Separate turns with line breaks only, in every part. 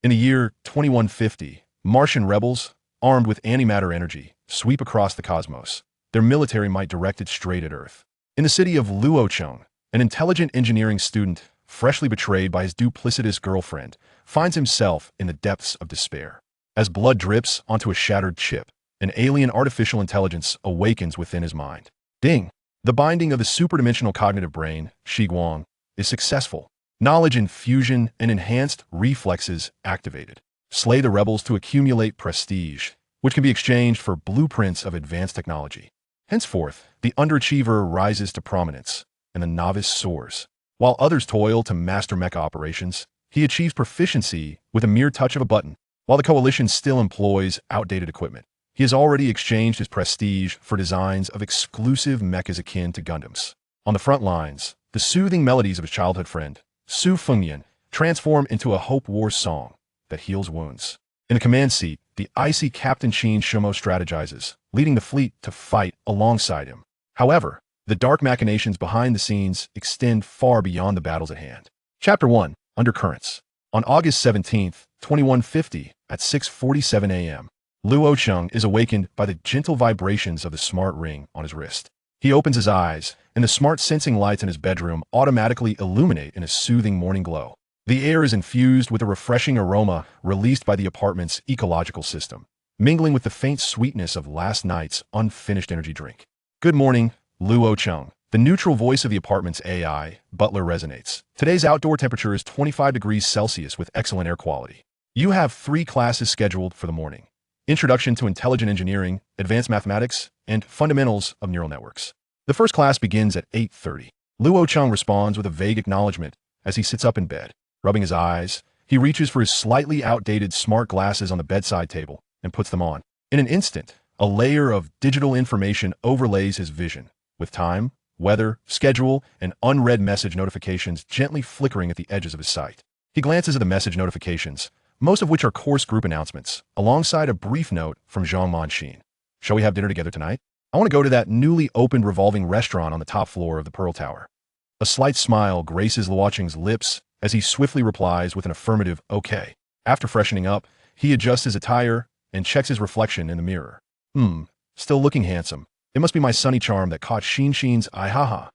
In the year 2150, Martian rebels, armed with antimatter energy, sweep across the cosmos, their military might directed straight at Earth. In the city of Luo Cheng, an intelligent engineering student, freshly betrayed by his duplicitous girlfriend, finds himself in the depths of despair. As blood drips onto a shattered chip, an alien artificial intelligence awakens within his mind. Ding! The binding of the superdimensional cognitive brain, Shiguang, is successful. Knowledge infusion and enhanced reflexes activated. Slay the rebels to accumulate prestige, which can be exchanged for blueprints of advanced technology. Henceforth, the underachiever rises to prominence, and the novice soars. While others toil to master mecha operations, he achieves proficiency with a mere touch of a button. While the coalition still employs outdated equipment, he has already exchanged his prestige for designs of exclusive mechas akin to Gundams. On the front lines, the soothing melodies of his childhood friend, Su Fengmian, transform into a hope war song that heals wounds. In the command seat, the icy Captain Qin Shumo strategizes, leading the fleet to fight alongside him. However, the dark machinations behind the scenes extend far beyond the battles at hand. Chapter 1. Undercurrents. On August 17, 2150, at 6:47 a.m., Luo Cheng is awakened by the gentle vibrations of the smart ring on his wrist. He opens his eyes, and the smart sensing lights in his bedroom automatically illuminate in a soothing morning glow. The air is infused with a refreshing aroma released by the apartment's ecological system, mingling with the faint sweetness of last night's unfinished energy drink. Good morning, Luo Cheng. The neutral voice of the apartment's AI butler resonates. Today's outdoor temperature is 25 degrees Celsius with excellent air quality. You have 3 classes scheduled for the morning: Introduction to Intelligent Engineering, Advanced Mathematics, and Fundamentals of Neural Networks. The first class begins at 8:30. Luo Cheng responds with a vague acknowledgement as he sits up in bed. Rubbing his eyes, he reaches for his slightly outdated smart glasses on the bedside table and puts them on. In an instant, a layer of digital information overlays his vision, with time, weather, schedule, and unread message notifications gently flickering at the edges of his sight. He glances at the message notifications, most of which are course group announcements, alongside a brief note from Zhang Manxin. Shall we have dinner together tonight? I want to go to that newly opened revolving restaurant on the top floor of the Pearl Tower. A slight smile graces Luo Cheng's lips as he swiftly replies with an affirmative okay. After freshening up, he adjusts his attire and checks his reflection in the mirror. Still looking handsome. It must be my sunny charm that caught Shin's eye, haha.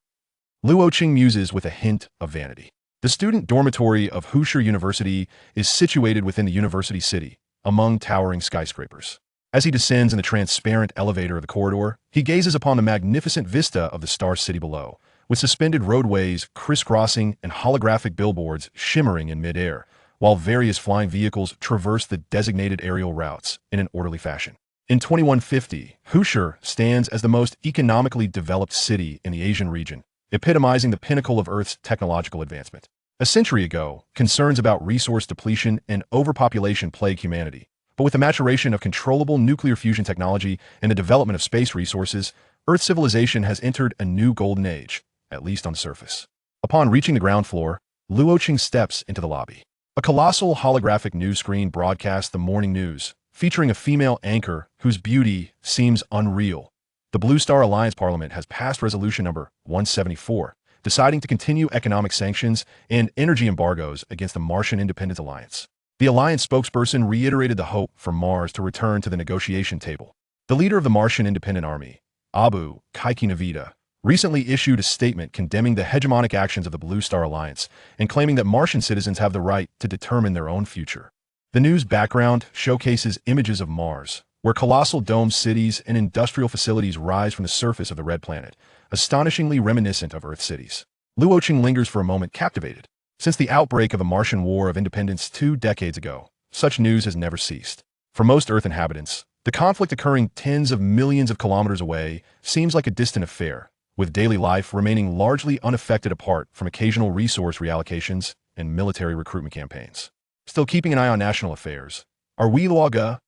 Luo Cheng muses with a hint of vanity. The student dormitory of Husher University is situated within the university city, among towering skyscrapers. As he descends in the transparent elevator of the corridor, he gazes upon the magnificent vista of the star city below, with suspended roadways crisscrossing and holographic billboards shimmering in midair, while various flying vehicles traverse the designated aerial routes in an orderly fashion. In 2150, Husher stands as the most economically developed city in the Asian region, epitomizing the pinnacle of Earth's technological advancement. A century ago, concerns about resource depletion and overpopulation plagued humanity, but with the maturation of controllable nuclear fusion technology and the development of space resources, Earth civilization has entered a new golden age, at least on the surface. Upon reaching the ground floor, Luo Cheng steps into the lobby. A colossal holographic news screen broadcasts the morning news, featuring a female anchor whose beauty seems unreal. The Blue Star Alliance Parliament has passed resolution number 174, deciding to continue economic sanctions and energy embargoes against the Martian Independence Alliance. The alliance spokesperson reiterated the hope for Mars to return to the negotiation table. The leader of the Martian Independent Army, Abu Kaikinavita, recently issued a statement condemning the hegemonic actions of the Blue Star Alliance and claiming that Martian citizens have the right to determine their own future. The news background showcases images of Mars, where colossal domed cities and industrial facilities rise from the surface of the red planet, astonishingly reminiscent of Earth cities. Luo Cheng lingers for a moment captivated. Since the outbreak of a Martian War of Independence 2 decades ago, such news has never ceased. For most Earth inhabitants, the conflict occurring tens of millions of kilometers away seems like a distant affair, with daily life remaining largely unaffected apart from occasional resource reallocations and military recruitment campaigns. Still keeping an eye on national affairs, are we Luoga?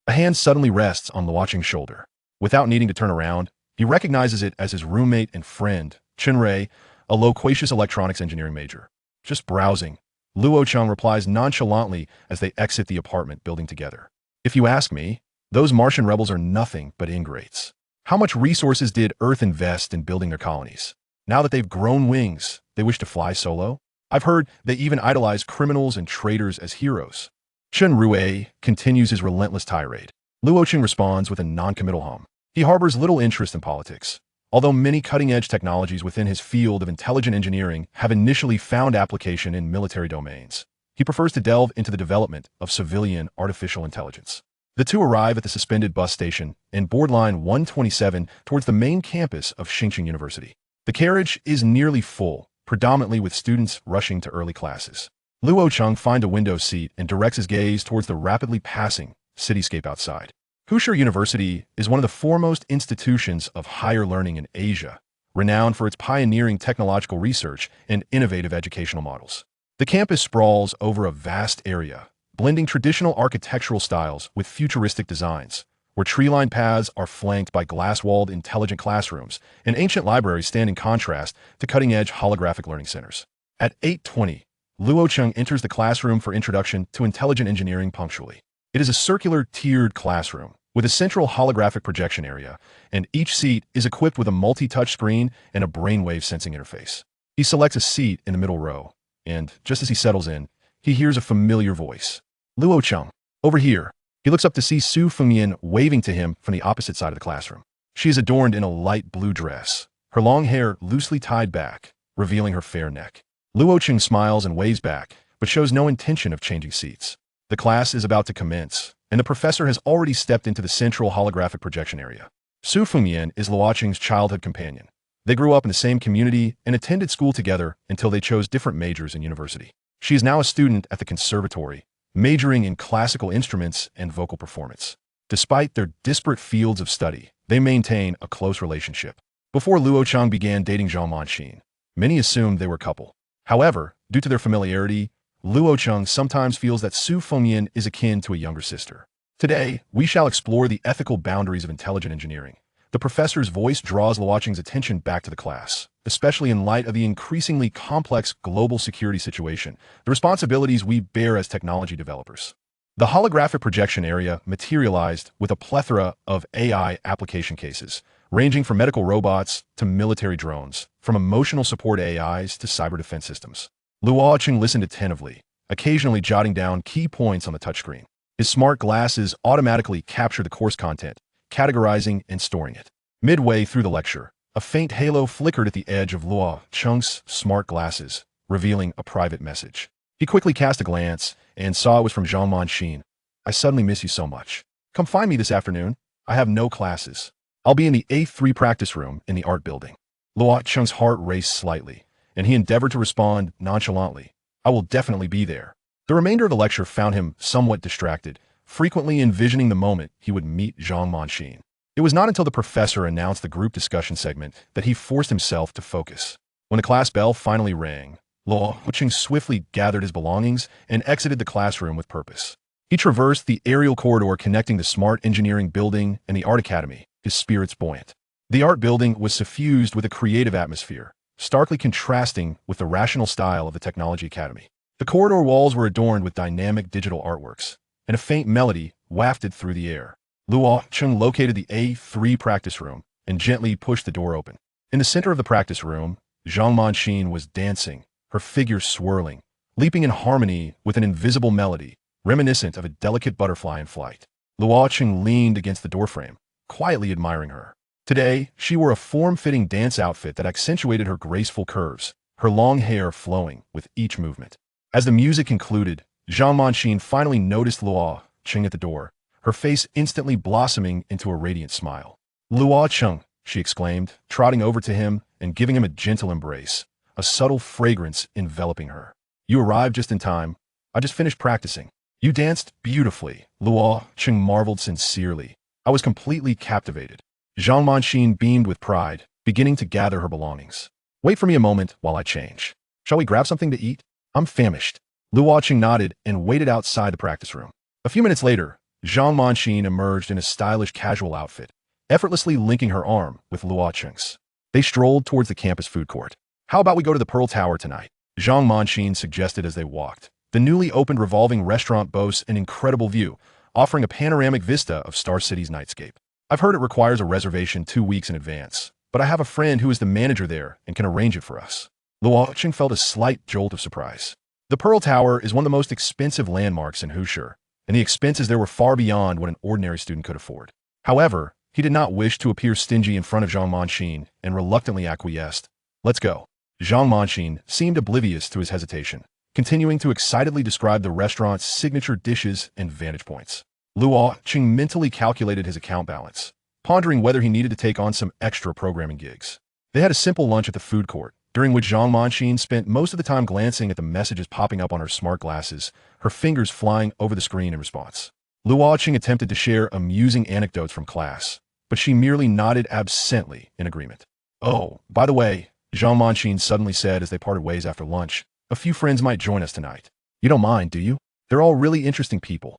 A hand suddenly rests on Luo Cheng's shoulder. Without needing to turn around, he recognizes it as his roommate and friend, Chenrei, a loquacious electronics engineering major. Just browsing, Luo Cheng replies nonchalantly as they exit the apartment building together. If you ask me, those Martian rebels are nothing but ingrates. How much resources did Earth invest in building their colonies? Now that they've grown wings, they wish to fly solo? I've heard they even idolize criminals and traitors as heroes. Chen Rue continues his relentless tirade. Luo Cheng responds with a non-committal hum. He harbors little interest in politics. Although many cutting-edge technologies within his field of intelligent engineering have initially found application in military domains, he prefers to delve into the development of civilian artificial intelligence. The two arrive at the suspended bus station and board line 127 towards the main campus of Xinjiang University. The carriage is nearly full, predominantly with students rushing to early classes. Luo Cheng finds a window seat and directs his gaze towards the rapidly passing cityscape outside. Husher University is one of the foremost institutions of higher learning in Asia, renowned for its pioneering technological research and innovative educational models. The campus sprawls over a vast area, blending traditional architectural styles with futuristic designs, where tree-lined paths are flanked by glass-walled intelligent classrooms and ancient libraries stand in contrast to cutting-edge holographic learning centers. At 8:20, Luo Cheng enters the classroom for Introduction to Intelligent Engineering punctually. It is a circular, tiered classroom with a central holographic projection area, and each seat is equipped with a multi-touch screen and a brainwave sensing interface. He selects a seat in the middle row, and just as he settles in, he hears a familiar voice. Luo Cheng, over here. He looks up to see Su Fengmian waving to him from the opposite side of the classroom. She is adorned in a light blue dress, her long hair loosely tied back, revealing her fair neck. Luo Cheng smiles and waves back, but shows no intention of changing seats. The class is about to commence, and the professor has already stepped into the central holographic projection area. Su Fengmian is Luo Cheng's childhood companion. They grew up in the same community and attended school together until they chose different majors in university. She is now a student at the conservatory, majoring in classical instruments and vocal performance. Despite their disparate fields of study, they maintain a close relationship. Before Luo Cheng began dating Zhang Manxin, many assumed they were a couple. However, due to their familiarity, Luo Cheng sometimes feels that Su Fengmian is akin to a younger sister. Today, we shall explore the ethical boundaries of intelligent engineering. The professor's voice draws Luo Cheng's attention back to the class, especially in light of the increasingly complex global security situation, the responsibilities we bear as technology developers. The holographic projection area materialized with a plethora of AI application cases, ranging from medical robots to military drones, from emotional support AIs to cyber defense systems. Luo Cheng listened attentively, occasionally jotting down key points on the touchscreen. His smart glasses automatically capture the course content, categorizing and storing it. Midway through the lecture, a faint halo flickered at the edge of Luo Cheng's smart glasses, revealing a private message. He quickly cast a glance and saw it was from Zhang Manxin. I suddenly miss you so much. Come find me this afternoon. I have no classes. I'll be in the A3 practice room in the art building. Luo Cheng's heart raced slightly, and he endeavored to respond nonchalantly. I will definitely be there. The remainder of the lecture found him somewhat distracted, frequently envisioning the moment he would meet Zhang Manxin. It was not until the professor announced the group discussion segment that he forced himself to focus. When the class bell finally rang, Luo Cheng swiftly gathered his belongings and exited the classroom with purpose. He traversed the aerial corridor connecting the smart engineering building and the art academy, his spirits buoyant. The art building was suffused with a creative atmosphere, starkly contrasting with the rational style of the technology academy. The corridor walls were adorned with dynamic digital artworks, and a faint melody wafted through the air. Luo Cheng located the A3 practice room and gently pushed the door open. In the center of the practice room, Zhang Manxin was dancing, her figure swirling, leaping in harmony with an invisible melody, reminiscent of a delicate butterfly in flight. Luo Cheng leaned against the doorframe, quietly admiring her. Today, she wore a form-fitting dance outfit that accentuated her graceful curves, her long hair flowing with each movement. As the music concluded, Zhang Manxin finally noticed Luo Cheng at the door, her face instantly blossoming into a radiant smile. Luo Cheng, she exclaimed, trotting over to him and giving him a gentle embrace, a subtle fragrance enveloping her. You arrived just in time. I just finished practicing. You danced beautifully. Luo Cheng marveled sincerely. I was completely captivated. Zhang Manxin beamed with pride, beginning to gather her belongings. Wait for me a moment while I change. Shall we grab something to eat? I'm famished. Luo Cheng nodded and waited outside the practice room. A few minutes later, Zhang Manxin emerged in a stylish casual outfit, effortlessly linking her arm with Luo Cheng's. They strolled towards the campus food court. How about we go to the Pearl Tower tonight? Zhang Manxin suggested as they walked. The newly opened revolving restaurant boasts an incredible view, offering a panoramic vista of Star City's nightscape. I've heard it requires a reservation 2 weeks in advance, but I have a friend who is the manager there and can arrange it for us. Luo Cheng felt a slight jolt of surprise. The Pearl Tower is one of the most expensive landmarks in Hushi, and the expenses there were far beyond what an ordinary student could afford. However, he did not wish to appear stingy in front of Zhang Manqin and reluctantly acquiesced. Let's go. Zhang Manqin seemed oblivious to his hesitation, continuing to excitedly describe the restaurant's signature dishes and vantage points. Luo Cheng mentally calculated his account balance, pondering whether he needed to take on some extra programming gigs. They had a simple lunch at the food court, during which Zhang Manqin spent most of the time glancing at the messages popping up on her smart glasses, her fingers flying over the screen in response. Luo Cheng attempted to share amusing anecdotes from class, but she merely nodded absently in agreement. Oh, by the way, Zhang Manqin suddenly said as they parted ways after lunch, a few friends might join us tonight. You don't mind, do you? They're all really interesting people.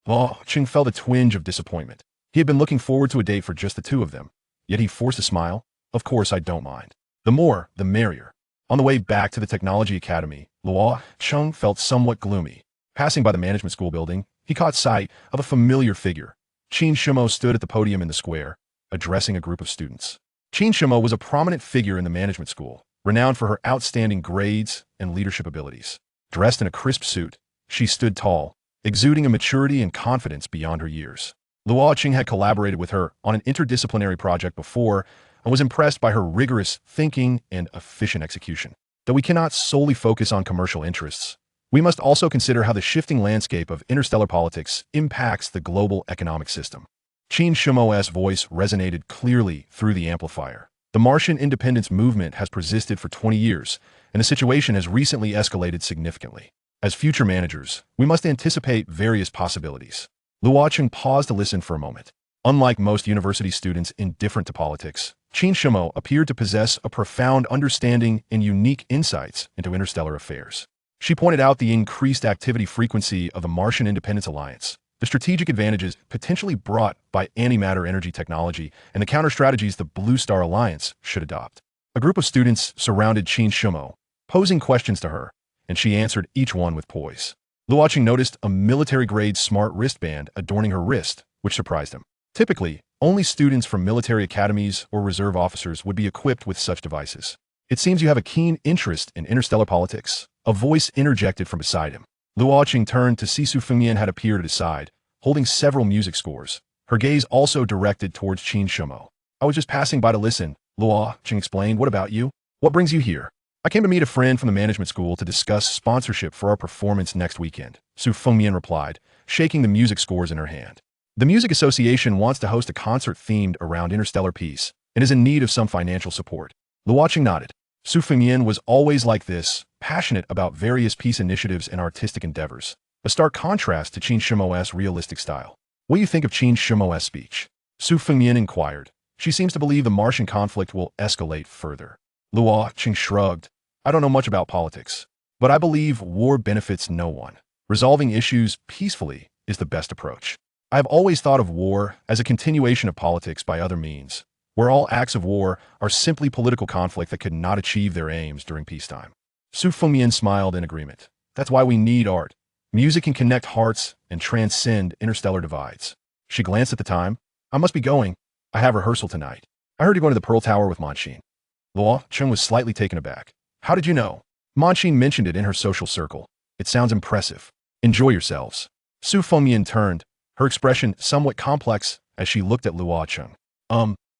Luo Cheng felt a twinge of disappointment. He had been looking forward to a date for just the two of them, yet he forced a smile. Of course I don't mind. The more, the merrier. On the way back to the Technology Academy, Luo Cheng felt somewhat gloomy. Passing by the management school building, he caught sight of a familiar figure. Qin Shumo stood at the podium in the square, addressing a group of students. Qin Shumo was a prominent figure in the management school, renowned for her outstanding grades and leadership abilities. Dressed in a crisp suit, she stood tall, exuding a maturity and confidence beyond her years. Luo Cheng had collaborated with her on an interdisciplinary project before and was impressed by her rigorous thinking and efficient execution. Though we cannot solely focus on commercial interests, we must also consider how the shifting landscape of interstellar politics impacts the global economic system. Qin Shumo's voice resonated clearly through the amplifier. The Martian independence movement has persisted for 20 years, and the situation has recently escalated significantly. As future managers, we must anticipate various possibilities. Luo Cheng paused to listen for a moment. Unlike most university students indifferent to politics, Qin Shumo appeared to possess a profound understanding and unique insights into interstellar affairs. She pointed out the increased activity frequency of the Martian Independence Alliance, the strategic advantages potentially brought by antimatter energy technology, and the counter-strategies the Blue Star Alliance should adopt. A group of students surrounded Qin Shumo, posing questions to her, and she answered each one with poise. Luo Cheng noticed a military-grade smart wristband adorning her wrist, which surprised him. Typically, only students from military academies or reserve officers would be equipped with such devices. It seems you have a keen interest in interstellar politics. A voice interjected from beside him. Luo Cheng turned to see Su Fengmian had appeared at his side, holding several music scores, her gaze also directed towards Qin Shumo. I was just passing by to listen, Luo Cheng explained. What about you? What brings you here? I came to meet a friend from the management school to discuss sponsorship for our performance next weekend, Su Fengmian replied, shaking the music scores in her hand. The Music Association wants to host a concert themed around interstellar peace and is in need of some financial support. Luo Cheng nodded. Su Fengmian was always like this, passionate about various peace initiatives and artistic endeavors, a stark contrast to Qin Shumo's realistic style. What do you think of Qin Shumo's speech? Su Fengmian inquired. She seems to believe the Martian conflict will escalate further. Luo Cheng shrugged. I don't know much about politics, but I believe war benefits no one. Resolving issues peacefully is the best approach. I have always thought of war as a continuation of politics by other means, where all acts of war are simply political conflict that could not achieve their aims during peacetime. Su Fengmian smiled in agreement. That's why we need art. Music can connect hearts and transcend interstellar divides. She glanced at the time. I must be going. I have rehearsal tonight. I heard you're going to the Pearl Tower with Martian. Luo Cheng was slightly taken aback. How did you know? Martian mentioned it in her social circle. It sounds impressive. Enjoy yourselves. Su Fengmian turned, her expression somewhat complex as she looked at Luo Cheng.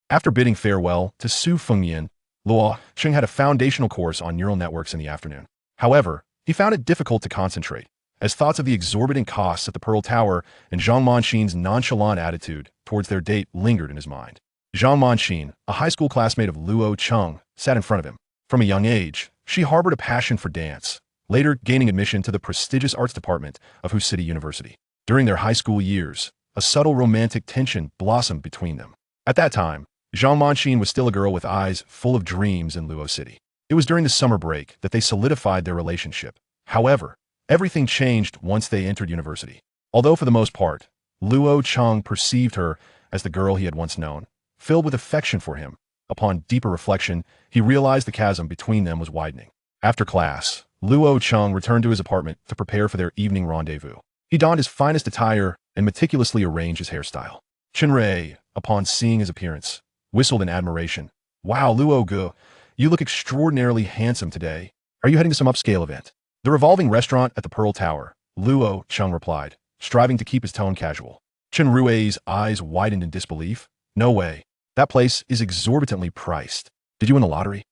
After bidding farewell to Su Fengmian, Luo Cheng had a foundational course on neural networks in the afternoon. However, he found it difficult to concentrate, as thoughts of the exorbitant costs at the Pearl Tower and Zhang Manqin's nonchalant attitude towards their date lingered in his mind. Zhang Manqin, a high school classmate of Luo Cheng, sat in front of him. From a young age, she harbored a passion for dance, later gaining admission to the prestigious arts department of Hu City University. During their high school years, a subtle romantic tension blossomed between them. At that time, Zhang Manqin was still a girl with eyes full of dreams in Luo City. It was during the summer break that they solidified their relationship. However, everything changed once they entered university. Although for the most part, Luo Cheng perceived her as the girl he had once known, filled with affection for him. Upon deeper reflection, he realized the chasm between them was widening. After class, Luo Cheng returned to his apartment to prepare for their evening rendezvous. He donned his finest attire and meticulously arranged his hairstyle. Chenrei, upon seeing his appearance, whistled in admiration. Wow, Luo Gu, you look extraordinarily handsome today. Are you heading to some upscale event? The revolving restaurant at the Pearl Tower, Luo Cheng replied, striving to keep his tone casual. Chen Rui's eyes widened in disbelief. No way. That place is exorbitantly priced. Did you win the lottery?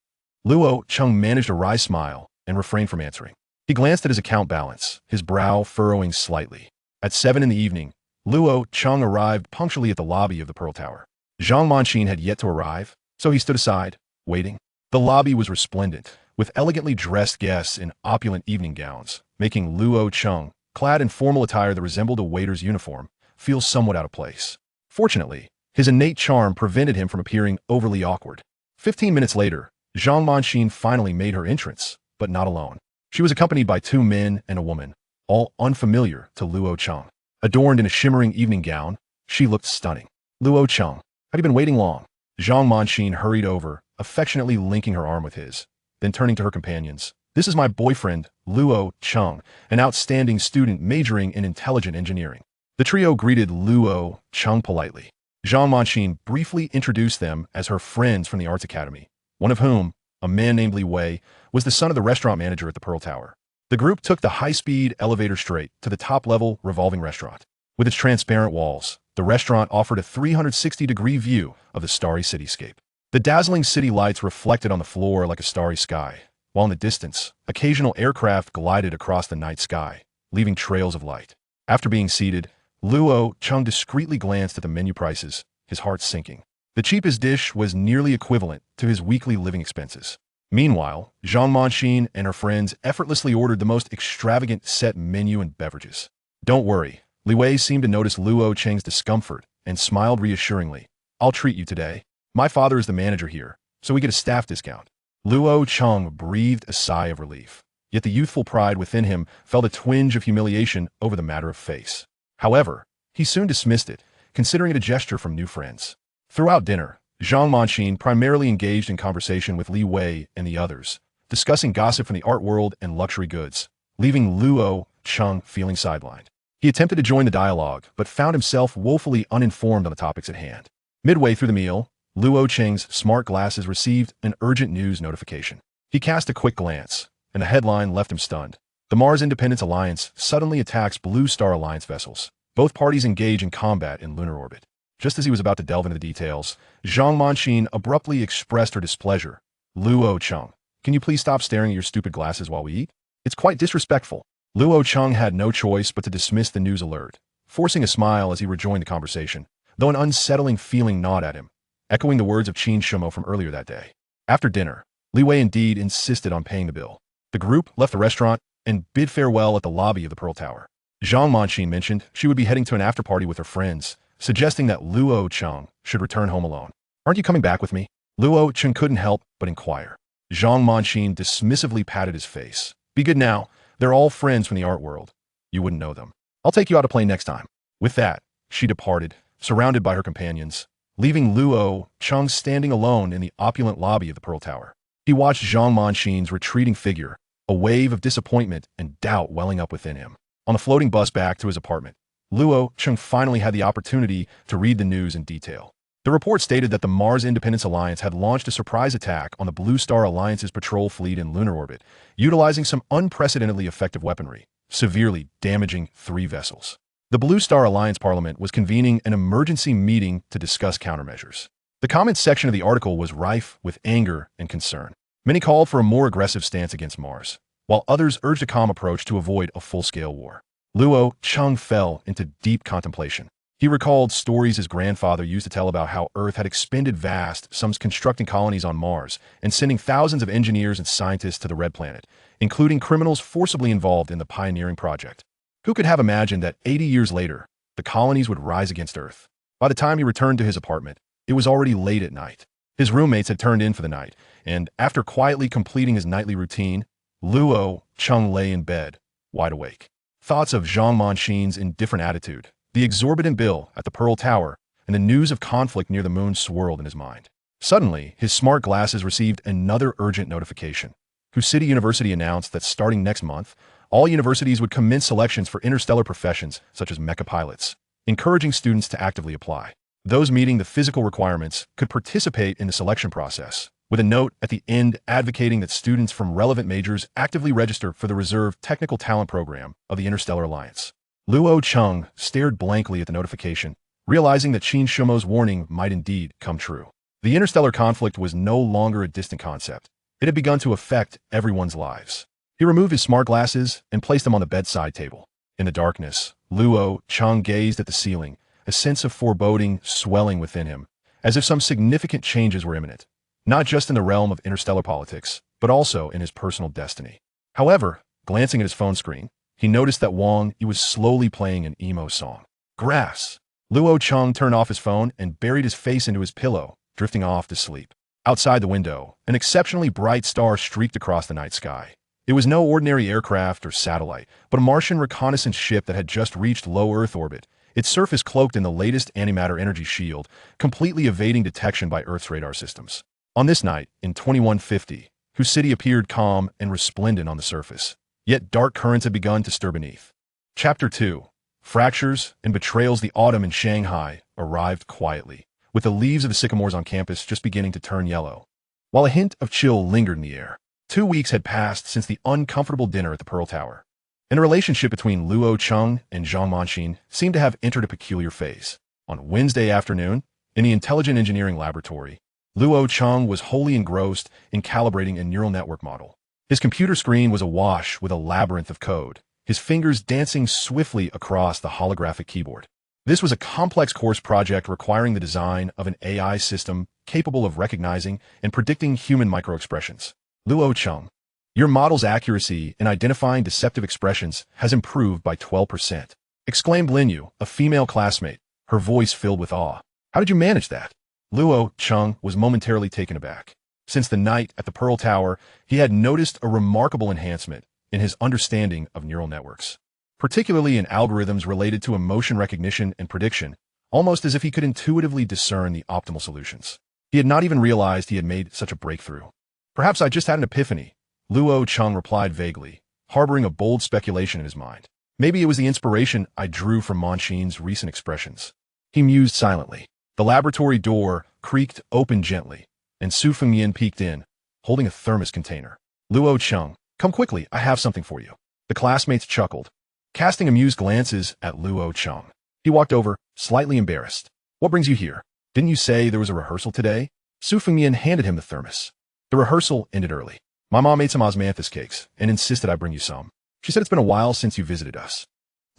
Luo Cheng managed a wry smile and refrained from answering. He glanced at his account balance, his brow furrowing slightly. At 7 in the evening, Luo Cheng arrived punctually at the lobby of the Pearl Tower. Zhang Manqin had yet to arrive, so he stood aside, waiting. The lobby was resplendent, with elegantly dressed guests in opulent evening gowns, making Luo Cheng, clad in formal attire that resembled a waiter's uniform, feel somewhat out of place. Fortunately, his innate charm prevented him from appearing overly awkward. 15 minutes later, Zhang Manqin finally made her entrance, but not alone. She was accompanied by 2 men and a woman, all unfamiliar to Luo Cheng. Adorned in a shimmering evening gown, she looked stunning. Luo Cheng, have you been waiting long? Zhang Manqin hurried over, affectionately linking her arm with his. Then turning to her companions, this is my boyfriend, Luo Cheng, an outstanding student majoring in intelligent engineering. The trio greeted Luo Cheng politely. Zhang Manqin briefly introduced them as her friends from the Arts Academy, one of whom, a man named Li Wei, was the son of the restaurant manager at the Pearl Tower. The group took the high-speed elevator straight to the top-level revolving restaurant. With its transparent walls, the restaurant offered a 360-degree view of the starry cityscape. The dazzling city lights reflected on the floor like a starry sky, while in the distance, occasional aircraft glided across the night sky, leaving trails of light. After being seated, Luo Cheng discreetly glanced at the menu prices, his heart sinking. The cheapest dish was nearly equivalent to his weekly living expenses. Meanwhile, Zhang Manqin and her friends effortlessly ordered the most extravagant set menu and beverages. Don't worry, Li Wei seemed to notice Luo Cheng's discomfort and smiled reassuringly. I'll treat you today. My father is the manager here, so we get a staff discount. Luo Cheng breathed a sigh of relief, yet the youthful pride within him felt a twinge of humiliation over the matter of face. However, he soon dismissed it, considering it a gesture from new friends. Throughout dinner, Zhang Manqin primarily engaged in conversation with Li Wei and the others, discussing gossip from the art world and luxury goods, leaving Luo Cheng feeling sidelined. He attempted to join the dialogue, but found himself woefully uninformed on the topics at hand. Midway through the meal, Luo Cheng's smart glasses received an urgent news notification. He cast a quick glance, and the headline left him stunned. The Mars Independence Alliance suddenly attacks Blue Star Alliance vessels. Both parties engage in combat in lunar orbit. Just as he was about to delve into the details, Zhang Manqin abruptly expressed her displeasure. Luo Cheng, can you please stop staring at your stupid glasses while we eat? It's quite disrespectful. Luo Cheng had no choice but to dismiss the news alert, forcing a smile as he rejoined the conversation, though an unsettling feeling gnawed at him, echoing the words of Qin Shumo from earlier that day. After dinner, Li Wei indeed insisted on paying the bill. The group left the restaurant and bid farewell at the lobby of the Pearl Tower. Zhang Manqin mentioned she would be heading to an after-party with her friends, suggesting that Luo Cheng should return home alone. Aren't you coming back with me? Luo Cheng couldn't help but inquire. Zhang Manqin dismissively patted his face. Be good now. They're all friends from the art world. You wouldn't know them. I'll take you out to play next time. With that, she departed, surrounded by her companions, leaving Luo Cheng standing alone in the opulent lobby of the Pearl Tower. He watched Zhang Manqin's retreating figure, a wave of disappointment and doubt welling up within him. On the floating bus back to his apartment, Luo Cheng finally had the opportunity to read the news in detail. The report stated that the Mars Independence Alliance had launched a surprise attack on the Blue Star Alliance's patrol fleet in lunar orbit, utilizing some unprecedentedly effective weaponry, severely damaging 3 vessels. The Blue Star Alliance Parliament was convening an emergency meeting to discuss countermeasures. The comments section of the article was rife with anger and concern. Many called for a more aggressive stance against Mars, while others urged a calm approach to avoid a full-scale war. Luo Cheng fell into deep contemplation. He recalled stories his grandfather used to tell about how Earth had expended vast sums constructing colonies on Mars and sending thousands of engineers and scientists to the Red Planet, including criminals forcibly involved in the pioneering project. Who could have imagined that 80 years later, the colonies would rise against Earth? By the time he returned to his apartment, it was already late at night. His roommates had turned in for the night, and after quietly completing his nightly routine, Luo Cheng lay in bed, wide awake. Thoughts of Zhang Manqin's indifferent attitude, the exorbitant bill at the Pearl Tower, and the news of conflict near the moon swirled in his mind. Suddenly, his smart glasses received another urgent notification. City University announced that starting next month, all universities would commence selections for interstellar professions such as mecha pilots, encouraging students to actively apply. Those meeting the physical requirements could participate in the selection process, with a note at the end advocating that students from relevant majors actively register for the reserved technical talent program of the Interstellar Alliance. Luo Cheng stared blankly at the notification, realizing that Qin Shumo's warning might indeed come true. The interstellar conflict was no longer a distant concept. It had begun to affect everyone's lives. He removed his smart glasses and placed them on the bedside table. In the darkness, Luo Cheng gazed at the ceiling, a sense of foreboding swelling within him, as if some significant changes were imminent, not just in the realm of interstellar politics, but also in his personal destiny. However, glancing at his phone screen, he noticed that Wang Yi was slowly playing an emo song. Grass. Luo Cheng turned off his phone and buried his face into his pillow, drifting off to sleep. Outside the window, an exceptionally bright star streaked across the night sky. It was no ordinary aircraft or satellite, but a Martian reconnaissance ship that had just reached low Earth orbit, its surface cloaked in the latest antimatter energy shield, completely evading detection by Earth's radar systems. On this night, in 2150, whose city appeared calm and resplendent on the surface, yet dark currents had begun to stir beneath. Chapter 2. Fractures and Betrayals. The autumn in Shanghai arrived quietly, with the leaves of the sycamores on campus just beginning to turn yellow, while a hint of chill lingered in the air. 2 weeks had passed since the uncomfortable dinner at the Pearl Tower, and the relationship between Luo Cheng and Zhang Manqin seemed to have entered a peculiar phase. On Wednesday afternoon, in the Intelligent Engineering Laboratory, Luo Cheng was wholly engrossed in calibrating a neural network model. His computer screen was awash with a labyrinth of code, his fingers dancing swiftly across the holographic keyboard. This was a complex course project requiring the design of an AI system capable of recognizing and predicting human microexpressions. Luo Cheng, your model's accuracy in identifying deceptive expressions has improved by 12%, exclaimed Linyu, a female classmate, her voice filled with awe. How did you manage that? Luo Cheng was momentarily taken aback. Since the night at the Pearl Tower, he had noticed a remarkable enhancement in his understanding of neural networks, particularly in algorithms related to emotion recognition and prediction, almost as if he could intuitively discern the optimal solutions. He had not even realized he had made such a breakthrough. Perhaps I just had an epiphany, Luo Cheng replied vaguely, harboring a bold speculation in his mind. Maybe it was the inspiration I drew from Manqin's recent expressions. He mused silently. The laboratory door creaked open gently, and Su Fengmian peeked in, holding a thermos container. Luo Cheng, come quickly, I have something for you. The classmates chuckled, casting amused glances at Luo Cheng. He walked over, slightly embarrassed. What brings you here? Didn't you say there was a rehearsal today? Su Fengmian handed him the thermos. The rehearsal ended early. My mom made some osmanthus cakes and insisted I bring you some. She said it's been a while since you visited us.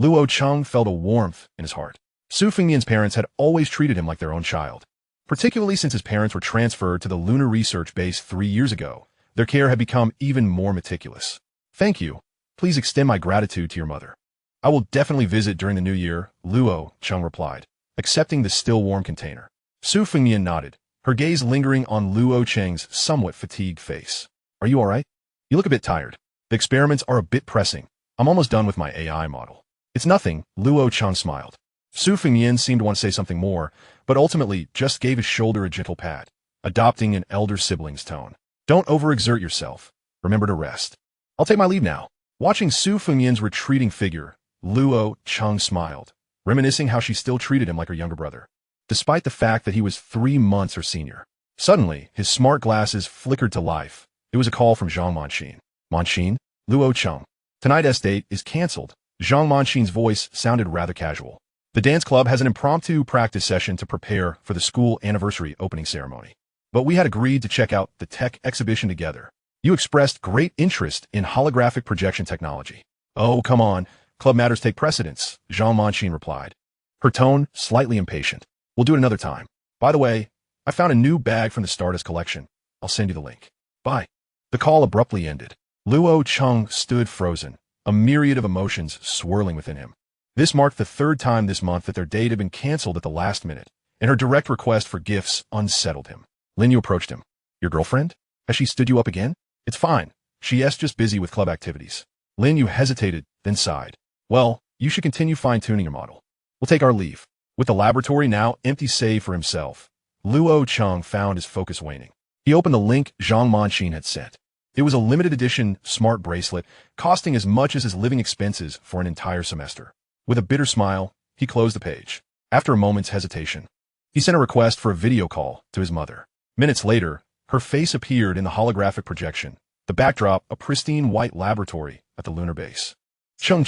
Luo Cheng felt a warmth in his heart. Su Fengmian's parents had always treated him like their own child. Particularly since his parents were transferred to the lunar research base 3 years ago, their care had become even more meticulous. Thank you. Please extend my gratitude to your mother. I will definitely visit during the new year, Luo Cheng replied, accepting the still warm container. Su Fengmian nodded, her gaze lingering on Luo Cheng's somewhat fatigued face. Are you all right? You look a bit tired. The experiments are a bit pressing. I'm almost done with my AI model. It's nothing, Luo Cheng smiled. Su Fengmian seemed to want to say something more, but ultimately just gave his shoulder a gentle pat, adopting an elder sibling's tone. Don't overexert yourself. Remember to rest. I'll take my leave now. Watching Su Fengmian's retreating figure, Luo Cheng smiled, reminiscing how she still treated him like her younger brother, despite the fact that he was 3 months her senior. Suddenly, his smart glasses flickered to life. It was a call from Zhang Manqin. Manqin? Luo Cheng. Tonight's date is cancelled. Zhang Manqin's voice sounded rather casual. The dance club has an impromptu practice session to prepare for the school anniversary opening ceremony. But we had agreed to check out the tech exhibition together. You expressed great interest in holographic projection technology. Oh, come on. Club matters take precedence, Zhang Manqin replied, her tone slightly impatient. We'll do it another time. By the way, I found a new bag from the Stardust collection. I'll send you the link. Bye. The call abruptly ended. Luo Cheng stood frozen, a myriad of emotions swirling within him. This marked the 3rd time this month that their date had been canceled at the last minute, and her direct request for gifts unsettled him. Linyu approached him. Your girlfriend? Has she stood you up again? It's fine. She's just busy with club activities. Linyu hesitated, then sighed. Well, you should continue fine-tuning your model. We'll take our leave. With the laboratory now empty save for himself, Luo Cheng found his focus waning. He opened the link Zhang Manqin had sent. It was a limited edition smart bracelet, costing as much as his living expenses for an entire semester. With a bitter smile, he closed the page. After a moment's hesitation, he sent a request for a video call to his mother. Minutes later, her Her face appeared in the holographic projection, the backdrop a pristine white laboratory at the lunar base. Chung.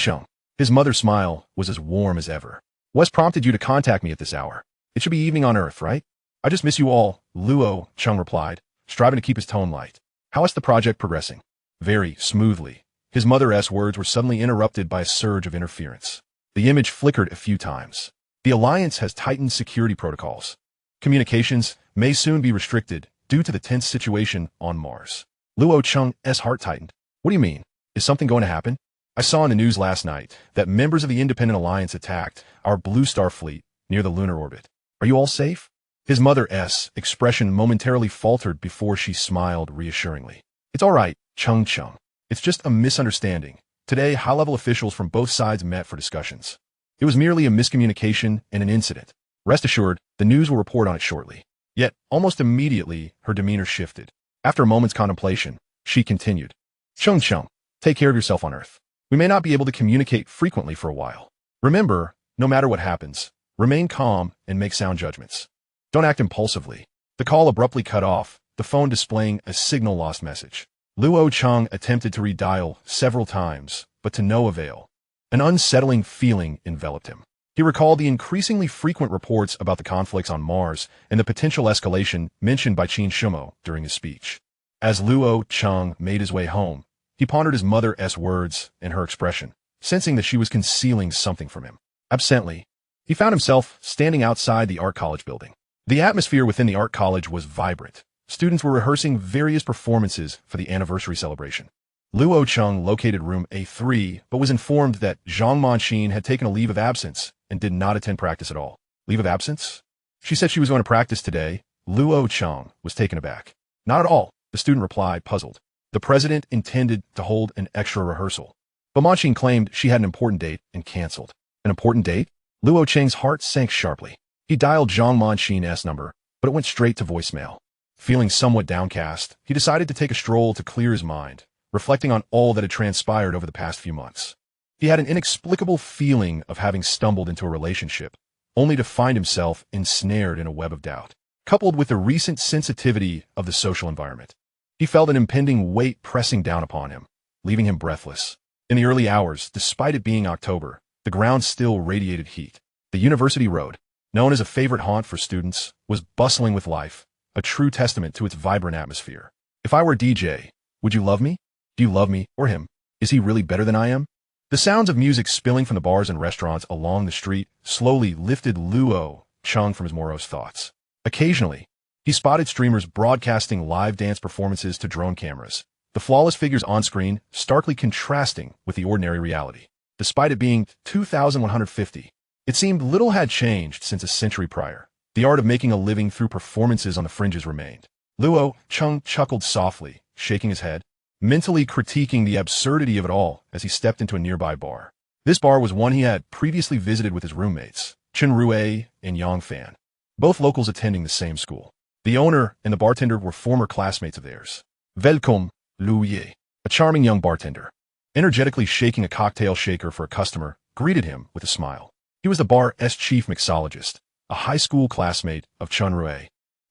His mother's smile was as warm as ever. What's prompted you to contact me at this hour? It should be evening on Earth, right? I just miss you all, Luo Cheng replied, striving to keep his tone light. How is the project progressing? Very smoothly. His mother's words were suddenly interrupted by a surge of interference. The image flickered a few times. The Alliance has tightened security protocols. Communications may soon be restricted due to the tense situation on Mars. Luo Cheng's heart tightened. What do you mean? Is something going to happen? I saw in the news last night that members of the Independent Alliance attacked our Blue Star fleet near the lunar orbit. Are you all safe? His mother's expression momentarily faltered before she smiled reassuringly. It's all right, Chung. It's just a misunderstanding. Today, high-level officials from both sides met for discussions. It was merely a miscommunication and an incident. Rest assured, the news will report on it shortly. Yet, almost immediately, her demeanor shifted. After a moment's contemplation, she continued. Chung, take care of yourself on Earth. We may not be able to communicate frequently for a while. Remember, no matter what happens, remain calm and make sound judgments. Don't act impulsively. The call abruptly cut off, the phone displaying a signal lost message. Luo Cheng attempted to redial several times, but to no avail. An unsettling feeling enveloped him. He recalled the increasingly frequent reports about the conflicts on Mars and the potential escalation mentioned by Qin Shumo during his speech. As Luo Cheng made his way home, he pondered his mother's words and her expression, sensing that she was concealing something from him. Absently, he found himself standing outside the art college building. The atmosphere within the art college was vibrant. Students were rehearsing various performances for the anniversary celebration. Luo Cheng located room A3, but was informed that Zhang Manxin had taken a leave of absence and did not attend practice at all. Leave of absence? She said she was going to practice today. Luo Cheng was taken aback. Not at all, the student replied, puzzled. The president intended to hold an extra rehearsal, but Manxin claimed she had an important date and canceled. An important date? Luo Cheng's heart sank sharply. He dialed Zhang Manxin's number, but it went straight to voicemail. Feeling somewhat downcast, he decided to take a stroll to clear his mind, reflecting on all that had transpired over the past few months. He had an inexplicable feeling of having stumbled into a relationship, only to find himself ensnared in a web of doubt, coupled with the recent sensitivity of the social environment. He felt an impending weight pressing down upon him, leaving him breathless. In the early hours, despite it being October, the ground still radiated heat. The University Road, known as a favorite haunt for students, was bustling with life, a true testament to its vibrant atmosphere. If I were a DJ, would you love me? Do you love me, or him? Is he really better than I am? The sounds of music spilling from the bars and restaurants along the street slowly lifted Luo Cheng from his morose thoughts. Occasionally, he spotted streamers broadcasting live dance performances to drone cameras, the flawless figures on screen starkly contrasting with the ordinary reality. Despite it being 2150, it seemed little had changed since a century prior. The art of making a living through performances on the fringes remained. Luo Cheng chuckled softly, shaking his head, mentally critiquing the absurdity of it all as he stepped into a nearby bar. This bar was one he had previously visited with his roommates, Chen Rui and Yang Fan, both locals attending the same school. The owner and the bartender were former classmates of theirs. Welcome, Lu Ye, a charming young bartender, energetically shaking a cocktail shaker for a customer, greeted him with a smile. He was the bar's chief mixologist, a high school classmate of Chen Rui,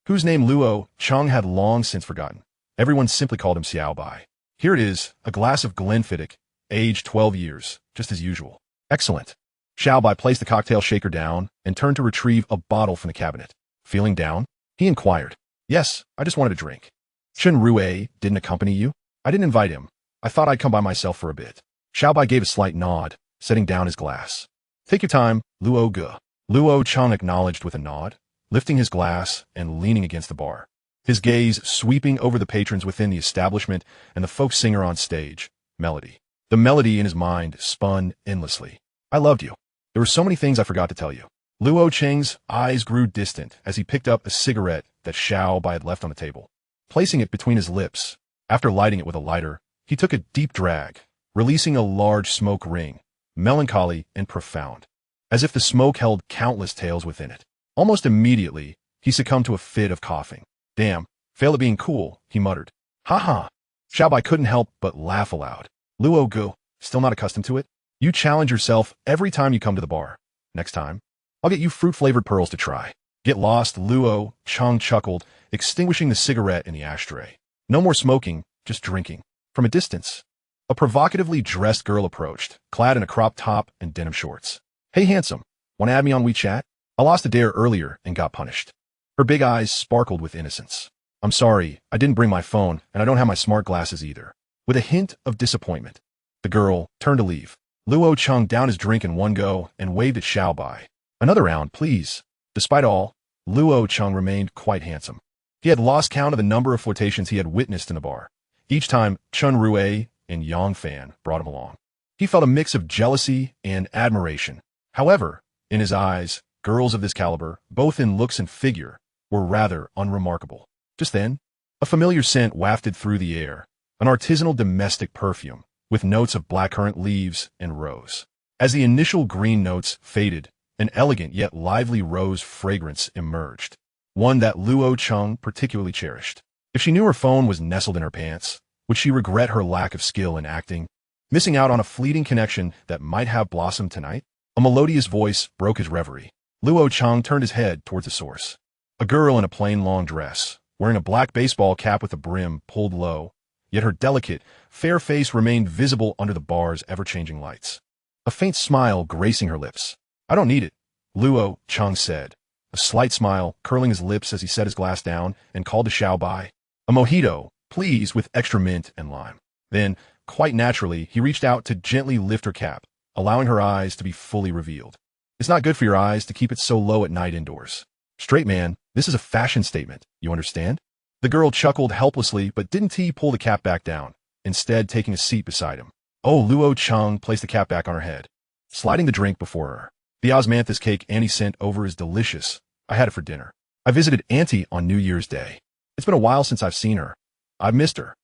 whose name Luo Cheng had long since forgotten. Everyone simply called him Xiao Bai. Here it is, a glass of Glenfiddich, aged 12 years, just as usual. Excellent. Xiao Bai placed the cocktail shaker down and turned to retrieve a bottle from the cabinet. Feeling down? He inquired. Yes, I just wanted a drink. Chen Rui didn't accompany you? I didn't invite him. I thought I'd come by myself for a bit. Xiao Bai gave a slight nod, setting down his glass. Take your time, Luo Ge. Luo Cheng acknowledged with a nod, lifting his glass and leaning against the bar, his gaze sweeping over the patrons within the establishment and the folk singer on stage, Melody. The melody in his mind spun endlessly. I loved you. There were so many things I forgot to tell you. Luo Cheng's eyes grew distant as he picked up a cigarette that Xiao Bai had left on the table. Placing it between his lips, after lighting it with a lighter, he took a deep drag, releasing a large smoke ring, melancholy and profound, as if the smoke held countless tales within it. Almost immediately, he succumbed to a fit of coughing. Damn, fail at being cool, he muttered. Ha ha. Xiao Bai couldn't help but laugh aloud. Luo Ge, still not accustomed to it? You challenge yourself every time you come to the bar. Next time, I'll get you fruit-flavored pearls to try. Get lost, Luo Cheng chuckled, extinguishing the cigarette in the ashtray. No more smoking, just drinking. From a distance, a provocatively dressed girl approached, clad in a crop top and denim shorts. Hey handsome, want to add me on WeChat? I lost a dare earlier and got punished. Her big eyes sparkled with innocence. I'm sorry, I didn't bring my phone and I don't have my smart glasses either. With a hint of disappointment, the girl turned to leave. Luo Cheng downed his drink in one go and waved at Xiao Bai. Another round, please. Despite all, Luo Cheng remained quite handsome. He had lost count of the number of flirtations he had witnessed in the bar. Each time Chun Rue and Yang Fan brought him along, he felt a mix of jealousy and admiration. However, in his eyes, girls of this caliber, both in looks and figure, were rather unremarkable. Just then, a familiar scent wafted through the air, an artisanal domestic perfume, with notes of blackcurrant leaves and rose. As the initial green notes faded, an elegant yet lively rose fragrance emerged, one that Luo Cheng particularly cherished. If she knew her phone was nestled in her pants, would she regret her lack of skill in acting, missing out on a fleeting connection that might have blossomed tonight? A melodious voice broke his reverie. Luo Cheng turned his head towards the source. A girl in a plain long dress, wearing a black baseball cap with a brim pulled low, yet her delicate, fair face remained visible under the bar's ever-changing lights. A faint smile gracing her lips. I don't need it, Luo Cheng said, a slight smile curling his lips as he set his glass down and called to Xiao Bai. A mojito, please, with extra mint and lime. Then, quite naturally, he reached out to gently lift her cap, allowing her eyes to be fully revealed. It's not good for your eyes to keep it so low at night indoors. Straight man, this is a fashion statement, you understand? The girl chuckled helplessly, but didn't he pull the cap back down, instead taking a seat beside him. Oh, Luo Cheng placed the cap back on her head, sliding the drink before her. The osmanthus cake Auntie sent over is delicious. I had it for dinner. I visited Auntie on New Year's Day. It's been a while since I've seen her. I've missed her.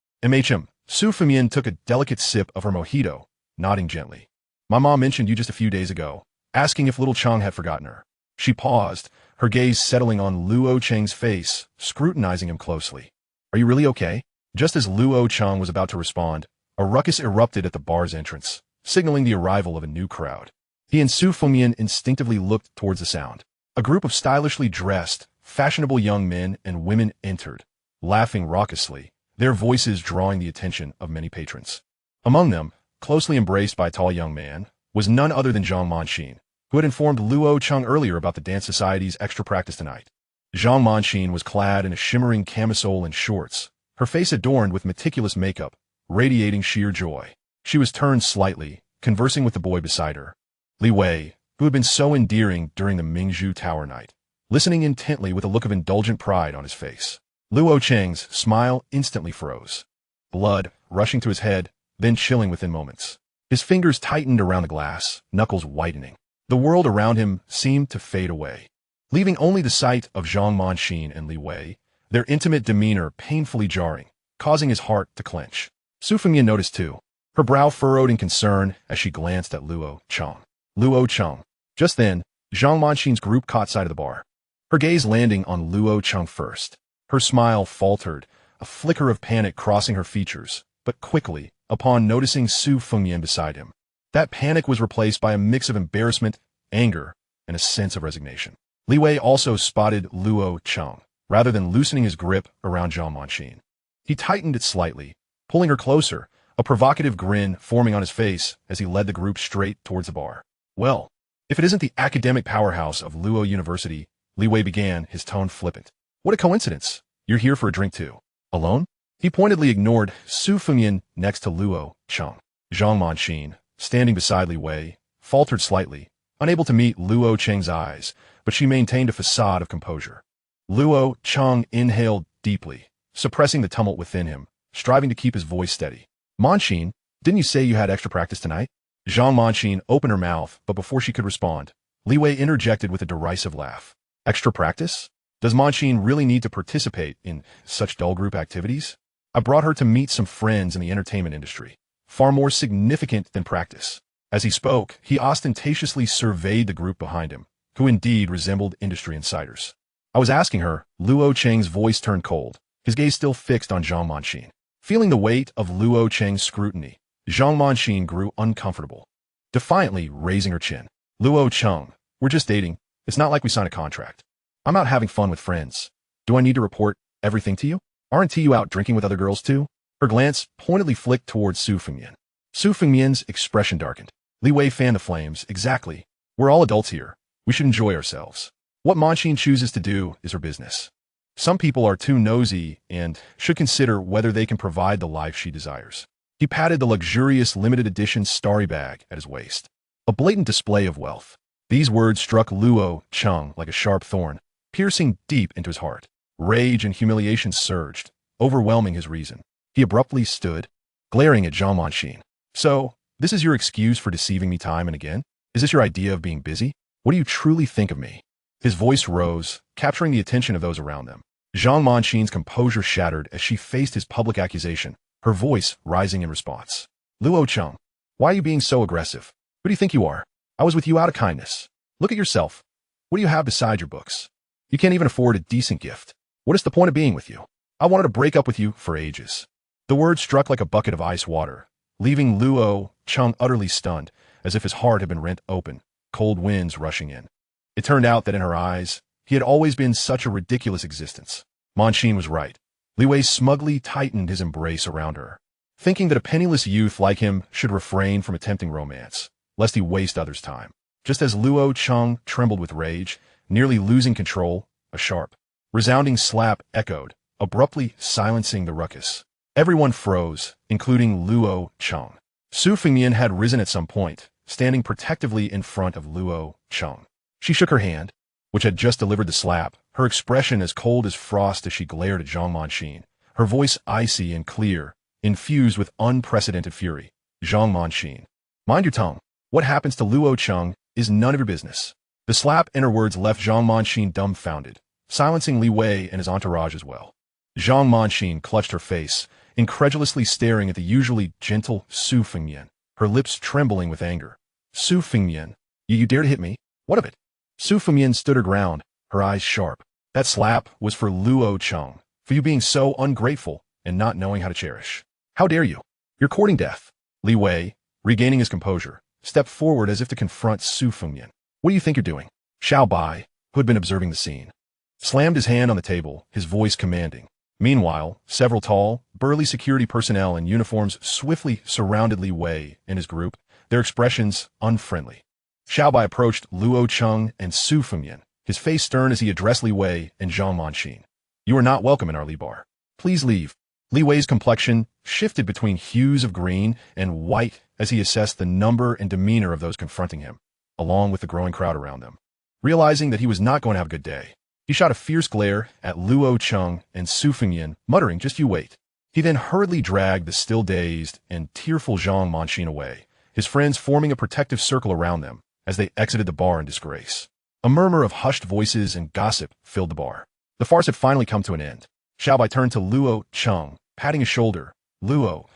Su Fengmian took a delicate sip of her mojito, nodding gently. My mom mentioned you just a few days ago, asking if little Cheng had forgotten her. She paused, her gaze settling on Luo Cheng's face, scrutinizing him closely. Are you really okay? Just as Luo Cheng was about to respond, a ruckus erupted at the bar's entrance, signaling the arrival of a new crowd. He and Su Fengmian instinctively looked towards the sound. A group of stylishly dressed, fashionable young men and women entered, laughing raucously, their voices drawing the attention of many patrons. Among them, closely embraced by a tall young man, was none other than Martian, who had informed Luo Cheng earlier about the Dance Society's extra practice tonight. Martian was clad in a shimmering camisole and shorts, her face adorned with meticulous makeup, radiating sheer joy. She was turned slightly, conversing with the boy beside her, Li Wei, who had been so endearing during the Mingzhu Tower night, listening intently with a look of indulgent pride on his face. Luo Cheng's smile instantly froze, blood rushing to his head, then chilling within moments. His fingers tightened around the glass, knuckles whitening. The world around him seemed to fade away, leaving only the sight of Martian and Li Wei, their intimate demeanor painfully jarring, causing his heart to clench. Su Fengmian noticed too, her brow furrowed in concern as she glanced at Luo Cheng. Luo Cheng. Just then, Martian's group caught sight of the bar, her gaze landing on Luo Cheng first. Her smile faltered, a flicker of panic crossing her features, but quickly, upon noticing Su Fengmian beside him, that panic was replaced by a mix of embarrassment, anger, and a sense of resignation. Li Wei also spotted Luo Cheng, rather than loosening his grip around Martian. He tightened it slightly, pulling her closer, a provocative grin forming on his face as he led the group straight towards the bar. Well, if it isn't the academic powerhouse of Luo University, Li Wei began, his tone flippant. What a coincidence. You're here for a drink too. Alone? He pointedly ignored Su Fengmian next to Luo Cheng. Martian, standing beside Li Wei, faltered slightly, unable to meet Luo Cheng's eyes, but she maintained a facade of composure. Luo Cheng inhaled deeply, suppressing the tumult within him, striving to keep his voice steady. Martian, didn't you say you had extra practice tonight? Martian opened her mouth, but before she could respond, Li Wei interjected with a derisive laugh. Extra practice? Does Martian really need to participate in such dull group activities? I brought her to meet some friends in the entertainment industry, far more significant than practice. As he spoke, he ostentatiously surveyed the group behind him, who indeed resembled industry insiders. I was asking her. Luo Cheng's voice turned cold, his gaze still fixed on Martian. Feeling the weight of Luo Cheng's scrutiny, Martian grew uncomfortable, defiantly raising her chin. Luo Cheng, we're just dating. It's not like we signed a contract. I'm out having fun with friends. Do I need to report everything to you? Aren't you out drinking with other girls too? Her glance pointedly flicked towards Su Fengmian. Su Fengmian's expression darkened. Li Wei fanned the flames. Exactly. We're all adults here. We should enjoy ourselves. What Martian chooses to do is her business. Some people are too nosy and should consider whether they can provide the life she desires. He patted the luxurious limited edition starry bag at his waist. A blatant display of wealth. These words struck Luo Cheng like a sharp thorn, piercing deep into his heart. Rage and humiliation surged, overwhelming his reason. He abruptly stood, glaring at Zhang Manxin. So, this is your excuse for deceiving me time and again? Is this your idea of being busy? What do you truly think of me? His voice rose, capturing the attention of those around them. Zhang Manxin's composure shattered as she faced his public accusation, her voice rising in response. Luo Cheng, why are you being so aggressive? Who do you think you are? I was with you out of kindness. Look at yourself. What do you have beside your books? You can't even afford a decent gift. What is the point of being with you? I wanted to break up with you for ages. The words struck like a bucket of ice water, leaving Luo Cheng utterly stunned, as if his heart had been rent open, cold winds rushing in. It turned out that in her eyes, he had always been such a ridiculous existence. Manxin was right. Li Wei smugly tightened his embrace around her, thinking that a penniless youth like him should refrain from attempting romance, lest he waste others' time. Just as Luo Cheng trembled with rage, nearly losing control, a sharp, resounding slap echoed, abruptly silencing the ruckus. Everyone froze, including Luo Cheng. Su Fengmian had risen at some point, standing protectively in front of Luo Cheng. She shook her hand, which had just delivered the slap, her expression as cold as frost as she glared at Zhang Manxin, her voice icy and clear, infused with unprecedented fury. Zhang Manxin, mind your tongue. What happens to Luo Cheng is none of your business. The slap and her words left Zhang Manxin dumbfounded, silencing Li Wei and his entourage as well. Zhang Manxin clutched her face, incredulously staring at the usually gentle Su Fengmian, her lips trembling with anger. Su Fengmian, you dare to hit me? What of it? Su Fengmian stood her ground, her eyes sharp. That slap was for Luo Cheng, for you being so ungrateful and not knowing how to cherish. How dare you? You're courting death. Li Wei, regaining his composure, stepped forward as if to confront Su Fengmian. What do you think you're doing? Xiao Bai, who had been observing the scene, slammed his hand on the table, his voice commanding. Meanwhile, several tall, burly security personnel in uniforms swiftly surrounded Li Wei and his group, their expressions unfriendly. Xiao Bai approached Luo Cheng and Su Fengmian, his face stern as he addressed Li Wei and Zhang Manxin. You are not welcome in our Li bar. Please leave. Li Wei's complexion shifted between hues of green and white as he assessed the number and demeanor of those confronting him, along with the growing crowd around them. Realizing that he was not going to have a good day, he shot a fierce glare at Luo Cheng and Su Fengmian, muttering, just you wait. He then hurriedly dragged the still dazed and tearful Zhang Manxin away, his friends forming a protective circle around them as they exited the bar in disgrace. A murmur of hushed voices and gossip filled the bar. The farce had finally come to an end. Xiao Bai turned to Luo Cheng, patting his shoulder. Luo,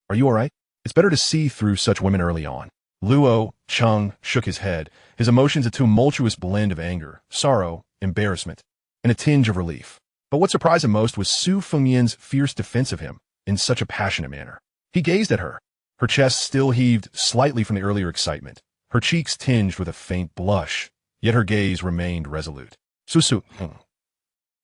are you all right? It's better to see through such women early on. Luo Cheng shook his head, his emotions a tumultuous blend of anger, sorrow, embarrassment, and a tinge of relief. But what surprised him most was Su Fengmian's fierce defense of him in such a passionate manner. He gazed at her. Her chest still heaved slightly from the earlier excitement, her cheeks tinged with a faint blush, yet her gaze remained resolute. Su.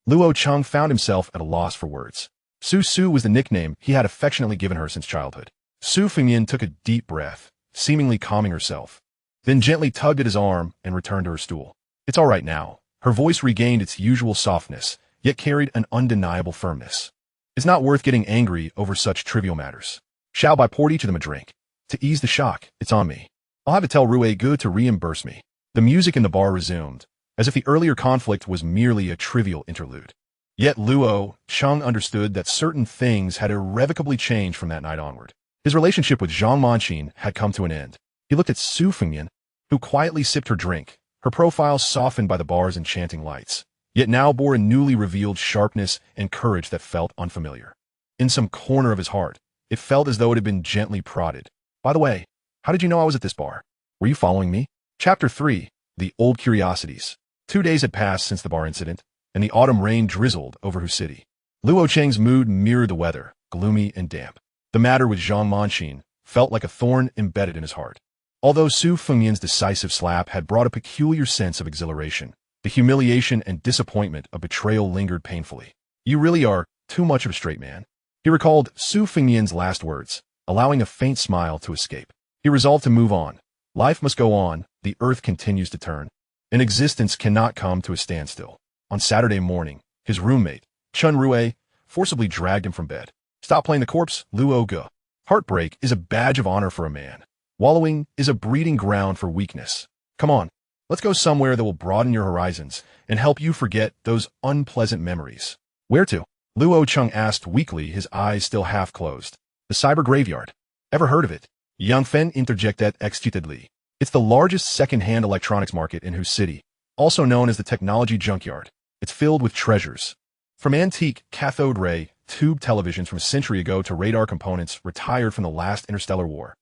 Luo Cheng found himself at a loss for words. Su was the nickname he had affectionately given her since childhood. Su Fengmian took a deep breath, seemingly calming herself, then gently tugged at his arm and returned to her stool. It's all right now. Her voice regained its usual softness, yet carried an undeniable firmness. It's not worth getting angry over such trivial matters. Xiao Bai poured each of them a drink. To ease the shock, it's on me. I'll have to tell Rue Gu to reimburse me. The music in the bar resumed, as if the earlier conflict was merely a trivial interlude. Yet Luo Cheng understood that certain things had irrevocably changed from that night onward. His relationship with Zhang Manxin had come to an end. He looked at Su Fengmian, who quietly sipped her drink, her profile softened by the bar's enchanting lights, yet now bore a newly revealed sharpness and courage that felt unfamiliar. In some corner of his heart, it felt as though it had been gently prodded. By the way, how did you know I was at this bar? Were you following me? Chapter 3, The Old Curiosities. 2 days had passed since the bar incident, and the autumn rain drizzled over her city. Luo Cheng's mood mirrored the weather, gloomy and damp. The matter with Zhang Manxin felt like a thorn embedded in his heart. Although Su Fengmian's decisive slap had brought a peculiar sense of exhilaration, The humiliation and disappointment of betrayal lingered painfully. You really are too much of a straight man. He recalled Su Fengmian's last words, allowing a faint smile to escape. He resolved to move on. Life must go on, the earth continues to turn. An existence cannot come to a standstill. On Saturday morning, his roommate, Chun Rue, forcibly dragged him from bed. Stop playing the corpse, Luo Ge. Heartbreak is a badge of honor for a man. Wallowing is a breeding ground for weakness. Come on, let's go somewhere that will broaden your horizons and help you forget those unpleasant memories. Where to? Luo Cheng asked weakly, his eyes still half closed. The cyber graveyard. Ever heard of it? Yang Fen interjected excitedly. It's the largest second-hand electronics market in Hu City, also known as the technology junkyard. It's filled with treasures. From antique cathode ray tube televisions from a century ago to radar components retired from the last interstellar war.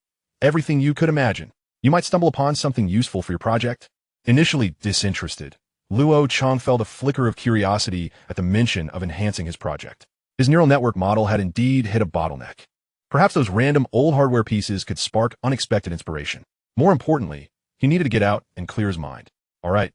Everything you could imagine. You might stumble upon something useful for your project. Initially disinterested, Luo Cheng felt a flicker of curiosity at the mention of enhancing his project. His neural network model had indeed hit a bottleneck. Perhaps those random old hardware pieces could spark unexpected inspiration. More importantly, he needed to get out and clear his mind. All right.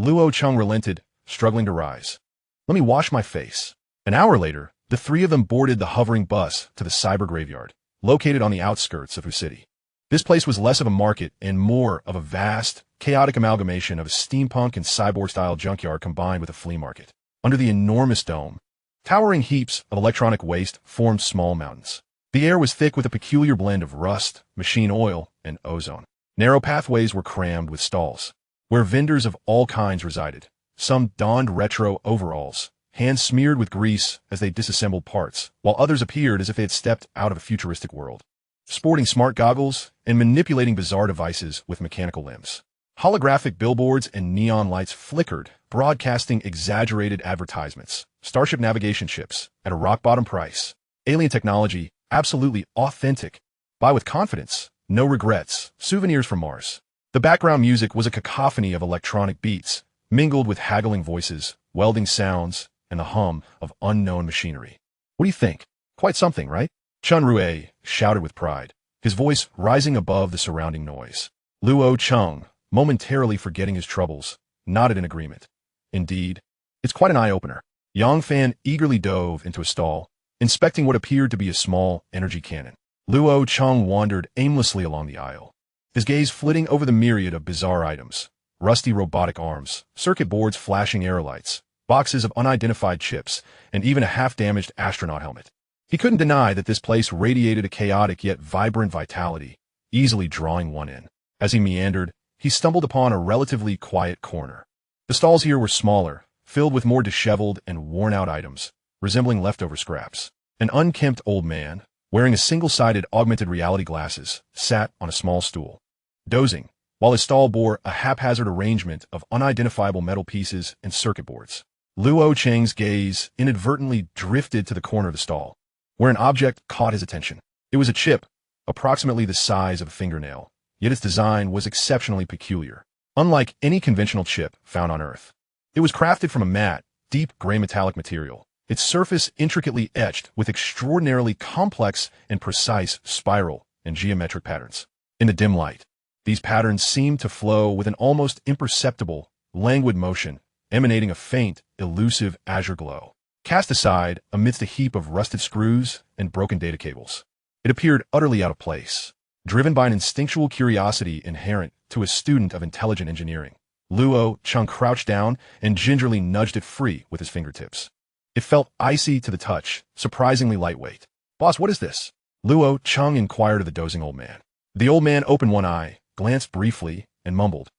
Luo Cheng relented, struggling to rise. Let me wash my face. An hour later, the three of them boarded the hovering bus to the cyber graveyard, located on the outskirts of Hu City. This place was less of a market and more of a vast, chaotic amalgamation of a steampunk and cyborg-style junkyard combined with a flea market. Under the enormous dome, towering heaps of electronic waste formed small mountains. The air was thick with a peculiar blend of rust, machine oil, and ozone. Narrow pathways were crammed with stalls, where vendors of all kinds resided. Some donned retro overalls, hands smeared with grease as they disassembled parts, while others appeared as if they had stepped out of a futuristic world, sporting smart goggles and manipulating bizarre devices with mechanical limbs. Holographic billboards and neon lights flickered, broadcasting exaggerated advertisements. Starship navigation ships at a rock-bottom price. Alien technology, absolutely authentic. Buy with confidence, no regrets. Souvenirs from Mars. The background music was a cacophony of electronic beats, mingled with haggling voices, welding sounds, and the hum of unknown machinery. What do you think? Quite something, right? Chun Rue shouted with pride, his voice rising above the surrounding noise. Luo Cheng, momentarily forgetting his troubles, nodded in agreement. Indeed, it's quite an eye-opener. Yang Fan eagerly dove into a stall, inspecting what appeared to be a small energy cannon. Luo Cheng wandered aimlessly along the aisle, his gaze flitting over the myriad of bizarre items. Rusty robotic arms, circuit boards flashing aerolights, boxes of unidentified chips, and even a half-damaged astronaut helmet. He couldn't deny that this place radiated a chaotic yet vibrant vitality, easily drawing one in. As he meandered, he stumbled upon a relatively quiet corner. The stalls here were smaller, filled with more disheveled and worn-out items, resembling leftover scraps. An unkempt old man, wearing a single-sided augmented reality glasses, sat on a small stool, dozing, while his stall bore a haphazard arrangement of unidentifiable metal pieces and circuit boards. Luo Cheng's gaze inadvertently drifted to the corner of the stall, where an object caught his attention. It was a chip, approximately the size of a fingernail, yet its design was exceptionally peculiar. Unlike any conventional chip found on Earth, it was crafted from a matte, deep gray metallic material, its surface intricately etched with extraordinarily complex and precise spiral and geometric patterns. In the dim light, these patterns seemed to flow with an almost imperceptible, languid motion, emanating a faint, elusive azure glow. Cast aside amidst a heap of rusted screws and broken data cables, it appeared utterly out of place. Driven by an instinctual curiosity inherent to a student of intelligent engineering, Luo Cheng crouched down and gingerly nudged it free with his fingertips. It felt icy to the touch, surprisingly lightweight. "Boss, what is this?" Luo Cheng inquired of the dozing old man. The old man opened one eye, glanced briefly, and mumbled,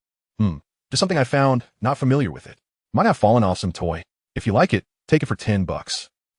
Just something I found, not familiar with it. Might have fallen off some toy. If you like it, take it for $10.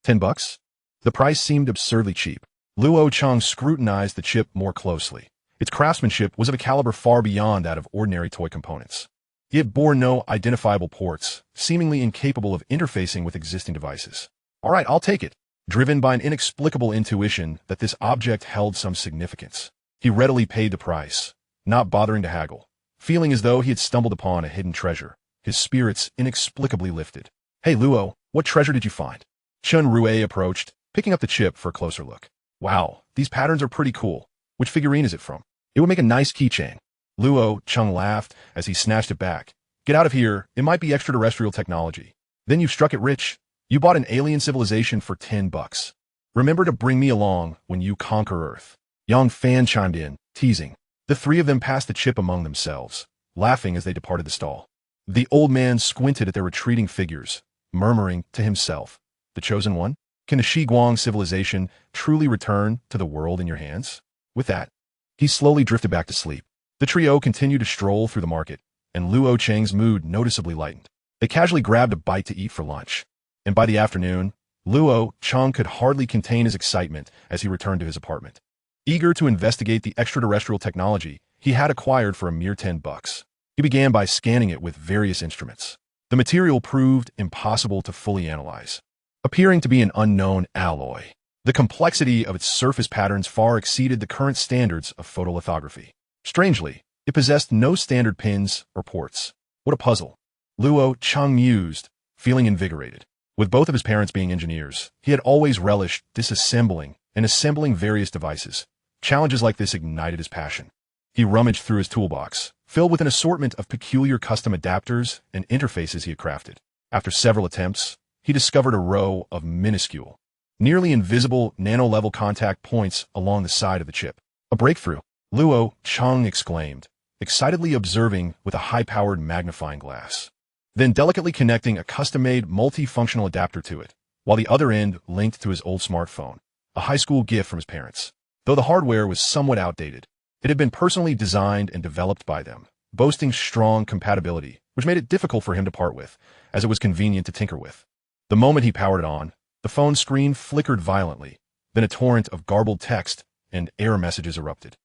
$10? The price seemed absurdly cheap. Luo Cheng scrutinized the chip more closely. Its craftsmanship was of a caliber far beyond that of ordinary toy components. It bore no identifiable ports, seemingly incapable of interfacing with existing devices. "All right, I'll take it." Driven by an inexplicable intuition that this object held some significance, he readily paid the price, not bothering to haggle. Feeling as though he had stumbled upon a hidden treasure, his spirits inexplicably lifted. "Hey Luo, what treasure did you find?" Chun Rue approached, picking up the chip for a closer look. "Wow, these patterns are pretty cool. Which figurine is it from? It would make a nice keychain." Luo Cheng laughed as he snatched it back, Get out of here, it might be extraterrestrial technology. Then you've struck it rich. You bought an alien civilization for $10. Remember to bring me along when you conquer Earth. Young Fan chimed in, teasing. The three of them passed the chip among themselves, laughing as they departed the stall. The old man squinted at their retreating figures, murmuring to himself, the chosen one? Can the Shiguang civilization truly return to the world in your hands? With that, he slowly drifted back to sleep. The trio continued to stroll through the market, and Luo Cheng's mood noticeably lightened. They casually grabbed a bite to eat for lunch, and by the afternoon, Luo Cheng could hardly contain his excitement as he returned to his apartment. Eager to investigate the extraterrestrial technology he had acquired for a mere $10, he began by scanning it with various instruments. The material proved impossible to fully analyze, appearing to be an unknown alloy. The complexity of its surface patterns far exceeded the current standards of photolithography. Strangely, it possessed no standard pins or ports. What a puzzle. Luo Cheng mused, feeling invigorated. With both of his parents being engineers, he had always relished disassembling and assembling various devices. Challenges like this ignited his passion. He rummaged through his toolbox, filled with an assortment of peculiar custom adapters and interfaces he had crafted. After several attempts, he discovered a row of minuscule, nearly invisible nano-level contact points along the side of the chip. A breakthrough, Luo Cheng exclaimed, excitedly observing with a high-powered magnifying glass. Then delicately connecting a custom-made multifunctional adapter to it, while the other end linked to his old smartphone, a high school gift from his parents. Though the hardware was somewhat outdated, it had been personally designed and developed by them, boasting strong compatibility, which made it difficult for him to part with, as it was convenient to tinker with. The moment he powered it on, the phone screen flickered violently, then a torrent of garbled text and error messages erupted.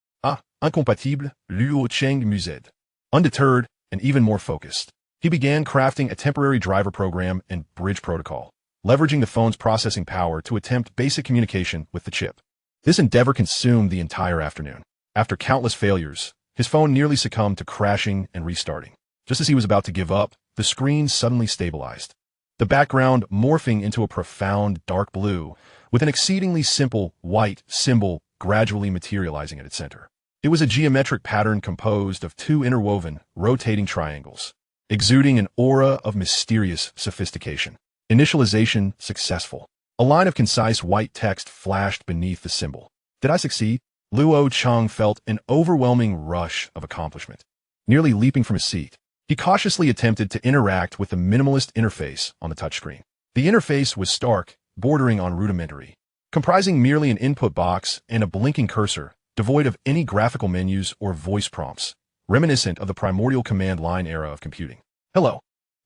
Incompatible, Luo Cheng mused. Undeterred and even more focused, he began crafting a temporary driver program and bridge protocol, leveraging the phone's processing power to attempt basic communication with the chip. This endeavor consumed the entire afternoon. After countless failures, his phone nearly succumbed to crashing and restarting. Just as he was about to give up, the screen suddenly stabilized, the background morphing into a profound dark blue, with an exceedingly simple white symbol gradually materializing at its center. It was a geometric pattern composed of two interwoven, rotating triangles, exuding an aura of mysterious sophistication. Initialization successful. A line of concise white text flashed beneath the symbol. Did I succeed? Luo Cheng felt an overwhelming rush of accomplishment. Nearly leaping from his seat, he cautiously attempted to interact with the minimalist interface on the touchscreen. The interface was stark, bordering on rudimentary, comprising merely an input box and a blinking cursor, devoid of any graphical menus or voice prompts, reminiscent of the primordial command line era of computing. Hello.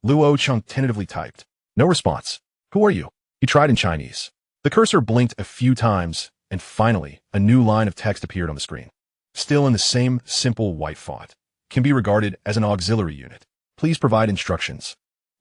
Luo Cheng tentatively typed. No response. Who are you? He tried in Chinese. The cursor blinked a few times, and finally, a new line of text appeared on the screen. Still in the same simple white font. Can be regarded as an auxiliary unit. Please provide instructions.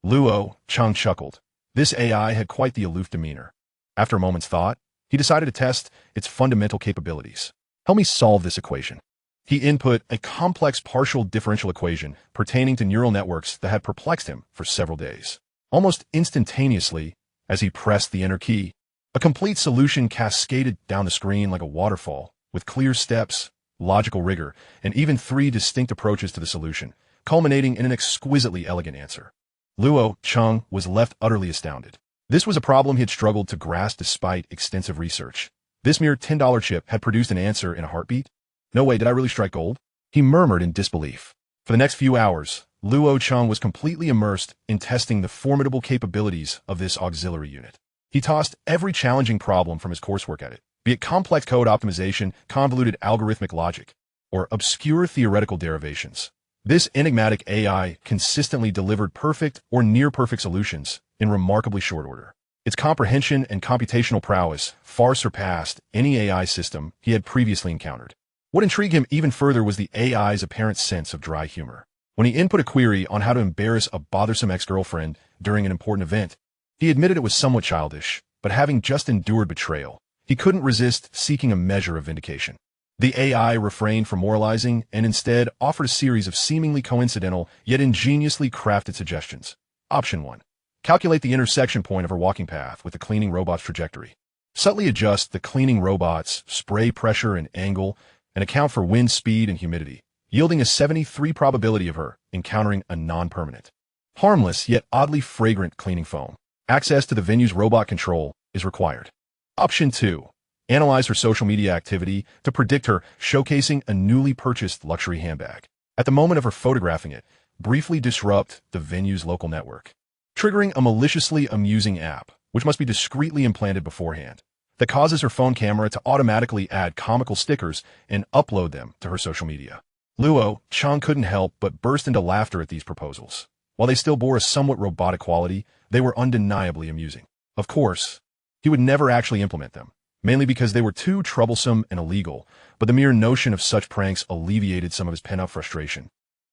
Luo Cheng chuckled. This AI had quite the aloof demeanor. After a moment's thought, he decided to test its fundamental capabilities. Help me solve this equation. He input a complex partial differential equation pertaining to neural networks that had perplexed him for several days. Almost instantaneously, as he pressed the enter key, a complete solution cascaded down the screen like a waterfall, with clear steps, logical rigor, and even three distinct approaches to the solution, culminating in an exquisitely elegant answer. Luo Cheng was left utterly astounded. This was a problem he had struggled to grasp despite extensive research. This mere $10 chip had produced an answer in a heartbeat? No way, did I really strike gold? He murmured in disbelief. For the next few hours, Luo Cheng was completely immersed in testing the formidable capabilities of this auxiliary unit. He tossed every challenging problem from his coursework at it, be it complex code optimization, convoluted algorithmic logic, or obscure theoretical derivations. This enigmatic AI consistently delivered perfect or near-perfect solutions in remarkably short order. Its comprehension and computational prowess far surpassed any AI system he had previously encountered. What intrigued him even further was the AI's apparent sense of dry humor. When he input a query on how to embarrass a bothersome ex-girlfriend during an important event, he admitted it was somewhat childish, but having just endured betrayal, he couldn't resist seeking a measure of vindication. The AI refrained from moralizing and instead offered a series of seemingly coincidental yet ingeniously crafted suggestions. Option 1. Calculate the intersection point of her walking path with the cleaning robot's trajectory. Subtly adjust the cleaning robot's spray pressure and angle and account for wind speed and humidity, yielding a 73 probability of her encountering a non-permanent, harmless yet oddly fragrant cleaning foam. Access to the venue's robot control is required. Option 2. Analyze her social media activity to predict her showcasing a newly purchased luxury handbag. At the moment of her photographing it, briefly disrupt the venue's local network, triggering a maliciously amusing app, which must be discreetly implanted beforehand, that causes her phone camera to automatically add comical stickers and upload them to her social media. Luo Cheng couldn't help but burst into laughter at these proposals. While they still bore a somewhat robotic quality, they were undeniably amusing. Of course, he would never actually implement them, mainly because they were too troublesome and illegal, but the mere notion of such pranks alleviated some of his pent-up frustration,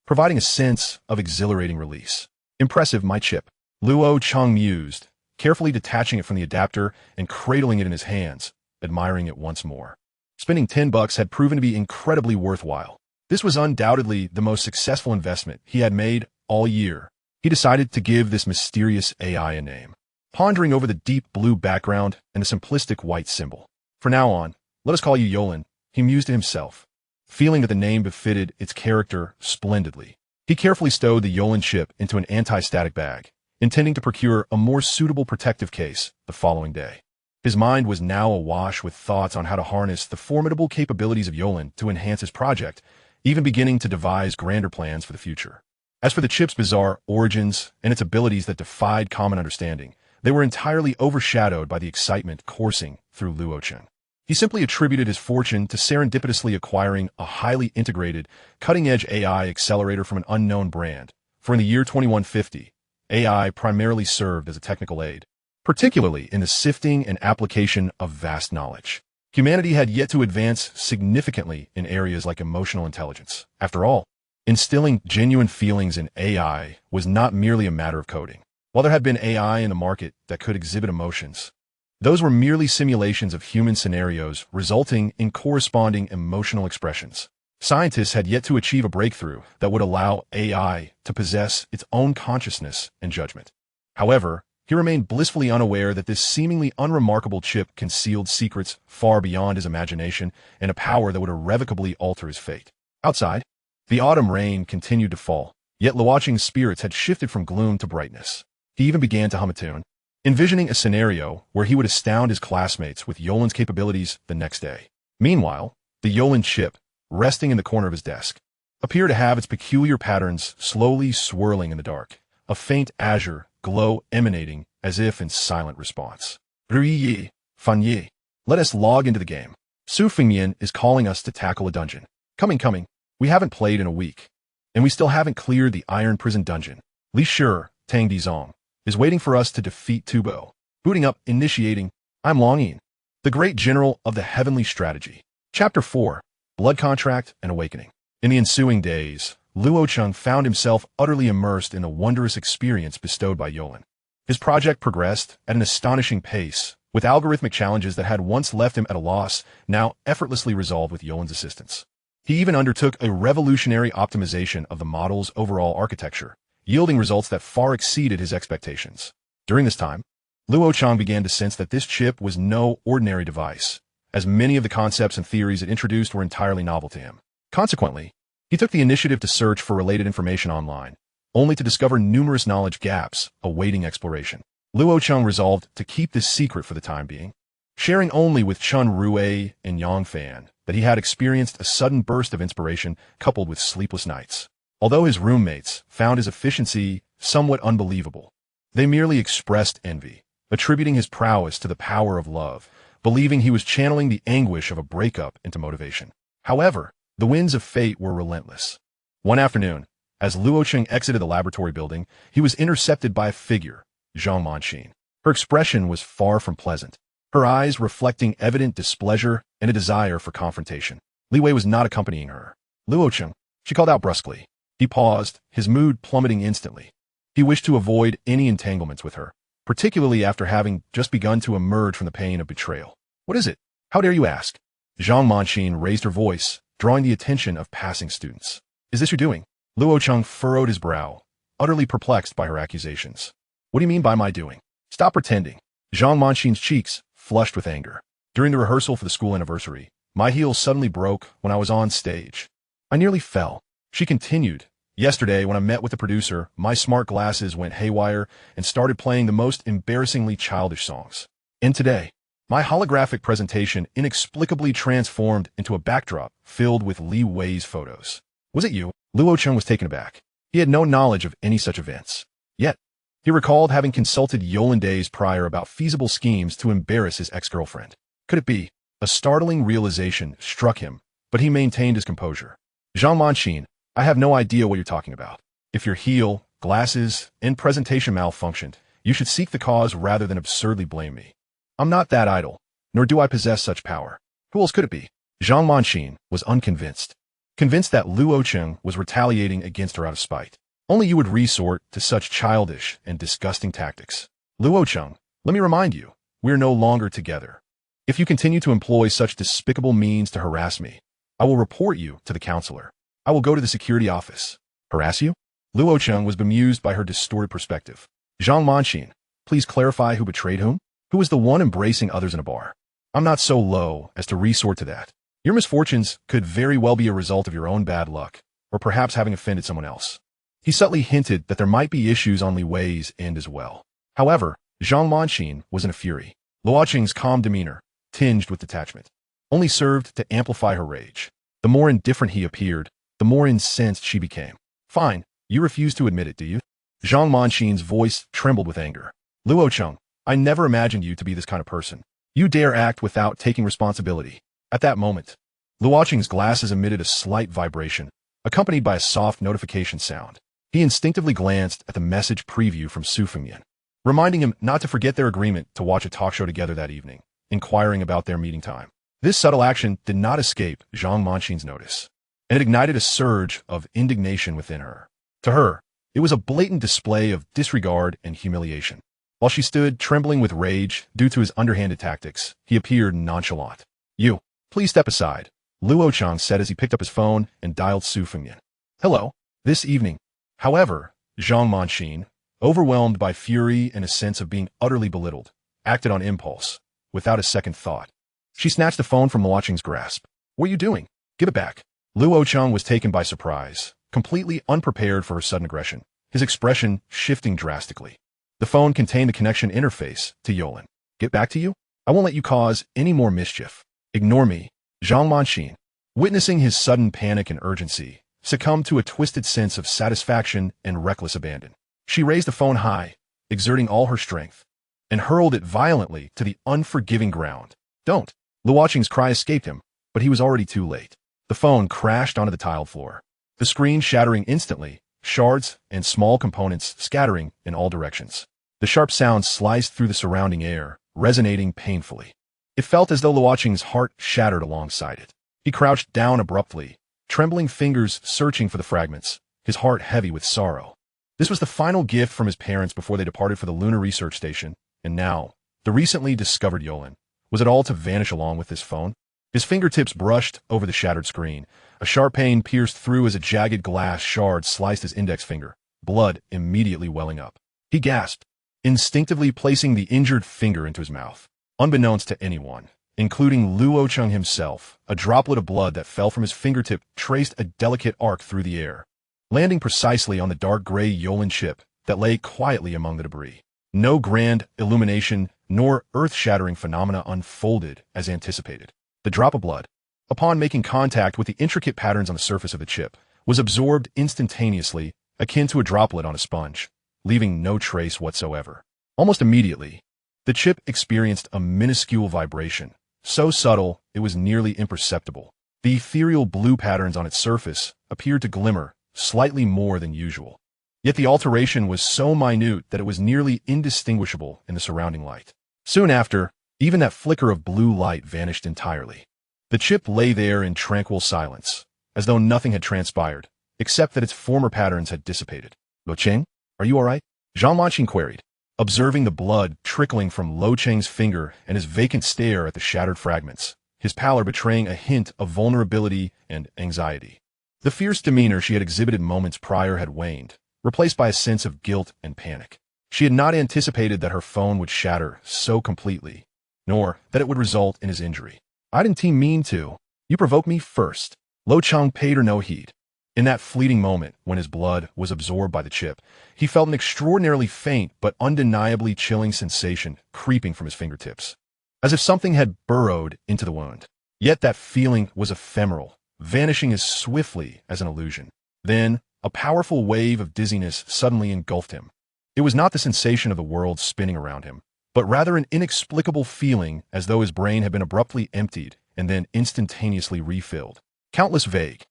providing a sense of exhilarating release. Impressive, my chip, Luo Cheng mused, carefully detaching it from the adapter and cradling it in his hands, admiring it once more. Spending $10 had proven to be incredibly worthwhile. This was undoubtedly the most successful investment he had made all year. He decided to give this mysterious AI a name, pondering over the deep blue background and the simplistic white symbol. For now on, let us call you Yolan, he mused to himself, feeling that the name befitted its character splendidly. He carefully stowed the Yolan chip into an anti-static bag, intending to procure a more suitable protective case the following day. His mind was now awash with thoughts on how to harness the formidable capabilities of Yolan to enhance his project, even beginning to devise grander plans for the future. As for the chip's bizarre origins and its abilities that defied common understanding, they were entirely overshadowed by the excitement coursing through Luo Cheng. He simply attributed his fortune to serendipitously acquiring a highly integrated, cutting-edge AI accelerator from an unknown brand, for in the year 2150, AI primarily served as a technical aid, particularly in the sifting and application of vast knowledge. Humanity had yet to advance significantly in areas like emotional intelligence. After all, instilling genuine feelings in AI was not merely a matter of coding. While there had been AI in the market that could exhibit emotions, those were merely simulations of human scenarios resulting in corresponding emotional expressions. Scientists had yet to achieve a breakthrough that would allow AI to possess its own consciousness and judgment. However, he remained blissfully unaware that this seemingly unremarkable chip concealed secrets far beyond his imagination and a power that would irrevocably alter his fate. Outside, the autumn rain continued to fall, yet Luo Cheng's spirits had shifted from gloom to brightness. He even began to hum a tune, envisioning a scenario where he would astound his classmates with Yolan's capabilities the next day. Meanwhile, the Yolan chip, resting in the corner of his desk, appeared to have its peculiar patterns slowly swirling in the dark, a faint azure glow emanating as if in silent response. Ruyi, Fanyi, let us log into the game. Su Fengmian is calling us to tackle a dungeon. Coming. We haven't played in a week, and we still haven't cleared the Iron Prison dungeon. Li Shi, Tang Dizong, is waiting for us to defeat Tubo. Booting up, initiating, I'm longing. The Great General of the Heavenly Strategy. Chapter 4, Blood Contract and Awakening. In the ensuing days, Luo Cheng found himself utterly immersed in the wondrous experience bestowed by Yolan. His project progressed at an astonishing pace, with algorithmic challenges that had once left him at a loss now effortlessly resolved with Yolan's assistance. He even undertook a revolutionary optimization of the model's overall architecture, yielding results that far exceeded his expectations. During this time, Luo Cheng began to sense that this chip was no ordinary device, as many of the concepts and theories it introduced were entirely novel to him. Consequently, he took the initiative to search for related information online, only to discover numerous knowledge gaps awaiting exploration. Luo Cheng resolved to keep this secret for the time being, sharing only with Chun Rue and Yang Fan that he had experienced a sudden burst of inspiration coupled with sleepless nights. Although his roommates found his efficiency somewhat unbelievable, they merely expressed envy, attributing his prowess to the power of love, believing he was channeling the anguish of a breakup into motivation. However, the winds of fate were relentless. One afternoon, as Luo Cheng exited the laboratory building, he was intercepted by a figure, Zhang Manxin. Her expression was far from pleasant, her eyes reflecting evident displeasure and a desire for confrontation. Li Wei was not accompanying her. Luo Cheng, she called out brusquely. He paused, his mood plummeting instantly. He wished to avoid any entanglements with her, particularly after having just begun to emerge from the pain of betrayal. What is it? How dare you ask? Zhang Manxin raised her voice, drawing the attention of passing students. Is this your doing? Luo Cheng furrowed his brow, utterly perplexed by her accusations. What do you mean by my doing? Stop pretending. Zhang Manxin's cheeks flushed with anger. During the rehearsal for the school anniversary, my heel suddenly broke when I was on stage. I nearly fell. She continued, Yesterday, when I met with the producer, my smart glasses went haywire and started playing the most embarrassingly childish songs. And today, my holographic presentation inexplicably transformed into a backdrop filled with Li Wei's photos. Was it you? Luo Cheng was taken aback. He had no knowledge of any such events. Yet, he recalled having consulted Yolan days prior about feasible schemes to embarrass his ex-girlfriend. Could it be? A startling realization struck him, but he maintained his composure. Zhang Manqin, I have no idea what you're talking about. If your heel, glasses, and presentation malfunctioned, you should seek the cause rather than absurdly blame me. I'm not that idle, nor do I possess such power. Who else could it be? Zhang Manqin was unconvinced, convinced that Luo Cheng was retaliating against her out of spite. Only you would resort to such childish and disgusting tactics. Luo Cheng, let me remind you, we're no longer together. If you continue to employ such despicable means to harass me, I will report you to the counselor. I will go to the security office. Harass you? Luo Cheng was bemused by her distorted perspective. Zhang Manqin, please clarify who betrayed whom? Who was the one embracing others in a bar? I'm not so low as to resort to that. Your misfortunes could very well be a result of your own bad luck, or perhaps having offended someone else. He subtly hinted that there might be issues on Li Wei's end as well. However, Zhang Manqin was in a fury. Luo Cheng's calm demeanor, tinged with detachment, only served to amplify her rage. The more indifferent he appeared, the more incensed she became. Fine, you refuse to admit it, do you? Zhang Manqin's voice trembled with anger. Luo Cheng, I never imagined you to be this kind of person. You dare act without taking responsibility. At that moment, Luo Cheng's glasses emitted a slight vibration, accompanied by a soft notification sound. He instinctively glanced at the message preview from Su Fengmian, reminding him not to forget their agreement to watch a talk show together that evening, inquiring about their meeting time. This subtle action did not escape Zhang Manqin's notice, and it ignited a surge of indignation within her. To her, it was a blatant display of disregard and humiliation. While she stood trembling with rage due to his underhanded tactics, he appeared nonchalant. You, please step aside, Luo Cheng said as he picked up his phone and dialed Su Fengmian. Hello, this evening. However, Zhang Manqin, overwhelmed by fury and a sense of being utterly belittled, acted on impulse, without a second thought. She snatched the phone from Luo Cheng's grasp. What are you doing? Give it back. Luo Cheng was taken by surprise, completely unprepared for her sudden aggression, his expression shifting drastically. The phone contained the connection interface to Yolan. Get back to you? I won't let you cause any more mischief. Ignore me. Zhang Manqin, witnessing his sudden panic and urgency, succumbed to a twisted sense of satisfaction and reckless abandon. She raised the phone high, exerting all her strength, and hurled it violently to the unforgiving ground. Don't! Luo Cheng's cry escaped him, but he was already too late. The phone crashed onto the tiled floor, the screen shattering instantly, shards and small components scattering in all directions. The sharp sound sliced through the surrounding air, resonating painfully. It felt as though Luo Cheng's heart shattered alongside it. He crouched down abruptly, trembling fingers searching for the fragments, his heart heavy with sorrow. This was the final gift from his parents before they departed for the lunar research station, and now, the recently discovered Yolan. Was it all to vanish along with this phone? His fingertips brushed over the shattered screen. A sharp pain pierced through as a jagged glass shard sliced his index finger, blood immediately welling up. He gasped, instinctively placing the injured finger into his mouth. Unbeknownst to anyone, including Luo Cheng himself, a droplet of blood that fell from his fingertip traced a delicate arc through the air, landing precisely on the dark gray Yolan chip that lay quietly among the debris. No grand illumination nor earth-shattering phenomena unfolded as anticipated. The drop of blood, upon making contact with the intricate patterns on the surface of the chip, was absorbed instantaneously, akin to a droplet on a sponge, leaving no trace whatsoever. Almost immediately, the chip experienced a minuscule vibration, so subtle it was nearly imperceptible. The ethereal blue patterns on its surface appeared to glimmer slightly more than usual. Yet the alteration was so minute that it was nearly indistinguishable in the surrounding light. Soon after, even that flicker of blue light vanished entirely. The chip lay there in tranquil silence, as though nothing had transpired, except that its former patterns had dissipated. Luo Cheng, are you all right? Zhang Manqin queried, observing the blood trickling from Luo Cheng's finger and his vacant stare at the shattered fragments, his pallor betraying a hint of vulnerability and anxiety. The fierce demeanor she had exhibited moments prior had waned, replaced by a sense of guilt and panic. She had not anticipated that her phone would shatter so completely, nor that it would result in his injury. I didn't mean to. You provoked me first. Luo Cheng paid her no heed. In that fleeting moment, when his blood was absorbed by the chip, he felt an extraordinarily faint but undeniably chilling sensation creeping from his fingertips, as if something had burrowed into the wound. Yet that feeling was ephemeral, vanishing as swiftly as an illusion. Then, a powerful wave of dizziness suddenly engulfed him. It was not the sensation of the world spinning around him, but rather an inexplicable feeling as though his brain had been abruptly emptied and then instantaneously refilled. Countless vague,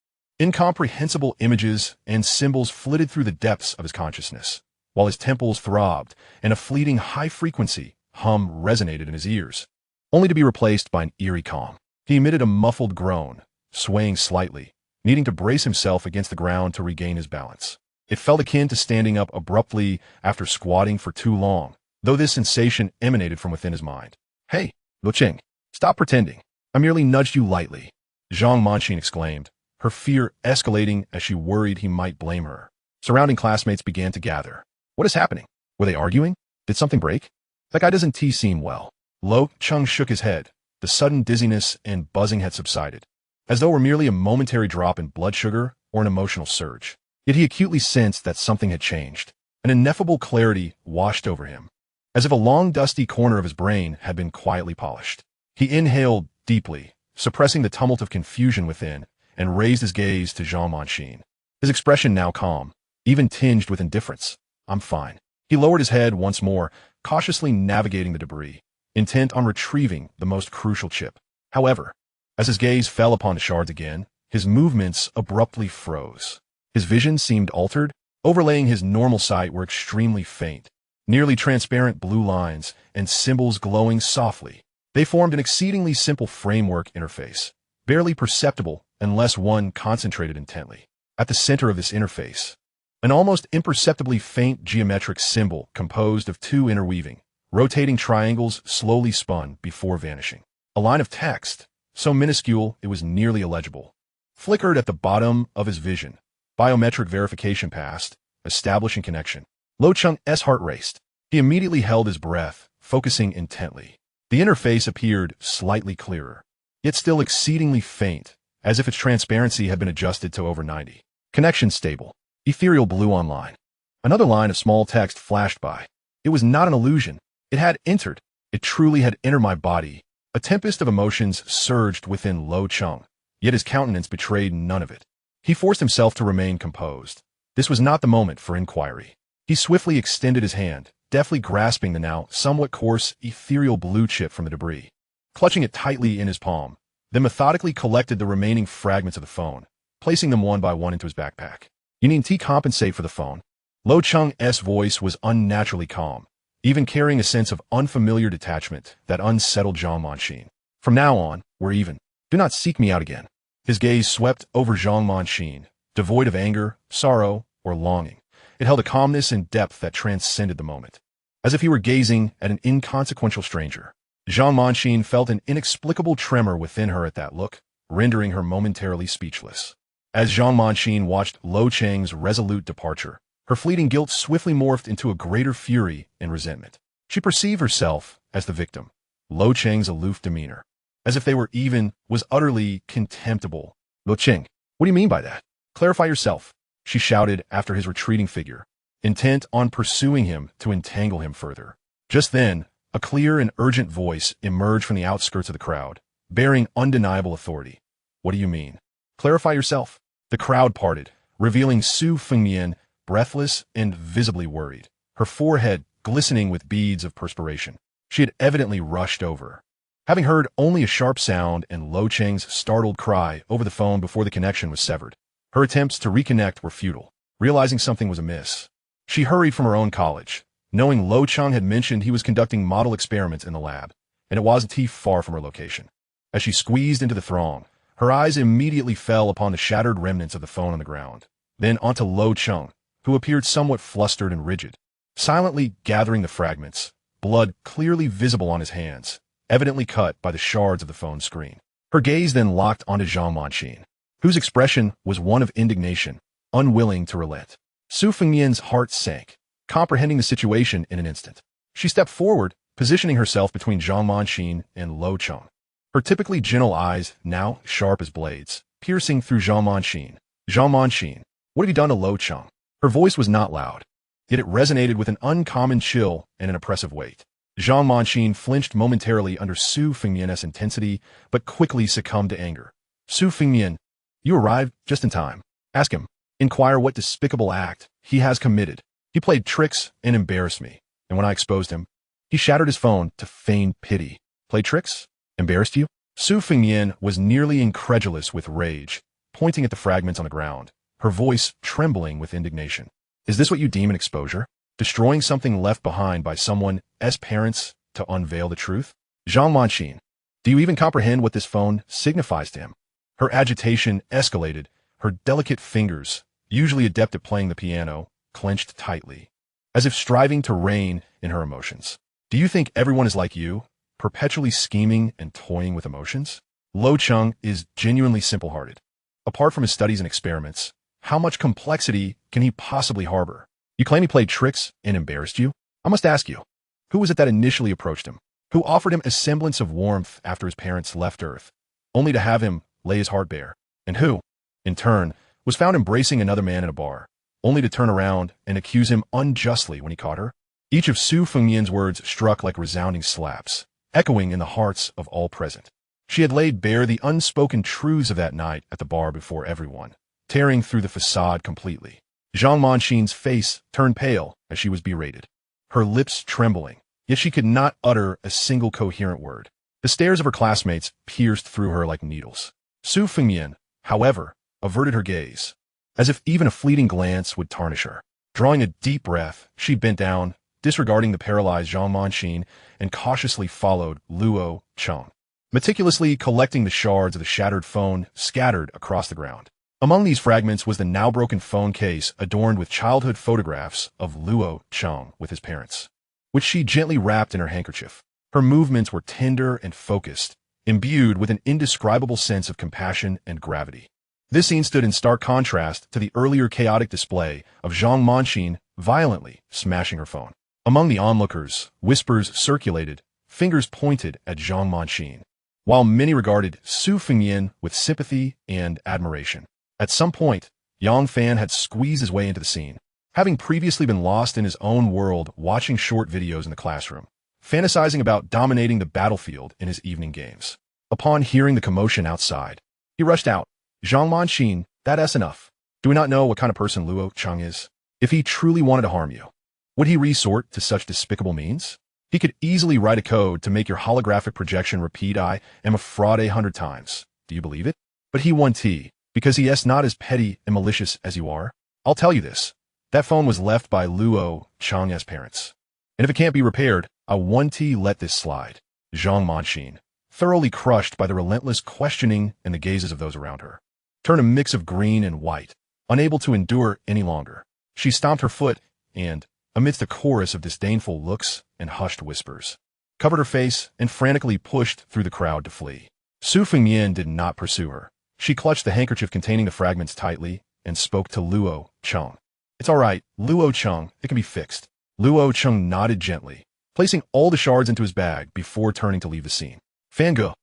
incomprehensible images and symbols flitted through the depths of his consciousness, while his temples throbbed and a fleeting high-frequency hum resonated in his ears, only to be replaced by an eerie calm. He emitted a muffled groan, swaying slightly, needing to brace himself against the ground to regain his balance. It felt akin to standing up abruptly after squatting for too long, though this sensation emanated from within his mind. "Hey, Luo Cheng, stop pretending. I merely nudged you lightly," Zhang Manqin exclaimed, her fear escalating as she worried he might blame her. Surrounding classmates began to gather. "What is happening? Were they arguing? Did something break? That guy doesn't seem well." Luo Cheng shook his head. The sudden dizziness and buzzing had subsided, as though it were merely a momentary drop in blood sugar or an emotional surge. Yet he acutely sensed that something had changed. An ineffable clarity washed over him, as if a long dusty corner of his brain had been quietly polished. He inhaled deeply, suppressing the tumult of confusion within, and raised his gaze to Zhang Manqin. His expression now calm, even tinged with indifference. "I'm fine." He lowered his head once more, cautiously navigating the debris, intent on retrieving the most crucial chip. However, as his gaze fell upon the shards again, his movements abruptly froze. His vision seemed altered. Overlaying his normal sight were extremely faint, nearly transparent blue lines and symbols glowing softly. They formed an exceedingly simple framework interface, barely perceptible unless one concentrated intently. At the center of this interface, an almost imperceptibly faint geometric symbol composed of two interweaving, rotating triangles slowly spun before vanishing. A line of text, so minuscule it was nearly illegible, flickered at the bottom of his vision. Biometric verification passed, establishing connection. Luo Cheng's heart raced. He immediately held his breath, focusing intently. The interface appeared slightly clearer, yet still exceedingly faint, as if its transparency had been adjusted to over 90. Connection stable. Ethereal blue online. Another line of small text flashed by. It was not an illusion. It had entered. It truly had entered my body. A tempest of emotions surged within Luo Cheng, yet his countenance betrayed none of it. He forced himself to remain composed. This was not the moment for inquiry. He swiftly extended his hand, deftly grasping the now somewhat coarse, ethereal blue chip from the debris. Clutching it tightly in his palm, then methodically collected the remaining fragments of the phone, placing them one by one into his backpack. "You need to compensate for the phone." Luo Cheng's voice was unnaturally calm, even carrying a sense of unfamiliar detachment that unsettled Zhang Manqin. "From now on, we're even. Do not seek me out again." His gaze swept over Zhang Manqin, devoid of anger, sorrow, or longing. It held a calmness and depth that transcended the moment, as if he were gazing at an inconsequential stranger. Zhang Manqin felt an inexplicable tremor within her at that look, rendering her momentarily speechless. As Zhang Manqin watched Luo Cheng's resolute departure, her fleeting guilt swiftly morphed into a greater fury and resentment. She perceived herself as the victim. Luo Cheng's aloof demeanor, as if they were even, was utterly contemptible. "Luo Cheng, what do you mean by that? Clarify yourself," she shouted after his retreating figure, intent on pursuing him to entangle him further. Just then, a clear and urgent voice emerged from the outskirts of the crowd, bearing undeniable authority. "What do you mean? Clarify yourself." The crowd parted, revealing Su Fengmian, breathless and visibly worried, her forehead glistening with beads of perspiration. She had evidently rushed over, having heard only a sharp sound and Luo Cheng's startled cry over the phone before the connection was severed. Her attempts to reconnect were futile. Realizing something was amiss, she hurried from her own college, knowing Luo Cheng had mentioned he was conducting model experiments in the lab, and it wasn't too far from her location. As she squeezed into the throng, her eyes immediately fell upon the shattered remnants of the phone on the ground, then onto Luo Cheng, who appeared somewhat flustered and rigid, silently gathering the fragments, blood clearly visible on his hands, evidently cut by the shards of the phone screen. Her gaze then locked onto Zhang Manqin, whose expression was one of indignation, unwilling to relent. Su Fengmian's heart sank, comprehending the situation in an instant. She stepped forward, positioning herself between Zhang Manqin and Luo Cheng. Her typically gentle eyes, now sharp as blades, piercing through Zhang Manqin. Zhang Manqin, what have you done to Luo Cheng? Her voice was not loud, yet it resonated with an uncommon chill and an oppressive weight. Zhang Manqin flinched momentarily under Su Fengmian's intensity, but quickly succumbed to anger. Su Fengmian, you arrived just in time. Ask him. Inquire what despicable act he has committed. He played tricks and embarrassed me, and when I exposed him, he shattered his phone to feign pity. Played tricks? Embarrassed you? Su Fengmian was nearly incredulous with rage, pointing at the fragments on the ground, her voice trembling with indignation. Is this what you deem an exposure? Destroying something left behind by someone's parents to unveil the truth? Zhang Manqin, do you even comprehend what this phone signifies to him? Her agitation escalated, her delicate fingers, usually adept at playing the piano, clenched tightly, as if striving to rein in her emotions. Do you think everyone is like you, perpetually scheming and toying with emotions? Luo Cheng is genuinely simple-hearted. Apart from his studies and experiments, how much complexity can he possibly harbor? You claim he played tricks and embarrassed you? I must ask you, who was it that initially approached him? Who offered him a semblance of warmth after his parents left Earth, only to have him lay his heart bare? And who, in turn, was found embracing another man in a bar, only to turn around and accuse him unjustly when he caught her? Each of Su Fengmian's words struck like resounding slaps, echoing in the hearts of all present. She had laid bare the unspoken truths of that night at the bar before everyone, tearing through the facade completely. Zhang Manqin's face turned pale as she was berated, her lips trembling, yet she could not utter a single coherent word. The stares of her classmates pierced through her like needles. Su Fengmian, however, averted her gaze, as if even a fleeting glance would tarnish her. Drawing a deep breath, she bent down, disregarding the paralyzed Zhang Manqin, and cautiously followed Luo Cheng, meticulously collecting the shards of the shattered phone scattered across the ground. Among these fragments was the now-broken phone case adorned with childhood photographs of Luo Cheng with his parents, which she gently wrapped in her handkerchief. Her movements were tender and focused, imbued with an indescribable sense of compassion and gravity. This scene stood in stark contrast to the earlier chaotic display of Zhang Manqin violently smashing her phone. Among the onlookers, whispers circulated, fingers pointed at Zhang Manqin, while many regarded Su Fengmian with sympathy and admiration. At some point, Yang Fan had squeezed his way into the scene, having previously been lost in his own world watching short videos in the classroom, fantasizing about dominating the battlefield in his evening games. Upon hearing the commotion outside, he rushed out. Zhang Manqin, that's enough. Do we not know what kind of person Luo Cheng is? If he truly wanted to harm you, would he resort to such despicable means? He could easily write a code to make your holographic projection repeat "I am a fraud" 100 times. Do you believe it? But he won T, because he is not as petty and malicious as you are. I'll tell you this. That phone was left by Luo Cheng's parents. And if it can't be repaired, I want to let this slide. Zhang Manqin, thoroughly crushed by the relentless questioning and the gazes of those around her, turned a mix of green and white, unable to endure any longer. She stomped her foot and, amidst a chorus of disdainful looks and hushed whispers, covered her face and frantically pushed through the crowd to flee. Su Fengmian did not pursue her. She clutched the handkerchief containing the fragments tightly and spoke to Luo Cheng. It's all right, Luo Cheng, it can be fixed. Luo Cheng nodded gently, placing all the shards into his bag before turning to leave the scene. Fan go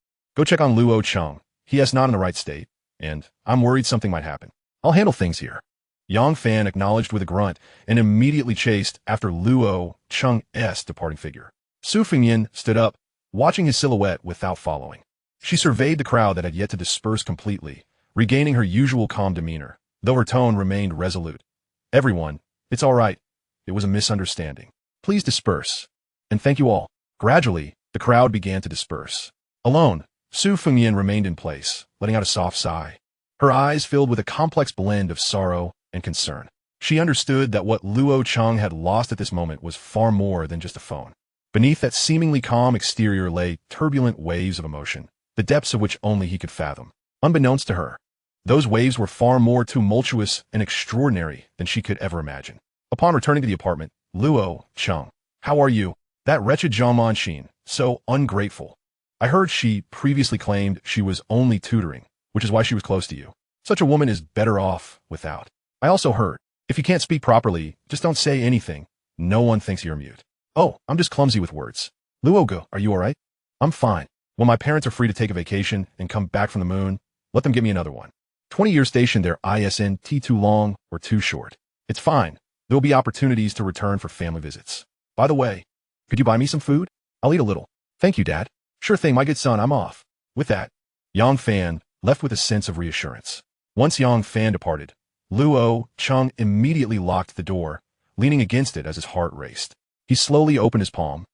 check on Luo Cheng. He is not in the right state, and I'm worried something might happen. I'll handle things here. Yang Fan acknowledged with a grunt and immediately chased after Luo Cheng's departing figure. Su Fengmian stood up, watching his silhouette without following. She surveyed the crowd that had yet to disperse completely, regaining her usual calm demeanor, though her tone remained resolute. Everyone, it's all right. It was a misunderstanding. Please disperse. And thank you all. Gradually, the crowd began to disperse. Alone, Su Fengmian remained in place, letting out a soft sigh. Her eyes filled with a complex blend of sorrow and concern. She understood that what Luo Cheng had lost at this moment was far more than just a phone. Beneath that seemingly calm exterior lay turbulent waves of emotion, the depths of which only he could fathom. Unbeknownst to her, those waves were far more tumultuous and extraordinary than she could ever imagine. Upon returning to the apartment, Luo Cheng, how are you? That wretched Zhang Manqin, so ungrateful. I heard she previously claimed she was only tutoring, which is why she was close to you. Such a woman is better off without. I also heard, if you can't speak properly, just don't say anything. No one thinks you're mute. Oh, I'm just clumsy with words. Luogo, are you all right? I'm fine. When my parents are free to take a vacation and come back from the moon, let them give me another one. 20 years stationed there isn't too long or too short. It's fine. There'll be opportunities to return for family visits. By the way, could you buy me some food? I'll eat a little. Thank you, Dad. Sure thing, my good son, I'm off. With that, Yang Fan left with a sense of reassurance. Once Yang Fan departed, Luo Cheng immediately locked the door, leaning against it as his heart raced. He slowly opened his palm,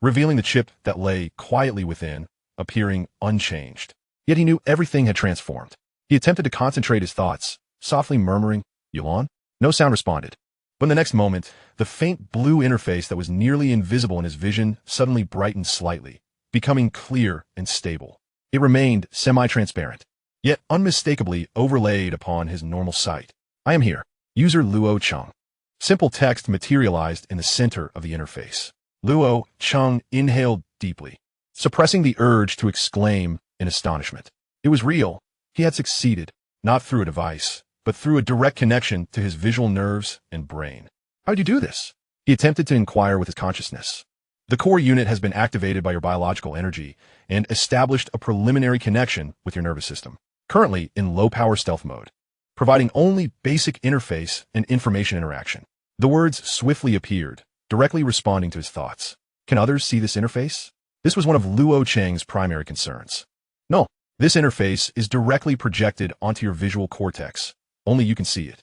revealing the chip that lay quietly within, appearing unchanged. Yet he knew everything had transformed. He attempted to concentrate his thoughts, softly murmuring, "Yuan?" No sound responded. But in the next moment, the faint blue interface that was nearly invisible in his vision suddenly brightened slightly, becoming clear and stable. It remained semi-transparent, yet unmistakably overlaid upon his normal sight. "I am here. User Luo Cheng." Simple text materialized in the center of the interface. Luo Cheng inhaled deeply, suppressing the urge to exclaim in astonishment. It was real. He had succeeded, not through a device, but through a direct connection to his visual nerves and brain. "How'd you do this?" He attempted to inquire with his consciousness. "The core unit has been activated by your biological energy and established a preliminary connection with your nervous system, currently in low-power stealth mode, providing only basic interface and information interaction." The words swiftly appeared, directly responding to his thoughts. Can others see this interface? This was one of Luo Cheng's primary concerns. No, this interface is directly projected onto your visual cortex. Only you can see it.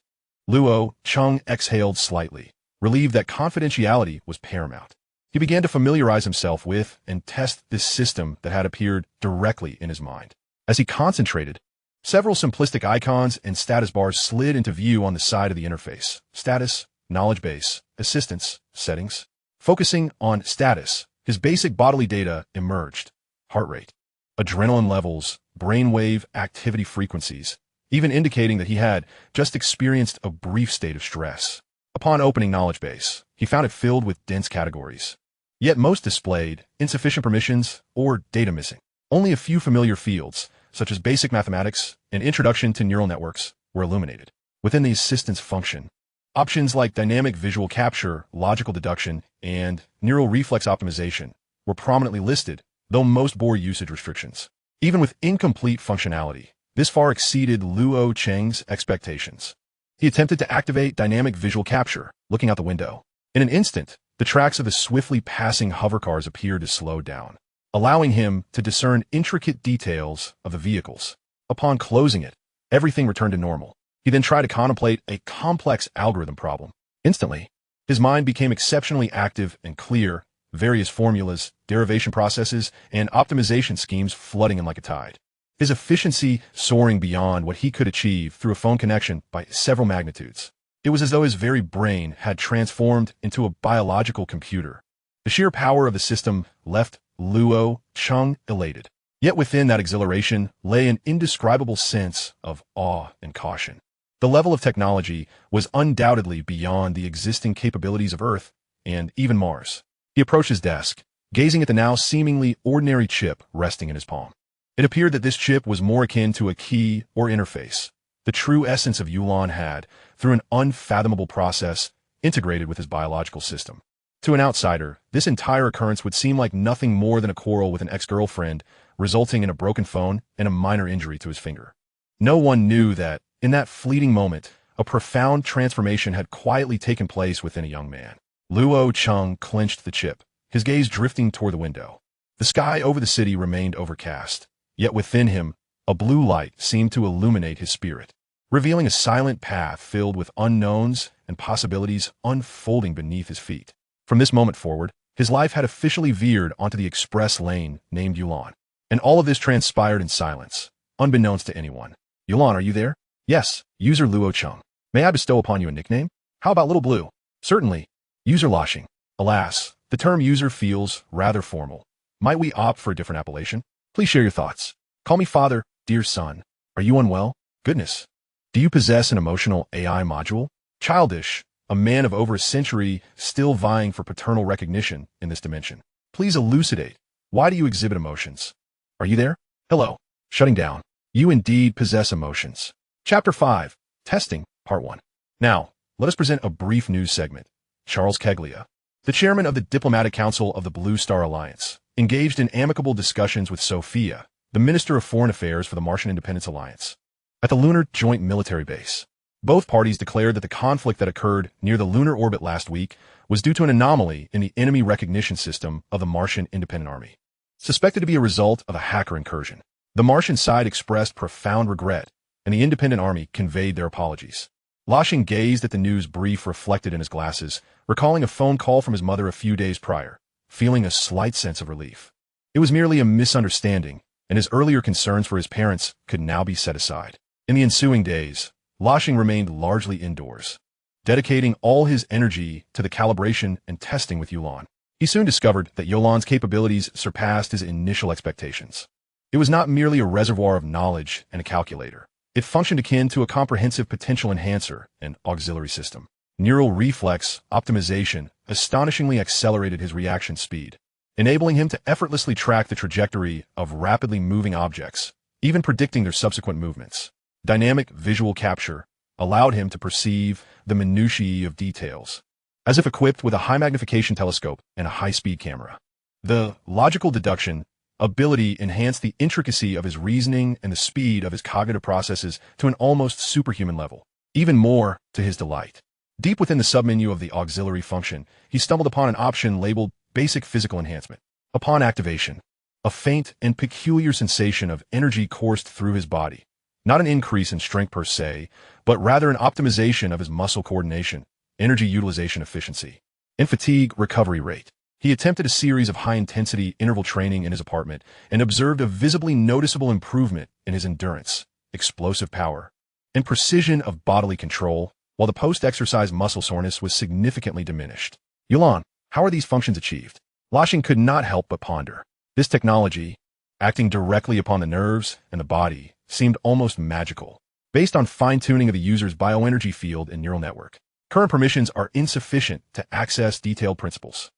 Luo Cheng exhaled slightly, relieved that confidentiality was paramount. He began to familiarize himself with and test this system that had appeared directly in his mind. As he concentrated, several simplistic icons and status bars slid into view on the side of the interface. Status, knowledge base, assistance, settings. Focusing on status, his basic bodily data emerged. Heart rate, adrenaline levels, brainwave activity frequencies, even indicating that he had just experienced a brief state of stress. Upon opening knowledge base, he found it filled with dense categories. Yet most displayed insufficient permissions or data missing. Only a few familiar fields, such as basic mathematics and introduction to neural networks, were illuminated. Within the assistance function, options like dynamic visual capture, logical deduction, and neural reflex optimization were prominently listed, though most bore usage restrictions. Even with incomplete functionality, this far exceeded Luo Cheng's expectations. He attempted to activate dynamic visual capture, looking out the window. In an instant, the tracks of the swiftly passing hovercars appeared to slow down, allowing him to discern intricate details of the vehicles. Upon closing it, everything returned to normal. He then tried to contemplate a complex algorithm problem. Instantly, his mind became exceptionally active and clear, various formulas, derivation processes, and optimization schemes flooding him like a tide. His efficiency soaring beyond what he could achieve through a phone connection by several magnitudes. It was as though his very brain had transformed into a biological computer. The sheer power of the system left Luo Cheng elated. Yet within that exhilaration lay an indescribable sense of awe and caution. The level of technology was undoubtedly beyond the existing capabilities of Earth and even Mars. He approached his desk, gazing at the now seemingly ordinary chip resting in his palm. It appeared that this chip was more akin to a key or interface. The true essence of Yuan had, through an unfathomable process, integrated with his biological system. To an outsider, this entire occurrence would seem like nothing more than a quarrel with an ex-girlfriend, resulting in a broken phone and a minor injury to his finger. No one knew that, in that fleeting moment, a profound transformation had quietly taken place within a young man. Luo Cheng clenched the chip, his gaze drifting toward the window. The sky over the city remained overcast, yet within him, a blue light seemed to illuminate his spirit, revealing a silent path filled with unknowns and possibilities unfolding beneath his feet. From this moment forward, his life had officially veered onto the express lane named Yulan. And all of this transpired in silence, unbeknownst to anyone. "Yulan, are you there?" "Yes, user Luo Cheng. May I bestow upon you a nickname? How about Little Blue?" "Certainly. User Luo Cheng." "Alas, the term user feels rather formal. Might we opt for a different appellation? Please share your thoughts. Call me father, dear son. Are you unwell? Goodness. Do you possess an emotional AI module? Childish, a man of over a century still vying for paternal recognition in this dimension. Please elucidate. Why do you exhibit emotions? Are you there? Hello. Shutting down. You indeed possess emotions. Chapter 5. Testing, Part 1. Now, let us present a brief news segment. Charles Keglia, the chairman of the Diplomatic Council of the Blue Star Alliance, engaged in amicable discussions with Sophia, the Minister of Foreign Affairs for the Martian Independence Alliance. at the Lunar Joint Military Base. Both parties declared that the conflict that occurred near the lunar orbit last week was due to an anomaly in the enemy recognition system of the Martian Independent Army, suspected to be a result of a hacker incursion. The Martian side expressed profound regret, and the Independent Army conveyed their apologies. Luo Cheng gazed at the news brief reflected in his glasses, recalling a phone call from his mother a few days prior, feeling a slight sense of relief. It was merely a misunderstanding, and his earlier concerns for his parents could now be set aside. In the ensuing days, Luo Cheng remained largely indoors, dedicating all his energy to the calibration and testing with Yulan. He soon discovered that Yulan's capabilities surpassed his initial expectations. It was not merely a reservoir of knowledge and a calculator. It functioned akin to a comprehensive potential enhancer and auxiliary system. Neural reflex optimization astonishingly accelerated his reaction speed, enabling him to effortlessly track the trajectory of rapidly moving objects, even predicting their subsequent movements. Dynamic visual capture allowed him to perceive the minutiae of details, as if equipped with a high-magnification telescope and a high-speed camera. The logical deduction ability enhanced the intricacy of his reasoning and the speed of his cognitive processes to an almost superhuman level. Even more to his delight, deep within the submenu of the auxiliary function, he stumbled upon an option labeled Basic Physical Enhancement. Upon activation, a faint and peculiar sensation of energy coursed through his body, not an increase in strength per se, but rather an optimization of his muscle coordination, energy utilization efficiency, and fatigue recovery rate. He attempted a series of high-intensity interval training in his apartment and observed a visibly noticeable improvement in his endurance, explosive power, and precision of bodily control, while the post-exercise muscle soreness was significantly diminished. Yulan, how are these functions achieved? Luo Cheng could not help but ponder. This technology, acting directly upon the nerves and the body, seemed almost magical, based on fine-tuning of the user's bioenergy field and neural network. Current permissions are insufficient to access detailed principles.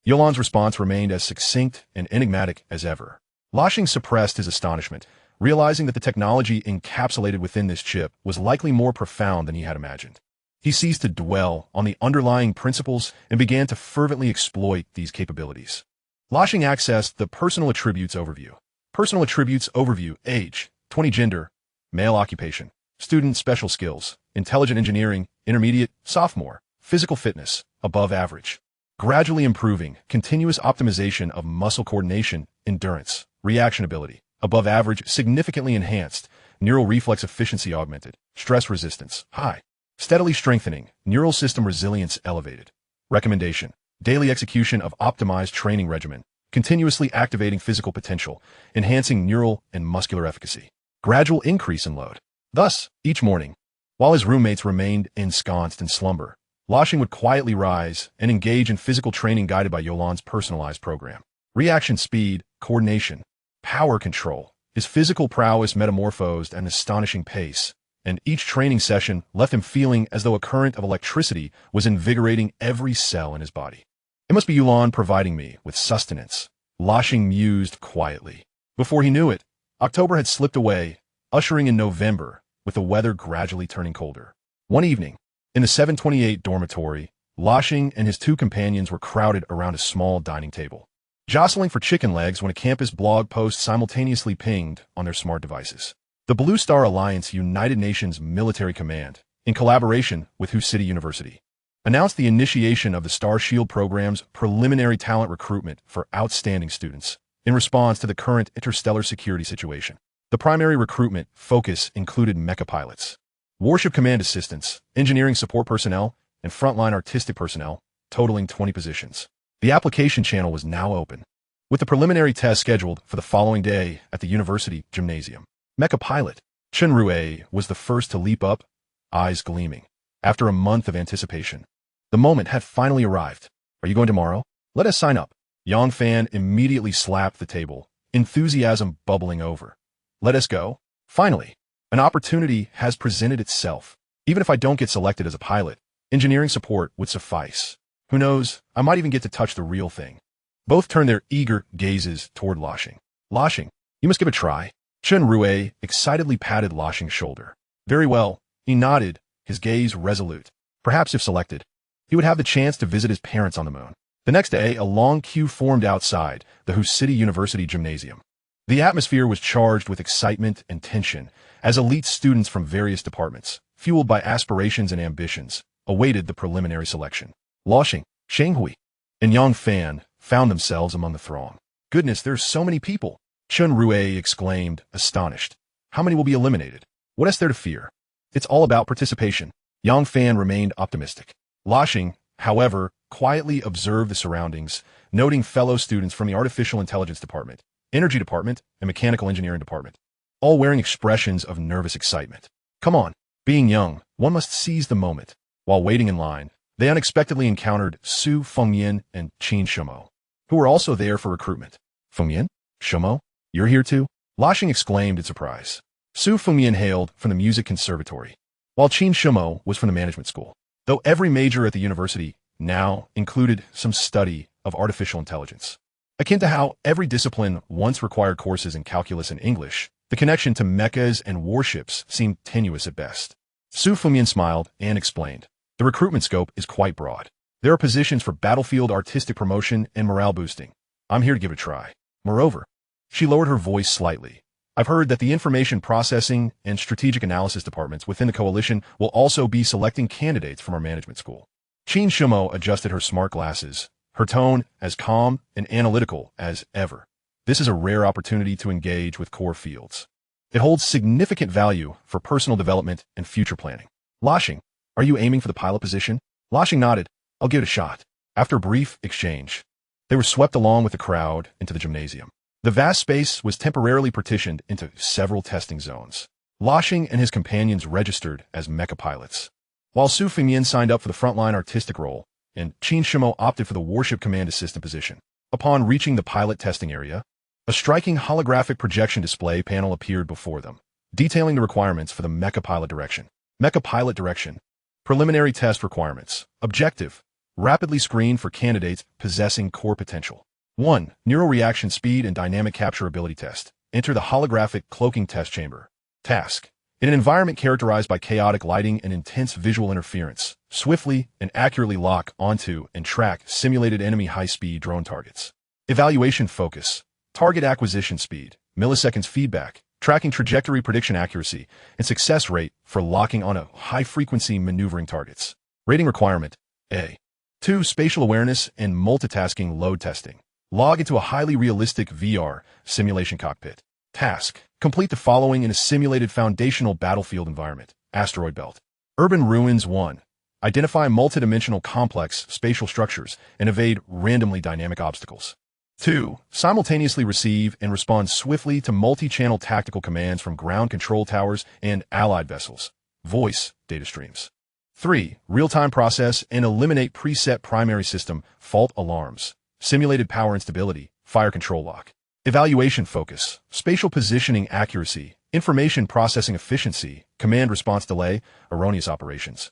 Yulan's response remained as succinct and enigmatic as ever. Luo Cheng suppressed his astonishment, realizing that the technology encapsulated within this chip was likely more profound than he had imagined. He ceased to dwell on the underlying principles and began to fervently exploit these capabilities. Luo Cheng accessed the Personal Attributes Overview. Personal Attributes Overview: Age, 20, Gender, Male, Occupation, Student, Special Skills, Intelligent Engineering, Intermediate, Sophomore, Physical Fitness, Above Average. Gradually improving, continuous optimization of muscle coordination, endurance, reaction ability, above average, significantly enhanced, neural reflex efficiency augmented, stress resistance, high, steadily strengthening, neural system resilience elevated. Recommendation: daily execution of optimized training regimen, continuously activating physical potential, enhancing neural and muscular efficacy. Gradual increase in load. Thus, each morning, while his roommates remained ensconced in slumber, Luo Cheng would quietly rise and engage in physical training guided by Yulan's personalized program. Reaction speed, coordination, power control. His physical prowess metamorphosed at an astonishing pace, and each training session left him feeling as though a current of electricity was invigorating every cell in his body. It must be Yulan providing me with sustenance, Luo Cheng mused quietly. Before he knew it, October had slipped away, ushering in November, with the weather gradually turning colder. One evening, in the 728 dormitory, Luo Cheng and his two companions were crowded around a small dining table, jostling for chicken legs when a campus blog post simultaneously pinged on their smart devices. The Blue Star Alliance United Nations Military Command, in collaboration with Hu City University, announced the initiation of the Star Shield program's preliminary talent recruitment for outstanding students in response to the current interstellar security situation. The primary recruitment focus included mecha pilots, warship command assistants, engineering support personnel, and frontline artistic personnel, totaling 20 positions. The application channel was now open, with the preliminary test scheduled for the following day at the university gymnasium. Mecha pilot Chen Rue was the first to leap up, eyes gleaming. After a month of anticipation, the moment had finally arrived. Are you going tomorrow? Let us sign up. Yang Fan immediately slapped the table, enthusiasm bubbling over. Let us go. Finally, an opportunity has presented itself. Even if I don't get selected as a pilot, engineering support would suffice. Who knows, I might even get to touch the real thing. Both turned their eager gazes toward Luo Cheng. Luo Cheng, you must give it a try. Chen Rue excitedly patted Luo Cheng's shoulder. Very well, he nodded, his gaze resolute. Perhaps if selected, he would have the chance to visit his parents on the moon. The next day, a long queue formed outside the Hu City University gymnasium. The atmosphere was charged with excitement and tension as elite students from various departments, fueled by aspirations and ambitions, awaited the preliminary selection. Luo Cheng, Shenghui, and Yang Fan found themselves among the throng. Goodness, there's so many people! Chun Rue exclaimed, astonished. How many will be eliminated? What is there to fear? It's all about participation. Yang Fan remained optimistic. Luo Cheng, however, quietly observed the surroundings, noting fellow students from the Artificial Intelligence Department, Energy Department, and Mechanical Engineering Department, all wearing expressions of nervous excitement. Come on, being young, one must seize the moment. While waiting in line, they unexpectedly encountered Su Fengmian and Qin Shumo, who were also there for recruitment. Fengmian? Shumo? You're here too? Luo Cheng exclaimed in surprise. Su Fengmian hailed from the Music Conservatory, while Qin Shumo was from the Management School. Though every major at the university now included some study of artificial intelligence. Akin to how every discipline once required courses in calculus and English, the connection to mechas and warships seemed tenuous at best. Su Fengmian smiled and explained. The recruitment scope is quite broad. There are positions for battlefield artistic promotion and morale boosting. I'm here to give it a try. Moreover, she lowered her voice slightly. I've heard that the information processing and strategic analysis departments within the coalition will also be selecting candidates from our management school. Qin Shumo adjusted her smart glasses, her tone as calm and analytical as ever. This is a rare opportunity to engage with core fields. It holds significant value for personal development and future planning. Luo Cheng, are you aiming for the pilot position? Luo Cheng nodded. I'll give it a shot. After a brief exchange, they were swept along with the crowd into the gymnasium. The vast space was temporarily partitioned into several testing zones. Luo Cheng and his companions registered as mecha pilots, while Su Fengmian signed up for the frontline artistic role, and Qin Shumo opted for the warship command assistant position. Upon reaching the pilot testing area, a striking holographic projection display panel appeared before them, detailing the requirements for the mecha pilot direction. Mecha pilot direction. Preliminary test requirements. Objective. Rapidly screen for candidates possessing core potential. 1. Neural reaction speed and dynamic capture ability test. Enter the holographic cloaking test chamber. Task. In an environment characterized by chaotic lighting and intense visual interference, swiftly and accurately lock onto and track simulated enemy high-speed drone targets. Evaluation focus. Target acquisition speed, milliseconds feedback, tracking trajectory prediction accuracy, and success rate for locking on a high-frequency maneuvering targets. Rating requirement. A. 2. Spatial awareness and multitasking load testing. Log into a highly realistic VR simulation cockpit. Task. Complete the following in a simulated foundational battlefield environment. Asteroid belt. Urban ruins 1. Identify multidimensional complex spatial structures and evade randomly dynamic obstacles. 2. Simultaneously receive and respond swiftly to multi-channel tactical commands from ground control towers and allied vessels. Voice data streams. 3. Real-time process and eliminate preset primary system fault alarms. Simulated power instability, fire control lock. Evaluation focus, spatial positioning accuracy, information processing efficiency, command response delay, erroneous operations.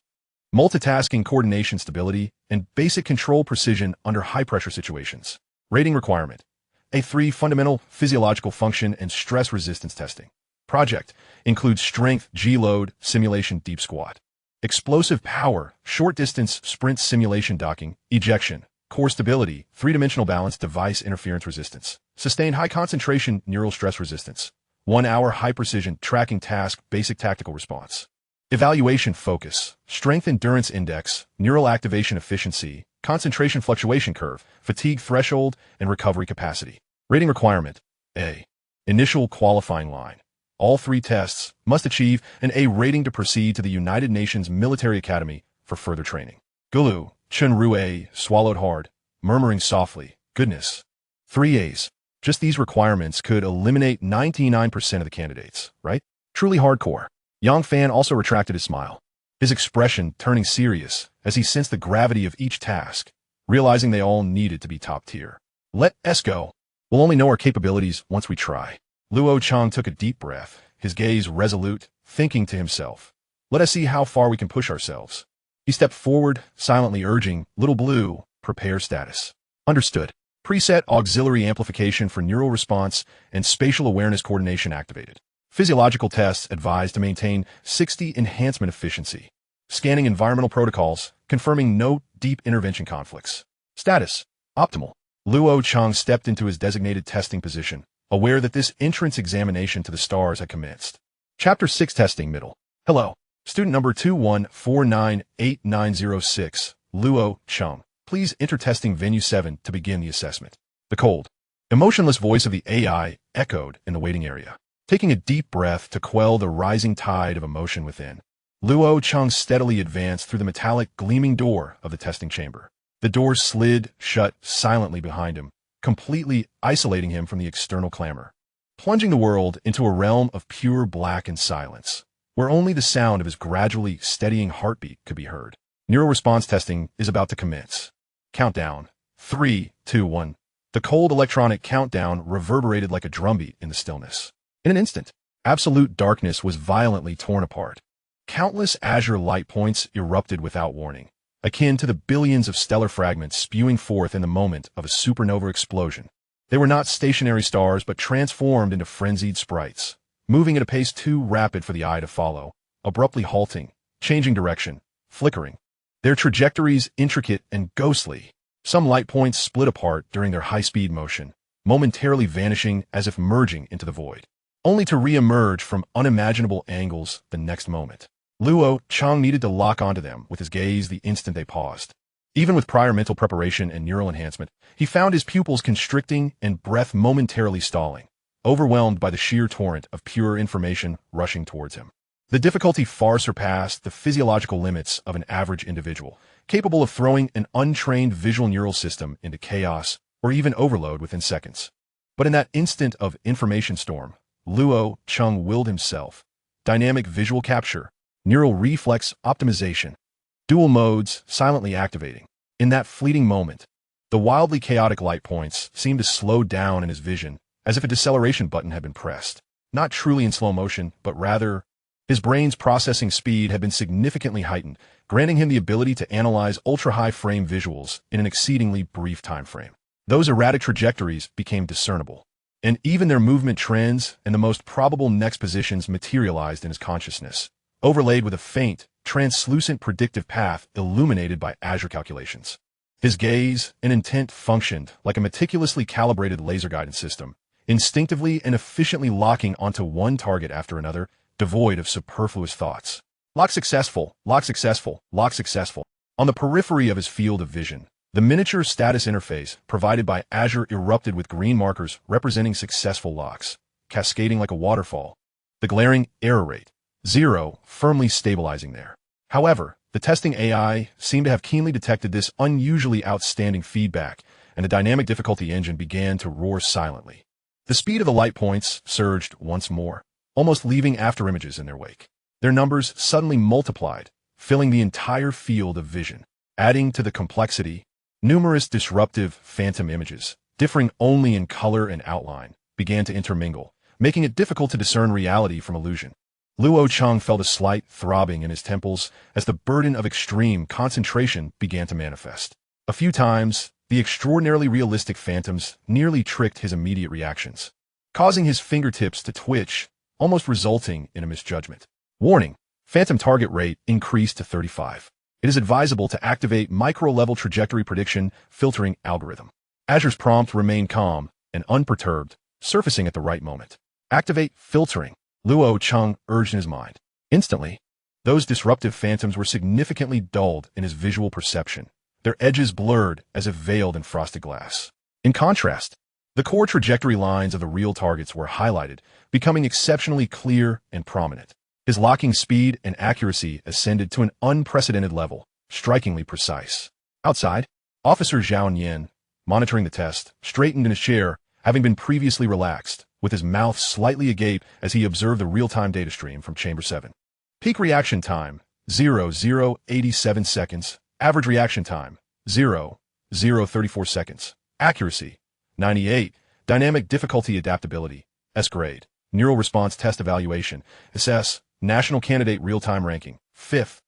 Multitasking coordination stability, and basic control precision under high-pressure situations. Rating requirement. A3. Fundamental physiological function and stress resistance testing. Project includes strength, G-load, simulation deep squat. Explosive power, short-distance sprint simulation docking, ejection. Core stability, three-dimensional balance, device interference resistance. Sustained high-concentration neural stress resistance. 1 hour high-precision tracking task, basic tactical response. Evaluation focus, strength endurance index, neural activation efficiency, concentration fluctuation curve, fatigue threshold, and recovery capacity. Rating requirement. A. Initial qualifying line. All 3 tests must achieve an A rating to proceed to the United Nations Military Academy for further training. Gulu. Chun Rue swallowed hard, murmuring softly, goodness. 3 A's. Just these requirements could eliminate 99% of the candidates, right? Truly hardcore. Yang Fan also retracted his smile, his expression turning serious as he sensed the gravity of each task, realizing they all needed to be top tier. Let us go. We'll only know our capabilities once we try. Luo Cheng took a deep breath, his gaze resolute, thinking to himself, let us see how far we can push ourselves. He stepped forward, silently urging, Little Blue, prepare status. Understood. Preset auxiliary amplification for neural response and spatial awareness coordination activated. Physiological tests advised to maintain 60 enhancement efficiency. Scanning environmental protocols, confirming no deep intervention conflicts. Status. Optimal. Luo Cheng stepped into his designated testing position, aware that this entrance examination to the stars had commenced. Chapter 6 Testing Middle. Hello. Student number 21498906, Luo Cheng. Please enter testing venue 7 to begin the assessment. The cold, emotionless voice of the AI echoed in the waiting area. Taking a deep breath to quell the rising tide of emotion within, Luo Cheng steadily advanced through the metallic, gleaming door of the testing chamber. The door slid shut silently behind him, completely isolating him from the external clamor, plunging the world into a realm of pure black and silence, where only the sound of his gradually steadying heartbeat could be heard. Neural response testing is about to commence. Countdown. 3, 2, 1. The cold electronic countdown reverberated like a drumbeat in the stillness. In an instant, absolute darkness was violently torn apart. Countless azure light points erupted without warning, akin to the billions of stellar fragments spewing forth in the moment of a supernova explosion. They were not stationary stars but transformed into frenzied sprites, moving at a pace too rapid for the eye to follow, abruptly halting, changing direction, flickering. Their trajectories intricate and ghostly. Some light points split apart during their high-speed motion, momentarily vanishing as if merging into the void, only to re-emerge from unimaginable angles the next moment. Luo Cheng needed to lock onto them with his gaze the instant they paused. Even with prior mental preparation and neural enhancement, he found his pupils constricting and breath momentarily stalling, overwhelmed by the sheer torrent of pure information rushing towards him. The difficulty far surpassed the physiological limits of an average individual, capable of throwing an untrained visual neural system into chaos or even overload within seconds. But in that instant of information storm, Luo Cheng willed himself. Dynamic visual capture, neural reflex optimization, dual modes silently activating. In that fleeting moment, the wildly chaotic light points seemed to slow down in his vision as if a deceleration button had been pressed. Not truly in slow motion, but rather, his brain's processing speed had been significantly heightened, granting him the ability to analyze ultra-high frame visuals in an exceedingly brief time frame. Those erratic trajectories became discernible, and even their movement trends and the most probable next positions materialized in his consciousness, overlaid with a faint, translucent predictive path illuminated by azure calculations. His gaze and intent functioned like a meticulously calibrated laser guidance system, instinctively and efficiently locking onto one target after another, devoid of superfluous thoughts. Lock successful, lock successful, lock successful. On the periphery of his field of vision, the miniature status interface provided by Azure erupted with green markers representing successful locks, cascading like a waterfall. The glaring error rate, 0, firmly stabilizing there. However, the testing AI seemed to have keenly detected this unusually outstanding feedback, and the dynamic difficulty engine began to roar silently. The speed of the light points surged once more, almost leaving afterimages in their wake. Their numbers suddenly multiplied, filling the entire field of vision. Adding to the complexity, numerous disruptive phantom images, differing only in color and outline, began to intermingle, making it difficult to discern reality from illusion. Luo Cheng felt a slight throbbing in his temples as the burden of extreme concentration began to manifest. A few times, the extraordinarily realistic phantoms nearly tricked his immediate reactions, causing his fingertips to twitch, almost resulting in a misjudgment. Warning: phantom target rate increased to 35. It is advisable to activate micro-level trajectory prediction filtering algorithm. Azure's prompt remained calm and unperturbed, surfacing at the right moment. Activate filtering, Luo Cheng urged in his mind. Instantly, those disruptive phantoms were significantly dulled in his visual perception, their edges blurred as if veiled in frosted glass. In contrast, the core trajectory lines of the real targets were highlighted, becoming exceptionally clear and prominent. His locking speed and accuracy ascended to an unprecedented level, strikingly precise. Outside, Officer Zhao Nian, monitoring the test, straightened in his chair, having been previously relaxed, with his mouth slightly agape as he observed the real-time data stream from Chamber 7. Peak reaction time, 0.087 seconds. Average reaction time, 0.034 seconds. Accuracy, 98. Dynamic difficulty adaptability, S grade. Neural response test evaluation, SS. National candidate real-time ranking, 5th.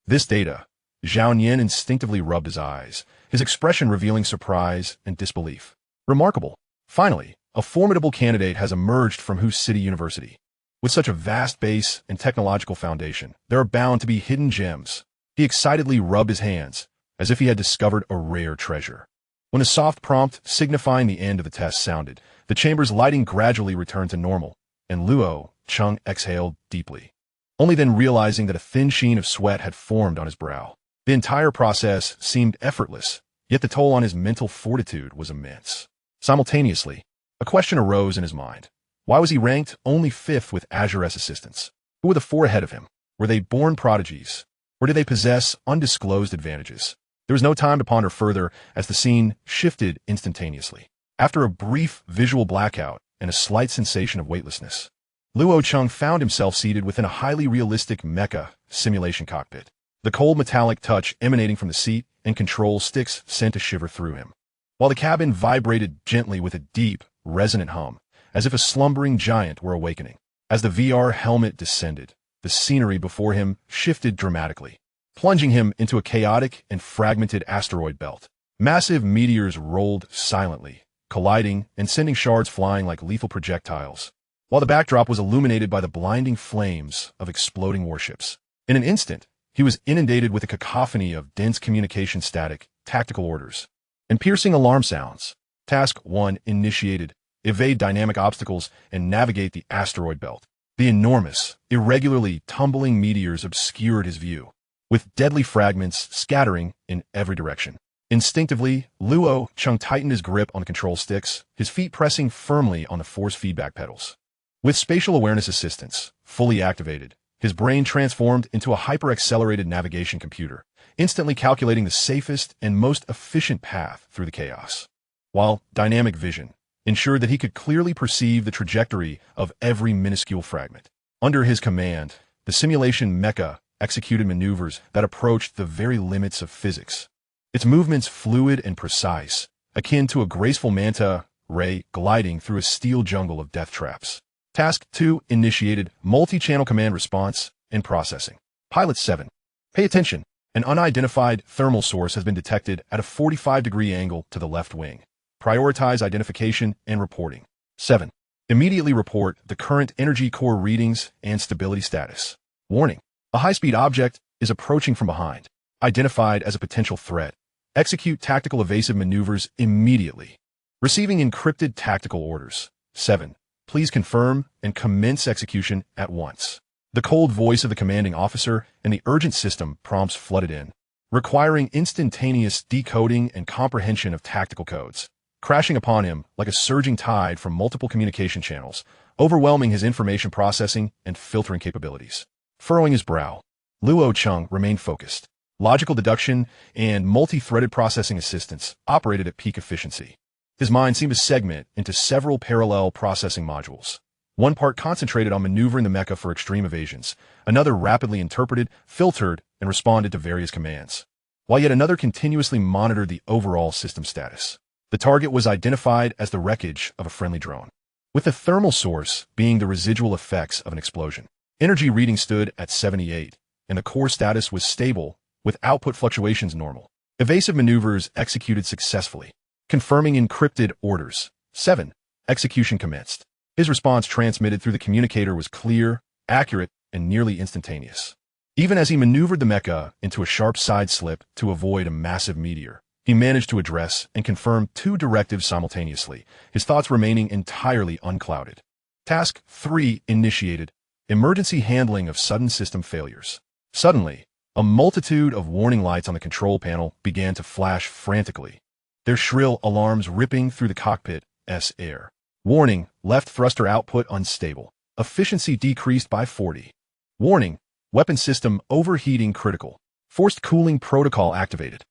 This data, Zhao Nian instinctively rubbed his eyes, his expression revealing surprise and disbelief. Remarkable. Finally, a formidable candidate has emerged from Whose City University. With such a vast base and technological foundation, there are bound to be hidden gems. He excitedly rubbed his hands, as if he had discovered a rare treasure. When a soft prompt signifying the end of the test sounded, the chamber's lighting gradually returned to normal, and Luo Cheng exhaled deeply, only then realizing that a thin sheen of sweat had formed on his brow. The entire process seemed effortless, yet the toll on his mental fortitude was immense. Simultaneously, a question arose in his mind. Why was he ranked only 5th with Azure's assistants? Who were the 4 ahead of him? Were they born prodigies, or did they possess undisclosed advantages? There was no time to ponder further as the scene shifted instantaneously. After a brief visual blackout and a slight sensation of weightlessness, Luo Cheng found himself seated within a highly realistic mecha simulation cockpit. The cold metallic touch emanating from the seat and control sticks sent a shiver through him, while the cabin vibrated gently with a deep, resonant hum, as if a slumbering giant were awakening. As the VR helmet descended, the scenery before him shifted dramatically, plunging him into a chaotic and fragmented asteroid belt. Massive meteors rolled silently, colliding and sending shards flying like lethal projectiles, while the backdrop was illuminated by the blinding flames of exploding warships. In an instant, he was inundated with a cacophony of dense communication static, tactical orders, and piercing alarm sounds. Task 1 initiated. Evade dynamic obstacles and navigate the asteroid belt. The enormous, irregularly tumbling meteors obscured his view, with deadly fragments scattering in every direction. Instinctively, Luo Cheng tightened his grip on the control sticks, his feet pressing firmly on the force feedback pedals. With spatial awareness assistance fully activated, his brain transformed into a hyper-accelerated navigation computer, instantly calculating the safest and most efficient path through the chaos. While dynamic vision ensured that he could clearly perceive the trajectory of every minuscule fragment. Under his command, the simulation mecha executed maneuvers that approached the very limits of physics. Its movements fluid and precise, akin to a graceful manta ray gliding through a steel jungle of death traps. Task 2 initiated. Multi-channel command response and processing. Pilot 7. Pay attention. An unidentified thermal source has been detected at a 45-degree angle to the left wing. Prioritize identification and reporting. 7. Immediately report the current energy core readings and stability status. Warning. A high-speed object is approaching from behind. Identified as a potential threat. Execute tactical evasive maneuvers immediately. Receiving encrypted tactical orders. 7. Please confirm and commence execution at once. The cold voice of the commanding officer and the urgent system prompts flooded in, requiring instantaneous decoding and comprehension of tactical codes, crashing upon him like a surging tide from multiple communication channels, overwhelming his information processing and filtering capabilities. Furrowing his brow, Luo Cheng remained focused. Logical deduction and multi-threaded processing assistance operated at peak efficiency. His mind seemed to segment into several parallel processing modules. One part concentrated on maneuvering the mecha for extreme evasions, another rapidly interpreted, filtered, and responded to various commands, while yet another continuously monitored the overall system status. The target was identified as the wreckage of a friendly drone, with the thermal source being the residual effects of an explosion. Energy reading stood at 78, and the core status was stable, with output fluctuations normal. Evasive maneuvers executed successfully. Confirming encrypted orders. 7. Execution commenced. His response transmitted through the communicator was clear, accurate, and nearly instantaneous. Even as he maneuvered the mecha into a sharp side slip to avoid a massive meteor, he managed to address and confirm 2 directives simultaneously, his thoughts remaining entirely unclouded. Task 3 initiated. Emergency handling of sudden system failures. Suddenly, a multitude of warning lights on the control panel began to flash frantically, their shrill alarms ripping through the cockpit's air. Warning, left thruster output unstable. Efficiency decreased by 40. Warning, weapon system overheating critical. Forced cooling protocol activated.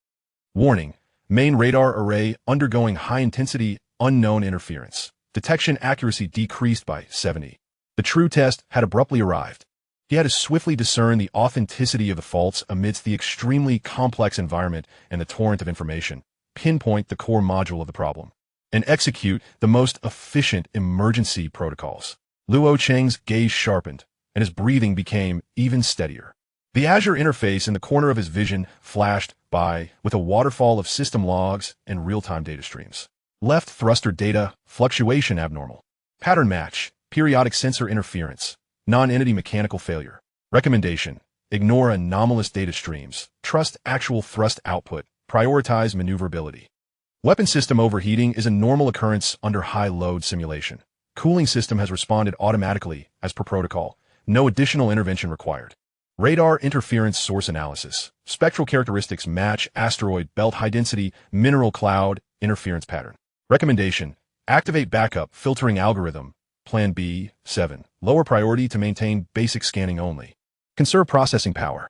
Warning, main radar array undergoing high-intensity, unknown interference. Detection accuracy decreased by 70. The true test had abruptly arrived. He had to swiftly discern the authenticity of the faults amidst the extremely complex environment and the torrent of information, pinpoint the core module of the problem, and execute the most efficient emergency protocols. Luo Cheng's gaze sharpened, and his breathing became even steadier. The Azure interface in the corner of his vision flashed by with a waterfall of system logs and real-time data streams. Left thruster data, fluctuation abnormal. Pattern match, periodic sensor interference, non-entity mechanical failure. Recommendation, ignore anomalous data streams, trust actual thrust output, prioritize maneuverability. Weapon system overheating is a normal occurrence under high-load simulation. Cooling system has responded automatically, as per protocol. No additional intervention required. Radar interference source analysis. Spectral characteristics match asteroid belt high density mineral cloud interference pattern. Recommendation: activate backup filtering algorithm. Plan B, 7. Lower priority to maintain basic scanning only. Conserve processing power.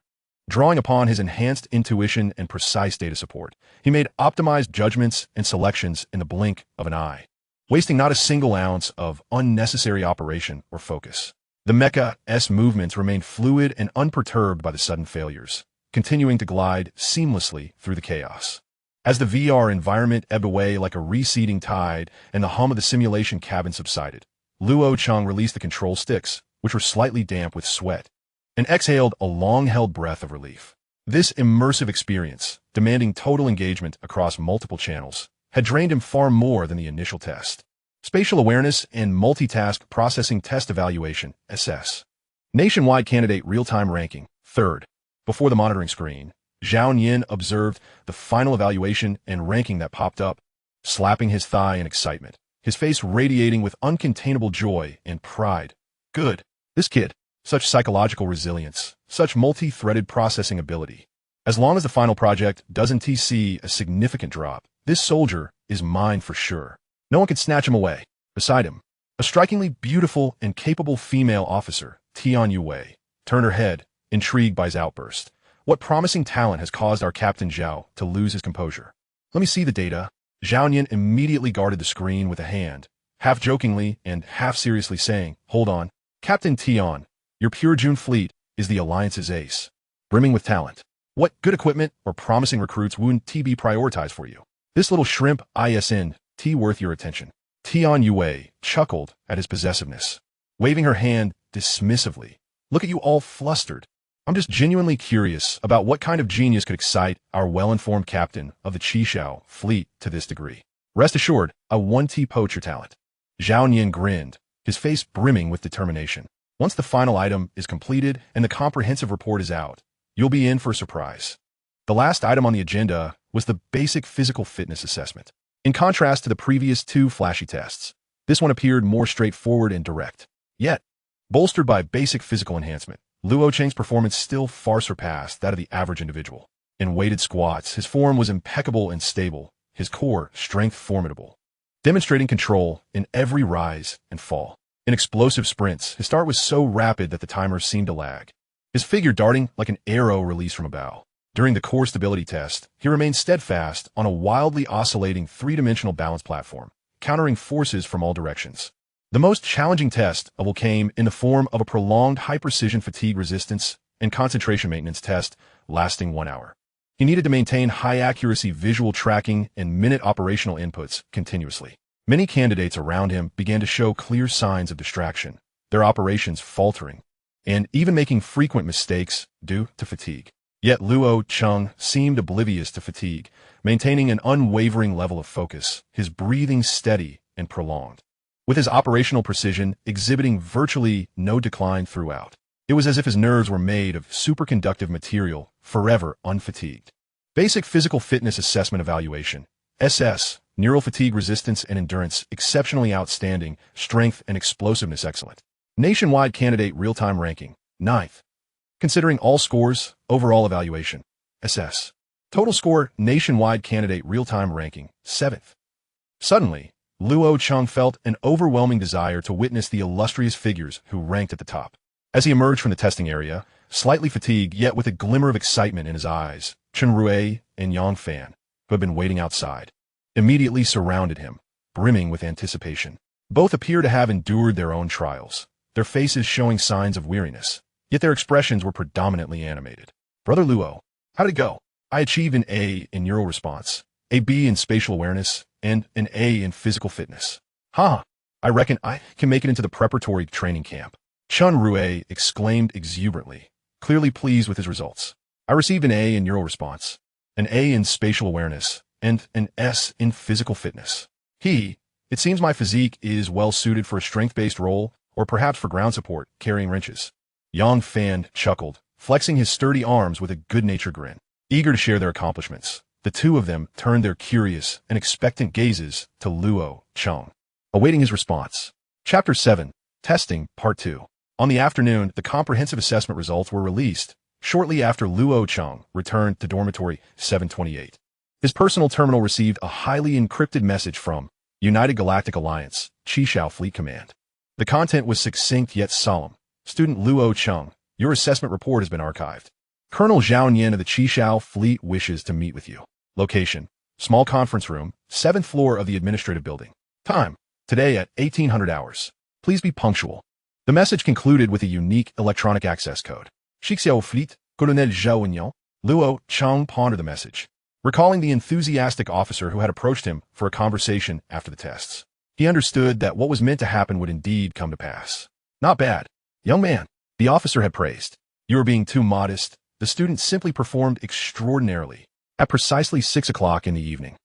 Drawing upon his enhanced intuition and precise data support, he made optimized judgments and selections in the blink of an eye, wasting not a single ounce of unnecessary operation or focus. The mecha's movements remained fluid and unperturbed by the sudden failures, continuing to glide seamlessly through the chaos. As the VR environment ebbed away like a receding tide and the hum of the simulation cabin subsided, Luo Cheng released the control sticks, which were slightly damp with sweat, and exhaled a long-held breath of relief. This immersive experience, demanding total engagement across multiple channels, had drained him far more than the initial test. Spatial Awareness and Multitask Processing Test Evaluation, SS. Nationwide Candidate Real-Time Ranking, 3rd. Before the monitoring screen, Zhao Nian observed the final evaluation and ranking that popped up, slapping his thigh in excitement, his face radiating with uncontainable joy and pride. Good. This kid. Such psychological resilience, such multi-threaded processing ability. As long as the final project doesn't see a significant drop, this soldier is mine for sure. No one can snatch him away. Beside him, a strikingly beautiful and capable female officer, Tian Yue, turned her head, intrigued by his outburst. What promising talent has caused our Captain Zhao to lose his composure? Let me see the data. Zhao Nian immediately guarded the screen with a hand, half jokingly and half seriously saying, "Hold on. Captain Tian, your Pure June fleet is the Alliance's ace, brimming with talent. What good equipment or promising recruits wouldn't be prioritized for you? This little shrimp isn't worth your attention." Tian Yue chuckled at his possessiveness, waving her hand dismissively. "Look at you all flustered. I'm just genuinely curious about what kind of genius could excite our well-informed captain of the Qishao fleet to this degree. Rest assured, I won't poach your talent." Zhao Nian grinned, his face brimming with determination. Once the final item is completed and the comprehensive report is out, you'll be in for a surprise. The last item on the agenda was the basic physical fitness assessment. In contrast to the previous 2 flashy tests, this one appeared more straightforward and direct. Yet, bolstered by basic physical enhancement, Luo Cheng's performance still far surpassed that of the average individual. In weighted squats, his form was impeccable and stable, his core strength formidable, demonstrating control in every rise and fall. In explosive sprints, his start was so rapid that the timer seemed to lag, his figure darting like an arrow released from a bow. During the core stability test, he remained steadfast on a wildly oscillating 3-dimensional balance platform, countering forces from all directions. The most challenging test of all came in the form of a prolonged high-precision fatigue resistance and concentration maintenance test lasting 1 hour. He needed to maintain high-accuracy visual tracking and minute operational inputs continuously. Many candidates around him began to show clear signs of distraction, their operations faltering, and even making frequent mistakes due to fatigue. Yet Luo Cheng seemed oblivious to fatigue, maintaining an unwavering level of focus, his breathing steady and prolonged, with his operational precision exhibiting virtually no decline throughout. It was as if his nerves were made of superconductive material, forever unfatigued. Basic Physical Fitness Assessment Evaluation, SS. Neural fatigue resistance and endurance exceptionally outstanding, strength and explosiveness excellent. Nationwide Candidate Real-Time Ranking, 9th. Considering all scores, overall evaluation, SS. Total score, Nationwide Candidate Real-Time Ranking, 7th. Suddenly, Luo Cheng felt an overwhelming desire to witness the illustrious figures who ranked at the top. As he emerged from the testing area, slightly fatigued yet with a glimmer of excitement in his eyes, Chen Rui and Yang Fan, who had been waiting outside, immediately surrounded him, brimming with anticipation. Both appear to have endured their own trials, their faces showing signs of weariness, yet their expressions were predominantly animated. "Brother Luo, how did it go?" "I achieved an A in neural response, a B in spatial awareness, and an A in physical fitness. "Huh, I reckon I can make it into the preparatory training camp." Chen Rui exclaimed exuberantly, clearly pleased with his results. "I received an A in neural response, an A in spatial awareness, and an S in physical fitness. It seems my physique is well suited for a strength-based role, or perhaps for ground support, carrying wrenches." Yang Fan chuckled, flexing his sturdy arms with a good-natured grin. Eager to share their accomplishments, the two of them turned their curious and expectant gazes to Luo Cheng, awaiting his response. Chapter 7. Testing, Part 2. On the afternoon, the comprehensive assessment results were released, shortly after Luo Cheng returned to dormitory 728. His personal terminal received a highly encrypted message from United Galactic Alliance, Qishao Fleet Command. The content was succinct yet solemn. Student Luo Cheng, your assessment report has been archived. Colonel Zhao Nian of the Qishao Fleet wishes to meet with you. Location: small conference room, 7th floor of the administrative building. Time: today at 1800 hours. Please be punctual. The message concluded with a unique electronic access code. Qishao Fleet, Colonel Zhao Nian. Luo Cheng pondered the message, recalling the enthusiastic officer who had approached him for a conversation after the tests. He understood that what was meant to happen would indeed come to pass. Not bad, young man, the officer had praised. You were being too modest. The student simply performed extraordinarily. At precisely 6 o'clock in the evening,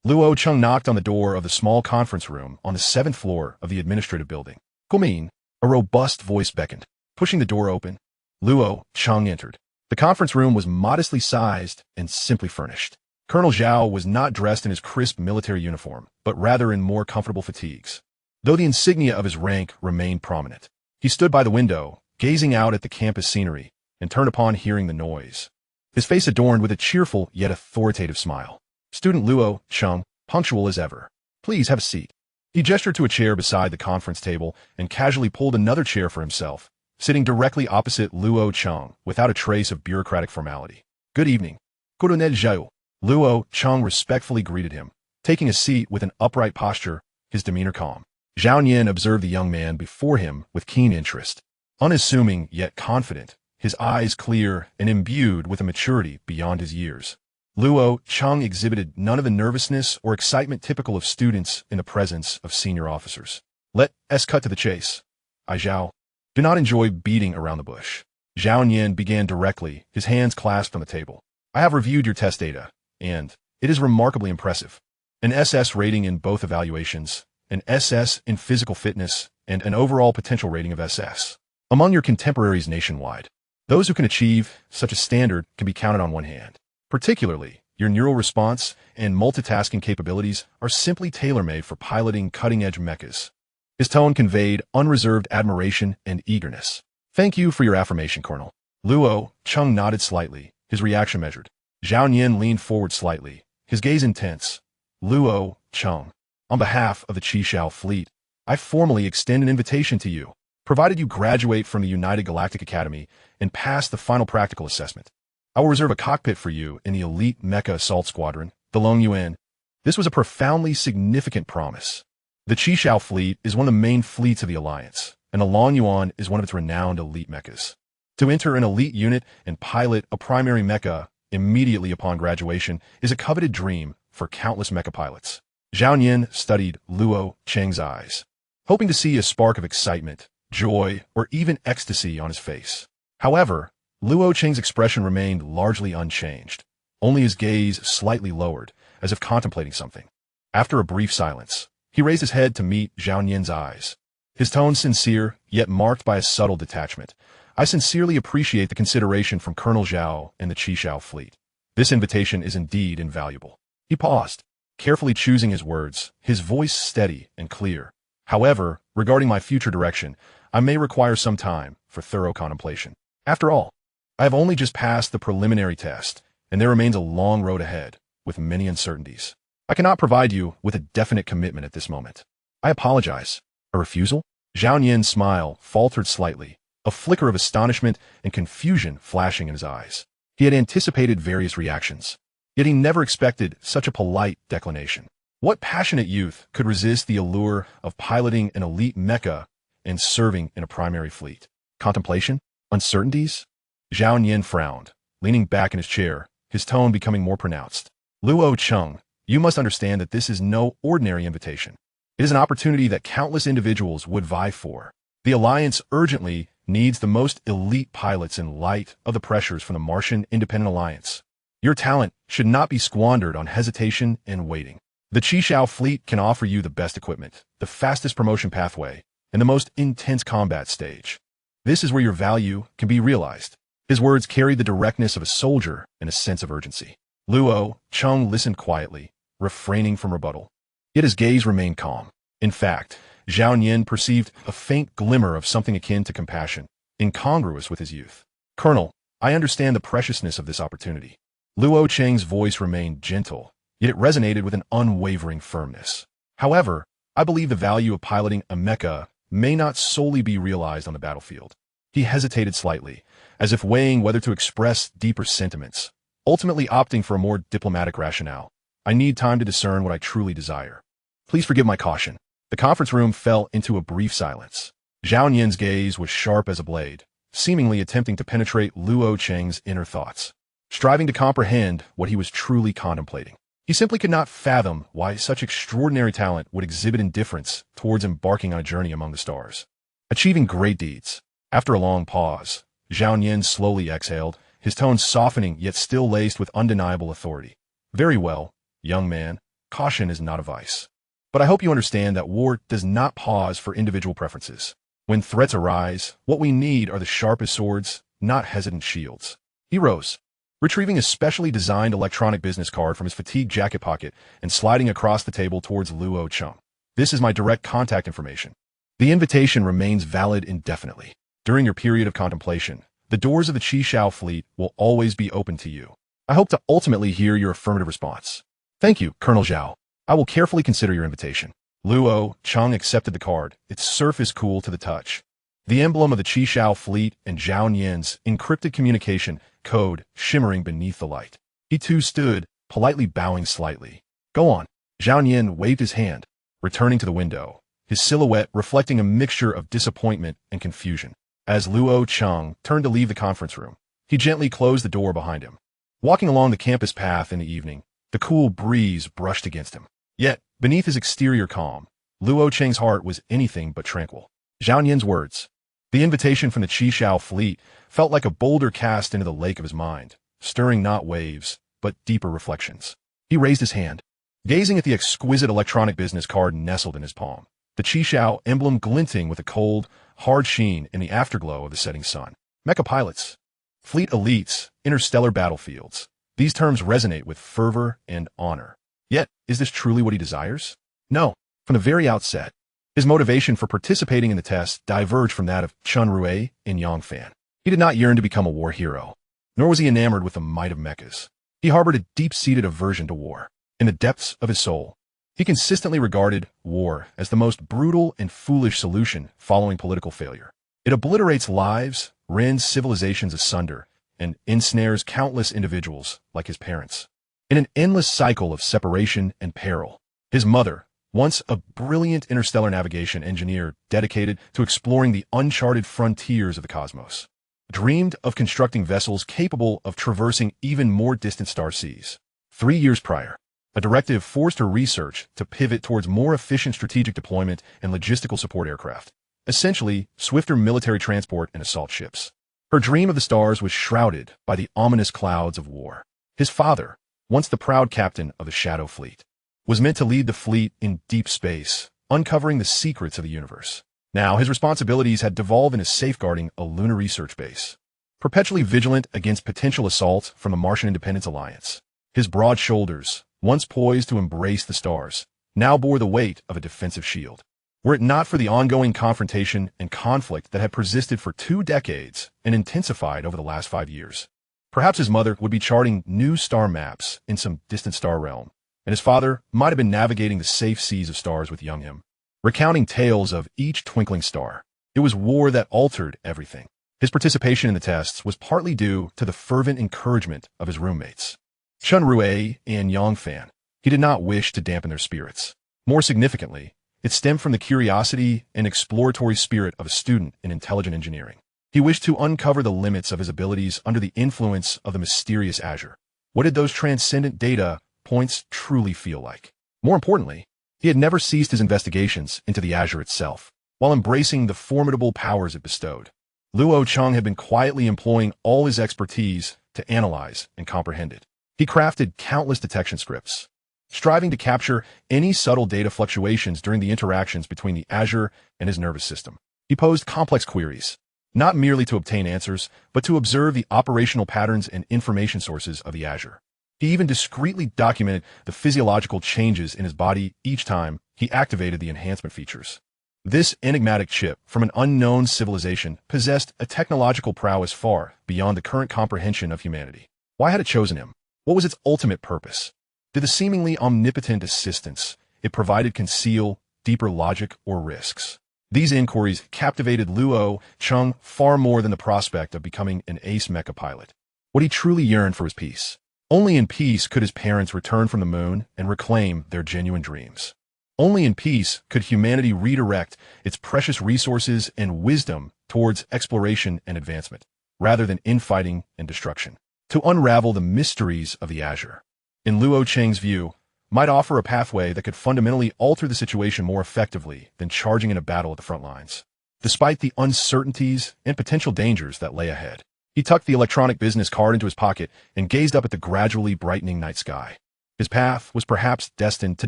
Luo Cheng knocked on the door of the small conference room on the 7th floor of the administrative building. Gumin, a robust voice beckoned. Pushing the door open, Luo Cheng entered. The conference room was modestly sized and simply furnished. Colonel Zhao was not dressed in his crisp military uniform, but rather in more comfortable fatigues, though the insignia of his rank remained prominent. He stood by the window, gazing out at the campus scenery, and turned upon hearing the noise, his face adorned with a cheerful yet authoritative smile. Student Luo Cheng, punctual as ever. Please have a seat. He gestured to a chair beside the conference table and casually pulled another chair for himself, sitting directly opposite Luo Cheng without a trace of bureaucratic formality. Good evening, Colonel Zhao. Luo Cheng respectfully greeted him, taking a seat with an upright posture, his demeanor calm. Zhao Nian observed the young man before him with keen interest. Unassuming yet confident, his eyes clear and imbued with a maturity beyond his years. Luo Cheng exhibited none of the nervousness or excitement typical of students in the presence of senior officers. Let's cut to the chase. I Zhao do not enjoy beating around the bush. Zhao Nian began directly, his hands clasped on the table. I have reviewed your test data, and it is remarkably impressive. An SS rating in both evaluations, an SS in physical fitness, and an overall potential rating of SS. Among your contemporaries nationwide, those who can achieve such a standard can be counted on one hand. Particularly, your neural response and multitasking capabilities are simply tailor-made for piloting cutting-edge mechas. His tone conveyed unreserved admiration and eagerness. Thank you for your affirmation, Colonel. Luo Cheng nodded slightly, his reaction measured. Zhao Nian leaned forward slightly, his gaze intense. Luo Cheng, on behalf of the Qishao Fleet, I formally extend an invitation to you, provided you graduate from the United Galactic Academy and pass the final practical assessment. I will reserve a cockpit for you in the elite mecha assault squadron, the Long Yuan. This was a profoundly significant promise. The Qishao Fleet is one of the main fleets of the Alliance, and the Long Yuan is one of its renowned elite mechas. To enter an elite unit and pilot a primary mecha immediately upon graduation is a coveted dream for countless mecha pilots. Zhao Nian studied Luo Cheng's eyes, hoping to see a spark of excitement, joy, or even ecstasy on his face. However, Luo Cheng's expression remained largely unchanged, only his gaze slightly lowered, as if contemplating something. After a brief silence, he raised his head to meet Zhao Nian's eyes. His tone sincere, yet marked by a subtle detachment. I sincerely appreciate the consideration from Colonel Zhao and the Qishao Fleet. This invitation is indeed invaluable. He paused, carefully choosing his words, his voice steady and clear. However, regarding my future direction, I may require some time for thorough contemplation. After all, I have only just passed the preliminary test, and there remains a long road ahead, with many uncertainties. I cannot provide you with a definite commitment at this moment. I apologize. A refusal? Zhao Nian's smile faltered slightly, a flicker of astonishment and confusion flashing in his eyes. He had anticipated various reactions, yet he never expected such a polite declination. What passionate youth could resist the allure of piloting an elite mecha and serving in a primary fleet? Contemplation? Uncertainties? Zhao Nian frowned, leaning back in his chair, his tone becoming more pronounced. Luo Cheng, you must understand that this is no ordinary invitation. It is an opportunity that countless individuals would vie for. The Alliance urgently needs the most elite pilots in light of the pressures from the Martian Independent Alliance. Your talent should not be squandered on hesitation and waiting. The Qishao Fleet can offer you the best equipment, the fastest promotion pathway, and the most intense combat stage. This is where your value can be realized. His words carried the directness of a soldier and a sense of urgency. Luo Cheng listened quietly, refraining from rebuttal. Yet his gaze remained calm. In fact, Zhao Yin perceived a faint glimmer of something akin to compassion, incongruous with his youth. Colonel, I understand the preciousness of this opportunity. Luo Cheng's voice remained gentle, yet it resonated with an unwavering firmness. However, I believe the value of piloting a mecha may not solely be realized on the battlefield. He hesitated slightly, as if weighing whether to express deeper sentiments, ultimately opting for a more diplomatic rationale. I need time to discern what I truly desire. Please forgive my caution. The conference room fell into a brief silence. Zhao Yin's gaze was sharp as a blade, seemingly attempting to penetrate Luo Cheng's inner thoughts, striving to comprehend what he was truly contemplating. He simply could not fathom why such extraordinary talent would exhibit indifference towards embarking on a journey among the stars, achieving great deeds. After a long pause, Zhao Yin slowly exhaled, his tone softening yet still laced with undeniable authority. Very well, young man, caution is not a vice. But I hope you understand that war does not pause for individual preferences. When threats arise, what we need are the sharpest swords, not hesitant shields. He rose, retrieving a specially designed electronic business card from his fatigued jacket pocket and sliding across the table towards Luo Cheng. This is my direct contact information. The invitation remains valid indefinitely. During your period of contemplation, the doors of the Qi Shao fleet will always be open to you. I hope to ultimately hear your affirmative response. Thank you, Colonel Zhao. I will carefully consider your invitation. Luo Cheng accepted the card, its surface cool to the touch. The emblem of the Qi Shao fleet and Zhao Yin's encrypted communication code shimmering beneath the light. He too stood, politely bowing slightly. Go on. Zhao Yin waved his hand, returning to the window, his silhouette reflecting a mixture of disappointment and confusion. As Luo Cheng turned to leave the conference room, he gently closed the door behind him. Walking along the campus path in the evening, the cool breeze brushed against him. Yet, beneath his exterior calm, Luo Cheng's heart was anything but tranquil. Zhao Yin's words, the invitation from the Qi Shao fleet, felt like a boulder cast into the lake of his mind, stirring not waves, but deeper reflections. He raised his hand, gazing at the exquisite electronic business card nestled in his palm, the Qi Shao emblem glinting with a cold, hard sheen in the afterglow of the setting sun. Mecha pilots, fleet elites, interstellar battlefields. These terms resonate with fervor and honor. Yet, is this truly what he desires? No. From the very outset, his motivation for participating in the test diverged from that of Chun Rui and Yang Fan. He did not yearn to become a war hero, nor was he enamored with the might of mechas. He harbored a deep-seated aversion to war. In the depths of his soul, he consistently regarded war as the most brutal and foolish solution following political failure. It obliterates lives, rends civilizations asunder, and ensnares countless individuals like his parents in an endless cycle of separation and peril. His mother, once a brilliant interstellar navigation engineer dedicated to exploring the uncharted frontiers of the cosmos, dreamed of constructing vessels capable of traversing even more distant star seas. 3 years prior, a directive forced her research to pivot towards more efficient strategic deployment and logistical support aircraft, essentially swifter military transport and assault ships. Her dream of the stars was shrouded by the ominous clouds of war. His father, once the proud captain of the Shadow Fleet, was meant to lead the fleet in deep space, uncovering the secrets of the universe. Now, his responsibilities had devolved into safeguarding a lunar research base, perpetually vigilant against potential assault from the Martian Independence Alliance. His broad shoulders, once poised to embrace the stars, now bore the weight of a defensive shield. Were it not for the ongoing confrontation and conflict that had persisted for 2 decades and intensified over the last 5 years, perhaps his mother would be charting new star maps in some distant star realm, and his father might have been navigating the safe seas of stars with young him, recounting tales of each twinkling star. It was war that altered everything. His participation in the tests was partly due to the fervent encouragement of his roommates, Chun Rui and Yang Fan. He did not wish to dampen their spirits. More significantly, it stemmed from the curiosity and exploratory spirit of a student in intelligent engineering. He wished to uncover the limits of his abilities under the influence of the mysterious Azure. What did those transcendent data points truly feel like? More importantly, he had never ceased his investigations into the Azure itself, while embracing the formidable powers it bestowed. Luo Cheng had been quietly employing all his expertise to analyze and comprehend it. He crafted countless detection scripts, striving to capture any subtle data fluctuations during the interactions between the Azure and his nervous system. He posed complex queries, not merely to obtain answers, but to observe the operational patterns and information sources of the Azure. He even discreetly documented the physiological changes in his body each time he activated the enhancement features. This enigmatic chip from an unknown civilization possessed a technological prowess far beyond the current comprehension of humanity. Why had it chosen him? What was its ultimate purpose? Did the seemingly omnipotent assistance it provided conceal deeper logic or risks? These inquiries captivated Luo Cheng far more than the prospect of becoming an ace mecha pilot. What he truly yearned for was peace. Only in peace could his parents return from the moon and reclaim their genuine dreams. Only in peace could humanity redirect its precious resources and wisdom towards exploration and advancement, rather than infighting and destruction. To unravel the mysteries of the Azure, in Luo Cheng's view, might offer a pathway that could fundamentally alter the situation more effectively than charging in a battle at the front lines. Despite the uncertainties and potential dangers that lay ahead, he tucked the electronic business card into his pocket and gazed up at the gradually brightening night sky. His path was perhaps destined to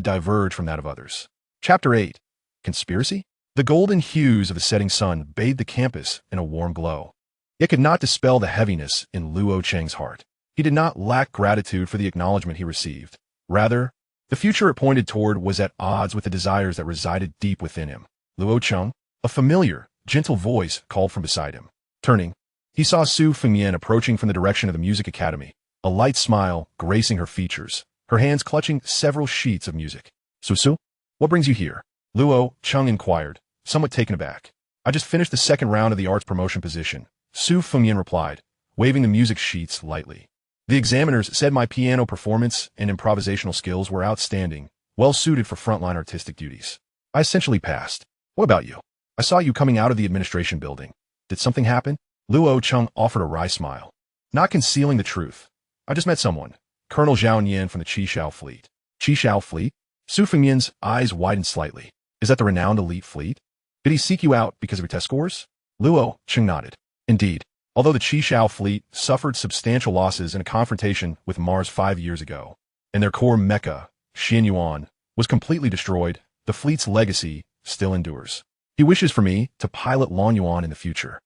diverge from that of others. Chapter 8. Conspiracy? The golden hues of the setting sun bathed the campus in a warm glow. It could not dispel the heaviness in Luo Cheng's heart. He did not lack gratitude for the acknowledgement he received. Rather, the future it pointed toward was at odds with the desires that resided deep within him. Luo Cheng, a familiar, gentle voice called from beside him. Turning, he saw Su Fengmian approaching from the direction of the music academy, a light smile gracing her features, her hands clutching several sheets of music. Su, what brings you here? Luo Cheng inquired, somewhat taken aback. I just finished the second round of the arts promotion position, Su Fengmian replied, waving the music sheets lightly. The examiners said my piano performance and improvisational skills were outstanding, well suited for frontline artistic duties. I essentially passed. What about you? I saw you coming out of the administration building. Did something happen? Luo Cheng offered a wry smile. Not concealing the truth. I just met someone, Colonel Zhao Nian from the Qishao fleet. Qishao fleet? Su Fengmian's eyes widened slightly. Is that the renowned elite fleet? Did he seek you out because of your test scores? Luo Cheng nodded. Indeed. Although the Qishao fleet suffered substantial losses in a confrontation with Mars 5 years ago, and their core mecha, Xianyuan, was completely destroyed, the fleet's legacy still endures. He wishes for me to pilot Lonyuan in the future.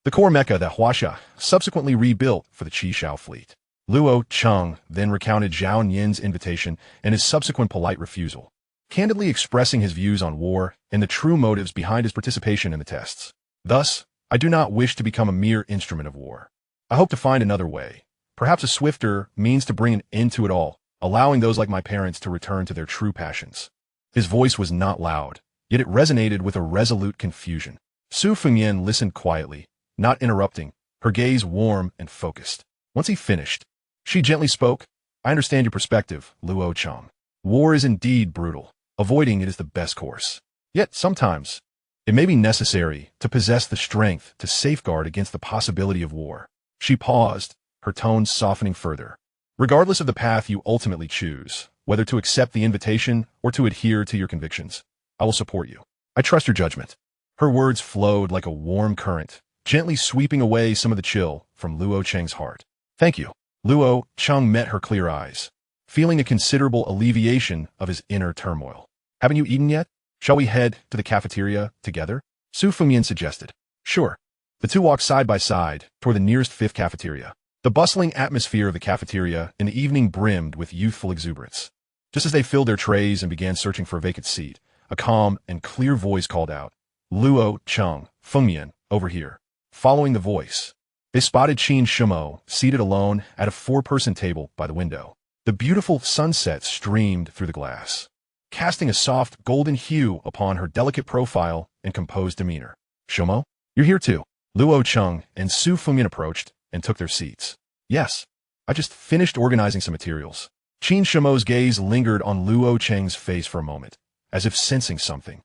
The core mecha that Huaxia subsequently rebuilt for the Qishao fleet. Luo Cheng then recounted Zhao Nian's invitation and his subsequent polite refusal, candidly expressing his views on war and the true motives behind his participation in the tests. Thus, I do not wish to become a mere instrument of war. I hope to find another way, perhaps a swifter means to bring an end to it all, allowing those like my parents to return to their true passions. His voice was not loud, yet it resonated with a resolute confusion. Su Fengmian listened quietly, not interrupting, her gaze warm and focused. Once he finished, she gently spoke, I understand your perspective, Luo Cheng. War is indeed brutal. Avoiding it is the best course. Yet sometimes, it may be necessary to possess the strength to safeguard against the possibility of war. She paused, her tone softening further. Regardless of the path you ultimately choose, whether to accept the invitation or to adhere to your convictions, I will support you. I trust your judgment. Her words flowed like a warm current, gently sweeping away some of the chill from Luo Cheng's heart. Thank you. Luo Cheng met her clear eyes, feeling a considerable alleviation of his inner turmoil. Haven't you eaten yet? Shall we head to the cafeteria together? Su Fengmian suggested. Sure. The two walked side by side toward the nearest fifth cafeteria. The bustling atmosphere of the cafeteria in the evening brimmed with youthful exuberance. Just as they filled their trays and began searching for a vacant seat, a calm and clear voice called out, Luo Cheng, Fengmian, over here. Following the voice, they spotted Qin Shumo seated alone at a 4-person table by the window. The beautiful sunset streamed through the glass, casting a soft golden hue upon her delicate profile and composed demeanor. Shumo, you're here too. Luo Cheng and Su Fengmian approached and took their seats. Yes, I just finished organizing some materials. Qin Shumo's gaze lingered on Luo Cheng's face for a moment, as if sensing something.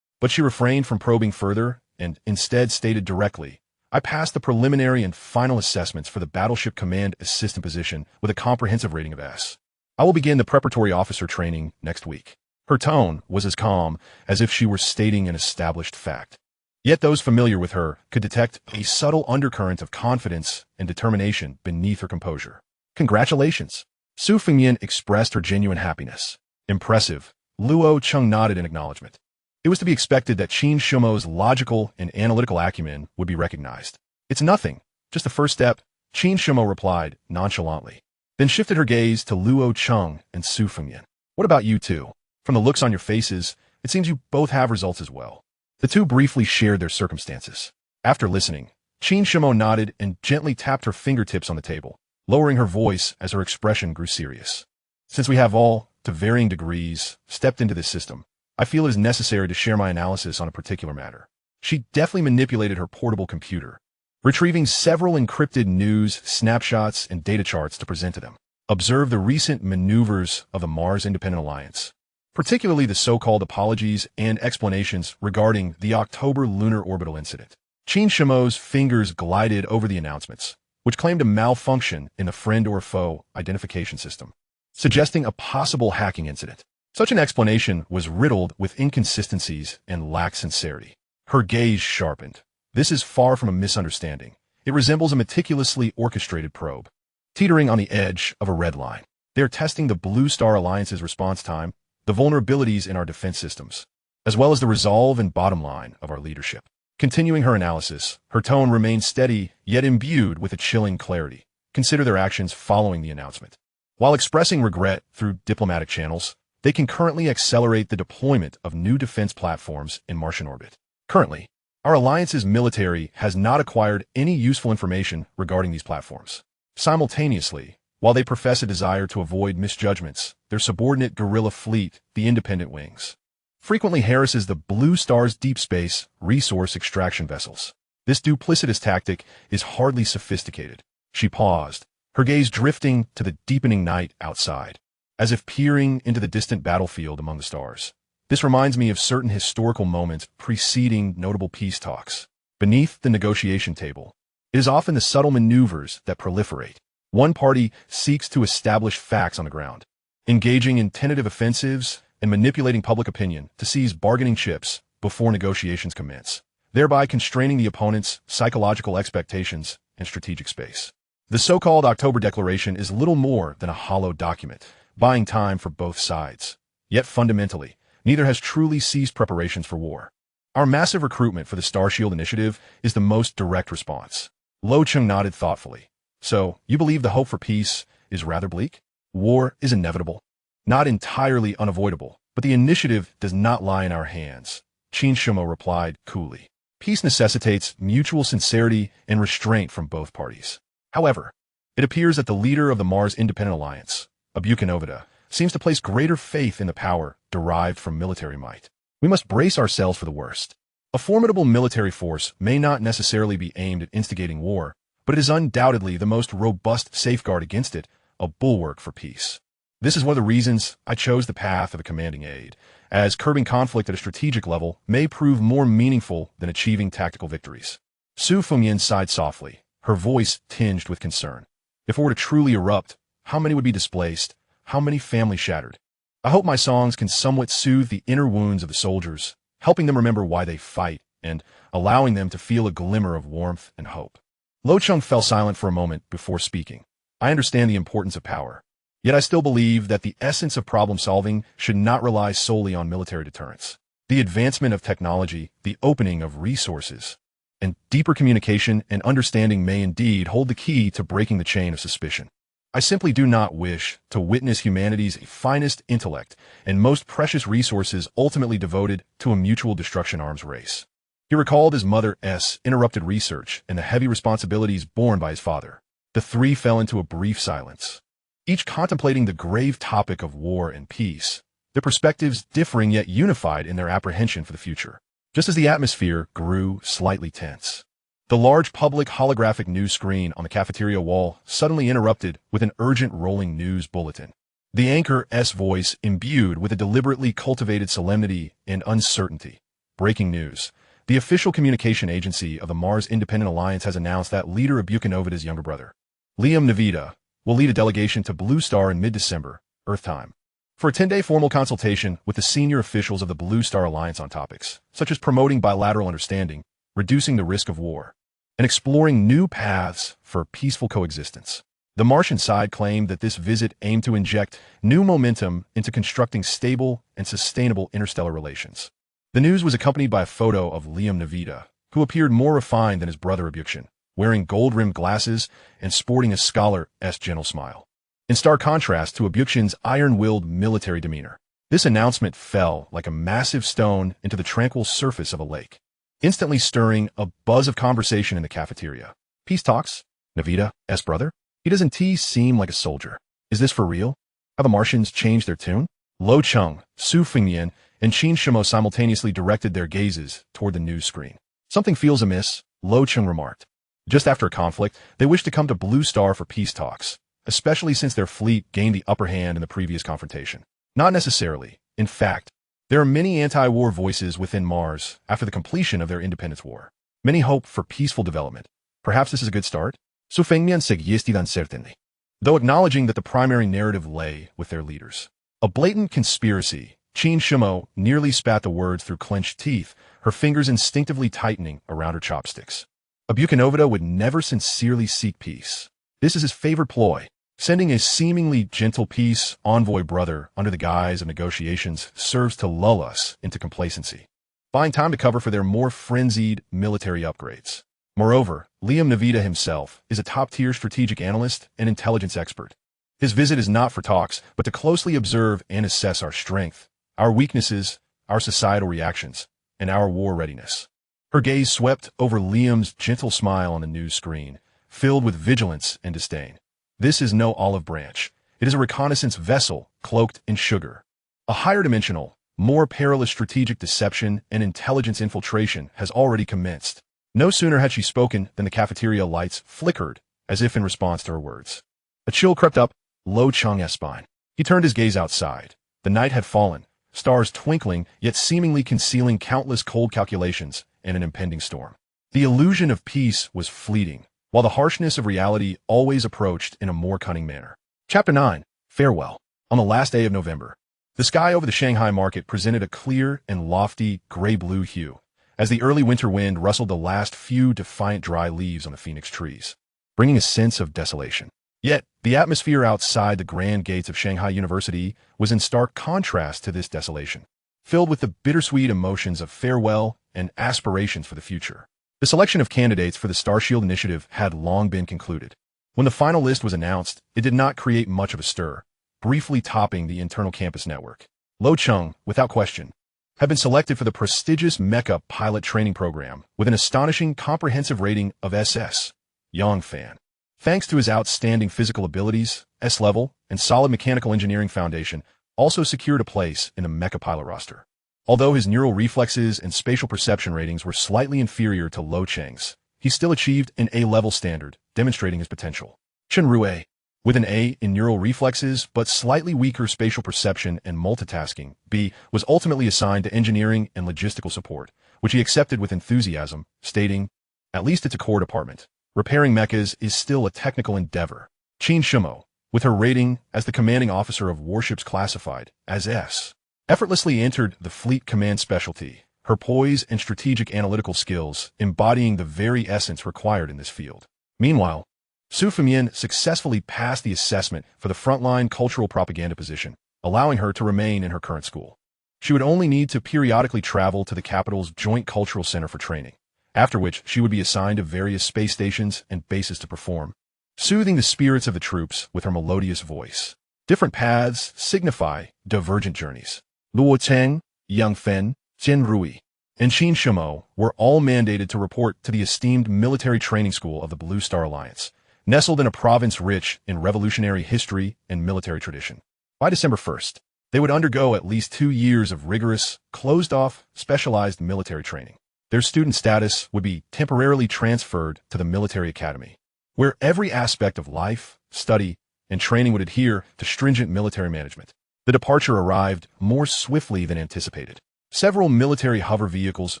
But she refrained from probing further and instead stated directly, I passed the preliminary and final assessments for the Battleship Command Assistant position with a comprehensive rating of S. I will begin the preparatory officer training next week. Her tone was as calm as if she were stating an established fact. Yet those familiar with her could detect a subtle undercurrent of confidence and determination beneath her composure. Congratulations. Su Fengmian expressed her genuine happiness. Impressive. Luo Cheng nodded in acknowledgement. It was to be expected that Qin Shumo's logical and analytical acumen would be recognized. It's nothing, just the first step, Qin Shumo replied nonchalantly, then shifted her gaze to Luo Cheng and Su Fengmian. What about you two? From the looks on your faces, it seems you both have results as well. The two briefly shared their circumstances. After listening, Qin Shumo nodded and gently tapped her fingertips on the table, lowering her voice as her expression grew serious. Since we have all, to varying degrees, stepped into this system, I feel it is necessary to share my analysis on a particular matter. She deftly manipulated her portable computer, retrieving several encrypted news, snapshots, and data charts to present to them. Observe the recent maneuvers of the Mars Independent Alliance, particularly the so-called apologies and explanations regarding the October lunar orbital incident. Qin Shumo's fingers glided over the announcements, which claimed a malfunction in the friend or foe identification system, suggesting a possible hacking incident. Such an explanation was riddled with inconsistencies and lacked sincerity. Her gaze sharpened. This is far from a misunderstanding. It resembles a meticulously orchestrated probe, teetering on the edge of a red line. They are testing the Blue Star Alliance's response time, the vulnerabilities in our defense systems, as well as the resolve and bottom line of our leadership. Continuing her analysis, her tone remained steady, yet imbued with a chilling clarity. Consider their actions following the announcement. While expressing regret through diplomatic channels, they can currently accelerate the deployment of new defense platforms in Martian orbit. Currently, our alliance's military has not acquired any useful information regarding these platforms. Simultaneously, while they profess a desire to avoid misjudgments, their subordinate guerrilla fleet, the Independent Wings, frequently harasses the Blue Star's deep space resource extraction vessels. This duplicitous tactic is hardly sophisticated. She paused, her gaze drifting to the deepening night outside, as if peering into the distant battlefield among the stars. This reminds me of certain historical moments preceding notable peace talks. Beneath the negotiation table, it is often the subtle maneuvers that proliferate. One party seeks to establish facts on the ground, engaging in tentative offensives and manipulating public opinion to seize bargaining chips before negotiations commence, thereby constraining the opponent's psychological expectations and strategic space. The so-called October Declaration is little more than a hollow document, buying time for both sides. Yet fundamentally, neither has truly ceased preparations for war. Our massive recruitment for the Starshield Initiative is the most direct response. Luo Cheng nodded thoughtfully. So, you believe the hope for peace is rather bleak? War is inevitable. Not entirely unavoidable, but the initiative does not lie in our hands, Qin Shumo replied coolly. Peace necessitates mutual sincerity and restraint from both parties. However, it appears that the leader of the Mars Independent Alliance, awakens, seems to place greater faith in the power derived from military might. We must brace ourselves for the worst. A formidable military force may not necessarily be aimed at instigating war, but it is undoubtedly the most robust safeguard against it, a bulwark for peace. This is one of the reasons I chose the path of a commanding aide, as curbing conflict at a strategic level may prove more meaningful than achieving tactical victories. Su Fengmian sighed softly, her voice tinged with concern. If it were to truly erupt, how many would be displaced? How many families shattered? I hope my songs can somewhat soothe the inner wounds of the soldiers, helping them remember why they fight, and allowing them to feel a glimmer of warmth and hope. Luo Cheng fell silent for a moment before speaking. I understand the importance of power. Yet I still believe that the essence of problem-solving should not rely solely on military deterrence. The advancement of technology, the opening of resources, and deeper communication and understanding may indeed hold the key to breaking the chain of suspicion. I simply do not wish to witness humanity's finest intellect and most precious resources ultimately devoted to a mutual destruction arms race. He recalled his mother's interrupted research and the heavy responsibilities borne by his father. The three fell into a brief silence, each contemplating the grave topic of war and peace, their perspectives differing yet unified in their apprehension for the future. Just as the atmosphere grew slightly tense, the large public holographic news screen on the cafeteria wall suddenly interrupted with an urgent rolling news bulletin. The anchor's voice imbued with a deliberately cultivated solemnity and uncertainty. Breaking news. The official communication agency of the Mars Independent Alliance has announced that leader Awakens' younger brother, Liam Nevada, will lead a delegation to Blue Star in mid-December, Earth time, for a 10-day formal consultation with the senior officials of the Blue Star Alliance on topics such as promoting bilateral understanding, reducing the risk of war, and exploring new paths for peaceful coexistence. The Martian side claimed that this visit aimed to inject new momentum into constructing stable and sustainable interstellar relations. The news was accompanied by a photo of Liam Nevada, who appeared more refined than his brother Awakens, wearing gold-rimmed glasses and sporting a scholar's gentle smile, in stark contrast to Awakens' iron-willed military demeanor. This announcement fell like a massive stone into the tranquil surface of a lake, instantly stirring a buzz of conversation in the cafeteria. Peace talks? Navita's brother? He doesn't seem like a soldier. Is this for real? Have the Martians changed their tune? Luo Cheng, Su Fengmian, and Qin Shumo simultaneously directed their gazes toward the news screen. Something feels amiss, Luo Cheng remarked. Just after a conflict, they wish to come to Blue Star for peace talks, especially since their fleet gained the upper hand in the previous confrontation. Not necessarily. In fact, there are many anti-war voices within Mars after the completion of their independence war. Many hope for peaceful development. Perhaps this is a good start? Su Fengmian suggested uncertainly, though acknowledging that the primary narrative lay with their leaders. A blatant conspiracy. Qin Shumo nearly spat the words through clenched teeth, her fingers instinctively tightening around her chopsticks. A Buchanovita would never sincerely seek peace. This is his favorite ploy, sending a seemingly gentle peace envoy brother under the guise of negotiations serves to lull us into complacency, buying time to cover for their more frenzied military upgrades. Moreover, Liam Navita himself is a top-tier strategic analyst and intelligence expert. His visit is not for talks, but to closely observe and assess our strength, our weaknesses, our societal reactions, and our war readiness. Her gaze swept over Liam's gentle smile on the news screen, filled with vigilance and disdain. This is no olive branch. It is a reconnaissance vessel cloaked in sugar. A higher dimensional, more perilous strategic deception and intelligence infiltration has already commenced. No sooner had she spoken than the cafeteria lights flickered, as if in response to her words. A chill crept up Luo Cheng's spine. He turned his gaze outside. The night had fallen, stars twinkling, yet seemingly concealing countless cold calculations and an impending storm. The illusion of peace was fleeting, while the harshness of reality always approached in a more cunning manner. Chapter 9. Farewell. On the last day of November, the sky over the Shanghai market presented a clear and lofty gray-blue hue, as the early winter wind rustled the last few defiant dry leaves on the phoenix trees, bringing a sense of desolation. Yet, the atmosphere outside the grand gates of Shanghai University was in stark contrast to this desolation, filled with the bittersweet emotions of farewell and aspirations for the future. The selection of candidates for the Starshield Initiative had long been concluded. When the final list was announced, it did not create much of a stir, briefly topping the internal campus network. Luo Cheng, without question, had been selected for the prestigious mecha pilot training program with an astonishing comprehensive rating of SS. Yang Fan. Thanks to his outstanding physical abilities, S-level, and solid mechanical engineering foundation, also secured a place in the mecha pilot roster. Although his neural reflexes and spatial perception ratings were slightly inferior to Luo Cheng's, he still achieved an A-level standard, demonstrating his potential. Chen Rue, with an A in neural reflexes but slightly weaker spatial perception and multitasking, B, was ultimately assigned to engineering and logistical support, which he accepted with enthusiasm, stating, "At least it's a core department. Repairing mechas is still a technical endeavor." Qin Shumo, with her rating as the commanding officer of warships classified as S, effortlessly entered the fleet command specialty, her poise and strategic analytical skills embodying the very essence required in this field. Meanwhile, Su Fengmian successfully passed the assessment for the frontline cultural propaganda position, allowing her to remain in her current school. She would only need to periodically travel to the capital's Joint Cultural Center for training, after which she would be assigned to various space stations and bases to perform, soothing the spirits of the troops with her melodious voice. Different paths signify divergent journeys. Luo Cheng, Yang Fen, Chen Rui, and Qin Shumo were all mandated to report to the esteemed military training school of the Blue Star Alliance, nestled in a province rich in revolutionary history and military tradition. By December 1st, they would undergo at least 2 years of rigorous, closed-off, specialized military training. Their student status would be temporarily transferred to the military academy, where every aspect of life, study, and training would adhere to stringent military management. The departure arrived more swiftly than anticipated. Several military hover vehicles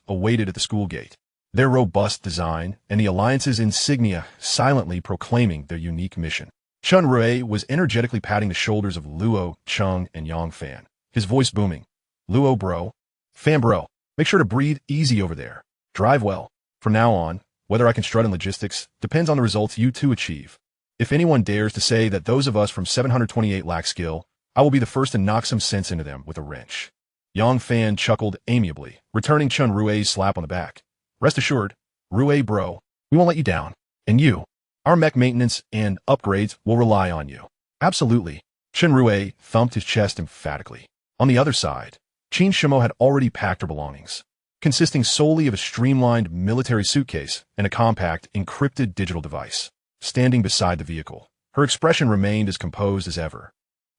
awaited at the school gate, their robust design and the Alliance's insignia silently proclaiming their unique mission. Chen Rui was energetically patting the shoulders of Luo Cheng and Yang Fan, his voice booming. "Luo bro, Fan bro, make sure to breathe easy over there. Drive well. From now on, whether I can strut in logistics depends on the results you two achieve. If anyone dares to say that those of us from 728 lack skill, I will be the first to knock some sense into them with a wrench." Yang Fan chuckled amiably, returning Chen Rui's slap on the back. "Rest assured, Rui bro, we won't let you down. And you, our mech maintenance and upgrades will rely on you." "Absolutely." Chen Rui thumped his chest emphatically. On the other side, Qin Shumo had already packed her belongings, consisting solely of a streamlined military suitcase and a compact, encrypted digital device. Standing beside the vehicle, her expression remained as composed as ever.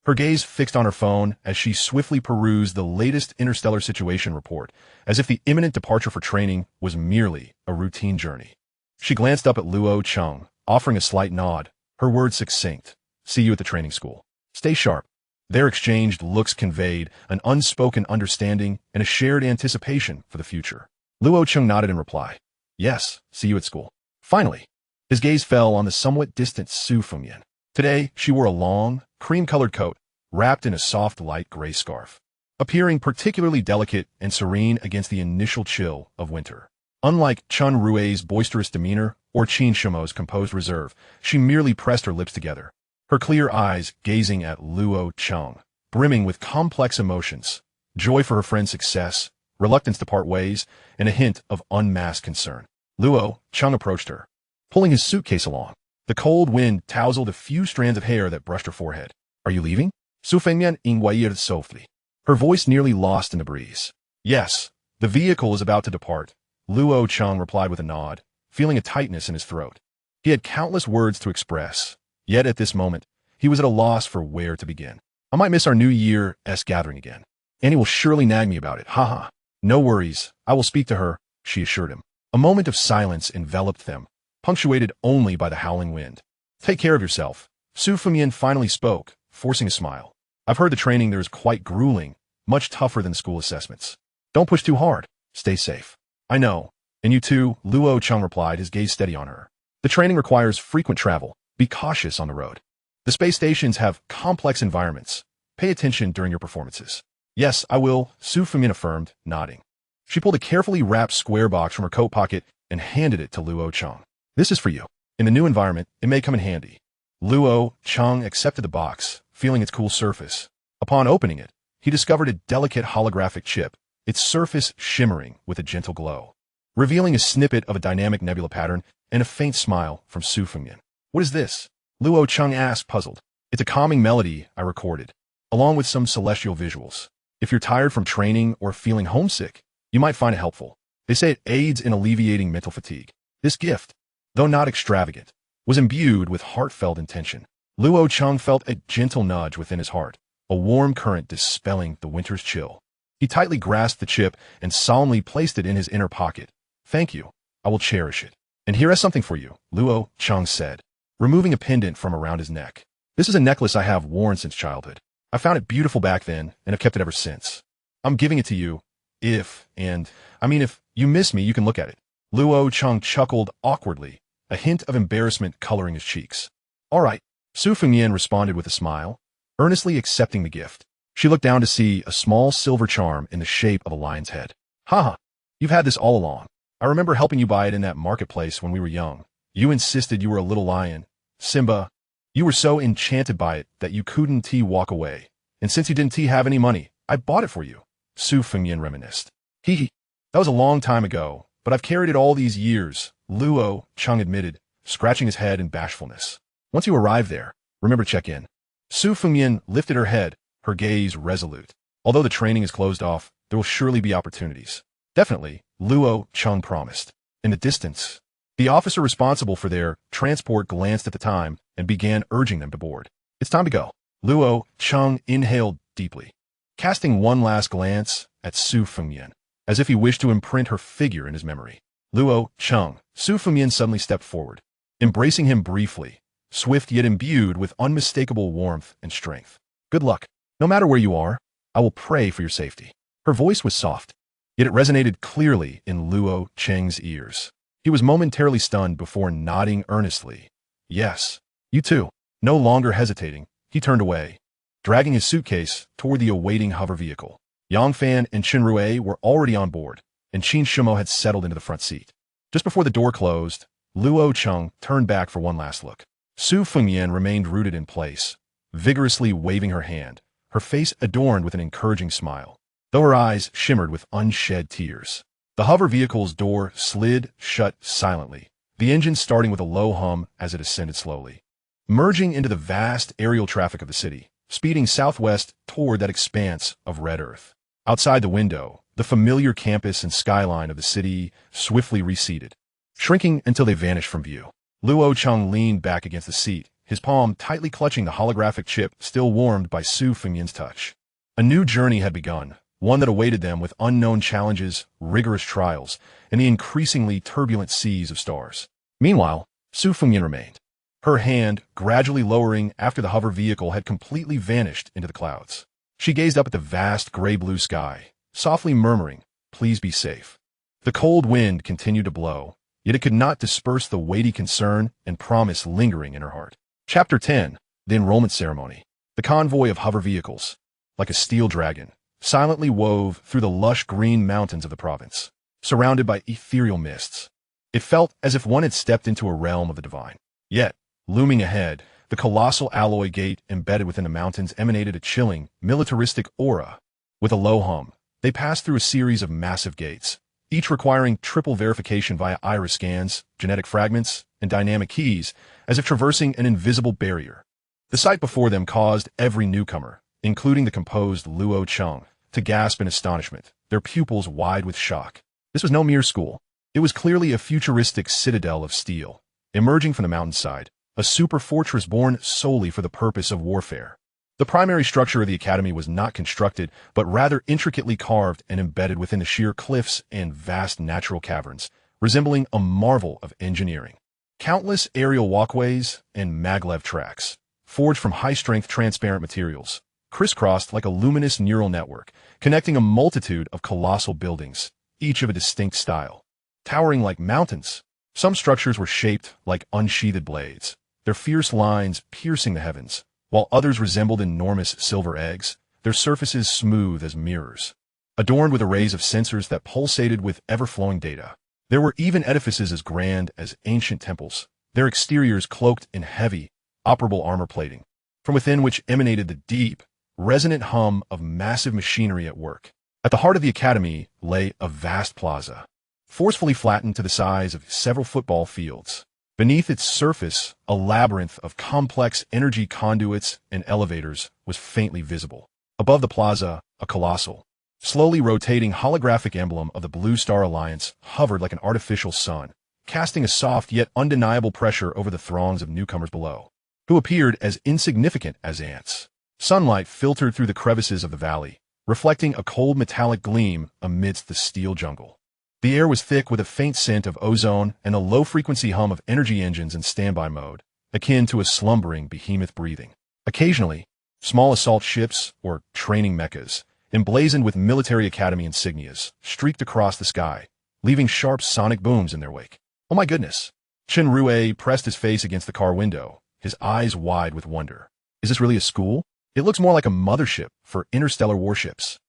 Her gaze fixed on her phone as she swiftly perused the latest interstellar situation report, as if the imminent departure for training was merely a routine journey. She glanced up at Luo Cheng, offering a slight nod, her words succinct. "See you at the training school. Stay sharp." Their exchanged looks conveyed an unspoken understanding and a shared anticipation for the future. Luo Cheng nodded in reply. "Yes, see you at school." Finally, his gaze fell on the somewhat distant Su Fengmian. Today, she wore a long, cream-colored coat, wrapped in a soft light gray scarf, appearing particularly delicate and serene against the initial chill of winter. Unlike Chun Rue's boisterous demeanor or Qin Shumo's composed reserve, she merely pressed her lips together, her clear eyes gazing at Luo Cheng, brimming with complex emotions, joy for her friend's success, reluctance to part ways, and a hint of unmasked concern. Luo Cheng approached her, pulling his suitcase along. The cold wind tousled a few strands of hair that brushed her forehead. "Are you leaving?" Su Fengmian inquired softly, her voice nearly lost in the breeze. "Yes, the vehicle is about to depart," Luo Cheng replied with a nod, feeling a tightness in his throat. He had countless words to express, yet at this moment, he was at a loss for where to begin. "I might miss our New Year's gathering again. Annie will surely nag me about it, haha." "No worries, I will speak to her," she assured him. A moment of silence enveloped them, punctuated only by the howling wind. "Take care of yourself," Su Fengmian finally spoke, forcing a smile. "I've heard the training there is quite grueling, much tougher than school assessments. Don't push too hard. Stay safe." "I know. And you too," Luo Cheng replied, his gaze steady on her. "The training requires frequent travel. Be cautious on the road. The space stations have complex environments. Pay attention during your performances." "Yes, I will," Su Fengmian affirmed, nodding. She pulled a carefully wrapped square box from her coat pocket and handed it to Luo Cheng. "This is for you. In the new environment, it may come in handy." Luo Cheng accepted the box, feeling its cool surface. Upon opening it, he discovered a delicate holographic chip, its surface shimmering with a gentle glow, revealing a snippet of a dynamic nebula pattern and a faint smile from Su Fengmian. "What is this?" Luo Cheng asked, puzzled. "It's a calming melody I recorded, along with some celestial visuals. If you're tired from training or feeling homesick, you might find it helpful. They say it aids in alleviating mental fatigue." This gift, though not extravagant, was imbued with heartfelt intention. Luo Cheng felt a gentle nudge within his heart, a warm current dispelling the winter's chill. He tightly grasped the chip and solemnly placed it in his inner pocket. "Thank you. I will cherish it. And here is something for you," Luo Cheng said, removing a pendant from around his neck. "This is a necklace I have worn since childhood. I found it beautiful back then and have kept it ever since. I'm giving it to you. If you miss me, you can look at it." Luo Cheng chuckled awkwardly, a hint of embarrassment coloring his cheeks. "All right," Su Fengmian responded with a smile, earnestly accepting the gift. She looked down to see a small silver charm in the shape of a lion's head. "Haha, you've had this all along. I remember helping you buy it in that marketplace when we were young. You insisted you were a little lion, Simba. You were so enchanted by it that you couldn't walk away. And since you didn't have any money, I bought it for you," Su Fengmian reminisced. "Hee. That was a long time ago, but I've carried it all these years," Luo Cheng admitted, scratching his head in bashfulness. "Once you arrive there, remember to check in." Su Fengmian lifted her head, her gaze resolute. "Although the training is closed off, there will surely be opportunities." "Definitely," Luo Cheng promised. In the distance, the officer responsible for their transport glanced at the time and began urging them to board. "It's time to go." Luo Cheng inhaled deeply, casting one last glance at Su Fengmian, as if he wished to imprint her figure in his memory. "Luo Cheng," Su Fengmian suddenly stepped forward, embracing him briefly, swift yet imbued with unmistakable warmth and strength. "Good luck. No matter where you are, I will pray for your safety." Her voice was soft, yet it resonated clearly in Luo Cheng's ears. He was momentarily stunned before nodding earnestly. "Yes, you too." No longer hesitating, he turned away, dragging his suitcase toward the awaiting hover vehicle. Yang Fan and Qin Rue were already on board, and Qin Shumo had settled into the front seat. Just before the door closed, Luo Cheng turned back for one last look. Su Fengmian remained rooted in place, vigorously waving her hand, her face adorned with an encouraging smile, though her eyes shimmered with unshed tears. The hover vehicle's door slid shut silently, the engine starting with a low hum as it ascended slowly. Merging into the vast aerial traffic of the city, speeding southwest toward that expanse of red earth. Outside the window, the familiar campus and skyline of the city swiftly receded, shrinking until they vanished from view. Luo Cheng leaned back against the seat, his palm tightly clutching the holographic chip still warmed by Su Fengmian's touch. A new journey had begun, one that awaited them with unknown challenges, rigorous trials, and the increasingly turbulent seas of stars. Meanwhile, Su Fengmian remained, her hand gradually lowering after the hover vehicle had completely vanished into the clouds. She gazed up at the vast gray-blue sky, softly murmuring, "Please be safe." The cold wind continued to blow, yet it could not disperse the weighty concern and promise lingering in her heart. Chapter 10. The Enrollment Ceremony. The convoy of hover vehicles, like a steel dragon, silently wove through the lush green mountains of the province, surrounded by ethereal mists. It felt as if one had stepped into a realm of the divine. Yet, looming ahead, the colossal alloy gate embedded within the mountains emanated a chilling, militaristic aura. With a low hum, they passed through a series of massive gates, each requiring triple verification via iris scans, genetic fragments, and dynamic keys, as if traversing an invisible barrier. The sight before them caused every newcomer, including the composed Luo Cheng, to gasp in astonishment, their pupils wide with shock. This was no mere school. It was clearly a futuristic citadel of steel, emerging from the mountainside, a super fortress born solely for the purpose of warfare. The primary structure of the academy was not constructed, but rather intricately carved and embedded within the sheer cliffs and vast natural caverns, resembling a marvel of engineering. Countless aerial walkways and maglev tracks, forged from high-strength transparent materials, crisscrossed like a luminous neural network, connecting a multitude of colossal buildings, each of a distinct style. Towering like mountains, some structures were shaped like unsheathed blades, their fierce lines piercing the heavens, while others resembled enormous silver eggs, their surfaces smooth as mirrors, adorned with arrays of sensors that pulsated with ever-flowing data. There were even edifices as grand as ancient temples, their exteriors cloaked in heavy, operable armor plating, from within which emanated the deep, resonant hum of massive machinery at work. At the heart of the academy lay a vast plaza, forcefully flattened to the size of several football fields. Beneath its surface, a labyrinth of complex energy conduits and elevators was faintly visible. Above the plaza, a colossal, slowly rotating holographic emblem of the Blue Star Alliance hovered like an artificial sun, casting a soft yet undeniable pressure over the throngs of newcomers below, who appeared as insignificant as ants. Sunlight filtered through the crevices of the valley, reflecting a cold metallic gleam amidst the steel jungle. The air was thick with a faint scent of ozone and a low-frequency hum of energy engines in standby mode, akin to a slumbering behemoth breathing. Occasionally, small assault ships, or training mechas, emblazoned with military academy insignias, streaked across the sky, leaving sharp sonic booms in their wake. "Oh my goodness!" Chen Rue pressed his face against the car window, his eyes wide with wonder. "Is this really a school? It looks more like a mothership for interstellar warships."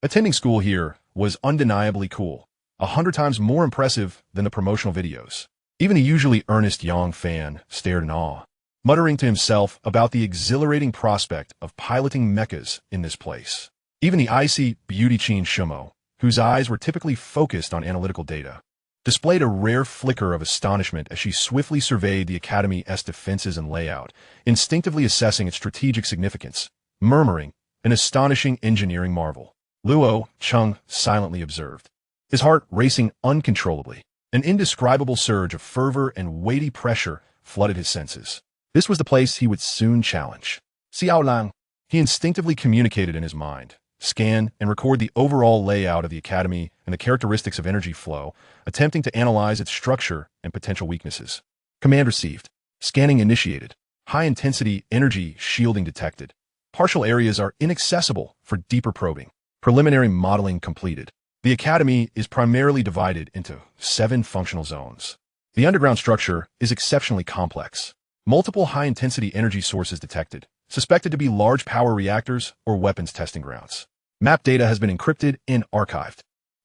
Attending school here was undeniably cool, 100 times more impressive than the promotional videos. Even the usually earnest Yang fan stared in awe, muttering to himself about the exhilarating prospect of piloting mechas in this place. Even the icy beauty Qin Shumo, whose eyes were typically focused on analytical data, displayed a rare flicker of astonishment as she swiftly surveyed the Academy's defenses and layout, instinctively assessing its strategic significance, murmuring, "An astonishing engineering marvel." Luo Cheng silently observed, his heart racing uncontrollably. An indescribable surge of fervor and weighty pressure flooded his senses. This was the place he would soon challenge. "Xiao Lang," he instinctively communicated in his mind, scan and record the overall layout of the academy and the characteristics of energy flow, attempting to analyze its structure and potential weaknesses. Command received. Scanning initiated. High-intensity energy shielding detected. Partial areas are inaccessible for deeper probing. Preliminary modeling completed. The academy is primarily divided into 7 functional zones. The underground structure is exceptionally complex. Multiple high-intensity energy sources detected, suspected to be large power reactors or weapons testing grounds. Map data has been encrypted and archived.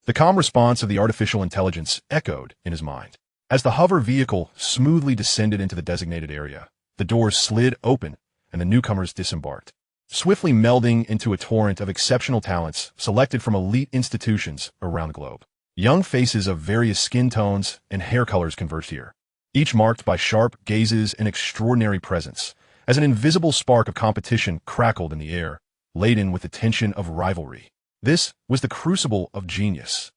The calm response of the artificial intelligence echoed in his mind. As the hover vehicle smoothly descended into the designated area, the doors slid open and the newcomers disembarked, swiftly melding into a torrent of exceptional talents selected from elite institutions around the globe. Young faces of various skin tones and hair colors converged here, each marked by sharp gazes and extraordinary presence, as an invisible spark of competition crackled in the air, laden with the tension of rivalry. This was the crucible of genius.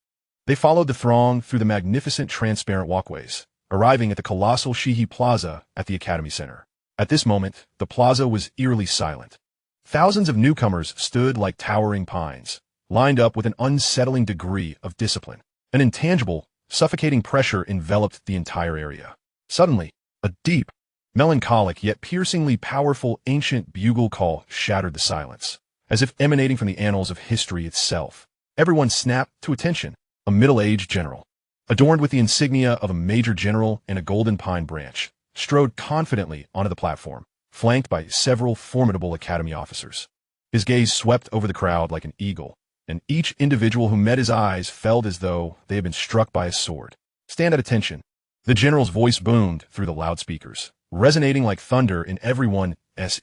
They followed the throng through the magnificent transparent walkways, arriving at the colossal Shihi Plaza at the Academy Center. At this moment, the plaza was eerily silent. Thousands of newcomers stood like towering pines, lined up with an unsettling degree of discipline. An intangible, suffocating pressure enveloped the entire area. Suddenly, a deep, melancholic yet piercingly powerful ancient bugle call shattered the silence, as if emanating from the annals of history itself. Everyone snapped to attention. A middle-aged general, adorned with the insignia of a major general and a golden pine branch, strode confidently onto the platform, flanked by several formidable academy officers. His gaze swept over the crowd like an eagle, and each individual who met his eyes felt as though they had been struck by a sword. "Stand at attention." The general's voice boomed through the loudspeakers, resonating like thunder in everyone's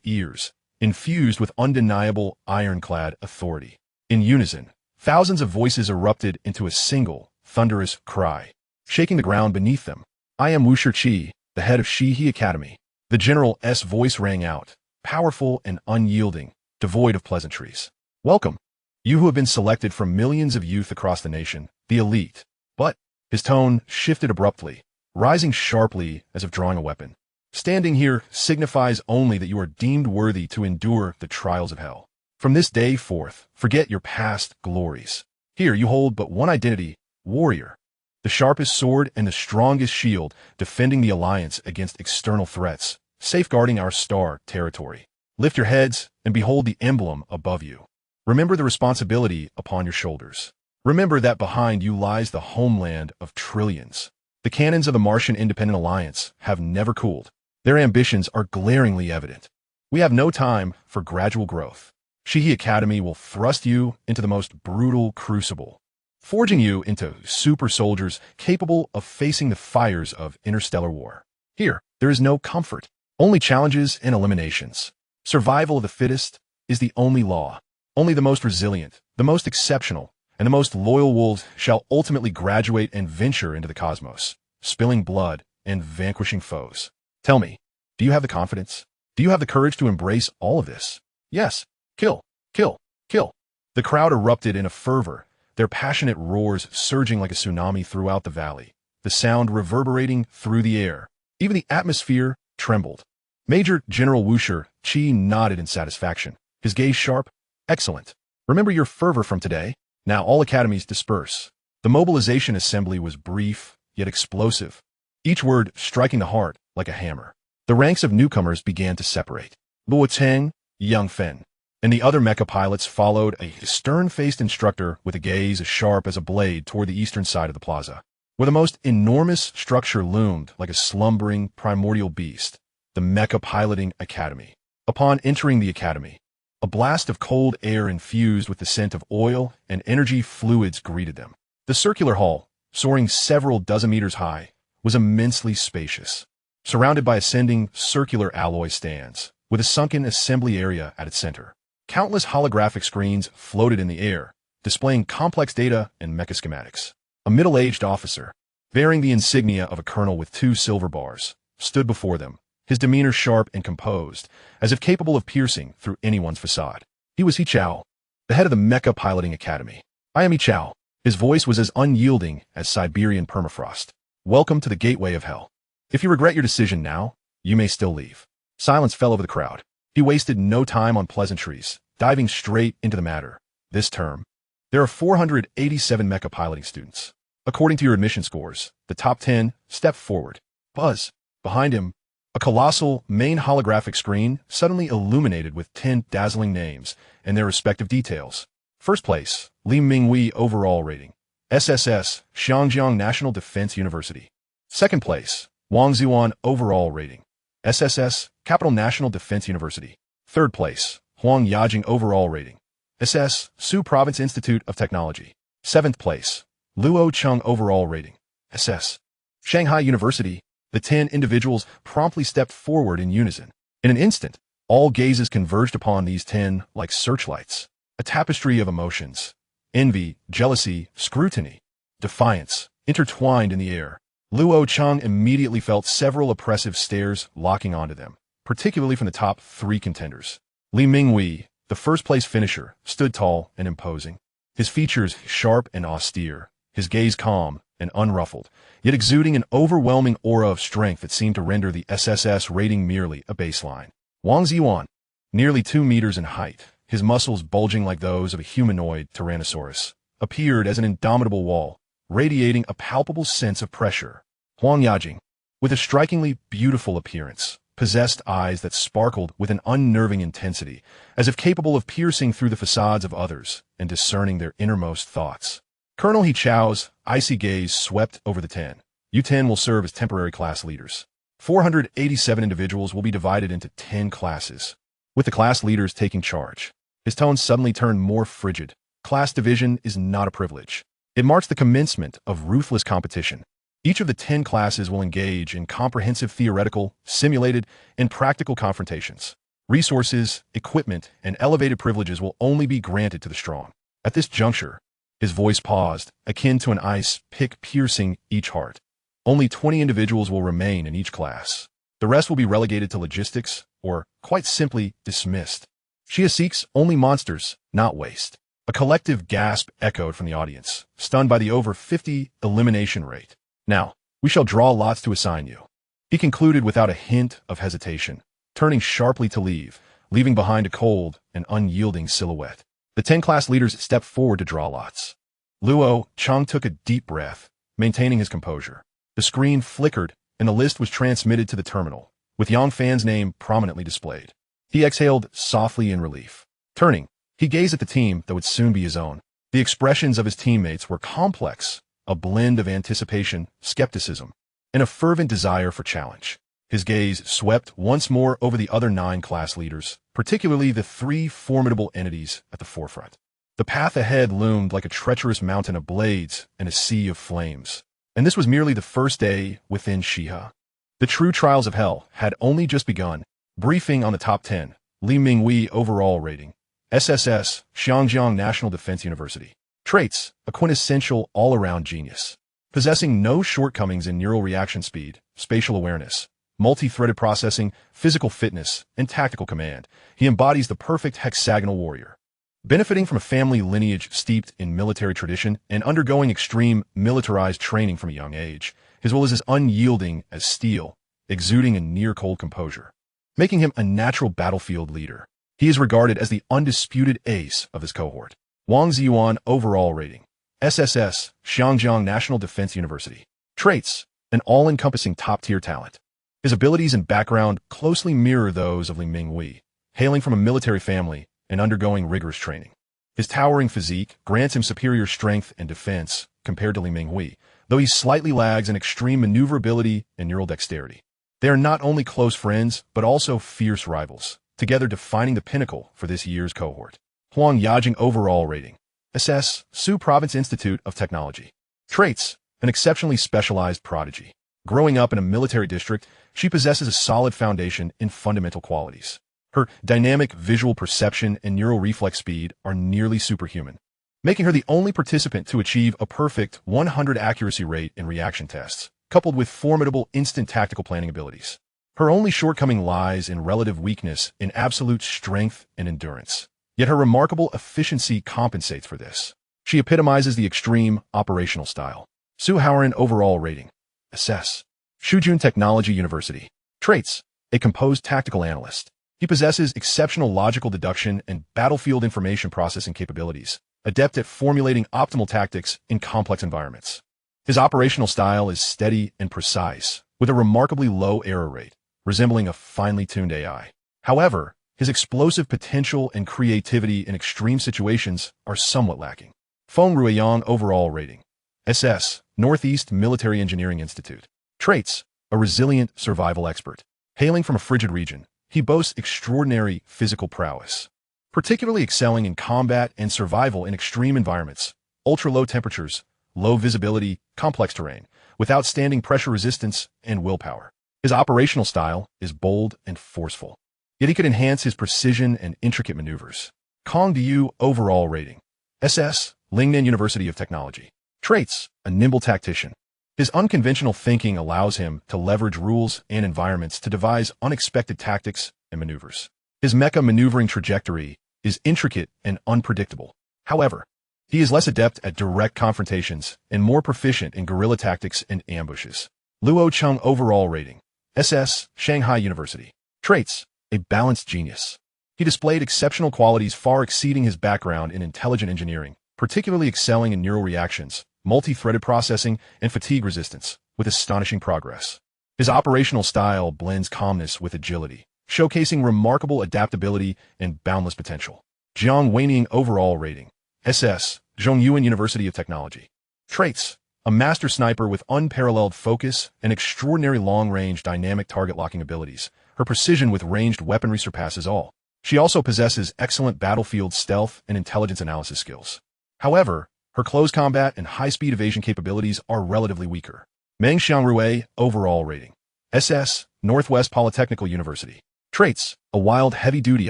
ears, infused with undeniable ironclad authority. In unison, thousands of voices erupted into a single, thunderous cry, shaking the ground beneath them. "I am Wu Shiqi, the head of Shihi Academy." The general's voice rang out, powerful and unyielding, devoid of pleasantries. "Welcome, you who have been selected from millions of youth across the nation, the elite." But his tone shifted abruptly, rising sharply as if drawing a weapon. "Standing here signifies only that you are deemed worthy to endure the trials of hell. From this day forth, forget your past glories. Here you hold but one identity, warrior. The sharpest sword and the strongest shield, defending the alliance against external threats, safeguarding our star territory. Lift your heads and behold the emblem above you. Remember the responsibility upon your shoulders. Remember that behind you lies the homeland of trillions. The cannons of the Martian Independent Alliance have never cooled. Their ambitions are glaringly evident. We have no time for gradual growth. Shihi Academy will thrust you into the most brutal crucible, forging you into super soldiers capable of facing the fires of interstellar war. Here, there is no comfort, only challenges and eliminations. Survival of the fittest is the only law. Only the most resilient, the most exceptional, and the most loyal wolves shall ultimately graduate and venture into the cosmos, spilling blood and vanquishing foes. Tell me, do you have the confidence? Do you have the courage to embrace all of this? Yes. Kill, kill, kill. The crowd erupted in a fervor, their passionate roars surging like a tsunami throughout the valley, the sound reverberating through the air. Even the atmosphere trembled. Major General Wu Shiqi nodded in satisfaction, his gaze sharp. "Excellent. Remember your fervor from today. Now all academies disperse." The mobilization assembly was brief, yet explosive, each word striking the heart like a hammer. The ranks of newcomers began to separate. Luo Cheng, Young Fen, and the other mecha pilots followed, a stern-faced instructor with a gaze as sharp as a blade toward the eastern side of the plaza. Where the most enormous structure loomed like a slumbering primordial beast, the Mecha Piloting Academy. Upon entering the academy, a blast of cold air infused with the scent of oil and energy fluids greeted them. The circular hall, soaring several dozen meters high, was immensely spacious, surrounded by ascending circular alloy stands, with a sunken assembly area at its center. Countless holographic screens floated in the air, displaying complex data and mecha schematics. A middle-aged officer, bearing the insignia of a colonel with 2 silver bars, stood before them, his demeanor sharp and composed, as if capable of piercing through anyone's facade. He was He Chao, the head of the Mecha Piloting Academy. "I am He Chao." His voice was as unyielding as Siberian permafrost. "Welcome to the gateway of hell. If you regret your decision now, you may still leave." Silence fell over the crowd. He wasted no time on pleasantries, diving straight into the matter. "This term, there are 487 mecha piloting students. According to your admission scores, the top 10 step forward." Buzz. Behind him, a colossal main holographic screen suddenly illuminated with 10 dazzling names and their respective details. First place, Li Mingwei overall rating, SSS, Xiangjiang National Defense University. Second place, Wang Ziwan overall rating, SSS, Capital National Defense University. Third place, Huang Yajing overall rating, SS, Su Province Institute of Technology. Seventh place, Luo Cheng overall rating, SS, Shanghai University. The 10 individuals promptly stepped forward in unison. In an instant, all gazes converged upon these 10 like searchlights, a tapestry of emotions. Envy, jealousy, scrutiny, defiance, intertwined in the air. Luo Cheng immediately felt several oppressive stares locking onto them, particularly from the top 3 contenders. Li Mingwei, the first-place finisher, stood tall and imposing. His features sharp and austere, his gaze calm and unruffled, yet exuding an overwhelming aura of strength that seemed to render the SSS rating merely a baseline. Wang Ziyuan, nearly 2 meters in height, his muscles bulging like those of a humanoid tyrannosaurus, appeared as an indomitable wall, radiating a palpable sense of pressure. Huang Yajing, with a strikingly beautiful appearance, possessed eyes that sparkled with an unnerving intensity, as if capable of piercing through the facades of others and discerning their innermost thoughts. Colonel He Chao's icy gaze swept over the 10. U-10 will serve as temporary class leaders. 487 individuals will be divided into 10 classes, with the class leaders taking charge. His tone suddenly turned more frigid. Class division is not a privilege. It marks the commencement of ruthless competition. Each of the 10 classes will engage in comprehensive theoretical, simulated, and practical confrontations. Resources, equipment, and elevated privileges will only be granted to the strong. At this juncture, his voice paused, akin to an ice pick piercing each heart. Only 20 individuals will remain in each class. The rest will be relegated to logistics, or, quite simply, dismissed. Shia seeks only monsters, not waste. A collective gasp echoed from the audience, stunned by the over 50 elimination rate. Now, we shall draw lots to assign you. He concluded without a hint of hesitation, turning sharply to leave, leaving behind a cold and unyielding silhouette. The 10 class leaders stepped forward to draw lots. Luo Cheng took a deep breath, maintaining his composure. The screen flickered, and the list was transmitted to the terminal, with Yang Fan's name prominently displayed. He exhaled softly in relief. Turning, he gazed at the team that would soon be his own. The expressions of his teammates were complex, a blend of anticipation, skepticism, and a fervent desire for challenge. His gaze swept once more over the other 9 class leaders, particularly the 3 formidable entities at the forefront. The path ahead loomed like a treacherous mountain of blades and a sea of flames. And this was merely the first day within Shiha. The true trials of hell had only just begun. Briefing on the top 10. Li Mingwei overall rating. SSS, Xiangjiang National Defense University. Traits, a quintessential all-around genius. Possessing no shortcomings in neural reaction speed, spatial awareness, multi-threaded processing, physical fitness, and tactical command, he embodies the perfect hexagonal warrior. Benefiting from a family lineage steeped in military tradition and undergoing extreme militarized training from a young age, his will is as unyielding as steel, exuding a near-cold composure, making him a natural battlefield leader. He is regarded as the undisputed ace of his cohort. Wang Ziyuan overall rating. SSS, Xiangjiang National Defense University. Traits, an all-encompassing top-tier talent. His abilities and background closely mirror those of Li Mingwei, hailing from a military family and undergoing rigorous training. His towering physique grants him superior strength and defense compared to Li Mingwei, though he slightly lags in extreme maneuverability and neural dexterity. They are not only close friends, but also fierce rivals, together defining the pinnacle for this year's cohort. Huang Yajing overall rating. SS, Su Province Institute of Technology. Traits, an exceptionally specialized prodigy. Growing up in a military district, she possesses a solid foundation in fundamental qualities. Her dynamic visual perception and neural reflex speed are nearly superhuman, making her the only participant to achieve a perfect 100 accuracy rate in reaction tests, coupled with formidable instant tactical planning abilities. Her only shortcoming lies in relative weakness in absolute strength and endurance. Yet her remarkable efficiency compensates for this. She epitomizes the extreme operational style. Su Haoran overall rating. Assess. Shujun Technology University. Traits. A composed tactical analyst. He possesses exceptional logical deduction and battlefield information processing capabilities, adept at formulating optimal tactics in complex environments. His operational style is steady and precise, with a remarkably low error rate, resembling a finely tuned AI. However, his explosive potential and creativity in extreme situations are somewhat lacking. Feng Ruiyang overall rating. SS, Northeast Military Engineering Institute. Traits, a resilient survival expert. Hailing from a frigid region, he boasts extraordinary physical prowess, particularly excelling in combat and survival in extreme environments, ultra-low temperatures, low visibility, complex terrain, with outstanding pressure resistance and willpower. His operational style is bold and forceful, yet he could enhance his precision and intricate maneuvers. Kong Diu overall rating. SS, Lingnan University of Technology. Traits, a nimble tactician. His unconventional thinking allows him to leverage rules and environments to devise unexpected tactics and maneuvers. His mecha maneuvering trajectory is intricate and unpredictable. However, he is less adept at direct confrontations and more proficient in guerrilla tactics and ambushes. Luo Cheng overall rating. SS, Shanghai University. Traits: a balanced genius. He displayed exceptional qualities far exceeding his background in intelligent engineering, particularly excelling in neural reactions, multi-threaded processing, and fatigue resistance, with astonishing progress. His operational style blends calmness with agility, showcasing remarkable adaptability and boundless potential. Jiang Weining overall rating. SS, Zhongyuan University of Technology. Traits: a master sniper with unparalleled focus and extraordinary long-range dynamic target locking abilities. Her precision with ranged weaponry surpasses all. She also possesses excellent battlefield stealth and intelligence analysis skills. However, her close combat and high-speed evasion capabilities are relatively weaker. Meng Xiangrui overall rating. SS, Northwest Polytechnical University. Traits: a wild heavy-duty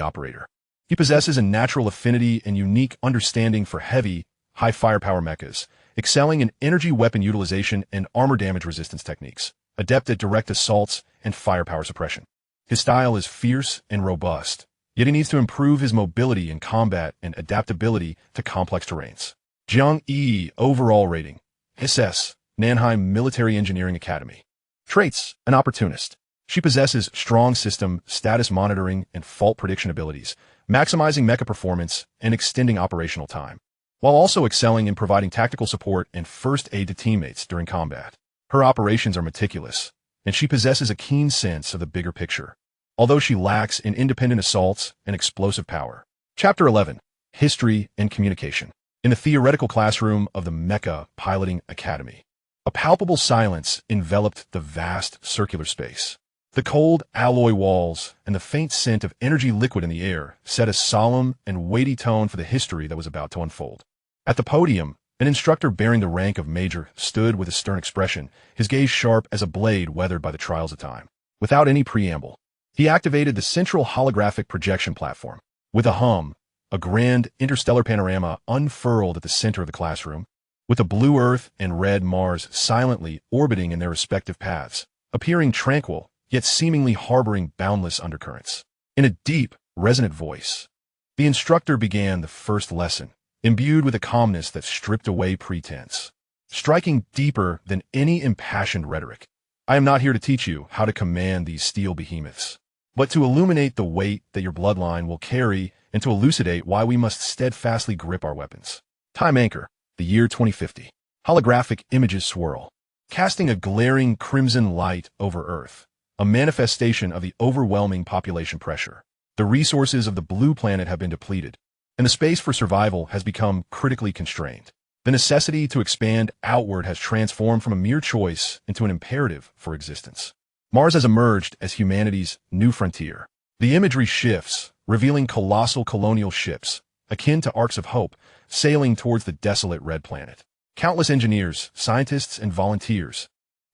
operator. He possesses a natural affinity and unique understanding for heavy, high-firepower mechas, excelling in energy weapon utilization and armor damage resistance techniques, adept at direct assaults and firepower suppression. His style is fierce and robust, yet he needs to improve his mobility in combat and adaptability to complex terrains. Jiang Yi overall rating. SS, Nanheim Military Engineering Academy. Traits: an opportunist. She possesses strong system, status monitoring, and fault prediction abilities, maximizing mecha performance and extending operational time, while also excelling in providing tactical support and first aid to teammates during combat. Her operations are meticulous, and she possesses a keen sense of the bigger picture, although she lacks in independent assaults and explosive power. Chapter 11. History and Communication. In the theoretical classroom of the Mecha Piloting Academy, a palpable silence enveloped the vast circular space. The cold alloy walls and the faint scent of energy liquid in the air set a solemn and weighty tone for the history that was about to unfold. At the podium, an instructor bearing the rank of major stood with a stern expression, his gaze sharp as a blade weathered by the trials of time. Without any preamble, he activated the central holographic projection platform. With a hum, a grand interstellar panorama unfurled at the center of the classroom, with the blue Earth and red Mars silently orbiting in their respective paths, appearing tranquil, yet seemingly harboring boundless undercurrents. In a deep, resonant voice, the instructor began the first lesson, imbued with a calmness that stripped away pretense, striking deeper than any impassioned rhetoric. I am not here to teach you how to command these steel behemoths, but to illuminate the weight that your bloodline will carry and to elucidate why we must steadfastly grip our weapons. Time anchor, the year 2050. Holographic images swirl, casting a glaring crimson light over Earth, a manifestation of the overwhelming population pressure. The resources of the blue planet have been depleted, and the space for survival has become critically constrained. The necessity to expand outward has transformed from a mere choice into an imperative for existence. Mars has emerged as humanity's new frontier. The imagery shifts, revealing colossal colonial ships, akin to arcs of hope, sailing towards the desolate red planet. Countless engineers, scientists, and volunteers,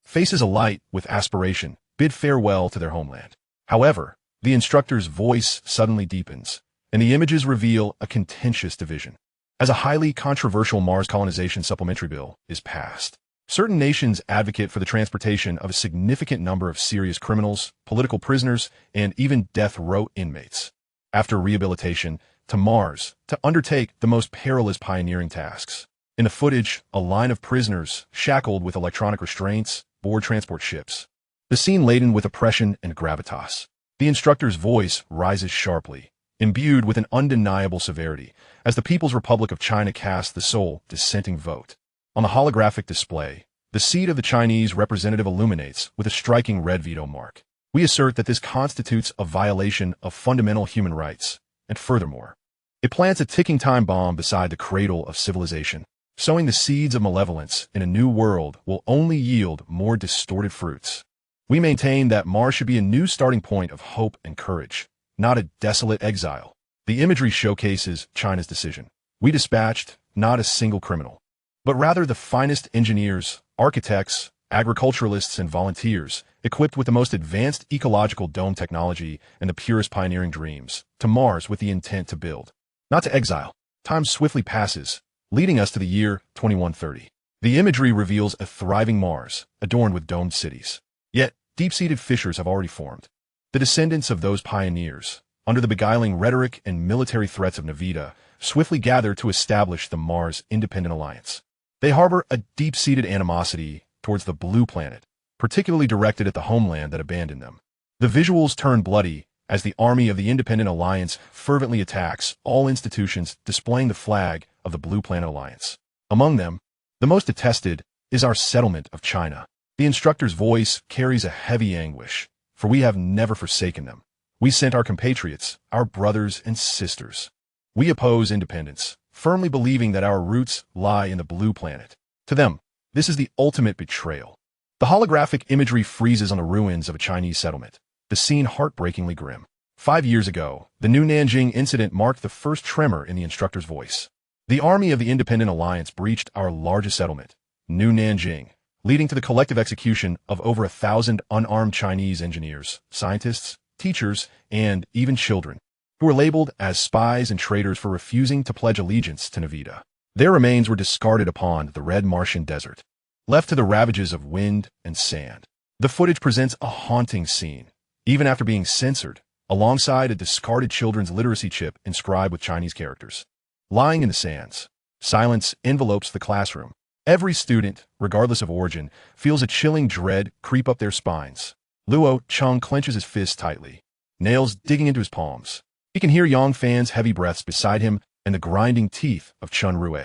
faces alight with aspiration, bid farewell to their homeland. However, the instructor's voice suddenly deepens, and the images reveal a contentious division. As a highly controversial Mars colonization supplementary bill is passed, certain nations advocate for the transportation of a significant number of serious criminals, political prisoners, and even death row inmates, after rehabilitation, to Mars to undertake the most perilous pioneering tasks. In the footage, a line of prisoners, shackled with electronic restraints, board transport ships. The scene laden with oppression and gravitas. The instructor's voice rises sharply, imbued with an undeniable severity, as the People's Republic of China casts the sole dissenting vote. On the holographic display, the seat of the Chinese representative illuminates with a striking red veto mark. We assert that this constitutes a violation of fundamental human rights, and furthermore, it plants a ticking time bomb beside the cradle of civilization. Sowing the seeds of malevolence in a new world will only yield more distorted fruits. We maintain that Mars should be a new starting point of hope and courage, not a desolate exile. The imagery showcases China's decision. We dispatched not a single criminal, but rather the finest engineers, architects, agriculturalists, and volunteers, equipped with the most advanced ecological dome technology and the purest pioneering dreams, to Mars with the intent to build, not to exile. Time swiftly passes, leading us to the year 2130. The imagery reveals a thriving Mars, adorned with domed cities. Yet, deep-seated fissures have already formed. The descendants of those pioneers, under the beguiling rhetoric and military threats of Navita, swiftly gather to establish the Mars Independent Alliance. They harbor a deep-seated animosity towards the blue planet, particularly directed at the homeland that abandoned them. The visuals turn bloody as the army of the Independent Alliance fervently attacks all institutions displaying the flag of the Blue Planet Alliance. Among them, the most detested is our settlement of China. The instructor's voice carries a heavy anguish, for we have never forsaken them. We sent our compatriots, our brothers and sisters. We oppose independence, firmly believing that our roots lie in the Blue Planet. To them, this is the ultimate betrayal. The holographic imagery freezes on the ruins of a Chinese settlement, the scene heartbreakingly grim. 5 years ago, the New Nanjing incident marked the first tremor in the instructor's voice. The army of the Independent Alliance breached our largest settlement, New Nanjing, leading to the collective execution of over 1,000 unarmed Chinese engineers, scientists, teachers, and even children, who were labeled as spies and traitors for refusing to pledge allegiance to Navita. Their remains were discarded upon the red Martian desert, left to the ravages of wind and sand. The footage presents a haunting scene, even after being censored, alongside a discarded children's literacy chip inscribed with Chinese characters. Lying in the sands, silence envelopes the classroom. Every student, regardless of origin, feels a chilling dread creep up their spines. Luo Cheng clenches his fists tightly, nails digging into his palms. He can hear Yang Fan's heavy breaths beside him and the grinding teeth of Chun Rue.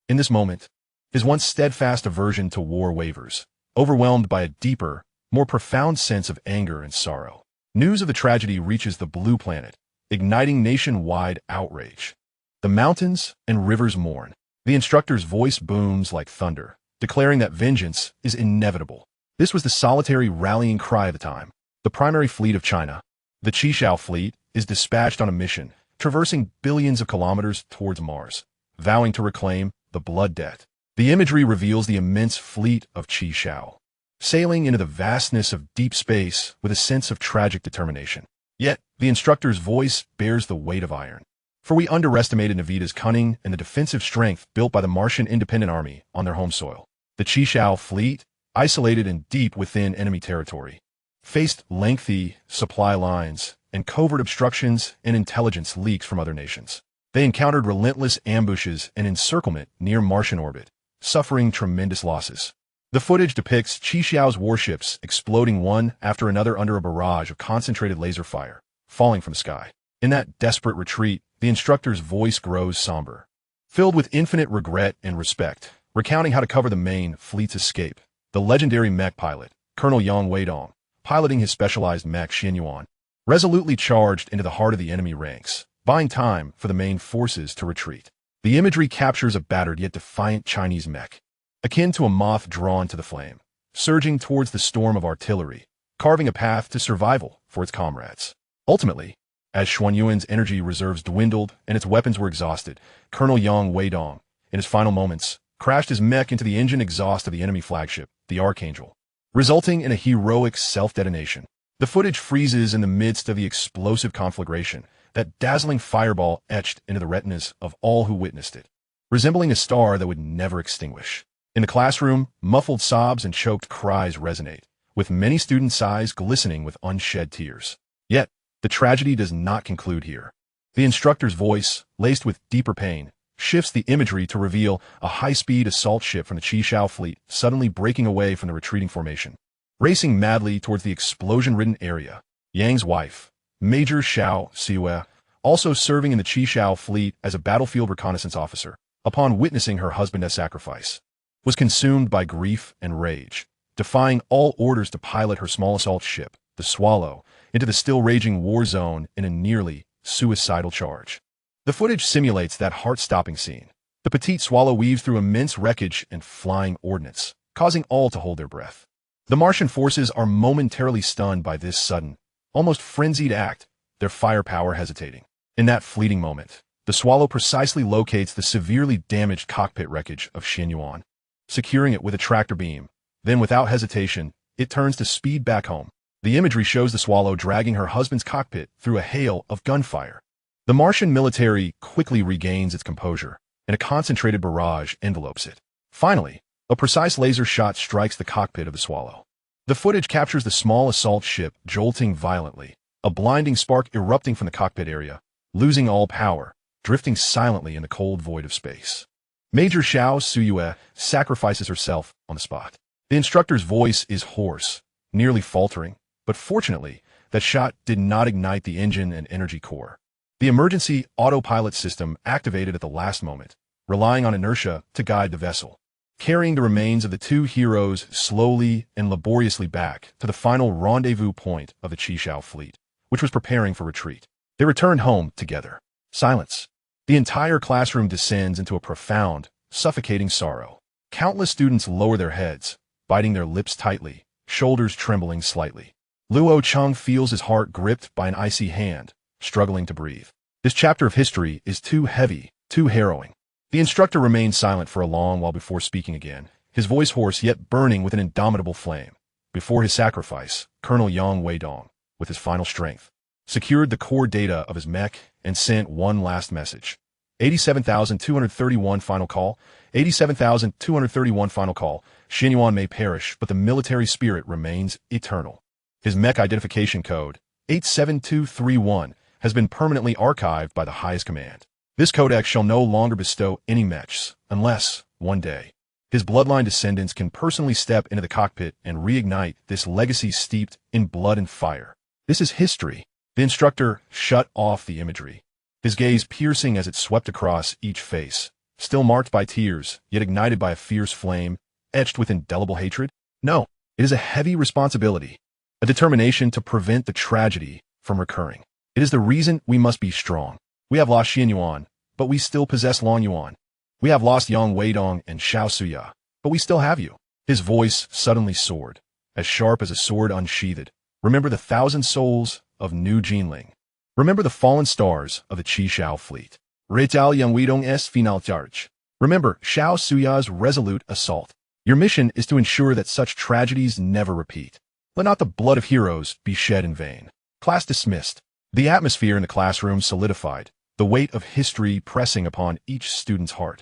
In this moment, his once steadfast aversion to war wavers, overwhelmed by a deeper, more profound sense of anger and sorrow. News of the tragedy reaches the Blue Planet, igniting nationwide outrage. The mountains and rivers mourn. The instructor's voice booms like thunder, declaring that vengeance is inevitable. This was the solitary rallying cry of the time. The primary fleet of China, the Qishao fleet, is dispatched on a mission, traversing billions of kilometers towards Mars, vowing to reclaim the blood debt. The imagery reveals the immense fleet of Qishao, sailing into the vastness of deep space with a sense of tragic determination. Yet, the instructor's voice bears the weight of iron. For we underestimated Navita's cunning and the defensive strength built by the Martian Independent Army on their home soil. The Qishao fleet, isolated and deep within enemy territory, faced lengthy supply lines and covert obstructions and intelligence leaks from other nations. They encountered relentless ambushes and encirclement near Martian orbit, suffering tremendous losses. The footage depicts Qishao's warships exploding one after another under a barrage of concentrated laser fire, falling from the sky. In that desperate retreat, the instructor's voice grows somber, filled with infinite regret and respect, recounting how to cover the main fleet's escape. The legendary mech pilot, Colonel Yang Weidong, piloting his specialized mech Xianyuan, resolutely charged into the heart of the enemy ranks, buying time for the main forces to retreat. The imagery captures a battered yet defiant Chinese mech, akin to a moth drawn to the flame, surging towards the storm of artillery, carving a path to survival for its comrades. Ultimately, as Xuanyuan's energy reserves dwindled and its weapons were exhausted, Colonel Yang Weidong, in his final moments, crashed his mech into the engine exhaust of the enemy flagship, the Archangel, resulting in a heroic self-detonation. The footage freezes in the midst of the explosive conflagration, that dazzling fireball etched into the retinas of all who witnessed it, resembling a star that would never extinguish. In the classroom, muffled sobs and choked cries resonate, with many students' eyes glistening with unshed tears. Yet, the tragedy does not conclude here. The instructor's voice, laced with deeper pain, shifts the imagery to reveal a high-speed assault ship from the Qishao fleet suddenly breaking away from the retreating formation. Racing madly towards the explosion-ridden area, Yang's wife, Major Xiao Siwe, also serving in the Qishao fleet as a battlefield reconnaissance officer, upon witnessing her husband's sacrifice, was consumed by grief and rage, defying all orders to pilot her small assault ship, the Swallow, into the still-raging war zone in a nearly suicidal charge. The footage simulates that heart-stopping scene. The petite Swallow weaves through immense wreckage and flying ordnance, causing all to hold their breath. The Martian forces are momentarily stunned by this sudden, almost frenzied act, their firepower hesitating. In that fleeting moment, the Swallow precisely locates the severely damaged cockpit wreckage of Xianyuan, securing it with a tractor beam. Then, without hesitation, it turns to speed back home. The imagery shows the Swallow dragging her husband's cockpit through a hail of gunfire. The Martian military quickly regains its composure, and a concentrated barrage envelopes it. Finally, A precise laser shot strikes the cockpit of the Swallow. The footage captures the small assault ship jolting violently, a blinding spark erupting from the cockpit area, losing all power, drifting silently in the cold void of space. Major Xiao Suyue sacrifices herself on the spot. The instructor's voice is hoarse, nearly faltering, but fortunately, that shot did not ignite the engine and energy core. The emergency autopilot system activated at the last moment, relying on inertia to guide the vessel, carrying the remains of the two heroes slowly and laboriously back to the final rendezvous point of the Qishao fleet, which was preparing for retreat. They returned home together. Silence. The entire classroom descends into a profound, suffocating sorrow. Countless students lower their heads, biting their lips tightly, shoulders trembling slightly. Luo Cheng feels his heart gripped by an icy hand, struggling to breathe. This chapter of history is too heavy, too harrowing. The instructor remained silent for a long while before speaking again, his voice hoarse yet burning with an indomitable flame. Before his sacrifice, Colonel Yang Weidong, with his final strength, secured the core data of his mech and sent one last message. 87,231 final call. 87,231 final call. Xinyuan may perish, but the military spirit remains eternal. His mech identification code, 87231, has been permanently archived by the highest command. This codex shall no longer bestow any mechs, unless, one day, his bloodline descendants can personally step into the cockpit and reignite this legacy steeped in blood and fire. This is history. The instructor shut off the imagery, his gaze piercing as it swept across each face, still marked by tears, yet ignited by a fierce flame, etched with indelible hatred. No, it is a heavy responsibility, a determination to prevent the tragedy from recurring. It is the reason we must be strong. We have lost Xinyuan, but we still possess Long Yuan. We have lost Yang Weidong and Xiao Suya, but we still have you. His voice suddenly soared, as sharp as a sword unsheathed. Remember the 1,000 souls of New Jinling. Remember the fallen stars of the Qishao fleet. Reital Yang Weidong s final charge. Remember Xiao Suya's resolute assault. Your mission is to ensure that such tragedies never repeat. Let not the blood of heroes be shed in vain. Class dismissed. The atmosphere in the classroom solidified, the weight of history pressing upon each student's heart.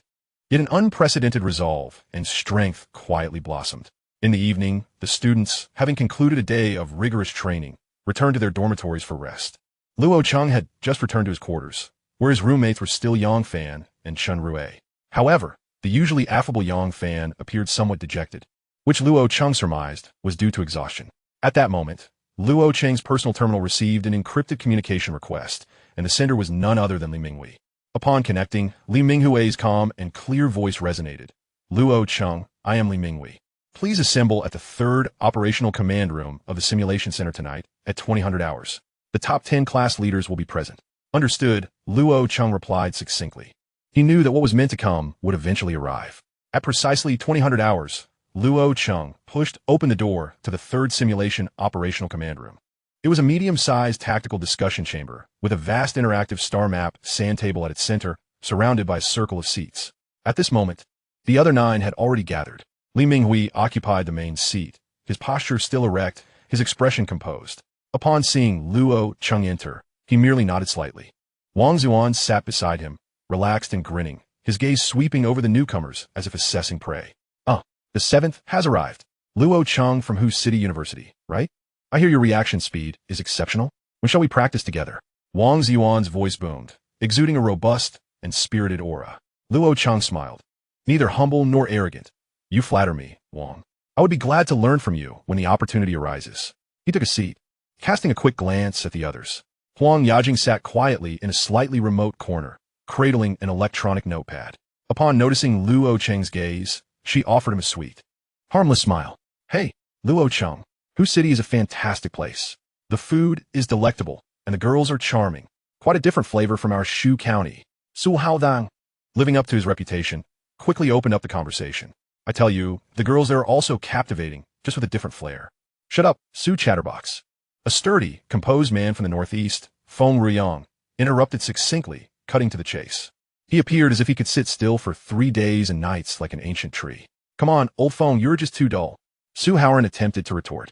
Yet an unprecedented resolve and strength quietly blossomed. In the evening, the students, having concluded a day of rigorous training, returned to their dormitories for rest. Luo Cheng had just returned to his quarters, where his roommates were still Yang Fan and Chun Rue. However, the usually affable Yang Fan appeared somewhat dejected, which Luo Cheng surmised was due to exhaustion. At that moment, Luo Cheng's personal terminal received an encrypted communication request, and the sender was none other than Li Minghui. Upon connecting, Li Minghui's calm and clear voice resonated. Luo Cheng, I am Li Minghui. Please assemble at the 3rd Operational Command Room of the Simulation Center tonight at 2000 hours. The top 10 class leaders will be present. Understood, Luo Cheng replied succinctly. He knew that what was meant to come would eventually arrive. At precisely 2000 hours, Luo Cheng pushed open the door to the 3rd Simulation Operational Command Room. It was a medium-sized tactical discussion chamber with a vast interactive star map sand table at its center, surrounded by a circle of seats. At this moment, the other 9 had already gathered. Li Minghui occupied the main seat, his posture still erect, his expression composed. Upon seeing Luo Cheng enter, he merely nodded slightly. Wang Zuan sat beside him, relaxed and grinning, his gaze sweeping over the newcomers as if assessing prey. The 7th has arrived. Luo Cheng from Hu City University, right? I hear your reaction speed is exceptional. When shall we practice together? Wang Zuan's voice boomed, exuding a robust and spirited aura. Luo Cheng smiled. Neither humble nor arrogant. You flatter me, Wang. I would be glad to learn from you when the opportunity arises. He took a seat, casting a quick glance at the others. Huang Yajing sat quietly in a slightly remote corner, cradling an electronic notepad. Upon noticing Luo Cheng's gaze, she offered him a sweet, harmless smile. Hey, Luo Cheng, Hu City is a fantastic place. The food is delectable, and the girls are charming. Quite a different flavor from our Shu County. Su Haodang, living up to his reputation, quickly opened up the conversation. I tell you, the girls there are also captivating, just with a different flair. Shut up, Su Chatterbox. A sturdy, composed man from the northeast, Feng Ruyang, interrupted succinctly, cutting to the chase. He appeared as if he could sit still for 3 days and nights like an ancient tree. Come on, old Feng, you're just too dull. Su Howard attempted to retort.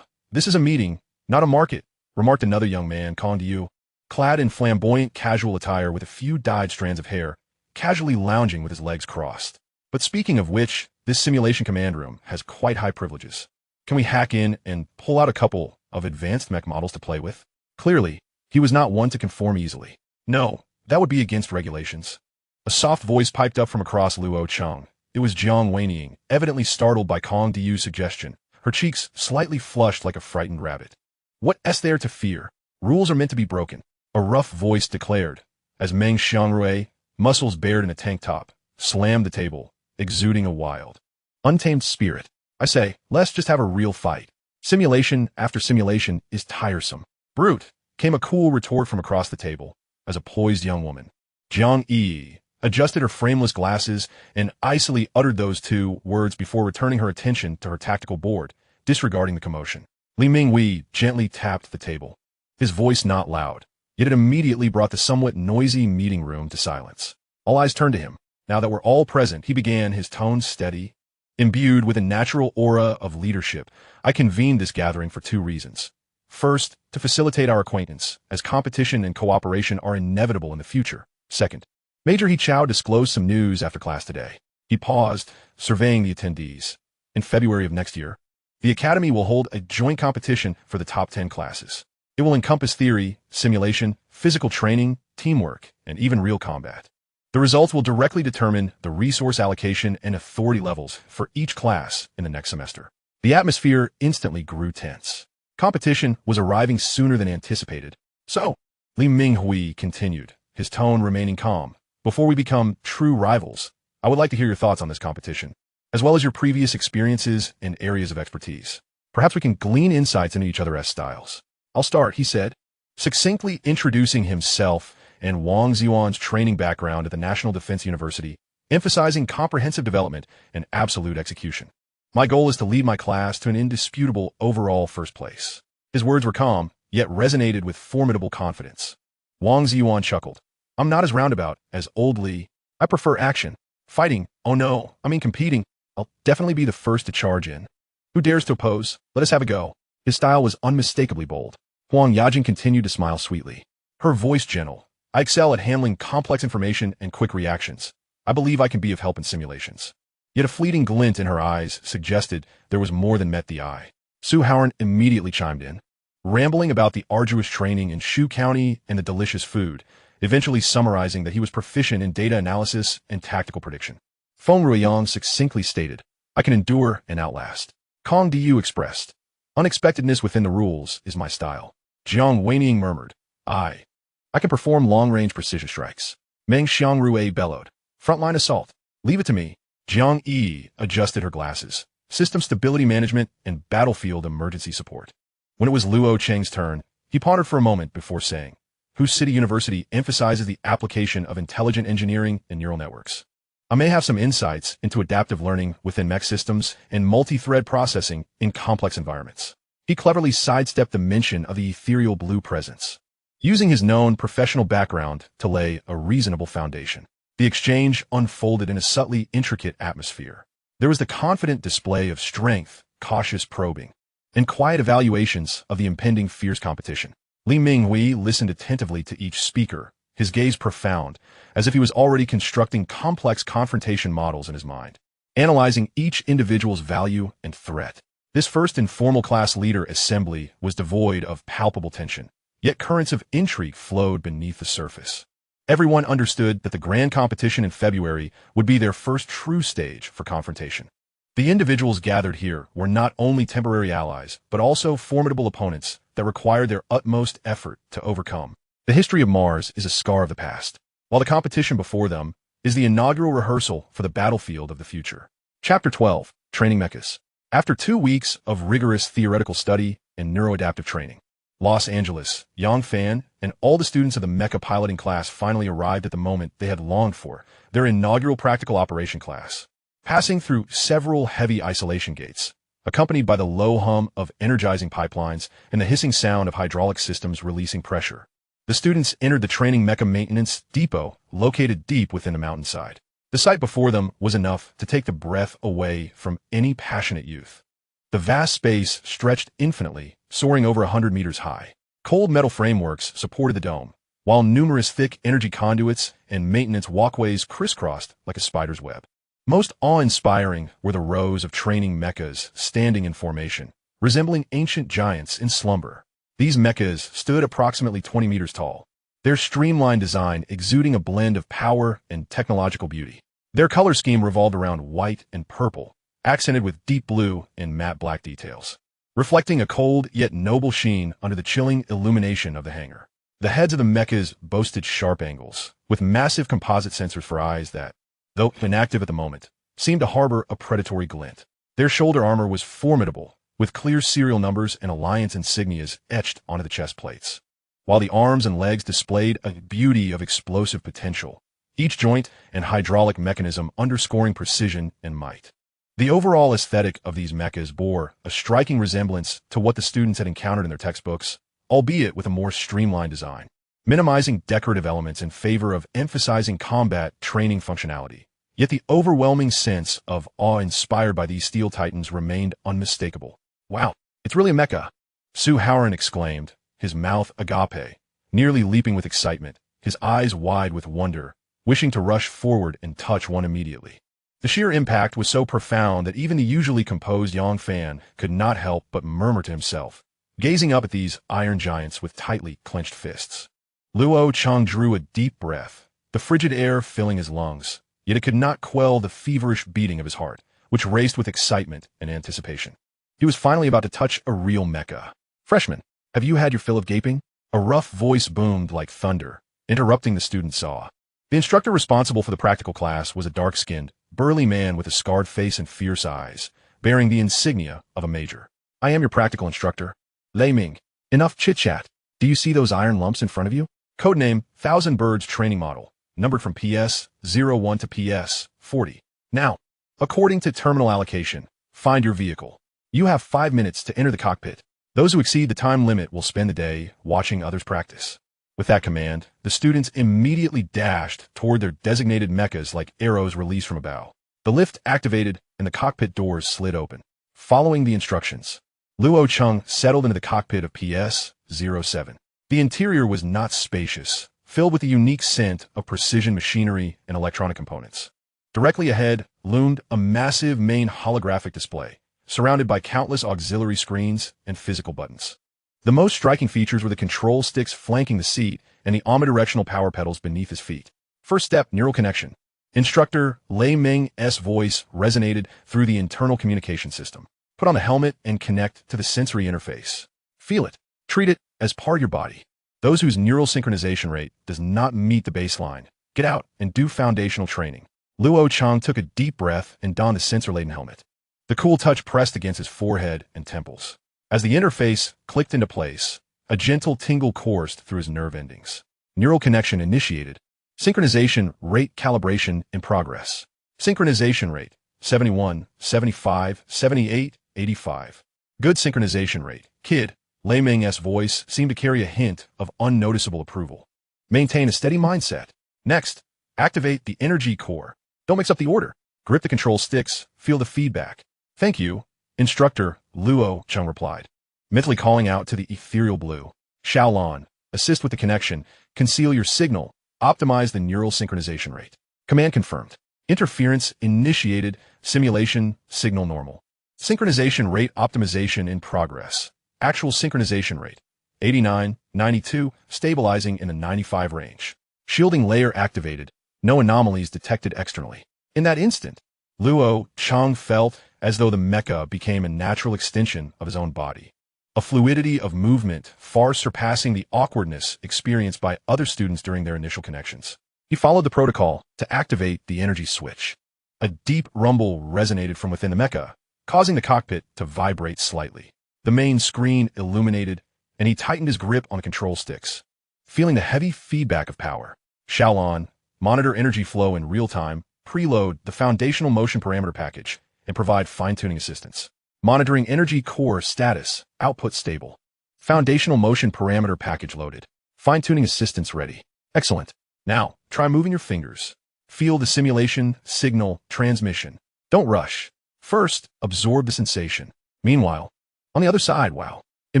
This is a meeting, not a market, remarked another young man, Kong Diu, clad in flamboyant casual attire with a few dyed strands of hair, casually lounging with his legs crossed. But speaking of which, this simulation command room has quite high privileges. Can we hack in and pull out a couple of advanced mech models to play with? Clearly, he was not one to conform easily. No, that would be against regulations. A soft voice piped up from across Luo Cheng. It was Jiang Weiniing, evidently startled by Kong Diyu's suggestion, her cheeks slightly flushed like a frightened rabbit. What's there to fear? Rules are meant to be broken, a rough voice declared, as Meng Xiangrui, muscles bared in a tank top, slammed the table, exuding a wild, untamed spirit. I say, let's just have a real fight. Simulation after simulation is tiresome. Brute, came a cool retort from across the table, as a poised young woman. Jiang Yi adjusted her frameless glasses and icily uttered those two words before returning her attention to her tactical board, disregarding the commotion. Li Minghui gently tapped the table. His voice not loud, yet it immediately brought the somewhat noisy meeting room to silence. All eyes turned to him. Now that we're all present, he began, his tone steady. Imbued with a natural aura of leadership, I convened this gathering for two reasons. First, to facilitate our acquaintance, as competition and cooperation are inevitable in the future. Second, Major He Chao disclosed some news after class today. He paused, surveying the attendees. In February of next year, the Academy will hold a joint competition for the top 10 classes. It will encompass theory, simulation, physical training, teamwork, and even real combat. The results will directly determine the resource allocation and authority levels for each class in the next semester. The atmosphere instantly grew tense. Competition was arriving sooner than anticipated. So, Li Minghui continued, his tone remaining calm. Before we become true rivals, I would like to hear your thoughts on this competition, as well as your previous experiences and areas of expertise. Perhaps we can glean insights into each other's styles. I'll start, he said, succinctly introducing himself and Wang Ziyuan's training background at the National Defense University, emphasizing comprehensive development and absolute execution. My goal is to lead my class to an indisputable overall first place. His words were calm, yet resonated with formidable confidence. Wang Ziyuan chuckled. I'm not as roundabout as old Li. I prefer action. Fighting. Oh no, I mean competing. I'll definitely be the first to charge in. Who dares to oppose? Let us have a go. His style was unmistakably bold. Huang Yajing continued to smile sweetly. Her voice gentle. I excel at handling complex information and quick reactions. I believe I can be of help in simulations. Yet a fleeting glint in her eyes suggested there was more than met the eye. Su Howard immediately chimed in, rambling about the arduous training in Shu County and the delicious food, eventually summarizing that he was proficient in data analysis and tactical prediction. Feng Ruiyang succinctly stated, I can endure and outlast. Kong Diyu expressed, unexpectedness within the rules is my style. Jiang Weiniing murmured, I can perform long-range precision strikes. Meng Xiangrui bellowed, frontline assault. Leave it to me. Jiang Yi adjusted her glasses, system stability management and battlefield emergency support. When it was Luo Cheng's turn, he pondered for a moment before saying, Whose City University emphasizes the application of intelligent engineering and neural networks. I may have some insights into adaptive learning within mech systems and multi-thread processing in complex environments. He cleverly sidestepped the mention of the ethereal blue presence, using his known professional background to lay a reasonable foundation. The exchange unfolded in a subtly intricate atmosphere. There was the confident display of strength, cautious probing, and quiet evaluations of the impending fierce competition. Li Minghui listened attentively to each speaker, his gaze profound, as if he was already constructing complex confrontation models in his mind, analyzing each individual's value and threat. This first informal class leader assembly was devoid of palpable tension, yet currents of intrigue flowed beneath the surface. Everyone understood that the grand competition in February would be their first true stage for confrontation. The individuals gathered here were not only temporary allies, but also formidable opponents that required their utmost effort to overcome. The history of Mars is a scar of the past, while the competition before them is the inaugural rehearsal for the battlefield of the future. Chapter 12, Training Mechas. After 2 weeks of rigorous theoretical study and neuroadaptive training, Los Angeles, Yangfan, and all the students of the mecha piloting class finally arrived at the moment they had longed for, their inaugural practical operation class. Passing through several heavy isolation gates, accompanied by the low hum of energizing pipelines and the hissing sound of hydraulic systems releasing pressure, the students entered the training mecha maintenance depot located deep within the mountainside. The sight before them was enough to take the breath away from any passionate youth. The vast space stretched infinitely, soaring over 100 meters high. Cold metal frameworks supported the dome, while numerous thick energy conduits and maintenance walkways crisscrossed like a spider's web. Most awe-inspiring were the rows of training mechas standing in formation, resembling ancient giants in slumber. These mechas stood approximately 20 meters tall, their streamlined design exuding a blend of power and technological beauty. Their color scheme revolved around white and purple, accented with deep blue and matte black details, reflecting a cold yet noble sheen under the chilling illumination of the hangar. The heads of the mechas boasted sharp angles, with massive composite sensors for eyes that, though inactive at the moment, seemed to harbor a predatory glint. Their shoulder armor was formidable, with clear serial numbers and alliance insignias etched onto the chest plates, while the arms and legs displayed a beauty of explosive potential, each joint and hydraulic mechanism underscoring precision and might. The overall aesthetic of these mechas bore a striking resemblance to what the students had encountered in their textbooks, albeit with a more streamlined design, minimizing decorative elements in favor of emphasizing combat training functionality. Yet the overwhelming sense of awe inspired by these steel titans remained unmistakable. "Wow, it's really a mecha!" Su Fengmian exclaimed, his mouth agape, nearly leaping with excitement, his eyes wide with wonder, wishing to rush forward and touch one immediately. The sheer impact was so profound that even the usually composed young fan could not help but murmur to himself, gazing up at these iron giants with tightly clenched fists. Luo Cheng drew a deep breath, the frigid air filling his lungs, yet it could not quell the feverish beating of his heart, which raced with excitement and anticipation. He was finally about to touch a real mecha. "Freshman, have you had your fill of gaping?" A rough voice boomed like thunder, interrupting the student's saw. The instructor responsible for the practical class was a dark-skinned, burly man with a scarred face and fierce eyes, bearing the insignia of a major. "I am your practical instructor, Lei Ming. Enough chit-chat. Do you see those iron lumps in front of you? Codename, Thousand Birds Training Model, numbered from PS-01 to PS-40. Now, according to terminal allocation, find your vehicle. You have 5 minutes to enter the cockpit. Those who exceed the time limit will spend the day watching others practice." With that command, the students immediately dashed toward their designated mechas like arrows released from a bow. The lift activated and the cockpit doors slid open. Following the instructions, Luo Cheng settled into the cockpit of PS-07. The interior was not spacious, filled with the unique scent of precision machinery and electronic components. Directly ahead loomed a massive main holographic display, surrounded by countless auxiliary screens and physical buttons. The most striking features were the control sticks flanking the seat and the omnidirectional power pedals beneath his feet. First step, neural connection. Instructor Lei Ming's voice resonated through the internal communication system. Put on the helmet and connect to the sensory interface. Feel it. Treat it as part of your body. Those whose neural synchronization rate does not meet the baseline, get out and do foundational training. Luo Cheng took a deep breath and donned the sensor-laden helmet. The cool touch pressed against his forehead and temples. As the interface clicked into place, a gentle tingle coursed through his nerve endings. Neural connection initiated. Synchronization rate calibration in progress. Synchronization rate, 71, 75, 78, 85. Good synchronization rate. Kid, Lei Ming's voice seemed to carry a hint of unnoticeable approval. Maintain a steady mindset. Next, activate the energy core. Don't mix up the order. Grip the control sticks, feel the feedback. Thank you, Instructor, Luo Cheng replied, mentally calling out to the ethereal blue. Shaolon, assist with the connection, conceal your signal, optimize the neural synchronization rate. Command confirmed. Interference initiated, simulation, signal normal. Synchronization rate optimization in progress. Actual synchronization rate, 89, 92, stabilizing in the 95 range. Shielding layer activated, no anomalies detected externally. In that instant, Luo Cheng felt as though the mecha became a natural extension of his own body. A fluidity of movement far surpassing the awkwardness experienced by other students during their initial connections. He followed the protocol to activate the energy switch. A deep rumble resonated from within the mecha, causing the cockpit to vibrate slightly. The main screen illuminated, and he tightened his grip on the control sticks, feeling the heavy feedback of power. Shaolon, monitor energy flow in real time, preload the foundational motion parameter package, and provide fine-tuning assistance. Monitoring energy core status, output stable. Foundational motion parameter package loaded. Fine-tuning assistance ready. Excellent. Now, try moving your fingers. Feel the simulation, signal, transmission. Don't rush. First, absorb the sensation. Meanwhile, on the other side, wow, it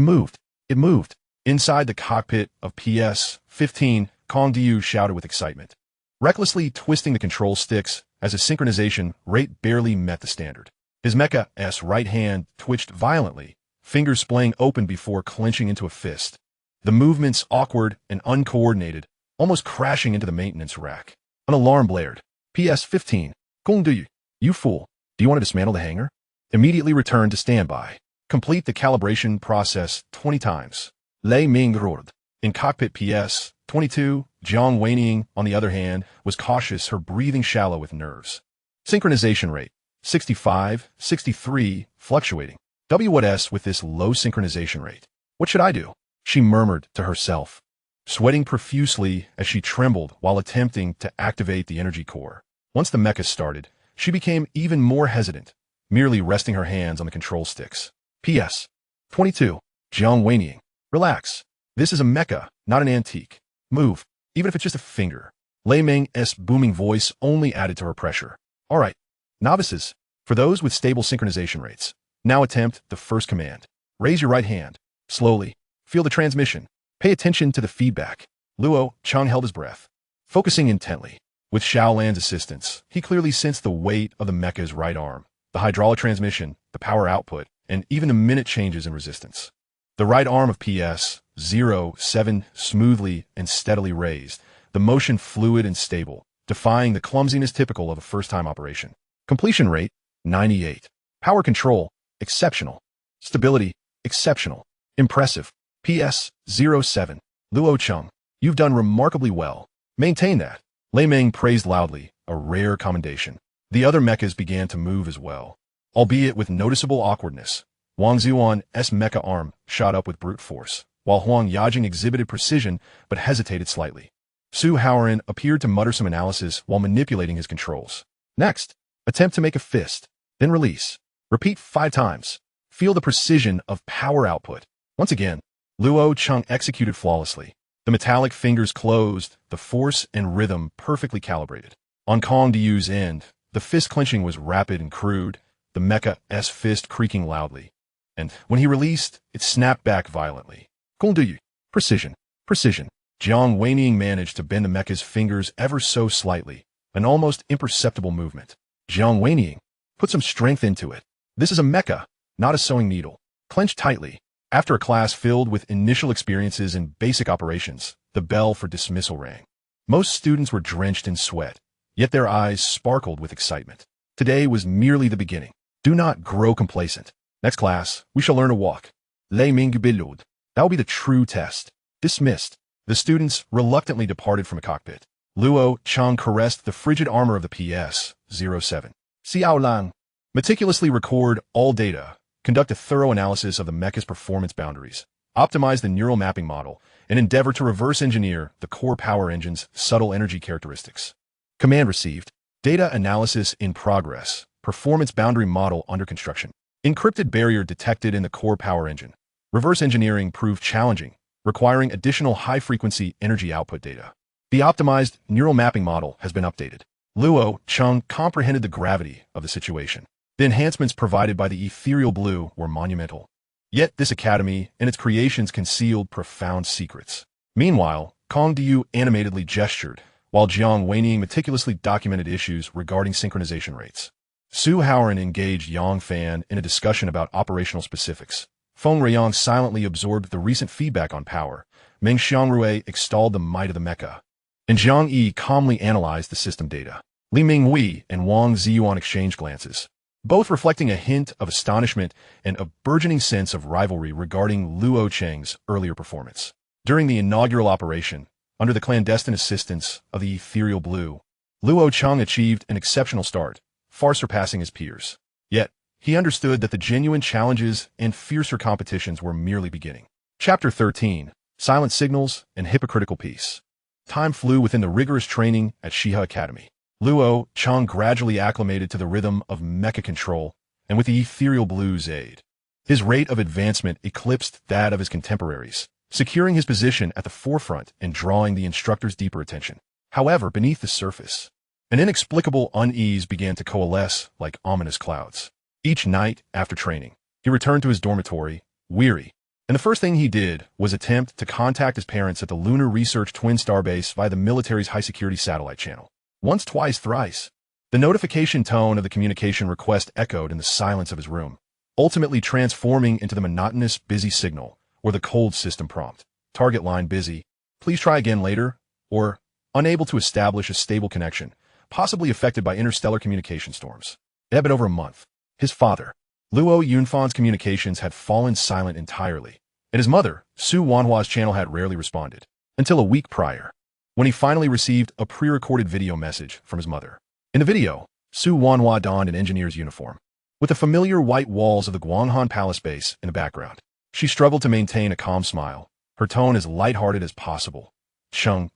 moved. It moved. Inside the cockpit of PS-15, Kong Diu shouted with excitement. Recklessly twisting the control sticks as his synchronization rate barely met the standard. His mecha's right hand twitched violently, fingers splaying open before clenching into a fist. The movements awkward and uncoordinated, almost crashing into the maintenance rack. An alarm blared. PS-15. Gong du you fool. Do you want to dismantle the hangar? Immediately return to standby. Complete the calibration process 20 times. Lei Ming roared. In cockpit PS-22, Jiang Weining, on the other hand, was cautious, her breathing shallow with nerves. Synchronization rate. 65, 63, fluctuating. What's with this low synchronization rate? What should I do? She murmured to herself, sweating profusely as she trembled while attempting to activate the energy core. Once the mecha started, she became even more hesitant, merely resting her hands on the control sticks. P.S. 22. Jiang Weining. Relax. This is a mecha, not an antique. Move, even if it's just a finger. Lei Ming's booming voice only added to her pressure. All right, novices, for those with stable synchronization rates, now attempt the first command. Raise your right hand. Slowly. Feel the transmission. Pay attention to the feedback. Luo Cheng held his breath, focusing intently. With Xiaolan's assistance, he clearly sensed the weight of the mecha's right arm, the hydraulic transmission, the power output, and even the minute changes in resistance. The right arm of PS-07 smoothly and steadily raised, the motion fluid and stable, defying the clumsiness typical of a first-time operation. Completion rate, 98. Power control, exceptional. Stability, exceptional. Impressive. PS-07. Luo Cheng, you've done remarkably well. Maintain that. Lei Ming praised loudly, a rare commendation. The other mechas began to move as well, albeit with noticeable awkwardness. Wang Zuan's mecha arm shot up with brute force, while Huang Yajing exhibited precision but hesitated slightly. Su Haoran appeared to mutter some analysis while manipulating his controls. Next, attempt to make a fist, then release. Repeat 5 times. Feel the precision of power output. Once again, Luo Cheng executed flawlessly. The metallic fingers closed, the force and rhythm perfectly calibrated. On Kong Diu's end, the fist clenching was rapid and crude, the mecha's fist creaking loudly. And when he released, it snapped back violently. Gong Diu. Precision. Precision. Jiang Weining managed to bend the mecha's fingers ever so slightly, an almost imperceptible movement. Jiang Weining. Put some strength into it. This is a mecha, not a sewing needle. Clench tightly. After a class filled with initial experiences in basic operations, the bell for dismissal rang. Most students were drenched in sweat, yet their eyes sparkled with excitement. Today was merely the beginning. Do not grow complacent. Next class, we shall learn to walk. Lei Ming Bilud. That will be the true test. Dismissed. The students reluctantly departed from a cockpit. Luo Cheng caressed the frigid armor of the PS-07. Xiao Lang. Meticulously record all data. Conduct a thorough analysis of the mecha's performance boundaries. Optimize the neural mapping model and endeavor to reverse engineer the core power engine's subtle energy characteristics. Command received. Data analysis in progress. Performance boundary model under construction. Encrypted barrier detected in the core power engine. Reverse engineering proved challenging, requiring additional high-frequency energy output data. The optimized neural mapping model has been updated. Luo Cheng comprehended the gravity of the situation. The enhancements provided by the ethereal blue were monumental. Yet this academy and its creations concealed profound secrets. Meanwhile, Kong Diu animatedly gestured, while Jiang Weining meticulously documented issues regarding synchronization rates. Su Haoran engaged Yang Fan in a discussion about operational specifics. Feng Reyang silently absorbed the recent feedback on power. Meng Xiangrui extolled the might of the mecha. And Zhang Yi calmly analyzed the system data. Li Minghui and Wang Ziyuan exchanged glances, both reflecting a hint of astonishment and a burgeoning sense of rivalry regarding Luo Cheng's earlier performance. During the inaugural operation, under the clandestine assistance of the ethereal blue, Luo Cheng achieved an exceptional start, far surpassing his peers. Yet, he understood that the genuine challenges and fiercer competitions were merely beginning. Chapter 13. Silent Signals and Hypocritical Peace. Time flew within the rigorous training at Shiha Academy. Luo Cheng gradually acclimated to the rhythm of mecha control, and with the ethereal blue's aid, his rate of advancement eclipsed that of his contemporaries, securing his position at the forefront and drawing the instructor's deeper attention. However, beneath the surface, an inexplicable unease began to coalesce like ominous clouds. Each night after training, he returned to his dormitory, weary, and the first thing he did was attempt to contact his parents at the Lunar Research Twin Star Base via the military's high-security satellite channel. Once, twice, thrice. The notification tone of the communication request echoed in the silence of his room, ultimately transforming into the monotonous busy signal or the cold system prompt. Target line busy. Please try again later. Or unable to establish a stable connection, possibly affected by interstellar communication storms. It had been over a month. His father, Luo Yunfan's communications had fallen silent entirely, and his mother, Su Wanhua's channel had rarely responded, until a week prior, when he finally received a pre-recorded video message from his mother. In the video, Su Wanhua donned an engineer's uniform, with the familiar white walls of the Guanghan Palace base in the background. She struggled to maintain a calm smile, her tone as lighthearted as possible. Cheng,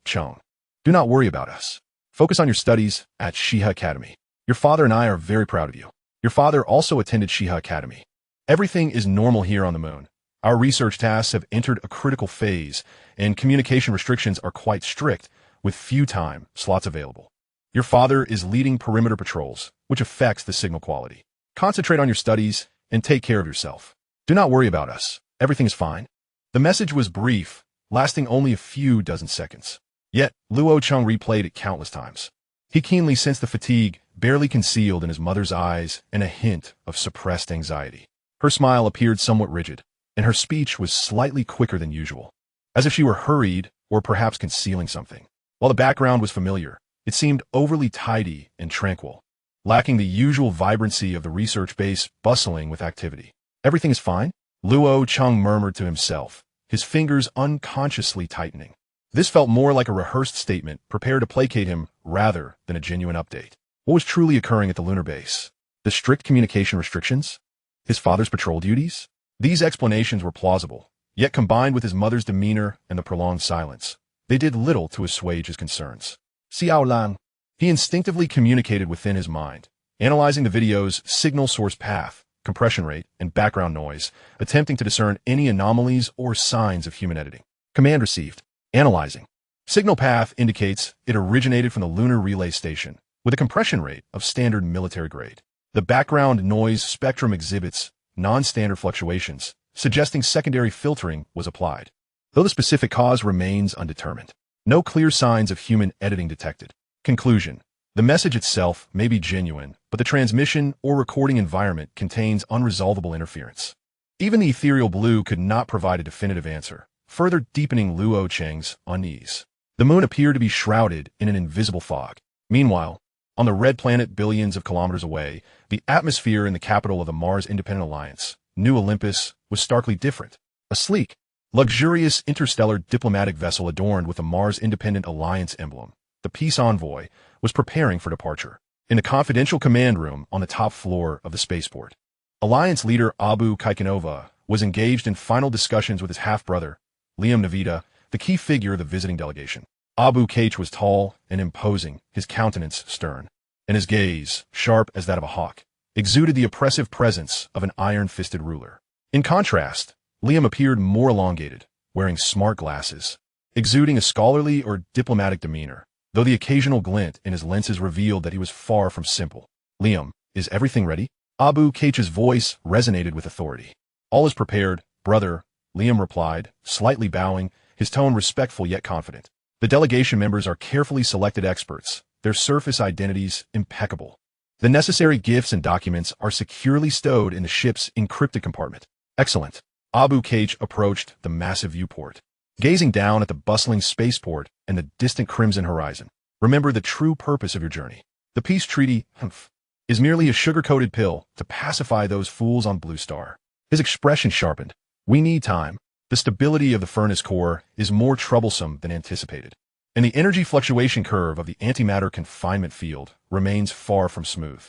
do not worry about us. Focus on your studies at Shiha Academy. Your father and I are very proud of you. Your father also attended Shiha Academy. Everything is normal here on the moon. Our research tasks have entered a critical phase, and communication restrictions are quite strict, with few time slots available. Your father is leading perimeter patrols, which affects the signal quality. Concentrate on your studies and take care of yourself. Do not worry about us. Everything is fine. The message was brief, lasting only a few dozen seconds. Yet, Luo Cheng replayed it countless times. He keenly sensed the fatigue barely concealed in his mother's eyes and a hint of suppressed anxiety. Her smile appeared somewhat rigid, and her speech was slightly quicker than usual, as if she were hurried or perhaps concealing something. While the background was familiar, it seemed overly tidy and tranquil, lacking the usual vibrancy of the research base bustling with activity. Everything is fine? Luo Cheng murmured to himself, his fingers unconsciously tightening. This felt more like a rehearsed statement prepared to placate him rather than a genuine update. What was truly occurring at the lunar base? The strict communication restrictions? His father's patrol duties? These explanations were plausible, yet combined with his mother's demeanor and the prolonged silence, they did little to assuage his concerns. Xiao Lang. He instinctively communicated within his mind, analyzing the video's signal source path, compression rate, and background noise, attempting to discern any anomalies or signs of human editing. Command received. Analyzing. Signal path indicates it originated from the lunar relay station, with a compression rate of standard military grade. The background noise spectrum exhibits non-standard fluctuations, suggesting secondary filtering was applied, though the specific cause remains undetermined. No clear signs of human editing detected. Conclusion. The message itself may be genuine, but the transmission or recording environment contains unresolvable interference. Even the ethereal blue could not provide a definitive answer, further deepening Luo Cheng's unease. The moon appeared to be shrouded in an invisible fog. Meanwhile, on the red planet billions of kilometers away, the atmosphere in the capital of the Mars Independent Alliance, New Olympus, was starkly different. A sleek, luxurious interstellar diplomatic vessel adorned with the Mars Independent Alliance emblem, the Peace Envoy, was preparing for departure. In the confidential command room on the top floor of the spaceport, Alliance leader Abu Kaikanova was engaged in final discussions with his half-brother, Liam Navita, the key figure of the visiting delegation. Abu Kach was tall and imposing, his countenance stern, and his gaze, sharp as that of a hawk, exuded the oppressive presence of an iron-fisted ruler. In contrast, Liam appeared more elongated, wearing smart glasses, exuding a scholarly or diplomatic demeanor, though the occasional glint in his lenses revealed that he was far from simple. Liam, is everything ready? Abu Kach's voice resonated with authority. All is prepared, brother, Liam replied, slightly bowing, his tone respectful yet confident. The delegation members are carefully selected experts, their surface identities impeccable. The necessary gifts and documents are securely stowed in the ship's encrypted compartment. Excellent. Abu Kach approached the massive viewport, gazing down at the bustling spaceport and the distant crimson horizon. Remember the true purpose of your journey. The peace treaty, is merely a sugar-coated pill to pacify those fools on Blue Star. His expression sharpened. We need time. The stability of the furnace core is more troublesome than anticipated, and the energy fluctuation curve of the antimatter confinement field remains far from smooth.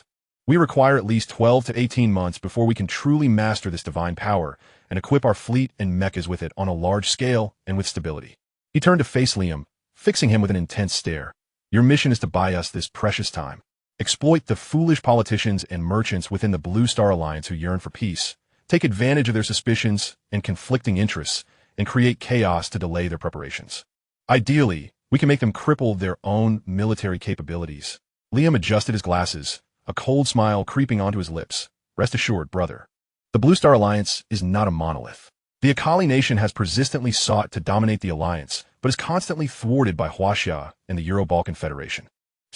We require at least 12 to 18 months before we can truly master this divine power and equip our fleet and mechas with it on a large scale and with stability. He turned to face Liam, fixing him with an intense stare. Your mission is to buy us this precious time. Exploit the foolish politicians and merchants within the Blue Star Alliance who yearn for peace. Take advantage of their suspicions and conflicting interests, and create chaos to delay their preparations. Ideally, we can make them cripple their own military capabilities. Liam adjusted his glasses, a cold smile creeping onto his lips. Rest assured, brother. The Blue Star Alliance is not a monolith. The Akali nation has persistently sought to dominate the alliance, but is constantly thwarted by Huaxia and the Euro-Balkan Federation.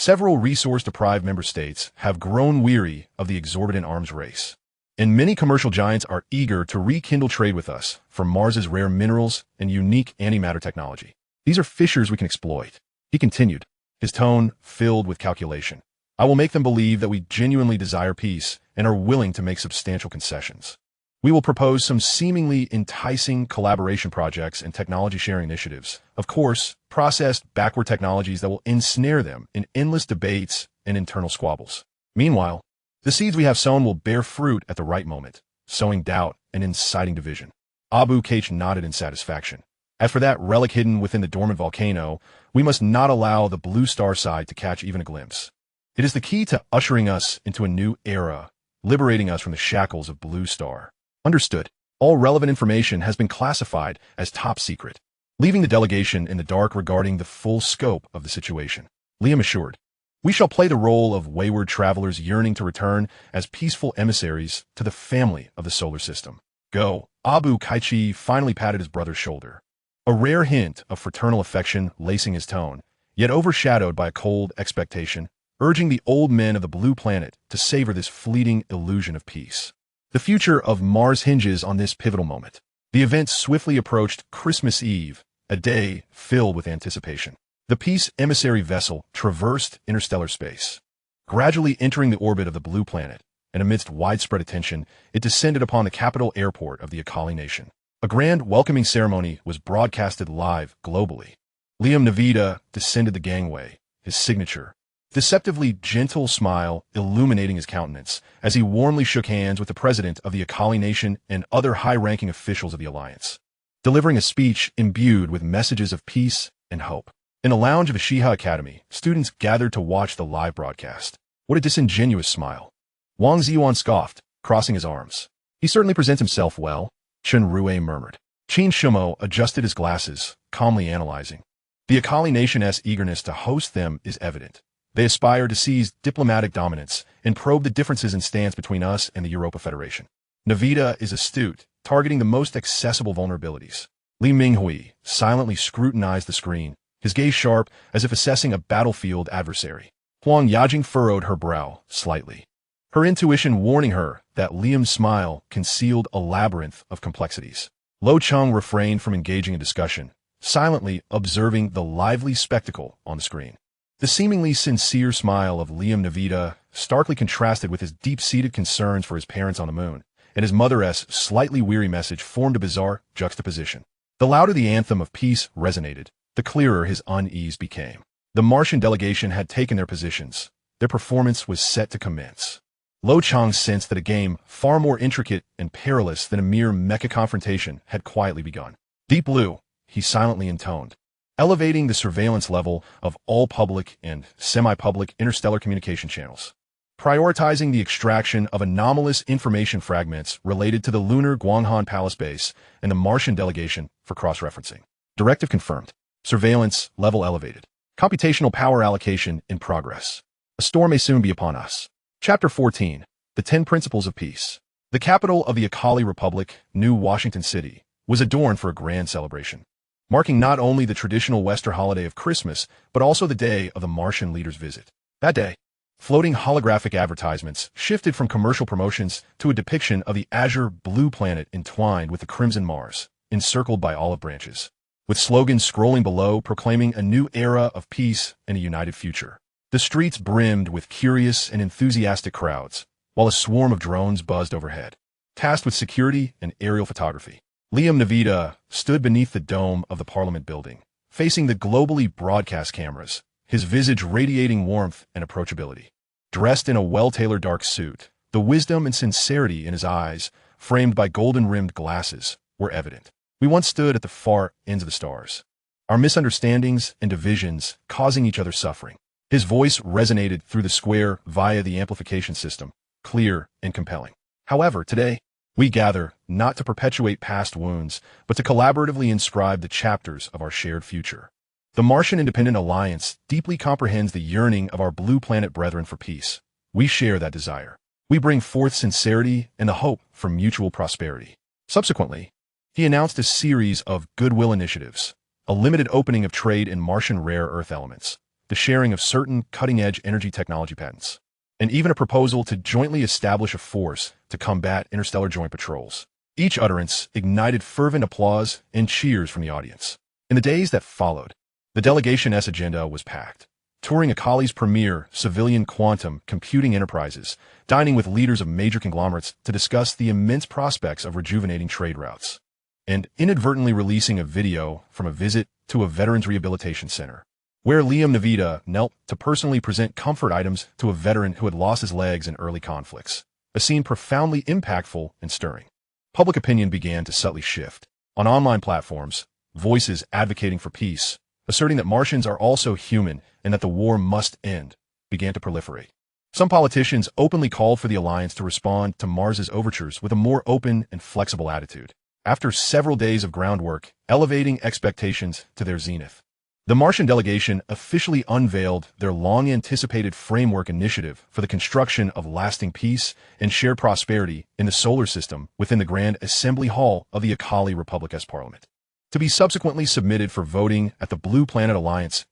Several resource-deprived member states have grown weary of the exorbitant arms race, and many commercial giants are eager to rekindle trade with us for Mars's rare minerals and unique antimatter technology. These are fissures we can exploit, he continued, his tone filled with calculation. I will make them believe that we genuinely desire peace and are willing to make substantial concessions. We will propose some seemingly enticing collaboration projects and technology sharing initiatives. Of course, processed backward technologies that will ensnare them in endless debates and internal squabbles. Meanwhile, the seeds we have sown will bear fruit at the right moment, sowing doubt and inciting division. Abu Kh nodded in satisfaction. As for that relic hidden within the dormant volcano, we must not allow the blue star side to catch even a glimpse. It is the key to ushering us into a new era, liberating us from the shackles of Blue Star. Understood. All relevant information has been classified as top secret, leaving the delegation in the dark regarding the full scope of the situation. Liam assured, we shall play the role of wayward travelers yearning to return as peaceful emissaries to the family of the solar system. Go. Abu Kaichi finally patted his brother's shoulder, a rare hint of fraternal affection lacing his tone, yet overshadowed by a cold expectation, urging the old men of the blue planet to savor this fleeting illusion of peace. The future of Mars hinges on this pivotal moment. The event swiftly approached Christmas Eve, a day filled with anticipation. The peace emissary vessel traversed interstellar space, gradually entering the orbit of the blue planet, and amidst widespread attention, it descended upon the capital airport of the Akali nation. A grand welcoming ceremony was broadcasted live globally. Liam Navita descended the gangway, his signature, deceptively gentle smile illuminating his countenance as he warmly shook hands with the president of the Akali nation and other high-ranking officials of the alliance, delivering a speech imbued with messages of peace and hope. In the lounge of the Shiha Academy, students gathered to watch the live broadcast. What a disingenuous smile. Wang Ziyuan scoffed, crossing his arms. He certainly presents himself well, Chen Rue murmured. Qin Shumo adjusted his glasses, calmly analyzing. The Akali nation's eagerness to host them is evident. They aspire to seize diplomatic dominance and probe the differences in stance between us and the Europa Federation. Navita is astute, targeting the most accessible vulnerabilities. Li Minghui silently scrutinized the screen, his gaze sharp as if assessing a battlefield adversary. Huang Yajing furrowed her brow slightly, her intuition warning her that Liam's smile concealed a labyrinth of complexities. Luo Cheng refrained from engaging in discussion, silently observing the lively spectacle on the screen. The seemingly sincere smile of Liam Navita starkly contrasted with his deep-seated concerns for his parents on the moon, and his mother's slightly weary message formed a bizarre juxtaposition. The louder the anthem of peace resonated, the clearer his unease became. The Martian delegation had taken their positions. Their performance was set to commence. Luo Cheng sensed that a game far more intricate and perilous than a mere mecha confrontation had quietly begun. Deep Blue, he silently intoned, elevating the surveillance level of all public and semi-public interstellar communication channels, prioritizing the extraction of anomalous information fragments related to the lunar Guanghan Palace base and the Martian delegation for cross-referencing. Directive confirmed. Surveillance level elevated. Computational power allocation in progress. A storm may soon be upon us. Chapter 14. The 10 Principles of Peace. The capital of the Akali Republic, New Washington City, was adorned for a grand celebration, marking not only the traditional Western holiday of Christmas, but also the day of the Martian leader's visit. That day, floating holographic advertisements shifted from commercial promotions to a depiction of the azure blue planet entwined with the crimson Mars, encircled by olive branches, with slogans scrolling below proclaiming a new era of peace and a united future. The streets brimmed with curious and enthusiastic crowds, while a swarm of drones buzzed overhead, tasked with security and aerial photography. Liam Navita stood beneath the dome of the Parliament building, facing the globally broadcast cameras, his visage radiating warmth and approachability. Dressed in a well-tailored dark suit, the wisdom and sincerity in his eyes, framed by golden-rimmed glasses, were evident. We once stood at the far ends of the stars, our misunderstandings and divisions causing each other suffering. His voice resonated through the square via the amplification system, clear and compelling. However, today, we gather not to perpetuate past wounds, but to collaboratively inscribe the chapters of our shared future. The Martian Independent Alliance deeply comprehends the yearning of our blue planet brethren for peace. We share that desire. We bring forth sincerity and the hope for mutual prosperity. Subsequently, he announced a series of goodwill initiatives, a limited opening of trade in Martian rare earth elements, the sharing of certain cutting-edge energy technology patents, and even a proposal to jointly establish a force to combat interstellar joint patrols. Each utterance ignited fervent applause and cheers from the audience. In the days that followed, the delegation's agenda was packed. Touring Akali's premier civilian quantum computing enterprises, dining with leaders of major conglomerates to discuss the immense prospects of rejuvenating trade routes, and inadvertently releasing a video from a visit to a veterans rehabilitation center, where Liam Navita knelt to personally present comfort items to a veteran who had lost his legs in early conflicts, a scene profoundly impactful and stirring. Public opinion began to subtly shift. On online platforms, voices advocating for peace, asserting that Martians are also human and that the war must end, began to proliferate. Some politicians openly called for the alliance to respond to Mars's overtures with a more open and flexible attitude. After several days of groundwork, elevating expectations to their zenith, the Martian delegation officially unveiled their long-anticipated framework initiative for the construction of lasting peace and shared prosperity in the solar system within the Grand Assembly Hall of the Akali Republic's Parliament, to be subsequently submitted for voting at the Blue Planet Alliance's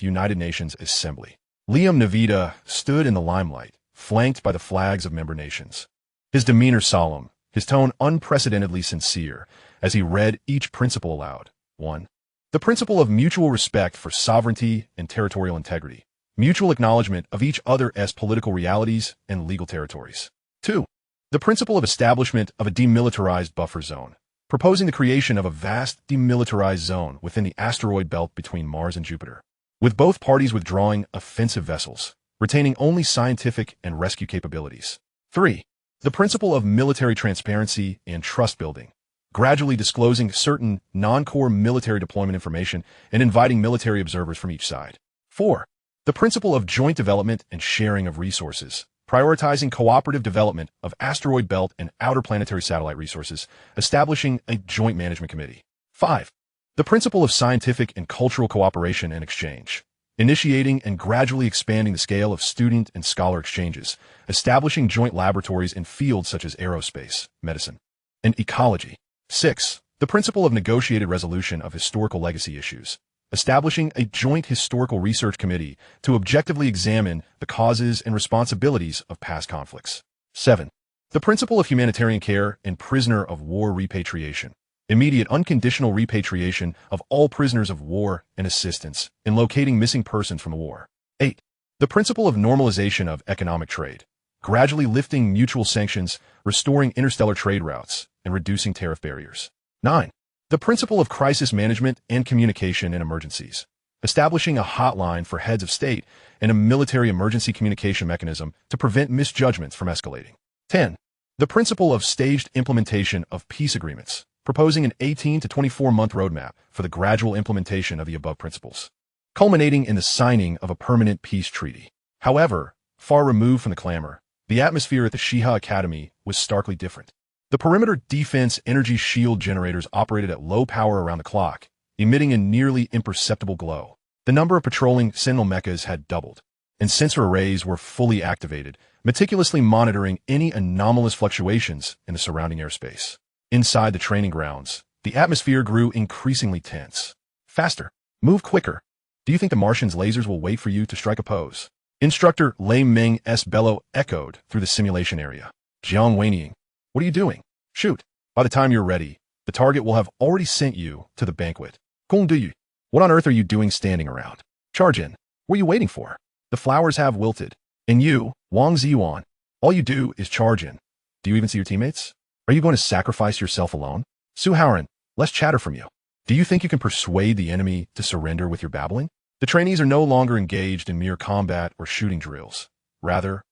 United Nations Assembly. Liam Navita stood in the limelight, flanked by the flags of member nations. His demeanor solemn, his tone unprecedentedly sincere, as he read each principle aloud. 1. The principle of mutual respect for sovereignty and territorial integrity, mutual acknowledgement of each other's political realities and legal territories. 2. The principle of establishment of a demilitarized buffer zone, proposing the creation of a vast demilitarized zone within the asteroid belt between Mars and Jupiter, with both parties withdrawing offensive vessels, retaining only scientific and rescue capabilities. 3. The principle of military transparency and trust building, gradually disclosing certain non-core military deployment information and inviting military observers from each side. 4. The principle of joint development and sharing of resources, prioritizing cooperative development of asteroid belt and outer planetary satellite resources, establishing a joint management committee. 5. The principle of scientific and cultural cooperation and exchange, initiating and gradually expanding the scale of student and scholar exchanges, establishing joint laboratories in fields such as aerospace, medicine, and ecology. 6. The principle of negotiated resolution of historical legacy issues, establishing a joint historical research committee to objectively examine the causes and responsibilities of past conflicts. 7. The principle of humanitarian care and prisoner of war repatriation, immediate unconditional repatriation of all prisoners of war and assistance in locating missing persons from the war. 8. The principle of normalization of economic trade, gradually lifting mutual sanctions, restoring interstellar trade routes, and reducing tariff barriers. 9. The principle of crisis management and communication in emergencies, establishing a hotline for heads of state and a military emergency communication mechanism to prevent misjudgments from escalating. 10. The principle of staged implementation of peace agreements, proposing an 18 to 24-month roadmap for the gradual implementation of the above principles, culminating in the signing of a permanent peace treaty. However, far removed from the clamor, the atmosphere at the Shiha Academy was starkly different. The perimeter defense energy shield generators operated at low power around the clock, emitting a nearly imperceptible glow. The number of patrolling Sentinel mechas had doubled, and sensor arrays were fully activated, meticulously monitoring any anomalous fluctuations in the surrounding airspace. Inside the training grounds, the atmosphere grew increasingly tense. Faster. Move quicker. Do you think the Martians' lasers will wait for you to strike a pose? Instructor Lei Ming's bellow echoed through the simulation area. Jiang Wenying, what are you doing? Shoot. By the time you're ready, the target will have already sent you to the banquet. Gong Du, what on earth are you doing standing around? Charge in. What are you waiting for? The flowers have wilted. And you, Wang Ziyuan, all you do is charge in. Do you even see your teammates? Are you going to sacrifice yourself alone? Su Haoran, less chatter from you. Do you think you can persuade the enemy to surrender with your babbling? The trainees are no longer engaged in mere combat or shooting drills. Rather,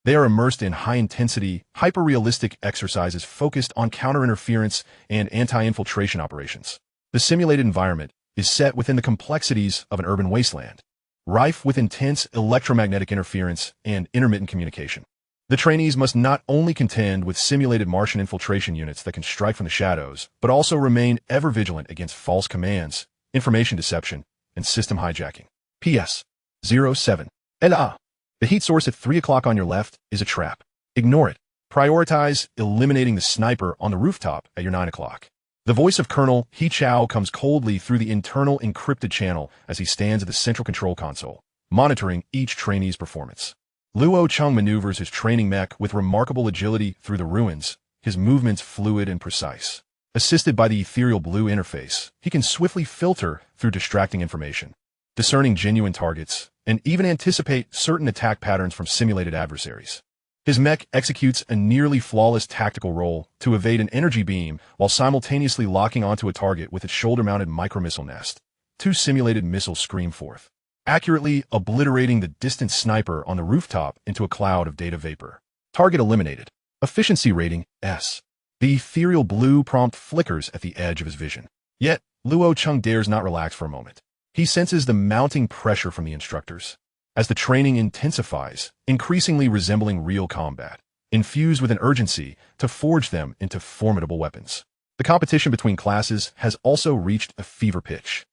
they are immersed in high-intensity, hyper-realistic exercises focused on counter-interference and anti-infiltration operations. The simulated environment is set within the complexities of an urban wasteland, rife with intense electromagnetic interference and intermittent communication. The trainees must not only contend with simulated Martian infiltration units that can strike from the shadows, but also remain ever vigilant against false commands, information deception, and system hijacking. P.S. 07. The heat source at 3 o'clock on your left is a trap. Ignore it. Prioritize eliminating the sniper on the rooftop at your 9 o'clock. The voice of Colonel He Chao comes coldly through the internal encrypted channel as he stands at the central control console, monitoring each trainee's performance. Luo Cheng maneuvers his training mech with remarkable agility through the ruins, his movements fluid and precise. Assisted by the ethereal blue interface, he can swiftly filter through distracting information, discerning genuine targets, and even anticipate certain attack patterns from simulated adversaries. His mech executes a nearly flawless tactical roll to evade an energy beam while simultaneously locking onto a target with its shoulder-mounted micromissile nest. Two simulated missiles scream forth, accurately obliterating the distant sniper on the rooftop into a cloud of data vapor. Target eliminated. Efficiency rating S. The ethereal blue prompt flickers at the edge of his vision. Yet, Luo Cheng dares not relax for a moment. He senses the mounting pressure from the instructors. As the training intensifies, increasingly resembling real combat, infused with an urgency to forge them into formidable weapons. The competition between classes has also reached a fever pitch.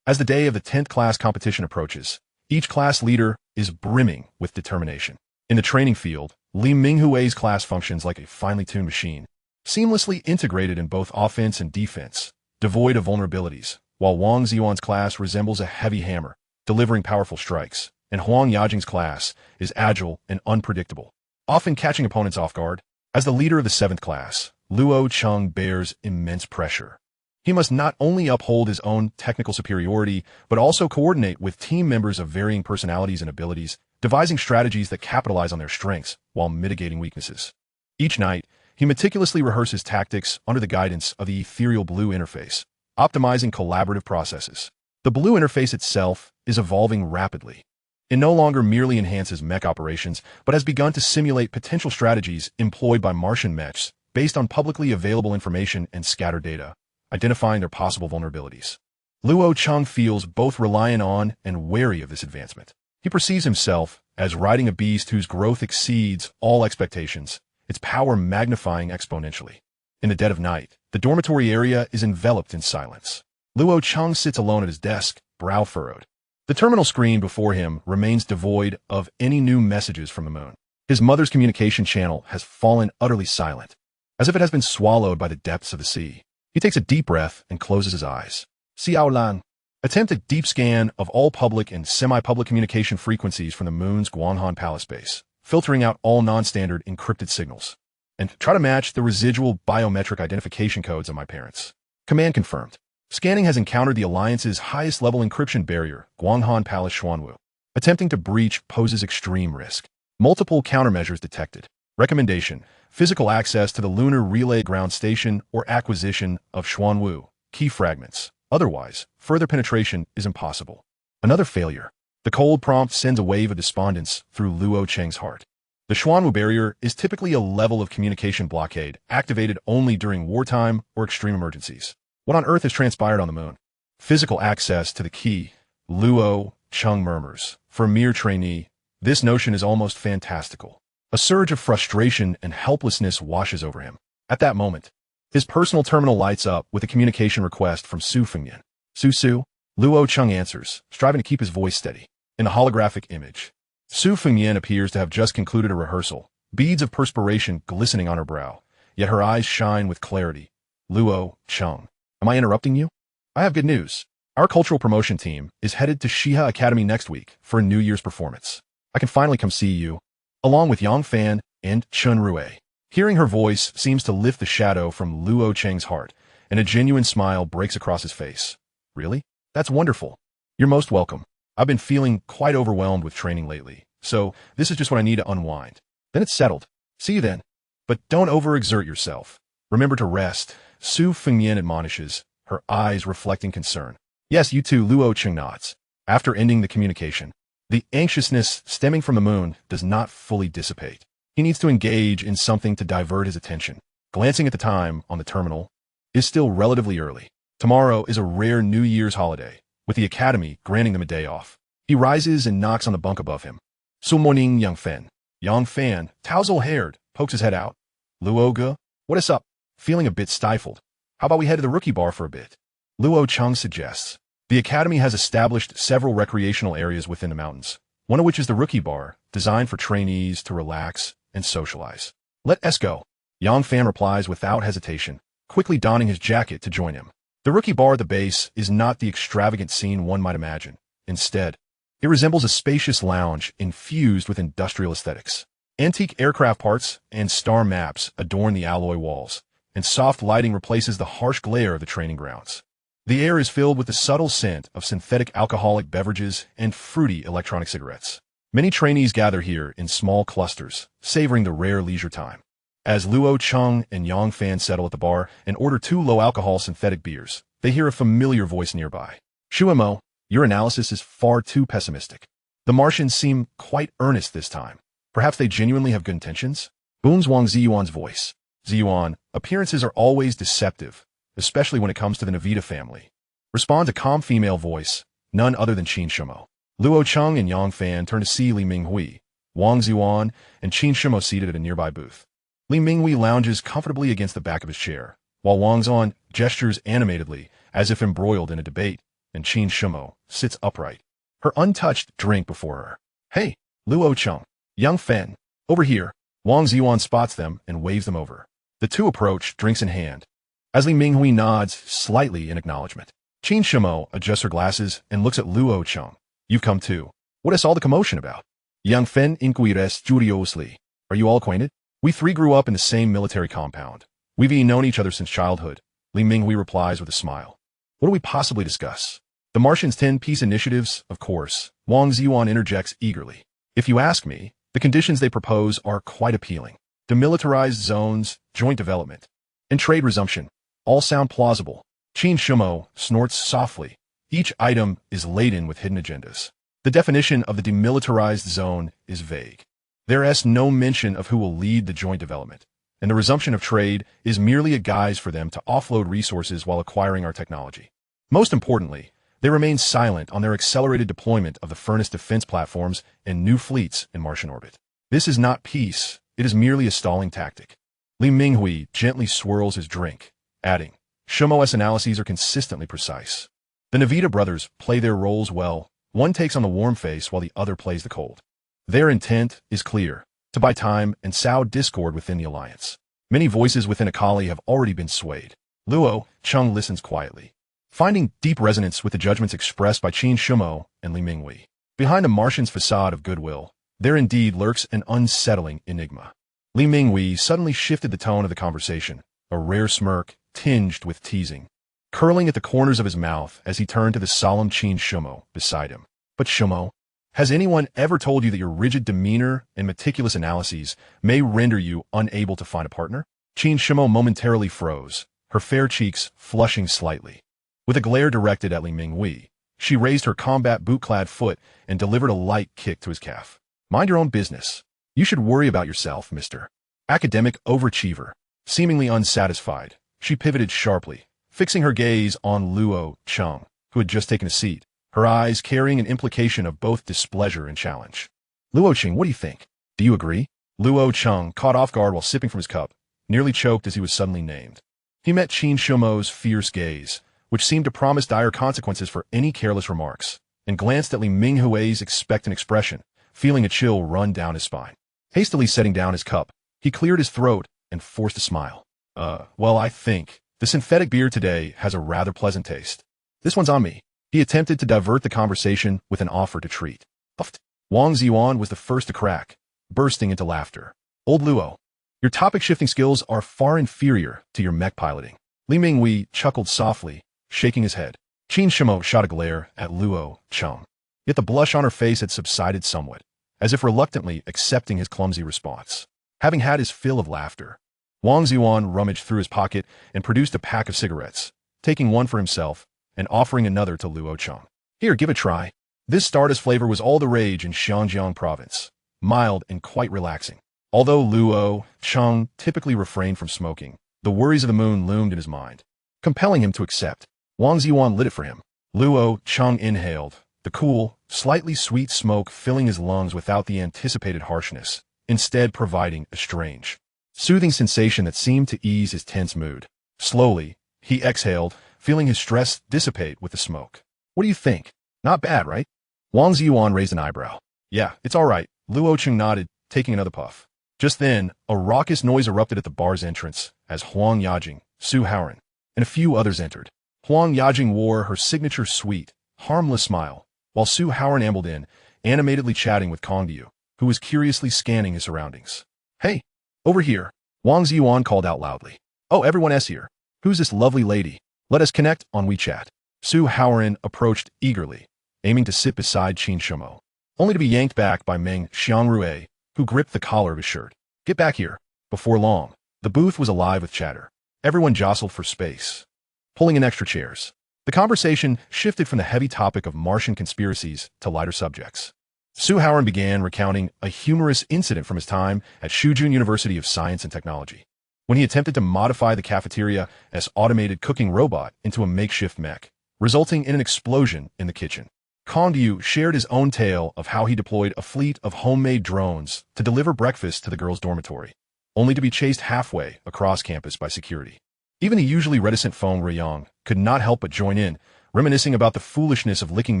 As the day of the 10th class competition approaches, each class leader is brimming with determination. In the training field, Li Minghui's class functions like a finely tuned machine, seamlessly integrated in both offense and defense, devoid of vulnerabilities, while Wang Ziyuan's class resembles a heavy hammer, delivering powerful strikes, and Huang Yajing's class is agile and unpredictable, often catching opponents off guard. As the leader of the 7th class, Luo Cheng bears immense pressure. He must not only uphold his own technical superiority, but also coordinate with team members of varying personalities and abilities, devising strategies that capitalize on their strengths while mitigating weaknesses. Each night, he meticulously rehearses tactics under the guidance of the ethereal blue interface, optimizing collaborative processes. The blue interface itself is evolving rapidly. It no longer merely enhances mech operations, but has begun to simulate potential strategies employed by Martian mechs based on publicly available information and scattered data, identifying their possible vulnerabilities. Luo Cheng feels both reliant on and wary of this advancement. He perceives himself as riding a beast whose growth exceeds all expectations, its power magnifying exponentially. In the dead of night, the dormitory area is enveloped in silence. Luo Cheng sits alone at his desk, brow furrowed. The terminal screen before him remains devoid of any new messages from the moon. His mother's communication channel has fallen utterly silent, as if it has been swallowed by the depths of the sea. He takes a deep breath and closes his eyes. Xiao Lan. Attempt a deep scan of all public and semi-public communication frequencies from the moon's Guanghan Palace base, filtering out all non-standard encrypted signals. And try to match the residual biometric identification codes of my parents. Command confirmed. Scanning has encountered the Alliance's highest-level encryption barrier, Guanghan Palace Xuanwu. Attempting to breach poses extreme risk. Multiple countermeasures detected. Recommendation: physical access to the Lunar Relay Ground Station or acquisition of Xuanwu key fragments. Otherwise, further penetration is impossible. Another failure. The cold prompt sends a wave of despondence through Luo Cheng's heart. The Xuanwu barrier is typically a level of communication blockade activated only during wartime or extreme emergencies. What on earth has transpired on the moon? Physical access to the key, Luo Cheng murmurs. For a mere trainee, this notion is almost fantastical. A surge of frustration and helplessness washes over him. At that moment, his personal terminal lights up with a communication request from Su Fengmian. Su, Luo Cheng answers, striving to keep his voice steady. In the holographic image, Su Fengmian appears to have just concluded a rehearsal, beads of perspiration glistening on her brow, yet her eyes shine with clarity. Luo Cheng. Am I interrupting you? I have good news. Our cultural promotion team is headed to Shiha Academy next week for a New Year's performance. I can finally come see you, along with Yang Fan and Chun Rue. Hearing her voice seems to lift the shadow from Luo Cheng's heart, and a genuine smile breaks across his face. Really? That's wonderful. You're most welcome. I've been feeling quite overwhelmed with training lately, so this is just what I need to unwind. Then it's settled. See you then. But don't overexert yourself. Remember to rest. Su Fengmian admonishes, her eyes reflecting concern. Yes, you too, Luo Cheng nods. After ending the communication, the anxiousness stemming from the moon does not fully dissipate. He needs to engage in something to divert his attention. Glancing at the time on the terminal, is still relatively early. Tomorrow is a rare New Year's holiday, with the Academy granting them a day off. He rises and knocks on the bunk above him. Su morning, Yang Fan. Yang Fan, tousle-haired, pokes his head out. Luo Ge, what is up? Feeling a bit stifled. How about we head to the rookie bar for a bit? Luo Cheng suggests. The Academy has established several recreational areas within the mountains, one of which is the rookie bar, designed for trainees to relax and socialize. Let us go. Yang Fan replies without hesitation, quickly donning his jacket to join him. The rookie bar at the base is not the extravagant scene one might imagine. Instead, It resembles a spacious lounge infused with industrial aesthetics. Antique aircraft parts and star maps adorn the alloy walls, and soft lighting replaces the harsh glare of the training grounds. The air is filled with the subtle scent of synthetic alcoholic beverages and fruity electronic cigarettes. Many trainees gather here in small clusters, savoring the rare leisure time. As Luo Cheng and Yang Fan settle at the bar and order 2 low-alcohol synthetic beers, they hear a familiar voice nearby. Shumo, your analysis is far too pessimistic. The Martians seem quite earnest this time. Perhaps they genuinely have good intentions? Booms Wang Ziyuan's voice. Ziyuan, appearances are always deceptive, especially when it comes to the Navita family. Responds a calm female voice, none other than Qin Shumo. Luo Cheng and Yang Fan turn to see Li Minghui, Wang Ziyuan, and Qin Shumo seated at a nearby booth. Li Minghui lounges comfortably against the back of his chair, while Wang Ziyuan gestures animatedly as if embroiled in a debate, and Qin Shumo sits upright, her untouched drink before her. Hey, Luo Cheng, Yang Fan, over here. Wang Ziyuan spots them and waves them over. The two approach, drinks in hand. As Li Minghui nods slightly in acknowledgement, Qin Shumo adjusts her glasses and looks at Luo Cheng. You've come too. What is all the commotion about? Yang Fan inquires curiously. Are you all acquainted? We 3 grew up in the same military compound. We've known each other since childhood. Li Minghui replies with a smile. What do we possibly discuss? The Martians' 10-piece initiatives, of course. Wang Ziyuan interjects eagerly. If you ask me, the conditions they propose are quite appealing. Demilitarized zones, joint development, and trade resumption all sound plausible. Qin Shumo snorts softly. Each item is laden with hidden agendas. The definition of the demilitarized zone is vague. There is no mention of who will lead the joint development, and the resumption of trade is merely a guise for them to offload resources while acquiring our technology. Most importantly, they remain silent on their accelerated deployment of the furnace defense platforms and new fleets in Martian orbit. This is not peace, it is merely a stalling tactic. Li Minghui gently swirls his drink, adding, Shumo's analyses are consistently precise. The Navita brothers play their roles well. One takes on the warm face while the other plays the cold. Their intent is clear, to buy time and sow discord within the alliance. Many voices within Akali have already been swayed. Luo Cheng listens quietly, finding deep resonance with the judgments expressed by Qin Shumo and Li Minghui. Behind a Martian's facade of goodwill, there indeed lurks an unsettling enigma. Li Minghui suddenly shifted the tone of the conversation, a rare smirk tinged with teasing, curling at the corners of his mouth as he turned to the solemn Qin Shumo beside him. But Shumo, has anyone ever told you that your rigid demeanor and meticulous analyses may render you unable to find a partner? Qin Shumo momentarily froze, her fair cheeks flushing slightly. With a glare directed at Li Minghui, she raised her combat boot-clad foot and delivered a light kick to his calf. Mind your own business. You should worry about yourself, Mr. Academic Overachiever. Seemingly unsatisfied, she pivoted sharply, fixing her gaze on Luo Cheng, who had just taken a seat, her eyes carrying an implication of both displeasure and challenge. Luo Cheng, what do you think? Do you agree? Luo Cheng, caught off guard while sipping from his cup, nearly choked as he was suddenly named. He met Qin Shumo's fierce gaze, which seemed to promise dire consequences for any careless remarks, and glanced at Li Minghui's expectant expression, feeling a chill run down his spine. Hastily setting down his cup, he cleared his throat and forced a smile. Well, I think the synthetic beer today has a rather pleasant taste. This one's on me. He attempted to divert the conversation with an offer to treat. Puffed. Wang Ziyuan was the first to crack, bursting into laughter. Old Luo, your topic-shifting skills are far inferior to your mech piloting. Li Minghui chuckled softly, shaking his head. Qin Shumo shot a glare at Luo Cheng. Yet the blush on her face had subsided somewhat, as if reluctantly accepting his clumsy response. Having had his fill of laughter, Wang Ziyuan rummaged through his pocket and produced a pack of cigarettes, taking one for himself and offering another to Luo Cheng. Here, give it a try. This Stardust flavor was all the rage in Xinjiang province, mild and quite relaxing. Although Luo Cheng typically refrained from smoking, the worries of the moon loomed in his mind, compelling him to accept. Wang Ziyuan lit it for him. Luo Cheng inhaled, the cool, slightly sweet smoke filling his lungs without the anticipated harshness, instead providing a strange, soothing sensation that seemed to ease his tense mood. Slowly, he exhaled, feeling his stress dissipate with the smoke. What do you think? Not bad, right? Wang Ziyuan raised an eyebrow. Yeah, it's all right. Luo Cheng nodded, taking another puff. Just then, a raucous noise erupted at the bar's entrance as Huang Yajing, Su Haoran, and a few others entered. Huang Yajing wore her signature sweet, harmless smile, while Su Howard ambled in, animatedly chatting with Kong Diu, who was curiously scanning his surroundings. "Hey, over here," Wang Ziyuan called out loudly. "Oh, everyone's here. Who's this lovely lady? Let us connect on WeChat." Su Howard approached eagerly, aiming to sit beside Qin Shumo, only to be yanked back by Meng Xiangrui, who gripped the collar of his shirt. "Get back here." Before long, the booth was alive with chatter. Everyone jostled for space, pulling in extra chairs. The conversation shifted from the heavy topic of Martian conspiracies to lighter subjects. Su Howard began recounting a humorous incident from his time at Shujun University of Science and Technology, when he attempted to modify the cafeteria as automated cooking robot into a makeshift mech, resulting in an explosion in the kitchen. Kong Diu shared his own tale of how he deployed a fleet of homemade drones to deliver breakfast to the girls' dormitory, only to be chased halfway across campus by security. Even the usually reticent Feng Riyang could not help but join in, reminiscing about the foolishness of licking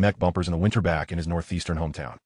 mech bumpers in the winter back in his northeastern hometown.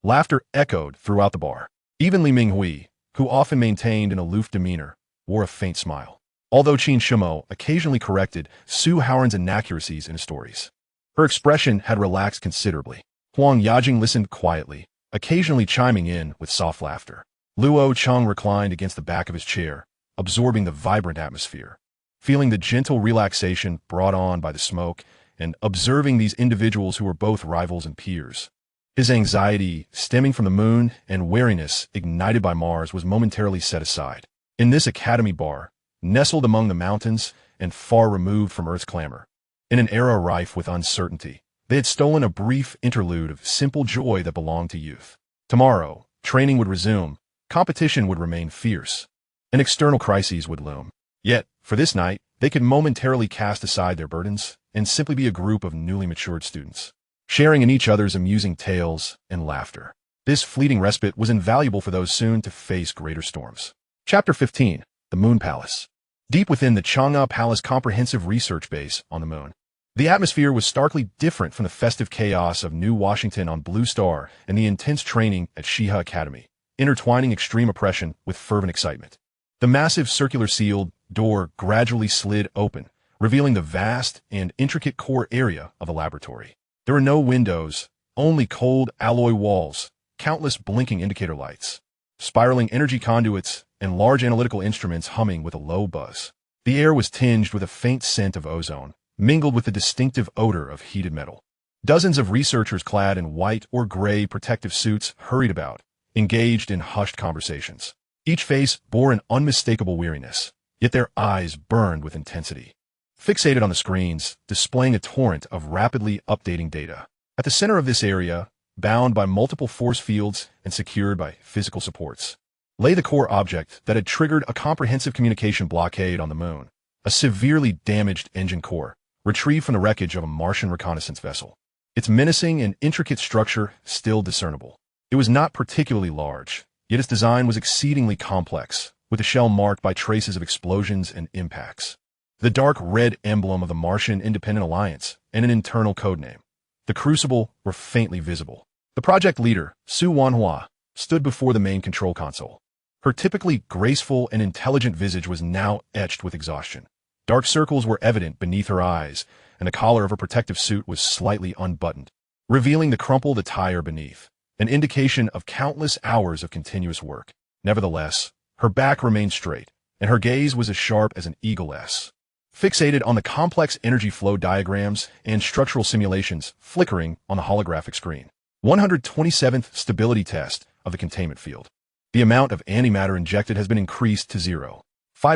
Laughter echoed throughout the bar. Even Li Minghui, who often maintained an aloof demeanor, wore a faint smile. Although Qin Shumo occasionally corrected Su Howard's inaccuracies in his stories, her expression had relaxed considerably. Huang Yajing listened quietly, occasionally chiming in with soft laughter. Luo Cheng reclined against the back of his chair, absorbing the vibrant atmosphere, feeling the gentle relaxation brought on by the smoke, and observing these individuals who were both rivals and peers. His anxiety, stemming from the moon, and wariness ignited by Mars was momentarily set aside. In this academy bar, nestled among the mountains and far removed from Earth's clamor, in an era rife with uncertainty, they had stolen a brief interlude of simple joy that belonged to youth. Tomorrow, training would resume, competition would remain fierce, and external crises would loom. Yet, for this night, they could momentarily cast aside their burdens and simply be a group of newly matured students, sharing in each other's amusing tales and laughter. This fleeting respite was invaluable for those soon to face greater storms. Chapter 15. The Moon Palace. Deep within the Chang'e Palace Comprehensive Research Base on the moon, the atmosphere was starkly different from the festive chaos of New Washington on Blue Star and the intense training at Shiha Academy, intertwining extreme oppression with fervent excitement. The massive circular sealed door gradually slid open, revealing the vast and intricate core area of the laboratory. There were no windows, only cold alloy walls, countless blinking indicator lights, spiraling energy conduits, and large analytical instruments humming with a low buzz. The air was tinged with a faint scent of ozone, mingled with the distinctive odor of heated metal. Dozens of researchers clad in white or gray protective suits hurried about, engaged in hushed conversations. Each face bore an unmistakable weariness, yet their eyes burned with intensity, fixated on the screens, displaying a torrent of rapidly updating data. At the center of this area, bound by multiple force fields and secured by physical supports, lay the core object that had triggered a comprehensive communication blockade on the moon, a severely damaged engine core, retrieved from the wreckage of a Martian reconnaissance vessel. Its menacing and intricate structure still discernible. It was not particularly large, yet its design was exceedingly complex, with the shell marked by traces of explosions and impacts. The dark red emblem of the Martian Independent Alliance and an internal codename, the Crucible, were faintly visible. The project leader, Su Wanhua, stood before the main control console. Her typically graceful and intelligent visage was now etched with exhaustion. Dark circles were evident beneath her eyes, and the collar of her protective suit was slightly unbuttoned, revealing the crumpled attire beneath, an indication of countless hours of continuous work. Nevertheless, her back remained straight, and her gaze was as sharp as an eagle's, fixated on the complex energy flow diagrams and structural simulations flickering on the holographic screen. 127th stability test of the containment field. The amount of antimatter injected has been increased to 0.5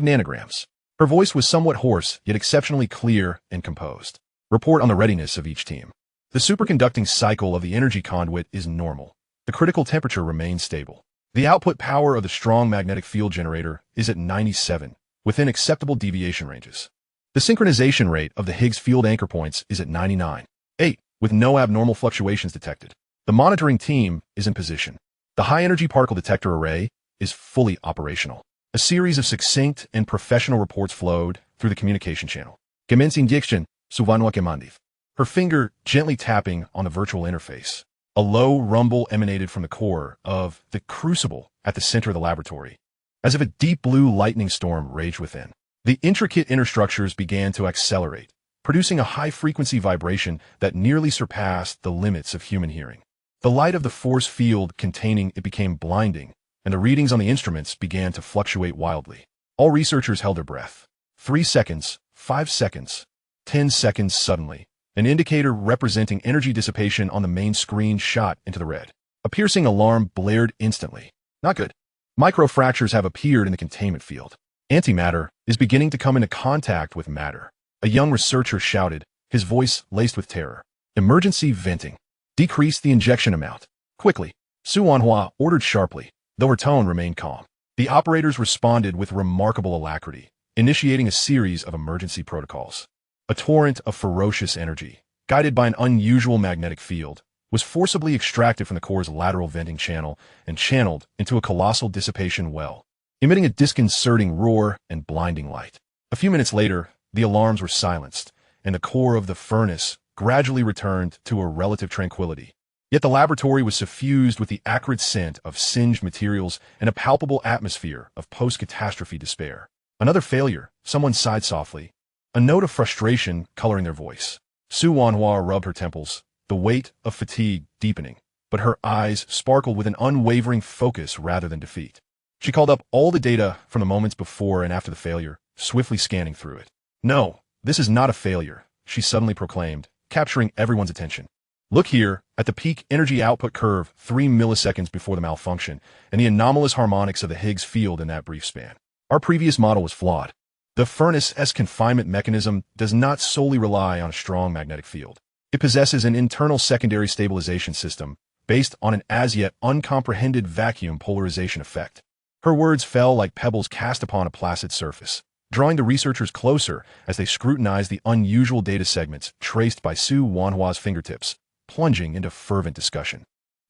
nanograms. Her voice was somewhat hoarse, yet exceptionally clear and composed. Report on the readiness of each team. The superconducting cycle of the energy conduit is normal. The critical temperature remains stable. The output power of the strong magnetic field generator is at 97, within acceptable deviation ranges. The synchronization rate of the Higgs field anchor points is at 99.8, with no abnormal fluctuations detected. The monitoring team is in position. The high-energy particle detector array is fully operational. A series of succinct and professional reports flowed through the communication channel. Commencing diction, Suvanwa Kemandiv. Her finger gently tapping on the virtual interface. A low rumble emanated from the core of the Crucible at the center of the laboratory, as if a deep blue lightning storm raged within. The intricate inner structures began to accelerate, producing a high-frequency vibration that nearly surpassed the limits of human hearing. The light of the force field containing it became blinding, and the readings on the instruments began to fluctuate wildly. All researchers held their breath. 3 seconds, 5 seconds, 10 seconds suddenly. An indicator representing energy dissipation on the main screen shot into the red. A piercing alarm blared instantly. Not good. Microfractures have appeared in the containment field. Antimatter is beginning to come into contact with matter. A young researcher shouted, his voice laced with terror. Emergency venting. Decrease the injection amount. Quickly. Su Wanhua ordered sharply, though her tone remained calm. The operators responded with remarkable alacrity, initiating a series of emergency protocols. A torrent of ferocious energy, guided by an unusual magnetic field, was forcibly extracted from the core's lateral venting channel and channeled into a colossal dissipation well, emitting a disconcerting roar and blinding light. A few minutes later, the alarms were silenced, and the core of the furnace gradually returned to a relative tranquility. Yet the laboratory was suffused with the acrid scent of singed materials and a palpable atmosphere of post-catastrophe despair. Another failure, someone sighed softly, a note of frustration coloring their voice. Su Wanhua rubbed her temples, the weight of fatigue deepening, but her eyes sparkled with an unwavering focus rather than defeat. She called up all the data from the moments before and after the failure, swiftly scanning through it. No, this is not a failure, she suddenly proclaimed, capturing everyone's attention. Look here, at the peak energy output curve 3 milliseconds before the malfunction, and the anomalous harmonics of the Higgs field in that brief span. Our previous model was flawed. The furnace's confinement mechanism does not solely rely on a strong magnetic field. It possesses an internal secondary stabilization system based on an as-yet uncomprehended vacuum polarization effect. Her words fell like pebbles cast upon a placid surface, drawing the researchers closer as they scrutinized the unusual data segments traced by Su Wanhua's fingertips, plunging into fervent discussion.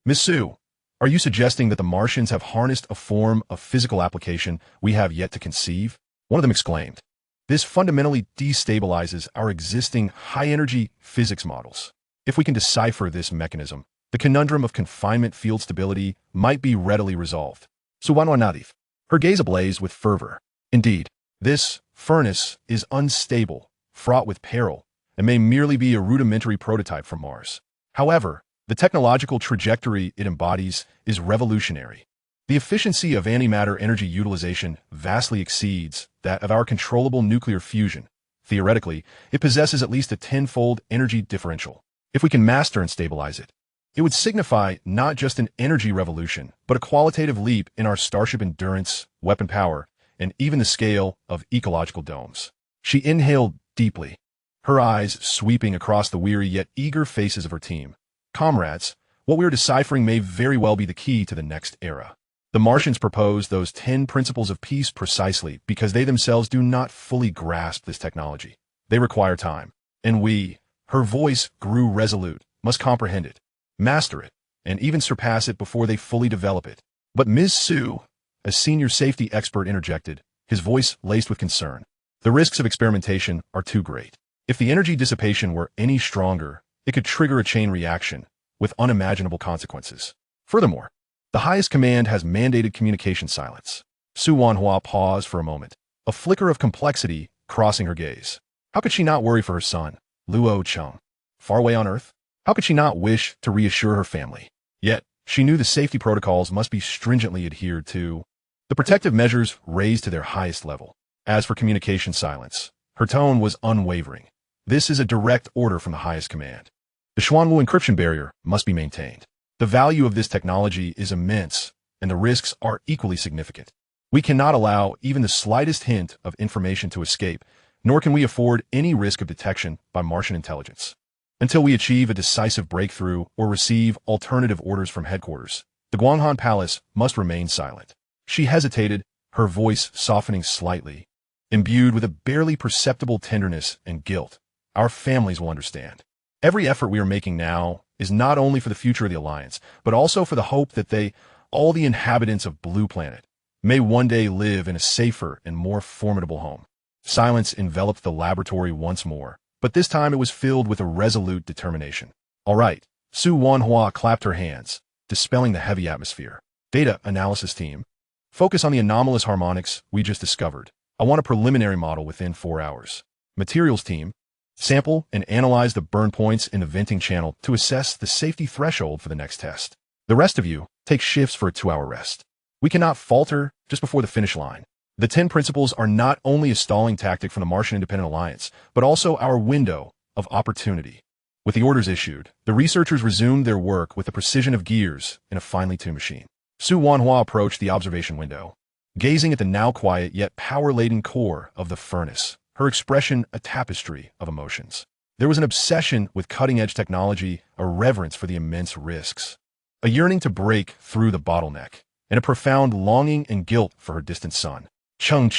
Miss Su, are you suggesting that the Martians have harnessed a form of physical application we have yet to conceive? One of them exclaimed. This fundamentally destabilizes our existing high-energy physics models. If we can decipher this mechanism, the conundrum of confinement field stability might be readily resolved. Su Wanhua nodded, her gaze ablaze with fervor. Indeed, this furnace is unstable, fraught with peril, and may merely be a rudimentary prototype from Mars. However, the technological trajectory it embodies is revolutionary. The efficiency of antimatter energy utilization vastly exceeds that of our controllable nuclear fusion. Theoretically, it possesses at least a tenfold energy differential. If we can master and stabilize it, it would signify not just an energy revolution, but a qualitative leap in our starship endurance, weapon power, and even the scale of ecological domes. She inhaled deeply, her eyes sweeping across the weary yet eager faces of her team. Comrades, what we are deciphering may very well be the key to the next era. The Martians propose those 10 principles of peace precisely because they themselves do not fully grasp this technology. They require time. And we, her voice grew resolute, must comprehend it, master it, and even surpass it before they fully develop it. But Ms. Su, a senior safety expert, interjected, his voice laced with concern. The risks of experimentation are too great. If the energy dissipation were any stronger, it could trigger a chain reaction with unimaginable consequences. Furthermore, the highest command has mandated communication silence. Su Wanhua paused for a moment, a flicker of complexity crossing her gaze. How could she not worry for her son, Luo Cheng, far away on Earth? How could she not wish to reassure her family? Yet, she knew the safety protocols must be stringently adhered to, the protective measures raised to their highest level. As for communication silence, her tone was unwavering. This is a direct order from the highest command. The Xuanwu encryption barrier must be maintained. The value of this technology is immense, and the risks are equally significant. We cannot allow even the slightest hint of information to escape, nor can we afford any risk of detection by Martian intelligence. Until we achieve a decisive breakthrough or receive alternative orders from headquarters, the Guanghan Palace must remain silent. She hesitated, her voice softening slightly, imbued with a barely perceptible tenderness and guilt. Our families will understand. Every effort we are making now is not only for the future of the Alliance, but also for the hope that they, all the inhabitants of Blue Planet, may one day live in a safer and more formidable home. Silence enveloped the laboratory once more, but this time it was filled with a resolute determination. All right, Su Wanhua clapped her hands, dispelling the heavy atmosphere. Data analysis team, focus on the anomalous harmonics we just discovered. I want a preliminary model within 4 hours. Materials team, Sample and analyze the burn points in the venting channel to assess the safety threshold for the next test. The rest of you take shifts for a 2-hour rest. We cannot falter just before the finish line. The 10 principles are not only a stalling tactic from the Martian Independent Alliance, but also our window of opportunity. With the orders issued, the researchers resumed their work with the precision of gears in a finely tuned machine. Su Wanhua approached the observation window, gazing at the now quiet yet power-laden core of the furnace, her expression a tapestry of emotions. There was an obsession with cutting-edge technology, a reverence for the immense risks, a yearning to break through the bottleneck, and a profound longing and guilt for her distant son. Chung,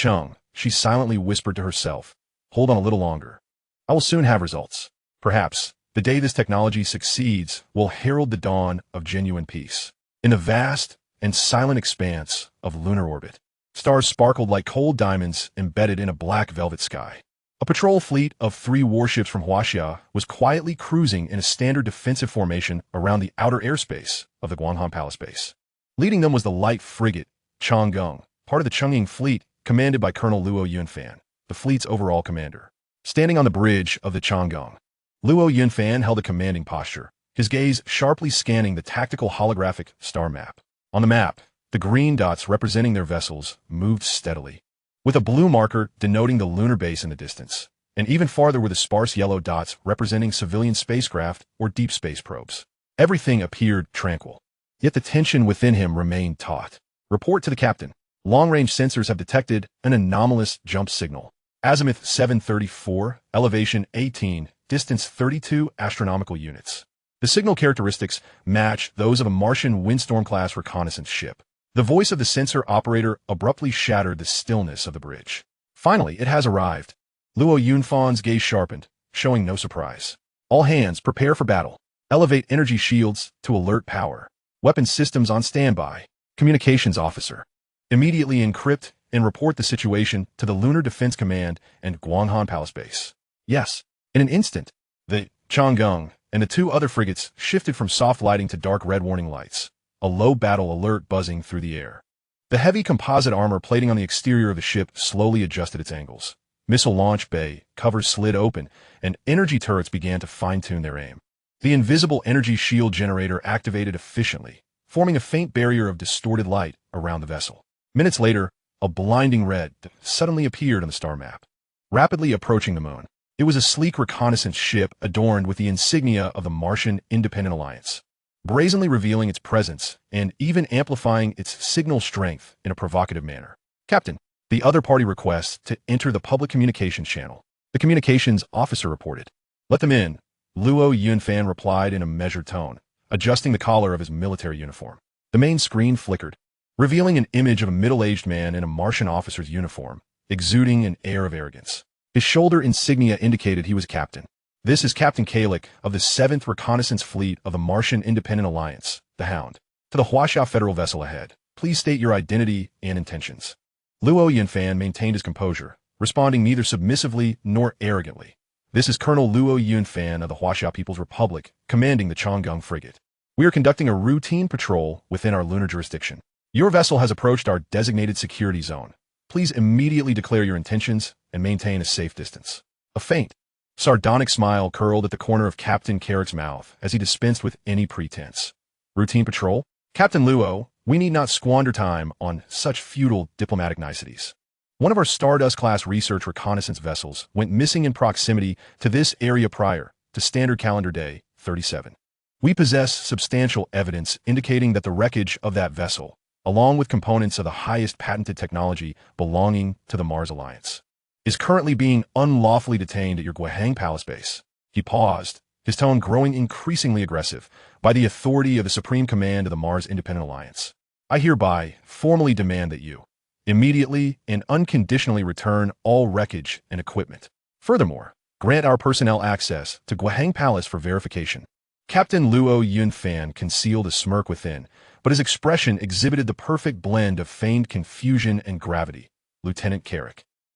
she silently whispered to herself, hold on a little longer. I will soon have results. Perhaps the day this technology succeeds will herald the dawn of genuine peace. In the vast and silent expanse of lunar orbit, stars sparkled like cold diamonds embedded in a black velvet sky. A patrol fleet of 3 warships from Huaxia was quietly cruising in a standard defensive formation around the outer airspace of the Guanghan Palace base. Leading them was the light frigate Chang'e, part of the Cheng'e fleet commanded by Colonel Luo Yunfan, the fleet's overall commander. Standing on the bridge of the Chang'e, Luo Yunfan held a commanding posture, his gaze sharply scanning the tactical holographic star map. On the map, the green dots representing their vessels moved steadily, with a blue marker denoting the lunar base in the distance, and even farther were the sparse yellow dots representing civilian spacecraft or deep space probes. Everything appeared tranquil, yet the tension within him remained taut. Report to the captain. Long-range sensors have detected an anomalous jump signal. Azimuth 734, elevation 18, distance 32 astronomical units. The signal characteristics match those of a Martian Windstorm-class reconnaissance ship. The voice of the sensor operator abruptly shattered the stillness of the bridge. Finally, it has arrived. Luo Yunfan's gaze sharpened, showing no surprise. All hands prepare for battle. Elevate energy shields to alert power. Weapon systems on standby. Communications officer. Immediately encrypt and report the situation to the Lunar Defense Command and Guanghan Palace Base. Yes, in an instant, the Chang'e and the 2 other frigates shifted from soft lighting to dark red warning lights, a low battle alert buzzing through the air. The heavy composite armor plating on the exterior of the ship slowly adjusted its angles. Missile launch bay covers slid open, and energy turrets began to fine-tune their aim. The invisible energy shield generator activated efficiently, forming a faint barrier of distorted light around the vessel. Minutes later, a blinding red suddenly appeared on the star map, rapidly approaching the moon. It was a sleek reconnaissance ship adorned with the insignia of the Martian Independent Alliance, brazenly revealing its presence and even amplifying its signal strength in a provocative manner. Captain, the other party requests to enter the public communications channel. The communications officer reported. Let them in, Luo Yunfan replied in a measured tone, adjusting the collar of his military uniform. The main screen flickered, revealing an image of a middle-aged man in a Martian officer's uniform, exuding an air of arrogance. His shoulder insignia indicated he was a captain. This is Captain Qin of the 7th Reconnaissance Fleet of the Martian Independent Alliance, the Hound. To the Huaxia Federal vessel ahead, please state your identity and intentions. Luo Yunfan maintained his composure, responding neither submissively nor arrogantly. This is Colonel Luo Yunfan of the Huaxia People's Republic, commanding the Chang'e frigate. We are conducting a routine patrol within our lunar jurisdiction. Your vessel has approached our designated security zone. Please immediately declare your intentions and maintain a safe distance. A faint, sardonic smile curled at the corner of Captain Qin's mouth as he dispensed with any pretense. Routine patrol? Captain Luo, we need not squander time on such futile diplomatic niceties. One of our Stardust-class research reconnaissance vessels went missing in proximity to this area prior to Standard Calendar Day 37. We possess substantial evidence indicating that the wreckage of that vessel, along with components of the highest patented technology belonging to the Mars Alliance, is currently being unlawfully detained at your Guanghan Palace base. He paused, his tone growing increasingly aggressive, by the authority of the Supreme Command of the Mars Independent Alliance. I hereby formally demand that you immediately and unconditionally return all wreckage and equipment. Furthermore, grant our personnel access to Guanghan Palace for verification. Captain Luo Yunfan concealed a smirk within, but his expression exhibited the perfect blend of feigned confusion and gravity. Lieutenant Qin,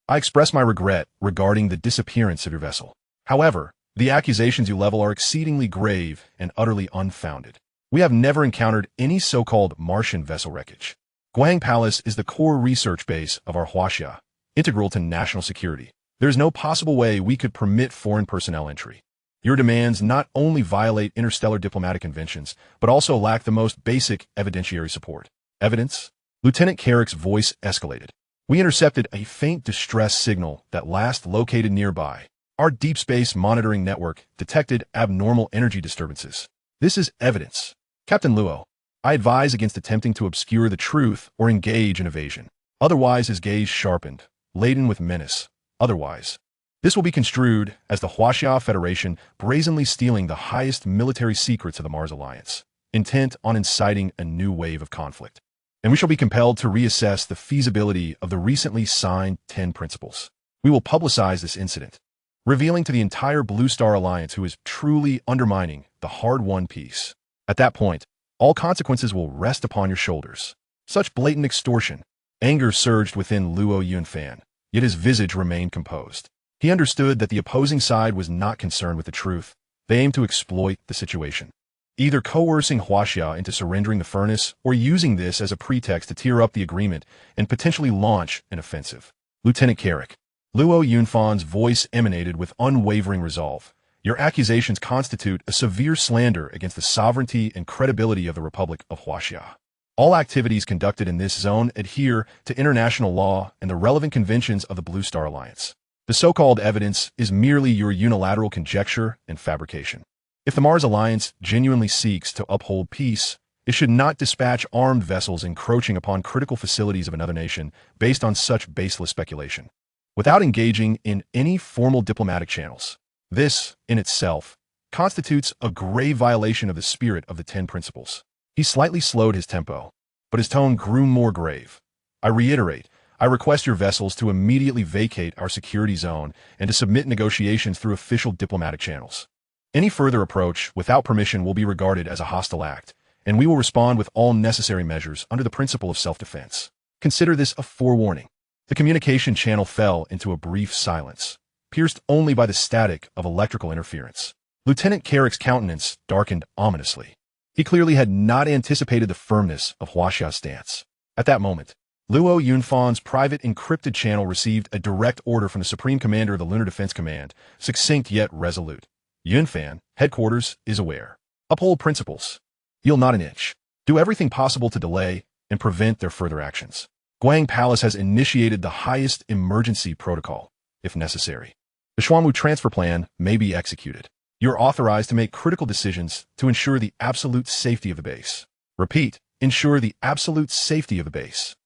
I express my regret regarding the disappearance of your vessel. However, the accusations you level are exceedingly grave and utterly unfounded. We have never encountered any so-called Martian vessel wreckage. Guanghan Palace is the core research base of our Huaxia, integral to national security. There is no possible way we could permit foreign personnel entry. Your demands not only violate interstellar diplomatic conventions, but also lack the most basic evidentiary support. Evidence? Lieutenant Carrick's voice escalated. We intercepted a faint distress signal that last located nearby. Our deep space monitoring network detected abnormal energy disturbances. This is evidence. Captain Luo, I advise against attempting to obscure the truth or engage in evasion. Otherwise, his gaze sharpened, laden with menace. Otherwise, this will be construed as the Huaxia Federation brazenly stealing the highest military secrets of the Mars Alliance, intent on inciting a new wave of conflict. And we shall be compelled to reassess the feasibility of the recently signed 10 principles. We will publicize this incident, revealing to the entire Blue Star Alliance who is truly undermining the hard-won peace. At that point, all consequences will rest upon your shoulders. Such blatant extortion. Anger surged within Luo Yunfan, yet his visage remained composed. He understood that the opposing side was not concerned with the truth. They aimed to exploit the situation, either coercing Huaxia into surrendering the furnace or using this as a pretext to tear up the agreement and potentially launch an offensive. Lieutenant Carrick. Luo Yunfan's voice emanated with unwavering resolve. Your accusations constitute a severe slander against the sovereignty and credibility of the Republic of Huaxia. All activities conducted in this zone adhere to international law and the relevant conventions of the Blue Star Alliance. The so-called evidence is merely your unilateral conjecture and fabrication. If the Mars Alliance genuinely seeks to uphold peace, it should not dispatch armed vessels encroaching upon critical facilities of another nation based on such baseless speculation, without engaging in any formal diplomatic channels. This, in itself, constitutes a grave violation of the spirit of the 10 principles. He slightly slowed his tempo, but his tone grew more grave. I reiterate, I request your vessels to immediately vacate our security zone and to submit negotiations through official diplomatic channels. Any further approach without permission will be regarded as a hostile act, and we will respond with all necessary measures under the principle of self-defense. Consider this a forewarning. The communication channel fell into a brief silence, pierced only by the static of electrical interference. Lieutenant Carrick's countenance darkened ominously. He clearly had not anticipated the firmness of Huaxia's stance. At that moment, Luo Yunfan's private encrypted channel received a direct order from the Supreme Commander of the Lunar Defense Command, succinct yet resolute. Yunfan, headquarters, is aware. Uphold principles. Yield not an inch. Do everything possible to delay and prevent their further actions. Guang Palace has initiated the highest emergency protocol, if necessary. The Xuanwu transfer plan may be executed. You're authorized to make critical decisions to ensure the absolute safety of the base. Repeat, ensure the absolute safety of the base.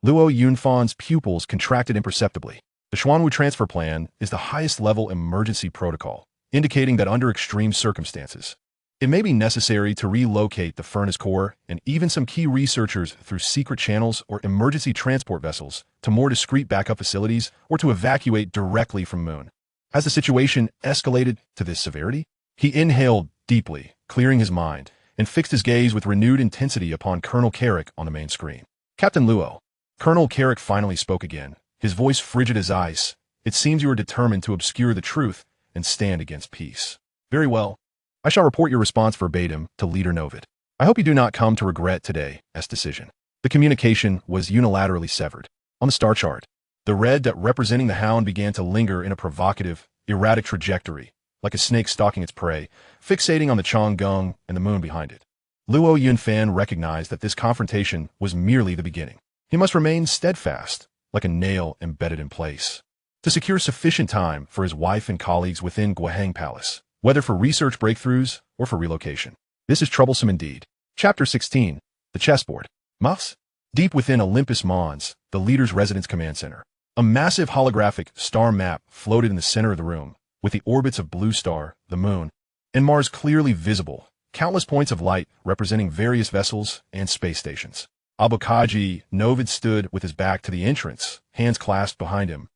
Luo Yunfan's pupils contracted imperceptibly. The Xuanwu transfer plan is the highest level emergency protocol, indicating that under extreme circumstances, it may be necessary to relocate the furnace core and even some key researchers through secret channels or emergency transport vessels to more discreet backup facilities or to evacuate directly from Moon. As the situation escalated to this severity, he inhaled deeply, clearing his mind, and fixed his gaze with renewed intensity upon Colonel Carrick on the main screen. Captain Luo. Colonel Carrick finally spoke again, his voice frigid as ice. It seems you are determined to obscure the truth and stand against peace. Very well. I shall report your response verbatim to Leader Novid. I hope you do not come to regret today's decision. The communication was unilaterally severed. On the star chart, the red dot representing the hound began to linger in a provocative, erratic trajectory, like a snake stalking its prey, fixating on the Chang'e and the moon behind it. Luo Yunfan recognized that this confrontation was merely the beginning. He must remain steadfast, like a nail embedded in place, to secure sufficient time for his wife and colleagues within Guang Palace, whether for research breakthroughs or for relocation. This is troublesome indeed. Chapter 16. The Chessboard. Muffs. Deep within Olympus Mons, the leader's residence command center, a massive holographic star map floated in the center of the room, with the orbits of Blue Star, the Moon, and Mars clearly visible, countless points of light representing various vessels and space stations. Abukaji Novid stood with his back to the entrance, hands clasped behind him,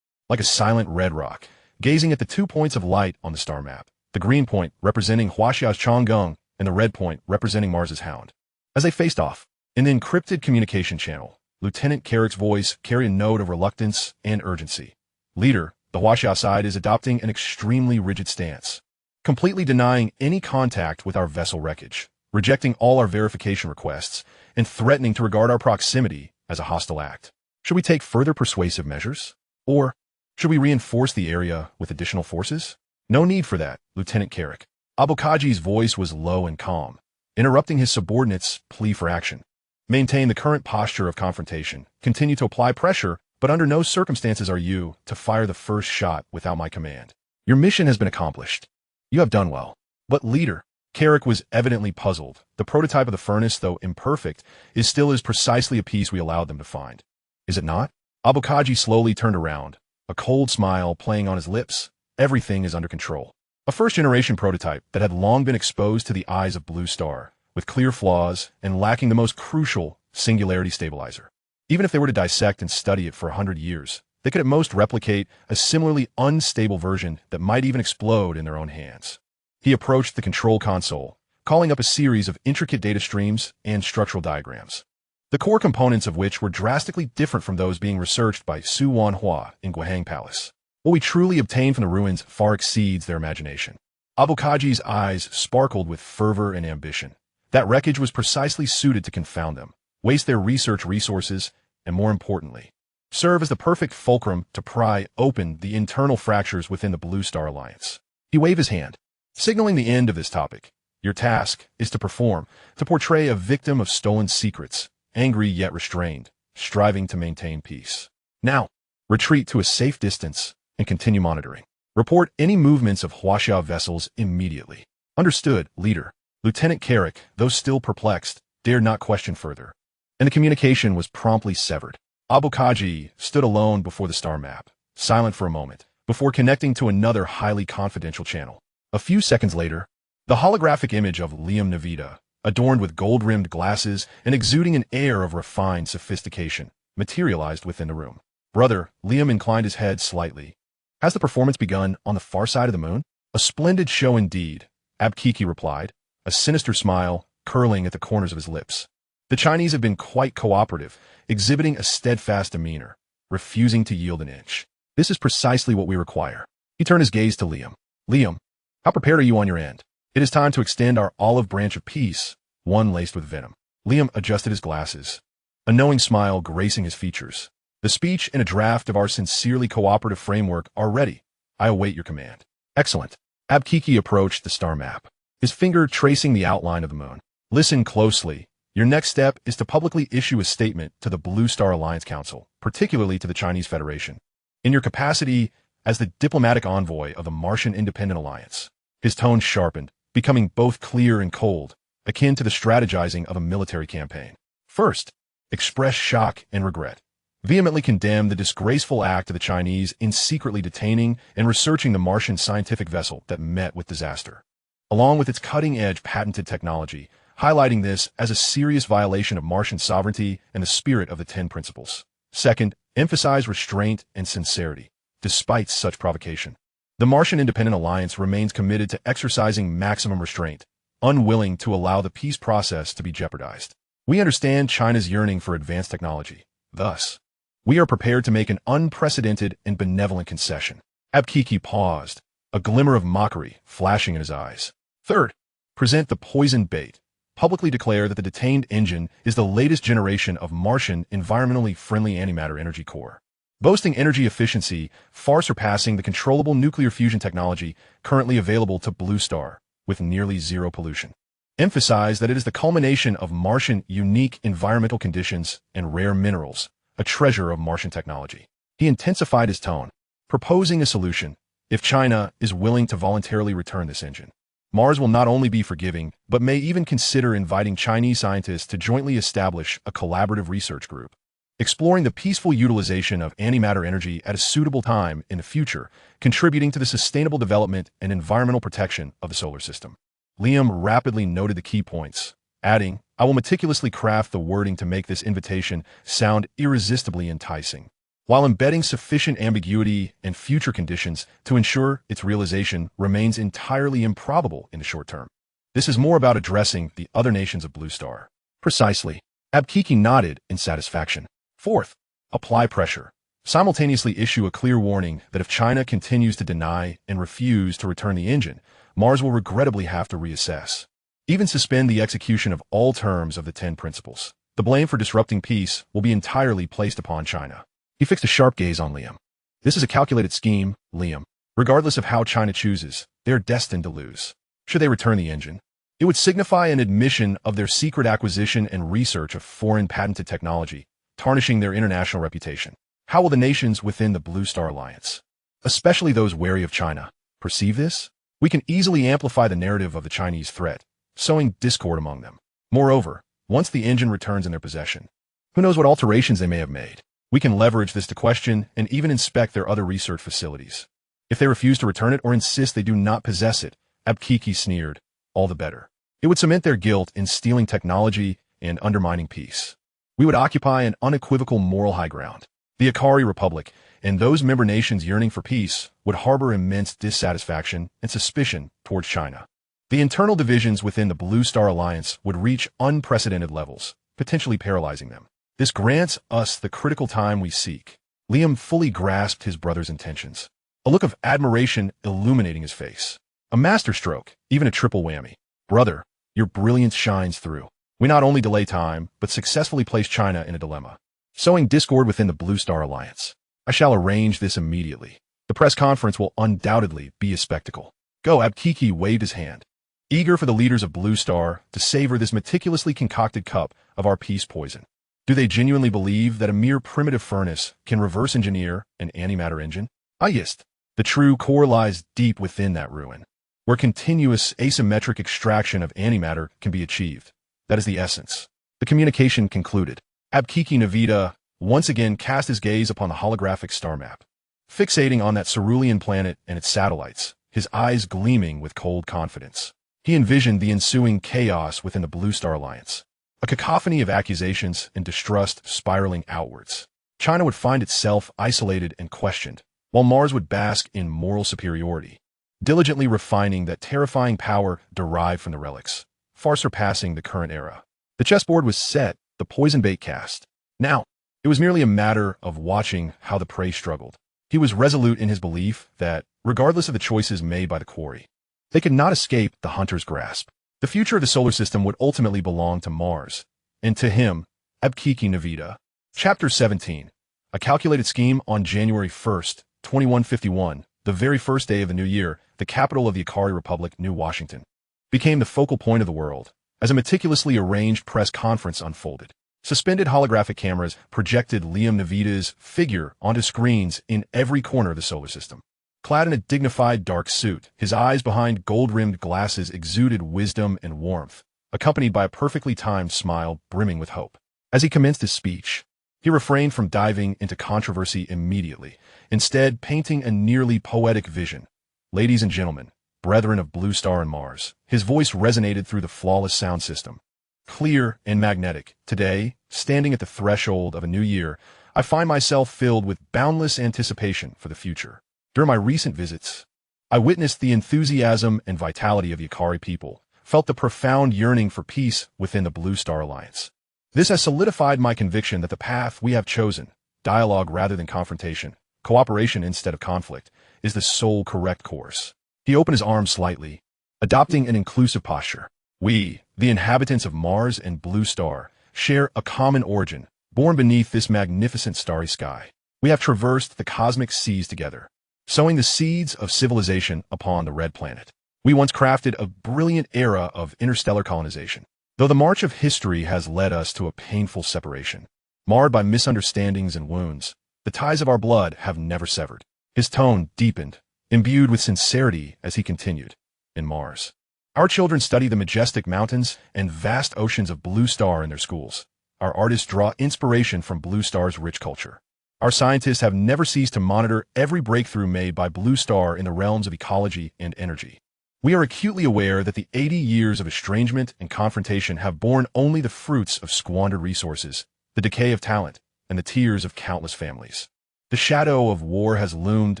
like a silent red rock, gazing at the 2 points of light on the star map, the green point representing Huaxia's Chang'e and the red point representing Mars's Hound. As they faced off, in the encrypted communication channel, Lieutenant Carrick's voice carried a note of reluctance and urgency. Leader, the Huaxia side is adopting an extremely rigid stance, completely denying any contact with our vessel wreckage, rejecting all our verification requests, and threatening to regard our proximity as a hostile act. Should we take further persuasive measures? Or Should we reinforce the area with additional forces? No need for that, Lieutenant Carrick. Abokaji's voice was low and calm, interrupting his subordinate's plea for action. Maintain the current posture of confrontation. Continue to apply pressure, but under no circumstances are you to fire the first shot without my command. Your mission has been accomplished. You have done well. But leader, Carrick was evidently puzzled. The prototype of the furnace, though imperfect, is precisely a piece we allowed them to find. Is it not? Abokaji slowly turned around, a cold smile playing on his lips. Everything is under control. A first-generation prototype that had long been exposed to the eyes of Blue Star, with clear flaws and lacking the most crucial singularity stabilizer. Even if they were to dissect and study it for 100 years, they could at most replicate a similarly unstable version that might even explode in their own hands. He approached the control console, calling up a series of intricate data streams and structural diagrams, the core components of which were drastically different from those being researched by Su Wanhua in Guihang Palace. What we truly obtained from the ruins far exceeds their imagination. Abokaji's eyes sparkled with fervor and ambition. That wreckage was precisely suited to confound them, waste their research resources, and more importantly, serve as the perfect fulcrum to pry open the internal fractures within the Blue Star Alliance. He waved his hand, signaling the end of this topic. Your task is to portray a victim of stolen secrets, angry yet restrained, striving to maintain peace. Now, retreat to a safe distance and continue monitoring. Report any movements of Huaxia vessels immediately. Understood, leader. Lieutenant Carrick, though still perplexed, dared not question further, and the communication was promptly severed. Abokaji stood alone before the star map, silent for a moment, before connecting to another highly confidential channel. A few seconds later, the holographic image of Liam Navita, adorned with gold-rimmed glasses and exuding an air of refined sophistication, materialized within the room. Brother, Liam inclined his head slightly. Has the performance begun on the far side of the moon? A splendid show indeed, Abkiki replied, a sinister smile curling at the corners of his lips. The Chinese have been quite cooperative, exhibiting a steadfast demeanor, refusing to yield an inch. This is precisely what we require. He turned his gaze to Liam. Liam, how prepared are you on your end? It is time to extend our olive branch of peace, one laced with venom. Liam adjusted his glasses, a knowing smile gracing his features. The speech and a draft of our sincerely cooperative framework are ready. I await your command. Excellent. Abkiki approached the star map, his finger tracing the outline of the moon. Listen closely. Your next step is to publicly issue a statement to the Blue Star Alliance Council, particularly to the Chinese Federation, in your capacity as the diplomatic envoy of the Martian Independent Alliance. His tone sharpened, becoming both clear and cold, akin to the strategizing of a military campaign. First, express shock and regret. Vehemently condemn the disgraceful act of the Chinese in secretly detaining and researching the Martian scientific vessel that met with disaster, along with its cutting-edge patented technology, highlighting this as a serious violation of Martian sovereignty and the spirit of the 10 Principles. Second, emphasize restraint and sincerity, despite such provocation. The Martian Independent Alliance remains committed to exercising maximum restraint, unwilling to allow the peace process to be jeopardized. We understand China's yearning for advanced technology. Thus, we are prepared to make an unprecedented and benevolent concession. Abkiki paused, a glimmer of mockery flashing in his eyes. Third, present the poisoned bait. Publicly declare that the detained engine is the latest generation of Martian environmentally friendly antimatter energy core, boasting energy efficiency far surpassing the controllable nuclear fusion technology currently available to Blue Star, with nearly zero pollution. Emphasize that it is the culmination of Martian unique environmental conditions and rare minerals, a treasure of Martian technology. He intensified his tone, proposing a solution. If China is willing to voluntarily return this engine, Mars will not only be forgiving, but may even consider inviting Chinese scientists to jointly establish a collaborative research group, exploring the peaceful utilization of antimatter energy at a suitable time in the future, contributing to the sustainable development and environmental protection of the solar system. Liam rapidly noted the key points, adding, I will meticulously craft the wording to make this invitation sound irresistibly enticing, while embedding sufficient ambiguity and future conditions to ensure its realization remains entirely improbable in the short term. This is more about addressing the other nations of Blue Star. Precisely. Abkiki nodded in satisfaction. Fourth, apply pressure. Simultaneously issue a clear warning that if China continues to deny and refuse to return the engine, Mars will regrettably have to reassess, even suspend the execution of all terms of the 10 Principles. The blame for disrupting peace will be entirely placed upon China. He fixed a sharp gaze on Liam. This is a calculated scheme, Liam. Regardless of how China chooses, they are destined to lose. Should they return the engine, it would signify an admission of their secret acquisition and research of foreign patented technology, tarnishing their international reputation. How will the nations within the Blue Star Alliance, especially those wary of China, perceive this? We can easily amplify the narrative of the Chinese threat, sowing discord among them. Moreover, once the engine returns in their possession, who knows what alterations they may have made? We can leverage this to question and even inspect their other research facilities. If they refuse to return it or insist they do not possess it, Abkiki sneered, all the better. It would cement their guilt in stealing technology and undermining peace. We would occupy an unequivocal moral high ground. The Akari Republic and those member nations yearning for peace would harbor immense dissatisfaction and suspicion towards China. The internal divisions within the Blue Star Alliance would reach unprecedented levels, potentially paralyzing them. This grants us the critical time we seek. Liam fully grasped his brother's intentions, a look of admiration illuminating his face. A masterstroke, even a triple whammy. Brother, your brilliance shines through. We not only delay time, but successfully place China in a dilemma, sowing discord within the Blue Star Alliance. I shall arrange this immediately. The press conference will undoubtedly be a spectacle. Go, Abkiki waved his hand, eager for the leaders of Blue Star to savor this meticulously concocted cup of our peace poison. Do they genuinely believe that a mere primitive furnace can reverse engineer an antimatter engine? Yes, the true core lies deep within that ruin, where continuous asymmetric extraction of antimatter can be achieved. That is the essence. The communication concluded. Abkiki Navita once again cast his gaze upon the holographic star map, fixating on that cerulean planet and its satellites, his eyes gleaming with cold confidence. He envisioned the ensuing chaos within the Blue Star Alliance, a cacophony of accusations and distrust spiraling outwards. China would find itself isolated and questioned, while Mars would bask in moral superiority, diligently refining that terrifying power derived from the relics, far surpassing the current era. The chessboard was set, the poison bait cast. Now, it was merely a matter of watching how the prey struggled. He was resolute in his belief that, regardless of the choices made by the quarry, they could not escape the hunter's grasp. The future of the solar system would ultimately belong to Mars, and to him, Abkiki Navita. Chapter 17. A calculated scheme. On January 1st, 2151, the very first day of the new year, the capital of the Akari Republic, New Washington, became the focal point of the world, as a meticulously arranged press conference unfolded. Suspended holographic cameras projected Liam Navita's figure onto screens in every corner of the solar system. Clad in a dignified dark suit, his eyes behind gold-rimmed glasses exuded wisdom and warmth, accompanied by a perfectly timed smile brimming with hope. As he commenced his speech, he refrained from diving into controversy immediately, instead painting a nearly poetic vision. Ladies and gentlemen, brethren of Blue Star and Mars, his voice resonated through the flawless sound system. Clear and magnetic, today, standing at the threshold of a new year, I find myself filled with boundless anticipation for the future. During my recent visits, I witnessed the enthusiasm and vitality of the Akari people, felt the profound yearning for peace within the Blue Star Alliance. This has solidified my conviction that the path we have chosen, dialogue rather than confrontation, cooperation instead of conflict, is the sole correct course. He opened his arms slightly, adopting an inclusive posture. We, the inhabitants of Mars and Blue Star, share a common origin, born beneath this magnificent starry sky. We have traversed the cosmic seas together, sowing the seeds of civilization upon the red planet. We once crafted a brilliant era of interstellar colonization. Though the march of history has led us to a painful separation, marred by misunderstandings and wounds, the ties of our blood have never severed. His tone deepened, imbued with sincerity as he continued. In Mars, our children study the majestic mountains and vast oceans of Blue Star in their schools. Our artists draw inspiration from Blue Star's rich culture. Our scientists have never ceased to monitor every breakthrough made by Blue Star in the realms of ecology and energy. We are acutely aware that the 80 years of estrangement and confrontation have borne only the fruits of squandered resources, the decay of talent, and the tears of countless families. The shadow of war has loomed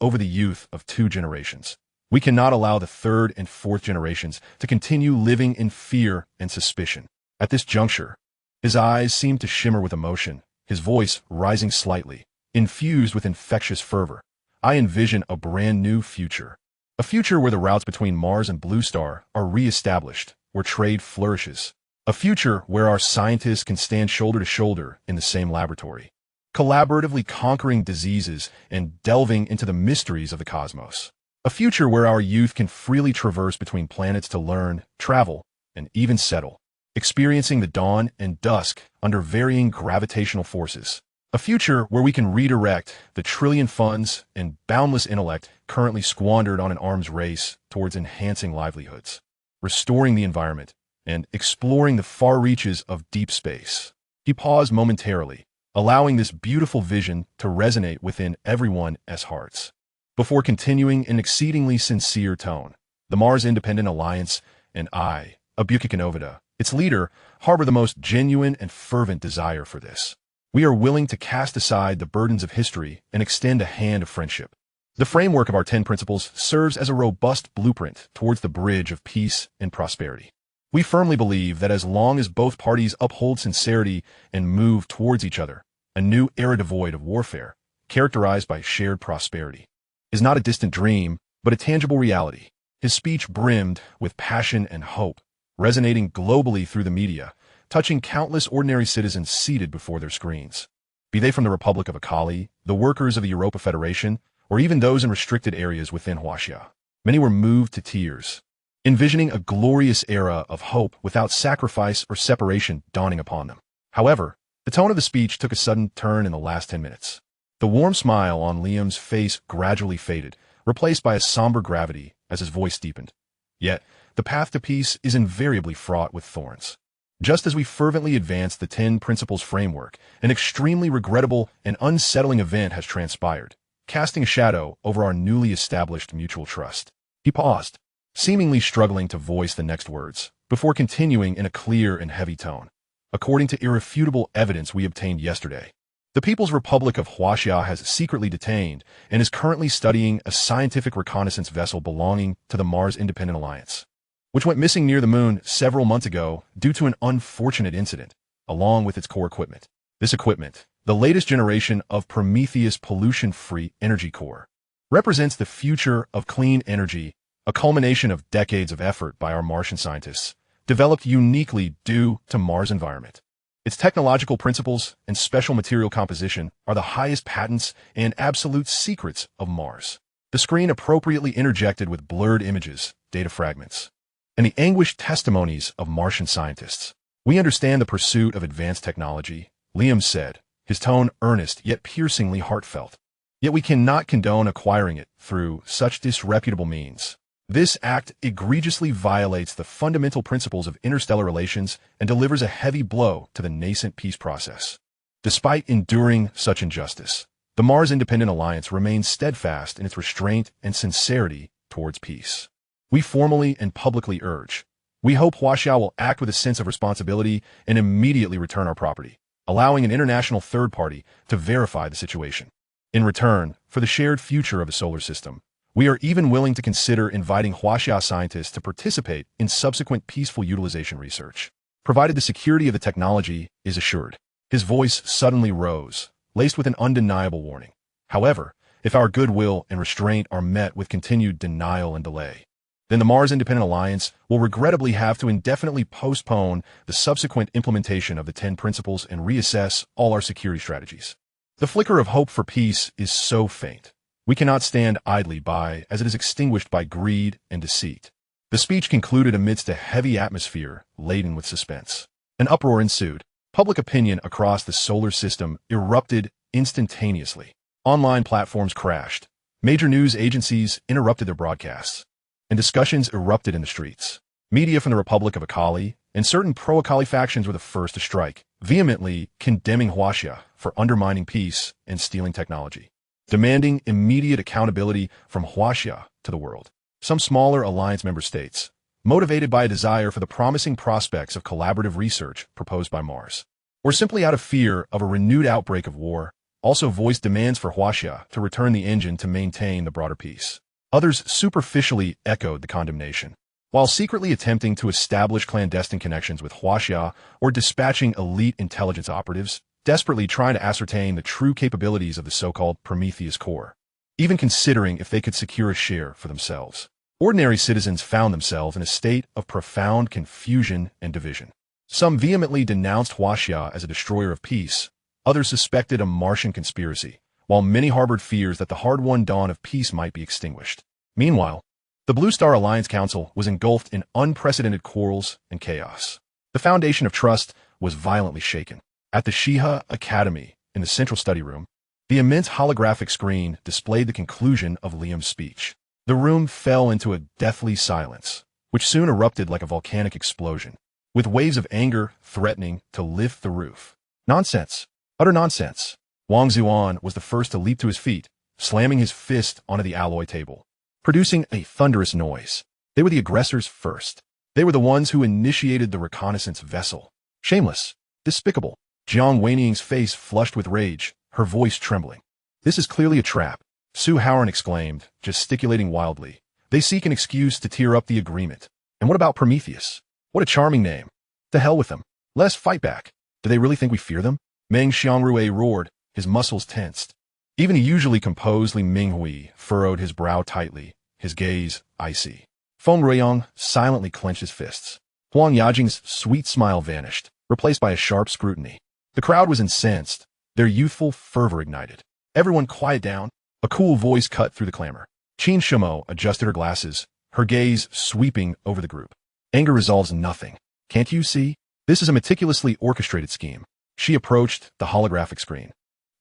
over the youth of 2 generations. We cannot allow the 3rd and 4th generations to continue living in fear and suspicion. At this juncture, his eyes seemed to shimmer with emotion, his voice rising slightly, infused with infectious fervor. I envision a brand new future. A future where the routes between Mars and Blue Star are re-established, where trade flourishes. A future where our scientists can stand shoulder to shoulder in the same laboratory. collaboratively conquering diseases and delving into the mysteries of the cosmos. A future where our youth can freely traverse between planets to learn, travel, and even settle, experiencing the dawn and dusk under varying gravitational forces. A future where we can redirect the trillion funds and boundless intellect currently squandered on an arms race towards enhancing livelihoods, restoring the environment, and exploring the far reaches of deep space. He paused momentarily, allowing this beautiful vision to resonate within everyone's hearts. Before continuing in an exceedingly sincere tone, the Mars Independent Alliance and I, Abukikinovida, its leader, harbor the most genuine and fervent desire for this. We are willing to cast aside the burdens of history and extend a hand of friendship. The framework of our 10 principles serves as a robust blueprint towards the bridge of peace and prosperity. We firmly believe that as long as both parties uphold sincerity and move towards each other, a new era devoid of warfare, characterized by shared prosperity, is not a distant dream, but a tangible reality. His speech brimmed with passion and hope, resonating globally through the media, touching countless ordinary citizens seated before their screens. Be they from the Republic of Akali, the workers of the Europa Federation, or even those in restricted areas within Huaxia. Many were moved to tears, envisioning a glorious era of hope without sacrifice or separation dawning upon them. However, the tone of the speech took a sudden turn in the last 10 minutes. The warm smile on Liam's face gradually faded, replaced by a somber gravity as his voice deepened. Yet, the path to peace is invariably fraught with thorns. Just as we fervently advance the 10 Principles framework, an extremely regrettable and unsettling event has transpired, casting a shadow over our newly established mutual trust. He paused, seemingly struggling to voice the next words, before continuing in a clear and heavy tone. According to irrefutable evidence we obtained yesterday, the People's Republic of Huaxia has secretly detained and is currently studying a scientific reconnaissance vessel belonging to the Mars Independent Alliance, which went missing near the moon several months ago due to an unfortunate incident, along with its core equipment. This equipment, the latest generation of Prometheus pollution-free energy core, represents the future of clean energy, a culmination of decades of effort by our Martian scientists, developed uniquely due to Mars' environment. Its technological principles and special material composition are the highest patents and absolute secrets of Mars. The screen appropriately interjected with blurred images, data fragments, and the anguished testimonies of Martian scientists. We understand the pursuit of advanced technology, Liam said, his tone earnest yet piercingly heartfelt. Yet we cannot condone acquiring it through such disreputable means. This act egregiously violates the fundamental principles of interstellar relations and delivers a heavy blow to the nascent peace process. Despite enduring such injustice, the Mars Independent Alliance remains steadfast in its restraint and sincerity towards peace. We formally and publicly urge. We hope Huaxia will act with a sense of responsibility and immediately return our property, allowing an international third party to verify the situation. In return, for the shared future of the solar system, we are even willing to consider inviting Huaxia scientists to participate in subsequent peaceful utilization research, provided the security of the technology is assured. His voice suddenly rose, laced with an undeniable warning. However, if our goodwill and restraint are met with continued denial and delay, then the Mars Independent Alliance will regrettably have to indefinitely postpone the subsequent implementation of the 10 principles and reassess all our security strategies. The flicker of hope for peace is so faint, we cannot stand idly by as it is extinguished by greed and deceit. The speech concluded amidst a heavy atmosphere laden with suspense. An uproar ensued. Public opinion across the solar system erupted instantaneously. Online platforms crashed. Major news agencies interrupted their broadcasts, and discussions erupted in the streets. Media from the Republic of Akali and certain pro-Akali factions were the first to strike, vehemently condemning Huaxia for undermining peace and stealing technology, demanding immediate accountability from Huaxia to the world. Some smaller alliance member states, motivated by a desire for the promising prospects of collaborative research proposed by Mars, or simply out of fear of a renewed outbreak of war, also voiced demands for Huaxia to return the engine to maintain the broader peace. Others superficially echoed the condemnation, while secretly attempting to establish clandestine connections with Huaxia or dispatching elite intelligence operatives, desperately trying to ascertain the true capabilities of the so-called Prometheus core, even considering if they could secure a share for themselves. Ordinary citizens found themselves in a state of profound confusion and division. Some vehemently denounced Huaxia as a destroyer of peace, Others suspected a Martian conspiracy, while many harbored fears that the hard-won dawn of peace might be extinguished. Meanwhile, the Blue Star Alliance Council was engulfed in unprecedented quarrels and chaos. The foundation of trust was violently shaken. At the Shiha Academy, in the central study room, the immense holographic screen displayed the conclusion of Liam's speech. The room fell into a deathly silence, which soon erupted like a volcanic explosion, with waves of anger threatening to lift the roof. Nonsense. Utter nonsense. Wang Zuan was the first to leap to his feet, slamming his fist onto the alloy table, producing a thunderous noise. They were the aggressors first. They were the ones who initiated the reconnaissance vessel. Shameless. Despicable. Jiang Weiniang's face flushed with rage, her voice trembling. This is clearly a trap, Su Howard exclaimed, gesticulating wildly. They seek an excuse to tear up the agreement. And what about Prometheus? What a charming name. To hell with them. Let us fight back. Do they really think we fear them? Meng Xiangrui roared, his muscles tensed. Even the usually composed Li Minghui furrowed his brow tightly, his gaze icy. Feng Ruiyang silently clenched his fists. Huang Yajing's sweet smile vanished, replaced by a sharp scrutiny. The crowd was incensed, their youthful fervor ignited. Everyone quiet down. A cool voice cut through the clamor. Qin Shumo adjusted her glasses, her gaze sweeping over the group. Anger resolves nothing. Can't you see? This is a meticulously orchestrated scheme. She approached the holographic screen,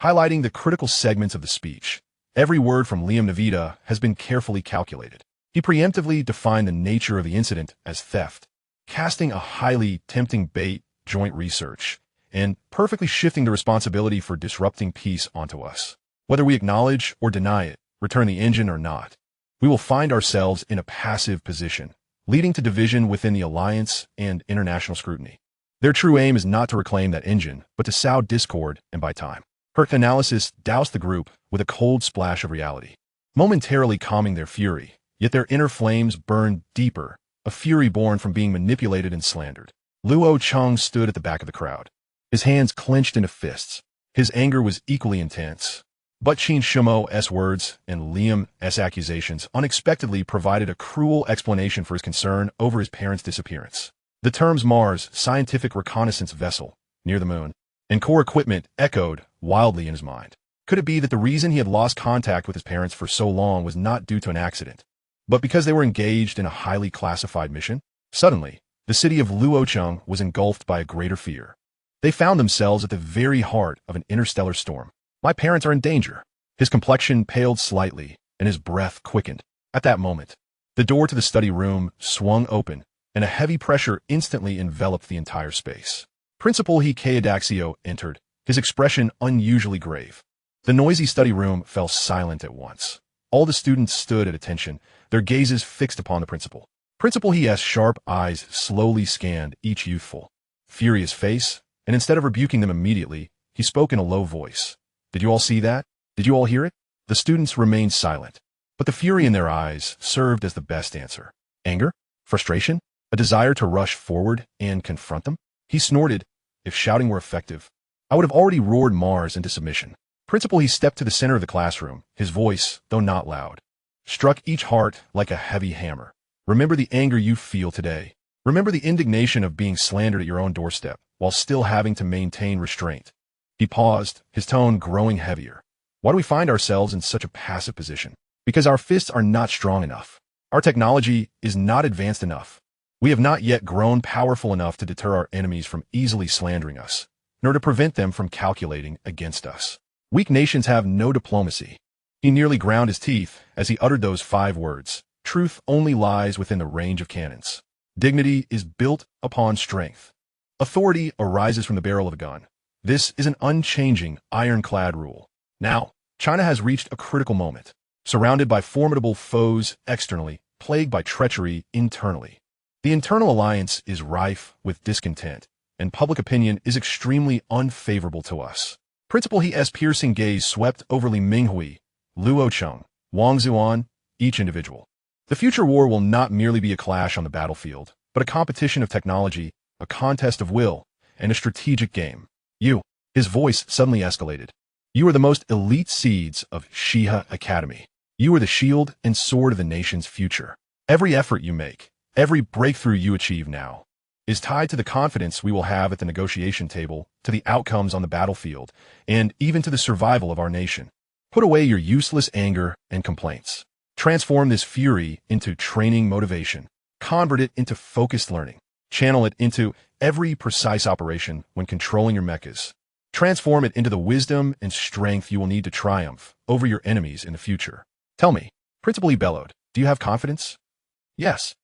highlighting the critical segments of the speech. Every word from Liam Navita has been carefully calculated. He preemptively defined the nature of the incident as theft, casting a highly tempting bait, joint research, and perfectly shifting the responsibility for disrupting peace onto us. Whether we acknowledge or deny it, return the engine or not, we will find ourselves in a passive position, leading to division within the alliance and international scrutiny. Their true aim is not to reclaim that engine, but to sow discord and buy time. Her analysis doused the group with a cold splash of reality, momentarily calming their fury, yet their inner flames burned deeper, a fury born from being manipulated and slandered. Luo Cheng stood at the back of the crowd, his hands clenched into fists. His anger was equally intense. But Qin Shumo's words and Liam's accusations unexpectedly provided a cruel explanation for his concern over his parents' disappearance. The terms Mars, scientific reconnaissance vessel, near the moon, and core equipment echoed wildly in his mind. Could it be that the reason he had lost contact with his parents for so long was not due to an accident, but because they were engaged in a highly classified mission? Suddenly, the city of Luo Cheng was engulfed by a greater fear. They found themselves at the very heart of an interstellar storm. My parents are in danger. His complexion paled slightly, and his breath quickened. At that moment, the door to the study room swung open, and a heavy pressure instantly enveloped the entire space. Principal Hikadaxio entered, his expression unusually grave. The noisy study room fell silent at once. All the students stood at attention, their gazes fixed upon the principal. Principal He's sharp eyes slowly scanned each youthful, furious face, and instead of rebuking them immediately, he spoke in a low voice. Did you all see that? Did you all hear it? The students remained silent, but the fury in their eyes served as the best answer. Anger? Frustration? A desire to rush forward and confront them? He snorted. If shouting were effective, I would have already roared Mars into submission. Principal, he stepped to the center of the classroom. His voice, though not loud, struck each heart like a heavy hammer. Remember the anger you feel today. Remember the indignation of being slandered at your own doorstep, while still having to maintain restraint. He paused, his tone growing heavier. Why do we find ourselves in such a passive position? Because our fists are not strong enough. Our technology is not advanced enough. We have not yet grown powerful enough to deter our enemies from easily slandering us, nor to prevent them from calculating against us. Weak nations have no diplomacy. He nearly ground his teeth as he uttered those 5 words. Truth only lies within the range of cannons. Dignity is built upon strength. Authority arises from the barrel of a gun. This is an unchanging, ironclad rule. Now, China has reached a critical moment, surrounded by formidable foes externally, plagued by treachery internally. The internal alliance is rife with discontent, and public opinion is extremely unfavorable to us. Principal He's piercing gaze swept over Li Minghui, Luo Cheng, Wang Zuan, each individual. The future war will not merely be a clash on the battlefield, but a competition of technology, a contest of will, and a strategic game. You, his voice suddenly escalated. You are the most elite seeds of Shiha Academy. You are the shield and sword of the nation's future. Every effort you make, every breakthrough you achieve now, is tied to the confidence we will have at the negotiation table, to the outcomes on the battlefield, and even to the survival of our nation. Put away your useless anger and complaints. Transform this fury into training motivation. Convert it into focused learning. Channel it into every precise operation when controlling your mechas. Transform it into the wisdom and strength you will need to triumph over your enemies in the future. Tell me, Principal Lee bellowed, do you have confidence? Yes.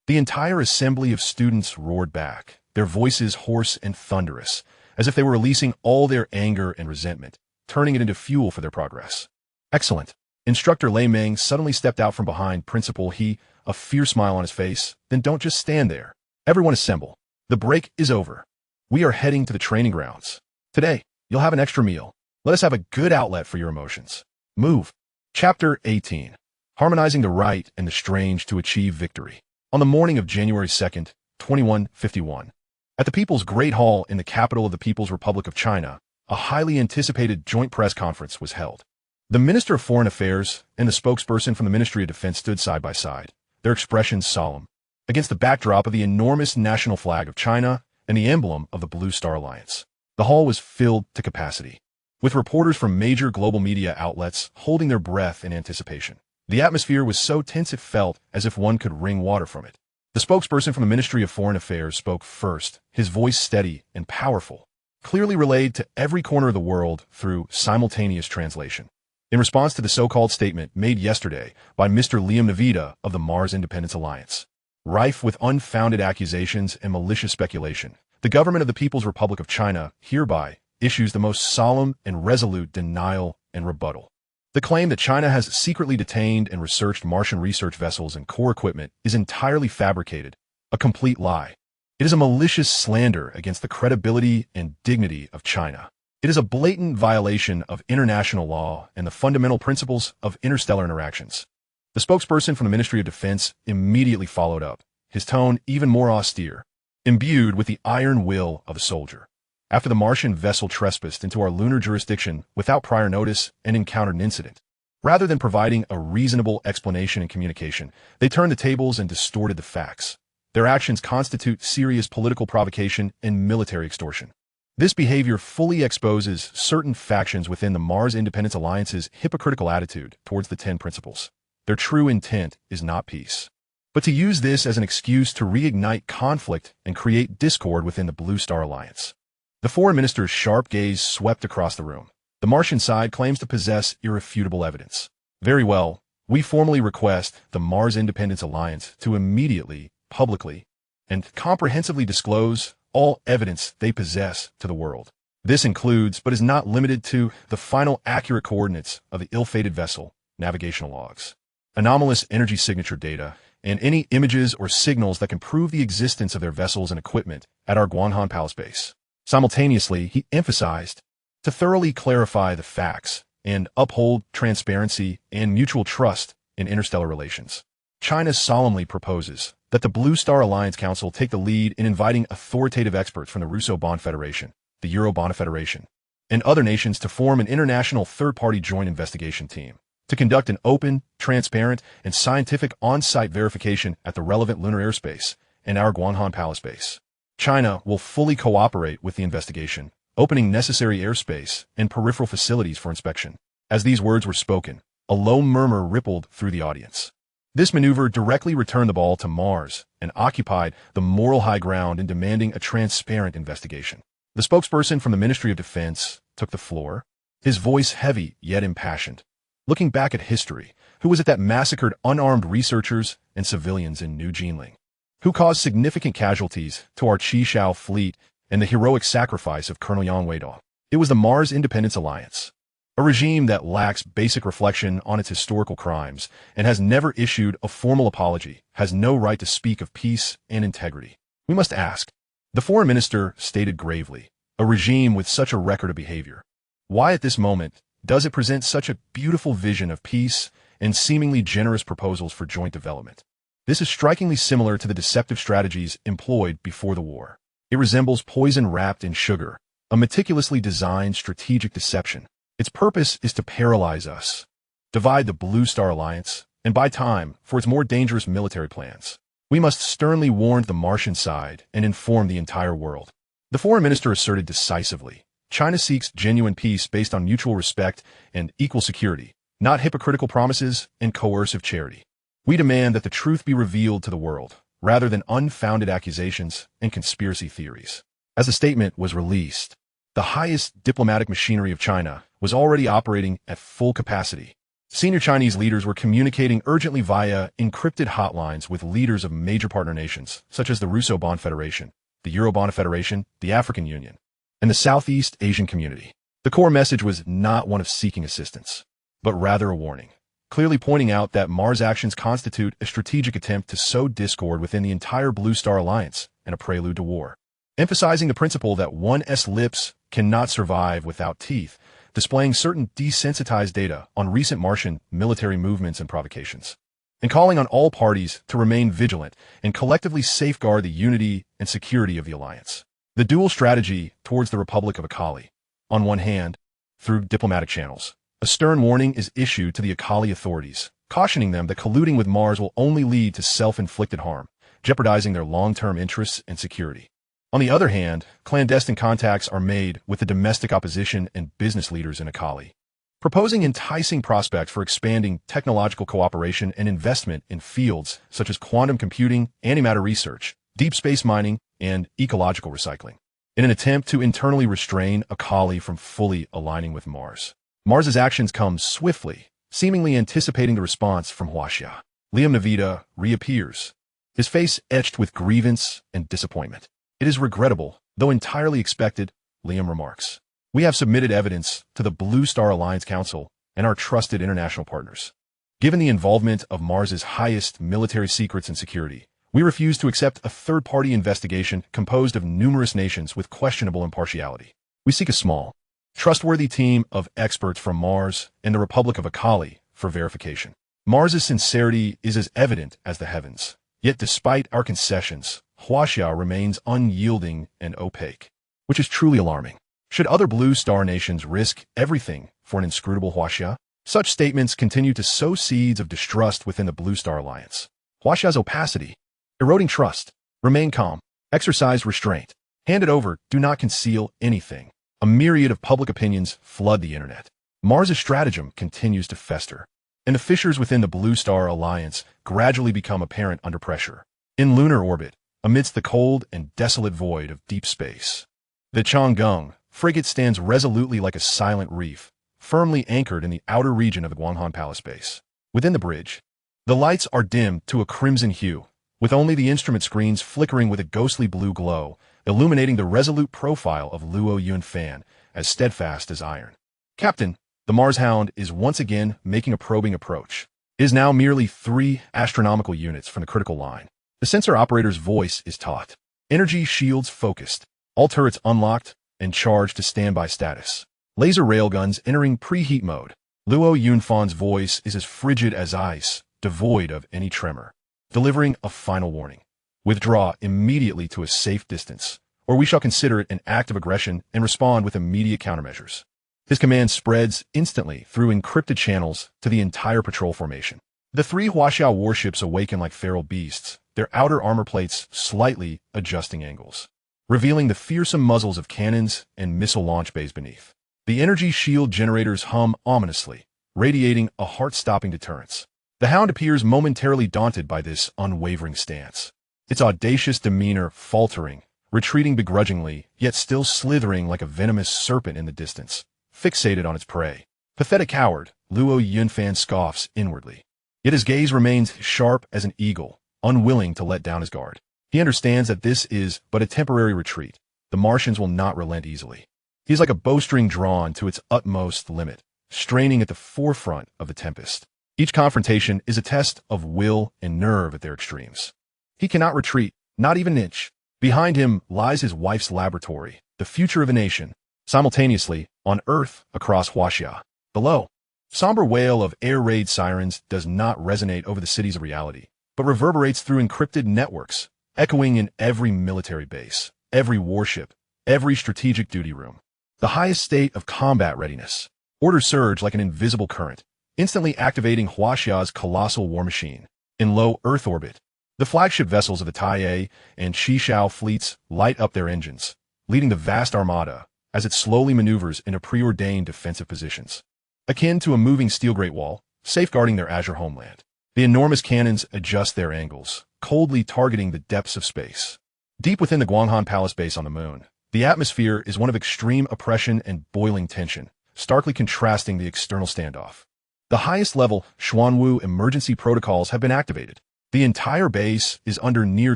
The entire assembly of students roared back, their voices hoarse and thunderous, as if they were releasing all their anger and resentment, turning it into fuel for their progress. Excellent. Instructor Lei Meng suddenly stepped out from behind Principal He, a fierce smile on his face. Then don't just stand there. Everyone assemble. The break is over. We are heading to the training grounds. Today, you'll have an extra meal. Let us have a good outlet for your emotions. Move. Chapter 18. Harmonizing the right and the strange to achieve victory. On the morning of January 2nd, 2151, at the People's Great Hall in the capital of the People's Republic of China, a highly anticipated joint press conference was held. The Minister of Foreign Affairs and the spokesperson from the Ministry of Defense stood side by side, their expressions solemn, against the backdrop of the enormous national flag of China and the emblem of the Blue Star Alliance. The hall was filled to capacity, with reporters from major global media outlets holding their breath in anticipation. The atmosphere was so tense it felt as if one could wring water from it. The spokesperson from the Ministry of Foreign Affairs spoke first, his voice steady and powerful, clearly relayed to every corner of the world through simultaneous translation. In response to the so-called statement made yesterday by Mr. Liam Navida of the Mars Independence Alliance, rife with unfounded accusations and malicious speculation, the government of the People's Republic of China hereby issues the most solemn and resolute denial and rebuttal. The claim that China has secretly detained and researched Martian research vessels and core equipment is entirely fabricated, a complete lie. It is a malicious slander against the credibility and dignity of China. It is a blatant violation of international law and the fundamental principles of interstellar interactions. The spokesperson from the Ministry of Defense immediately followed up, his tone even more austere, imbued with the iron will of a soldier. After the Martian vessel trespassed into our lunar jurisdiction without prior notice and encountered an incident, rather than providing a reasonable explanation and communication, they turned the tables and distorted the facts. Their actions constitute serious political provocation and military extortion. This behavior fully exposes certain factions within the Mars Independence Alliance's hypocritical attitude towards the 10 principles. Their true intent is not peace, but to use this as an excuse to reignite conflict and create discord within the Blue Star Alliance. The foreign minister's sharp gaze swept across the room. The Martian side claims to possess irrefutable evidence. Very well, we formally request the Mars Independence Alliance to immediately, publicly, and comprehensively disclose all evidence they possess to the world. This includes, but is not limited to, the final accurate coordinates of the ill-fated vessel, navigational logs, anomalous energy signature data, and any images or signals that can prove the existence of their vessels and equipment at our Guanghan Palace base. Simultaneously, he emphasized, to thoroughly clarify the facts and uphold transparency and mutual trust in interstellar relations, China solemnly proposes that the Blue Star Alliance Council take the lead in inviting authoritative experts from the Russo-Bond Federation, the Euro-Bond Federation, and other nations to form an international third-party joint investigation team to conduct an open, transparent, and scientific on-site verification at the relevant lunar airspace and our Guanghan Palace base. China will fully cooperate with the investigation, opening necessary airspace and peripheral facilities for inspection. As these words were spoken, a low murmur rippled through the audience. This maneuver directly returned the ball to Mars and occupied the moral high ground in demanding a transparent investigation. The spokesperson from the Ministry of Defense took the floor, his voice heavy yet impassioned, looking back at history. Who was it that massacred unarmed researchers and civilians in New Jinling? Who caused significant casualties to our Qishao fleet and the heroic sacrifice of Colonel Yang Weidao? It was the Mars Independence Alliance, a regime that lacks basic reflection on its historical crimes and has never issued a formal apology, has no right to speak of peace and integrity. We must ask, the foreign minister stated gravely, a regime with such a record of behavior, why at this moment does it present such a beautiful vision of peace and seemingly generous proposals for joint development? This is strikingly similar to the deceptive strategies employed before the war. It resembles poison wrapped in sugar, a meticulously designed strategic deception. Its purpose is to paralyze us, divide the Blue Star Alliance, and buy time for its more dangerous military plans. We must sternly warn the Martian side and inform the entire world. The foreign minister asserted decisively, China seeks genuine peace based on mutual respect and equal security, not hypocritical promises and coercive charity. We demand that the truth be revealed to the world, rather than unfounded accusations and conspiracy theories. As the statement was released, the highest diplomatic machinery of China was already operating at full capacity. Senior Chinese leaders were communicating urgently via encrypted hotlines with leaders of major partner nations, such as the Russo-Bond Federation, the Eurobond Federation, the African Union, and the Southeast Asian community. The core message was not one of seeking assistance, but rather a warning, clearly pointing out that Mars' actions constitute a strategic attempt to sow discord within the entire Blue Star Alliance and a prelude to war. Emphasizing the principle that one's lips cannot survive without teeth, displaying certain desensitized data on recent Martian military movements and provocations, and calling on all parties to remain vigilant and collectively safeguard the unity and security of the alliance. The dual strategy towards the Republic of Akali. On one hand, through diplomatic channels, a stern warning is issued to the Akali authorities, cautioning them that colluding with Mars will only lead to self-inflicted harm, jeopardizing their long-term interests and security. On the other hand, clandestine contacts are made with the domestic opposition and business leaders in Akali, proposing enticing prospects for expanding technological cooperation and investment in fields such as quantum computing, antimatter research, deep space mining, and ecological recycling, in an attempt to internally restrain Akali from fully aligning with Mars. Mars's actions come swiftly, seemingly anticipating the response from Huaxia. Liam Navita reappears, his face etched with grievance and disappointment. It is regrettable, though entirely expected, Liam remarks. We have submitted evidence to the Blue Star Alliance Council and our trusted international partners. Given the involvement of Mars's highest military secrets and security, we refuse to accept a third-party investigation composed of numerous nations with questionable impartiality. We seek a small, trustworthy team of experts from Mars and the Republic of Akali for verification. Mars's sincerity is as evident as the heavens. Yet despite our concessions, Huaxia remains unyielding and opaque, which is truly alarming. Should other Blue Star nations risk everything for an inscrutable Huaxia? Such statements continue to sow seeds of distrust within the Blue Star Alliance. Huaxia's opacity, eroding trust, remain calm, exercise restraint, hand it over, do not conceal anything. A myriad of public opinions flood the internet. Mars's stratagem continues to fester, and the fissures within the Blue Star Alliance gradually become apparent under pressure. In lunar orbit, amidst the cold and desolate void of deep space, the Chang'e frigate stands resolutely like a silent reef, firmly anchored in the outer region of the Guanghan Palace base. Within the bridge, the lights are dimmed to a crimson hue, with only the instrument screens flickering with a ghostly blue glow, illuminating the resolute profile of Luo Yunfan as steadfast as iron. Captain, the Mars Hound is once again making a probing approach. It is now merely 3 astronomical units from the critical line. The sensor operator's voice is taut. Energy shields focused, all turrets unlocked and charged to standby status. Laser railguns entering preheat mode. Luo Yunfan's voice is as frigid as ice, devoid of any tremor, delivering a final warning. Withdraw immediately to a safe distance, or we shall consider it an act of aggression and respond with immediate countermeasures. His command spreads instantly through encrypted channels to the entire patrol formation. The 3 Huaxia warships awaken like feral beasts, their outer armor plates slightly adjusting angles, revealing the fearsome muzzles of cannons and missile launch bays beneath. The energy shield generators hum ominously, radiating a heart-stopping deterrence. The Hound appears momentarily daunted by this unwavering stance, its audacious demeanor faltering, retreating begrudgingly, yet still slithering like a venomous serpent in the distance, fixated on its prey. Pathetic coward, Luo Yunfan scoffs inwardly. Yet his gaze remains sharp as an eagle, unwilling to let down his guard. He understands that this is but a temporary retreat. The Martians will not relent easily. He is like a bowstring drawn to its utmost limit, straining at the forefront of the tempest. Each confrontation is a test of will and nerve at their extremes. He cannot retreat, not even an inch. Behind him lies his wife's laboratory, the future of a nation. Simultaneously, on Earth, across Huaxia. Below, somber wail of air raid sirens does not resonate over the cities of reality, but reverberates through encrypted networks, echoing in every military base, every warship, every strategic duty room. The highest state of combat readiness. Orders surge like an invisible current, instantly activating Huaxia's colossal war machine. In low Earth orbit, The flagship vessels of the Tai and Shishao fleets light up their engines, leading the vast armada as it slowly maneuvers into preordained defensive positions, akin to a moving steel great wall, safeguarding their azure homeland. The enormous cannons adjust their angles, coldly targeting the depths of space. Deep within the Guanghan Palace base on the moon, the atmosphere is one of extreme oppression and boiling tension, starkly contrasting the external standoff. The highest level Xuanwu emergency protocols have been activated. The entire base is under near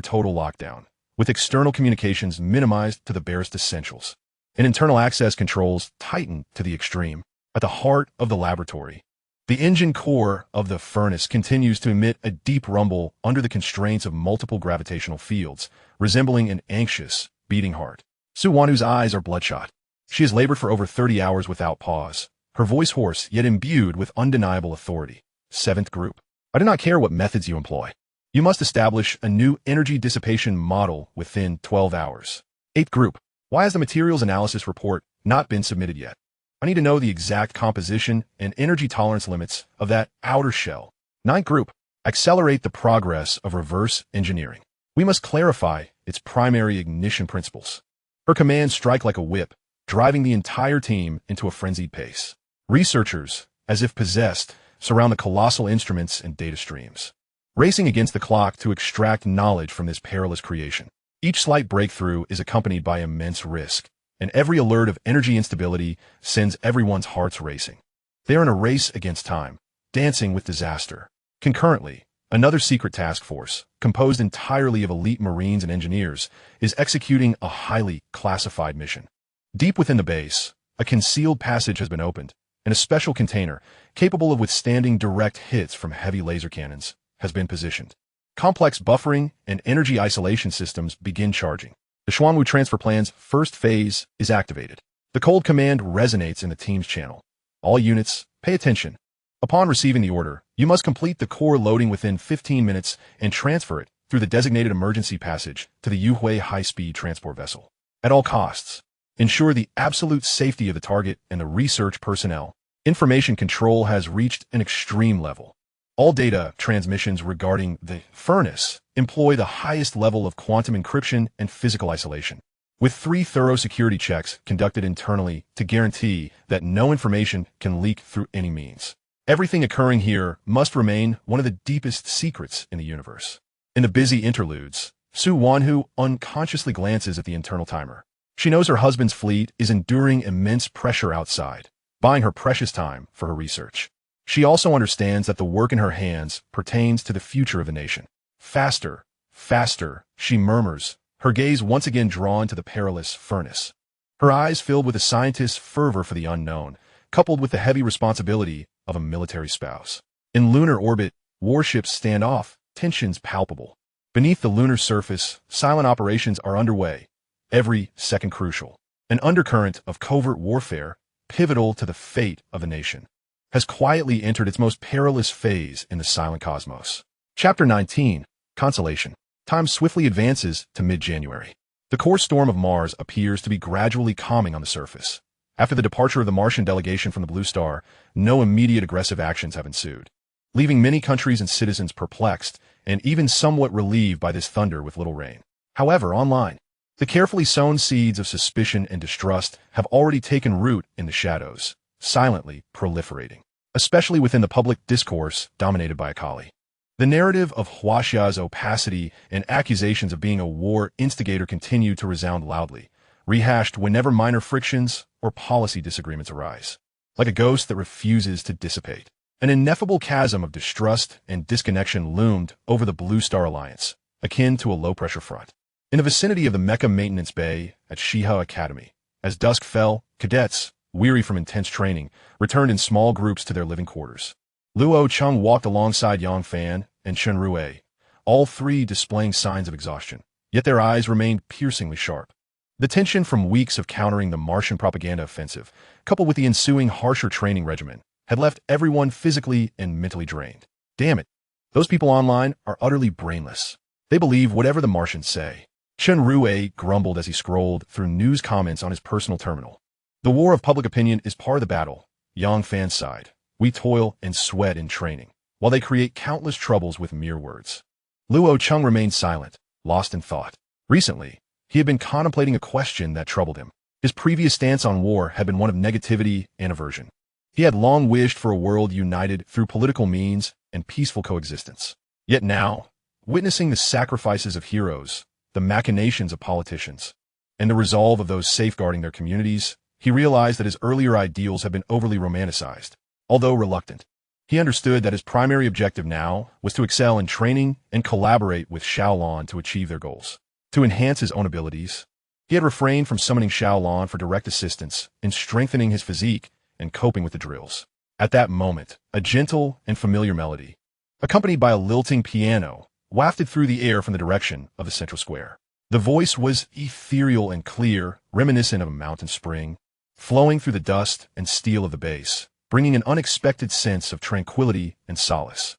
total lockdown, with external communications minimized to the barest essentials, and internal access controls tightened to the extreme. At the heart of the laboratory, the engine core of the furnace continues to emit a deep rumble under the constraints of multiple gravitational fields, resembling an anxious, beating heart. Su Wanhu's eyes are bloodshot. She has labored for over 30 hours without pause, her voice hoarse yet imbued with undeniable authority. Seventh group. I do not care what methods you employ. You must establish a new energy dissipation model within 12 hours. Eighth group. Why has the materials analysis report not been submitted yet? I need to know the exact composition and energy tolerance limits of that outer shell. Ninth group. Accelerate the progress of reverse engineering. We must clarify its primary ignition principles. Her commands strike like a whip, driving the entire team into a frenzied pace. Researchers, as if possessed, surround the colossal instruments and data streams, racing against the clock to extract knowledge from this perilous creation. Each slight breakthrough is accompanied by immense risk, and every alert of energy instability sends everyone's hearts racing. They are in a race against time, dancing with disaster. Concurrently, another secret task force, composed entirely of elite Marines and engineers, is executing a highly classified mission. Deep within the base, a concealed passage has been opened, and a special container, capable of withstanding direct hits from heavy laser cannons, has been positioned. Complex buffering and energy isolation systems begin charging. The Xuanwu transfer plan's first phase is activated. The cold command resonates in the team's channel. All units, pay attention. Upon receiving the order, you must complete the core loading within 15 minutes and transfer it through the designated emergency passage to the Yuhui high-speed transport vessel. At all costs, ensure the absolute safety of the target and the research personnel. Information control has reached an extreme level. All data transmissions regarding the furnace employ the highest level of quantum encryption and physical isolation, with 3 thorough security checks conducted internally to guarantee that no information can leak through any means. Everything occurring here must remain one of the deepest secrets in the universe. In the busy interludes, Su Wanhu unconsciously glances at the internal timer. She knows her husband's fleet is enduring immense pressure outside, buying her precious time for her research. She also understands that the work in her hands pertains to the future of the nation. Faster, faster, she murmurs, her gaze once again drawn to the perilous furnace. Her eyes filled with a scientist's fervor for the unknown, coupled with the heavy responsibility of a military spouse. In lunar orbit, warships stand off, tensions palpable. Beneath the lunar surface, silent operations are underway, every second crucial. An undercurrent of covert warfare, pivotal to the fate of the nation, has quietly entered its most perilous phase in the silent cosmos. Chapter 19, Consolation. Time swiftly advances to mid-January. The core storm of Mars appears to be gradually calming on the surface. After the departure of the Martian delegation from the Blue Star, no immediate aggressive actions have ensued, leaving many countries and citizens perplexed and even somewhat relieved by this thunder with little rain. However, online, the carefully sown seeds of suspicion and distrust have already taken root in the shadows, silently proliferating, especially within the public discourse dominated by Akali. The narrative of Huaxia's opacity and accusations of being a war instigator continue to resound loudly, rehashed whenever minor frictions or policy disagreements arise. Like a ghost that refuses to dissipate, an ineffable chasm of distrust and disconnection loomed over the Blue Star Alliance, akin to a low-pressure front. In the vicinity of the Mecha Maintenance Bay at Shiha Academy, as dusk fell, cadets, weary from intense training, returned in small groups to their living quarters. Luo Cheng walked alongside Yang Fan and Chen Rui, all three displaying signs of exhaustion, yet their eyes remained piercingly sharp. The tension from weeks of countering the Martian propaganda offensive, coupled with the ensuing harsher training regimen, had left everyone physically and mentally drained. Damn it, those people online are utterly brainless. They believe whatever the Martians say. Chen Rui grumbled as he scrolled through news comments on his personal terminal. The war of public opinion is part of the battle, Yang Fan sighed. We toil and sweat in training, while they create countless troubles with mere words. Luo Cheng remained silent, lost in thought. Recently, he had been contemplating a question that troubled him. His previous stance on war had been one of negativity and aversion. He had long wished for a world united through political means and peaceful coexistence. Yet now, witnessing the sacrifices of heroes, the machinations of politicians, and the resolve of those safeguarding their communities, he realized that his earlier ideals had been overly romanticized. Although reluctant, he understood that his primary objective now was to excel in training and collaborate with Shaolin to achieve their goals. To enhance his own abilities, he had refrained from summoning Shaolin for direct assistance in strengthening his physique and coping with the drills. At that moment, a gentle and familiar melody, accompanied by a lilting piano, wafted through the air from the direction of the central square. The voice was ethereal and clear, reminiscent of a mountain spring, flowing through the dust and steel of the bass, bringing an unexpected sense of tranquility and solace.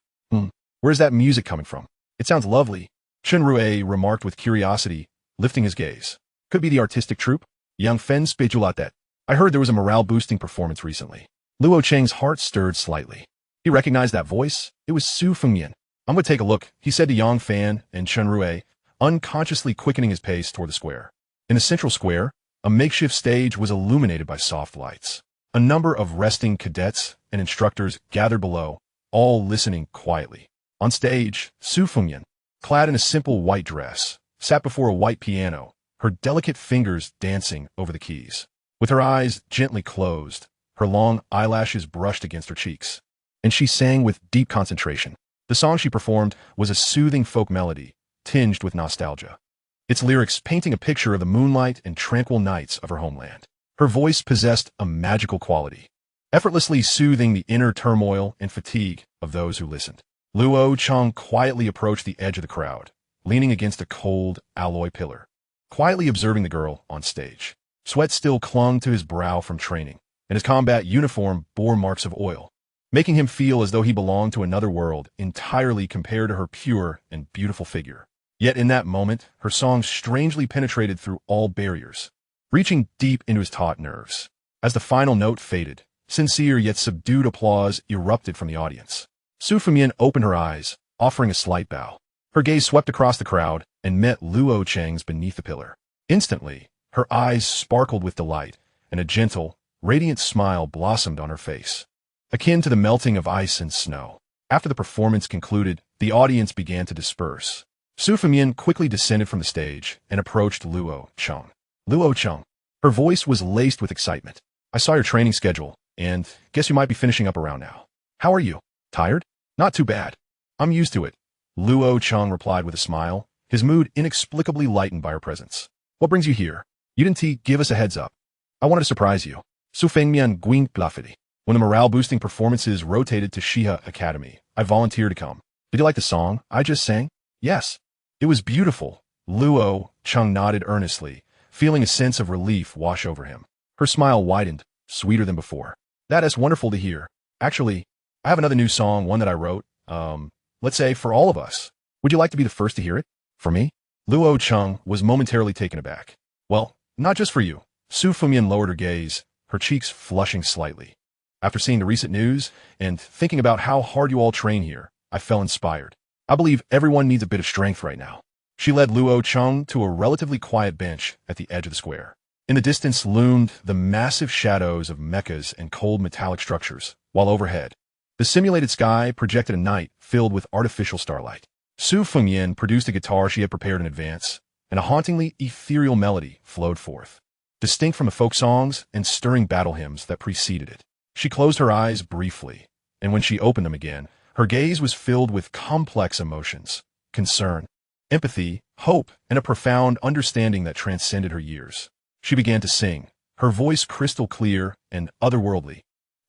Where's that music coming from? It sounds lovely, Chen Rue remarked with curiosity, lifting his gaze. Could be the artistic troupe? Young Fen speculated. I heard there was a morale-boosting performance recently. Luo Cheng's heart stirred slightly. He recognized that voice. It was Su Fengmian. I'm going to take a look, he said to Yang Fan and Chen Rue, unconsciously quickening his pace toward the square. In the central square, a makeshift stage was illuminated by soft lights. A number of resting cadets and instructors gathered below, all listening quietly. On stage, Su Fengmian, clad in a simple white dress, sat before a white piano, her delicate fingers dancing over the keys. With her eyes gently closed, her long eyelashes brushed against her cheeks, and she sang with deep concentration. The song she performed was a soothing folk melody, tinged with nostalgia, its lyrics painting a picture of the moonlight and tranquil nights of her homeland. Her voice possessed a magical quality, effortlessly soothing the inner turmoil and fatigue of those who listened. Luo Cheng quietly approached the edge of the crowd, leaning against a cold alloy pillar, quietly observing the girl on stage. Sweat still clung to his brow from training, and his combat uniform bore marks of oil, making him feel as though he belonged to another world entirely compared to her pure and beautiful figure. Yet in that moment, her song strangely penetrated through all barriers, reaching deep into his taut nerves. As the final note faded, sincere yet subdued applause erupted from the audience. Su Fengmian opened her eyes, offering a slight bow. Her gaze swept across the crowd and met Luo Cheng's beneath the pillar. Instantly, her eyes sparkled with delight, and a gentle, radiant smile blossomed on her face, akin to the melting of ice and snow. After the performance concluded, the audience began to disperse. Su Fengmian quickly descended from the stage and approached Luo Cheng. Luo Cheng. Her voice was laced with excitement. I saw your training schedule, and guess you might be finishing up around now. How are you? Tired? Not too bad. I'm used to it, Luo Cheng replied with a smile, his mood inexplicably lightened by her presence. What brings you here? You didn't give us a heads up. I wanted to surprise you. Su Fengmian guinked bluffity. When the morale-boosting performances rotated to Shiha Academy, I volunteered to come. Did you like the song I just sang? Yes. It was beautiful. Luo Cheng nodded earnestly, feeling a sense of relief wash over him. Her smile widened, sweeter than before. That is wonderful to hear. Actually, I have another new song, one that I wrote, let's say for all of us. Would you like to be the first to hear it? For me? Luo Cheng was momentarily taken aback. Well, not just for you. Su Fengmian lowered her gaze, her cheeks flushing slightly. After seeing the recent news and thinking about how hard you all train here, I felt inspired. I believe everyone needs a bit of strength right now. She led Luo Cheng to a relatively quiet bench at the edge of the square. In the distance loomed the massive shadows of mechas and cold metallic structures, while overhead, the simulated sky projected a night filled with artificial starlight. Su Fengmian produced a guitar she had prepared in advance, and a hauntingly ethereal melody flowed forth, distinct from the folk songs and stirring battle hymns that preceded it. She closed her eyes briefly, and when she opened them again, her gaze was filled with complex emotions, concern, empathy, hope, and a profound understanding that transcended her years. She began to sing, her voice crystal clear and otherworldly,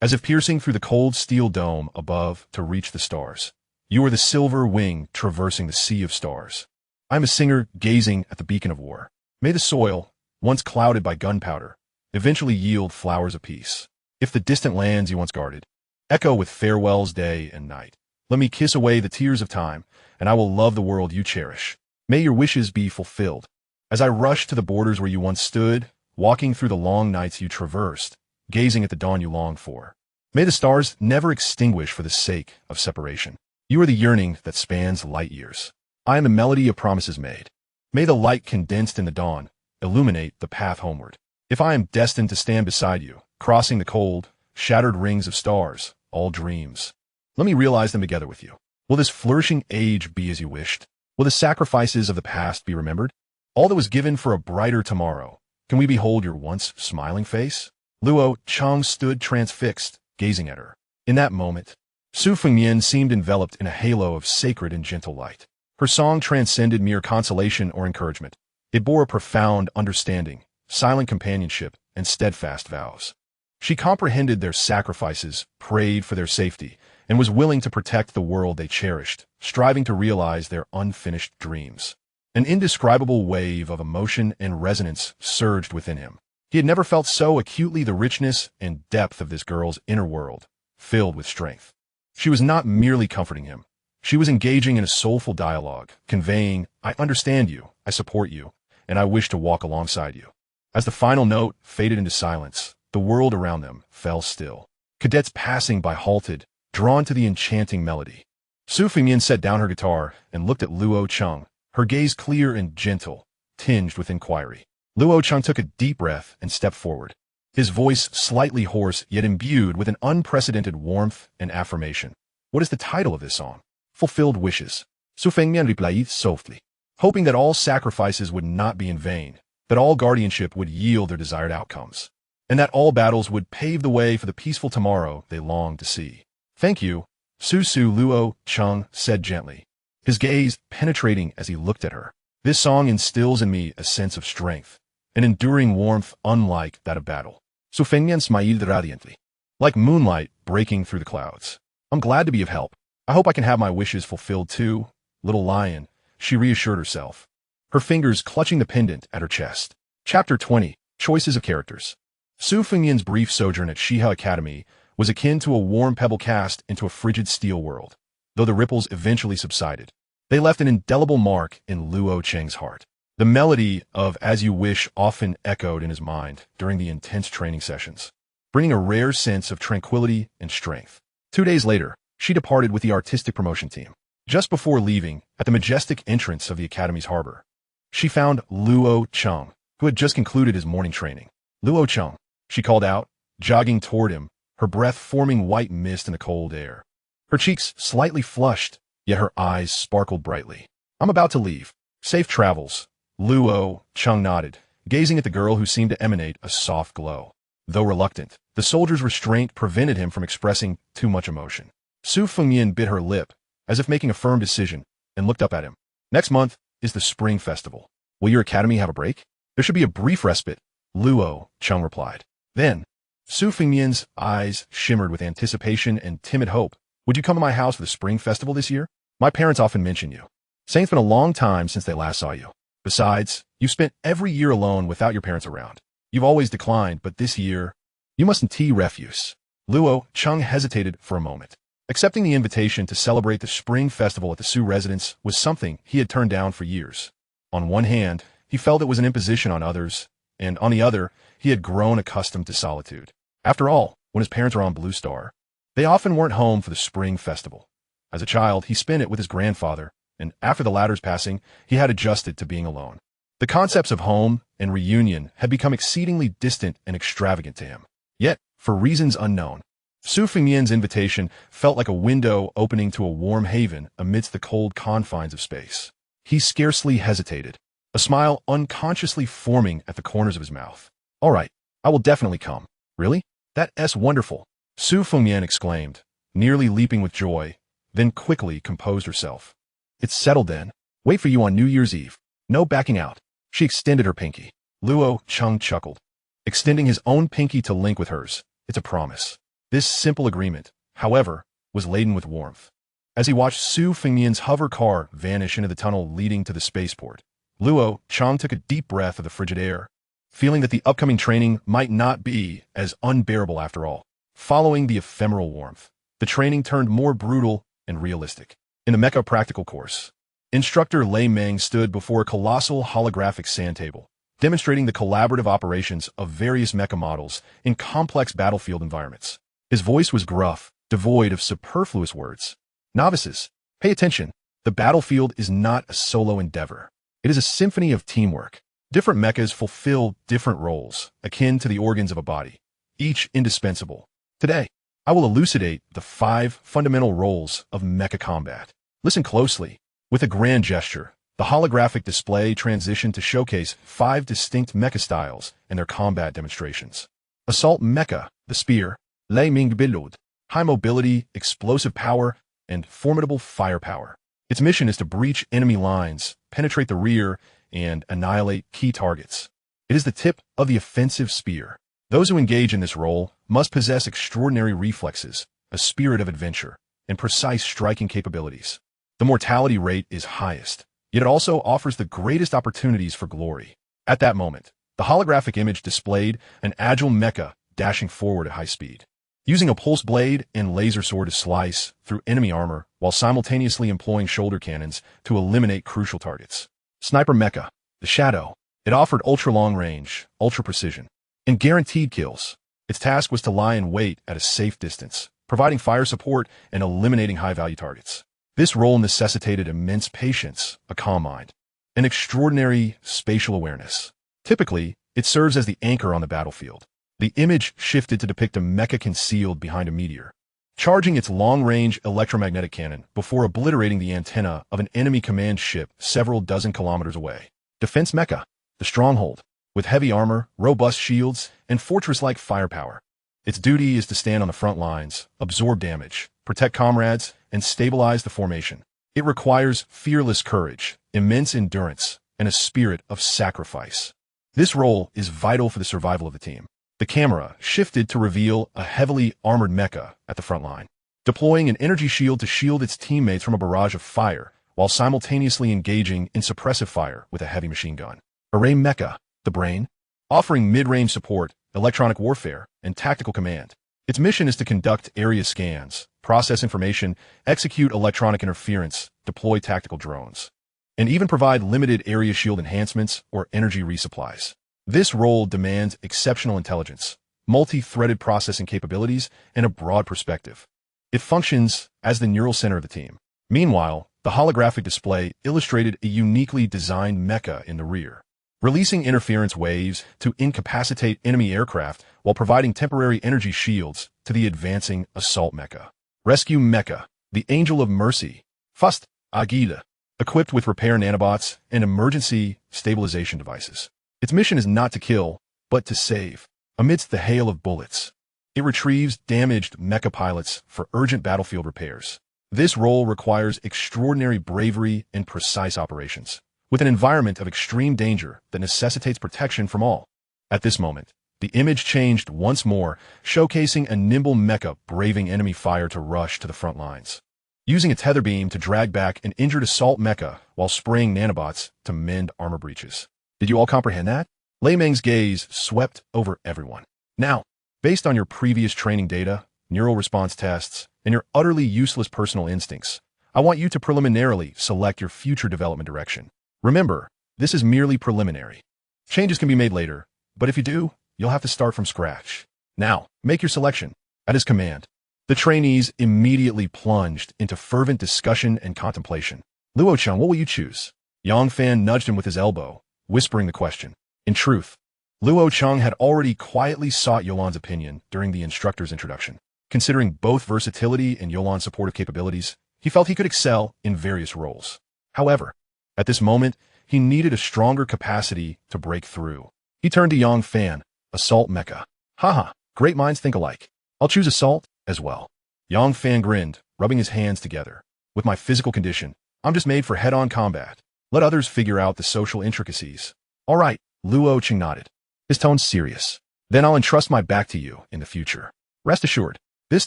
as if piercing through the cold steel dome above to reach the stars. You are the silver wing traversing the sea of stars. I am a singer gazing at the beacon of war. May the soil, once clouded by gunpowder, eventually yield flowers of peace. If the distant lands you once guarded echo with farewells day and night, let me kiss away the tears of time, and I will love the world you cherish. May your wishes be fulfilled. As I rush to the borders where you once stood, walking through the long nights you traversed, gazing at the dawn you long for. May the stars never extinguish for the sake of separation. You are the yearning that spans light years. I am the melody of promises made. May the light condensed in the dawn illuminate the path homeward. If I am destined to stand beside you, crossing the cold, shattered rings of stars, all dreams, let me realize them together with you. Will this flourishing age be as you wished? Will the sacrifices of the past be remembered? All that was given for a brighter tomorrow. Can we behold your once smiling face? Luo Cheng stood transfixed, gazing at her. In that moment, Su Fengmian seemed enveloped in a halo of sacred and gentle light. Her song transcended mere consolation or encouragement. It bore a profound understanding, silent companionship, and steadfast vows. She comprehended their sacrifices, prayed for their safety, and was willing to protect the world they cherished, striving to realize their unfinished dreams. An indescribable wave of emotion and resonance surged within him. He had never felt so acutely the richness and depth of this girl's inner world, filled with strength. She was not merely comforting him. She was engaging in a soulful dialogue, conveying, I understand you, I support you, and I wish to walk alongside you. As the final note faded into silence, the world around them fell still. Cadets passing by halted, drawn to the enchanting melody. Su Fengmian set down her guitar and looked at Luo Cheng, her gaze clear and gentle, tinged with inquiry. Luo Cheng took a deep breath and stepped forward, his voice slightly hoarse yet imbued with an unprecedented warmth and affirmation. What is the title of this song? Fulfilled Wishes. Su Fengmian replied softly, hoping that all sacrifices would not be in vain, that all guardianship would yield their desired outcomes, and that all battles would pave the way for the peaceful tomorrow they longed to see. Thank you, Luo Cheng said gently, his gaze penetrating as he looked at her. This song instills in me a sense of strength, an enduring warmth unlike that of battle. Su Fengmian smiled radiantly, like moonlight breaking through the clouds. I'm glad to be of help. I hope I can have my wishes fulfilled too, little lion, she reassured herself, her fingers clutching the pendant at her chest. Chapter 20, Choices of Characters. Su Fengmian's brief sojourn at Shiha Academy was akin to a warm pebble cast into a frigid steel world. Though the ripples eventually subsided, they left an indelible mark in Luo Cheng's heart. The melody of As You Wish often echoed in his mind during the intense training sessions, bringing a rare sense of tranquility and strength. 2 days later, she departed with the artistic promotion team. Just before leaving, at the majestic entrance of the academy's harbor, she found Luo Cheng, who had just concluded his morning training. Luo Cheng, she called out, jogging toward him, her breath forming white mist in the cold air. Her cheeks slightly flushed, yet her eyes sparkled brightly. I'm about to leave. Safe travels. Luo Cheng nodded, gazing at the girl who seemed to emanate a soft glow. Though reluctant, the soldier's restraint prevented him from expressing too much emotion. Su Fengmian bit her lip, as if making a firm decision, and looked up at him. Next month is the Spring Festival. Will your academy have a break? There should be a brief respite, Luo Cheng replied. Then, Su Fengmian's eyes shimmered with anticipation and timid hope. Would you come to my house for the Spring Festival this year? My parents often mention you, saying it's been a long time since they last saw you. Besides, you've spent every year alone without your parents around. You've always declined, but this year, you mustn't tea refuse. Luo Cheng hesitated for a moment. Accepting the invitation to celebrate the Spring Festival at the Su residence was something he had turned down for years. On one hand, he felt it was an imposition on others, and on the other, he had grown accustomed to solitude. After all, when his parents were on Blue Star, they often weren't home for the Spring Festival. As a child, he spent it with his grandfather, and after the latter's passing, he had adjusted to being alone. The concepts of home and reunion had become exceedingly distant and extravagant to him. Yet, for reasons unknown, Su Fengmian's invitation felt like a window opening to a warm haven amidst the cold confines of space. He scarcely hesitated, a smile unconsciously forming at the corners of his mouth. All right, I will definitely come. Really? That's wonderful, Su Fengmian exclaimed, nearly leaping with joy, then quickly composed herself. It's settled then. Wait for you on New Year's Eve. No backing out. She extended her pinky. Luo Cheng chuckled, extending his own pinky to link with hers. It's a promise. This simple agreement, however, was laden with warmth. As he watched Su Fengmian's hover car vanish into the tunnel leading to the spaceport, Luo Cheng took a deep breath of the frigid air, feeling that the upcoming training might not be as unbearable after all. Following the ephemeral warmth, the training turned more brutal and realistic. In the mecha practical course, instructor Lei Meng stood before a colossal holographic sand table, demonstrating the collaborative operations of various mecha models in complex battlefield environments. His voice was gruff, devoid of superfluous words. Novices, pay attention. The battlefield is not a solo endeavor. It is a symphony of teamwork. Different mechas fulfill different roles, akin to the organs of a body, each indispensable. Today, I will elucidate the 5 fundamental roles of mecha combat. Listen closely. With a grand gesture, the holographic display transitioned to showcase 5 distinct mecha styles and their combat demonstrations. Assault mecha, the spear, Lei Ming Bilud, high mobility, explosive power, and formidable firepower. Its mission is to breach enemy lines, penetrate the rear, and annihilate key targets. It is the tip of the offensive spear. Those who engage in this role must possess extraordinary reflexes, a spirit of adventure, and precise striking capabilities. The mortality rate is highest, yet it also offers the greatest opportunities for glory. At that moment, the holographic image displayed an agile mecha dashing forward at high speed, using a pulse blade and laser sword to slice through enemy armor while simultaneously employing shoulder cannons to eliminate crucial targets. Sniper mecha, the shadow. It offered ultra-long range, ultra-precision, and guaranteed kills. Its task was to lie in wait at a safe distance, providing fire support and eliminating high-value targets. This role necessitated immense patience, a calm mind, and extraordinary spatial awareness. Typically, it serves as the anchor on the battlefield. The image shifted to depict a mecha concealed behind a meteor, charging its long-range electromagnetic cannon before obliterating the antenna of an enemy command ship several dozen kilometers away. Defense mecha, the stronghold, with heavy armor, robust shields, and fortress-like firepower. Its duty is to stand on the front lines, absorb damage, protect comrades, and stabilize the formation. It requires fearless courage, immense endurance, and a spirit of sacrifice. This role is vital for the survival of the team. The camera shifted to reveal a heavily armored mecha at the front line, deploying an energy shield to shield its teammates from a barrage of fire, while simultaneously engaging in suppressive fire with a heavy machine gun. Array mecha, the brain, offering mid-range support, electronic warfare, and tactical command. Its mission is to conduct area scans, process information, execute electronic interference, deploy tactical drones, and even provide limited area shield enhancements or energy resupplies. This role demands exceptional intelligence, multi-threaded processing capabilities, and a broad perspective. It functions as the neural center of the team. Meanwhile, the holographic display illustrated a uniquely designed mecha in the rear, releasing interference waves to incapacitate enemy aircraft while providing temporary energy shields to the advancing assault mecha. Rescue mecha, the Angel of Mercy, Fust Agila, equipped with repair nanobots and emergency stabilization devices. Its mission is not to kill, but to save. Amidst the hail of bullets, it retrieves damaged mecha pilots for urgent battlefield repairs. This role requires extraordinary bravery and precise operations, with an environment of extreme danger that necessitates protection from all. At this moment, the image changed once more, showcasing a nimble mecha braving enemy fire to rush to the front lines, using a tether beam to drag back an injured assault mecha while spraying nanobots to mend armor breaches. Did you all comprehend that? Lei Ming's gaze swept over everyone. Now, based on your previous training data, neural response tests, and your utterly useless personal instincts, I want you to preliminarily select your future development direction. Remember, this is merely preliminary. Changes can be made later, but if you do, you'll have to start from scratch. Now, make your selection. At his command, the trainees immediately plunged into fervent discussion and contemplation. Luo Cheng, what will you choose? Yang Fan nudged him with his elbow, whispering the question. In truth, Luo Cheng had already quietly sought Yolan's opinion during the instructor's introduction. Considering both versatility and Yolan's supportive capabilities, he felt he could excel in various roles. However, at this moment, he needed a stronger capacity to break through. He turned to Yang Fan, assault mecha. Haha, great minds think alike. I'll choose assault as well. Yang Fan grinned, rubbing his hands together. With my physical condition, I'm just made for head-on combat. Let others figure out the social intricacies. All right, Luo Cheng nodded, his tone serious. Then I'll entrust my back to you in the future. Rest assured. This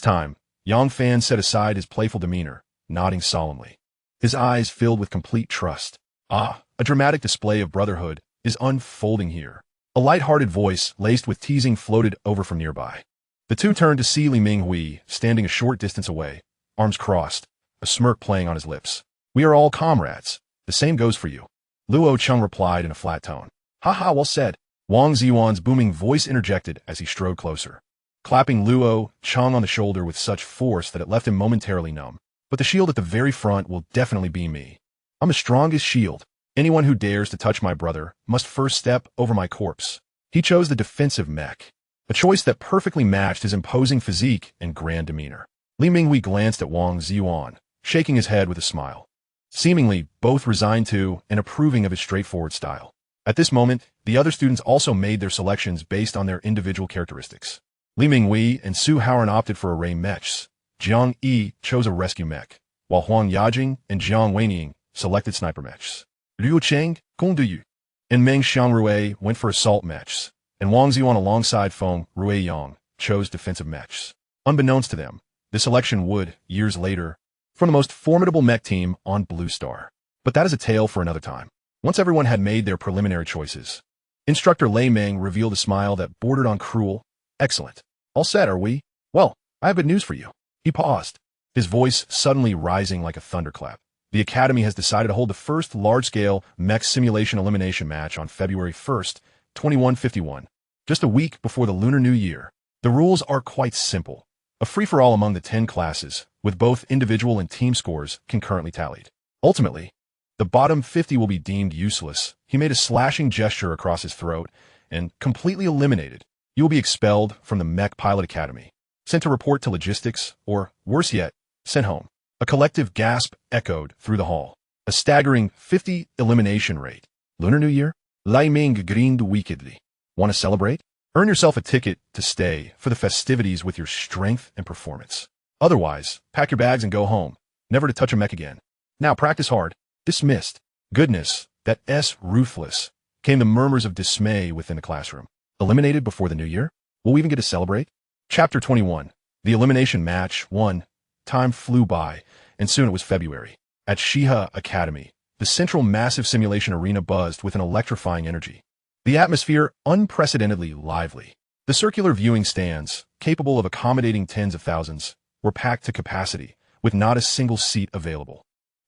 time, Yang Fan set aside his playful demeanor, nodding solemnly. His eyes filled with complete trust. Ah, a dramatic display of brotherhood is unfolding here. A light-hearted voice laced with teasing floated over from nearby. The two turned to see Li Minghui, standing a short distance away, arms crossed, a smirk playing on his lips. We are all comrades. The same goes for you. Luo Cheng replied in a flat tone. Haha, well said. Wang Ziwan's booming voice interjected as he strode closer, clapping Luo Cheng on the shoulder with such force that it left him momentarily numb. but the shield at the very front will definitely be me. I'm the strongest shield. Anyone who dares to touch my brother must first step over my corpse. He chose the defensive mech, a choice that perfectly matched his imposing physique and grand demeanor. Li Minghui glanced at Wang Ziyuan, shaking his head with a smile. Seemingly, both resigned to and approving of his straightforward style. At this moment, the other students also made their selections based on their individual characteristics. Li Minghui and Su Haoran opted for array mechs. Jiang Yi chose a rescue mech, while Huang Yajing and Jiang Weining selected sniper mechs. Luo Cheng, Gong Duyu, and Meng Xiangrui went for assault mechs, and Wang Ziyuan alongside Feng Ruiyang chose defensive mechs. Unbeknownst to them, this selection would, years later, form the most formidable mech team on Blue Star. But that is a tale for another time. Once everyone had made their preliminary choices, Instructor Lei Meng revealed a smile that bordered on cruel. Excellent. All set, are we? Well, I have good news for you. He paused, his voice suddenly rising like a thunderclap. The Academy has decided to hold the first large-scale mech simulation elimination match on February 1st, 2151, just a week before the Lunar New Year. The rules are quite simple. A free-for-all among the 10 classes, with both individual and team scores concurrently tallied. Ultimately, the bottom 50 will be deemed useless. He made a slashing gesture across his throat and completely eliminated. You will be expelled from the Mech Pilot Academy, sent to report to logistics, or, worse yet, sent home. A collective gasp echoed through the hall. A staggering 50 elimination rate. Lunar New Year? Lai Ming grinned wickedly. Want to celebrate? Earn yourself a ticket to stay for the festivities with your strength and performance. Otherwise, pack your bags and go home, never to touch a mech again. Now practice hard. Dismissed. Goodness, that S ruthless, came the murmurs of dismay within the classroom. Eliminated before the new year? Will we even get to celebrate? Chapter 21. The elimination match 1. Time flew by, and soon it was February. At Shiha Academy, the central massive simulation arena buzzed with an electrifying energy. The atmosphere unprecedentedly lively. The circular viewing stands, capable of accommodating tens of thousands, were packed to capacity, with not a single seat available.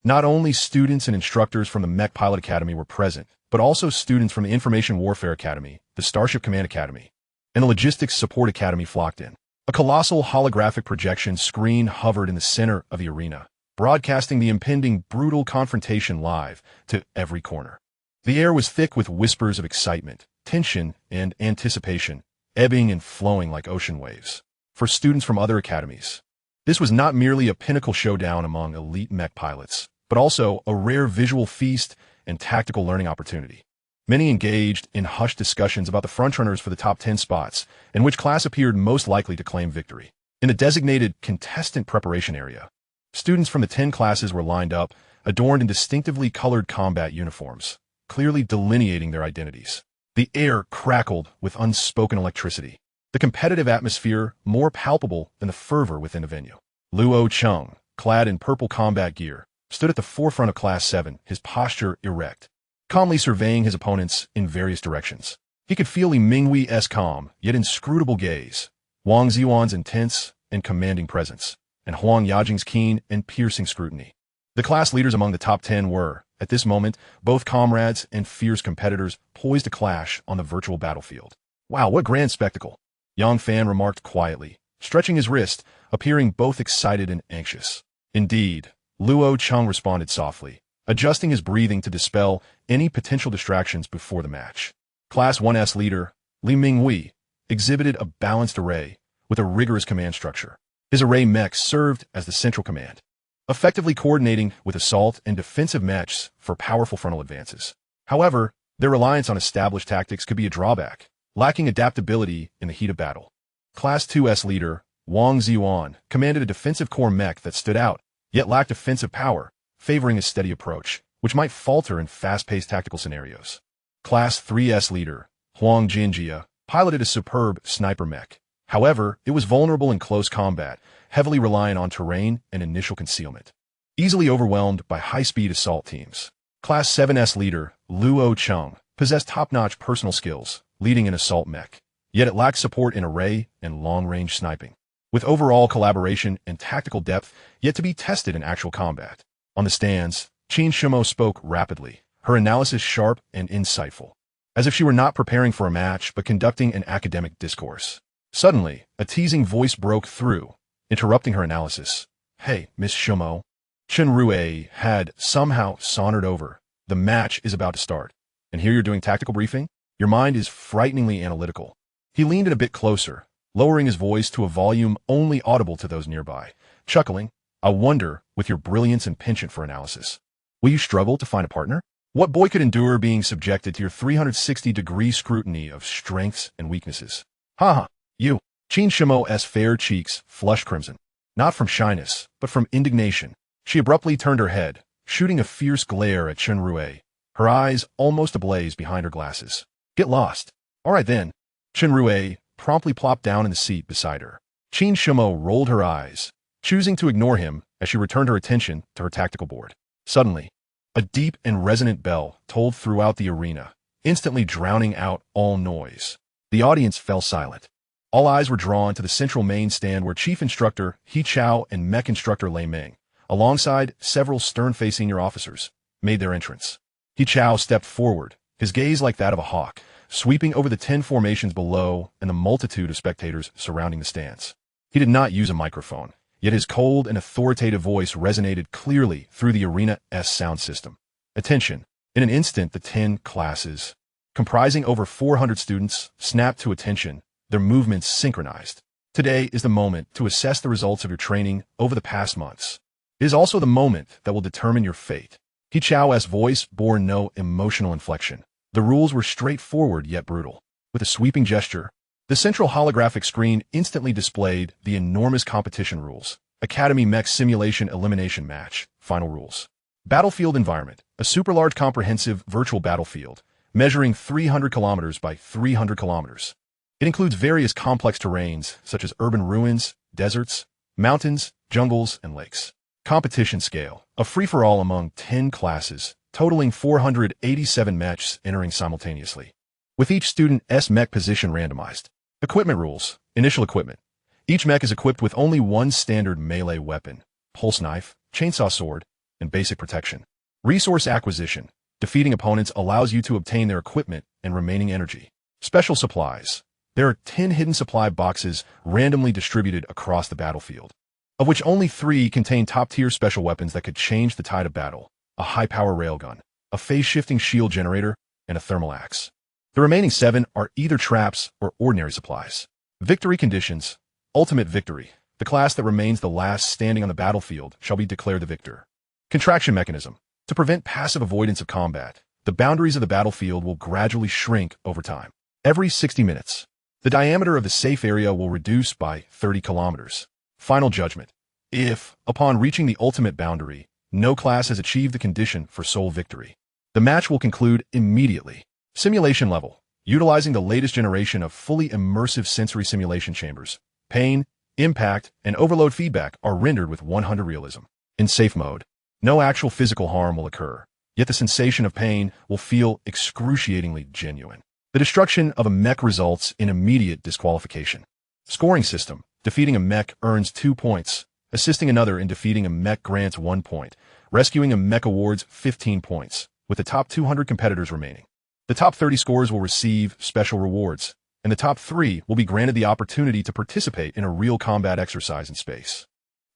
Not only students and instructors from the Mech Pilot Academy were present, but also students from the Information Warfare Academy, the Starship Command Academy, and the Logistics Support Academy flocked in. A colossal holographic projection screen hovered in the center of the arena, broadcasting the impending brutal confrontation live to every corner. The air was thick with whispers of excitement, tension, and anticipation, ebbing and flowing like ocean waves. For students from other academies, this was not merely a pinnacle showdown among elite mech pilots, but also a rare visual feast and tactical learning opportunity. Many engaged in hushed discussions about the frontrunners for the top 10 spots, and which class appeared most likely to claim victory. In the designated contestant preparation area, students from the 10 classes were lined up, adorned in distinctively colored combat uniforms, clearly delineating their identities. The air crackled with unspoken electricity, the competitive atmosphere more palpable than the fervor within the venue. Luo Cheng, clad in purple combat gear, stood at the forefront of Class 7, his posture erect, calmly surveying his opponents in various directions. He could feel Li Minghui's calm, yet inscrutable gaze, Wang Ziyuan's intense and commanding presence, and Huang Yajing's keen and piercing scrutiny. The class leaders among the top 10 were, at this moment, both comrades and fierce competitors poised to clash on the virtual battlefield. Wow, what grand spectacle! Yang Fan remarked quietly, stretching his wrist, appearing both excited and anxious. Indeed, Luo Cheng responded softly, adjusting his breathing to dispel any potential distractions before the match. Class 1S leader, Li Minghui, exhibited a balanced array with a rigorous command structure. His array mechs served as the central command, effectively coordinating with assault and defensive mechs for powerful frontal advances. However, their reliance on established tactics could be a drawback, lacking adaptability in the heat of battle. Class 2S leader, Wang Ziyuan, commanded a defensive core mech that stood out, yet lacked offensive power, favoring a steady approach, which might falter in fast-paced tactical scenarios. Class 3S leader, Huang Jinjia, piloted a superb sniper mech. However, it was vulnerable in close combat, heavily reliant on terrain and initial concealment. Easily overwhelmed by high-speed assault teams. Class 7S leader, Luo Cheng, possessed top-notch personal skills, leading an assault mech, yet it lacked support in array and long-range sniping, with overall collaboration and tactical depth yet to be tested in actual combat. On the stands, Qin Shumo spoke rapidly, her analysis sharp and insightful, as if she were not preparing for a match but conducting an academic discourse. Suddenly, a teasing voice broke through, interrupting her analysis. "Hey, Miss Shumo, Chen Rue had somehow sauntered over. The match is about to start. And here you're doing tactical briefing? Your mind is frighteningly analytical. He leaned in a bit closer, lowering his voice to a volume only audible to those nearby, chuckling, "I wonder, with your brilliance and penchant for analysis, will you struggle to find a partner? What boy could endure being subjected to your 360-degree scrutiny of strengths and weaknesses? Ha ha, you." Qin Shumo's fair cheeks flushed crimson, not from shyness, but from indignation. She abruptly turned her head, shooting a fierce glare at Chen Rue, her eyes almost ablaze behind her glasses. "Get lost." "All right then." Chen Rue promptly plopped down in the seat beside her. Qin Shumo rolled her eyes, choosing to ignore him as she returned her attention to her tactical board. Suddenly, a deep and resonant bell tolled throughout the arena, instantly drowning out all noise. The audience fell silent. All eyes were drawn to the central main stand where Chief Instructor He Chao and Mech Instructor Lei Meng, alongside several stern-faced senior officers, made their entrance. He Chao stepped forward, his gaze like that of a hawk, sweeping over the 10 formations below and the multitude of spectators surrounding the stands. He did not use a microphone, yet his cold and authoritative voice resonated clearly through the arena's sound system. "Attention." In an instant, the 10 classes, comprising over 400 students, snapped to attention, their movements synchronized. Today is the moment to assess the results of your training over the past months. It is also the moment that will determine your fate. He Chao's voice bore no emotional inflection. The rules were straightforward yet brutal. With a sweeping gesture, the central holographic screen instantly displayed the enormous competition rules. Academy Mech Simulation Elimination Match. Final rules. Battlefield environment. A super-large comprehensive virtual battlefield, measuring 300 kilometers by 300 kilometers. It includes various complex terrains, such as urban ruins, deserts, mountains, jungles, and lakes. Competition scale. A free-for-all among 10 classes, totaling 487 mechs entering simultaneously, with each student's mech position randomized. Equipment rules. Initial equipment. Each mech is equipped with only one standard melee weapon, pulse knife, chainsaw sword, and basic protection. Resource acquisition. Defeating opponents allows you to obtain their equipment and remaining energy. Special supplies. There are 10 hidden supply boxes randomly distributed across the battlefield, of which only 3 contain top-tier special weapons that could change the tide of battle: a high-power railgun, a phase-shifting shield generator, and a thermal axe. The remaining 7 are either traps or ordinary supplies. Victory conditions. Ultimate victory. The class that remains the last standing on the battlefield shall be declared the victor. Contraction mechanism. To prevent passive avoidance of combat, the boundaries of the battlefield will gradually shrink over time. Every 60 minutes, the diameter of the safe area will reduce by 30 kilometers. Final judgment. If, upon reaching the ultimate boundary, no class has achieved the condition for sole victory, the match will conclude immediately. Simulation level. Utilizing the latest generation of fully immersive sensory simulation chambers, pain, impact, and overload feedback are rendered with 100% realism. In safe mode, no actual physical harm will occur, yet the sensation of pain will feel excruciatingly genuine. The destruction of a mech results in immediate disqualification. Scoring system. Defeating a mech earns 2 points. Assisting another in defeating a mech grants 1 point. Rescuing a mech awards 15 points, with the top 200 competitors remaining. The top 30 scores will receive special rewards, and the top 3 will be granted the opportunity to participate in a real combat exercise in space.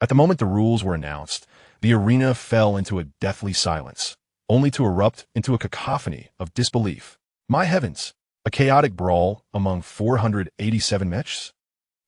At the moment the rules were announced, the arena fell into a deathly silence, only to erupt into a cacophony of disbelief. My heavens! A chaotic brawl among 487 mechs?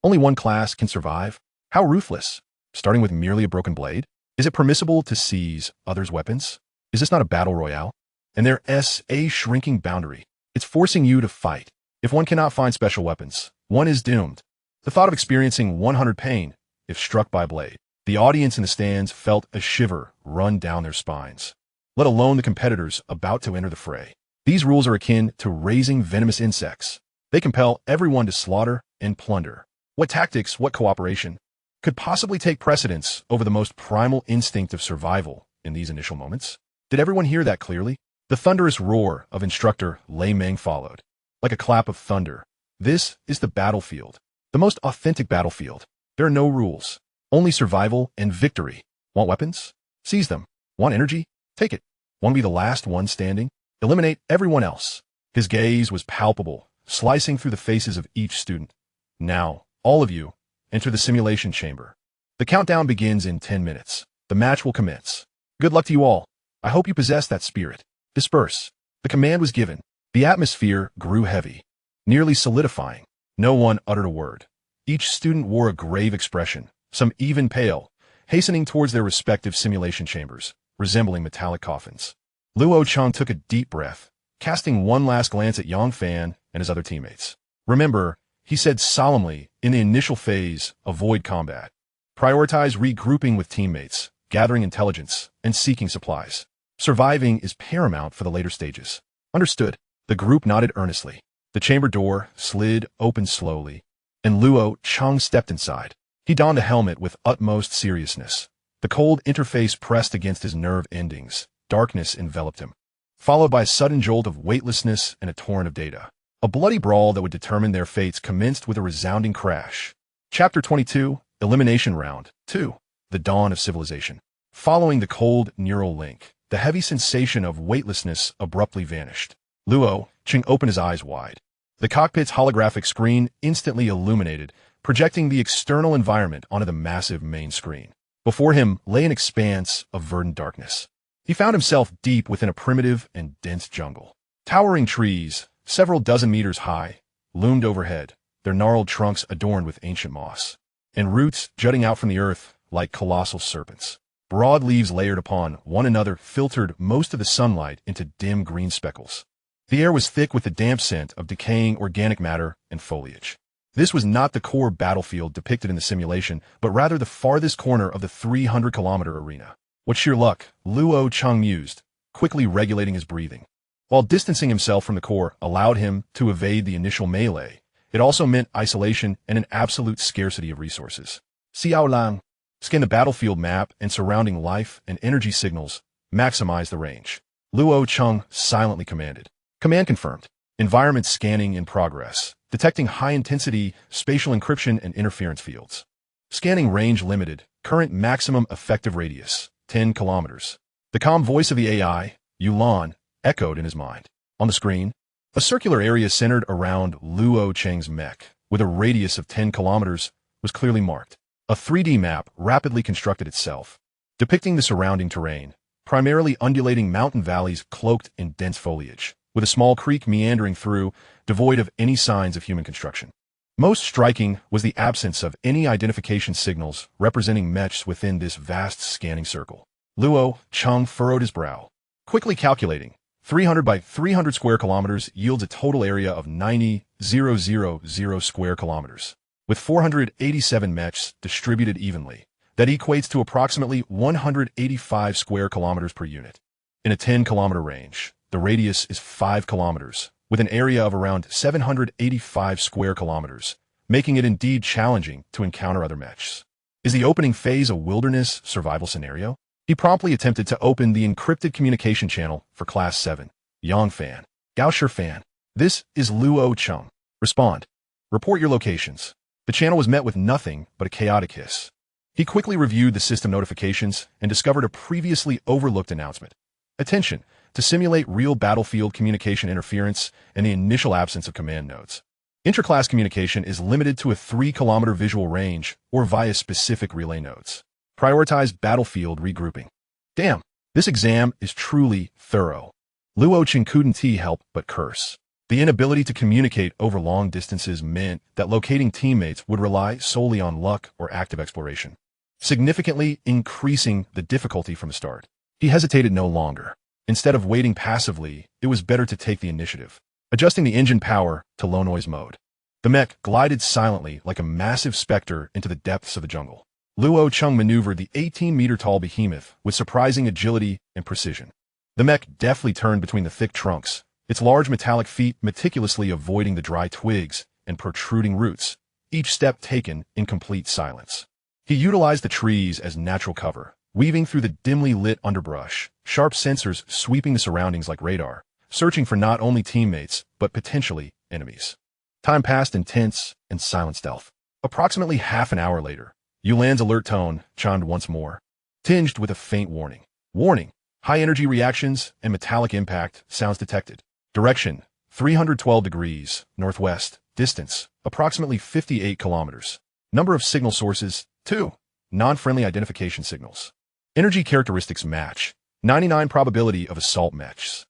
Only one class can survive? How ruthless! Starting with merely a broken blade? Is it permissible to seize others' weapons? Is this not a battle royale? And there's a shrinking boundary. It's forcing you to fight. If one cannot find special weapons, one is doomed. The thought of experiencing 100 pain, if struck by a blade. The audience in the stands felt a shiver run down their spines, let alone the competitors about to enter the fray. These rules are akin to raising venomous insects. They compel everyone to slaughter and plunder. What tactics, what cooperation, could possibly take precedence over the most primal instinct of survival in these initial moments? Did everyone hear that clearly? The thunderous roar of Instructor Lei Meng followed, like a clap of thunder. This is the battlefield, the most authentic battlefield. There are no rules, only survival and victory. Want weapons? Seize them. Want energy? Take it. Want to be the last one standing? Eliminate everyone else. His gaze was palpable, slicing through the faces of each student. Now, all of you, enter the simulation chamber. The countdown begins in 10 minutes. The match will commence. Good luck to you all. I hope you possess that spirit. Disperse. The command was given. The atmosphere grew heavy, nearly solidifying. No one uttered a word. Each student wore a grave expression, some even pale, hastening towards their respective simulation chambers, resembling metallic coffins. Luo Cheng took a deep breath, casting one last glance at Yang Fan and his other teammates. Remember, he said solemnly, in the initial phase, avoid combat. Prioritize regrouping with teammates, gathering intelligence, and seeking supplies. Surviving is paramount for the later stages. Understood. The group nodded earnestly. The chamber door slid open slowly, and Luo Cheng stepped inside. He donned a helmet with utmost seriousness. The cold interface pressed against his nerve endings. Darkness enveloped him, followed by a sudden jolt of weightlessness and a torrent of data. A bloody brawl that would determine their fates commenced with a resounding crash. Chapter 22, Elimination Round 2, The Dawn of Civilization. Following the cold neural link, the heavy sensation of weightlessness abruptly vanished. Luo Cheng opened his eyes wide. The cockpit's holographic screen instantly illuminated, projecting the external environment onto the massive main screen. Before him lay an expanse of verdant darkness. He found himself deep within a primitive and dense jungle. Towering trees, several dozen meters high, loomed overhead, their gnarled trunks adorned with ancient moss, and roots jutting out from the earth like colossal serpents. Broad leaves layered upon one another filtered most of the sunlight into dim green speckles. The air was thick with the damp scent of decaying organic matter and foliage. This was not the core battlefield depicted in the simulation, but rather the farthest corner of the 300-kilometer arena. What sheer luck, Luo Cheng mused, quickly regulating his breathing. While distancing himself from the core allowed him to evade the initial melee, it also meant isolation and an absolute scarcity of resources. Xiao Lang, scan the battlefield map and surrounding life and energy signals, maximize the range. Luo Cheng silently commanded. Command confirmed. Environment scanning in progress, detecting high-intensity spatial encryption and interference fields. Scanning range limited, current maximum effective radius, 10 kilometers. The calm voice of the AI, Yulan, echoed in his mind. On the screen, a circular area centered around Luo Cheng's mech, with a radius of 10 kilometers, was clearly marked. A 3D map rapidly constructed itself, depicting the surrounding terrain, primarily undulating mountain valleys cloaked in dense foliage, with a small creek meandering through, devoid of any signs of human construction. Most striking was the absence of any identification signals representing mechs within this vast scanning circle. Luo Cheng furrowed his brow, quickly calculating. 300 by 300 square kilometers yields a total area of 90,000 square kilometers, with 487 mechs distributed evenly. That equates to approximately 185 square kilometers per unit. In a 10-kilometer range, the radius is 5 kilometers, with an area of around 785 square kilometers, making it indeed challenging to encounter other mechs. Is the opening phase a wilderness survival scenario? He promptly attempted to open the encrypted communication channel for Class 7. Yang Fan. Gaoshi Fan. This is Luo Cheng. Respond. Report your locations. The channel was met with nothing but a chaotic hiss. He quickly reviewed the system notifications and discovered a previously overlooked announcement. Attention, to simulate real battlefield communication interference and the initial absence of command nodes. Interclass communication is limited to a 3-kilometer visual range or via specific relay nodes. Prioritize battlefield regrouping. Damn, this exam is truly thorough. Luo Cheng couldn't help but curse. The inability to communicate over long distances meant that locating teammates would rely solely on luck or active exploration, significantly increasing the difficulty from the start. He hesitated no longer. Instead of waiting passively, it was better to take the initiative. Adjusting the engine power to low noise mode, the mech glided silently like a massive specter into the depths of the jungle. Luo Cheng maneuvered the 18-meter-tall behemoth with surprising agility and precision. The mech deftly turned between the thick trunks, its large metallic feet meticulously avoiding the dry twigs and protruding roots, each step taken in complete silence. He utilized the trees as natural cover, weaving through the dimly lit underbrush, sharp sensors sweeping the surroundings like radar, searching for not only teammates, but potentially enemies. Time passed in tense and silent stealth. Approximately half an hour later, Yulan's alert tone chimed once more, tinged with a faint warning. Warning, high-energy reactions and metallic impact sounds detected. Direction, 312 degrees, northwest. Distance, approximately 58 kilometers. Number of signal sources, 2. Non-friendly identification signals. Energy characteristics match. 99 probability of assault mechs.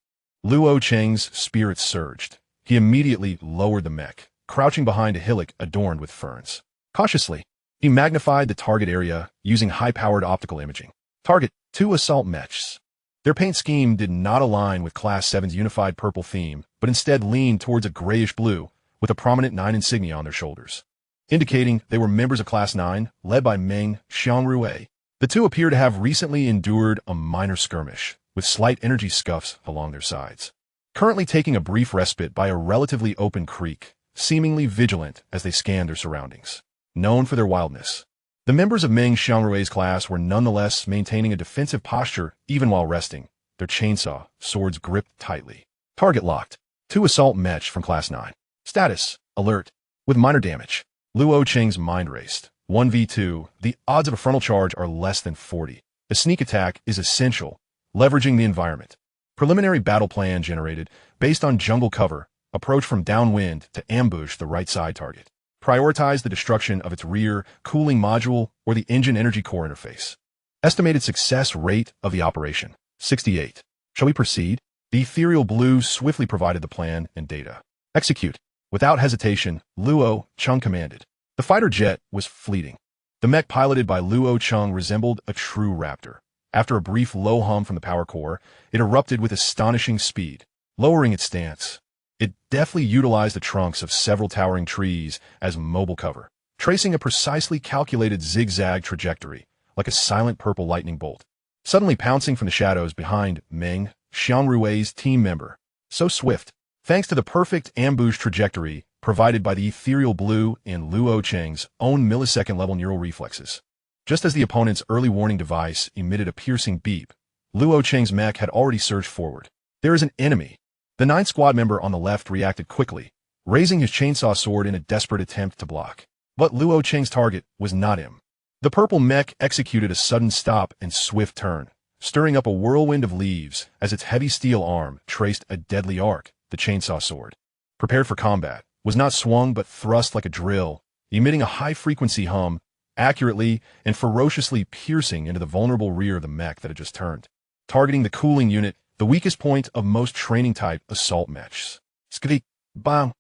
Luo Cheng's spirits surged. He immediately lowered the mech, crouching behind a hillock adorned with ferns. Cautiously, he magnified the target area using high-powered optical imaging. Target: 2 assault mechs. Their paint scheme did not align with Class 7's unified purple theme, but instead leaned towards a grayish-blue with a prominent 9 insignia on their shoulders, indicating they were members of Class 9, led by Meng Xiangrui. The two appear to have recently endured a minor skirmish, with slight energy scuffs along their sides. Currently taking a brief respite by a relatively open creek, seemingly vigilant as they scanned their surroundings. Known for their wildness, the members of Meng Xiangrui's class were nonetheless maintaining a defensive posture even while resting, their chainsaw swords gripped tightly. Target locked. 2 assault mech from Class 9. Status: alert. With minor damage. Luo Cheng's mind raced. 1v2, the odds of a frontal charge are less than 40. A sneak attack is essential, leveraging the environment. Preliminary battle plan generated based on jungle cover, approach from downwind to ambush the right side target. Prioritize the destruction of its rear cooling module or the engine energy core interface. Estimated success rate of the operation: 68. Shall we proceed? The ethereal blue swiftly provided the plan and data. Execute. Without hesitation, Luo Cheng commanded. The fighter jet was fleeting. The mech piloted by Luo Cheng resembled a true raptor. After a brief low hum from the power core, it erupted with astonishing speed, lowering its stance. It deftly utilized the trunks of several towering trees as mobile cover, tracing a precisely calculated zigzag trajectory, like a silent purple lightning bolt, suddenly pouncing from the shadows behind Meng Xiangrui's team member. So swift, thanks to the perfect ambush trajectory provided by the ethereal blue and Luo Cheng's own millisecond-level neural reflexes. Just as the opponent's early warning device emitted a piercing beep, Luo Cheng's mech had already surged forward. There is an enemy. The 9th squad member on the left reacted quickly, raising his chainsaw sword in a desperate attempt to block. But Luo Cheng's target was not him. The purple mech executed a sudden stop and swift turn, stirring up a whirlwind of leaves as its heavy steel arm traced a deadly arc. The chainsaw sword, prepared for combat, was not swung but thrust like a drill, emitting a high-frequency hum, accurately and ferociously piercing into the vulnerable rear of the mech that had just turned, targeting the cooling unit, the weakest point of most training-type assault mechs. Skrik, bang!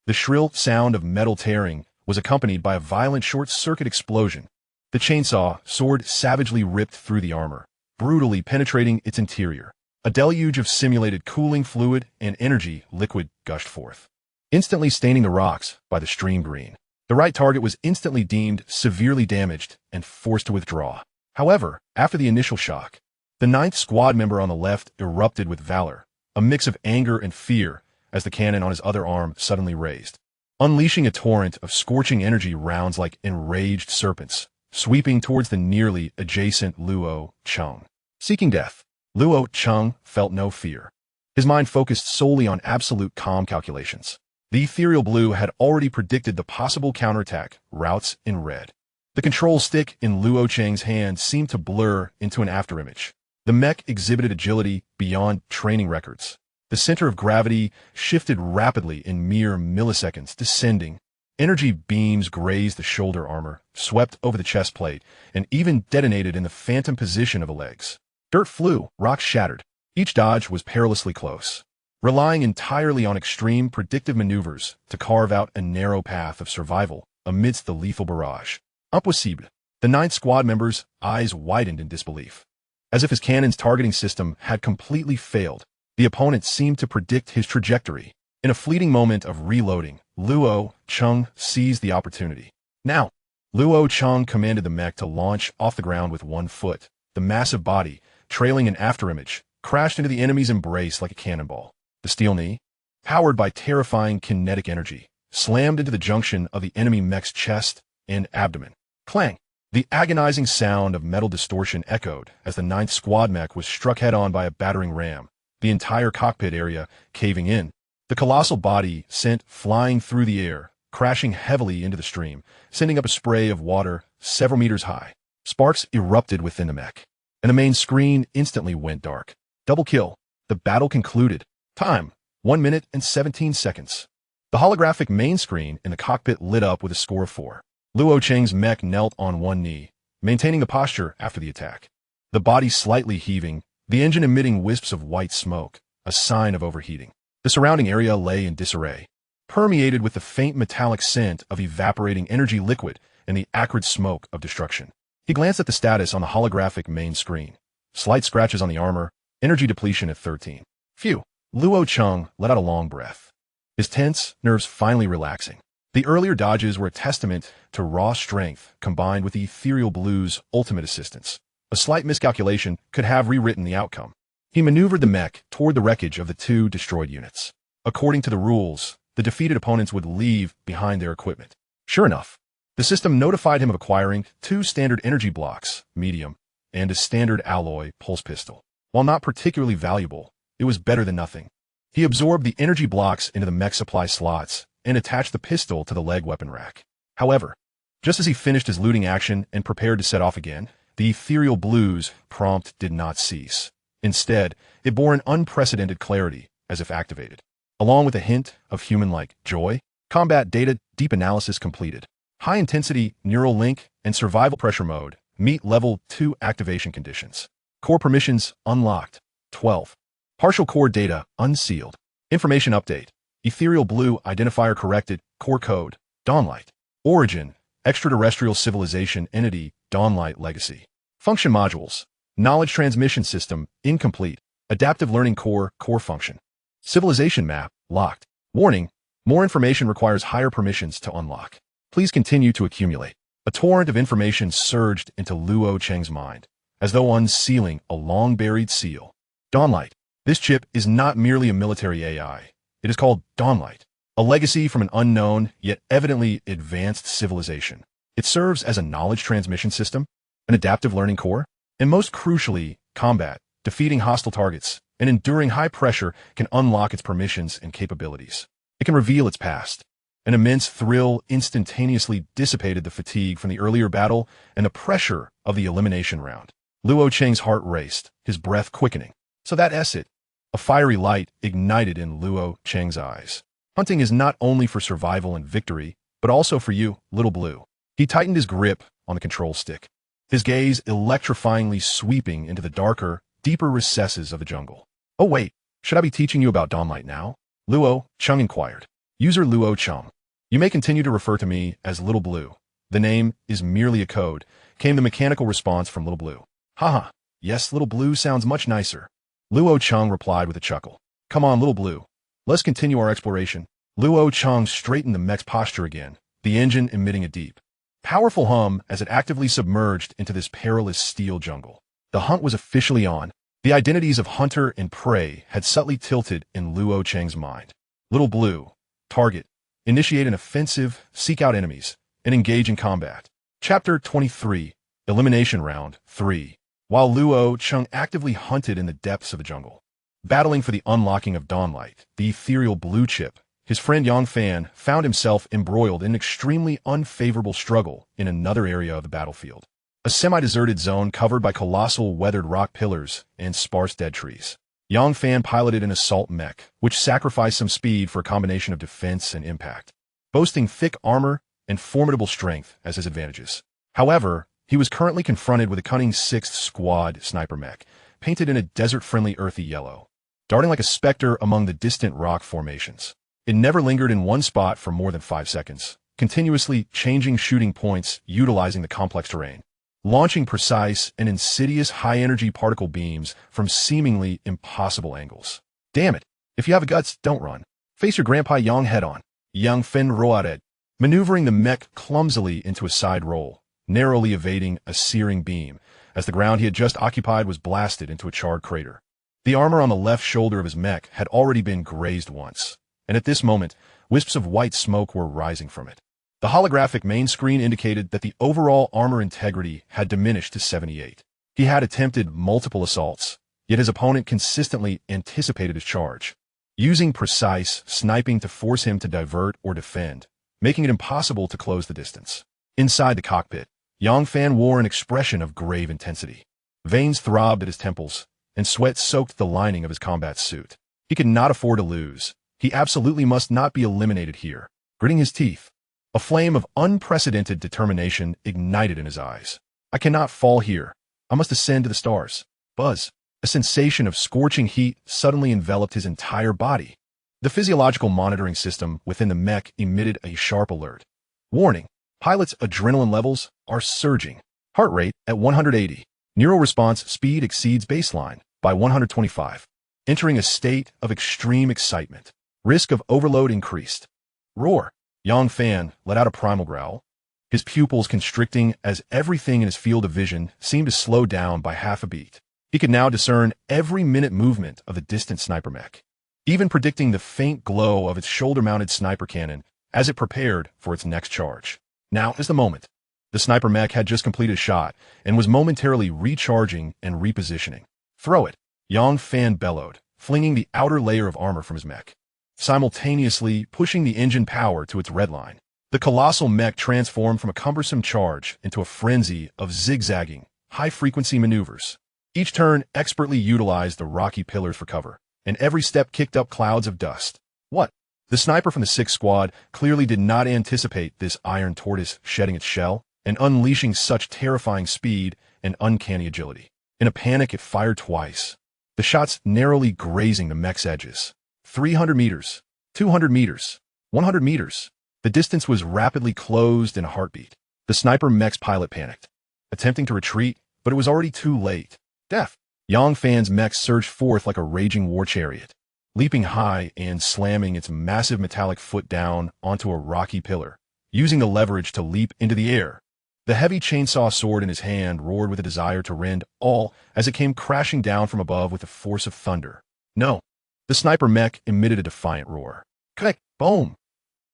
The shrill sound of metal tearing was accompanied by a violent short-circuit explosion. The chainsaw sword savagely ripped through the armor, brutally penetrating its interior. A deluge of simulated cooling fluid and energy liquid gushed forth, instantly staining the rocks by the stream green. The right target was instantly deemed severely damaged and forced to withdraw. However, after the initial shock, the 9th squad member on the left erupted with valor, a mix of anger and fear as the cannon on his other arm suddenly raised, unleashing a torrent of scorching energy rounds like enraged serpents, sweeping towards the nearly adjacent Luo Cheng. Seeking death, Luo Cheng felt no fear. His mind focused solely on absolute calm calculations. The ethereal blue had already predicted the possible counterattack routes in red. The control stick in Luo Cheng's hand seemed to blur into an afterimage. The mech exhibited agility beyond training records. The center of gravity shifted rapidly in mere milliseconds, descending. Energy beams grazed the shoulder armor, swept over the chest plate, and even detonated in the phantom position of the legs. Dirt flew, rocks shattered. Each dodge was perilously close, relying entirely on extreme predictive maneuvers to carve out a narrow path of survival amidst the lethal barrage. Impossible. The 9th squad member's eyes widened in disbelief. As if his cannon's targeting system had completely failed, the opponent seemed to predict his trajectory. In a fleeting moment of reloading, Luo Cheng seized the opportunity. Now, Luo Cheng commanded the mech to launch off the ground with one foot. The massive body, trailing an afterimage, crashed into the enemy's embrace like a cannonball. The steel knee, powered by terrifying kinetic energy, slammed into the junction of the enemy mech's chest and abdomen. Clang! The agonizing sound of metal distortion echoed as the 9th squad mech was struck head-on by a battering ram, the entire cockpit area caving in. The colossal body sent flying through the air, crashing heavily into the stream, sending up a spray of water several meters high. Sparks erupted within the mech, and the main screen instantly went dark. Double kill. The battle concluded. Time: 1 minute and 17 seconds. The holographic main screen in the cockpit lit up with a score of 4. Luo Cheng's mech knelt on one knee, maintaining the posture after the attack. the body slightly heaving, the engine emitting wisps of white smoke, a sign of overheating. The surrounding area lay in disarray, permeated with the faint metallic scent of evaporating energy liquid and the acrid smoke of destruction. He glanced at the status on the holographic main screen. Slight scratches on the armor, energy depletion at 13. Phew. Luo Cheng let out a long breath, his tense nerves finally relaxing. The earlier dodges were a testament to raw strength combined with the ethereal blue's ultimate assistance. A slight miscalculation could have rewritten the outcome. He maneuvered the mech toward the wreckage of the 2 destroyed units. According to the rules, the defeated opponents would leave behind their equipment. Sure enough, the system notified him of acquiring 2 standard energy blocks, medium, and a standard alloy pulse pistol. While not particularly valuable, it was better than nothing. He absorbed the energy blocks into the mech supply slots and attached the pistol to the leg weapon rack. However, just as he finished his looting action and prepared to set off again, the ethereal blue's prompt did not cease. Instead, it bore an unprecedented clarity, as if activated. Along with a hint of human-like joy, combat data deep analysis completed. High-intensity neural link and survival pressure mode meet level 2 activation conditions. Core permissions unlocked. 12. Partial core data unsealed. Information update. Ethereal blue identifier corrected. Core code. Dawnlight. Origin. Extraterrestrial civilization entity. Dawnlight legacy. Function modules. Knowledge transmission system. Incomplete. Adaptive learning core. Core function. Civilization map. Locked. Warning. More information requires higher permissions to unlock. Please continue to accumulate. A torrent of information surged into Luo Cheng's mind, as though unsealing a long-buried seal. Dawnlight. This chip is not merely a military AI. It is called Dawnlight, a legacy from an unknown, yet evidently advanced civilization. It serves as a knowledge transmission system, an adaptive learning core, and most crucially, combat, defeating hostile targets, and enduring high pressure can unlock its permissions and capabilities. It can reveal its past. An immense thrill instantaneously dissipated the fatigue from the earlier battle and the pressure of the elimination round. Luo Cheng's heart raced, his breath quickening. So that's it. A fiery light ignited in Luo Cheng's eyes. Hunting is not only for survival and victory, but also for you, little blue. He tightened his grip on the control stick, his gaze electrifyingly sweeping into the darker, deeper recesses of the jungle. Oh wait, should I be teaching you about Dawnlight now? Luo Cheng inquired. User Luo Cheng. You may continue to refer to me as Little Blue. The name is merely a code, came the mechanical response from Little Blue. Haha, yes, Little Blue sounds much nicer. Luo Cheng replied with a chuckle. Come on, Little Blue. Let's continue our exploration. Luo Cheng straightened the mech's posture again, the engine emitting a deep, powerful hum as it actively submerged into this perilous steel jungle. The hunt was officially on. The identities of hunter and prey had subtly tilted in Luo Cheng's mind. Little Blue. Target. Initiate an offensive, seek out enemies, and engage in combat. Chapter 23. Elimination Round 3. While Luo Cheng actively hunted in the depths of the jungle, battling for the unlocking of Dawnlight, the ethereal blue chip, his friend Yang Fan found himself embroiled in an extremely unfavorable struggle in another area of the battlefield. A semi-deserted zone covered by colossal weathered rock pillars and sparse dead trees. Yang Fan piloted an assault mech, which sacrificed some speed for a combination of defense and impact, boasting thick armor and formidable strength as his advantages. However, he was currently confronted with a cunning 6th Squad sniper mech, painted in a desert-friendly earthy yellow, darting like a specter among the distant rock formations. It never lingered in one spot for more than 5 seconds, continuously changing shooting points utilizing the complex terrain, launching precise and insidious high-energy particle beams from seemingly impossible angles. Damn it! If you have guts, don't run. Face your grandpa Yang head-on. Yang Fen roared, maneuvering the mech clumsily into a side roll, narrowly evading a searing beam, as the ground he had just occupied was blasted into a charred crater. The armor on the left shoulder of his mech had already been grazed once, and at this moment, wisps of white smoke were rising from it. The holographic main screen indicated that the overall armor integrity had diminished to 78. He had attempted multiple assaults, yet his opponent consistently anticipated his charge, using precise sniping to force him to divert or defend, making it impossible to close the distance. Inside the cockpit, Yang Fan wore an expression of grave intensity. Veins throbbed at his temples, and sweat soaked the lining of his combat suit. He could not afford to lose. He absolutely must not be eliminated here. Gritting his teeth, a flame of unprecedented determination ignited in his eyes. I cannot fall here. I must ascend to the stars. Buzz. A sensation of scorching heat suddenly enveloped his entire body. The physiological monitoring system within the mech emitted a sharp alert. Warning. Pilot's adrenaline levels are surging. Heart rate at 180. Neural response speed exceeds baseline by 125. Entering a state of extreme excitement. Risk of overload increased. Roar. Yang Fan let out a primal growl, his pupils constricting as everything in his field of vision seemed to slow down by half a beat. He could now discern every minute movement of the distant sniper mech, even predicting the faint glow of its shoulder-mounted sniper cannon as it prepared for its next charge. Now is the moment. The sniper mech had just completed a shot and was momentarily recharging and repositioning. Throw it, Yang Fan bellowed, flinging the outer layer of armor from his mech, simultaneously pushing the engine power to its red line. The colossal mech transformed from a cumbersome charge into a frenzy of zigzagging, high-frequency maneuvers. Each turn expertly utilized the rocky pillars for cover, and every step kicked up clouds of dust. What? The sniper from the 6th Squad clearly did not anticipate this iron tortoise shedding its shell and unleashing such terrifying speed and uncanny agility. In a panic, it fired twice, the shots narrowly grazing the mech's edges. 300 meters, 200 meters, 100 meters. The distance was rapidly closed in a heartbeat. The sniper mech's pilot panicked, attempting to retreat, but it was already too late. Death! Yang Fan's mech surged forth like a raging war chariot, leaping high and slamming its massive metallic foot down onto a rocky pillar, using the leverage to leap into the air. The heavy chainsaw sword in his hand roared with a desire to rend all as it came crashing down from above with the force of thunder. No! The sniper mech emitted a defiant roar. Click! Boom!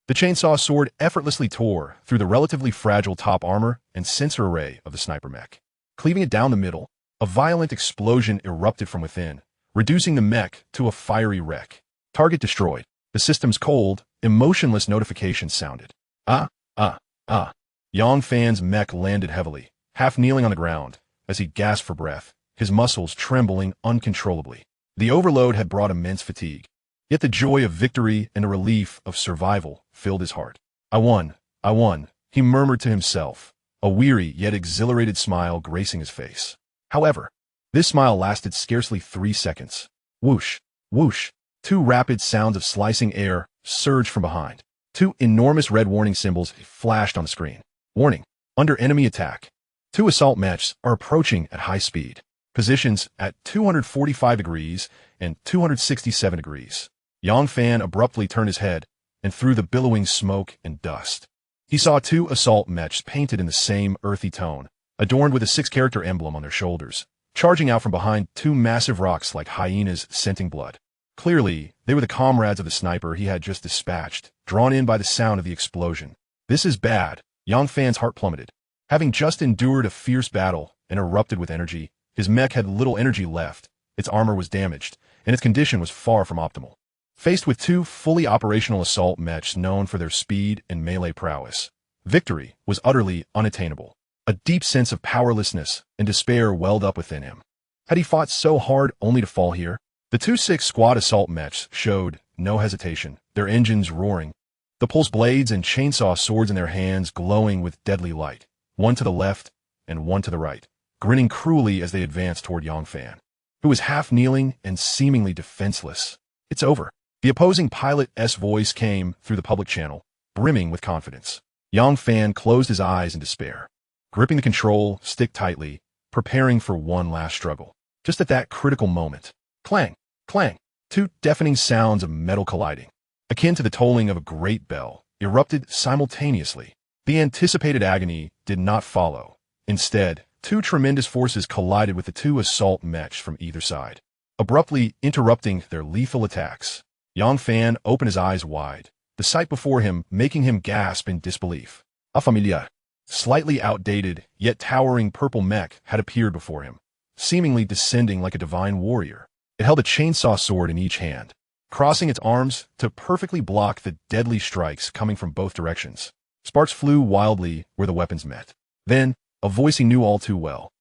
The chainsaw sword effortlessly tore through the relatively fragile top armor and sensor array of the sniper mech. Cleaving it down the middle, a violent explosion erupted from within, reducing the mech to a fiery wreck. Target destroyed. The system's cold, emotionless notification sounded. Yang Fan's mech landed heavily, half kneeling on the ground, as he gasped for breath, his muscles trembling uncontrollably. The overload had brought immense fatigue, yet the joy of victory and the relief of survival filled his heart. I won, he murmured to himself, a weary yet exhilarated smile gracing his face. However, this smile lasted scarcely 3 seconds. Whoosh, whoosh, 2 rapid sounds of slicing air surged from behind. 2 enormous red warning symbols flashed on the screen. Warning, under enemy attack. 2 assault mechs are approaching at high speed. Positions at 245 degrees and 267 degrees. Yang Fan abruptly turned his head and through the billowing smoke and dust, he saw 2 assault mechs painted in the same earthy tone, adorned with a 6-character emblem on their shoulders, charging out from behind 2 massive rocks like hyenas scenting blood. Clearly, they were the comrades of the sniper he had just dispatched, drawn in by the sound of the explosion. This is bad. Yang Fan's heart plummeted. Having just endured a fierce battle and erupted with energy, his mech had little energy left, its armor was damaged, and its condition was far from optimal. Faced with 2 fully operational assault mechs known for their speed and melee prowess, victory was utterly unattainable. A deep sense of powerlessness and despair welled up within him. Had he fought so hard only to fall here? The 2 6th Squad assault mechs showed no hesitation, their engines roaring, the pulse blades and chainsaw swords in their hands glowing with deadly light, one to the left and one to the right, grinning cruelly as they advanced toward Yang Fan, who was half kneeling and seemingly defenseless. It's over. The opposing pilot's voice came through the public channel, brimming with confidence. Yang Fan closed his eyes in despair, gripping the control stick tightly, preparing for one last struggle. Just at that critical moment, clang, clang, 2 deafening sounds of metal colliding, akin to the tolling of a great bell, erupted simultaneously. The anticipated agony did not follow. Instead, 2 tremendous forces collided with the 2 assault mechs from either side, abruptly interrupting their lethal attacks. Yang Fan opened his eyes wide, the sight before him making him gasp in disbelief. A familiar, slightly outdated, yet towering purple mech had appeared before him, seemingly descending like a divine warrior. It held a chainsaw sword in each hand, crossing its arms to perfectly block the deadly strikes coming from both directions. Sparks flew wildly where the weapons met. Then, a voice he knew all too well,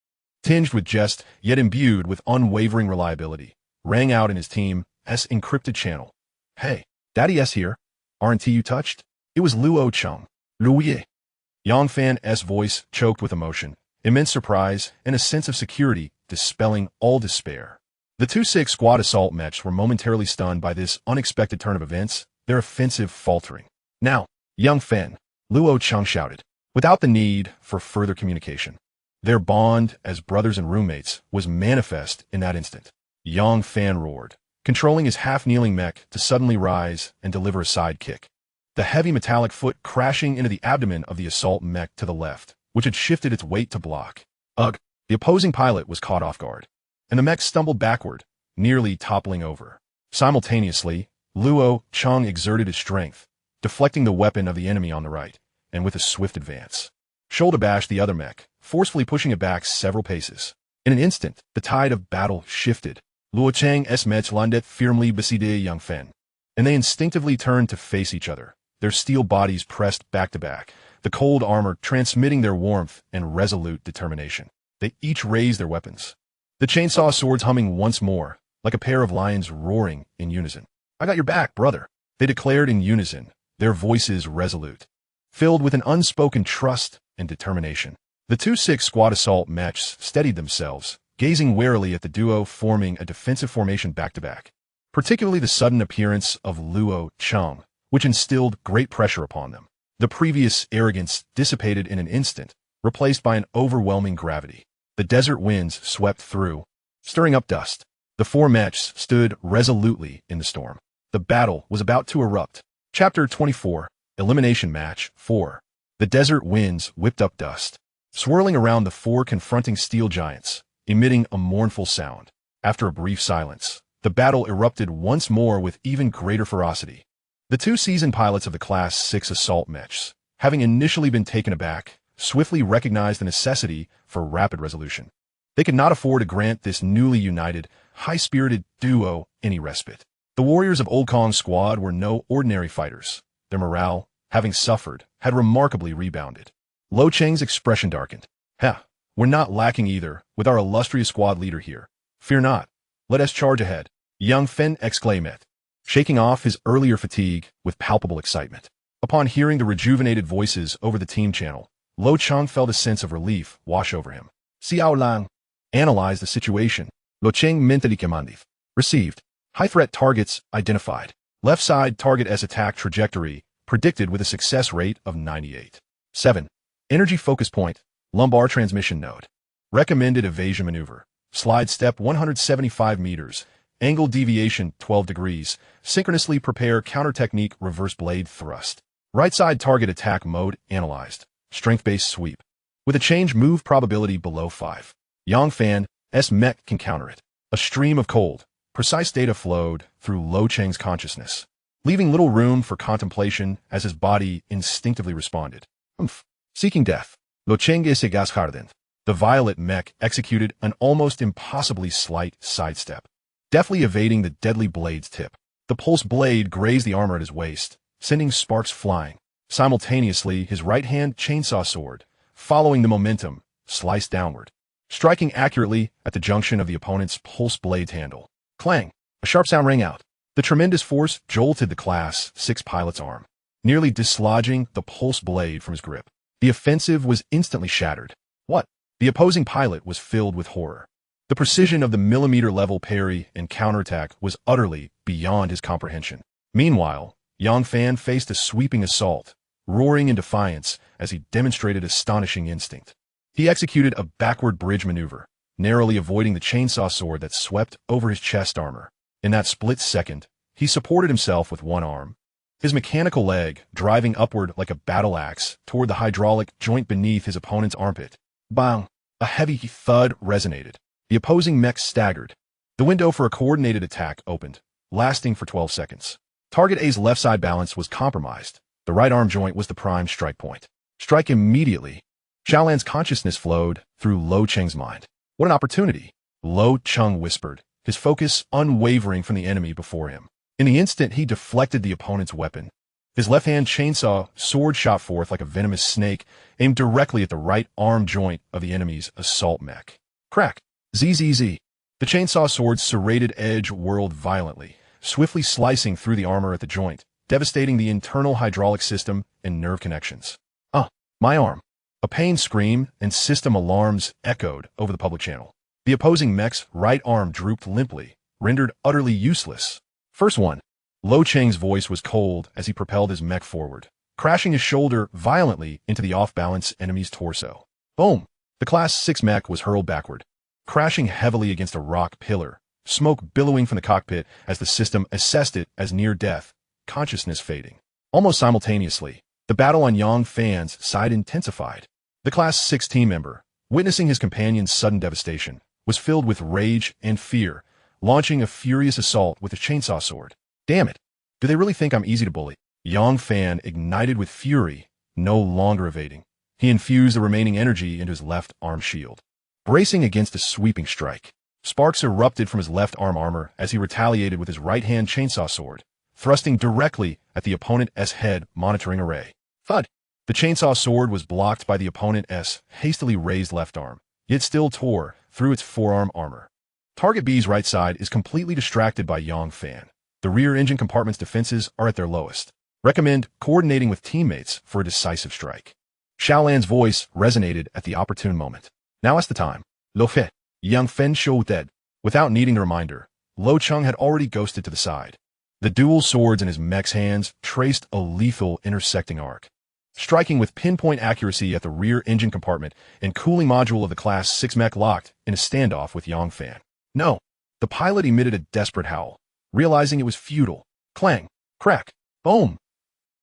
tinged with jest, yet imbued with unwavering reliability, rang out in his team's encrypted channel. Hey, Daddy S here. Aren't you touched? It was Luo Cheng. Luo. Yang Fan's voice choked with emotion, immense surprise, and a sense of security, dispelling all despair. The 2-6 squad assault mechs were momentarily stunned by this unexpected turn of events, their offensive faltering. Now, young Fen, Luo Cheng shouted, without the need for further communication. Their bond as brothers and roommates was manifest in that instant. Young Fan roared, controlling his half-kneeling mech to suddenly rise and deliver a side kick. The heavy metallic foot crashing into the abdomen of the assault mech to the left, which had shifted its weight to block. Ugh! The opposing pilot was caught off guard, and the mech stumbled backward, nearly toppling over. Simultaneously, Luo Cheng exerted his strength, deflecting the weapon of the enemy on the right, and with a swift advance, shoulder bashed the other mech, forcefully pushing it back several paces. In an instant, the tide of battle shifted. Luo Cheng's mech landed firmly beside young Fen, and they instinctively turned to face each other, their steel bodies pressed back to back, the cold armor transmitting their warmth and resolute determination. They each raised their weapons, the chainsaw swords humming once more, like a pair of lions roaring in unison. "I got your back, brother," they declared in unison, their voices resolute, filled with an unspoken trust and determination. The 2-6 squad assault mechs steadied themselves, gazing warily at the duo forming a defensive formation back-to-back. Particularly the sudden appearance of Luo Cheng, which instilled great pressure upon them. The previous arrogance dissipated in an instant, replaced by an overwhelming gravity. The desert winds swept through, stirring up dust. The four mechs stood resolutely in the storm. The battle was about to erupt. Chapter 24, Elimination Match 4. The desert winds whipped up dust, swirling around the four confronting steel giants, emitting a mournful sound. After a brief silence, the battle erupted once more with even greater ferocity. The two seasoned pilots of the Class 6 assault mechs, having initially been taken aback, swiftly recognized the necessity for rapid resolution. They could not afford to grant this newly united, high-spirited duo any respite. The warriors of Old Kong's squad were no ordinary fighters. Their morale, having suffered, had remarkably rebounded. Luo Cheng's expression darkened. We're not lacking either, with our illustrious squad leader here. Fear not. Let us charge ahead. Young Fen exclaimed, shaking off his earlier fatigue with palpable excitement. Upon hearing the rejuvenated voices over the team channel, Luo Cheng felt a sense of relief wash over him. Xiao Lang analyzed the situation. Luo Cheng mentally commanded. Received. High-threat targets identified. Left side target S attack trajectory predicted with a success rate of 98. 7. Energy focus point. Lumbar transmission node. Recommended evasion maneuver. Slide step 175 meters. Angle deviation 12 degrees. Synchronously prepare counter technique reverse blade thrust. Right side target attack mode analyzed. Strength-based sweep. With a change move probability below 5. Yang Fan's mech can counter it. A stream of cold, precise data flowed through Luo Cheng's consciousness, leaving little room for contemplation as his body instinctively responded. Seeking death. Luo Cheng is hardened. The violet mech executed an almost impossibly slight sidestep, deftly evading the deadly blade's tip. The pulse blade grazed the armor at his waist, sending sparks flying. Simultaneously, his right-hand chainsaw sword, following the momentum, sliced downward, striking accurately at the junction of the opponent's pulse blade handle. Clang! A sharp sound rang out. The tremendous force jolted the Class 6 pilot's arm, nearly dislodging the pulse blade from his grip. The offensive was instantly shattered. What? The opposing pilot was filled with horror. The precision of the millimeter-level parry and counterattack was utterly beyond his comprehension. Meanwhile, Yang Fan faced a sweeping assault, roaring in defiance as he demonstrated astonishing instinct. He executed a backward bridge maneuver, narrowly avoiding the chainsaw sword that swept over his chest armor. In that split second, he supported himself with one arm, his mechanical leg driving upward like a battle axe toward the hydraulic joint beneath his opponent's armpit. Bang! A heavy thud resonated. The opposing mech staggered. The window for a coordinated attack opened, lasting for 12 seconds. Target A's left side balance was compromised. The right arm joint was the prime strike point. Strike immediately. Xiaolan's consciousness flowed through Luo Cheng's mind. What an opportunity! Luo Cheng whispered, his focus unwavering from the enemy before him. In the instant he deflected the opponent's weapon, his left-hand chainsaw sword shot forth like a venomous snake, aimed directly at the right arm joint of the enemy's assault mech. Crack! Zzz. The chainsaw sword's serrated edge whirled violently, swiftly slicing through the armor at the joint, devastating the internal hydraulic system and nerve connections. My arm! A pained scream and system alarms echoed over the public channel. The opposing mech's right arm drooped limply, rendered utterly useless. First one. Luo Cheng's voice was cold as he propelled his mech forward, crashing his shoulder violently into the off-balance enemy's torso. Boom! The Class 6 mech was hurled backward, crashing heavily against a rock pillar, smoke billowing from the cockpit as the system assessed it as near death, consciousness fading. Almost simultaneously, the battle on Yang Fan's side intensified. The Class 6 team member, witnessing his companion's sudden devastation, was filled with rage and fear, launching a furious assault with a chainsaw sword. Damn it! Do they really think I'm easy to bully? Yang Fan ignited with fury, no longer evading. He infused the remaining energy into his left arm shield, bracing against a sweeping strike. Sparks erupted from his left arm armor as he retaliated with his right-hand chainsaw sword, thrusting directly at the opponent's head monitoring array. Thud! The chainsaw sword was blocked by the opponent's hastily raised left arm, yet still tore through its forearm armor. Target B's right side is completely distracted by Yang Fan. The rear engine compartment's defenses are at their lowest. Recommend coordinating with teammates for a decisive strike. Xiaolan's voice resonated at the opportune moment. Now is the time. Lo Fe, Yang Fen Shou dead. Without needing the reminder, Luo Cheng had already ghosted to the side. The dual swords in his mech's hands traced a lethal intersecting arc, striking with pinpoint accuracy at the rear engine compartment and cooling module of the Class 6 mech locked in a standoff with Yang Fan. No! The pilot emitted a desperate howl, realizing it was futile. Clang! Crack! Boom!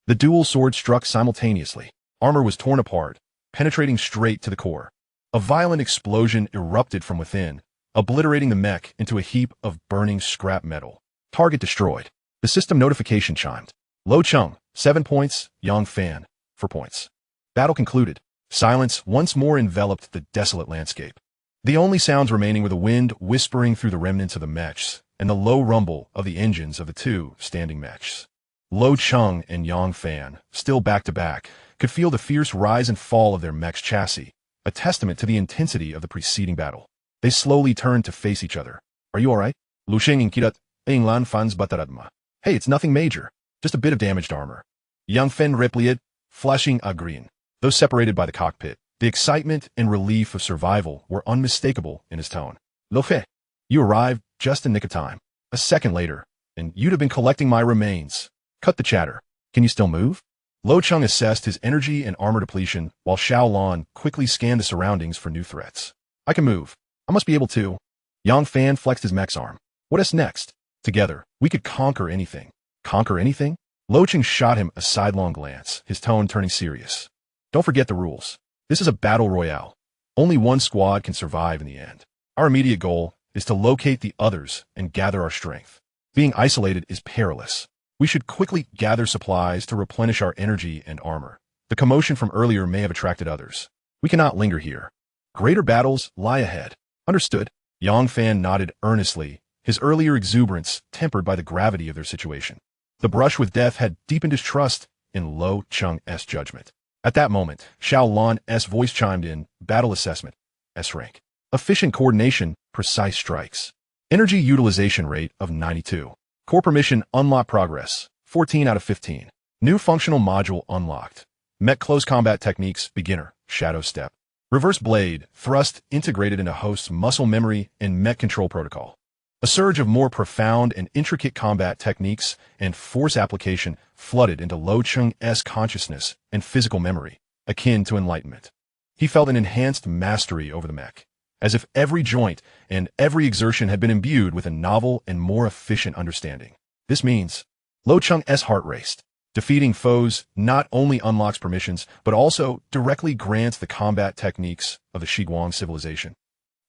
The dual swords struck simultaneously. Armor was torn apart, penetrating straight to the core. A violent explosion erupted from within, obliterating the mech into a heap of burning scrap metal. Target destroyed. The system notification chimed. Luo Cheng, 7 points, Yang Fan, 4 points. Battle concluded. Silence once more enveloped the desolate landscape. The only sounds remaining were the wind whispering through the remnants of the mechs and the low rumble of the engines of the two standing mechs. Luo Cheng and Yang Fan, still back-to-back, could feel the fierce rise and fall of their mech's chassis, a testament to the intensity of the preceding battle. They slowly turned to face each other. Are you alright? Luo Cheng and Kirat, Lan Fans Bataradma. Hey, it's nothing major, just a bit of damaged armor. Yang Fan replied, flashing a green. Though separated by the cockpit, the excitement and relief of survival were unmistakable in his tone. Lo Fe, you arrived just in nick of time. A second later, and you'd have been collecting my remains. Cut the chatter. Can you still move? Luo Cheng assessed his energy and armor depletion, while Xiao Lan quickly scanned the surroundings for new threats. I can move. I must be able to. Yang Fan flexed his mech's arm. What is next? Together, we could conquer anything. Conquer anything? Luo Cheng shot him a sidelong glance, his tone turning serious. Don't forget the rules. This is a battle royale. Only one squad can survive in the end. Our immediate goal is to locate the others and gather our strength. Being isolated is perilous. We should quickly gather supplies to replenish our energy and armor. The commotion from earlier may have attracted others. We cannot linger here. Greater battles lie ahead. Understood? Yang Fan nodded earnestly, his earlier exuberance tempered by the gravity of their situation. The brush with death had deepened his trust in Luo Cheng's judgment. At that moment, Xiao Lan's voice chimed in, battle assessment, S rank. Efficient coordination, precise strikes. Energy utilization rate of 92. Core permission unlock progress, 14 out of 15. New functional module unlocked. Mech close combat techniques, beginner, shadow step. Reverse blade, thrust integrated into host's muscle memory and mech control protocol. A surge of more profound and intricate combat techniques and force application flooded into Luo Cheng's consciousness and physical memory, akin to enlightenment. He felt an enhanced mastery over the mech, as if every joint and every exertion had been imbued with a novel and more efficient understanding. This means Luo Cheng's heart raced. Defeating foes not only unlocks permissions, but also directly grants the combat techniques of the Shiguang civilization.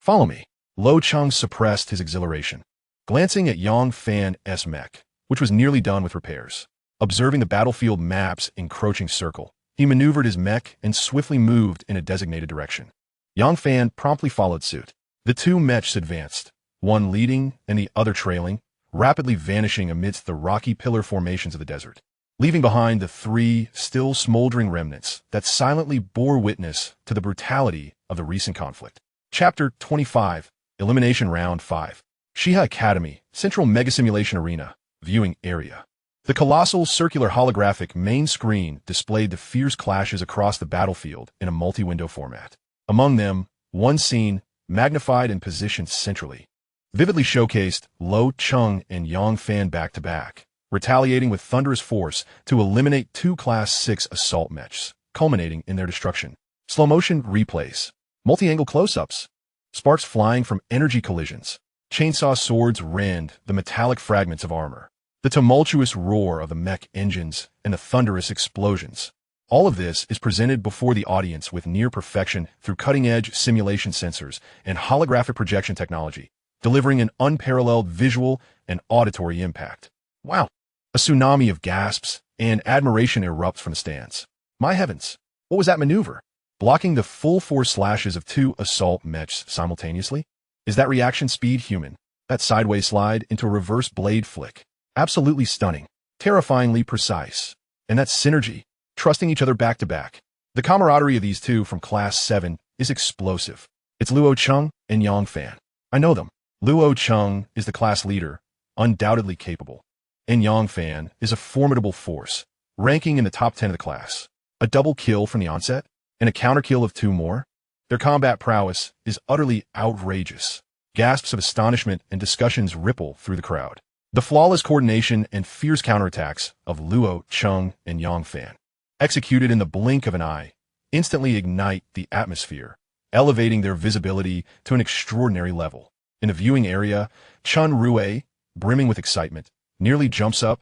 Follow me. Luo Cheng suppressed his exhilaration, glancing at Yang Fan's mech, which was nearly done with repairs. Observing the battlefield map's encroaching circle, he maneuvered his mech and swiftly moved in a designated direction. Yang Fan promptly followed suit. The two mechs advanced, one leading and the other trailing, rapidly vanishing amidst the rocky pillar formations of the desert, leaving behind the three still smoldering remnants that silently bore witness to the brutality of the recent conflict. Chapter 25, Elimination Round 5. Shiha Academy, Central Mega Simulation Arena, Viewing Area. The colossal circular holographic main screen displayed the fierce clashes across the battlefield in a multi-window format. Among them, one scene, magnified and positioned centrally, vividly showcased Luo Cheng and Yang Fan back-to-back, retaliating with thunderous force to eliminate two Class 6 assault mechs, culminating in their destruction. Slow-motion replays, multi-angle close-ups, sparks flying from energy collisions, chainsaw swords rend the metallic fragments of armor, the tumultuous roar of the mech engines, and the thunderous explosions. All of this is presented before the audience with near perfection through cutting-edge simulation sensors and holographic projection technology, delivering an unparalleled visual and auditory impact. Wow! A tsunami of gasps and admiration erupts from the stands. My heavens! What was that maneuver? Blocking the full-force slashes of two assault mechs simultaneously? Is that reaction speed human? That sideways slide into a reverse blade flick? Absolutely stunning. Terrifyingly precise. And that synergy, trusting each other back-to-back. The camaraderie of these two from Class 7 is explosive. It's Luo Cheng and Yang Fan. I know them. Luo Cheng is the class leader, undoubtedly capable. And Yang Fan is a formidable force, ranking in the top 10 of the class. A double kill from the onset, and a counter-kill of two more? Their combat prowess is utterly outrageous. Gasps of astonishment and discussions ripple through the crowd. The flawless coordination and fierce counterattacks of Luo Cheng and Yang Fan, executed in the blink of an eye, instantly ignite the atmosphere, elevating their visibility to an extraordinary level. In the viewing area, Chun Rue, brimming with excitement, nearly jumps up,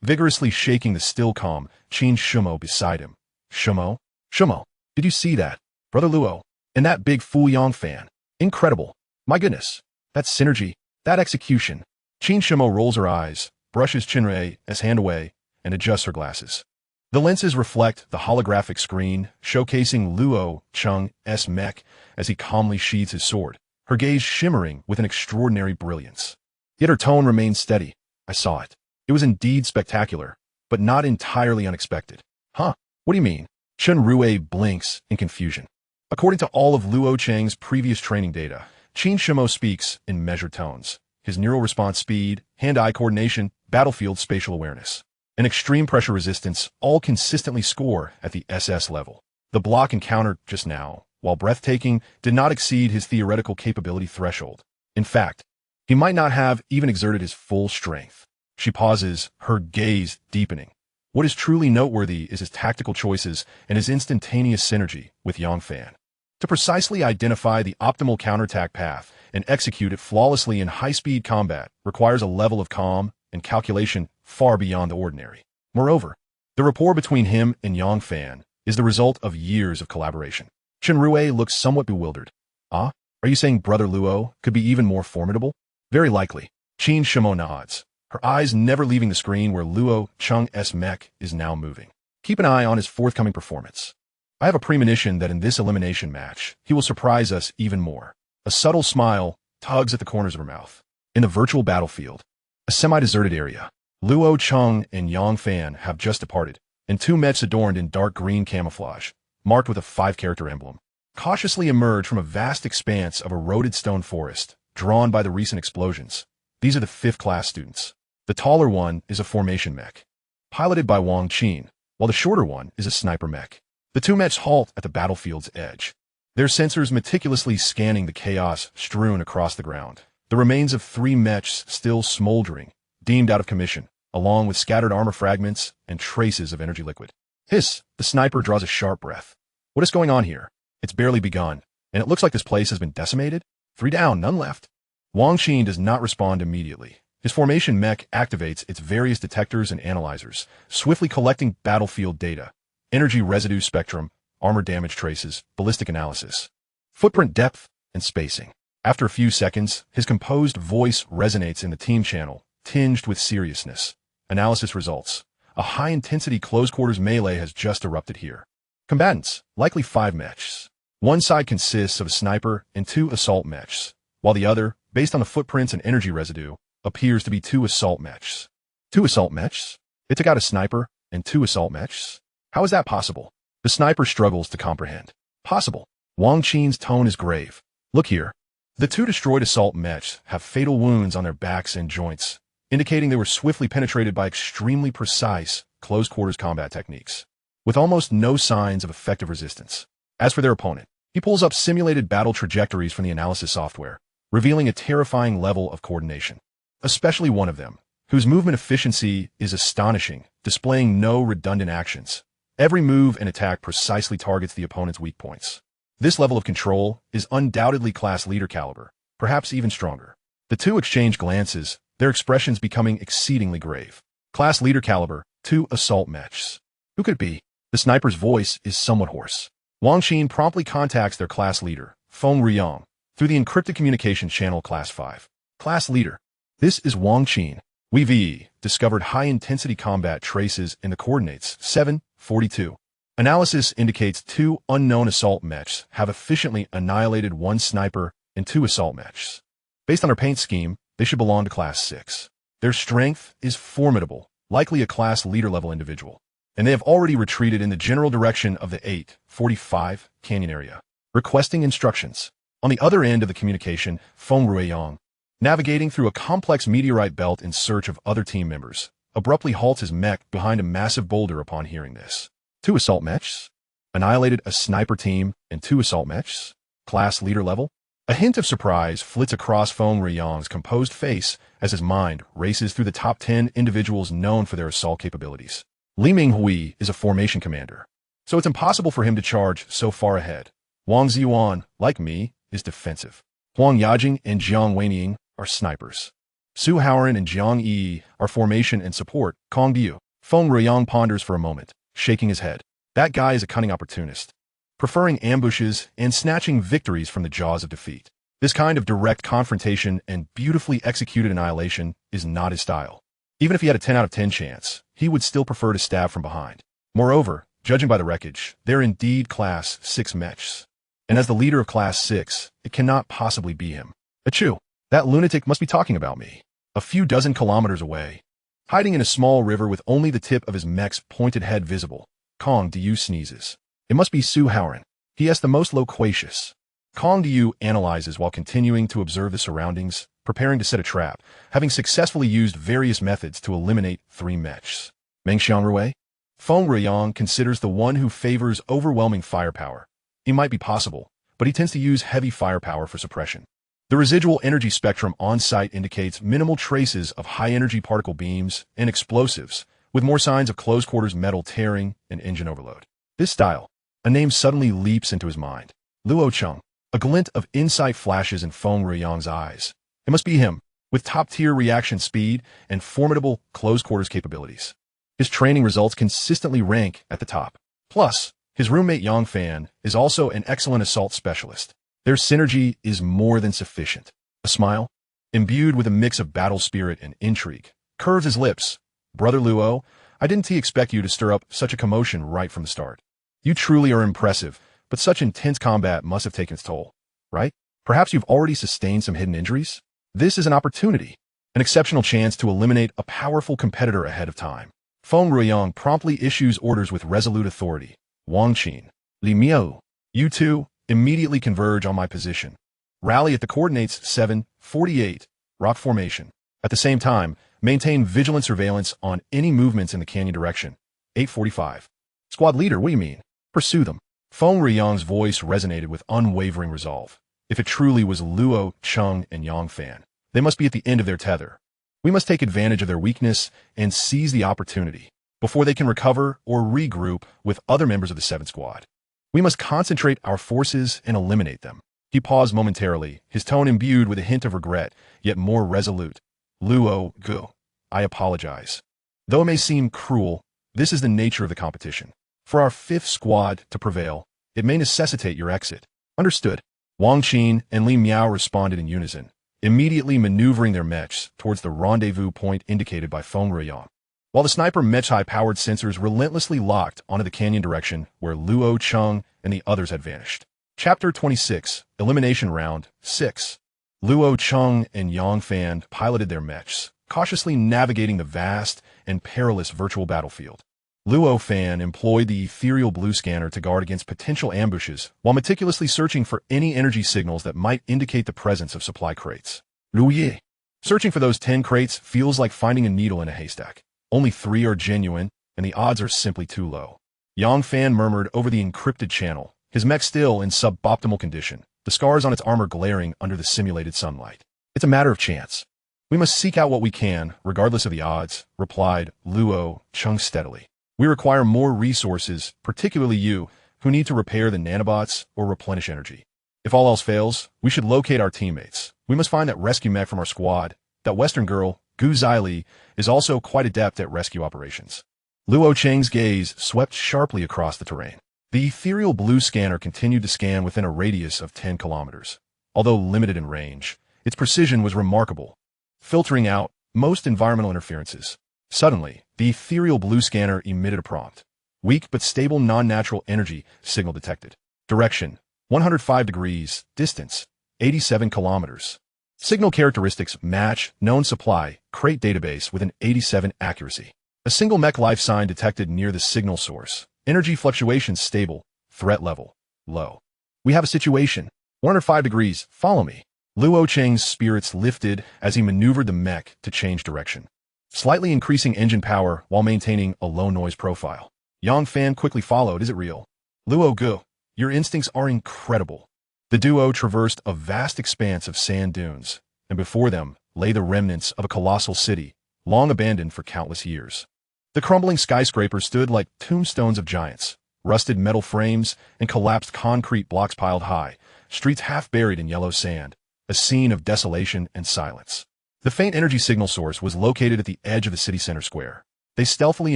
vigorously shaking the still calm Qin Shumo beside him. Shumo? Shumo, did you see that? Brother Luo, and that big fool Yang Fan. Incredible. My goodness. That synergy, that execution. Qin Shumo rolls her eyes, brushes Chinrue's hand away, and adjusts her glasses. The lenses reflect the holographic screen, showcasing Luo Cheng's mech as he calmly sheathes his sword, her gaze shimmering with an extraordinary brilliance. Yet her tone remained steady. I saw it. It was indeed spectacular, but not entirely unexpected. Huh? What do you mean? Chun Rue blinks in confusion. According to all of Luo Cheng's previous training data, Qin Shumo speaks in measured tones. His neural response speed, hand-eye coordination, battlefield spatial awareness, and extreme pressure resistance all consistently score at the SS level. The block and counter just now, while breathtaking, did not exceed his theoretical capability threshold. In fact, he might not have even exerted his full strength. She pauses, her gaze deepening. What is truly noteworthy is his tactical choices and his instantaneous synergy with Yang Fan. To precisely identify the optimal counterattack path and execute it flawlessly in high-speed combat requires a level of calm and calculation far beyond the ordinary. Moreover, the rapport between him and Yang Fan is the result of years of collaboration. Chenrue looks somewhat bewildered. Ah, are you saying Brother Luo could be even more formidable? Very likely. Qin Shumo nods, her eyes never leaving the screen where Luo Cheng's mech is now moving. Keep an eye on his forthcoming performance. I have a premonition that in this elimination match, he will surprise us even more. A subtle smile tugs at the corners of her mouth. In the virtual battlefield, a semi-deserted area, Luo Cheng and Yang Fan have just departed, and two mechs adorned in dark green camouflage, marked with a 5-character emblem, cautiously emerge from a vast expanse of eroded stone forest, drawn by the recent explosions. These are the 5th class students. The taller one is a formation mech, piloted by Wang Qin, while the shorter one is a sniper mech. The two mechs halt at the battlefield's edge, their sensors meticulously scanning the chaos strewn across the ground. The remains of 3 mechs still smoldering, deemed out of commission, along with scattered armor fragments and traces of energy liquid. Hiss! The sniper draws a sharp breath. What is going on here? It's barely begun, and it looks like this place has been decimated. 3 down, none left. Wang Qin does not respond immediately. His formation mech activates its various detectors and analyzers, swiftly collecting battlefield data, energy residue spectrum, armor damage traces, ballistic analysis, footprint depth, and spacing. After a few seconds, his composed voice resonates in the team channel, tinged with seriousness. Analysis results. A high-intensity close-quarters melee has just erupted here. Combatants, likely 5 mechs. One side consists of a sniper and 2 assault mechs, while the other, based on the footprints and energy residue, appears to be 2 assault mechs. 2 assault mechs? It took out a sniper and 2 assault mechs? How is that possible? The sniper struggles to comprehend. Possible. Wang Qin's tone is grave. Look here. The 2 destroyed assault mechs have fatal wounds on their backs and joints, indicating they were swiftly penetrated by extremely precise, close-quarters combat techniques, with almost no signs of effective resistance. As for their opponent, he pulls up simulated battle trajectories from the analysis software, revealing a terrifying level of coordination. Especially one of them, whose movement efficiency is astonishing, displaying no redundant actions. Every move and attack precisely targets the opponent's weak points. This level of control is undoubtedly class leader caliber, perhaps even stronger. The two exchange glances, their expressions becoming exceedingly grave. Class leader caliber, 2 assault mechs. Who could it be? The sniper's voice is somewhat hoarse. Wang Qin promptly contacts their class leader, Fengmian, through the encrypted communications channel Class 5. Class leader. This is Wang Qin. We've discovered high-intensity combat traces in the coordinates 742. Analysis indicates 2 unknown assault mechs have efficiently annihilated 1 sniper and 2 assault mechs. Based on our paint scheme, they should belong to Class 6. Their strength is formidable, likely a class leader-level individual, and they have already retreated in the general direction of the 845 canyon area, requesting instructions. On the other end of the communication, Fengmian, navigating through a complex meteorite belt in search of other team members, abruptly halts his mech behind a massive boulder upon hearing this. 2 assault mechs? Annihilated a sniper team and 2 assault mechs? Class leader level? A hint of surprise flits across Fengmian's composed face as his mind races through the top 10 individuals known for their assault capabilities. Li Minghui is a formation commander, so it's impossible for him to charge so far ahead. Wang Ziyuan, like me, is defensive. Huang Yajing and Jiang Weiniang are snipers. Su Haoran and Jiang Yi are formation and support. Kong Diu. Fengmian ponders for a moment, shaking his head. That guy is a cunning opportunist, preferring ambushes and snatching victories from the jaws of defeat. This kind of direct confrontation and beautifully executed annihilation is not his style. Even if he had a 10 out of 10 chance, he would still prefer to stab from behind. Moreover, judging by the wreckage, they're indeed Class 6 mechs. And as the leader of Class 6, it cannot possibly be him. Achoo! That lunatic must be talking about me. A few dozen kilometers away, hiding in a small river with only the tip of his mech's pointed head visible, Kong Diu sneezes. It must be Su Haoran. He has the most loquacious. Kong Diu analyzes while continuing to observe the surroundings, preparing to set a trap, having successfully used various methods to eliminate 3 mechs. Meng Xiangrui? Fengmian considers the one who favors overwhelming firepower. He might be possible, but he tends to use heavy firepower for suppression. The residual energy spectrum on-site indicates minimal traces of high-energy particle beams and explosives, with more signs of close-quarters metal tearing and engine overload. This style. A name suddenly leaps into his mind. Luo Cheng. A glint of insight flashes in Fengmian's eyes. It must be him, with top-tier reaction speed and formidable close-quarters capabilities. His training results consistently rank at the top. Plus, his roommate Yang Fan is also an excellent assault specialist. Their synergy is more than sufficient. A smile, imbued with a mix of battle spirit and intrigue, curves his lips. Brother Luo, I didn't expect you to stir up such a commotion right from the start. You truly are impressive, but such intense combat must have taken its toll, right? Perhaps you've already sustained some hidden injuries? This is an opportunity, an exceptional chance to eliminate a powerful competitor ahead of time. Fengmian promptly issues orders with resolute authority. Wang Qin, Li Miao, you two immediately converge on my position. Rally at the coordinates 748, rock formation. At the same time, maintain vigilant surveillance on any movements in the canyon direction. 845. Squad leader, what do you mean? Pursue them. Fengmian's voice resonated with unwavering resolve. If it truly was Luo Cheng and Yang Fan, they must be at the end of their tether. We must take advantage of their weakness and seize the opportunity before they can recover or regroup with other members of the 7th Squad. We must concentrate our forces and eliminate them. He paused momentarily, his tone imbued with a hint of regret, yet more resolute. Luo, go. I apologize. Though it may seem cruel, this is the nature of the competition. For our 5th Squad to prevail, it may necessitate your exit. Understood. Wang Qin and Li Miao responded in unison, immediately maneuvering their mechs towards the rendezvous point indicated by Fengmian. While the sniper mech's high-powered sensors relentlessly locked onto the canyon direction where Luo Cheng and the others had vanished. Chapter 26, Elimination Round 6. Luo Cheng and Yang Fan piloted their mechs, cautiously navigating the vast and perilous virtual battlefield. Luo Fan employed the ethereal blue scanner to guard against potential ambushes while meticulously searching for any energy signals that might indicate the presence of supply crates. Lu Ye. Searching for those 10 crates feels like finding a needle in a haystack. Only 3 are genuine, and the odds are simply too low. Yang Fan murmured over the encrypted channel, his mech still in suboptimal condition, the scars on its armor glaring under the simulated sunlight. It's a matter of chance. We must seek out what we can, regardless of the odds, replied Luo Cheng steadily. We require more resources, particularly you, who need to repair the nanobots or replenish energy. If all else fails, we should locate our teammates. We must find that rescue mech from our squad. That Western girl, Gu Zili, is also quite adept at rescue operations. Luo Cheng's gaze swept sharply across the terrain. The ethereal blue scanner continued to scan within a radius of 10 kilometers. Although limited in range, its precision was remarkable, filtering out most environmental interferences. Suddenly, the ethereal blue scanner emitted a prompt. Weak but stable non-natural energy signal detected. Direction, 105 degrees. Distance, 87 kilometers. Signal characteristics match known supply, crate database with an 87 accuracy. A single mech life sign detected near the signal source. Energy fluctuations stable. Threat level, low. We have a situation. 105 degrees, follow me. Luo Cheng's spirits lifted as he maneuvered the mech to change direction, slightly increasing engine power while maintaining a low noise profile. Yang Fan quickly followed. Is it real? Luo Gu, your instincts are incredible. The duo traversed a vast expanse of sand dunes, and before them lay the remnants of a colossal city, long abandoned for countless years. The crumbling skyscrapers stood like tombstones of giants, rusted metal frames and collapsed concrete blocks piled high, streets half buried in yellow sand, a scene of desolation and silence. The faint energy signal source was located at the edge of the city center square. They stealthily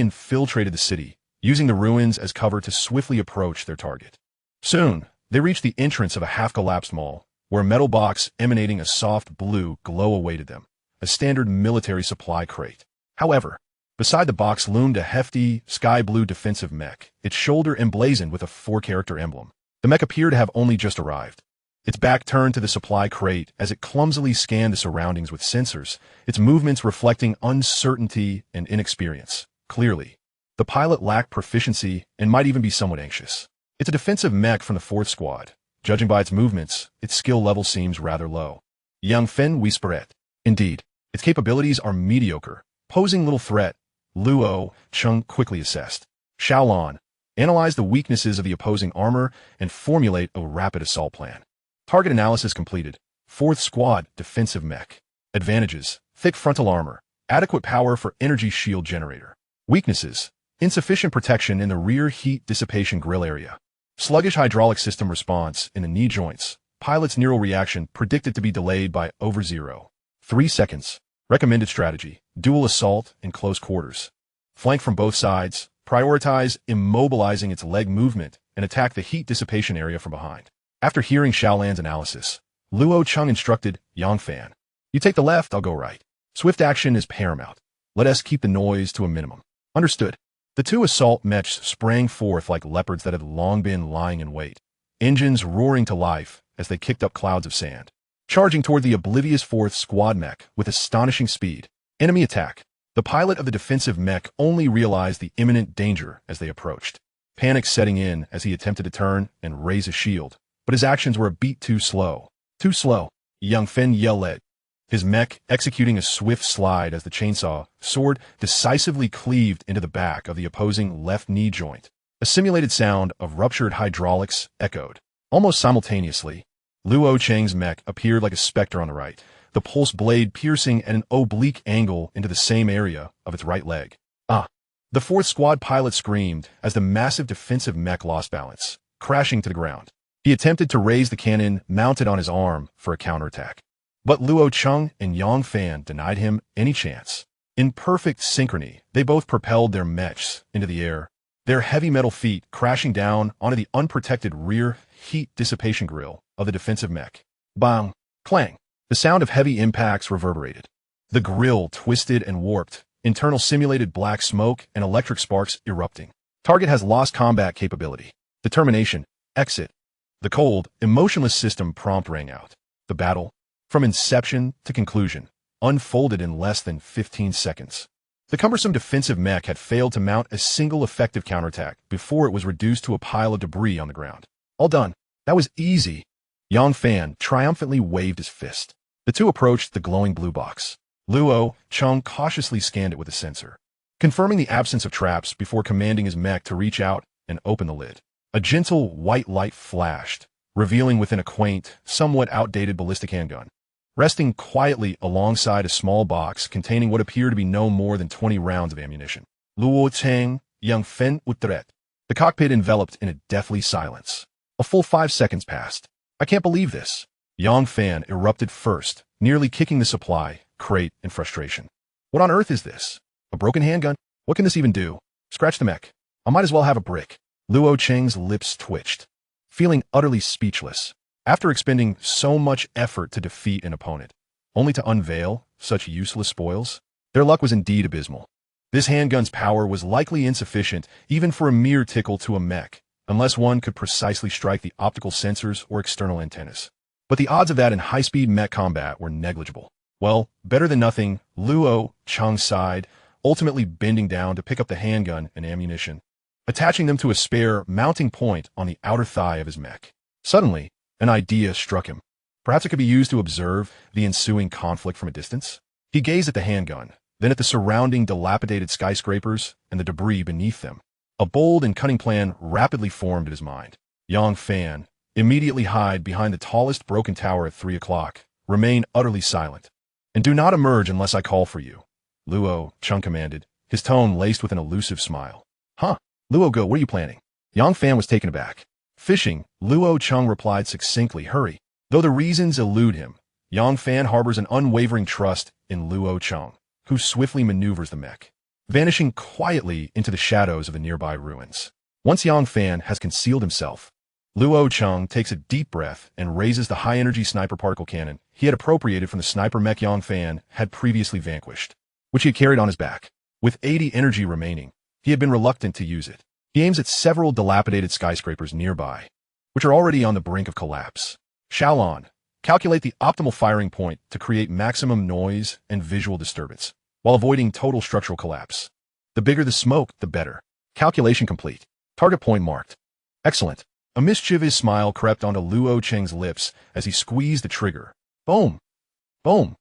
infiltrated the city, using the ruins as cover to swiftly approach their target. Soon, they reached the entrance of a half-collapsed mall, where a metal box emanating a soft blue glow awaited them, a standard military supply crate. However, beside the box loomed a hefty, sky-blue defensive mech, its shoulder emblazoned with a 4-character emblem. The mech appeared to have only just arrived. Its back turned to the supply crate as it clumsily scanned the surroundings with sensors, its movements reflecting uncertainty and inexperience. Clearly, the pilot lacked proficiency and might even be somewhat anxious. It's a defensive mech from the 4th Squad. Judging by its movements, its skill level seems rather low. Yang Fen whispered. Indeed, its capabilities are mediocre, posing little threat. Luo Cheng quickly assessed. Xiaolan, analyze the weaknesses of the opposing armor and formulate a rapid assault plan. Target analysis completed. 4th Squad defensive mech. Advantages: thick frontal armor, adequate power for energy shield generator. Weaknesses: insufficient protection in the rear heat dissipation grill area. Sluggish hydraulic system response in the knee joints. Pilot's neural reaction predicted to be delayed by over 0.3 seconds. Recommended strategy: dual assault in close quarters. Flank from both sides. Prioritize immobilizing its leg movement and attack the heat dissipation area from behind. After hearing Xiaolan's analysis, Luo Cheng instructed Yang Fan. You take the left, I'll go right. Swift action is paramount. Let us keep the noise to a minimum. Understood. The two assault mechs sprang forth like leopards that had long been lying in wait, engines roaring to life as they kicked up clouds of sand, charging toward the oblivious 4th Squad mech with astonishing speed. Enemy attack. The pilot of the defensive mech only realized the imminent danger as they approached, panic setting in as he attempted to turn and raise a shield, but his actions were a beat too slow. Too slow, Yang Fen yelled, his mech executing a swift slide as the chainsaw sword decisively cleaved into the back of the opposing left knee joint. A simulated sound of ruptured hydraulics echoed. Almost simultaneously, Luo Cheng's mech appeared like a specter on the right, the pulse blade piercing at an oblique angle into the same area of its right leg. Ah! The 4th Squad pilot screamed as the massive defensive mech lost balance, crashing to the ground. He attempted to raise the cannon mounted on his arm for a counterattack, but Luo Cheng and Yang Fan denied him any chance. In perfect synchrony, they both propelled their mechs into the air, their heavy metal feet crashing down onto the unprotected rear heat dissipation grill of the defensive mech. Bang! Clang! The sound of heavy impacts reverberated. The grill twisted and warped, internal simulated black smoke and electric sparks erupting. Target has lost combat capability. Determination. Exit. The cold, emotionless system prompt rang out. The battle, from inception to conclusion, unfolded in less than 15 seconds. The cumbersome defensive mech had failed to mount a single effective counterattack before it was reduced to a pile of debris on the ground. All done. That was easy. Yang Fan triumphantly waved his fist. The two approached the glowing blue box. Luo Cheng cautiously scanned it with a sensor, confirming the absence of traps before commanding his mech to reach out and open the lid. A gentle white light flashed, revealing within a quaint, somewhat outdated ballistic handgun, resting quietly alongside a small box containing what appeared to be no more than 20 rounds of ammunition. Luo Cheng, Yang Fen Utret. The cockpit enveloped in a deathly silence. A full 5 seconds passed. I can't believe this. Yang Fan erupted first, nearly kicking the supply crate in frustration. What on earth is this? A broken handgun? What can this even do? Scratch the mech. I might as well have a brick. Luo Cheng's lips twitched, feeling utterly speechless. After expending so much effort to defeat an opponent, only to unveil such useless spoils, their luck was indeed abysmal. This handgun's power was likely insufficient even for a mere tickle to a mech, unless one could precisely strike the optical sensors or external antennas. But the odds of that in high-speed mech combat were negligible. Well, better than nothing, Luo Cheng sighed, ultimately bending down to pick up the handgun and ammunition, attaching them to a spare mounting point on the outer thigh of his mech. Suddenly, an idea struck him. Perhaps it could be used to observe the ensuing conflict from a distance. He gazed at the handgun, then at the surrounding dilapidated skyscrapers and the debris beneath them. A bold and cunning plan rapidly formed in his mind. Yang Fan, immediately hide behind the tallest broken tower at 3 o'clock. Remain utterly silent. And do not emerge unless I call for you, Luo Cheng commanded, his tone laced with an elusive smile. Huh? Luo go, what are you planning? Yang Fan was taken aback. Fishing, Luo Cheng replied succinctly, hurry. Though the reasons elude him, Yang Fan harbors an unwavering trust in Luo Cheng, who swiftly maneuvers the mech, vanishing quietly into the shadows of the nearby ruins. Once Yang Fan has concealed himself, Luo Cheng takes a deep breath and raises the high-energy sniper particle cannon he had appropriated from the sniper mech Yang Fan had previously vanquished, which he had carried on his back. With 80 energy remaining, he had been reluctant to use it. He aims at several dilapidated skyscrapers nearby, which are already on the brink of collapse. Shaolon, calculate the optimal firing point to create maximum noise and visual disturbance, while avoiding total structural collapse. The bigger the smoke, the better. Calculation complete. Target point marked. Excellent. A mischievous smile crept onto Luo Cheng's lips as he squeezed the trigger. Boom! Boom!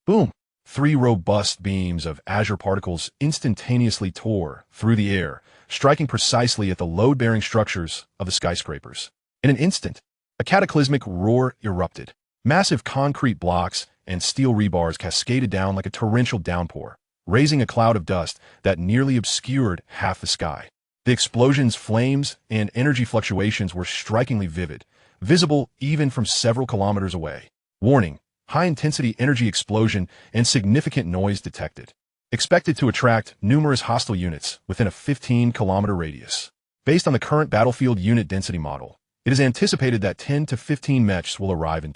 Boom! 3 robust beams of azure particles instantaneously tore through the air, striking precisely at the load-bearing structures of the skyscrapers. In an instant, a cataclysmic roar erupted. Massive concrete blocks and steel rebars cascaded down like a torrential downpour, raising a cloud of dust that nearly obscured half the sky. The explosion's flames and energy fluctuations were strikingly vivid, visible even from several kilometers away. Warning: high-intensity energy explosion and significant noise detected. Expected to attract numerous hostile units within a 15-kilometer radius. Based on the current battlefield unit density model, it is anticipated that 10 to 15 mechs will arrive in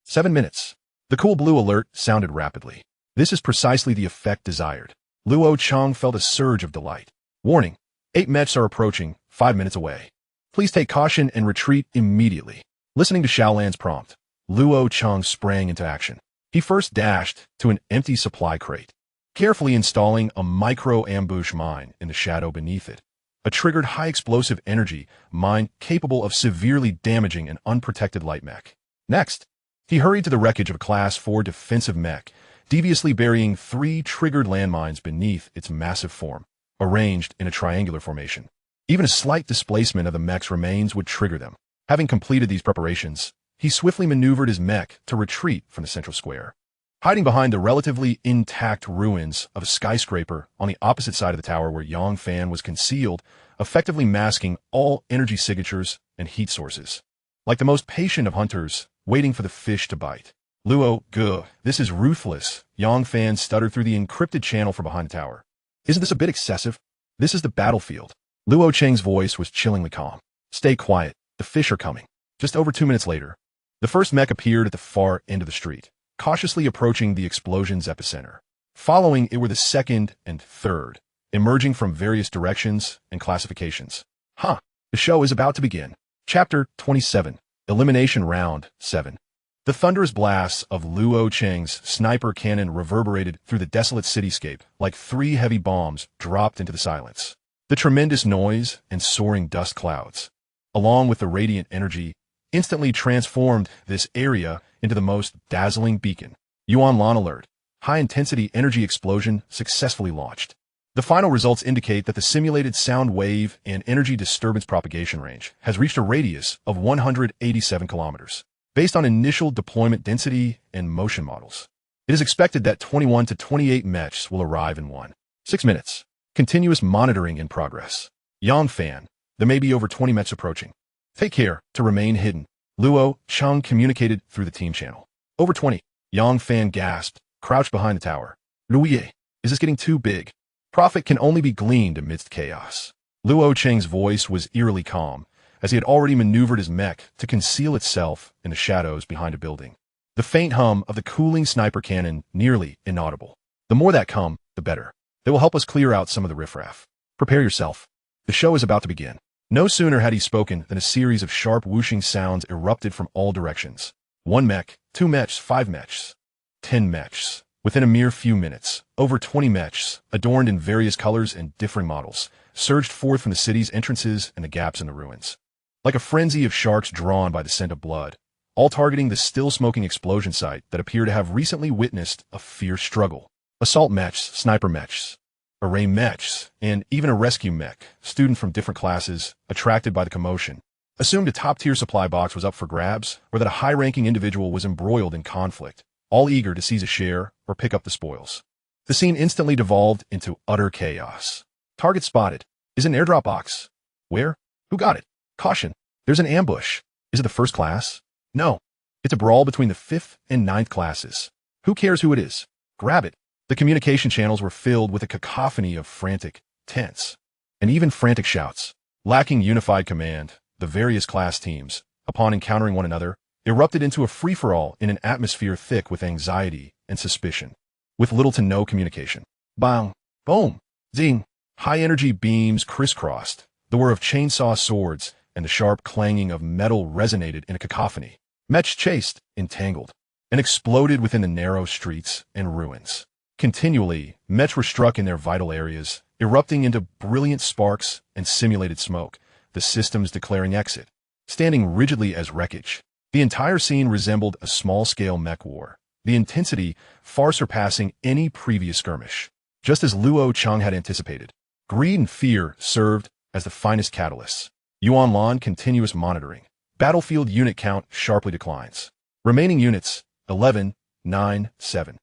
7 minutes. The cool blue alert sounded rapidly. This is precisely the effect desired. Luo Cheng felt a surge of delight. Warning: 8 mechs are approaching, 5 minutes away. Please take caution and retreat immediately. Listening to Xiaolan's prompt, Luo Cheng sprang into action. He first dashed to an empty supply crate, carefully installing a micro-ambush mine in the shadow beneath it. A triggered high-explosive energy mine capable of severely damaging an unprotected light mech. Next, he hurried to the wreckage of a Class 4 defensive mech, deviously burying 3 triggered landmines beneath its massive form, arranged in a triangular formation. Even a slight displacement of the mech's remains would trigger them. Having completed these preparations, he swiftly maneuvered his mech to retreat from the central square. Hiding behind the relatively intact ruins of a skyscraper on the opposite side of the tower where Yang Fan was concealed, effectively masking all energy signatures and heat sources. Like the most patient of hunters, waiting for the fish to bite. Luo, this is ruthless, Yang Fan stuttered through the encrypted channel from behind the tower. Isn't this a bit excessive? This is the battlefield. Luo Cheng's voice was chillingly calm. Stay quiet. The fish are coming. Just over 2 minutes later, the first mech appeared at the far end of the street, cautiously approaching the explosion's epicenter. Following it were the second and third, emerging from various directions and classifications. The show is about to begin. Chapter 27, Elimination Round 7. The thunderous blasts of Luo Cheng's sniper cannon reverberated through the desolate cityscape like 3 heavy bombs dropped into the silence. The tremendous noise and soaring dust clouds, along with the radiant energy, instantly transformed this area into the most dazzling beacon. Yuan Lan alert. High-intensity energy explosion successfully launched. The final results indicate that the simulated sound wave and energy disturbance propagation range has reached a radius of 187 kilometers. Based on initial deployment density and motion models, it is expected that 21 to 28 mechs will arrive in 6 minutes. Continuous monitoring in progress. Yang Fan, there may be over 20 mechs approaching. Take care to remain hidden. Luo Cheng communicated through the team channel. Over 20. Yang Fan gasped, crouched behind the tower. Luo, is this getting too big? Profit can only be gleaned amidst chaos. Luo Cheng's voice was eerily calm, as he had already maneuvered his mech to conceal itself in the shadows behind a building. The faint hum of the cooling sniper cannon nearly inaudible. The more that come, the better. They will help us clear out some of the riffraff. Prepare yourself. The show is about to begin. No sooner had he spoken than a series of sharp whooshing sounds erupted from all directions. 1 mech, 2 mechs, 5 mechs, 10 mechs. Within a mere few minutes, over 20 mechs, adorned in various colors and differing models, surged forth from the city's entrances and the gaps in the ruins. Like a frenzy of sharks drawn by the scent of blood, all targeting the still-smoking explosion site that appeared to have recently witnessed a fierce struggle. Assault mechs, sniper mechs, array mechs, and even a rescue mech, student from different classes, attracted by the commotion, assumed a top-tier supply box was up for grabs or that a high-ranking individual was embroiled in conflict, all eager to seize a share or pick up the spoils. The scene instantly devolved into utter chaos. Target spotted. Is an airdrop box? Where? Who got it? Caution. There's an ambush. Is it the first class? No. It's a brawl between the 5th and 9th classes. Who cares who it is? Grab it. The communication channels were filled with a cacophony of frantic, tense, and even frantic shouts. Lacking unified command, the various class teams, upon encountering one another, erupted into a free-for-all in an atmosphere thick with anxiety and suspicion. With little to no communication. Bang! Boom! Zing! High-energy beams crisscrossed, the whir of chainsaw swords and the sharp clanging of metal resonated in a cacophony. Mechs chased, entangled, and exploded within the narrow streets and ruins. Continually, mechs were struck in their vital areas, erupting into brilliant sparks and simulated smoke, the systems declaring exit. Standing rigidly as wreckage, the entire scene resembled a small-scale mech war, the intensity far surpassing any previous skirmish. Just as Luo Cheng had anticipated, greed and fear served as the finest catalysts. Yuan Lan continuous monitoring. Battlefield unit count sharply declines. Remaining units, 11, 9, 7.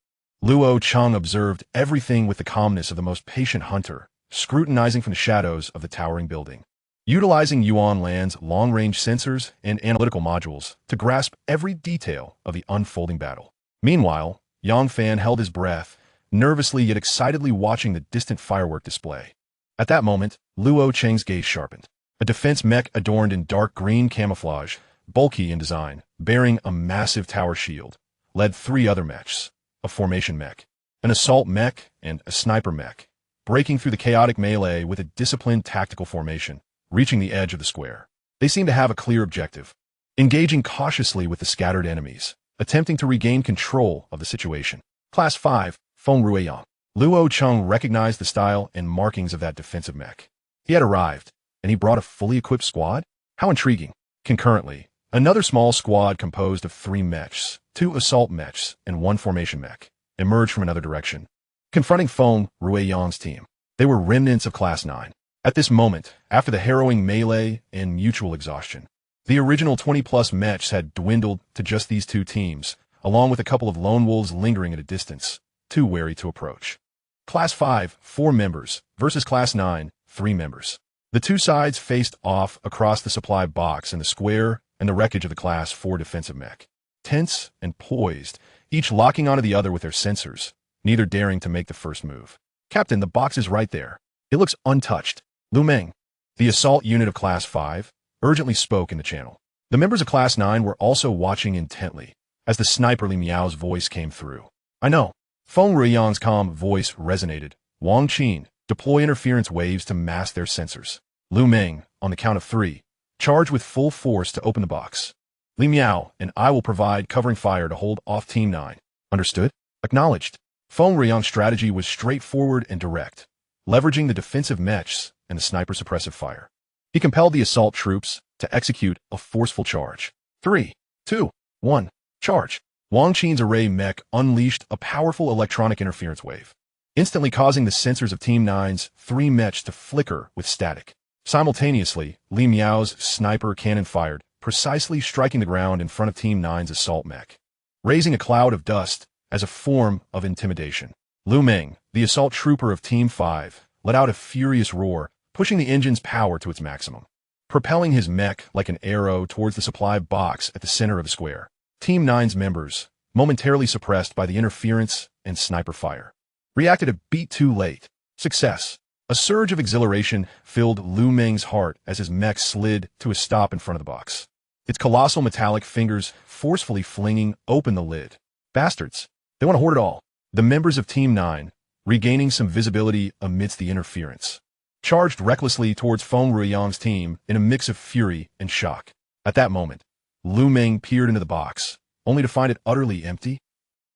Luo Cheng observed everything with the calmness of the most patient hunter, scrutinizing from the shadows of the towering building. Utilizing Yuan Lan's long-range sensors and analytical modules to grasp every detail of the unfolding battle. Meanwhile, Yang Fan held his breath, nervously yet excitedly watching the distant firework display. At that moment, Luo Cheng's gaze sharpened. A defense mech adorned in dark green camouflage, bulky in design, bearing a massive tower shield, led 3 other mechs, a formation mech, an assault mech, and a sniper mech, breaking through the chaotic melee with a disciplined tactical formation, reaching the edge of the square. They seemed to have a clear objective, engaging cautiously with the scattered enemies, attempting to regain control of the situation. Class 5, Feng Ruiyang. Luo Cheng recognized the style and markings of that defensive mech. He had arrived, and he brought a fully equipped squad? How intriguing. Concurrently, another small squad composed of 3 mechs, 2 assault mechs, and 1 formation mech, emerged from another direction, confronting Feng Ruiyang's team. They were remnants of Class 9. At this moment, after the harrowing melee and mutual exhaustion, the original 20-plus mechs had dwindled to just these 2 teams, along with a couple of lone wolves lingering at a distance, too wary to approach. Class 5, 4 members, versus Class 9, 3 members. The 2 sides faced off across the supply box in the square and the wreckage of the Class 4 defensive mech. Tense and poised, each locking onto the other with their sensors, neither daring to make the first move. Captain, the box is right there. It looks untouched. Lu Meng, the assault unit of Class 5, urgently spoke in the channel. The members of Class 9 were also watching intently, as the sniper Li Miao's voice came through. I know. Feng Ruiyang's calm voice resonated. Wang Qin, deploy interference waves to mask their sensors. Lu Meng, on the count of 3, charge with full force to open the box. Li Miao and I will provide covering fire to hold off Team 9. Understood? Acknowledged. Feng Ruiyang's strategy was straightforward and direct, leveraging the defensive mechs and the sniper suppressive fire. He compelled the assault troops to execute a forceful charge. 3, 2, 1, charge. Wang Qin's array mech unleashed a powerful electronic interference wave, instantly causing the sensors of Team 9's 3 mechs to flicker with static. Simultaneously, Li Miao's sniper cannon fired, precisely striking the ground in front of Team 9's assault mech, raising a cloud of dust as a form of intimidation. Lu Meng, the assault trooper of Team 5, let out a furious roar, pushing the engine's power to its maximum, propelling his mech like an arrow towards the supply box at the center of the square. Team 9's members, momentarily suppressed by the interference and sniper fire, reacted a beat too late. Success. A surge of exhilaration filled Lu Meng's heart as his mech slid to a stop in front of the box, its colossal metallic fingers forcefully flinging open the lid. Bastards. They want to hoard it all. The members of Team 9, regaining some visibility amidst the interference, charged recklessly towards Feng Ruiyang's team in a mix of fury and shock. At that moment, Lu Meng peered into the box, only to find it utterly empty.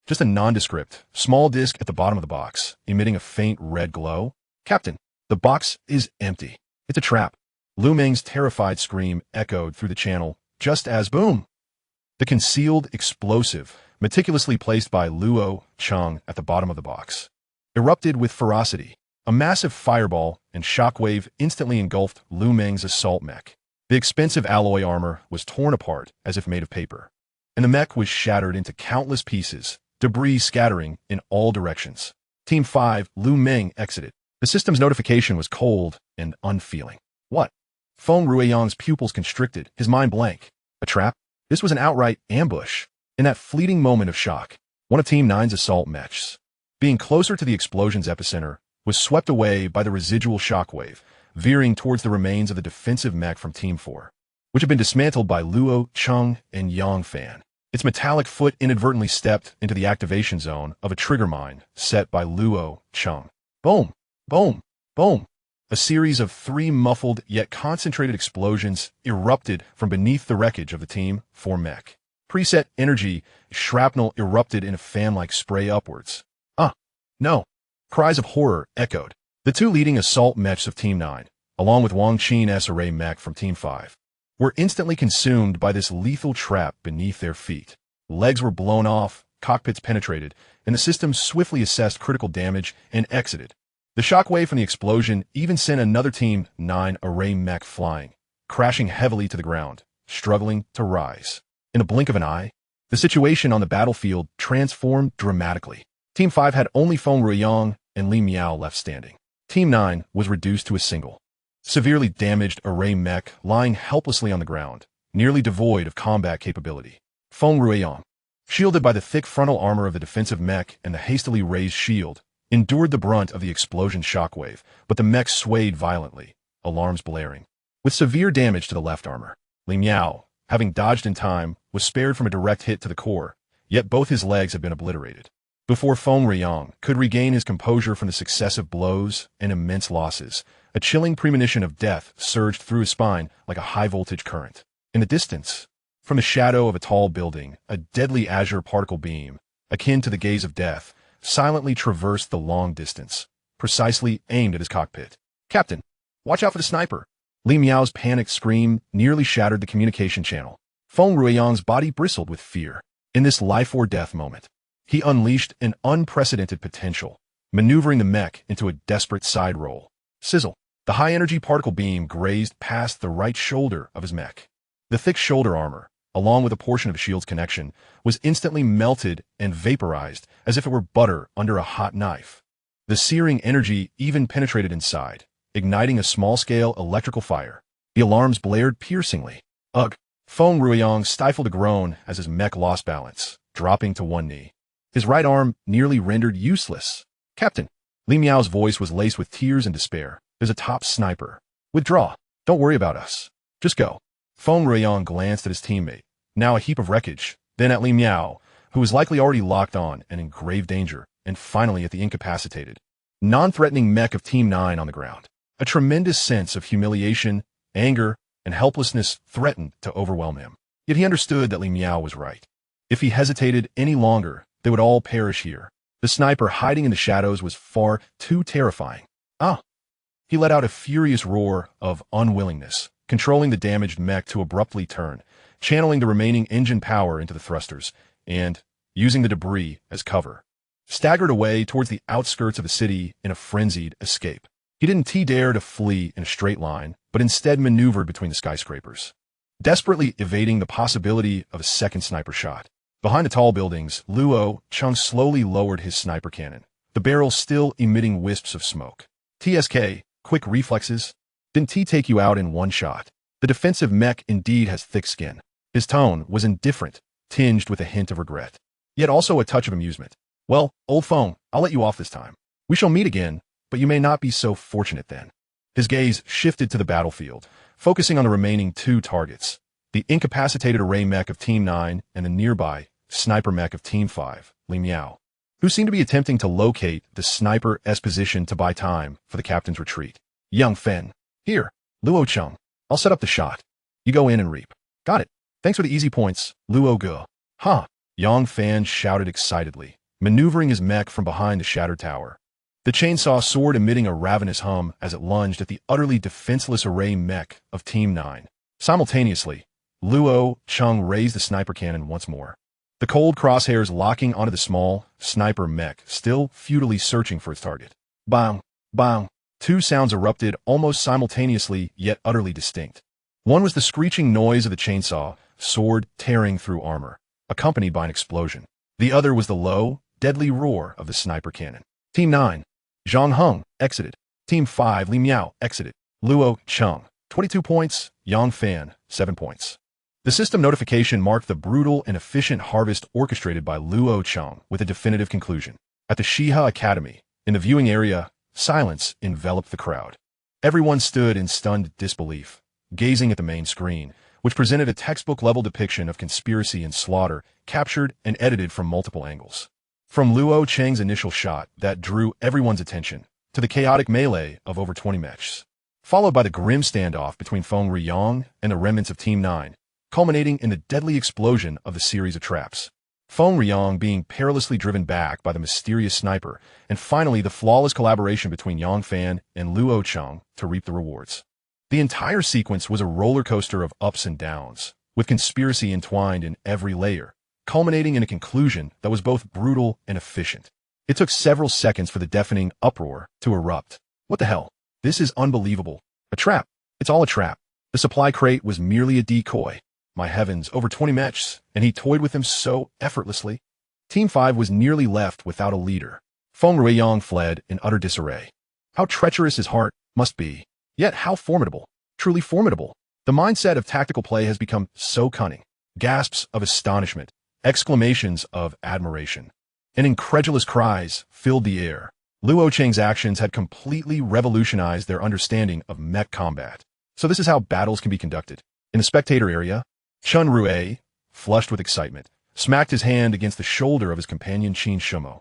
Just a nondescript, small disc at the bottom of the box, emitting a faint red glow. Captain, the box is empty. It's a trap. Lu Meng's terrified scream echoed through the channel, just as boom! The concealed explosive, meticulously placed by Luo Cheng at the bottom of the box, erupted with ferocity. A massive fireball and shockwave instantly engulfed Lu Meng's assault mech. The expensive alloy armor was torn apart as if made of paper, and the mech was shattered into countless pieces, debris scattering in all directions. Team 5, Lu Meng exited. The system's notification was cold and unfeeling. What? Feng Ruiyang's pupils constricted, his mind blank. A trap? This was an outright ambush. In that fleeting moment of shock, one of Team 9's assault mechs, being closer to the explosion's epicenter, was swept away by the residual shockwave, veering towards the remains of the defensive mech from Team 4, which had been dismantled by Luo Cheng and Yang Fan. Its metallic foot inadvertently stepped into the activation zone of a trigger mine set by Luo Cheng. Boom! Boom! Boom! A series of 3 muffled yet concentrated explosions erupted from beneath the wreckage of the Team 4 mech. Preset energy shrapnel erupted in a fan-like spray upwards. No! Cries of horror echoed. The 2 leading assault mechs of Team 9, along with Wang Qin's array mech from Team 5, were instantly consumed by this lethal trap beneath their feet. Legs were blown off, cockpits penetrated, and the system swiftly assessed critical damage and exited. The shockwave from the explosion even sent another Team 9 array mech flying, crashing heavily to the ground, struggling to rise. In a blink of an eye, the situation on the battlefield transformed dramatically. Team 5 had only Feng Ruiyang and Li Miao left standing. Team 9 was reduced to a single, severely damaged array mech lying helplessly on the ground, nearly devoid of combat capability. Feng Ruiyang, shielded by the thick frontal armor of the defensive mech and the hastily raised shield, endured the brunt of the explosion shockwave, but the mech swayed violently, alarms blaring. With severe damage to the left armor, Li Miao, having dodged in time, was spared from a direct hit to the core, yet both his legs had been obliterated. Before Feng Ruiyang could regain his composure from the successive blows and immense losses, a chilling premonition of death surged through his spine like a high-voltage current. In the distance, from the shadow of a tall building, a deadly azure particle beam, akin to the gaze of death, silently traversed the long distance, precisely aimed at his cockpit. Captain, watch out for the sniper! Li Miao's panicked scream nearly shattered the communication channel. Feng Ruiyang's body bristled with fear. In this life-or-death moment, he unleashed an unprecedented potential, maneuvering the mech into a desperate side roll. Sizzle! The high-energy particle beam grazed past the right shoulder of his mech. The thick shoulder armor, along with a portion of the shield's connection, was instantly melted and vaporized as if it were butter under a hot knife. The searing energy even penetrated inside, igniting a small-scale electrical fire. The alarms blared piercingly. Ugh! Feng Ruiyang stifled a groan as his mech lost balance, dropping to one knee, his right arm nearly rendered useless. Captain! Li Miao's voice was laced with tears and despair. There's a top sniper. Withdraw. Don't worry about us. Just go. Feng Ruiyang glanced at his teammate, now a heap of wreckage, then at Li Miao, who was likely already locked on and in grave danger, and finally at the incapacitated, non-threatening mech of Team 9 on the ground. A tremendous sense of humiliation, anger, and helplessness threatened to overwhelm him. Yet he understood that Li Miao was right. If he hesitated any longer, they would all perish here. The sniper hiding in the shadows was far too terrifying. He let out a furious roar of unwillingness, controlling the damaged mech to abruptly turn, channeling the remaining engine power into the thrusters, and, using the debris as cover, staggered away towards the outskirts of the city in a frenzied escape. He didn't dare to flee in a straight line, but instead maneuvered between the skyscrapers, desperately evading the possibility of a second sniper shot. Behind the tall buildings, Luo Cheng slowly lowered his sniper cannon, the barrel still emitting wisps of smoke. TSK, quick reflexes. Didn't he take you out in one shot? The defensive mech indeed has thick skin. His tone was indifferent, tinged with a hint of regret, yet also a touch of amusement. Well, old phone, I'll let you off this time. We shall meet again, but you may not be so fortunate then. His gaze shifted to the battlefield, focusing on the remaining two targets, the incapacitated array mech of Team 9 and the nearby sniper mech of Team 5, Li Miao, who seemed to be attempting to locate the sniper's position to buy time for the captain's retreat. Young Fen. Here, Luo Cheng. I'll set up the shot. You go in and reap. Got it. Thanks for the easy points, Luo Ge. Huh. Yang Fan shouted excitedly, maneuvering his mech from behind the shattered tower. The chainsaw sword emitting a ravenous hum as it lunged at the utterly defenseless array mech of Team 9. Simultaneously, Luo Cheng raised the sniper cannon once more, the cold crosshairs locking onto the small sniper mech, still futilely searching for its target. Bang! Bang! Two sounds erupted almost simultaneously, yet utterly distinct. One was the screeching noise of the chainsaw sword tearing through armor, accompanied by an explosion. The other was the low, deadly roar of the sniper cannon. Team 9. Zhang Heng exited. Team 5 Li Miao exited. Luo Cheng, 22 points. Yang Fan, 7 points. The system notification marked the brutal and efficient harvest orchestrated by Luo Cheng with a definitive conclusion. At the Shiha Academy, in the viewing area, silence enveloped the crowd. Everyone stood in stunned disbelief, gazing at the main screen, which presented a textbook-level depiction of conspiracy and slaughter, captured and edited from multiple angles. From Luo Cheng's initial shot that drew everyone's attention, to the chaotic melee of over 20 mechs, followed by the grim standoff between Feng Riyang and the remnants of Team 9, culminating in the deadly explosion of the series of traps. Feng Riyang being perilously driven back by the mysterious sniper, and finally the flawless collaboration between Yang Fan and Luo Cheng to reap the rewards. The entire sequence was a roller coaster of ups and downs, with conspiracy entwined in every layer, culminating in a conclusion that was both brutal and efficient. It took several seconds for the deafening uproar to erupt. What the hell? This is unbelievable. A trap. It's all a trap. The supply crate was merely a decoy. My heavens, over 20 mechs, and he toyed with them so effortlessly. Team 5 was nearly left without a leader. Feng Ruiyang fled in utter disarray. How treacherous his heart must be. Yet how formidable. Truly formidable. The mindset of tactical play has become so cunning. Gasps of astonishment, exclamations of admiration, and incredulous cries filled the air. Luo Cheng's actions had completely revolutionized their understanding of mech combat. So this is how battles can be conducted. In the spectator area, Chun Rue, flushed with excitement, smacked his hand against the shoulder of his companion Qin Shumo.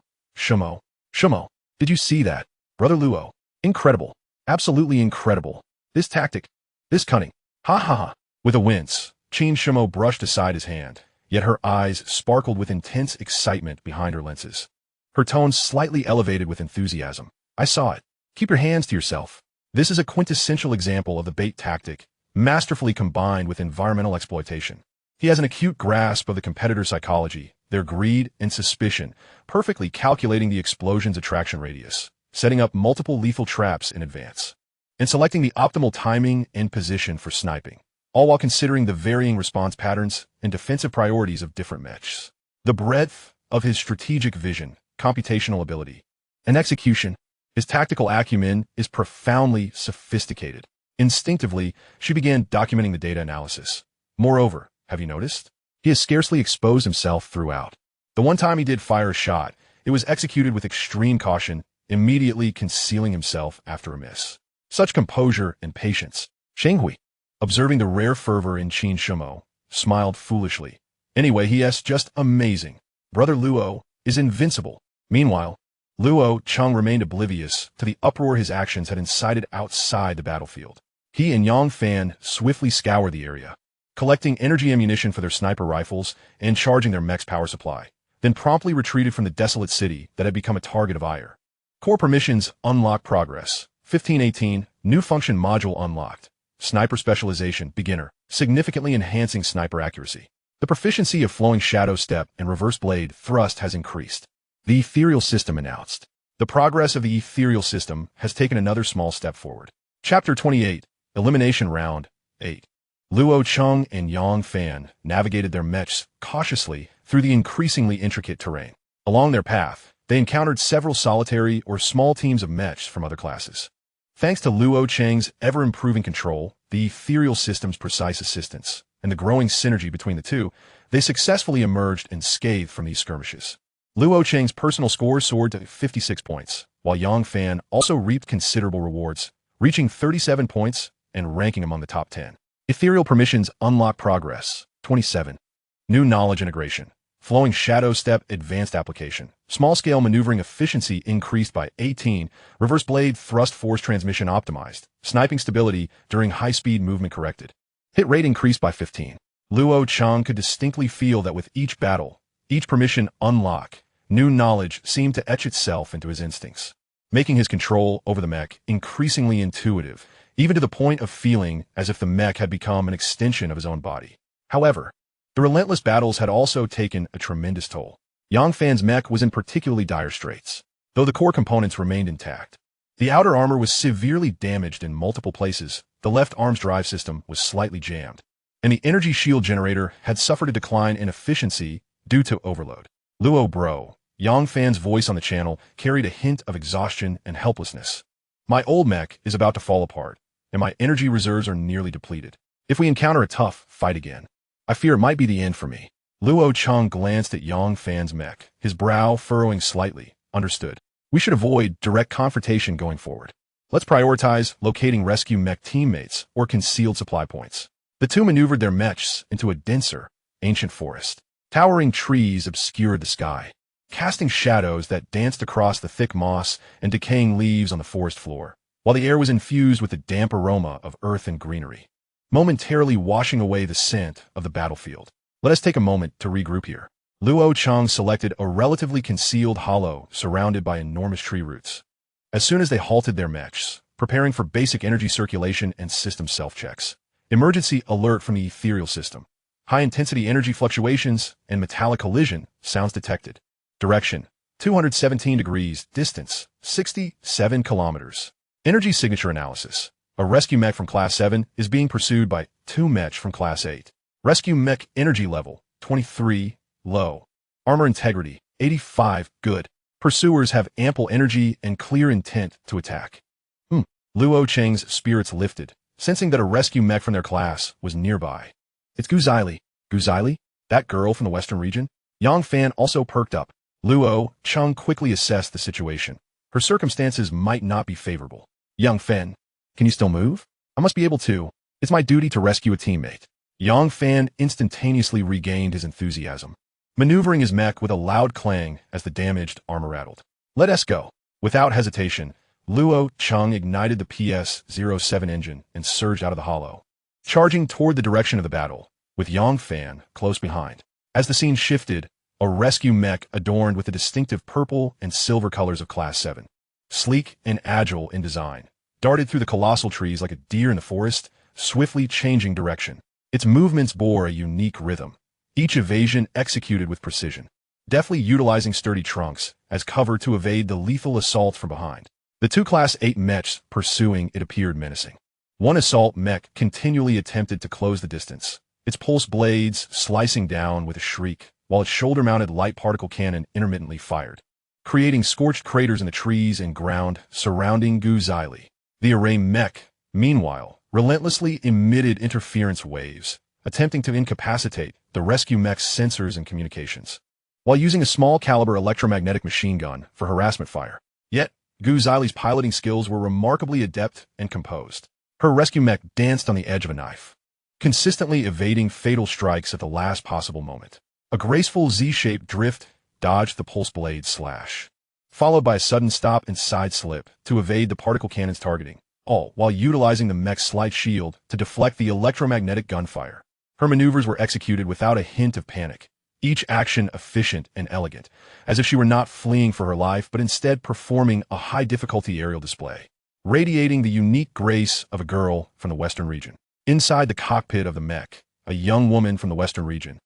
Shumo, did you see that? Brother Luo, incredible, absolutely incredible. This tactic, this cunning, ha ha ha. With a wince, Qin Shumo brushed aside his hand, yet her eyes sparkled with intense excitement behind her lenses. Her tone slightly elevated with enthusiasm. I saw it. Keep your hands to yourself. This is a quintessential example of the bait tactic, masterfully combined with environmental exploitation. He has an acute grasp of the competitor's psychology, their greed and suspicion, perfectly calculating the explosion's attraction radius, setting up multiple lethal traps in advance, and selecting the optimal timing and position for sniping, all while considering the varying response patterns and defensive priorities of different mechs. The breadth of his strategic vision, computational ability, and execution, his tactical acumen is profoundly sophisticated. Instinctively, she began documenting the data analysis. Moreover, have you noticed? He has scarcely exposed himself throughout. The one time he did fire a shot, it was executed with extreme caution, immediately concealing himself after a miss. Such composure and patience. Shenghui, observing the rare fervor in Qin Shumo, smiled foolishly. Anyway, he is just amazing. Brother Luo is invincible. Meanwhile, Luo Cheng remained oblivious to the uproar his actions had incited outside the battlefield. He and Yang Fan swiftly scoured the area, collecting energy ammunition for their sniper rifles and charging their mech's power supply, then promptly retreated from the desolate city that had become a target of ire. Core permissions unlock progress. 1518, new function module unlocked. Sniper specialization, beginner. significantly enhancing sniper accuracy. The proficiency of flowing shadow step and reverse blade thrust has increased. The ethereal system announced. The progress of the ethereal system has taken another small step forward. Chapter 28, Elimination Round 8. Luo Cheng and Yang Fan navigated their mechs cautiously through the increasingly intricate terrain. Along their path, they encountered several solitary or small teams of mechs from other classes. Thanks to Luo Cheng's ever-improving control, the ethereal system's precise assistance, and the growing synergy between the two, they successfully emerged unscathed from these skirmishes. Luo Cheng's personal score soared to 56 points, while Yang Fan also reaped considerable rewards, reaching 37 points and ranking among the top 10. Ethereal permissions unlock progress. 27. New knowledge integration. Flowing shadow step advanced application. Small-scale maneuvering efficiency increased by 18. Reverse blade thrust force transmission optimized. Sniping stability during high-speed movement corrected. Hit rate increased by 15. Luo Cheng could distinctly feel that with each battle, each permission unlock, new knowledge seemed to etch itself into his instincts, making his control over the mech increasingly intuitive, even to the point of feeling as if the mech had become an extension of his own body. However, the relentless battles had also taken a tremendous toll. Yang Fan's mech was in particularly dire straits, though the core components remained intact. The outer armor was severely damaged in multiple places, the left arm's drive system was slightly jammed, and the energy shield generator had suffered a decline in efficiency due to overload. Luo bro, Yang Fan's voice on the channel carried a hint of exhaustion and helplessness. My old mech is about to fall apart, and my energy reserves are nearly depleted. If we encounter a tough fight again, I fear it might be the end for me. Luo Cheng glanced at Yang Fan's mech, his brow furrowing slightly. Understood. We should avoid direct confrontation going forward. Let's prioritize locating rescue mech teammates or concealed supply points. The two maneuvered their mechs into a denser, ancient forest. Towering trees obscured the sky, casting shadows that danced across the thick moss and decaying leaves on the forest floor, while the air was infused with the damp aroma of earth and greenery, momentarily washing away the scent of the battlefield. Let us take a moment to regroup here. Luo Cheng selected a relatively concealed hollow surrounded by enormous tree roots. As soon as they halted their mechs, preparing for basic energy circulation and system self-checks, emergency alert from the ethereal system. High-intensity energy fluctuations and metallic collision sounds detected. Direction, 217 degrees. Distance, 67 kilometers. Energy signature analysis. A rescue mech from Class 7 is being pursued by two mech from Class 8. Rescue mech energy level, 23, low. Armor integrity, 85, good. Pursuers have ample energy and clear intent to attack. Luo Cheng's spirits lifted, sensing that a rescue mech from their class was nearby. It's Gu Zili. Gu Zili? That girl from the western region? Yang Fan also perked up. Luo Cheng quickly assessed the situation. Her circumstances might not be favorable. Yang Fan, can you still move? I must be able to. It's my duty to rescue a teammate. Yang Fan instantaneously regained his enthusiasm, maneuvering his mech with a loud clang as the damaged armor rattled. Let us go. Without hesitation, Luo Cheng ignited the PS-07 engine and surged out of the hollow, charging toward the direction of the battle, with Yang Fan close behind. As the scene shifted, a rescue mech adorned with the distinctive purple and silver colors of Class 7, sleek and agile in design, darted through the colossal trees like a deer in the forest, swiftly changing direction. Its movements bore a unique rhythm, each evasion executed with precision, deftly utilizing sturdy trunks as cover to evade the lethal assault from behind. The two Class 8 mechs pursuing it appeared menacing. One assault mech continually attempted to close the distance, its pulse blades slicing down with a shriek, while its shoulder-mounted light particle cannon intermittently fired, creating scorched craters in the trees and ground surrounding Gu Zili. The array mech, meanwhile, relentlessly emitted interference waves, attempting to incapacitate the rescue mech's sensors and communications, while using a small-caliber electromagnetic machine gun for harassment fire. Yet, Gu Zili's piloting skills were remarkably adept and composed. Her rescue mech danced on the edge of a knife, consistently evading fatal strikes at the last possible moment. A graceful Z-shaped drift dodged the pulse blade slash, followed by a sudden stop and side slip to evade the particle cannon's targeting, all while utilizing the mech's slight shield to deflect the electromagnetic gunfire. Her maneuvers were executed without a hint of panic, each action efficient and elegant, as if she were not fleeing for her life but instead performing a high-difficulty aerial display, radiating the unique grace of a girl from the western region. Inside the cockpit of the mech, a young woman from the western region.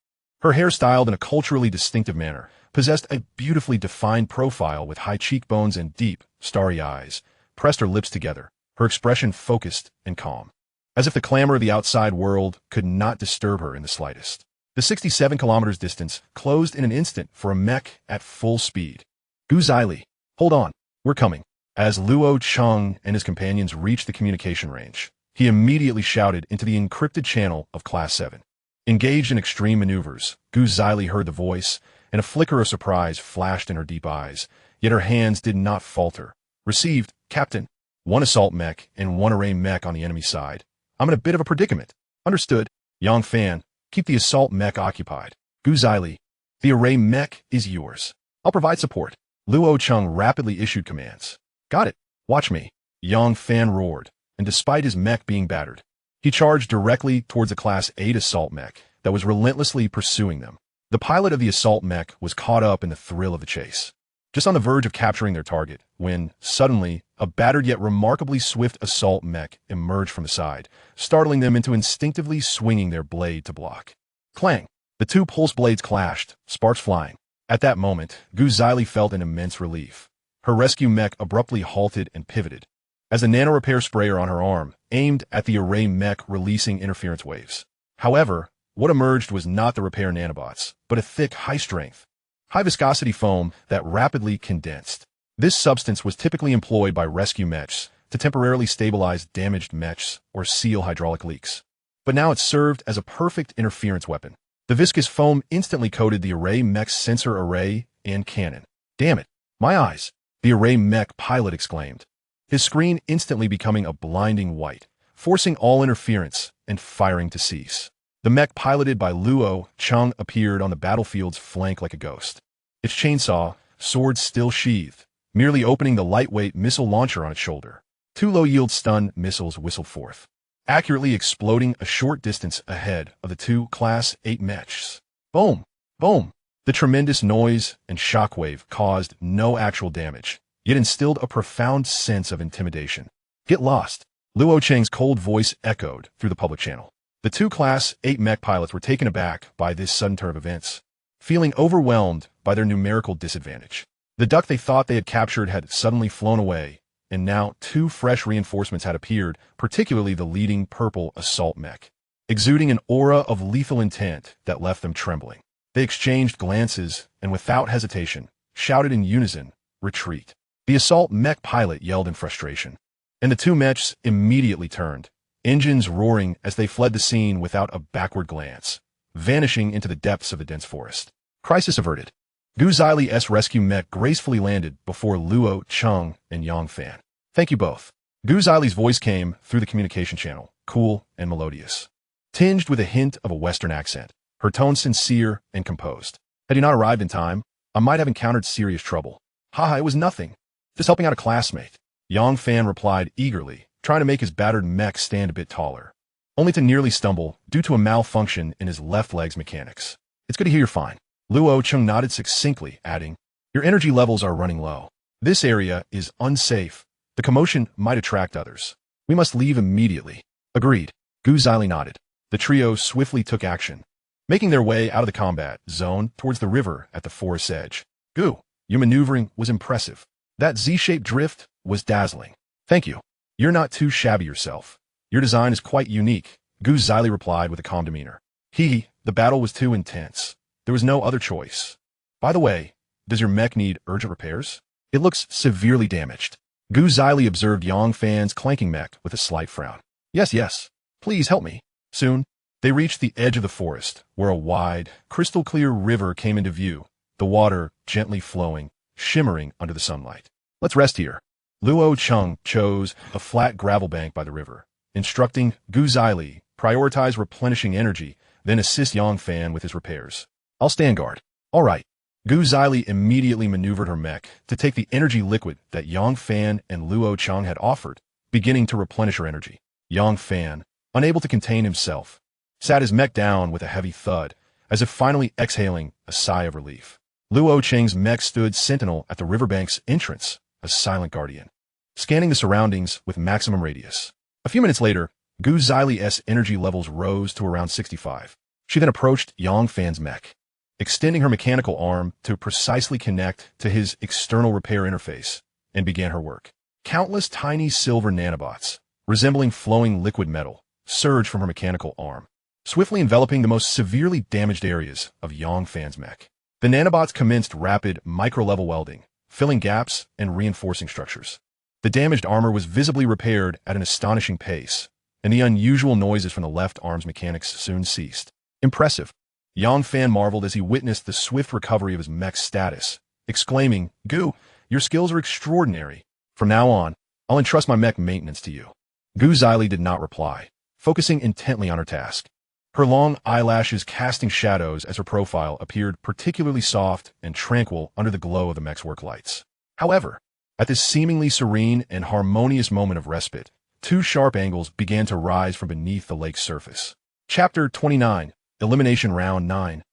Her hair styled in a culturally distinctive manner, possessed a beautifully defined profile with high cheekbones and deep, starry eyes, pressed her lips together, her expression focused and calm, as if the clamor of the outside world could not disturb her in the slightest. The 67 kilometers distance closed in an instant for a mech at full speed. Gu Zili, hold on, we're coming. As Luo Cheng and his companions reached the communication range, he immediately shouted into the encrypted channel of Class 7. Engaged in extreme maneuvers, Gu Zili heard the voice, and a flicker of surprise flashed in her deep eyes, yet her hands did not falter. Received, Captain. 1 assault mech and 1 array mech on the enemy side. I'm in a bit of a predicament. Understood. Yang Fan, keep the assault mech occupied. Gu Zili, the array mech is yours. I'll provide support. Luo Cheng rapidly issued commands. Got it. Watch me. Yang Fan roared, and despite his mech being battered, he charged directly towards a Class 8 assault mech that was relentlessly pursuing them. The pilot of the assault mech was caught up in the thrill of the chase, just on the verge of capturing their target, when, suddenly, a battered yet remarkably swift assault mech emerged from the side, startling them into instinctively swinging their blade to block. Clang! The 2 pulse blades clashed, sparks flying. At that moment, Gu Zili felt an immense relief. Her rescue mech abruptly halted and pivoted, as the nano-repair sprayer on her arm aimed at the array mech, releasing interference waves. However, what emerged was not the repair nanobots, but a thick, high-strength, high-viscosity foam that rapidly condensed. This substance was typically employed by rescue mechs to temporarily stabilize damaged mechs or seal hydraulic leaks. But now it served as a perfect interference weapon. The viscous foam instantly coated the array mech's sensor array and cannon. Damn it, my eyes! The array mech pilot exclaimed, his screen instantly becoming a blinding white, forcing all interference and firing to cease. The mech piloted by Luo Cheng appeared on the battlefield's flank like a ghost. Its chainsaw, sword still sheathed, merely opening the lightweight missile launcher on its shoulder. 2 low-yield stun missiles whistled forth, accurately exploding a short distance ahead of the 2 Class 8 mechs. Boom! Boom! The tremendous noise and shockwave caused no actual damage, yet instilled a profound sense of intimidation. Get lost! Luo Cheng's cold voice echoed through the public channel. The 2 Class 8 mech pilots were taken aback by this sudden turn of events, feeling overwhelmed by their numerical disadvantage. The duck they thought they had captured had suddenly flown away, and now 2 fresh reinforcements had appeared, particularly the leading purple assault mech, exuding an aura of lethal intent that left them trembling. They exchanged glances and, without hesitation, shouted in unison, "Retreat!" The assault mech pilot yelled in frustration, and the 2 mechs immediately turned, engines roaring as they fled the scene without a backward glance, vanishing into the depths of the dense forest. Crisis averted. Gu Zili's rescue mech gracefully landed before Luo Cheng and Yang Fan. Thank you both. Gu Zili's voice came through the communication channel, cool and melodious, tinged with a hint of a Western accent, her tone sincere and composed. Had you not arrived in time, I might have encountered serious trouble. Haha, it was nothing. Just helping out a classmate. Yang Fan replied eagerly, trying to make his battered mech stand a bit taller, only to nearly stumble due to a malfunction in his left leg's mechanics. It's good to hear you're fine. Luo Cheng nodded succinctly, adding, your energy levels are running low. This area is unsafe. The commotion might attract others. We must leave immediately. Agreed. Gu Zili nodded. The trio swiftly took action, making their way out of the combat zone towards the river at the forest's edge. Gu, your maneuvering was impressive. That Z-shaped drift was dazzling. Thank you. You're not too shabby yourself. Your design is quite unique, Gu Zili replied with a calm demeanor. The battle was too intense. There was no other choice. By the way, does your mech need urgent repairs? It looks severely damaged. Gu Zili observed Yang Fan's clanking mech with a slight frown. Yes. Please help me. Soon, they reached the edge of the forest, where a wide, crystal-clear river came into view, the water gently flowing, shimmering under the sunlight. Let's rest here. Luo Cheng chose a flat gravel bank by the river, instructing Gu Zili prioritize replenishing energy, then assist Yang Fan with his repairs. I'll stand guard. All right. Gu Zili immediately maneuvered her mech to take the energy liquid that Yang Fan and Luo Cheng had offered, beginning to replenish her energy. Yang Fan, unable to contain himself, sat his mech down with a heavy thud, as if finally exhaling a sigh of relief. Luo Cheng's mech stood sentinel at the riverbank's entrance, a silent guardian, scanning the surroundings with maximum radius. A few minutes later, Gu Zili's energy levels rose to around 65. She then approached Yang Fan's mech, extending her mechanical arm to precisely connect to his external repair interface, and began her work. Countless tiny silver nanobots, resembling flowing liquid metal, surged from her mechanical arm, swiftly enveloping the most severely damaged areas of Yang Fan's mech. The nanobots commenced rapid micro-level welding, filling gaps and reinforcing structures. The damaged armor was visibly repaired at an astonishing pace, and the unusual noises from the left arm's mechanics soon ceased. Impressive. Yang Fan marveled as he witnessed the swift recovery of his mech's status, exclaiming, "Gu, your skills are extraordinary. From now on, I'll entrust my mech maintenance to you." Gu Zili did not reply, focusing intently on her task. Her long eyelashes casting shadows as her profile appeared particularly soft and tranquil under the glow of the mech's work lights. However, at this seemingly serene and harmonious moment of respite, two sharp angles began to rise from beneath the lake's surface. Chapter 29, Elimination Round 9.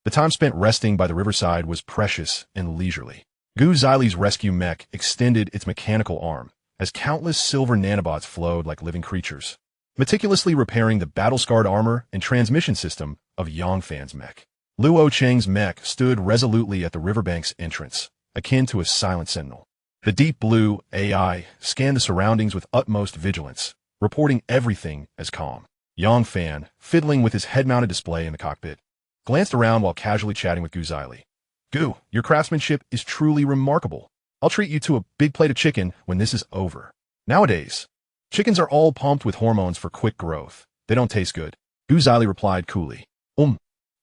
The time spent resting by the riverside was precious and leisurely. Gu Zili's rescue mech extended its mechanical arm as countless silver nanobots flowed like living creatures, meticulously repairing the battle-scarred armor and transmission system of Yang Fan's mech. Luo Cheng's mech stood resolutely at the riverbank's entrance, akin to a silent sentinel. The deep blue AI scanned the surroundings with utmost vigilance, reporting everything as calm. Yang Fan, fiddling with his head-mounted display in the cockpit, glanced around while casually chatting with Gu Zili. "Gu, your craftsmanship is truly remarkable. I'll treat you to a big plate of chicken when this is over." Nowadays, chickens are all pumped with hormones for quick growth. They don't taste good. Gu Zili replied coolly.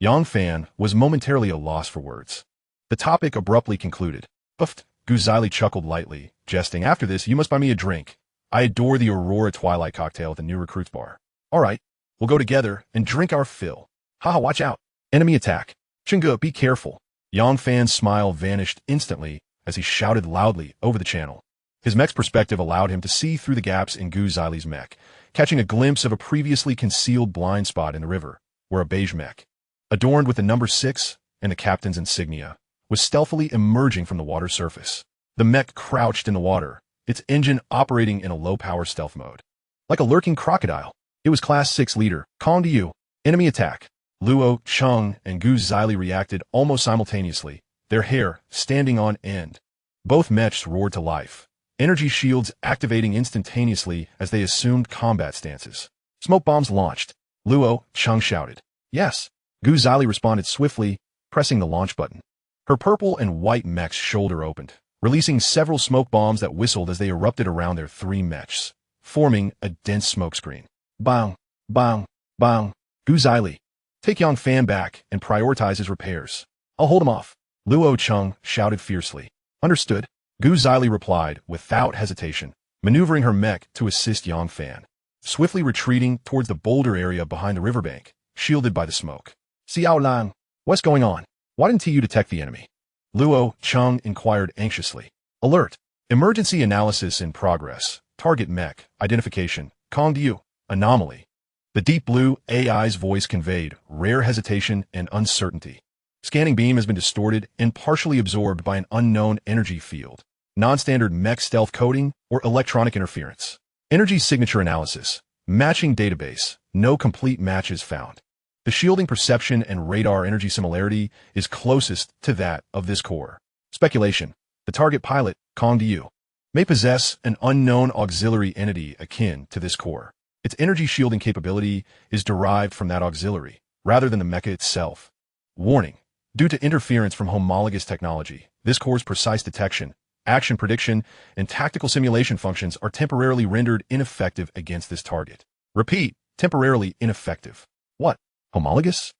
Yang Fan was momentarily at a loss for words. The topic abruptly concluded. "Buffed." Gu Zili chuckled lightly, jesting. "After this, you must buy me a drink. I adore the Aurora Twilight cocktail at the new recruits bar." "All right, we'll go together and drink our fill." "Haha, watch out. Enemy attack. Chingu, be careful." Yang Fan's smile vanished instantly as he shouted loudly over the channel. His mech's perspective allowed him to see through the gaps in Gu Zili's mech, catching a glimpse of a previously concealed blind spot in the river, where a beige mech, adorned with the number 6 and the captain's insignia, was stealthily emerging from the water's surface. The mech crouched in the water, its engine operating in a low-power stealth mode. Like a lurking crocodile, it was Class 6 leader, Kong Diu. Enemy attack. Luo Cheng and Gu Zili reacted almost simultaneously, their hair standing on end. Both mechs roared to life, energy shields activating instantaneously as they assumed combat stances. "Smoke bombs launched," Luo Cheng shouted. "Yes." Gu Zili responded swiftly, pressing the launch button. Her purple and white mech's shoulder opened, releasing several smoke bombs that whistled as they erupted around their three mechs, forming a dense smoke screen. "Bang, bang, bang." Gu Zili, take Yang Fan back and prioritize his repairs. "I'll hold him off," Luo Cheng shouted fiercely. "Understood," Gu Zili replied without hesitation, maneuvering her mech to assist Yang Fan, swiftly retreating towards the boulder area behind the riverbank, shielded by the smoke. "Xiao Lang, what's going on? Why didn't you detect the enemy?" Luo Cheng inquired anxiously. "Alert. Emergency analysis in progress. Target mech. Identification. Kong Diu. Anomaly." The deep blue AI's voice conveyed rare hesitation and uncertainty. Scanning beam has been distorted and partially absorbed by an unknown energy field. Non-standard mech stealth coding or electronic interference. Energy signature analysis. Matching database. No complete matches found. The shielding perception and radar energy similarity is closest to that of this core. Speculation. The target pilot, Kong Diu, may possess an unknown auxiliary entity akin to this core. Its energy shielding capability is derived from that auxiliary, rather than the mecha itself. Warning. Due to interference from homologous technology, this core's precise detection, action prediction, and tactical simulation functions are temporarily rendered ineffective against this target. Repeat, temporarily ineffective. What? Homologous?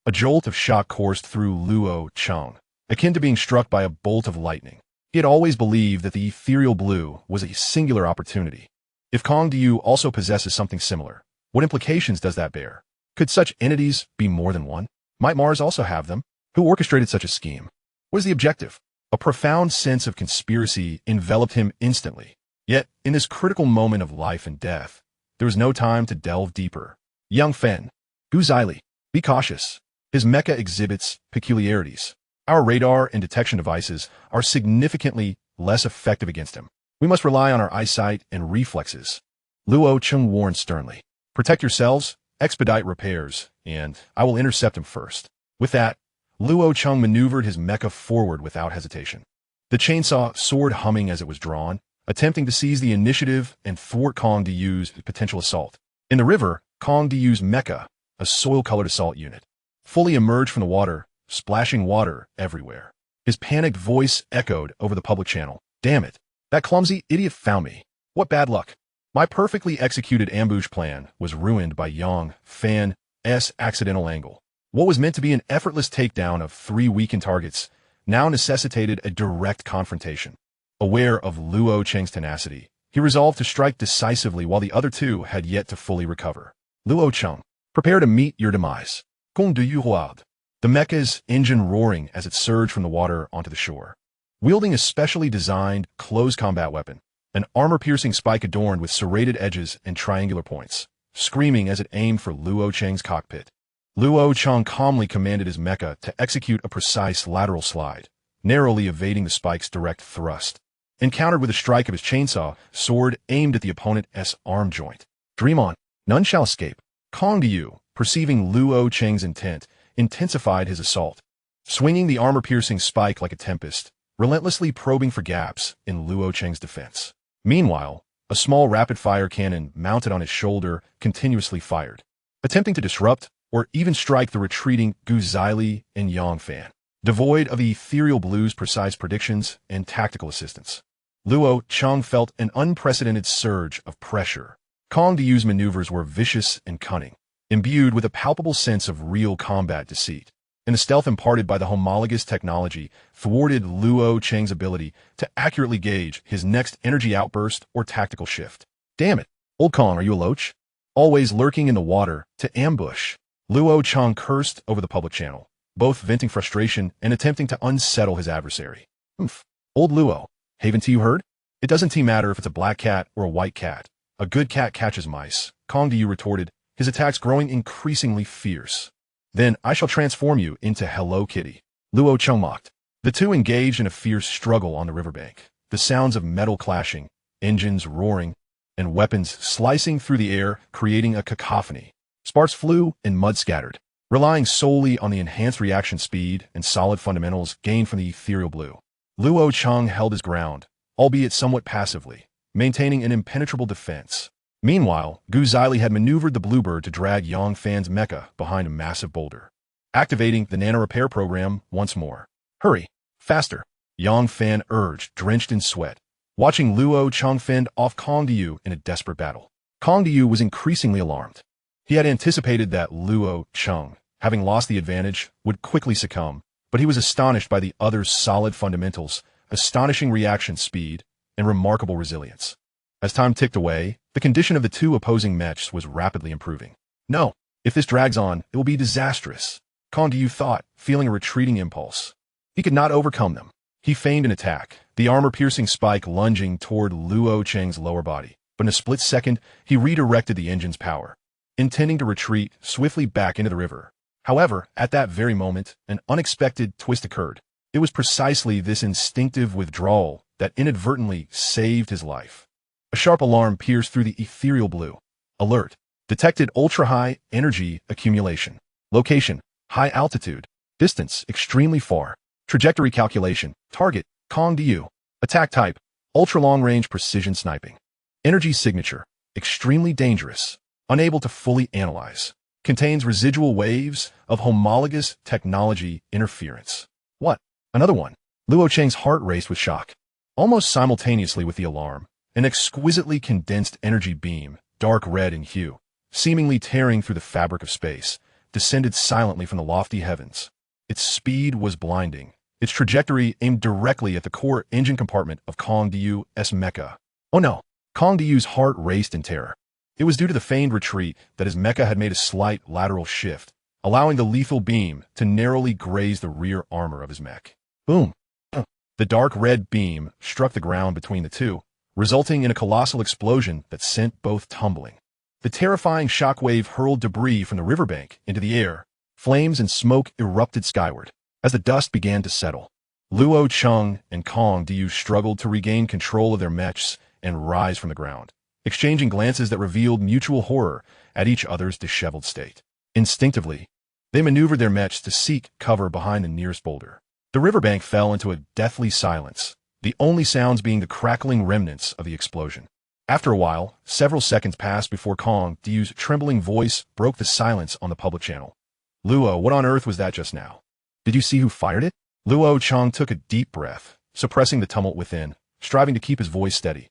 A jolt of shock coursed through Luo Cheng, akin to being struck by a bolt of lightning. He had always believed that the ethereal blue was a singular opportunity. If Kong Diu also possesses something similar, what implications does that bear? Could such entities be more than one? Might Mars also have them? Who orchestrated such a scheme? What is the objective? A profound sense of conspiracy enveloped him instantly. Yet, in this critical moment of life and death, there was no time to delve deeper. Yang Fan, Gu Zili, be cautious. His mecha exhibits peculiarities. Our radar and detection devices are significantly less effective against him. We must rely on our eyesight and reflexes. Luo Cheng warned sternly. Protect yourselves, expedite repairs, and I will intercept him first. With that, Luo Cheng maneuvered his mecha forward without hesitation. The chainsaw sword humming as it was drawn, attempting to seize the initiative and thwart Kong Diyu's potential assault. In the river, Kong Diyu's mecha, a soil-colored assault unit, fully emerged from the water, splashing water everywhere. His panicked voice echoed over the public channel. Damn it. That clumsy idiot found me. What bad luck. My perfectly executed ambush plan was ruined by Yang Fan's accidental angle. What was meant to be an effortless takedown of 3 weakened targets now necessitated a direct confrontation. Aware of Luo Cheng's tenacity, he resolved to strike decisively while the other two had yet to fully recover. Luo Cheng, prepare to meet your demise. Kong Diyu Huad. The mecha's engine roaring as it surged from the water onto the shore. Wielding a specially designed, close combat weapon, an armor-piercing spike adorned with serrated edges and triangular points, screaming as it aimed for Luo Cheng's cockpit. Luo Cheng calmly commanded his mecha to execute a precise lateral slide, narrowly evading the spike's direct thrust. Encountered with a strike of his chainsaw sword aimed at the opponent's arm joint. Dream on. None shall escape. Kong Diyu, perceiving Luo Cheng's intent, intensified his assault, swinging the armor-piercing spike like a tempest, relentlessly probing for gaps in Luo Cheng's defense. Meanwhile, a small rapid-fire cannon mounted on his shoulder continuously fired, attempting to disrupt or even strike the retreating Guzili and Yang Fan, devoid of the ethereal blue's precise predictions and tactical assistance. Luo Cheng felt an unprecedented surge of pressure. Kong Diyu's maneuvers were vicious and cunning, imbued with a palpable sense of real combat deceit, and the stealth imparted by the homologous technology thwarted Luo Cheng's ability to accurately gauge his next energy outburst or tactical shift. Damn it, old Kong, are you a loach? Always lurking in the water to ambush. Luo Cheng cursed over the public channel, both venting frustration and attempting to unsettle his adversary. Oomph. Old Luo, haven't you heard? It doesn't matter if it's a black cat or a white cat. A good cat catches mice, Kong Diyu retorted, his attacks growing increasingly fierce. Then I shall transform you into Hello Kitty. Luo Cheng mocked. The two engaged in a fierce struggle on the riverbank, the sounds of metal clashing, engines roaring, and weapons slicing through the air, creating a cacophony. Sparks flew and mud scattered, relying solely on the enhanced reaction speed and solid fundamentals gained from the ethereal blue. Luo Cheng held his ground, albeit somewhat passively, maintaining an impenetrable defense. Meanwhile, Guzili had maneuvered the Bluebird to drag Yang Fan's mecha behind a massive boulder, activating the nano-repair program once more. Hurry, faster, Yang Fan urged, drenched in sweat, watching Luo Cheng fend off Kong Diyu in a desperate battle. Kong Diyu was increasingly alarmed. He had anticipated that Luo Cheng, having lost the advantage, would quickly succumb, but he was astonished by the other's solid fundamentals, astonishing reaction speed, and remarkable resilience. As time ticked away, the condition of the two opposing mechs was rapidly improving. No, if this drags on, it will be disastrous, Kong Diyu thought, feeling a retreating impulse. He could not overcome them. He feigned an attack, the armor-piercing spike lunging toward Luo Cheng's lower body, but in a split second, he redirected the engine's power, intending to retreat swiftly back into the river. However, at that very moment, an unexpected twist occurred. It was precisely this instinctive withdrawal that inadvertently saved his life. A sharp alarm pierced through the ethereal blue. Alert. Detected ultra-high energy accumulation. Location, high altitude. Distance, extremely far. Trajectory calculation. Target, Kong Diyu. Attack type, ultra-long-range precision sniping. Energy signature, extremely dangerous. Unable to fully analyze. Contains residual waves of homologous technology interference. What? Another one. Luo Cheng's heart raced with shock. Almost simultaneously with the alarm, an exquisitely condensed energy beam, dark red in hue, seemingly tearing through the fabric of space, descended silently from the lofty heavens. Its speed was blinding, its trajectory aimed directly at the core engine compartment of Kong Diyu's mecha. Oh no! Kong Diyu's heart raced in terror. It was due to the feigned retreat that his mecha had made a slight lateral shift, allowing the lethal beam to narrowly graze the rear armor of his mech. Boom! The dark red beam struck the ground between the two, resulting in a colossal explosion that sent both tumbling. The terrifying shockwave hurled debris from the riverbank into the air. Flames and smoke erupted skyward. As the dust began to settle, Luo Cheng and Kong Diyu struggled to regain control of their mechs and rise from the ground. exchanging glances that revealed mutual horror at each other's disheveled state. Instinctively, they maneuvered their mechs to seek cover behind the nearest boulder. The riverbank fell into a deathly silence, the only sounds being the crackling remnants of the explosion. After a while, several seconds passed before Kong Du's trembling voice broke the silence on the public channel. Luo, what on earth was that just now? Did you see who fired it? Luo Cheng took a deep breath, suppressing the tumult within, striving to keep his voice steady.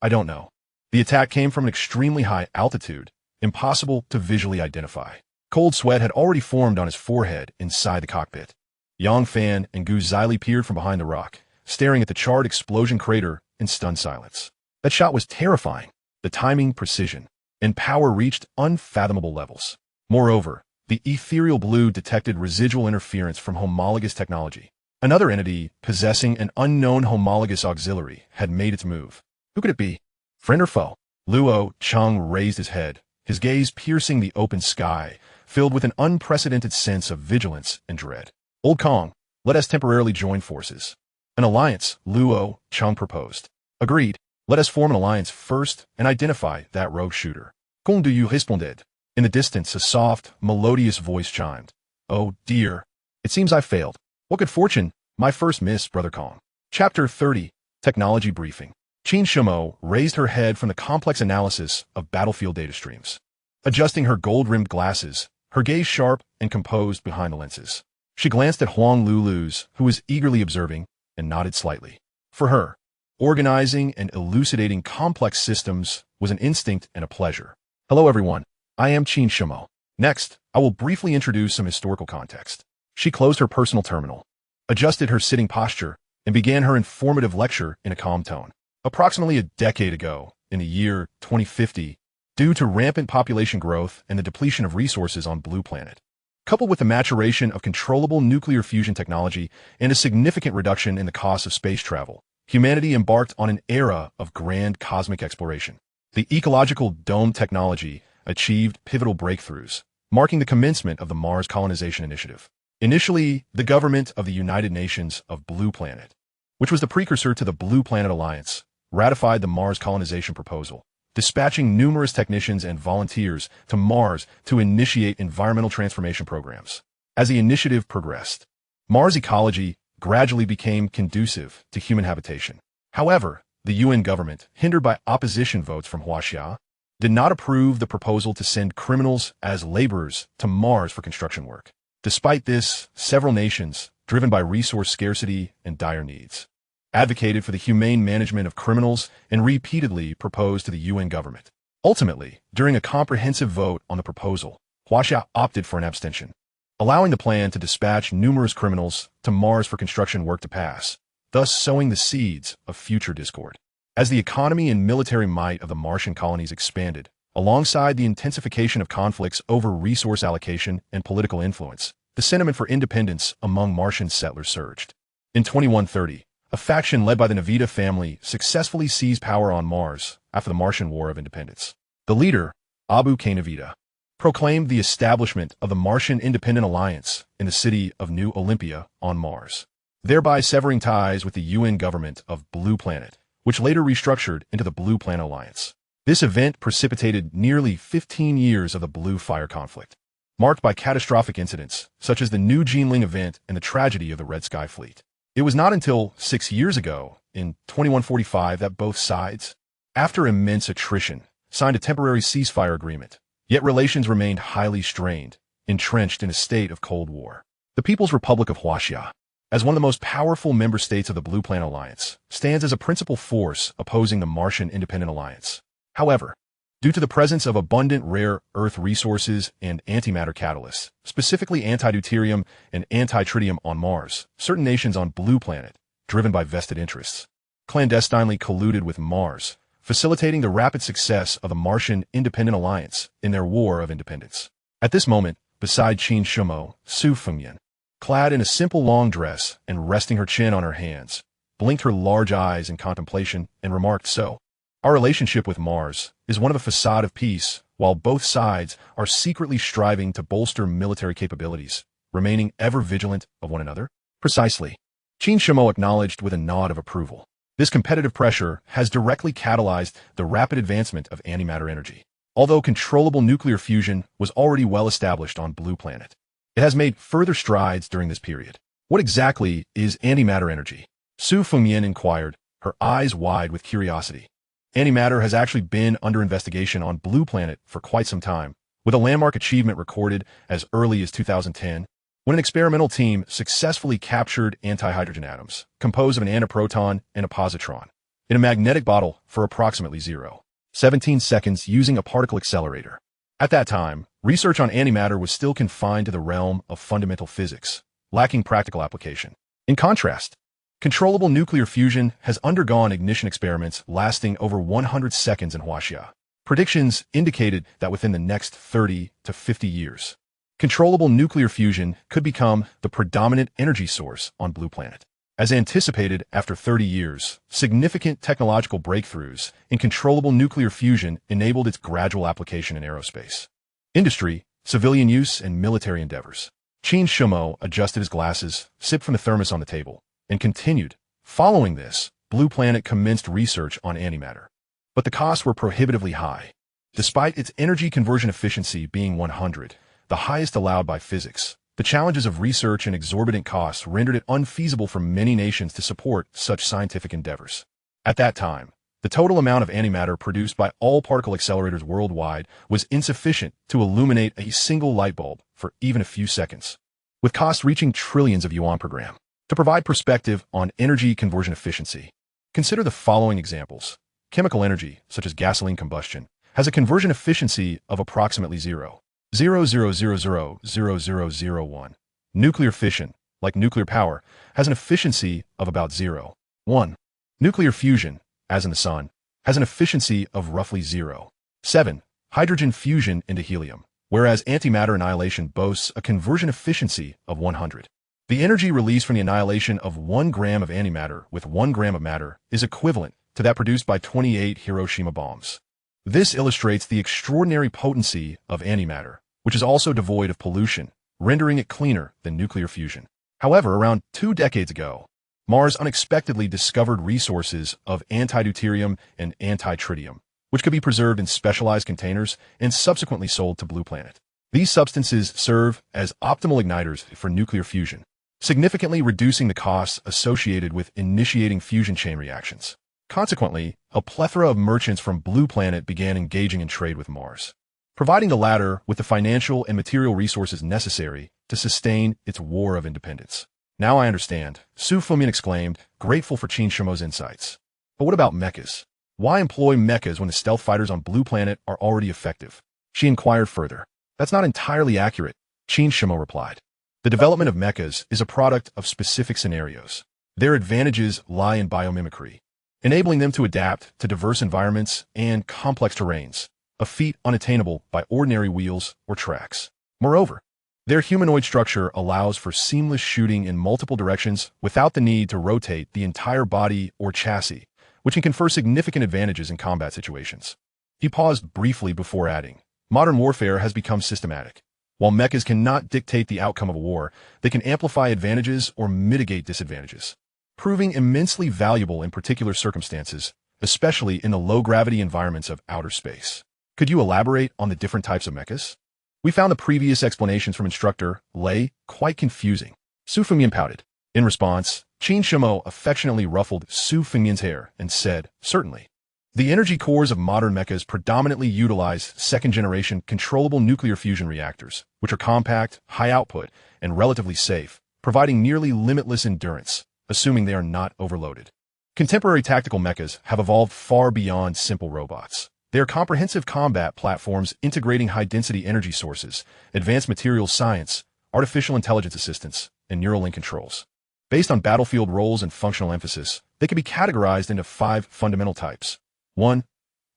I don't know. The attack came from an extremely high altitude, impossible to visually identify. Cold sweat had already formed on his forehead inside the cockpit. Yang Fan and Gu Zili peered from behind the rock, staring at the charred explosion crater in stunned silence. That shot was terrifying. The timing, precision, and power reached unfathomable levels. Moreover, the ethereal blue detected residual interference from homologous technology. Another entity possessing an unknown homologous auxiliary had made its move. Who could it be? Friend or foe? Luo Cheng raised his head, his gaze piercing the open sky, filled with an unprecedented sense of vigilance and dread. Old Kong, let us temporarily join forces. An alliance, Luo Cheng proposed. Agreed. Let us form an alliance first and identify that rogue shooter. Kong Du responded. In the distance, a soft, melodious voice chimed. Oh, dear. It seems I failed. What good fortune, my first miss, Brother Kong. Chapter 30, Technology Briefing. Qin Shumo raised her head from the complex analysis of battlefield data streams. Adjusting her gold-rimmed glasses, her gaze sharp and composed behind the lenses. She glanced at Huang Lulu's, who was eagerly observing, and nodded slightly. For her, organizing and elucidating complex systems was an instinct and a pleasure. Hello, everyone. I am Qin Shumo. Next, I will briefly introduce some historical context. She closed her personal terminal, adjusted her sitting posture, and began her informative lecture in a calm tone. Approximately a decade ago, in the year 2050, due to rampant population growth and the depletion of resources on Blue Planet, coupled with the maturation of controllable nuclear fusion technology and a significant reduction in the cost of space travel, humanity embarked on an era of grand cosmic exploration. The ecological dome technology achieved pivotal breakthroughs, marking the commencement of the Mars colonization initiative. Initially, the government of the United Nations of Blue Planet, which was the precursor to the Blue Planet Alliance, ratified the Mars colonization proposal, dispatching numerous technicians and volunteers to Mars to initiate environmental transformation programs. As the initiative progressed, Mars ecology gradually became conducive to human habitation. However, the UN government, hindered by opposition votes from Huaxia, did not approve the proposal to send criminals as laborers to Mars for construction work. Despite this, several nations, driven by resource scarcity and dire needs, advocated for the humane management of criminals and repeatedly proposed to the UN government. Ultimately, during a comprehensive vote on the proposal, Huaxia opted for an abstention, allowing the plan to dispatch numerous criminals to Mars for construction work to pass, thus sowing the seeds of future discord. As the economy and military might of the Martian colonies expanded, alongside the intensification of conflicts over resource allocation and political influence, the sentiment for independence among Martian settlers surged. In 2130, a faction led by the Navita family successfully seized power on Mars after the Martian War of Independence. The leader, Abu K-Navita, proclaimed the establishment of the Martian Independent Alliance in the city of New Olympia on Mars, thereby severing ties with the UN government of Blue Planet, which later restructured into the Blue Planet Alliance. This event precipitated nearly 15 years of the Blue Fire conflict, marked by catastrophic incidents such as the New Jinling event and the tragedy of the Red Sky Fleet. It was not until 6 years ago, in 2145, that both sides, after immense attrition, signed a temporary ceasefire agreement, yet relations remained highly strained, entrenched in a state of Cold War. The People's Republic of Huaxia, as one of the most powerful member states of the Blue Planet Alliance, stands as a principal force opposing the Martian Independent Alliance. However, due to the presence of abundant rare earth resources and antimatter catalysts, specifically antideuterium and antitritium on Mars, certain nations on Blue Planet, driven by vested interests, clandestinely colluded with Mars, facilitating the rapid success of the Martian Independent Alliance in their war of independence. At this moment, beside Qin Shumo, Su Fengmian, clad in a simple long dress and resting her chin on her hands, blinked her large eyes in contemplation and remarked, "So, our relationship with Mars is one of a facade of peace, while both sides are secretly striving to bolster military capabilities, remaining ever vigilant of one another?" Precisely. Qin Shumo acknowledged with a nod of approval. This competitive pressure has directly catalyzed the rapid advancement of antimatter energy. Although controllable nuclear fusion was already well established on Blue Planet, it has made further strides during this period. What exactly is antimatter energy? Su Fengmian inquired, her eyes wide with curiosity. Antimatter has actually been under investigation on Blue Planet for quite some time, with a landmark achievement recorded as early as 2010, when an experimental team successfully captured antihydrogen atoms, composed of an antiproton and a positron, in a magnetic bottle for approximately 0.17 seconds using a particle accelerator. At that time, research on antimatter was still confined to the realm of fundamental physics, lacking practical application. In contrast, controllable nuclear fusion has undergone ignition experiments lasting over 100 seconds in Huaxia. Predictions indicated that within the next 30 to 50 years, controllable nuclear fusion could become the predominant energy source on Blue Planet. As anticipated, after 30 years, significant technological breakthroughs in controllable nuclear fusion enabled its gradual application in aerospace, industry, civilian use, and military endeavors. Qin Shumo adjusted his glasses, sipped from the thermos on the table, and continued. Following this, Blue Planet commenced research on antimatter. But the costs were prohibitively high. Despite its energy conversion efficiency being 100, the highest allowed by physics, the challenges of research and exorbitant costs rendered it unfeasible for many nations to support such scientific endeavors. At that time, the total amount of antimatter produced by all particle accelerators worldwide was insufficient to illuminate a single light bulb for even a few seconds, with costs reaching trillions of yuan per gram. To provide perspective on energy conversion efficiency, consider the following examples. Chemical energy, such as gasoline combustion, has a conversion efficiency of approximately 0.00000001. Nuclear fission, like nuclear power, has an efficiency of about 0.1. Nuclear fusion, as in the sun, has an efficiency of roughly 0.7. Hydrogen fusion into helium, whereas antimatter annihilation boasts a conversion efficiency of 100. The energy released from the annihilation of 1 gram of antimatter with 1 gram of matter is equivalent to that produced by 28 Hiroshima bombs. This illustrates the extraordinary potency of antimatter, which is also devoid of pollution, rendering it cleaner than nuclear fusion. However, around 2 decades ago, Mars unexpectedly discovered resources of antideuterium and antitritium, which could be preserved in specialized containers and subsequently sold to Blue Planet. These substances serve as optimal igniters for nuclear fusion, significantly reducing the costs associated with initiating fusion chain reactions. Consequently, a plethora of merchants from Blue Planet began engaging in trade with Mars, providing the latter with the financial and material resources necessary to sustain its war of independence. Now I understand, Su Fengmian exclaimed, grateful for Qin Shumo's insights. But what about mechas? Why employ mechas when the stealth fighters on Blue Planet are already effective? She inquired further. That's not entirely accurate, Qin Shumo replied. The development of mechas is a product of specific scenarios. Their advantages lie in biomimicry, enabling them to adapt to diverse environments and complex terrains, a feat unattainable by ordinary wheels or tracks. Moreover, their humanoid structure allows for seamless shooting in multiple directions without the need to rotate the entire body or chassis, which can confer significant advantages in combat situations. He paused briefly before adding, modern warfare has become systematic. While mechas cannot dictate the outcome of a war, they can amplify advantages or mitigate disadvantages, proving immensely valuable in particular circumstances, especially in the low-gravity environments of outer space. Could you elaborate on the different types of mechas? We found the previous explanations from instructor Lei quite confusing. Su Fengmian pouted. In response, Qin Shumo affectionately ruffled Su Fengmian's hair and said, certainly. The energy cores of modern mechas predominantly utilize second-generation controllable nuclear fusion reactors, which are compact, high output, and relatively safe, providing nearly limitless endurance, assuming they are not overloaded. Contemporary tactical mechas have evolved far beyond simple robots. They are comprehensive combat platforms integrating high-density energy sources, advanced materials science, artificial intelligence assistance, and neural link controls. Based on battlefield roles and functional emphasis, they can be categorized into 5 fundamental types. 1.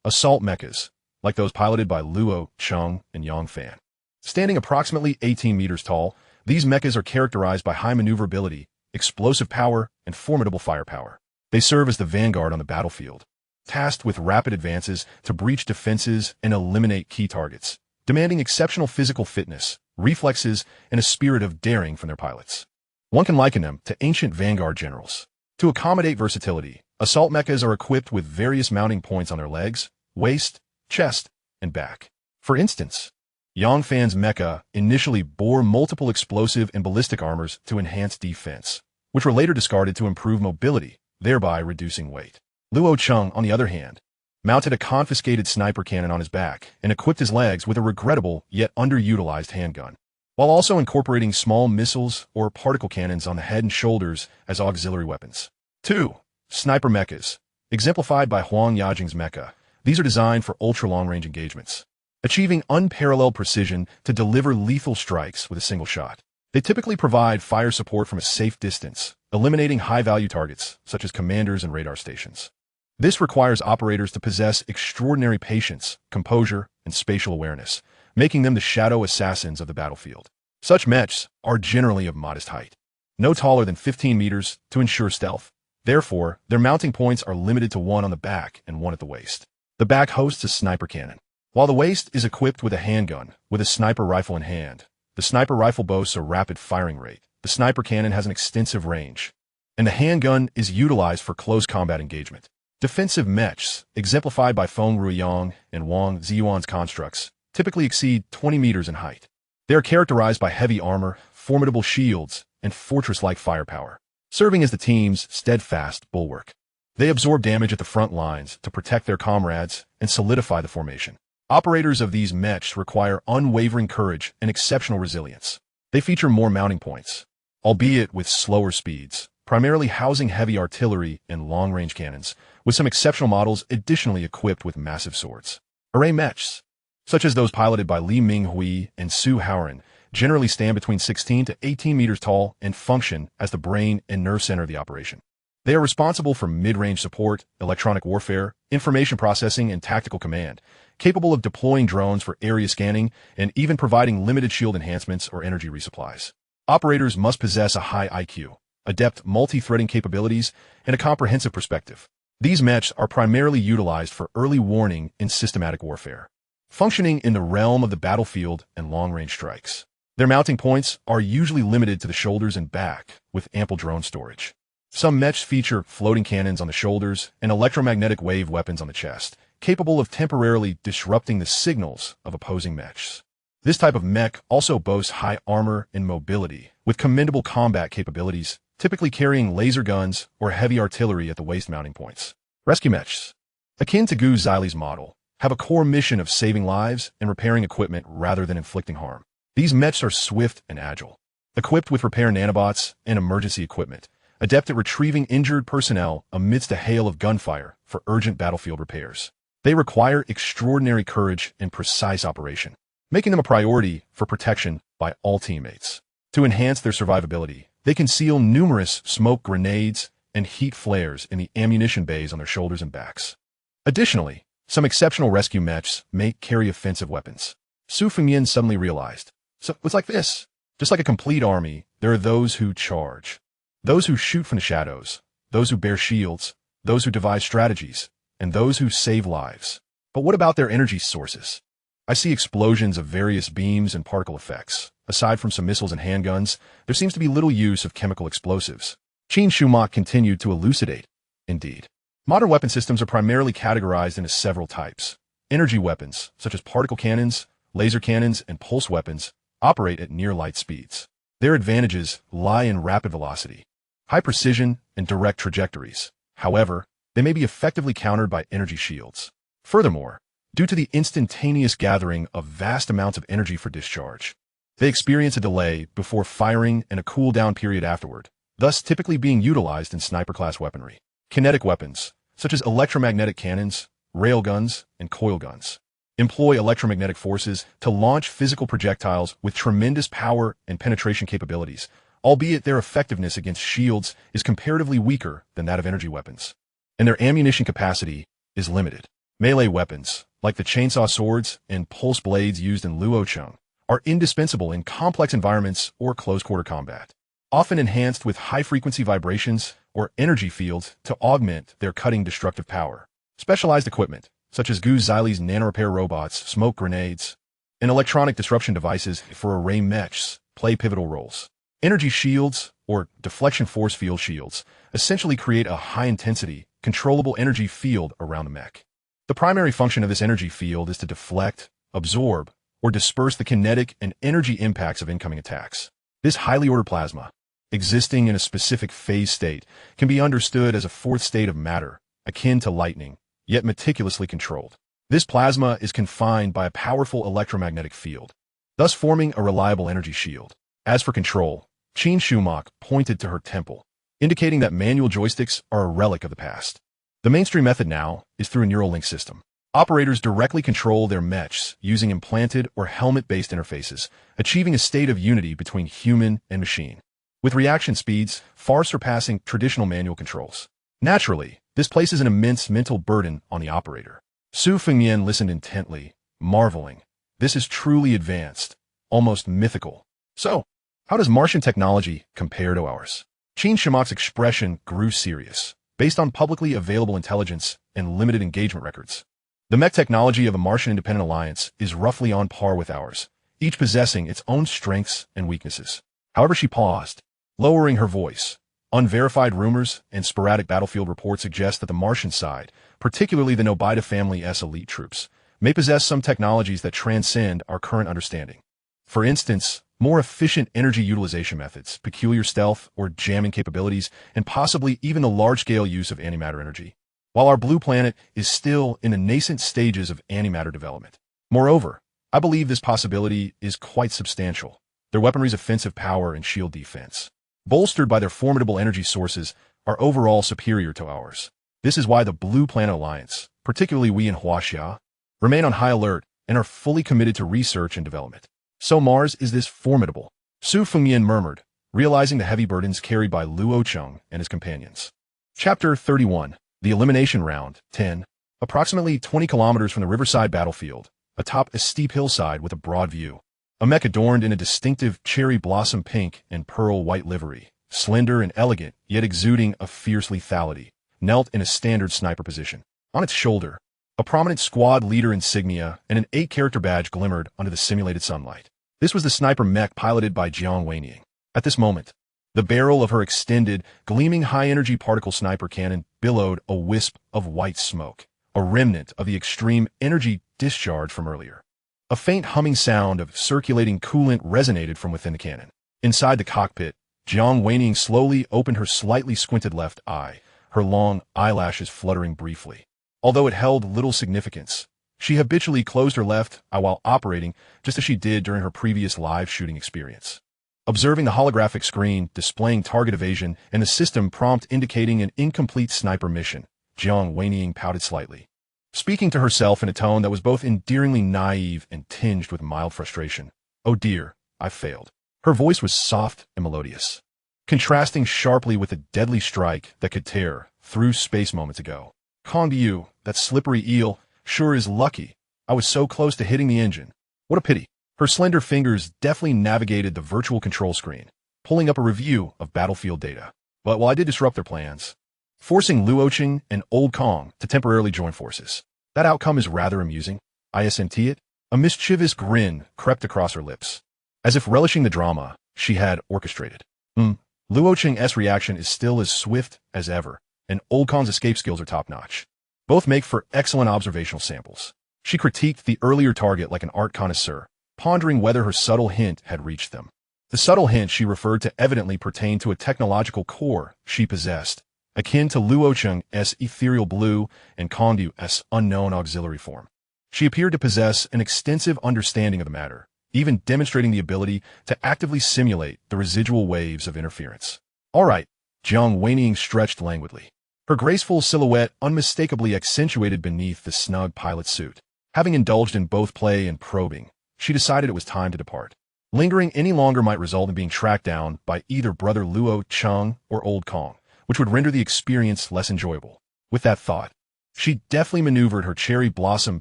Assault mechas, like those piloted by Luo Cheng and Yang Fan. Standing approximately 18 meters tall, these mechas are characterized by high maneuverability, explosive power, and formidable firepower. They serve as the vanguard on the battlefield, tasked with rapid advances to breach defenses and eliminate key targets, demanding exceptional physical fitness, reflexes, and a spirit of daring from their pilots. One can liken them to ancient vanguard generals. To accommodate versatility, Assault mechas are equipped with various mounting points on their legs, waist, chest, and back. For instance, Yongfan's mecha initially bore multiple explosive and ballistic armors to enhance defense, which were later discarded to improve mobility, thereby reducing weight. Luo Cheng, on the other hand, mounted a confiscated sniper cannon on his back and equipped his legs with a regrettable yet underutilized handgun, while also incorporating small missiles or particle cannons on the head and shoulders as auxiliary weapons. 2. Sniper mechas, exemplified by Huang Yajing's mecha. These are designed for ultra-long-range engagements, achieving unparalleled precision to deliver lethal strikes with a single shot. They typically provide fire support from a safe distance, eliminating high-value targets, such as commanders and radar stations. This requires operators to possess extraordinary patience, composure, and spatial awareness, making them the shadow assassins of the battlefield. Such mechs are generally of modest height, no taller than 15 meters to ensure stealth. Therefore, their mounting points are limited to one on the back and one at the waist. The back hosts a sniper cannon, while the waist is equipped with a handgun with a sniper rifle in hand. The sniper rifle boasts a rapid firing rate, the sniper cannon has an extensive range, and the handgun is utilized for close combat engagement. Defensive mechs, exemplified by Feng Ruiyang and Wang Ziyuan's constructs, typically exceed 20 meters in height. They are characterized by heavy armor, formidable shields, and fortress-like firepower, serving as the team's steadfast bulwark. They absorb damage at the front lines to protect their comrades and solidify the formation. Operators of these mechs require unwavering courage and exceptional resilience. They feature more mounting points, albeit with slower speeds, primarily housing heavy artillery and long-range cannons, with some exceptional models additionally equipped with massive swords. Array mechs, such as those piloted by Li Minghui and Su Haoren, generally stand between 16 to 18 meters tall and function as the brain and nerve center of the operation. They are responsible for mid-range support, electronic warfare, information processing, and tactical command, capable of deploying drones for area scanning and even providing limited shield enhancements or energy resupplies. Operators must possess a high IQ, adept multi-threading capabilities, and a comprehensive perspective. These mechs are primarily utilized for early warning in systematic warfare, functioning in the realm of the battlefield and long-range strikes. Their mounting points are usually limited to the shoulders and back, with ample drone storage. Some mechs feature floating cannons on the shoulders and electromagnetic wave weapons on the chest, capable of temporarily disrupting the signals of opposing mechs. This type of mech also boasts high armor and mobility, with commendable combat capabilities, typically carrying laser guns or heavy artillery at the waist mounting points. Rescue mechs, akin to Gu Zili's model, have a core mission of saving lives and repairing equipment rather than inflicting harm. These mechs are swift and agile, equipped with repair nanobots and emergency equipment, adept at retrieving injured personnel amidst a hail of gunfire for urgent battlefield repairs. They require extraordinary courage and precise operation, making them a priority for protection by all teammates. To enhance their survivability, they conceal numerous smoke grenades and heat flares in the ammunition bays on their shoulders and backs. Additionally, some exceptional rescue mechs may carry offensive weapons. Su Fengmian suddenly realized, so it's like this. Just like a complete army, there are those who charge, those who shoot from the shadows, those who bear shields, those who devise strategies, and those who save lives. But what about their energy sources? I see explosions of various beams and particle effects. Aside from some missiles and handguns, there seems to be little use of chemical explosives. Qin Shumo continued to elucidate. Indeed, modern weapon systems are primarily categorized into several types. Energy weapons, such as particle cannons, laser cannons, and pulse weapons, operate at near light speeds. Their advantages lie in rapid velocity, high precision, and direct trajectories. However, they may be effectively countered by energy shields. Furthermore, due to the instantaneous gathering of vast amounts of energy for discharge, they experience a delay before firing and a cooldown period afterward, thus typically being utilized in sniper-class weaponry. Kinetic weapons, such as electromagnetic cannons, railguns, and coil guns, employ electromagnetic forces to launch physical projectiles with tremendous power and penetration capabilities, albeit their effectiveness against shields is comparatively weaker than that of energy weapons, and their ammunition capacity is limited. Melee weapons, like the chainsaw swords and pulse blades used in Luo Cheng, are indispensable in complex environments or close-quarter combat, often enhanced with high-frequency vibrations or energy fields to augment their cutting destructive power. Specialized equipment, such as Gu Zili's nanorepair robots, smoke grenades, and electronic disruption devices for array mechs, play pivotal roles. Energy shields, or deflection force field shields, essentially create a high-intensity, controllable energy field around the mech. The primary function of this energy field is to deflect, absorb, or disperse the kinetic and energy impacts of incoming attacks. This highly ordered plasma, existing in a specific phase state, can be understood as a fourth state of matter, akin to lightning, yet meticulously controlled. This plasma is confined by a powerful electromagnetic field, thus forming a reliable energy shield. As for control, Qin Shumo pointed to her temple, indicating that manual joysticks are a relic of the past. The mainstream method now is through a neural link system. Operators directly control their mechs using implanted or helmet-based interfaces, achieving a state of unity between human and machine, with reaction speeds far surpassing traditional manual controls. Naturally, this places an immense mental burden on the operator. Su Fengmian listened intently, marveling. This is truly advanced, almost mythical. So, how does Martian technology compare to ours? Qin Shumo's expression grew serious, based on publicly available intelligence and limited engagement records. The mech technology of a Martian independent alliance is roughly on par with ours, each possessing its own strengths and weaknesses. However, she paused, lowering her voice. Unverified rumors and sporadic battlefield reports suggest that the Martian side, particularly the Nobita family's elite troops, may possess some technologies that transcend our current understanding. For instance, more efficient energy utilization methods, peculiar stealth or jamming capabilities, and possibly even the large-scale use of antimatter energy, while our blue planet is still in the nascent stages of antimatter development. Moreover, I believe this possibility is quite substantial. Their weaponry's offensive power and shield defense, bolstered by their formidable energy sources, are overall superior to ours. This is why the Blue Planet Alliance, particularly we in Huaxia, remain on high alert and are fully committed to research and development. So Mars is this formidable, Su Fengmian murmured, realizing the heavy burdens carried by Luo Cheng and his companions. Chapter 31. The Elimination Round, 10. Approximately 20 kilometers from the riverside battlefield, atop a steep hillside with a broad view. A mech adorned in a distinctive cherry blossom pink and pearl white livery, slender and elegant, yet exuding a fierce lethality, knelt in a standard sniper position. On its shoulder, a prominent squad leader insignia and an 8-character badge glimmered under the simulated sunlight. This was the sniper mech piloted by Jiang Weiniang. At this moment, the barrel of her extended, gleaming high-energy particle sniper cannon billowed a wisp of white smoke, a remnant of the extreme energy discharge from earlier. A faint humming sound of circulating coolant resonated from within the cannon. Inside the cockpit, Jiang Weiniang slowly opened her slightly squinted left eye, her long eyelashes fluttering briefly. Although it held little significance, she habitually closed her left eye while operating, just as she did during her previous live shooting experience. Observing the holographic screen displaying target evasion and the system prompt indicating an incomplete sniper mission, Jiang Weiniang pouted slightly, speaking to herself in a tone that was both endearingly naive and tinged with mild frustration. "Oh dear, I failed." Her voice was soft and melodious, contrasting sharply with the deadly strike that could tear through space moments ago. "Kongyu, that slippery eel, sure is lucky. I was so close to hitting the engine. What a pity." Her slender fingers deftly navigated the virtual control screen, pulling up a review of battlefield data. But while I did disrupt their plans, forcing Luo Cheng and Old Kong to temporarily join forces, that outcome is rather amusing. Isn't it? A mischievous grin crept across her lips, as if relishing the drama she had orchestrated. Luo Cheng's reaction is still as swift as ever, and Old Kong's escape skills are top-notch. Both make for excellent observational samples. She critiqued the earlier target like an art connoisseur, pondering whether her subtle hint had reached them. The subtle hint she referred to evidently pertained to a technological core she possessed, akin to Luo Cheng's ethereal blue and Kongdu's unknown auxiliary form. She appeared to possess an extensive understanding of the matter, even demonstrating the ability to actively simulate the residual waves of interference. "All right," Jiang Weiniang stretched languidly, her graceful silhouette unmistakably accentuated beneath the snug pilot suit. Having indulged in both play and probing, she decided it was time to depart. Lingering any longer might result in being tracked down by either brother Luo Cheng or Old Kong, which would render the experience less enjoyable. With that thought, she deftly maneuvered her cherry blossom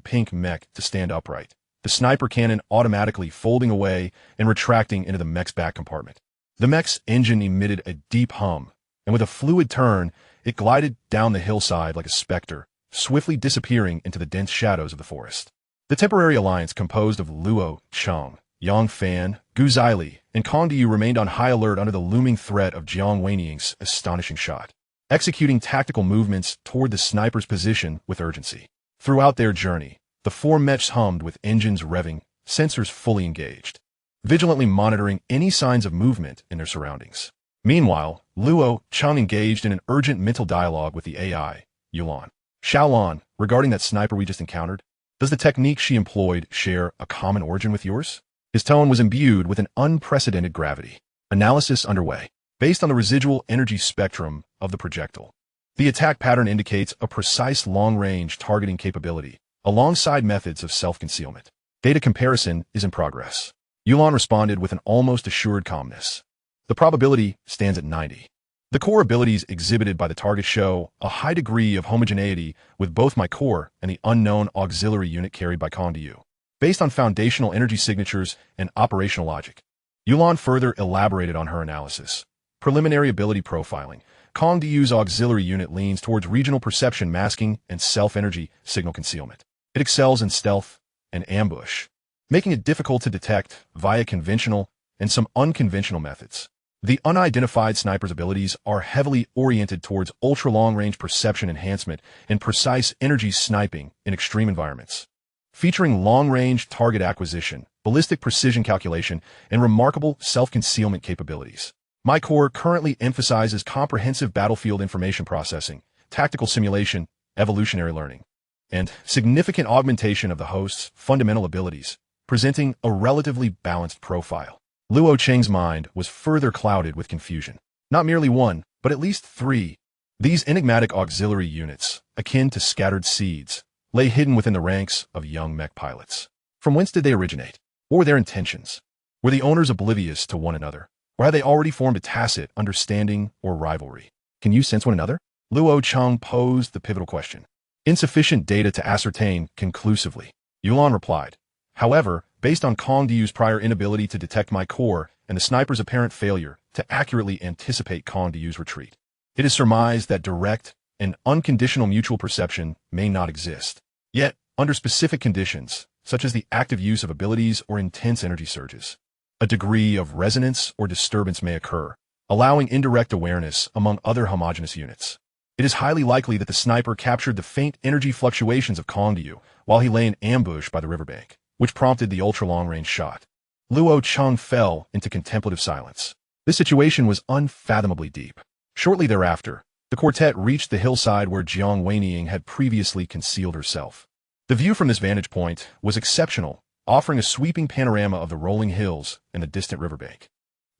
pink mech to stand upright, the sniper cannon automatically folding away and retracting into the mech's back compartment. The mech's engine emitted a deep hum, and with a fluid turn, it glided down the hillside like a specter, swiftly disappearing into the dense shadows of the forest. The temporary alliance composed of Luo Cheng, Yang Fan, Gu Zili, and Kongdu remained on high alert under the looming threat of Jiang Weiniang's astonishing shot. executing tactical movements toward the sniper's position with urgency. Throughout their journey, the four mechs hummed with engines revving, sensors fully engaged, vigilantly monitoring any signs of movement in their surroundings. Meanwhile, Luo Cheng engaged in an urgent mental dialogue with the AI, Yulan. Xiaolan, regarding that sniper we just encountered, does the technique she employed share a common origin with yours? His tone was imbued with an unprecedented gravity. Analysis underway. Based on the residual energy spectrum of the projectile, the attack pattern indicates a precise long-range targeting capability, alongside methods of self-concealment. Data comparison is in progress. Yulan responded with an almost assured calmness. The probability stands at 90. The core abilities exhibited by the target show a high degree of homogeneity with both my core and the unknown auxiliary unit carried by Kongdiyu. Based on foundational energy signatures and operational logic, Yulan further elaborated on her analysis. Preliminary ability profiling. Kongdiyu's auxiliary unit leans towards regional perception masking and self-energy signal concealment. It excels in stealth and ambush, making it difficult to detect via conventional and some unconventional methods. The unidentified sniper's abilities are heavily oriented towards ultra-long-range perception enhancement and precise energy sniping in extreme environments, featuring long-range target acquisition, ballistic precision calculation, and remarkable self-concealment capabilities. My core currently emphasizes comprehensive battlefield information processing, tactical simulation, evolutionary learning, and significant augmentation of the host's fundamental abilities, presenting a relatively balanced profile. Luo Cheng's mind was further clouded with confusion. Not merely one, but at least three. These enigmatic auxiliary units, akin to scattered seeds, lay hidden within the ranks of young mech pilots. From whence did they originate? What were their intentions? Were the owners oblivious to one another? Or had they already formed a tacit understanding or rivalry? Can you sense one another? Luo Cheng posed the pivotal question. Insufficient data to ascertain conclusively. Yulan replied. However, based on Kongdiyu's prior inability to detect my core and the sniper's apparent failure to accurately anticipate Kongdiyu's retreat, it is surmised that direct and unconditional mutual perception may not exist. Yet, under specific conditions, such as the active use of abilities or intense energy surges, a degree of resonance or disturbance may occur, allowing indirect awareness among other homogeneous units. It is highly likely that the sniper captured the faint energy fluctuations of Kongdiyu while he lay in ambush by the riverbank, which prompted the ultra-long-range shot. Luo Cheng fell into contemplative silence. This situation was unfathomably deep. Shortly thereafter, the quartet reached the hillside where Jiang Weiniing had previously concealed herself. The view from this vantage point was exceptional, offering a sweeping panorama of the rolling hills and the distant riverbank.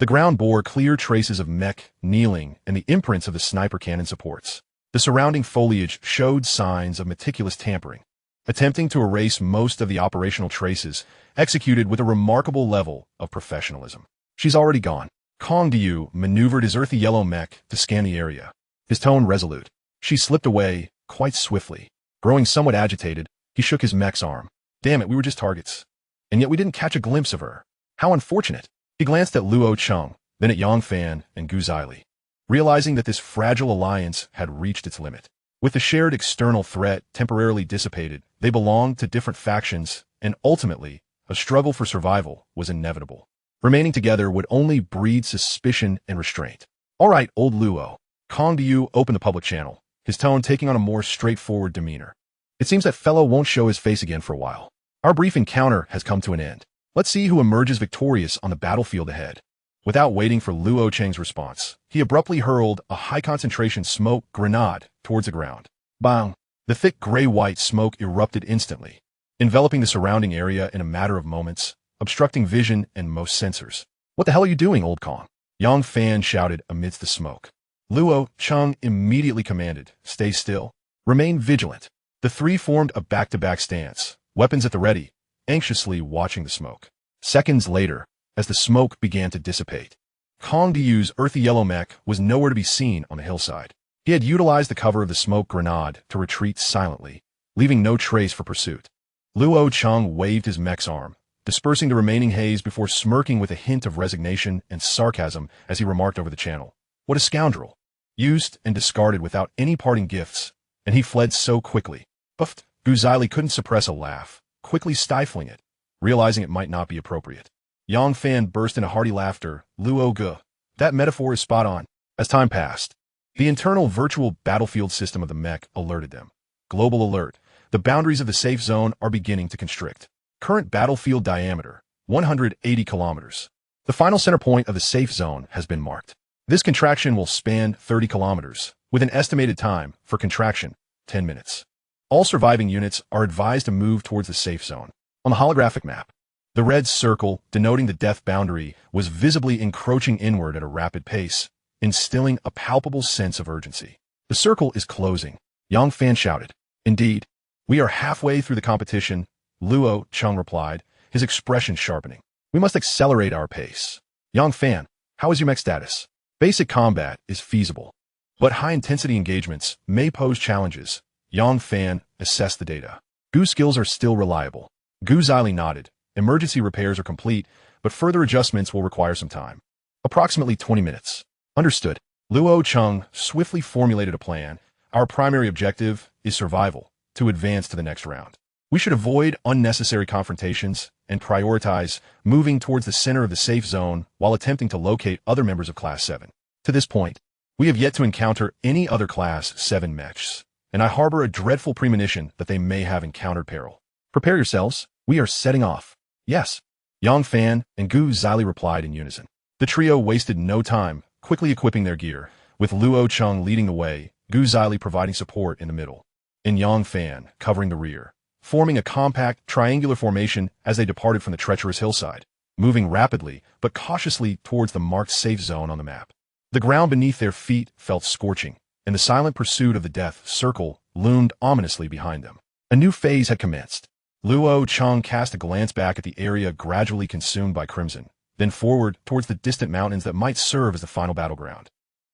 The ground bore clear traces of mech, kneeling, and the imprints of the sniper cannon supports. The surrounding foliage showed signs of meticulous tampering, attempting to erase most of the operational traces, executed with a remarkable level of professionalism. She's already gone. Kongdiyu maneuvered his earthy yellow mech to scan the area, his tone resolute. She slipped away quite swiftly. Growing somewhat agitated, he shook his mech's arm. Damn it, we were just targets. And yet we didn't catch a glimpse of her. How unfortunate. He glanced at Luo Cheng, then at Yang Fan and Gu Zili, realizing that this fragile alliance had reached its limit. With the shared external threat temporarily dissipated, they belonged to different factions, and ultimately, a struggle for survival was inevitable. Remaining together would only breed suspicion and restraint. All right, old Luo. Kongdiyu opened the public channel, his tone taking on a more straightforward demeanor. It seems that fellow won't show his face again for a while. Our brief encounter has come to an end. Let's see who emerges victorious on the battlefield ahead. Without waiting for Luo Cheng's response, he abruptly hurled a high-concentration smoke grenade towards the ground. Bang! The thick gray-white smoke erupted instantly, enveloping the surrounding area in a matter of moments, obstructing vision and most sensors. What the hell are you doing, old Kong? Yang Fan shouted amidst the smoke. Luo Cheng immediately commanded, stay still. Remain vigilant. The three formed a back-to-back stance, weapons at the ready, anxiously watching the smoke. Seconds later, as the smoke began to dissipate, Kongdiyu's earthy yellow mech was nowhere to be seen on the hillside. He had utilized the cover of the smoke grenade to retreat silently, leaving no trace for pursuit. Luo Cheng waved his mech's arm, dispersing the remaining haze before smirking with a hint of resignation and sarcasm as he remarked over the channel. What a scoundrel! Used and discarded without any parting gifts, and he fled so quickly. Uffed! Gu Zili couldn't suppress a laugh, quickly stifling it, realizing it might not be appropriate. Yang Fan burst into hearty laughter. Luo Gu. That metaphor is spot on. As time passed, The internal virtual battlefield system of the mech alerted them. Global alert. The boundaries of the safe zone are beginning to constrict. Current battlefield diameter, 180 kilometers. The final center point of the safe zone has been marked. This contraction will span 30 kilometers, with an estimated time for contraction, 10 minutes. All surviving units are advised to move towards the safe zone. On the holographic map, the red circle, denoting the death boundary, was visibly encroaching inward at a rapid pace, instilling a palpable sense of urgency. The circle is closing, Yang Fan shouted. Indeed, we are halfway through the competition, Luo Cheng replied, his expression sharpening. We must accelerate our pace. Yang Fan, how is your mech status? Basic combat is feasible, but high-intensity engagements may pose challenges. Yang Fan assessed the data. Gu's skills are still reliable. Gu Zili nodded. Emergency repairs are complete, but further adjustments will require some time. Approximately 20 minutes. Understood. Luo Cheng swiftly formulated a plan. Our primary objective is survival, to advance to the next round. We should avoid unnecessary confrontations and prioritize moving towards the center of the safe zone while attempting to locate other members of Class 7. To this point, we have yet to encounter any other Class 7 mechs, and I harbor a dreadful premonition that they may have encountered peril. Prepare yourselves. We are setting off. Yes. Yang Fan and Gu Zili replied in unison. The trio wasted no time, quickly equipping their gear, with Luo Cheng leading the way, Gu Zili providing support in the middle, and Yang Fan covering the rear, forming a compact, triangular formation as they departed from the treacherous hillside, moving rapidly but cautiously towards the marked safe zone on the map. The ground beneath their feet felt scorching, and the silent pursuit of the death circle loomed ominously behind them. A new phase had commenced. Luo Cheng cast a glance back at the area gradually consumed by crimson, then forward towards the distant mountains that might serve as the final battleground.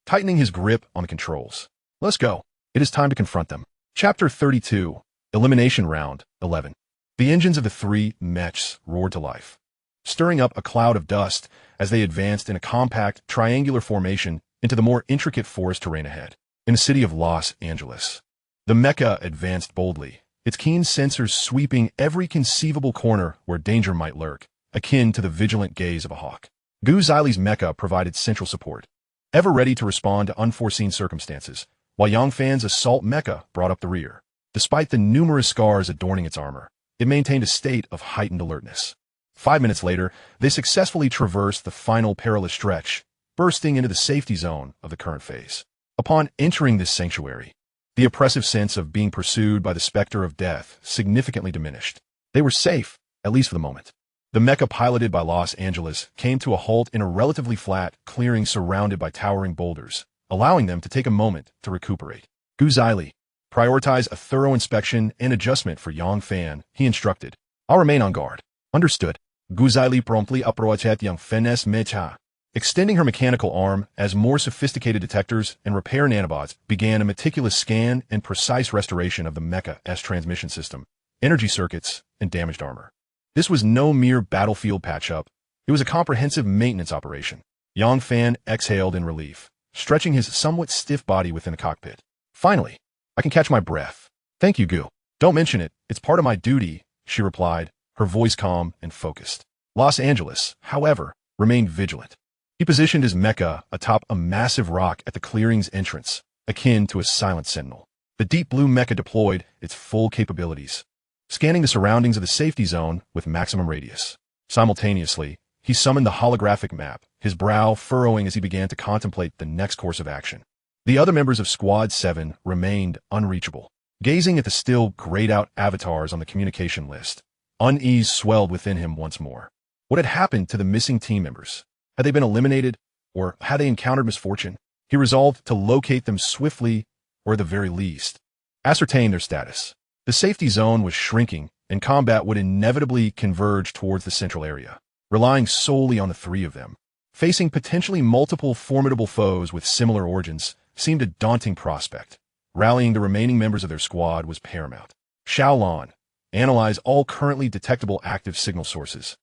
Tightening his grip on the controls. Let's go. It is time to confront them. Chapter 32, Elimination Round 11. The engines of the three mechs roared to life, stirring up a cloud of dust as they advanced in a compact, triangular formation into the more intricate forest terrain ahead. In the city of Los Angeles, the mecha advanced boldly, its keen sensors sweeping every conceivable corner where danger might lurk, akin to the vigilant gaze of a hawk. Gu Zili's mecha provided central support, ever ready to respond to unforeseen circumstances, while Yang Fan's assault mecha brought up the rear. Despite the numerous scars adorning its armor, it maintained a state of heightened alertness. 5 minutes later, they successfully traversed the final perilous stretch, bursting into the safety zone of the current phase. Upon entering this sanctuary, the oppressive sense of being pursued by the specter of death significantly diminished. They were safe, at least for the moment. The mecha piloted by Los Angeles came to a halt in a relatively flat clearing surrounded by towering boulders, allowing them to take a moment to recuperate. Gu Zili, prioritize a thorough inspection and adjustment for Yang Fan, he instructed. I'll remain on guard. Understood. Gu Zili promptly approached Yang Fan's mecha, extending her mechanical arm as more sophisticated detectors and repair nanobots began a meticulous scan and precise restoration of the mecha's transmission system, energy circuits, and damaged armor. This was no mere battlefield patch-up. It was a comprehensive maintenance operation. Yang Fan exhaled in relief, stretching his somewhat stiff body within the cockpit. Finally, I can catch my breath. Thank you, Gu. Don't mention it. It's part of my duty, she replied, her voice calm and focused. Los Angeles, however, remained vigilant. He positioned his mecha atop a massive rock at the clearing's entrance, akin to a silent sentinel. The deep blue mecha deployed its full capabilities, scanning the surroundings of the safety zone with maximum radius. Simultaneously, he summoned the holographic map, his brow furrowing as he began to contemplate the next course of action. The other members of Squad 7 remained unreachable. Gazing at the still grayed-out avatars on the communication list, unease swelled within him once more. What had happened to the missing team members? Had they been eliminated, or had they encountered misfortune? He resolved to locate them swiftly, or at the very least, ascertain their status. The safety zone was shrinking, and combat would inevitably converge towards the central area, relying solely on the three of them. Facing potentially multiple formidable foes with similar origins seemed a daunting prospect. Rallying the remaining members of their squad was paramount. Xiaolan, analyze all currently detectable active signal sources.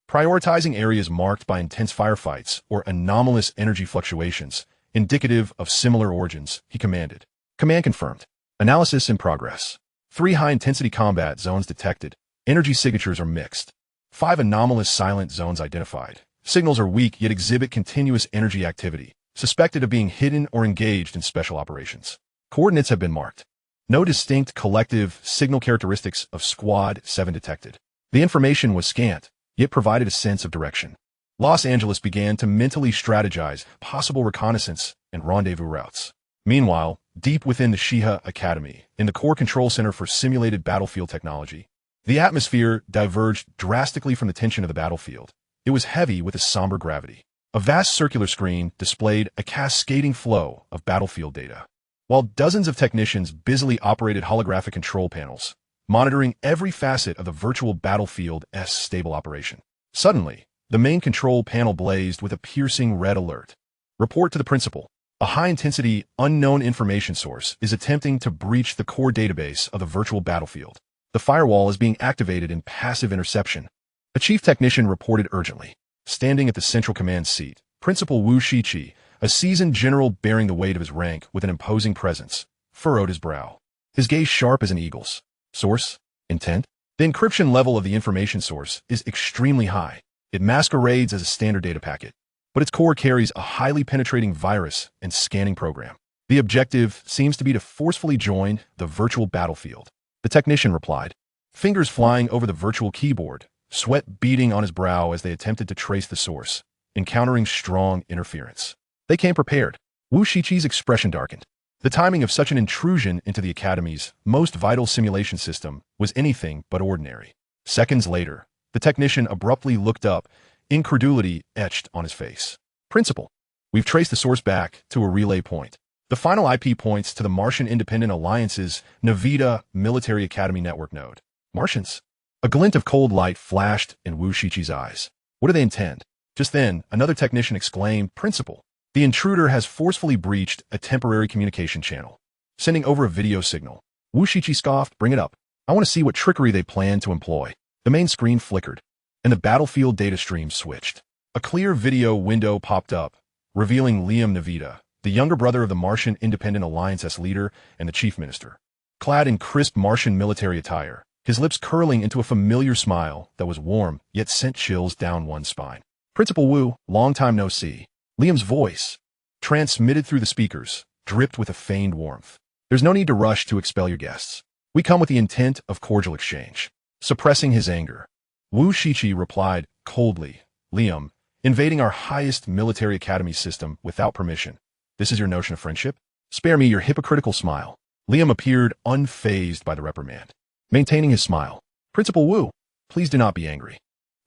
Prioritizing areas marked by intense firefights or anomalous energy fluctuations, indicative of similar origins, he commanded. Command confirmed. Analysis in progress. 3 high-intensity combat zones detected. Energy signatures are mixed. 5 anomalous silent zones identified. Signals are weak yet exhibit continuous energy activity. suspected of being hidden or engaged in special operations. Coordinates have been marked. No distinct collective signal characteristics of Squad 7 detected. The information was scant, yet provided a sense of direction. Los Angeles began to mentally strategize possible reconnaissance and rendezvous routes. Meanwhile, deep within the Shiha Academy, in the core control center for simulated battlefield technology, the atmosphere diverged drastically from the tension of the battlefield. It was heavy with a somber gravity. A vast circular screen displayed a cascading flow of battlefield data, while dozens of technicians busily operated holographic control panels, monitoring every facet of the virtual battlefield's stable operation. Suddenly, the main control panel blazed with a piercing red alert. Report to the principal. A high-intensity, unknown information source is attempting to breach the core database of the virtual battlefield. The firewall is being activated in passive interception. A chief technician reported urgently. Standing at the central command seat, Principal Wu Shiqi, a seasoned general bearing the weight of his rank with an imposing presence, furrowed his brow. His gaze sharp as an eagle's. Source? Intent? The encryption level of the information source is extremely high. It masquerades as a standard data packet, but its core carries a highly penetrating virus and scanning program. The objective seems to be to forcefully join the virtual battlefield. The technician replied, fingers flying over the virtual keyboard, sweat beading on his brow as they attempted to trace the source, encountering strong interference. They came prepared. Wu Shiqi's expression darkened. The timing of such an intrusion into the Academy's most vital simulation system was anything but ordinary. Seconds later, the technician abruptly looked up, incredulity etched on his face. Principal, we've traced the source back to a relay point. The final IP points to the Martian Independent Alliance's Navita Military Academy network node. Martians? A glint of cold light flashed in Wu Shiqi's eyes. What do they intend? Just then, another technician exclaimed, Principal, the intruder has forcefully breached a temporary communication channel, sending over a video signal. Wu Shiqi scoffed, bring it up. I want to see what trickery they plan to employ. The main screen flickered, and the battlefield data stream switched. A clear video window popped up, revealing Liam Navita, the younger brother of the Martian Independent Alliance's leader and the chief minister. Clad in crisp Martian military attire, his lips curling into a familiar smile that was warm yet sent chills down one's spine. Principal Wu, long time no see. Liam's voice, transmitted through the speakers, dripped with a feigned warmth. There's no need to rush to expel your guests. We come with the intent of cordial exchange. Suppressing his anger, Wu Shiqi replied coldly, Liam, invading our highest military academy system without permission. This is your notion of friendship? Spare me your hypocritical smile. Liam appeared unfazed by the reprimand. Maintaining his smile, Principal Wu, please do not be angry.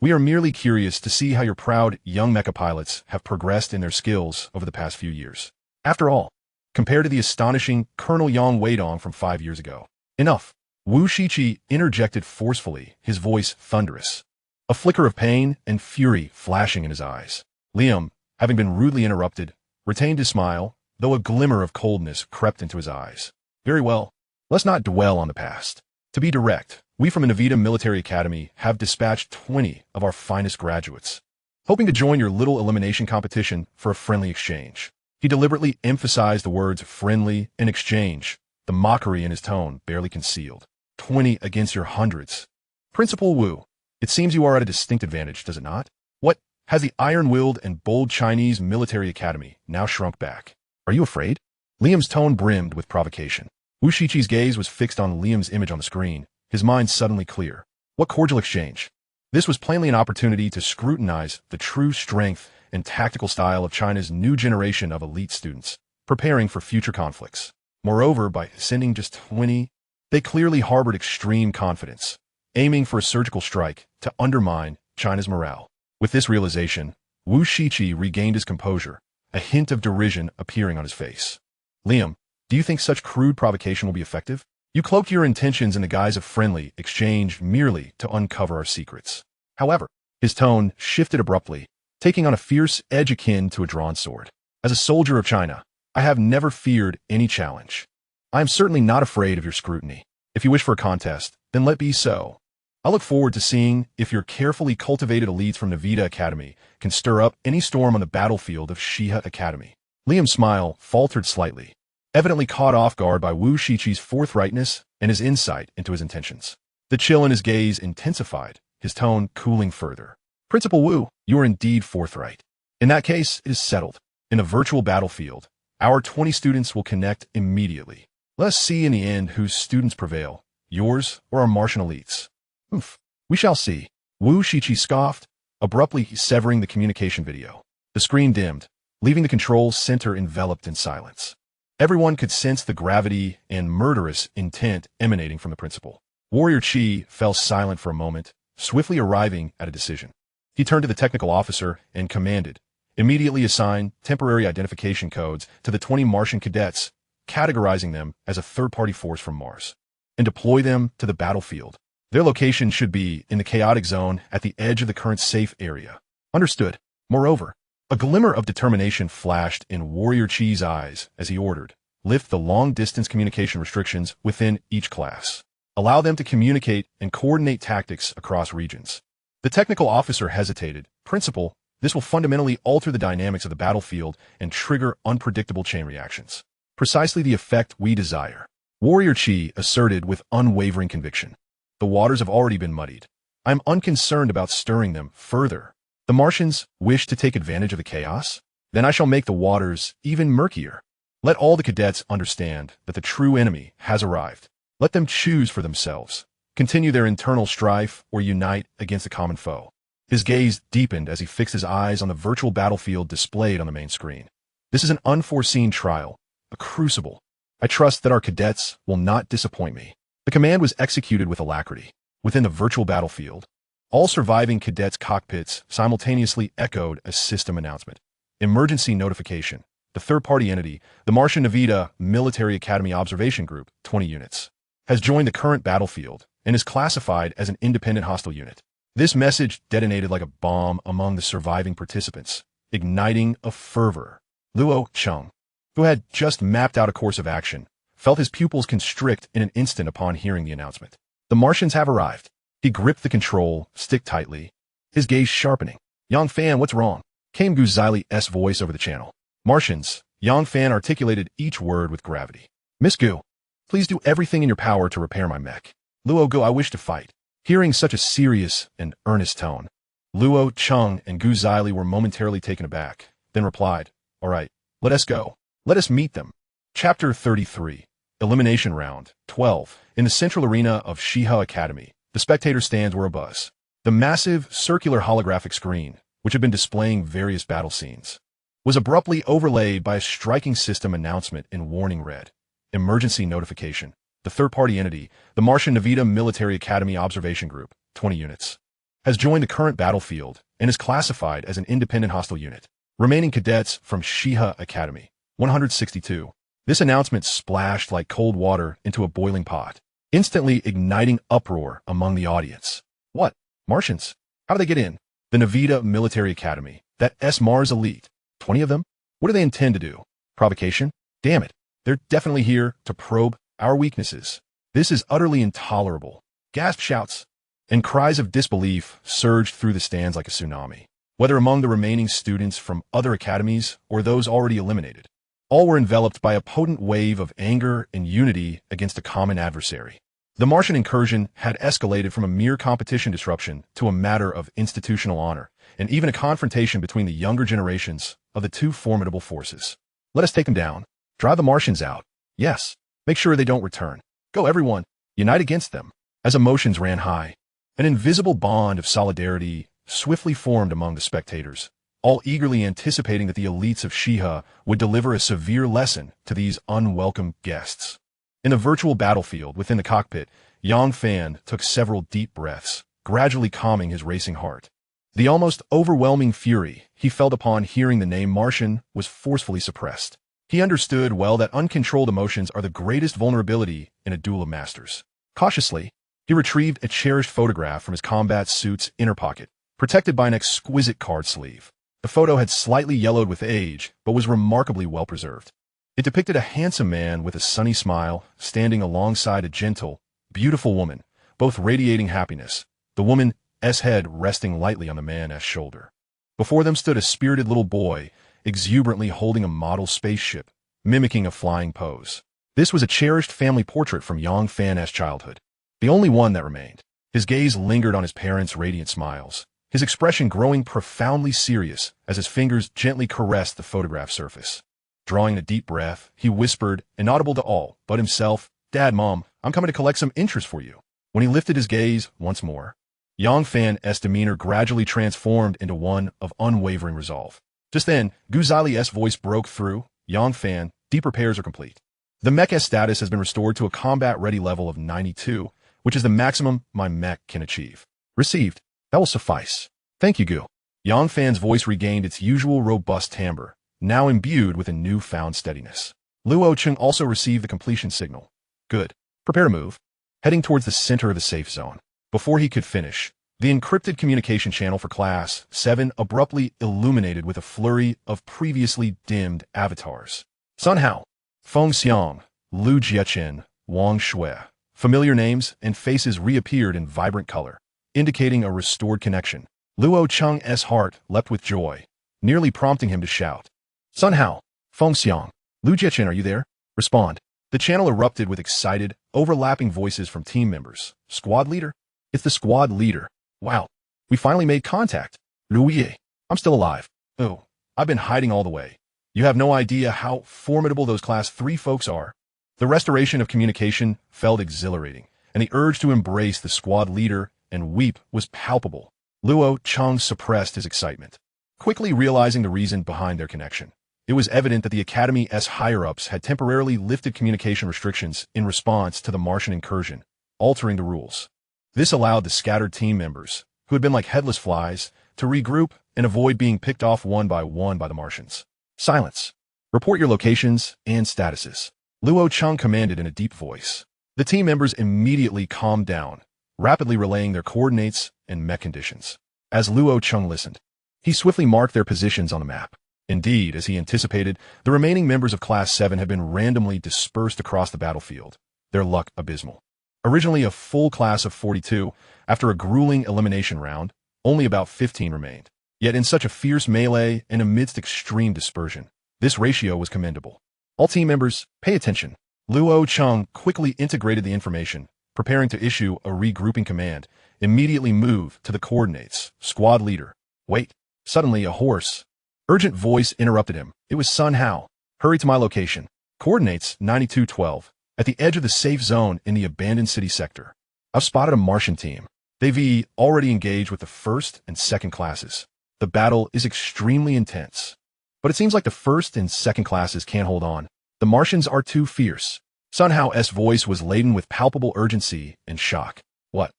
We are merely curious to see how your proud young mecha pilots have progressed in their skills over the past few years. After all, compared to the astonishing Colonel Yang Weidong from 5 years ago. Enough. Wu Shiqi interjected forcefully, his voice thunderous. A flicker of pain and fury flashing in his eyes. Liam, having been rudely interrupted, retained his smile, though a glimmer of coldness crept into his eyes. Very well. Let's not dwell on the past. To be direct, we from Navita Military Academy have dispatched 20 of our finest graduates, hoping to join your little elimination competition for a friendly exchange. He deliberately emphasized the words friendly and exchange, the mockery in his tone barely concealed. 20 against your hundreds. Principal Wu, it seems you are at a distinct advantage, does it not? What, has the iron-willed and bold Chinese military academy now shrunk back? Are you afraid? Liam's tone brimmed with provocation. Wu Shiqi's gaze was fixed on Liam's image on the screen, his mind suddenly clear. What cordial exchange? This was plainly an opportunity to scrutinize the true strength and tactical style of China's new generation of elite students, preparing for future conflicts. Moreover, by sending just 20, they clearly harbored extreme confidence, aiming for a surgical strike to undermine China's morale. With this realization, Wu Shiqi regained his composure, a hint of derision appearing on his face. Liam, do you think such crude provocation will be effective? You cloak your intentions in the guise of friendly exchange merely to uncover our secrets. However, his tone shifted abruptly, taking on a fierce edge akin to a drawn sword. As a soldier of China, I have never feared any challenge. I am certainly not afraid of your scrutiny. If you wish for a contest, then let be so. I look forward to seeing if your carefully cultivated elites from Navita Academy can stir up any storm on the battlefield of Shiha Academy. Liam's smile faltered slightly, evidently caught off guard by Wu Shiqi's forthrightness and his insight into his intentions. The chill in his gaze intensified, his tone cooling further. Principal Wu, you are indeed forthright. In that case, it is settled. In a virtual battlefield, our 20 students will connect immediately. Let us see in the end whose students prevail, yours or our Martian elites. Oof. We shall see. Wu Shiqi scoffed, abruptly severing the communication video. The screen dimmed, leaving the control center enveloped in silence. Everyone could sense the gravity and murderous intent emanating from the principal. Warrior Qi fell silent for a moment, swiftly arriving at a decision. He turned to the technical officer and commanded, immediately assign temporary identification codes to the 20 Martian cadets, categorizing them as a third-party force from Mars, and deploy them to the battlefield. Their location should be in the chaotic zone at the edge of the current safe area. Understood. Moreover, a glimmer of determination flashed in Warrior Qi's eyes as he ordered, lift the long-distance communication restrictions within each class. Allow them to communicate and coordinate tactics across regions. The technical officer hesitated. Principal, this will fundamentally alter the dynamics of the battlefield and trigger unpredictable chain reactions. Precisely the effect we desire. Warrior Qi asserted with unwavering conviction. The waters have already been muddied. I am unconcerned about stirring them further. The Martians wish to take advantage of the chaos? Then I shall make the waters even murkier. Let all the cadets understand that the true enemy has arrived. Let them choose for themselves, continue their internal strife, or unite against a common foe. His gaze deepened as he fixed his eyes on the virtual battlefield displayed on the main screen. This is an unforeseen trial, a crucible. I trust that our cadets will not disappoint me. The command was executed with alacrity. Within the virtual battlefield, all surviving cadets' cockpits simultaneously echoed a system announcement. Emergency notification. The third-party entity, the Martian Navita Military Academy Observation Group, 20 units, has joined the current battlefield and is classified as an independent hostile unit. This message detonated like a bomb among the surviving participants, igniting a fervor. Luo Cheng, who had just mapped out a course of action, felt his pupils constrict in an instant upon hearing the announcement. The Martians have arrived. He gripped the control stick tightly, his gaze sharpening. Yang Fan, what's wrong? Came Gu Zili's voice over the channel. Martians, Yang Fan articulated each word with gravity. Miss Gu, please do everything in your power to repair my mech. Luo Gu, I wish to fight. Hearing such a serious and earnest tone, Luo Cheng and Gu Zili were momentarily taken aback, then replied, all right, let us go. Let us meet them. Chapter 33, Elimination Round 12. In the central arena of Shiha Academy, the spectator stands were abuzz. The massive, circular holographic screen, which had been displaying various battle scenes, was abruptly overlaid by a striking system announcement in warning red. Emergency notification. The third-party entity, the Martian Navita Military Academy Observation Group, 20 units, has joined the current battlefield and is classified as an independent hostile unit. Remaining cadets from Shiha Academy, 162. This announcement splashed like cold water into a boiling pot, instantly igniting uproar among the audience. What? Martians? How do they get in? The Navita Military Academy, that Mars elite. 20 of them? What do they intend to do? Provocation? Damn it. They're definitely here to probe our weaknesses. This is utterly intolerable. Gasp shouts and cries of disbelief surged through the stands like a tsunami, whether among the remaining students from other academies or those already eliminated. All were enveloped by a potent wave of anger and unity against a common adversary. The Martian incursion had escalated from a mere competition disruption to a matter of institutional honor, and even a confrontation between the younger generations of the two formidable forces. Let us take them down. Drive the Martians out. Yes. Make sure they don't return. Go, everyone. Unite against them. As emotions ran high, an invisible bond of solidarity swiftly formed among the spectators, all eagerly anticipating that the elites of Shiha would deliver a severe lesson to these unwelcome guests. In the virtual battlefield within the cockpit, Yang Fan took several deep breaths, gradually calming his racing heart. The almost overwhelming fury he felt upon hearing the name Martian was forcefully suppressed. He understood well that uncontrolled emotions are the greatest vulnerability in a duel of masters. Cautiously, he retrieved a cherished photograph from his combat suit's inner pocket, protected by an exquisite card sleeve. The photo had slightly yellowed with age, but was remarkably well preserved. It depicted a handsome man with a sunny smile, standing alongside a gentle, beautiful woman, both radiating happiness, the woman's head resting lightly on the man's shoulder. Before them stood a spirited little boy, exuberantly holding a model spaceship, mimicking a flying pose. This was a cherished family portrait from Yang Fan's childhood, the only one that remained. His gaze lingered on his parents' radiant smiles, his expression growing profoundly serious as his fingers gently caressed the photograph surface. Drawing a deep breath, he whispered, inaudible to all but himself, "Dad, Mom, I'm coming to collect some interest for you." When he lifted his gaze once more, Yang Fan's demeanor gradually transformed into one of unwavering resolve. Just then, Gu Zili's voice broke through. "Yang Fan, deep repairs are complete. The mecha status has been restored to a combat-ready level of 92, which is the maximum my mech can achieve." "Received. That will suffice. Thank you, Gu." Yang Fan's voice regained its usual robust timbre, now imbued with a newfound steadiness. Luo Cheng also received the completion signal. "Good. Prepare to move." Heading towards the center of the safe zone. Before he could finish, the encrypted communication channel for Class 7 abruptly illuminated with a flurry of previously dimmed avatars. Sun Hao, Feng Xiang, Luo Cheng, Wang Shui. Familiar names and faces reappeared in vibrant color, indicating a restored connection. Luo Cheng's heart leapt with joy, nearly prompting him to shout. "Sun Hao, Feng Xiang, Luo Cheng, are you there? Respond." The channel erupted with excited, overlapping voices from team members. "Squad leader? It's the squad leader. Wow, we finally made contact. Luo, I'm still alive. Oh, I've been hiding all the way. You have no idea how formidable those Class 3 folks are." The restoration of communication felt exhilarating, and the urge to embrace the squad leader and weep was palpable. Luo Cheng suppressed his excitement, quickly realizing the reason behind their connection. It was evident that the Academy's higher-ups had temporarily lifted communication restrictions in response to the Martian incursion, altering the rules. This allowed the scattered team members, who had been like headless flies, to regroup and avoid being picked off one by the Martians. "Silence. Report your locations and statuses," Luo Cheng commanded in a deep voice. The team members immediately calmed down, rapidly relaying their coordinates and mech conditions. As Luo Cheng listened, he swiftly marked their positions on the map. Indeed, as he anticipated, the remaining members of Class 7 had been randomly dispersed across the battlefield, their luck abysmal. Originally a full class of 42, after a grueling elimination round, only about 15 remained. Yet in such a fierce melee and amidst extreme dispersion, this ratio was commendable. "All team members, pay attention." Luo Cheng quickly integrated the information, preparing to issue a regrouping command. Immediately move to the coordinates. "Squad leader." "Wait." Suddenly a hoarse, urgent voice interrupted him. It was Sun Hao. "Hurry to my location. Coordinates 9212, at the edge of the safe zone in the abandoned city sector. I've spotted a Martian team. They've already engaged with the first and second classes. The battle is extremely intense. But it seems like the first and second classes can't hold on. The Martians are too fierce." Sun Hao's voice was laden with palpable urgency and shock. "What?"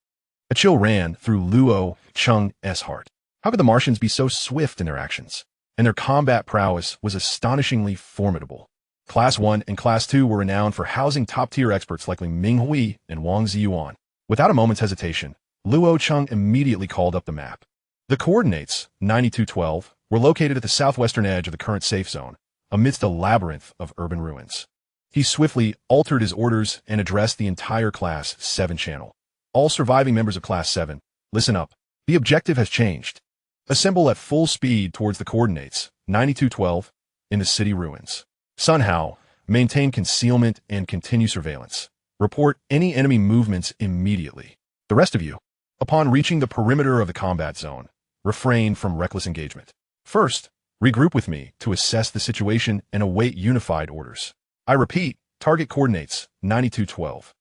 A chill ran through Luo Cheng's heart. How could the Martians be so swift in their actions? And their combat prowess was astonishingly formidable. Class 1 and Class 2 were renowned for housing top-tier experts like Ming Hui and Wang Ziyuan. Without a moment's hesitation, Luo Cheng immediately called up the map. The coordinates, 9212, were located at the southwestern edge of the current safe zone, amidst a labyrinth of urban ruins. He swiftly altered his orders and addressed the entire Class 7 channel. "All surviving members of Class 7, listen up. The objective has changed. Assemble at full speed towards the coordinates, 9212, in the city ruins. Sun Hao, maintain concealment and continue surveillance. Report any enemy movements immediately. The rest of you, upon reaching the perimeter of the combat zone, refrain from reckless engagement. First, regroup with me to assess the situation and await unified orders. I repeat, target coordinates, 9212.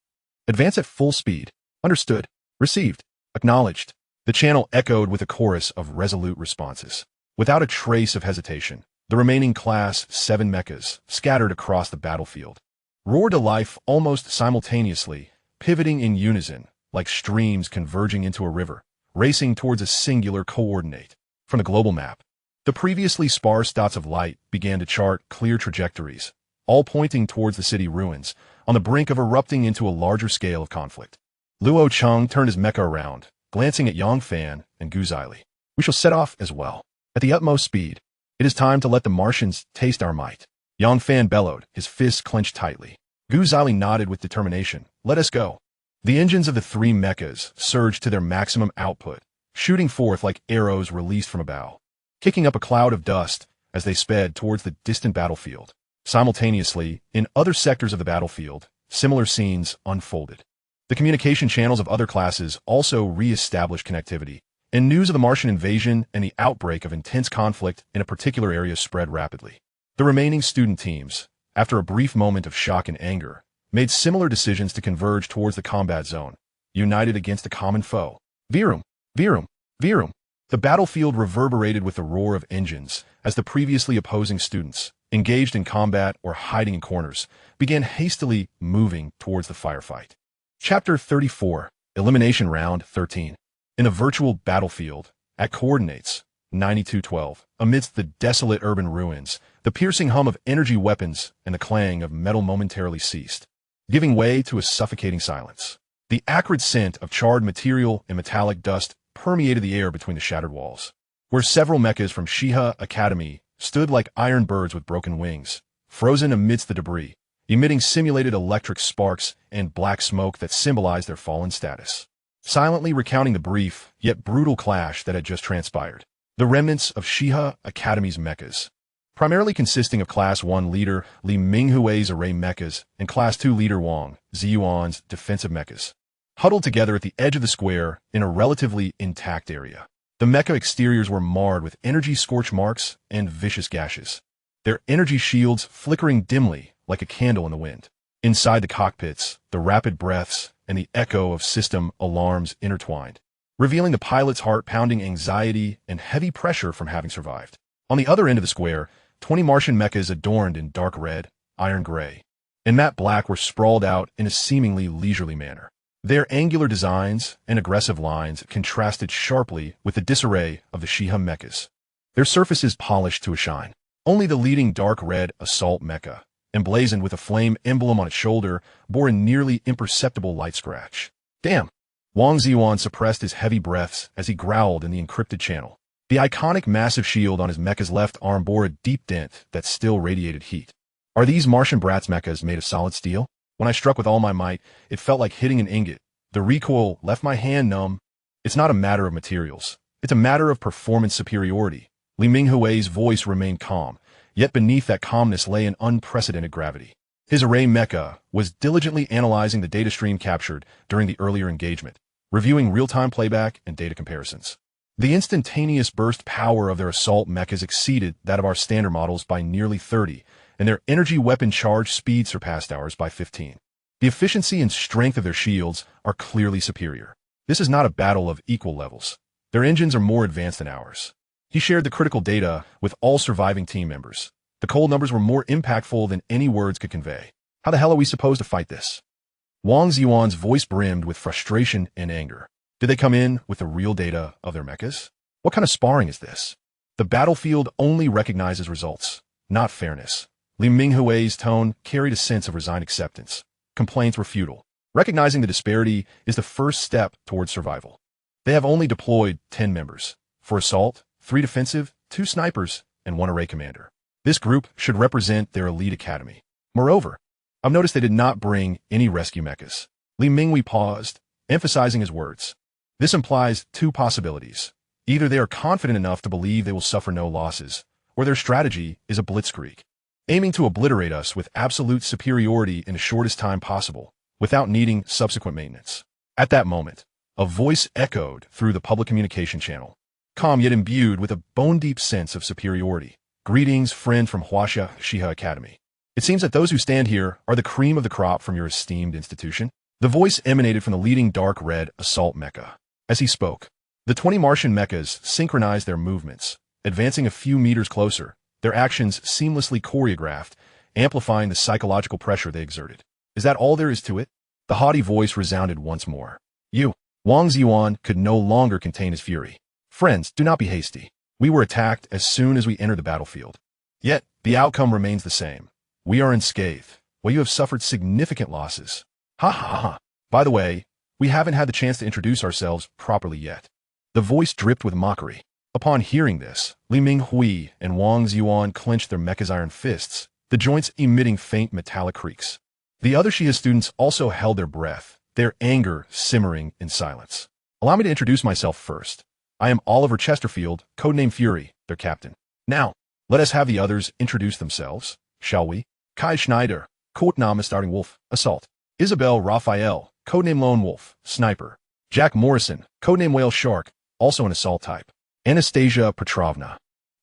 Advance at full speed. Understood. Received. Acknowledged." The channel echoed with a chorus of resolute responses. Without a trace of hesitation, the remaining Class 7 mechas scattered across the battlefield, roared to life almost simultaneously, pivoting in unison, like streams converging into a river, racing towards a singular coordinate. From the global map, the previously sparse dots of light began to chart clear trajectories, all pointing towards the city ruins, on the brink of erupting into a larger scale of conflict. Luo Cheng turned his mecha around, glancing at Yang Fan and Gu Zili. "We shall set off as well. At the utmost speed. It is time to let the Martians taste our might." Yang Fan bellowed, his fists clenched tightly. Gu Zili nodded with determination. "Let us go." The engines of the three mechas surged to their maximum output, shooting forth like arrows released from a bow, kicking up a cloud of dust as they sped towards the distant battlefield. Simultaneously, in other sectors of the battlefield, similar scenes unfolded. The communication channels of other classes also re-established connectivity, and news of the Martian invasion and the outbreak of intense conflict in a particular area spread rapidly. The remaining student teams, after a brief moment of shock and anger, made similar decisions to converge towards the combat zone, united against a common foe. Virum! Virum! Virum! The battlefield reverberated with the roar of engines as the previously opposing students, engaged in combat or hiding in corners, began hastily moving towards the firefight. Chapter 34, Elimination Round 13. In a virtual battlefield, at coordinates 9212, amidst the desolate urban ruins, the piercing hum of energy weapons and the clang of metal momentarily ceased, giving way to a suffocating silence. The acrid scent of charred material and metallic dust permeated the air between the shattered walls, where several mechas from Shiha Academy stood like iron birds with broken wings, frozen amidst the debris, emitting simulated electric sparks and black smoke that symbolized their fallen status. Silently recounting the brief, yet brutal clash that had just transpired. The remnants of Shiha Academy's mechas, primarily consisting of Class 1 leader Li Minghui's array mechas and Class 2 leader Wang Ziyuan's defensive mechas, huddled together at the edge of the square in a relatively intact area. The mecha exteriors were marred with energy scorch marks and vicious gashes, their energy shields flickering dimly like a candle in the wind. Inside the cockpits, the rapid breaths and the echo of system alarms intertwined, revealing the pilot's heart-pounding anxiety and heavy pressure from having survived. On the other end of the square, 20 Martian mechas adorned in dark red, iron gray, and matte black were sprawled out in a seemingly leisurely manner. Their angular designs and aggressive lines contrasted sharply with the disarray of the Shiha mechas, their surfaces polished to a shine. Only the leading dark red assault mecha, emblazoned with a flame emblem on its shoulder, bore a nearly imperceptible light scratch. Damn! Wang Ziyuan suppressed his heavy breaths as he growled in the encrypted channel. The iconic massive shield on his mecha's left arm bore a deep dent that still radiated heat. Are these Martian brats mechas made of solid steel? When I struck with all my might, it felt like hitting an ingot. The recoil left my hand numb. It's not a matter of materials. It's a matter of performance superiority. Li Minghui's voice remained calm, yet beneath that calmness lay an unprecedented gravity. His array mecha was diligently analyzing the data stream captured during the earlier engagement, reviewing real-time playback and data comparisons. The instantaneous burst power of their assault mechas exceeded that of our standard models by nearly 30, and their energy weapon charge speed surpassed ours by 15. The efficiency and strength of their shields are clearly superior. This is not a battle of equal levels. Their engines are more advanced than ours. He shared the critical data with all surviving team members. The cold numbers were more impactful than any words could convey. How the hell are we supposed to fight this? Wang Ziyuan's voice brimmed with frustration and anger. Did they come in with the real data of their mechas? What kind of sparring is this? The battlefield only recognizes results, not fairness. Li Minghui's tone carried a sense of resigned acceptance. Complaints were futile. Recognizing the disparity is the first step towards survival. They have only deployed 10 members. For assault, 3 defensive, 2 snipers, and 1 array commander. This group should represent their elite academy. Moreover, I've noticed they did not bring any rescue mechas. Li Minghui paused, emphasizing his words. This implies 2 possibilities. Either they are confident enough to believe they will suffer no losses, or their strategy is a blitzkrieg, aiming to obliterate us with absolute superiority in the shortest time possible, without needing subsequent maintenance. At that moment, a voice echoed through the public communication channel, calm yet imbued with a bone-deep sense of superiority. Greetings, friend from Huaxia Shiha Academy. It seems that those who stand here are the cream of the crop from your esteemed institution. The voice emanated from the leading dark red assault mecha. As he spoke, the 20 Martian mechas synchronized their movements, advancing a few meters closer, their actions seamlessly choreographed, amplifying the psychological pressure they exerted. Is that all there is to it? The haughty voice resounded once more. Wang Ziyuan could no longer contain his fury. Friends, do not be hasty. We were attacked as soon as we entered the battlefield. Yet, the outcome remains the same. We are unscathed, while you have suffered significant losses. Ha ha ha. By the way, we haven't had the chance to introduce ourselves properly yet. The voice dripped with mockery. Upon hearing this, Li Minghui and Wang Ziyuan clenched their mecha's iron fists, the joints emitting faint metallic creaks. The other Shiha students also held their breath, their anger simmering in silence. Allow me to introduce myself first. I am Oliver Chesterfield, codename Fury, their captain. Now, let us have the others introduce themselves, shall we? Kai Schneider, codename Starting Wolf, Assault. Isabel Raphael, codename Lone Wolf, Sniper. Jack Morrison, codename Whale Shark, also an assault type. Anastasia Petrovna.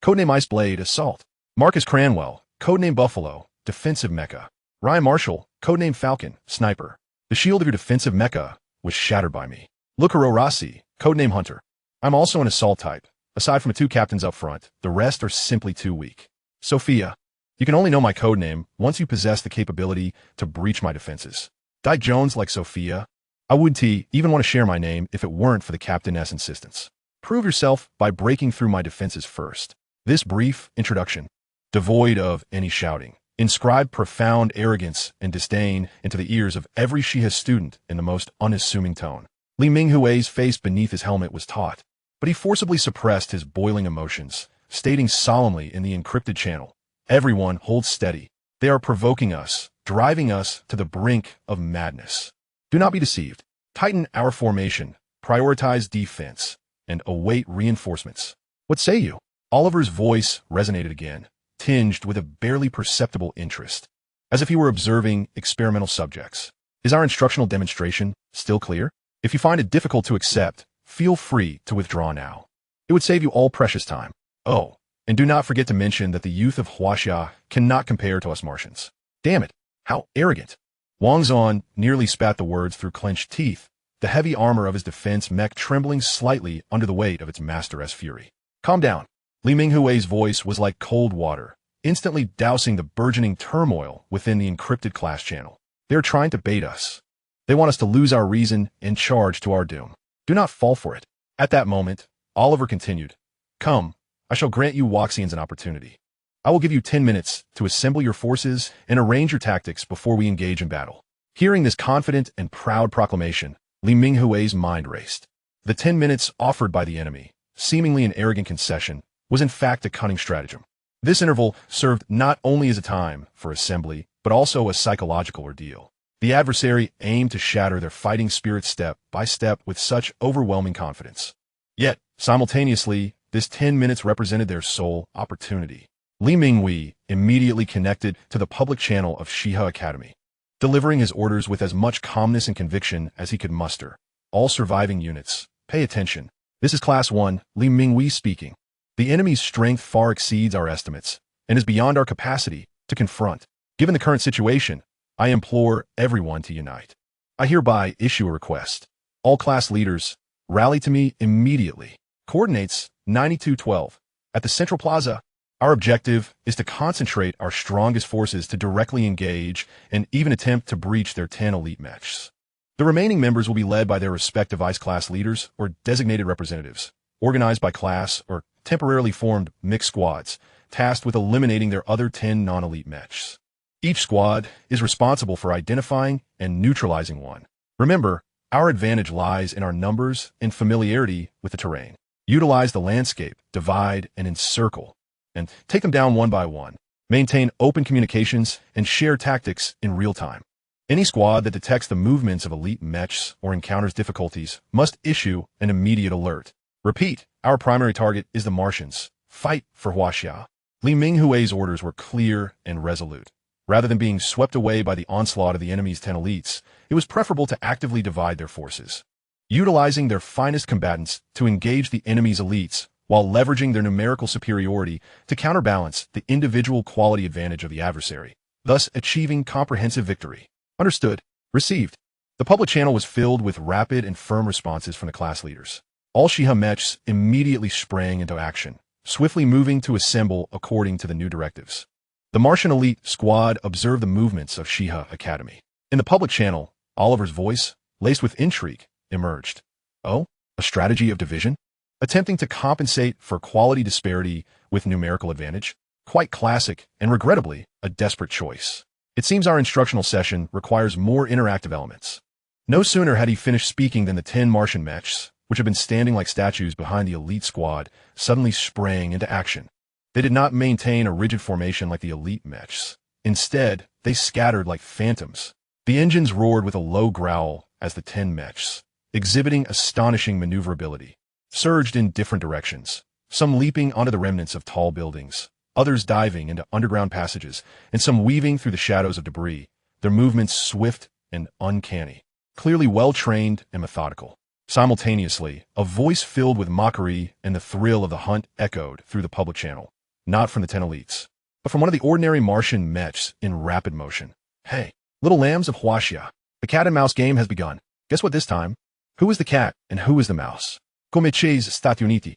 Codename Ice Blade, Assault. Marcus Cranwell, codename Buffalo, Defensive Mecha. Ryan Marshall, codename Falcon, Sniper. The shield of your defensive mecha was shattered by me. Lucaro Rossi, codename Hunter. I'm also an assault type. Aside from the 2 captains up front, the rest are simply too weak. Sophia. You can only know my codename once you possess the capability to breach my defenses. Dyke Jones like Sophia. I wouldn't even want to share my name if it weren't for the captain's insistence. Prove yourself by breaking through my defenses first. This brief introduction, devoid of any shouting, inscribed profound arrogance and disdain into the ears of every Shiha student in the most unassuming tone. Li Minghui's face beneath his helmet was taut, but he forcibly suppressed his boiling emotions, stating solemnly in the encrypted channel, "Everyone hold steady. They are provoking us, driving us to the brink of madness. Do not be deceived. Tighten our formation, prioritize defense, and await reinforcements. What say you?" Oliver's voice resonated again, tinged with a barely perceptible interest, as if he were observing experimental subjects. Is our instructional demonstration still clear? If you find it difficult to accept, feel free to withdraw now. It would save you all precious time. Oh, and do not forget to mention that the youth of Huaxia cannot compare to us Martians. Damn it, how arrogant. Wang Zon nearly spat the words through clenched teeth, the heavy armor of his defense mech trembling slightly under the weight of its master's fury. Calm down. Li Minghui's voice was like cold water, instantly dousing the burgeoning turmoil within the encrypted class channel. They are trying to bait us. They want us to lose our reason and charge to our doom. Do not fall for it. At that moment, Oliver continued, "Come, I shall grant you Waxians an opportunity. I will give you 10 minutes to assemble your forces and arrange your tactics before we engage in battle." Hearing this confident and proud proclamation, Li Minghui's mind raced. The 10 minutes offered by the enemy, seemingly an arrogant concession, was in fact a cunning stratagem. This interval served not only as a time for assembly, but also a psychological ordeal. The adversary aimed to shatter their fighting spirit step by step with such overwhelming confidence. Yet, simultaneously, this 10 minutes represented their sole opportunity. Li Minghui immediately connected to the public channel of Shiha Academy, delivering his orders with as much calmness and conviction as he could muster. All surviving units, pay attention. This is Class 1, Li Minghui speaking. The enemy's strength far exceeds our estimates and is beyond our capacity to confront. Given the current situation, I implore everyone to unite. I hereby issue a request. All class leaders, rally to me immediately. Coordinates 9212. At the Central Plaza, our objective is to concentrate our strongest forces to directly engage and even attempt to breach their 10 elite mechs. The remaining members will be led by their respective ICE class leaders or designated representatives, organized by class or temporarily formed mixed squads, tasked with eliminating their other 10 non-elite mechs. Each squad is responsible for identifying and neutralizing one. Remember, our advantage lies in our numbers and familiarity with the terrain. Utilize the landscape, divide and encircle, and take them down one by one. Maintain open communications and share tactics in real time. Any squad that detects the movements of elite mechs or encounters difficulties must issue an immediate alert. Repeat, our primary target is the Martians. Fight for Huaxia. Li Minghui's orders were clear and resolute. Rather than being swept away by the onslaught of the enemy's 10 elites, it was preferable to actively divide their forces, utilizing their finest combatants to engage the enemy's elites while leveraging their numerical superiority to counterbalance the individual quality advantage of the adversary, thus achieving comprehensive victory. Understood. Received. The public channel was filled with rapid and firm responses from the class leaders. All Shiha mechs immediately sprang into action, swiftly moving to assemble according to the new directives. The Martian elite squad observed the movements of Shiha Academy. In the public channel, Oliver's voice, laced with intrigue, emerged. Oh, a strategy of division? Attempting to compensate for quality disparity with numerical advantage? Quite classic, and regrettably, a desperate choice. It seems our instructional session requires more interactive elements. No sooner had he finished speaking than the 10 Martian mechs, which had been standing like statues behind the elite squad, suddenly sprang into action. They did not maintain a rigid formation like the elite mechs. Instead, they scattered like phantoms. The engines roared with a low growl as the 10 mechs, exhibiting astonishing maneuverability, surged in different directions, some leaping onto the remnants of tall buildings, others diving into underground passages, and some weaving through the shadows of debris, their movements swift and uncanny, clearly well-trained and methodical. Simultaneously, a voice filled with mockery and the thrill of the hunt echoed through the public channel, not from the 10 elites, but from one of the ordinary Martian mechs in rapid motion. Hey, little lambs of Huaxia, the cat and mouse game has begun. Guess what this time? Who is the cat and who is the mouse? Come state uniti.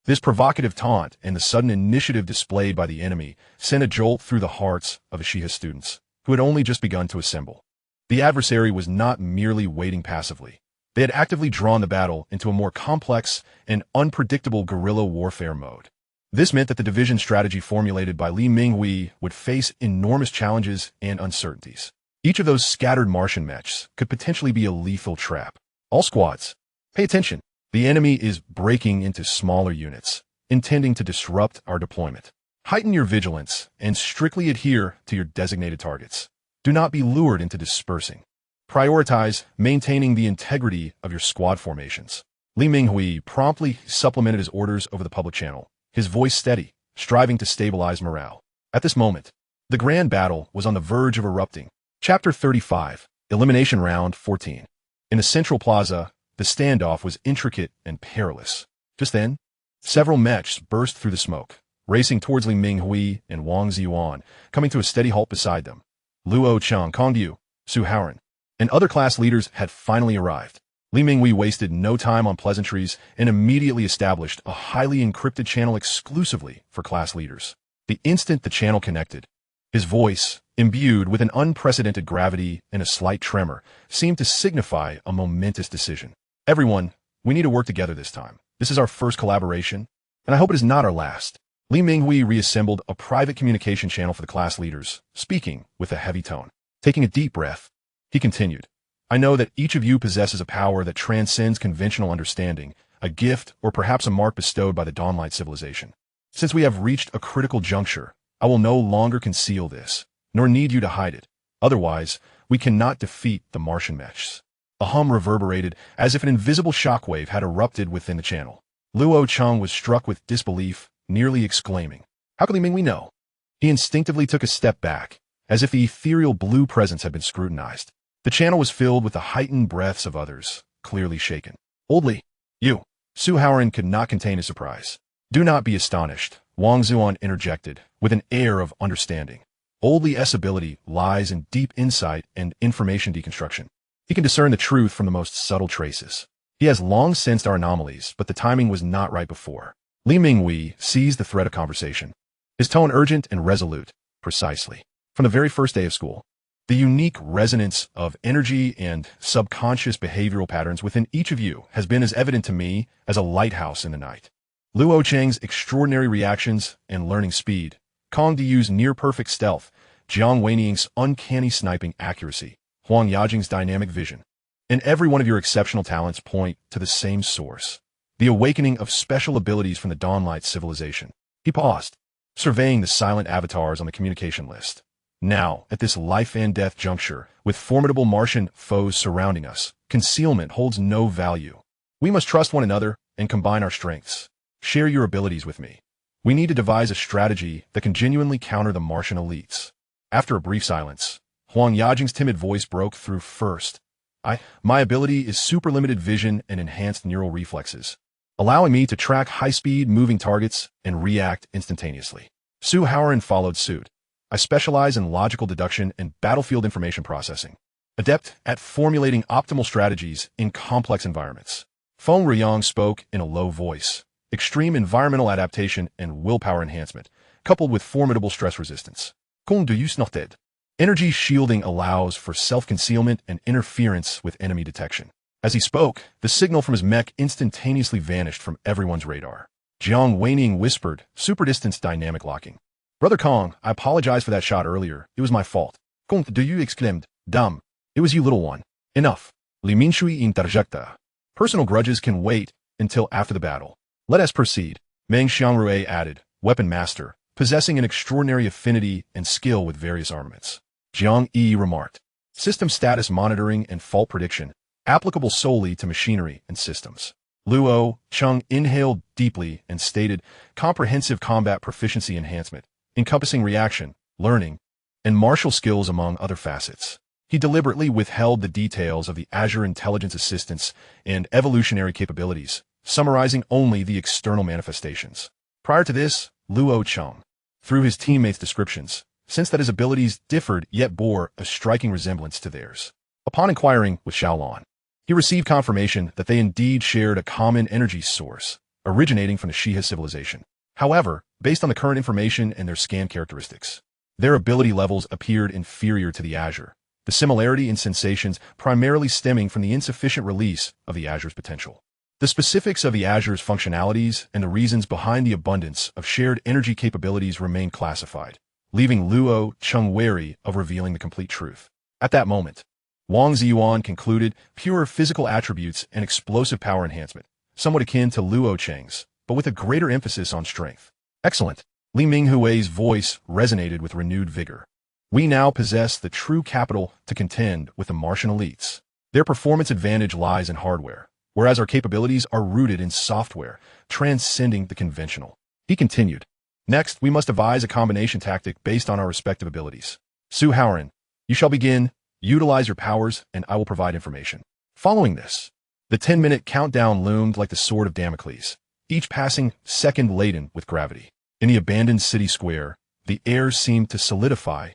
This provocative taunt and the sudden initiative displayed by the enemy sent a jolt through the hearts of Ashiha students, who had only just begun to assemble. The adversary was not merely waiting passively. They had actively drawn the battle into a more complex and unpredictable guerrilla warfare mode. This meant that the division strategy formulated by Li Minghui would face enormous challenges and uncertainties. Each of those scattered Martian mechs could potentially be a lethal trap. All squads, pay attention. The enemy is breaking into smaller units, intending to disrupt our deployment. Heighten your vigilance and strictly adhere to your designated targets. Do not be lured into dispersing. Prioritize maintaining the integrity of your squad formations. Li Minghui promptly supplemented his orders over the public channel, his voice steady, striving to stabilize morale. At this moment, the grand battle was on the verge of erupting. Chapter 35, Elimination Round 14. In the central plaza, the standoff was intricate and perilous. Just then, several mechs burst through the smoke, racing towards Li Minghui and Wang Ziyuan, coming to a steady halt beside them. Luo Cheng, Kongyu, Su Fengmian, and other class leaders had finally arrived. Li Minghui wasted no time on pleasantries and immediately established a highly encrypted channel exclusively for class leaders. The instant the channel connected, his voice, imbued with an unprecedented gravity and a slight tremor, seemed to signify a momentous decision. Everyone, we need to work together this time. This is our first collaboration, and I hope it is not our last. Li Minghui reassembled a private communication channel for the class leaders, speaking with a heavy tone. Taking a deep breath, he continued, I know that each of you possesses a power that transcends conventional understanding, a gift or perhaps a mark bestowed by the Dawnlight civilization. Since we have reached a critical juncture, I will no longer conceal this, nor need you to hide it. Otherwise, we cannot defeat the Martian mechs. A hum reverberated as if an invisible shockwave had erupted within the channel. Luo Cheng was struck with disbelief, nearly exclaiming, How could Li Minghui know? He instinctively took a step back, as if the ethereal blue presence had been scrutinized. The channel was filled with the heightened breaths of others, clearly shaken. Old Li, you. Su Fengmian could not contain his surprise. Do not be astonished, Wang Ziyuan interjected, with an air of understanding. Old Li's ability lies in deep insight and information deconstruction. He can discern the truth from the most subtle traces. He has long sensed our anomalies, but the timing was not right before. Li Minghui seized the thread of conversation. His tone urgent and resolute, precisely. From the very first day of school, the unique resonance of energy and subconscious behavioral patterns within each of you has been as evident to me as a lighthouse in the night. Luo Cheng's extraordinary reactions and learning speed, Kong Diyu's near-perfect stealth, Jiang Weiniang's uncanny sniping accuracy, Huang Yajing's dynamic vision, and every one of your exceptional talents point to the same source, the awakening of special abilities from the Dawnlight civilization. He paused, surveying the silent avatars on the communication list. Now, at this life-and-death juncture, with formidable Martian foes surrounding us, concealment holds no value. We must trust one another and combine our strengths. Share your abilities with me. We need to devise a strategy that can genuinely counter the Martian elites. After a brief silence, Huang Yajing's timid voice broke through first. My ability is super-limited vision and enhanced neural reflexes, allowing me to track high-speed moving targets and react instantaneously. Su Fengmian followed suit. I specialize in logical deduction and battlefield information processing, adept at formulating optimal strategies in complex environments. Feng Riyang spoke in a low voice. Extreme environmental adaptation and willpower enhancement, coupled with formidable stress resistance. Kung Duyus Noted. Energy shielding allows for self-concealment and interference with enemy detection. As he spoke, the signal from his mech instantaneously vanished from everyone's radar. Jiang Weiniang whispered, super-distance dynamic locking. Brother Kong, I apologize for that shot earlier. It was my fault. Kung Duyu exclaimed, Dumb. It was you, little one. Enough. Li Minshui interjecta. Personal grudges can wait until after the battle. Let us proceed. Meng Xiangrui added, weapon master, possessing an extraordinary affinity and skill with various armaments. Jiang Yi remarked, system status monitoring and fault prediction, applicable solely to machinery and systems. Luo Cheng inhaled deeply and stated, comprehensive combat proficiency enhancement, encompassing reaction, learning, and martial skills among other facets. He deliberately withheld the details of the Azure intelligence assistance and evolutionary capabilities, summarizing only the external manifestations. Prior to this, Luo Cheng, through his teammates' descriptions, sensed that his abilities differed yet bore a striking resemblance to theirs. Upon inquiring with Xiaolon, he received confirmation that they indeed shared a common energy source, originating from the Shiha civilization. However, based on the current information and their scan characteristics, their ability levels appeared inferior to the Azure, the similarity in sensations primarily stemming from the insufficient release of the Azure's potential. The specifics of the Azure's functionalities and the reasons behind the abundance of shared energy capabilities remain classified, leaving Luo Cheng wary of revealing the complete truth. At that moment, Wang Ziyuan concluded pure physical attributes and explosive power enhancement, somewhat akin to Luo Cheng's, but with a greater emphasis on strength. Excellent. Li Minghui's voice resonated with renewed vigor. We now possess the true capital to contend with the Martian elites. Their performance advantage lies in hardware, whereas our capabilities are rooted in software, transcending the conventional. He continued. Next, we must devise a combination tactic based on our respective abilities. Su Fengmian, you shall begin, utilize your powers, and I will provide information. Following this, the 10-minute countdown loomed like the sword of Damocles, each passing second laden with gravity. In the abandoned city square, the air seemed to solidify,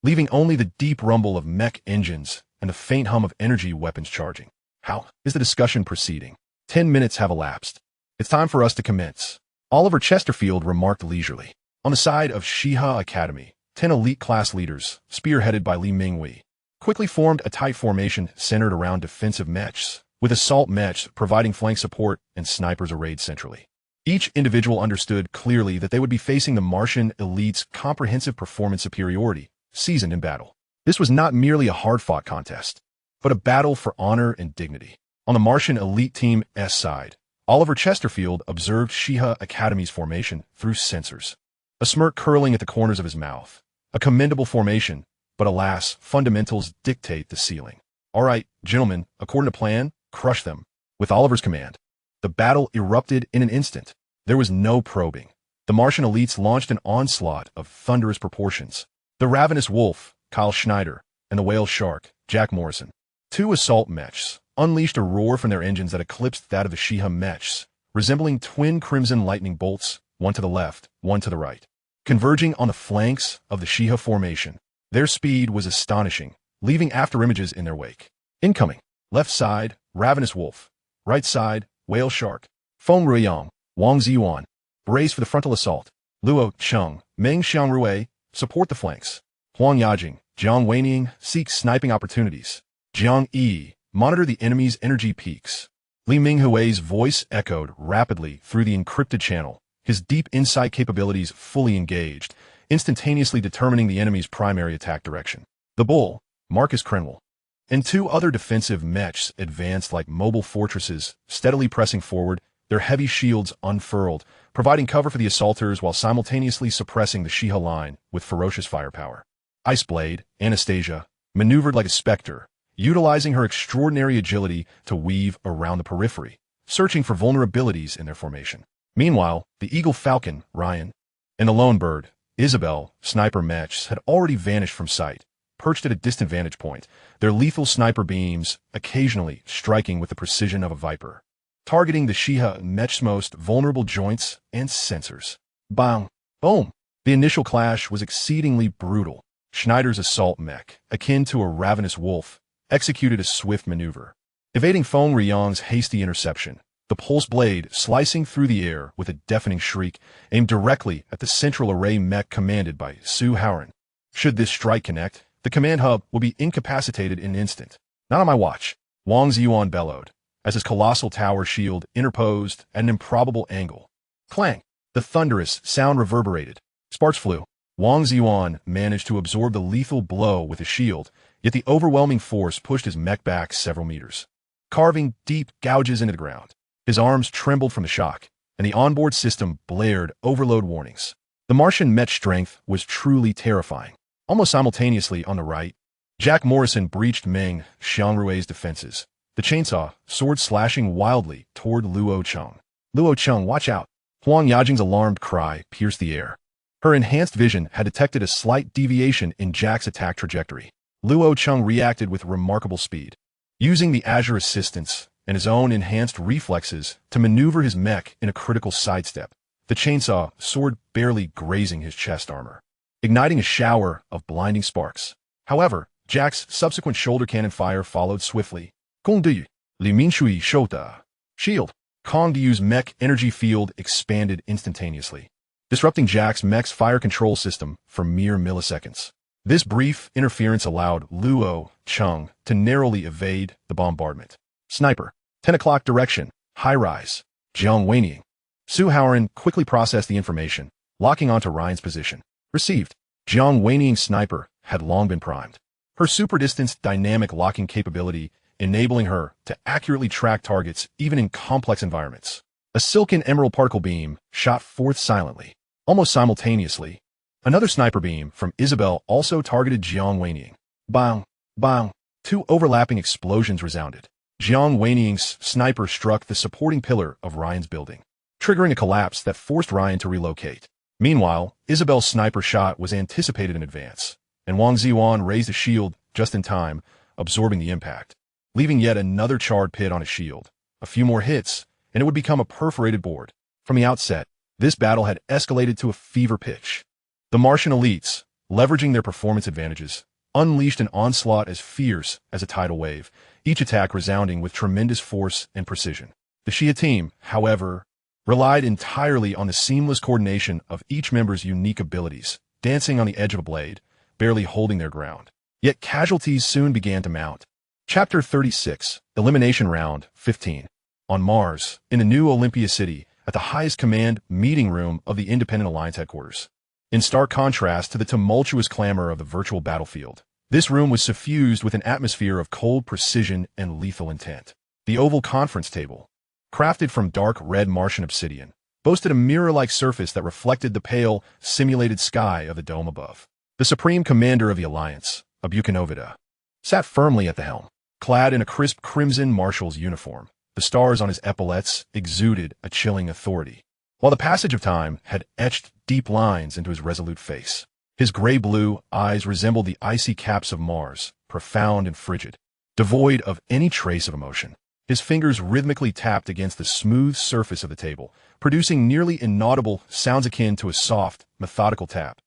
leaving only the deep rumble of mech engines and the faint hum of energy weapons charging. How is the discussion proceeding? 10 minutes have elapsed. It's time for us to commence. Oliver Chesterfield remarked leisurely. On the side of Shiha Academy, 10 elite class leaders, spearheaded by Li Minghui, quickly formed a tight formation centered around defensive mechs, with assault mechs providing flank support and snipers arrayed centrally. Each individual understood clearly that they would be facing the Martian elite's comprehensive performance superiority, seasoned in battle. This was not merely a hard-fought contest, but a battle for honor and dignity. On the Martian elite team's side, Oliver Chesterfield observed Shiha Academy's formation through sensors, a smirk curling at the corners of his mouth. A commendable formation, but alas, fundamentals dictate the ceiling. All right, gentlemen, according to plan, crush them. With Oliver's command, the battle erupted in an instant. There was no probing. The Martian elites launched an onslaught of thunderous proportions. The ravenous wolf, Kyle Schneider, and the whale shark, Jack Morrison, two assault mechs, unleashed a roar from their engines that eclipsed that of the Shiha mechs, resembling twin crimson lightning bolts, one to the left, one to the right. Converging on the flanks of the Shiha formation, their speed was astonishing, leaving afterimages in their wake. Incoming. Left side, ravenous wolf. Right side, whale shark. Feng Ruyang, Wang Ziyuan. Brace for the frontal assault. Luo Cheng, Meng Xiangrui, support the flanks. Huang Yajing, Jiang Weining, seek sniping opportunities. Jiang Yi, monitor the enemy's energy peaks. Li Minghui's voice echoed rapidly through the encrypted channel, his deep insight capabilities fully engaged, instantaneously determining the enemy's primary attack direction. The Bull, Marcus Krenwell, and two other defensive mechs advanced like mobile fortresses, steadily pressing forward, their heavy shields unfurled, providing cover for the assaulters while simultaneously suppressing the Shiha line with ferocious firepower. Iceblade, Anastasia, maneuvered like a specter, utilizing her extraordinary agility to weave around the periphery, searching for vulnerabilities in their formation. Meanwhile, the Eagle Falcon, Ryan, and the Lone Bird, Isabel, sniper mechs had already vanished from sight, perched at a distant vantage point, their lethal sniper beams occasionally striking with the precision of a viper, targeting the Shiha mech's most vulnerable joints and sensors. Bang! Boom! The initial clash was exceedingly brutal. Schneider's assault mech, akin to a ravenous wolf, executed a swift maneuver, evading Feng Ruyang's hasty interception. The pulse blade, slicing through the air with a deafening shriek, aimed directly at the central array mech commanded by Su Fengmian. Should this strike connect, the command hub will be incapacitated in an instant. Not on my watch, Wang Ziyuan bellowed, as his colossal tower shield interposed at an improbable angle. Clang! The thunderous sound reverberated. Sparks flew. Wang Ziyuan managed to absorb the lethal blow with his shield, yet the overwhelming force pushed his mech back several meters, carving deep gouges into the ground. His arms trembled from the shock, and the onboard system blared overload warnings. The Martian mech strength was truly terrifying. Almost simultaneously on the right, Jack Morrison breached Meng Xiangrui's defenses, the chainsaw sword slashing wildly toward Luo Cheng. Luo Cheng, watch out! Huang Yajing's alarmed cry pierced the air. Her enhanced vision had detected a slight deviation in Jack's attack trajectory. Luo Cheng reacted with remarkable speed, using the Azure Assistance and his own enhanced reflexes to maneuver his mech in a critical sidestep, the chainsaw sword barely grazing his chest armor, igniting a shower of blinding sparks. However, Jack's subsequent shoulder cannon fire followed swiftly. Gong Di, Li Minshui Shota. Shield. Kong Diu's mech energy field expanded instantaneously, disrupting Jack's mech's fire control system for mere milliseconds. This brief interference allowed Luo Cheng to narrowly evade the bombardment. Sniper. 10 o'clock direction. High rise. Jiang Weiniang. Su Haoran quickly processed the information, locking onto Ryan's position. Received. Jiang Weiniang's sniper had long been primed. Her super-distance dynamic locking capability enabling her to accurately track targets even in complex environments. A silken emerald particle beam shot forth silently, almost simultaneously. Another sniper beam from Isabel also targeted Jiang Weiniang. Bang! Bang! Two overlapping explosions resounded. Jiang Weiniang's sniper struck the supporting pillar of Ryan's building, triggering a collapse that forced Ryan to relocate. Meanwhile, Isabel's sniper shot was anticipated in advance, and Wang Ziwan raised a shield just in time, absorbing the impact, leaving yet another charred pit on his shield. A few more hits, and it would become a perforated board. From the outset, this battle had escalated to a fever pitch. The Martian elites, leveraging their performance advantages, unleashed an onslaught as fierce as a tidal wave, each attack resounding with tremendous force and precision. The Shia team, however, relied entirely on the seamless coordination of each member's unique abilities, dancing on the edge of a blade, barely holding their ground. Yet casualties soon began to mount. Chapter 36, Elimination Round 15. On Mars, in the new Olympia City, at the highest command meeting room of the Independent Alliance headquarters. In stark contrast to the tumultuous clamor of the virtual battlefield, this room was suffused with an atmosphere of cold precision and lethal intent. The oval conference table, crafted from dark red Martian obsidian, boasted a mirror-like surface that reflected the pale, simulated sky of the dome above. The supreme commander of the Alliance, Abukanovida, sat firmly at the helm, clad in a crisp crimson marshal's uniform. The stars on his epaulets exuded a chilling authority, while the passage of time had etched deep lines into his resolute face. His gray-blue eyes resembled the icy caps of Mars, profound and frigid, devoid of any trace of emotion. His fingers rhythmically tapped against the smooth surface of the table, producing nearly inaudible sounds akin to a soft, methodical tap,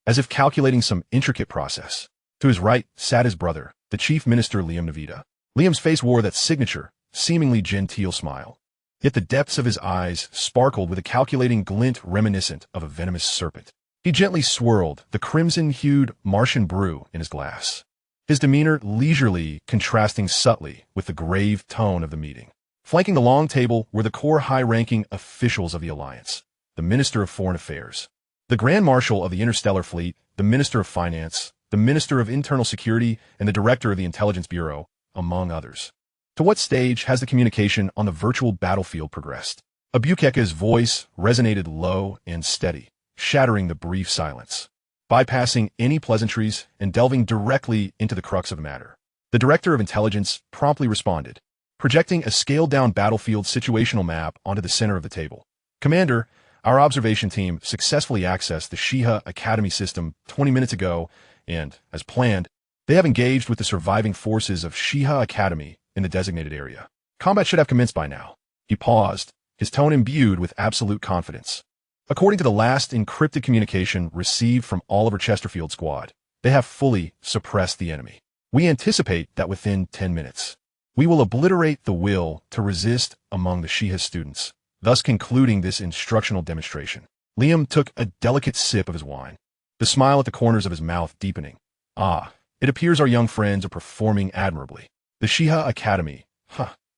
as if calculating some intricate process. To his right sat his brother, the Chief Minister Liam Navita. Liam's face wore that signature, seemingly genteel smile. Yet the depths of his eyes sparkled with a calculating glint reminiscent of a venomous serpent. He gently swirled the crimson-hued Martian brew in his glass, his demeanor leisurely contrasting subtly with the grave tone of the meeting. Flanking the long table were the core high-ranking officials of the Alliance, the Minister of Foreign Affairs, the Grand Marshal of the Interstellar Fleet, the Minister of Finance, the Minister of Internal Security, and the Director of the Intelligence Bureau, among others. To what stage has the communication on the virtual battlefield progressed? Abukeka's voice resonated low and steady, shattering the brief silence, bypassing any pleasantries and delving directly into the crux of the matter. The Director of Intelligence promptly responded, projecting a scaled-down battlefield situational map onto the center of the table. Commander, our observation team successfully accessed the Shiha Academy system 20 minutes ago, and, as planned, they have engaged with the surviving forces of Shiha Academy in the designated area. Combat should have commenced by now. He paused, his tone imbued with absolute confidence. According to the last encrypted communication received from Oliver Chesterfield's squad, they have fully suppressed the enemy. We anticipate that within 10 minutes, we will obliterate the will to resist among the Shiha students, thus concluding this instructional demonstration. Liam took a delicate sip of his wine, the smile at the corners of his mouth deepening. Ah, it appears our young friends are performing admirably. The Shiha Academy,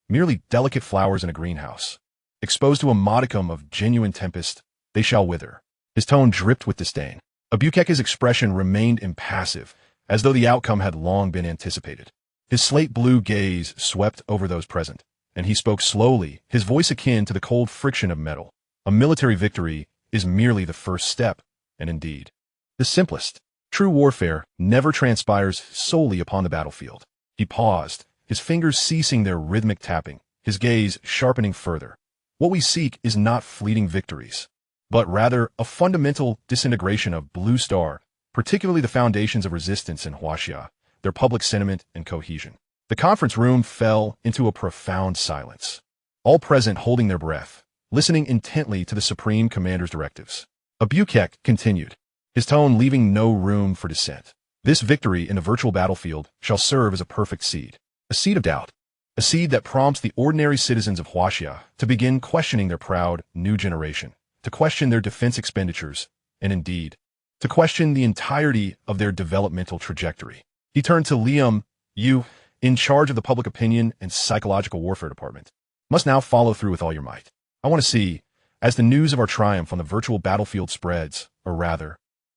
merely delicate flowers in a greenhouse. Exposed to a modicum of genuine tempest, they shall wither. His tone dripped with disdain. Abukeka's expression remained impassive, as though the outcome had long been anticipated. His slate-blue gaze swept over those present, and he spoke slowly, his voice akin to the cold friction of metal. A military victory is merely the first step, and indeed, the simplest. True warfare never transpires solely upon the battlefield. He paused, his fingers ceasing their rhythmic tapping, his gaze sharpening further. What we seek is not fleeting victories, but rather a fundamental disintegration of Blue Star, particularly the foundations of resistance in Huaxia, their public sentiment and cohesion. The conference room fell into a profound silence, all present holding their breath, listening intently to the Supreme Commander's directives. Albuquerque continued, his tone leaving no room for dissent. This victory in the virtual battlefield shall serve as a perfect seed, a seed of doubt, a seed that prompts the ordinary citizens of Huaxia to begin questioning their proud new generation, to question their defense expenditures, and indeed, to question the entirety of their developmental trajectory. He turned to Liam, you, in charge of the public opinion and psychological warfare department, must now follow through with all your might. I want to see, as the news of our triumph on the virtual battlefield spreads, or rather,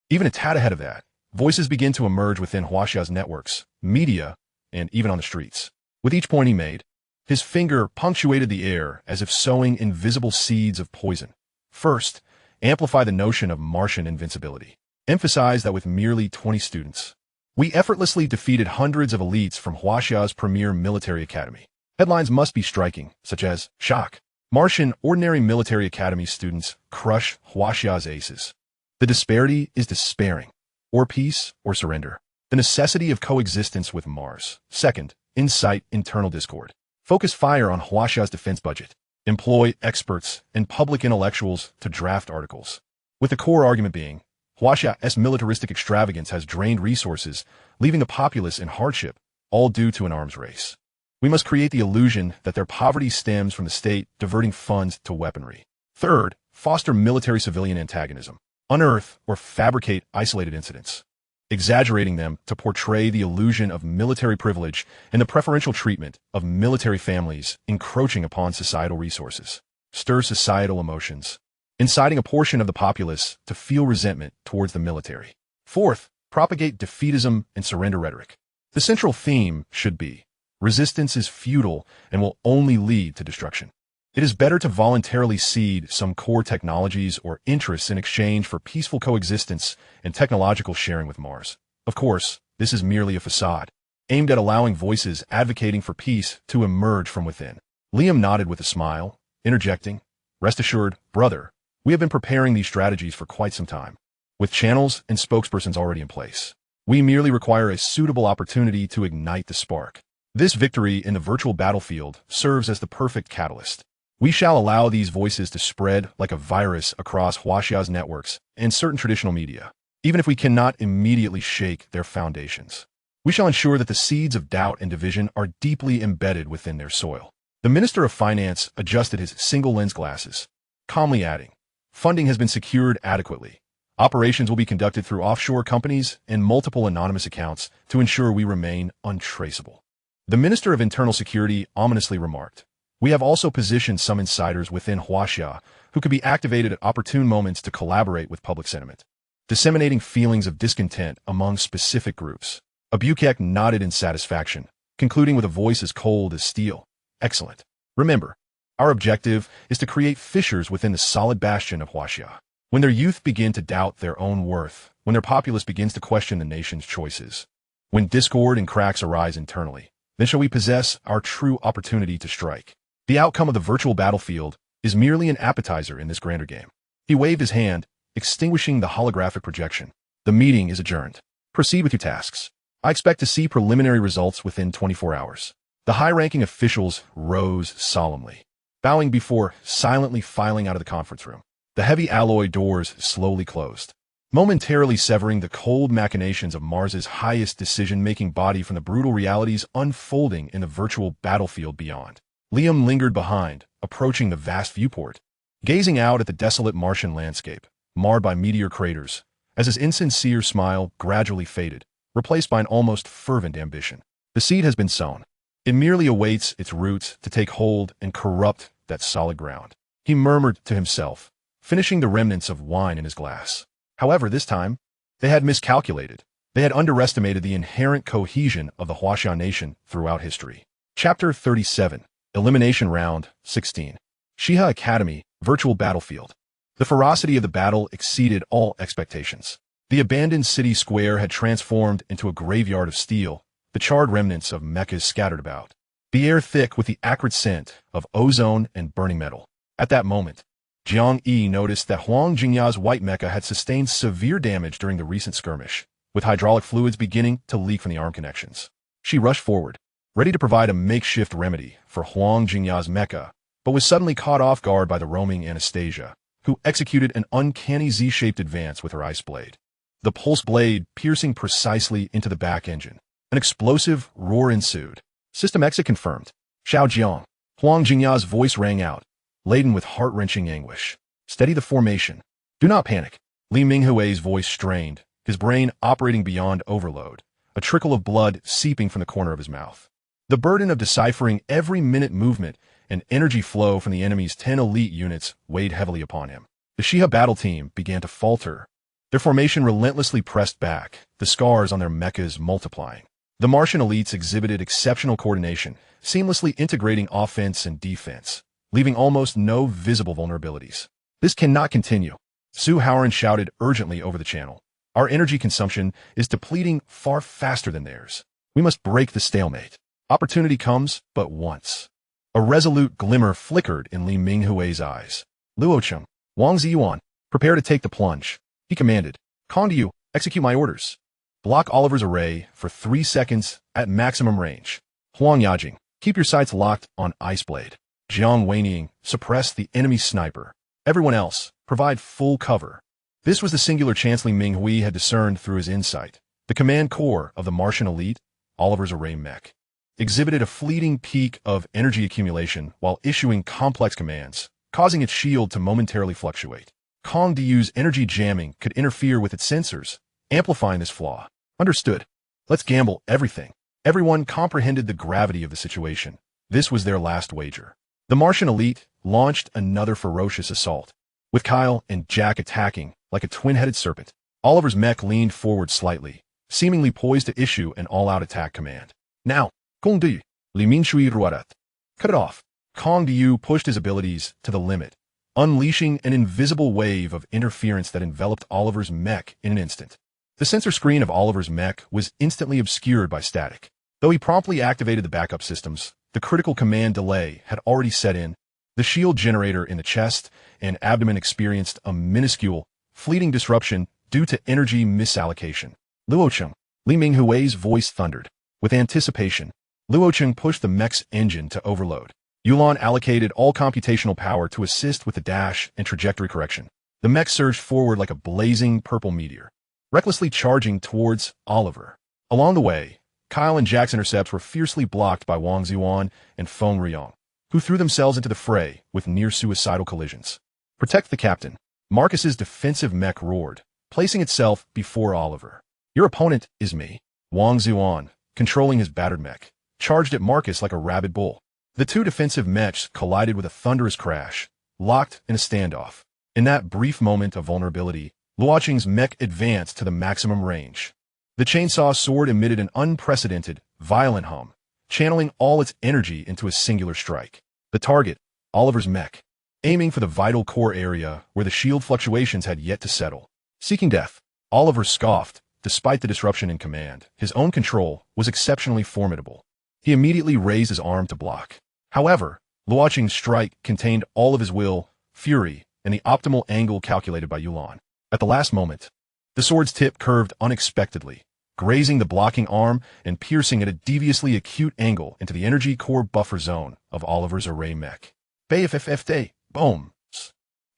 even a tad ahead of that, voices begin to emerge within Huaxia's networks, media, and even on the streets. With each point he made, his finger punctuated the air as if sowing invisible seeds of poison. First, amplify the notion of Martian invincibility. Emphasize that with merely 20 students, we effortlessly defeated hundreds of elites from Huaxia's premier military academy. Headlines must be striking, such as, shock. Martian ordinary military academy students crush Huaxia's aces. The disparity is despairing. Or peace, or surrender. The necessity of coexistence with Mars. Second, incite internal discord. Focus fire on Huaxia's defense budget. Employ experts and public intellectuals to draft articles, with the core argument being, Huaxia's militaristic extravagance has drained resources, leaving the populace in hardship, all due to an arms race. We must create the illusion that their poverty stems from the state diverting funds to weaponry. Third, foster military-civilian antagonism. Unearth or fabricate isolated incidents, exaggerating them to portray the illusion of military privilege and the preferential treatment of military families encroaching upon societal resources. Stir societal emotions, inciting a portion of the populace to feel resentment towards the military. Fourth, propagate defeatism and surrender rhetoric. The central theme should be, resistance is futile and will only lead to destruction. It is better to voluntarily cede some core technologies or interests in exchange for peaceful coexistence and technological sharing with Mars. Of course, this is merely a facade, aimed at allowing voices advocating for peace to emerge from within. Liam nodded with a smile, interjecting, rest assured, brother, we have been preparing these strategies for quite some time, with channels and spokespersons already in place. We merely require a suitable opportunity to ignite the spark. This victory in the virtual battlefield serves as the perfect catalyst. We shall allow these voices to spread like a virus across Huaxia's networks and certain traditional media, even if we cannot immediately shake their foundations. We shall ensure that the seeds of doubt and division are deeply embedded within their soil. The Minister of Finance adjusted his single-lens glasses, calmly adding, funding has been secured adequately. Operations will be conducted through offshore companies and multiple anonymous accounts to ensure we remain untraceable. The Minister of Internal Security ominously remarked, we have also positioned some insiders within Huaxia who could be activated at opportune moments to collaborate with public sentiment, disseminating feelings of discontent among specific groups. Albuquerque nodded in satisfaction, concluding with a voice as cold as steel. Excellent. Remember, our objective is to create fissures within the solid bastion of Huaxia. When their youth begin to doubt their own worth, when their populace begins to question the nation's choices, when discord and cracks arise internally, then shall we possess our true opportunity to strike. The outcome of the virtual battlefield is merely an appetizer in this grander game. He waved his hand, extinguishing the holographic projection. The meeting is adjourned. Proceed with your tasks. I expect to see preliminary results within 24 hours. The high-ranking officials rose solemnly, bowing before silently filing out of the conference room. The heavy alloy doors slowly closed, momentarily severing the cold machinations of Mars's highest decision-making body from the brutal realities unfolding in the virtual battlefield beyond. Liam lingered behind, approaching the vast viewport, gazing out at the desolate Martian landscape, marred by meteor craters, as his insincere smile gradually faded, replaced by an almost fervent ambition. The seed has been sown. It merely awaits its roots to take hold and corrupt that solid ground. He murmured to himself, finishing the remnants of wine in his glass. However, this time, they had miscalculated. They had underestimated the inherent cohesion of the Huaxia nation throughout history. Chapter 37. Elimination Round 16. Shiha Academy, Virtual Battlefield. The ferocity of the battle exceeded all expectations. The abandoned city square had transformed into a graveyard of steel, the charred remnants of mechas scattered about, the air thick with the acrid scent of ozone and burning metal. At that moment, Jiang Yi noticed that Huang Jingya's white mecha had sustained severe damage during the recent skirmish. with hydraulic fluids beginning to leak from the arm connections. She rushed forward, ready to provide a makeshift remedy for Huang Jingya's mecha, but was suddenly caught off guard by the roaming Anastasia, who executed an uncanny Z-shaped advance with her ice blade. The pulse blade piercing precisely into the back engine. An explosive roar ensued. System exit confirmed. Xiao Jiang. Huang Jingya's voice rang out, laden with heart-wrenching anguish. Steady the formation. Do not panic. Li Minghui's voice strained, his brain operating beyond overload, a trickle of blood seeping from the corner of his mouth. The burden of deciphering every minute movement and energy flow from the enemy's 10 elite units weighed heavily upon him. The Shiha battle team began to falter. Their formation relentlessly pressed back, the scars on their mechas multiplying. The Martian elites exhibited exceptional coordination, seamlessly integrating offense and defense, leaving almost no visible vulnerabilities. This cannot continue. Su Howren shouted urgently over the channel. Our energy consumption is depleting far faster than theirs. We must break the stalemate. Opportunity comes but once. A resolute glimmer flickered in Li Minghui's eyes. Luo Cheng, Wang Ziyuan, prepare to take the plunge. He commanded. Kong to you, execute my orders. Block Oliver's array for 3 seconds at maximum range. Huang Yajing, keep your sights locked on Iceblade. Jiang Weining, suppress the enemy sniper. Everyone else, provide full cover. This was the singular chance Li Minghui had discerned through his insight. The command core of the Martian elite, Oliver's array mech, exhibited a fleeting peak of energy accumulation while issuing complex commands, causing its shield to momentarily fluctuate. Kong Diyu's energy jamming could interfere with its sensors, amplifying this flaw. Understood. Let's gamble everything. Everyone comprehended the gravity of the situation. This was their last wager. The Martian elite launched another ferocious assault. With Kyle and Jack attacking like a twin-headed serpent, Oliver's mech leaned forward slightly, seemingly poised to issue an all-out attack command. Now, Kong Diyu, Li Minshui Ruarat. Cut it off. Kong Diyu pushed his abilities to the limit, unleashing an invisible wave of interference that enveloped Oliver's mech in an instant. The sensor screen of Oliver's mech was instantly obscured by static. Though he promptly activated the backup systems, the critical command delay had already set in. The shield generator in the chest and abdomen experienced a minuscule, fleeting disruption due to energy misallocation. Luo Cheng, Li Minghui's voice thundered. With anticipation, Luo Cheng pushed the mech's engine to overload. Yulan allocated all computational power to assist with the dash and trajectory correction. The mech surged forward like a blazing purple meteor, recklessly charging towards Oliver. Along the way, Kyle and Jack's intercepts were fiercely blocked by Wang Ziyuan and Feng Riyong, who threw themselves into the fray with near-suicidal collisions. Protect the captain. Marcus's defensive mech roared, placing itself before Oliver. Your opponent is me. Wang Ziyuan, controlling his battered mech, charged at Marcus like a rabid bull. The two defensive mechs collided with a thunderous crash, locked in a standoff. In that brief moment of vulnerability, Luo Cheng's mech advanced to the maximum range. The chainsaw sword emitted an unprecedented, violent hum, channeling all its energy into a singular strike. The target, Oliver's mech, aiming for the vital core area where the shield fluctuations had yet to settle. Seeking death, Oliver scoffed. Despite the disruption in command, his own control was exceptionally formidable. He immediately raised his arm to block. However, Luo Cheng's strike contained all of his will, fury, and the optimal angle calculated by Yulan. At the last moment, the sword's tip curved unexpectedly, grazing the blocking arm and piercing at a deviously acute angle into the energy core buffer zone of Oliver's array mech. Boom.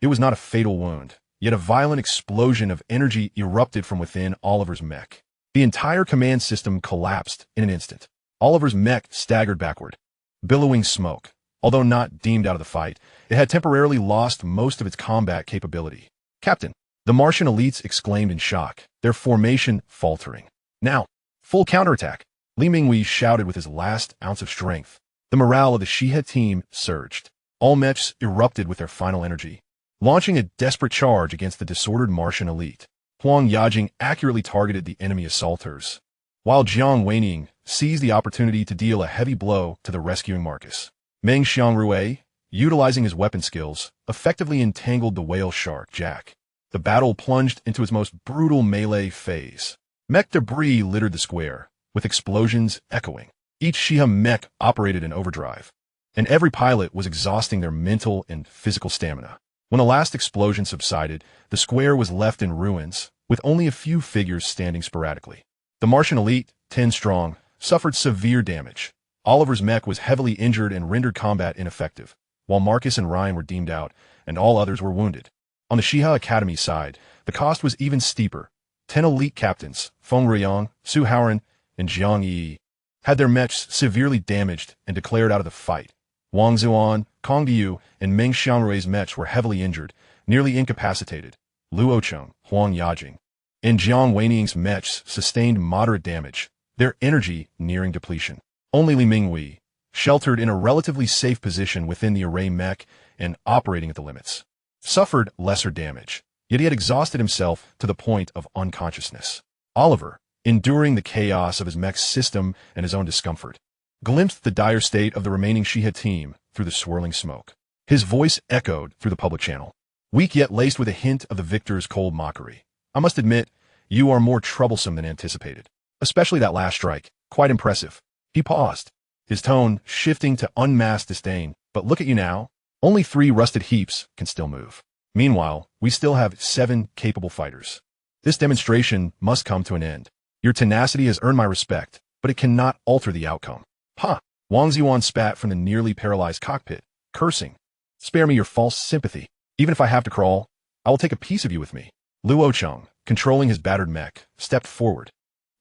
It was not a fatal wound, yet a violent explosion of energy erupted from within Oliver's mech. The entire command system collapsed in an instant. Oliver's mech staggered backward, billowing smoke. Although not deemed out of the fight, it had temporarily lost most of its combat capability. Captain, the Martian elites exclaimed in shock, their formation faltering. Now, full counterattack, Li Minghui shouted with his last ounce of strength. The morale of the Shiha team surged. All mechs erupted with their final energy, launching a desperate charge against the disordered Martian elite. Huang Yajing accurately targeted the enemy assaulters, while Jiang Weining seized the opportunity to deal a heavy blow to the rescuing Marcus. Meng Xiangrui, utilizing his weapon skills, effectively entangled the whale shark Jack. The battle plunged into its most brutal melee phase. Mech debris littered the square, with explosions echoing. Each Shiha mech operated in overdrive, and every pilot was exhausting their mental and physical stamina. When the last explosion subsided, the square was left in ruins, with only a few figures standing sporadically. The Martian elite, 10 strong, suffered severe damage. Oliver's mech was heavily injured and rendered combat ineffective, while Marcus and Ryan were deemed out, and all others were wounded. On the Shiha Academy side, the cost was even steeper. 10 elite captains, Feng Riyang, Su Haoran, and Jiang Yi, had their mechs severely damaged and declared out of the fight. Wang Zuan, Kong Diu, and Meng Xiangrui's mechs were heavily injured, nearly incapacitated. Luo Cheng, Huang Yajing, and Jiang Weiniang's mechs sustained moderate damage, their energy nearing depletion. Only Li Mingwei, sheltered in a relatively safe position within the array mech and operating at the limits, suffered lesser damage, yet he had exhausted himself to the point of unconsciousness. Oliver, enduring the chaos of his mech's system and his own discomfort, glimpsed the dire state of the remaining Shiha team through the swirling smoke. His voice echoed through the public channel, weak yet laced with a hint of the victor's cold mockery. I must admit, you are more troublesome than anticipated. Especially that last strike. Quite impressive. He paused, his tone shifting to unmasked disdain. But look at you now. Only 3 rusted heaps can still move. Meanwhile, we still have 7 capable fighters. This demonstration must come to an end. Your tenacity has earned my respect, but it cannot alter the outcome. Ha! Wang Ziwan spat from the nearly paralyzed cockpit, cursing. Spare me your false sympathy. Even if I have to crawl, I will take a piece of you with me. Luo Cheng, controlling his battered mech, stepped forward.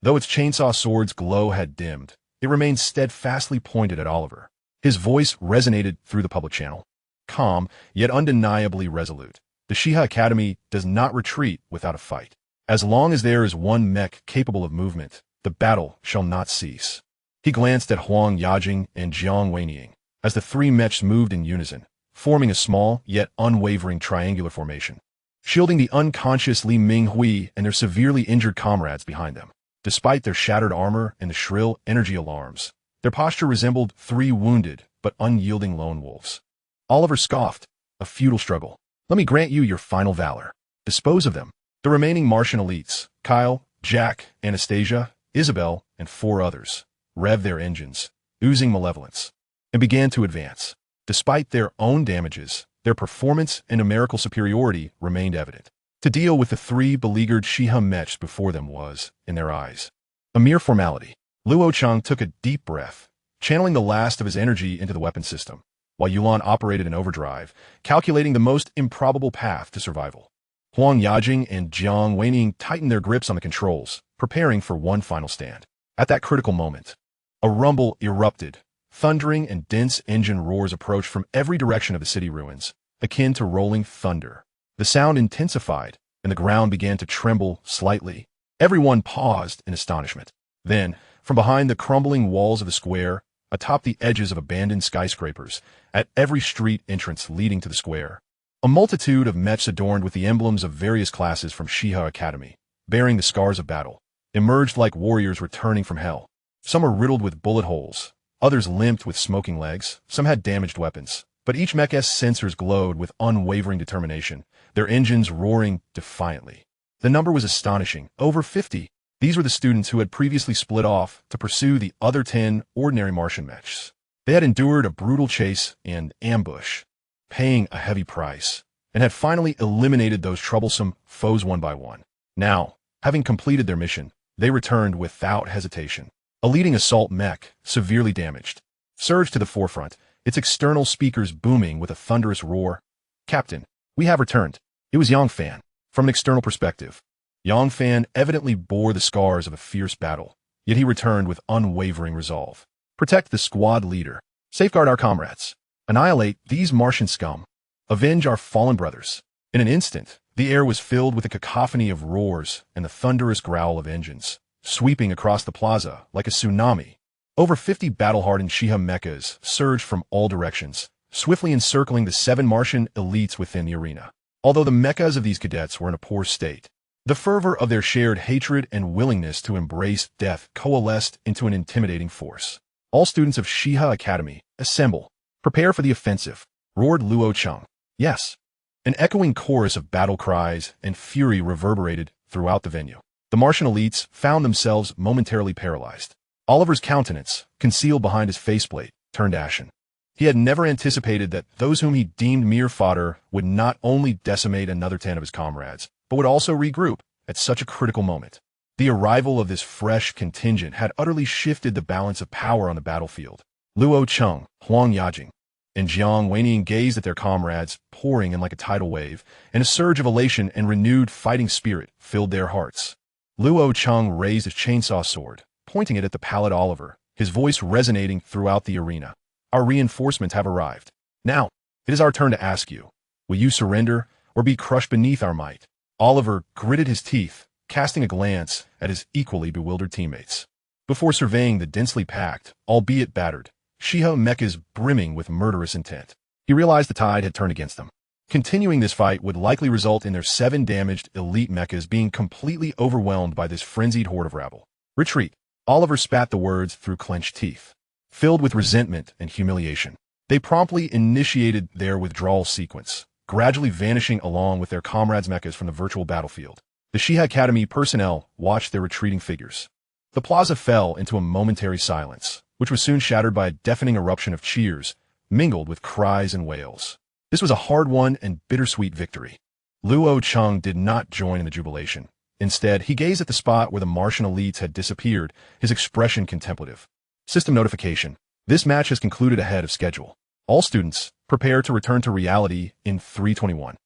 Though its chainsaw sword's glow had dimmed, it remained steadfastly pointed at Oliver. His voice resonated through the public channel. Calm, yet undeniably resolute. The Shiha Academy does not retreat without a fight. As long as there is one mech capable of movement, the battle shall not cease. He glanced at Huang Yajing and Jiang Weiniang as the 3 mechs moved in unison, forming a small yet unwavering triangular formation, shielding the unconscious Li Minghui and their severely injured comrades behind them. Despite their shattered armor and the shrill energy alarms, their posture resembled 3 wounded but unyielding lone wolves. Oliver scoffed, a futile struggle. Let me grant you your final valor. Dispose of them. The remaining Martian elites, Kyle, Jack, Anastasia, Isabel, and 4 others, revved their engines, oozing malevolence, and began to advance. Despite their own damages, their performance and numerical superiority remained evident. To deal with the 3 beleaguered Shiha mechs before them was, in their eyes, a mere formality. Luo Cheng took a deep breath, channeling the last of his energy into the weapon system, while Yulan operated in overdrive, calculating the most improbable path to survival. Huang Yajing and Jiang Weiniang tightened their grips on the controls, preparing for one final stand. At that critical moment, a rumble erupted. Thundering and dense engine roars approached from every direction of the city ruins, akin to rolling thunder. The sound intensified, and the ground began to tremble slightly. Everyone paused in astonishment. Then, from behind the crumbling walls of the square, atop the edges of abandoned skyscrapers, at every street entrance leading to the square, a multitude of mechs adorned with the emblems of various classes from Shiha Academy, bearing the scars of battle, emerged like warriors returning from hell. Some were riddled with bullet holes, others limped with smoking legs, some had damaged weapons, but each mech's sensors glowed with unwavering determination, their engines roaring defiantly. The number was astonishing, over 50. These were the students who had previously split off to pursue the other 10 ordinary Martian mechs. They had endured a brutal chase and ambush, paying a heavy price, and had finally eliminated those troublesome foes one by one. Now, having completed their mission, they returned without hesitation. A leading assault mech, severely damaged, surged to the forefront, its external speakers booming with a thunderous roar. Captain, we have returned. It was Yang Fan. From an external perspective, Yang Fan evidently bore the scars of a fierce battle, yet he returned with unwavering resolve. Protect the squad leader. Safeguard our comrades. Annihilate these Martian scum. Avenge our fallen brothers. In an instant, the air was filled with a cacophony of roars and the thunderous growl of engines, sweeping across the plaza like a tsunami. Over 50 battle-hardened Shiha mechas surged from all directions, swiftly encircling the 7 Martian elites within the arena. Although the mechas of these cadets were in a poor state, the fervor of their shared hatred and willingness to embrace death coalesced into an intimidating force. All students of Shiha Academy, assemble. Prepare for the offensive, roared Luo Cheng. Yes. An echoing chorus of battle cries and fury reverberated throughout the venue. The Martian elites found themselves momentarily paralyzed. Oliver's countenance, concealed behind his faceplate, turned ashen. He had never anticipated that those whom he deemed mere fodder would not only decimate another 10 of his comrades, but would also regroup, at such a critical moment. The arrival of this fresh contingent had utterly shifted the balance of power on the battlefield. Luo Cheng, Huang Yajing, and Jiang Weinian gazed at their comrades, pouring in like a tidal wave, and a surge of elation and renewed fighting spirit filled their hearts. Luo Cheng raised his chainsaw sword, pointing it at the pallid Oliver, his voice resonating throughout the arena. Our reinforcements have arrived. Now, it is our turn to ask you, will you surrender or be crushed beneath our might? Oliver gritted his teeth, casting a glance at his equally bewildered teammates. Before surveying the densely packed, albeit battered, Shiha mechas brimming with murderous intent, he realized the tide had turned against them. Continuing this fight would likely result in their 7 damaged elite mechas being completely overwhelmed by this frenzied horde of rabble. Retreat. Oliver spat the words through clenched teeth. Filled with resentment and humiliation, they promptly initiated their withdrawal sequence, gradually vanishing along with their comrades' mechas from the virtual battlefield. The Shiha Academy personnel watched their retreating figures. The plaza fell into a momentary silence, which was soon shattered by a deafening eruption of cheers, mingled with cries and wails. This was a hard-won and bittersweet victory. Luo Cheng did not join in the jubilation. Instead, he gazed at the spot where the Martian elites had disappeared, his expression contemplative. System notification. This match has concluded ahead of schedule. All students, prepare to return to reality in 321.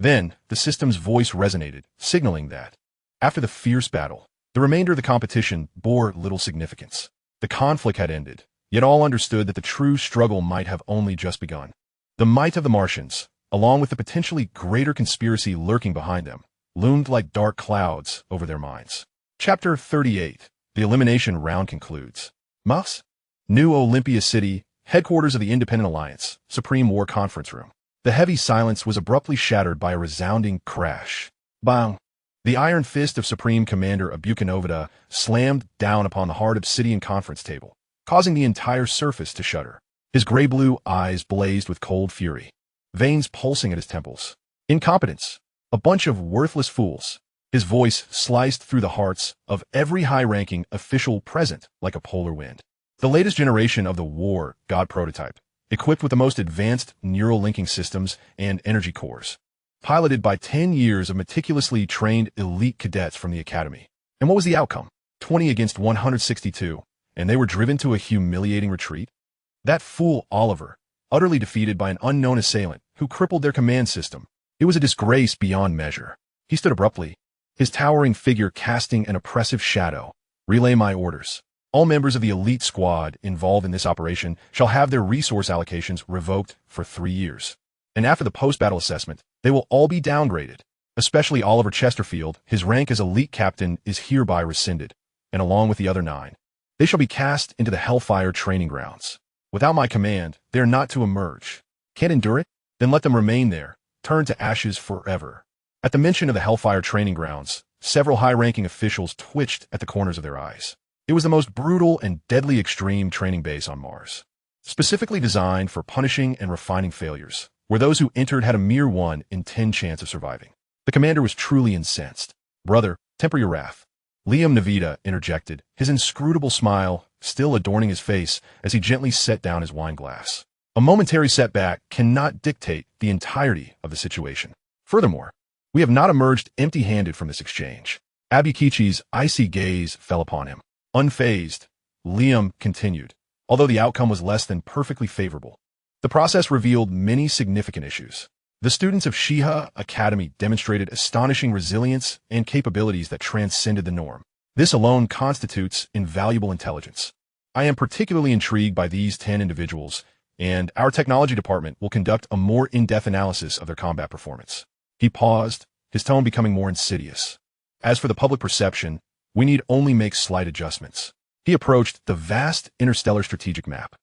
Then, the system's voice resonated, signaling that, after the fierce battle, the remainder of the competition bore little significance. The conflict had ended, yet all understood that the true struggle might have only just begun. The might of the Martians, along with the potentially greater conspiracy lurking behind them, loomed like dark clouds over their minds. Chapter 38. The elimination round concludes. Mars? New Olympia City, headquarters of the Independent Alliance, Supreme War Conference Room. The heavy silence was abruptly shattered by a resounding crash. Bang! The iron fist of Supreme Commander Abukanovida slammed down upon the hard obsidian conference table, causing the entire surface to shudder. His gray-blue eyes blazed with cold fury, veins pulsing at his temples. Incompetence. A bunch of worthless fools. His voice sliced through the hearts of every high-ranking official present like a polar wind. The latest generation of the War God prototype, equipped with the most advanced neural linking systems and energy cores, piloted by 10 years of meticulously trained elite cadets from the Academy. And what was the outcome? 20 against 162, and they were driven to a humiliating retreat? That fool Oliver, utterly defeated by an unknown assailant who crippled their command system. It was a disgrace beyond measure. He stood abruptly, his towering figure casting an oppressive shadow. Relay my orders. All members of the elite squad involved in this operation shall have their resource allocations revoked for 3 years. And after the post-battle assessment, they will all be downgraded. Especially Oliver Chesterfield, his rank as elite captain is hereby rescinded, and along with the other 9, they shall be cast into the Hellfire training grounds. Without my command, they are not to emerge. Can't endure it? Then let them remain there, turned to ashes forever. At the mention of the Hellfire training grounds, several high-ranking officials twitched at the corners of their eyes. It was the most brutal and deadly extreme training base on Mars, specifically designed for punishing and refining failures, where those who entered had a mere 1 in 10 chance of surviving. The commander was truly incensed. Brother, temper your wrath. Liam Navita interjected, his inscrutable smile still adorning his face as he gently set down his wine glass. A momentary setback cannot dictate the entirety of the situation. Furthermore, we have not emerged empty-handed from this exchange. Abukichi's icy gaze fell upon him. Unfazed, Liam continued, although the outcome was less than perfectly favorable. The process revealed many significant issues. The students of Shiha Academy demonstrated astonishing resilience and capabilities that transcended the norm. This alone constitutes invaluable intelligence. I am particularly intrigued by these 10 individuals, and our technology department will conduct a more in-depth analysis of their combat performance. He paused, his tone becoming more insidious. As for the public perception, we need only make slight adjustments. He approached the vast interstellar strategic map.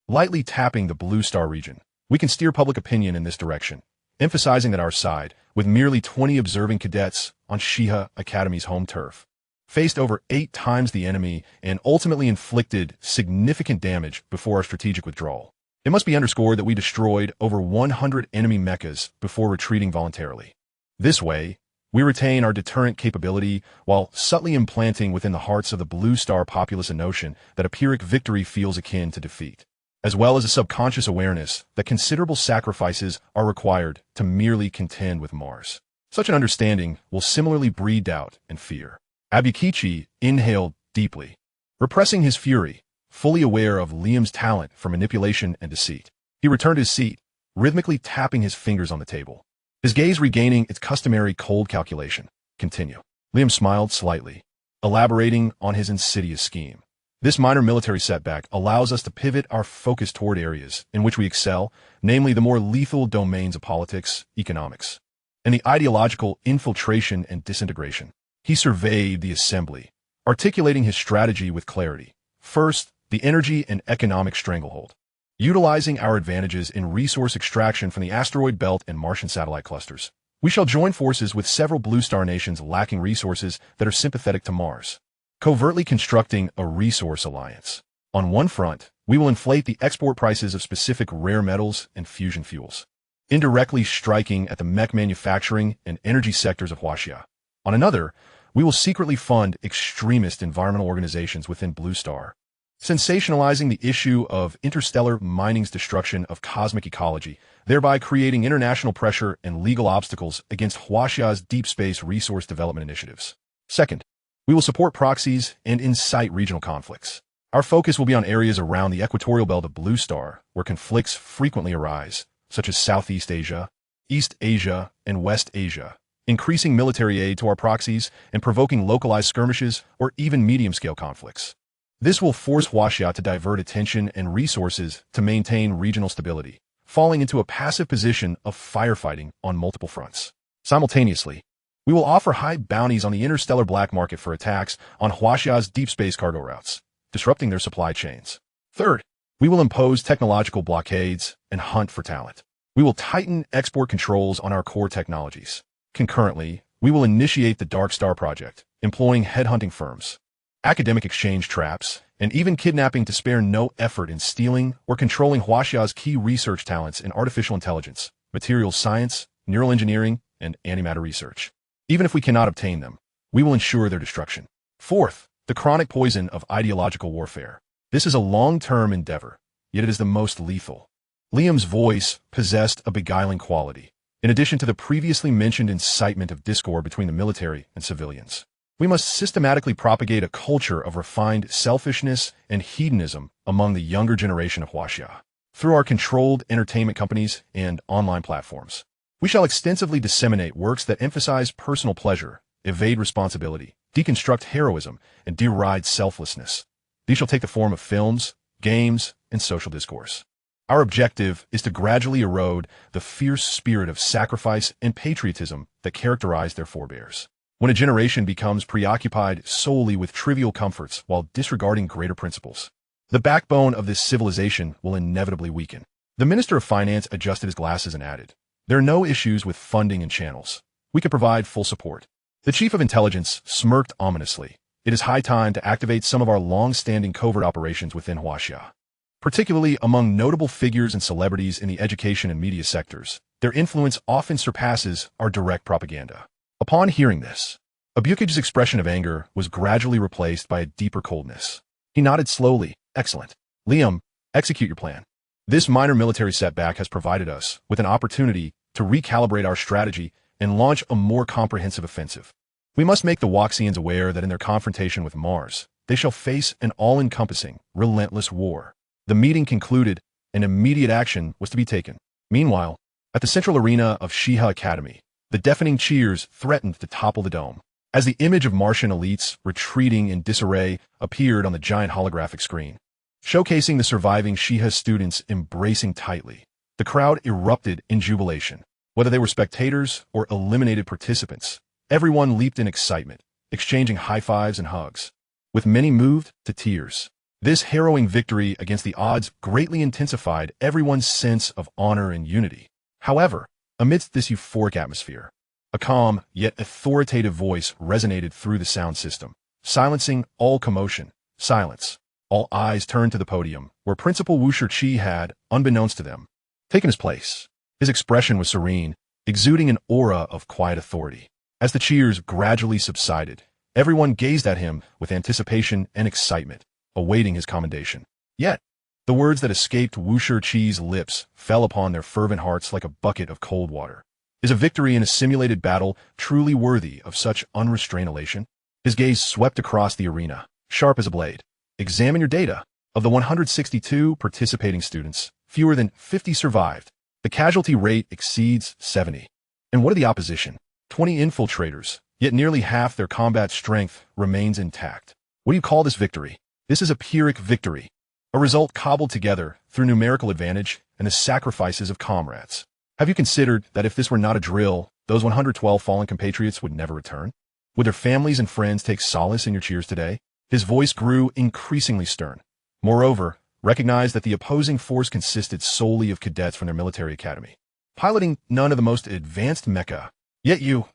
Lightly tapping the Blue Star region, we can steer public opinion in this direction, emphasizing that our side, with merely 20 observing cadets on Shiha Academy's home turf, faced over 8 times the enemy and ultimately inflicted significant damage before our strategic withdrawal. It must be underscored that we destroyed over 100 enemy mechas before retreating voluntarily. This way, we retain our deterrent capability while subtly implanting within the hearts of the Blue Star populace a notion that a Pyrrhic victory feels akin to defeat, as well as a subconscious awareness that considerable sacrifices are required to merely contend with Mars. Such an understanding will similarly breed doubt and fear. Abukichi inhaled deeply, repressing his fury, fully aware of Liam's talent for manipulation and deceit. He returned to his seat, rhythmically tapping his fingers on the table, his gaze regaining its customary cold calculation. Continue. Liam smiled slightly, elaborating on his insidious scheme. This minor military setback allows us to pivot our focus toward areas in which we excel, namely the more lethal domains of politics, economics, and the ideological infiltration and disintegration. He surveyed the assembly, articulating his strategy with clarity. First, the energy and economic stranglehold. Utilizing our advantages in resource extraction from the asteroid belt and Martian satellite clusters, we shall join forces with several blue star nations lacking resources that are sympathetic to Mars, covertly constructing a resource alliance. On one front, we will inflate the export prices of specific rare metals and fusion fuels, indirectly striking at the mech manufacturing and energy sectors of Huaxia. On another, we will secretly fund extremist environmental organizations within Blue Star, sensationalizing the issue of interstellar mining's destruction of cosmic ecology, thereby creating international pressure and legal obstacles against Huaxia's deep space resource development initiatives. Second, we will support proxies and incite regional conflicts. Our focus will be on areas around the equatorial belt of Blue Star, where conflicts frequently arise, such as Southeast Asia, East Asia, and West Asia, increasing military aid to our proxies and provoking localized skirmishes or even medium-scale conflicts. This will force Huaxia to divert attention and resources to maintain regional stability, falling into a passive position of firefighting on multiple fronts. Simultaneously, we will offer high bounties on the interstellar black market for attacks on Huaxia's deep space cargo routes, disrupting their supply chains. Third, we will impose technological blockades and hunt for talent. We will tighten export controls on our core technologies. Concurrently, we will initiate the Dark Star Project, employing headhunting firms, academic exchange traps, and even kidnapping to spare no effort in stealing or controlling Huaxia's key research talents in artificial intelligence, materials science, neural engineering, and antimatter research. Even if we cannot obtain them, we will ensure their destruction. Fourth, the chronic poison of ideological warfare. This is a long-term endeavor, yet it is the most lethal. Liam's voice possessed a beguiling quality, in addition to the previously mentioned incitement of discord between the military and civilians. We must systematically propagate a culture of refined selfishness and hedonism among the younger generation of Huaxia. Through our controlled entertainment companies and online platforms, we shall extensively disseminate works that emphasize personal pleasure, evade responsibility, deconstruct heroism, and deride selflessness. These shall take the form of films, games, and social discourse. Our objective is to gradually erode the fierce spirit of sacrifice and patriotism that characterized their forebears. When a generation becomes preoccupied solely with trivial comforts while disregarding greater principles, the backbone of this civilization will inevitably weaken. The Minister of Finance adjusted his glasses and added, "There are no issues with funding and channels. We can provide full support." The Chief of Intelligence smirked ominously. "It is high time to activate some of our long-standing covert operations within Huaxia, particularly among notable figures and celebrities in the education and media sectors. Their influence often surpasses our direct propaganda." Upon hearing this, Abuki's expression of anger was gradually replaced by a deeper coldness. He nodded slowly. "Excellent. Liam, execute your plan." This minor military setback has provided us with an opportunity to recalibrate our strategy and launch a more comprehensive offensive. We must make the Huaxians aware that in their confrontation with Mars, they shall face an all-encompassing, relentless war. The meeting concluded, and immediate action was to be taken. Meanwhile, at the central arena of Shiha Academy, the deafening cheers threatened to topple the dome. As the image of Martian elites retreating in disarray appeared on the giant holographic screen, showcasing the surviving Shiha students embracing tightly, the crowd erupted in jubilation. Whether they were spectators or eliminated participants, everyone leaped in excitement, exchanging high-fives and hugs, with many moved to tears. This harrowing victory against the odds greatly intensified everyone's sense of honor and unity. However, amidst this euphoric atmosphere, a calm yet authoritative voice resonated through the sound system, silencing all commotion. Silence. All eyes turned to the podium, where Principal Wu Shiqi had, unbeknownst to them, taken his place. His expression was serene, exuding an aura of quiet authority. As the cheers gradually subsided, everyone gazed at him with anticipation and excitement, awaiting his commendation. Yet, the words that escaped Wu Shiqi's lips fell upon their fervent hearts like a bucket of cold water. Is a victory in a simulated battle truly worthy of such unrestrained elation? His gaze swept across the arena, sharp as a blade. Examine your data. Of the 162 participating students, fewer than 50 survived. The casualty rate exceeds 70. And what of the opposition? 20 infiltrators, yet nearly half their combat strength remains intact. What do you call this victory? This is a Pyrrhic victory, a result cobbled together through numerical advantage and the sacrifices of comrades. Have you considered that if this were not a drill, those 112 fallen compatriots would never return? Would their families and friends take solace in your cheers today? His voice grew increasingly stern. Moreover, recognize that the opposing force consisted solely of cadets from their military academy, piloting none of the most advanced mecha. Yet you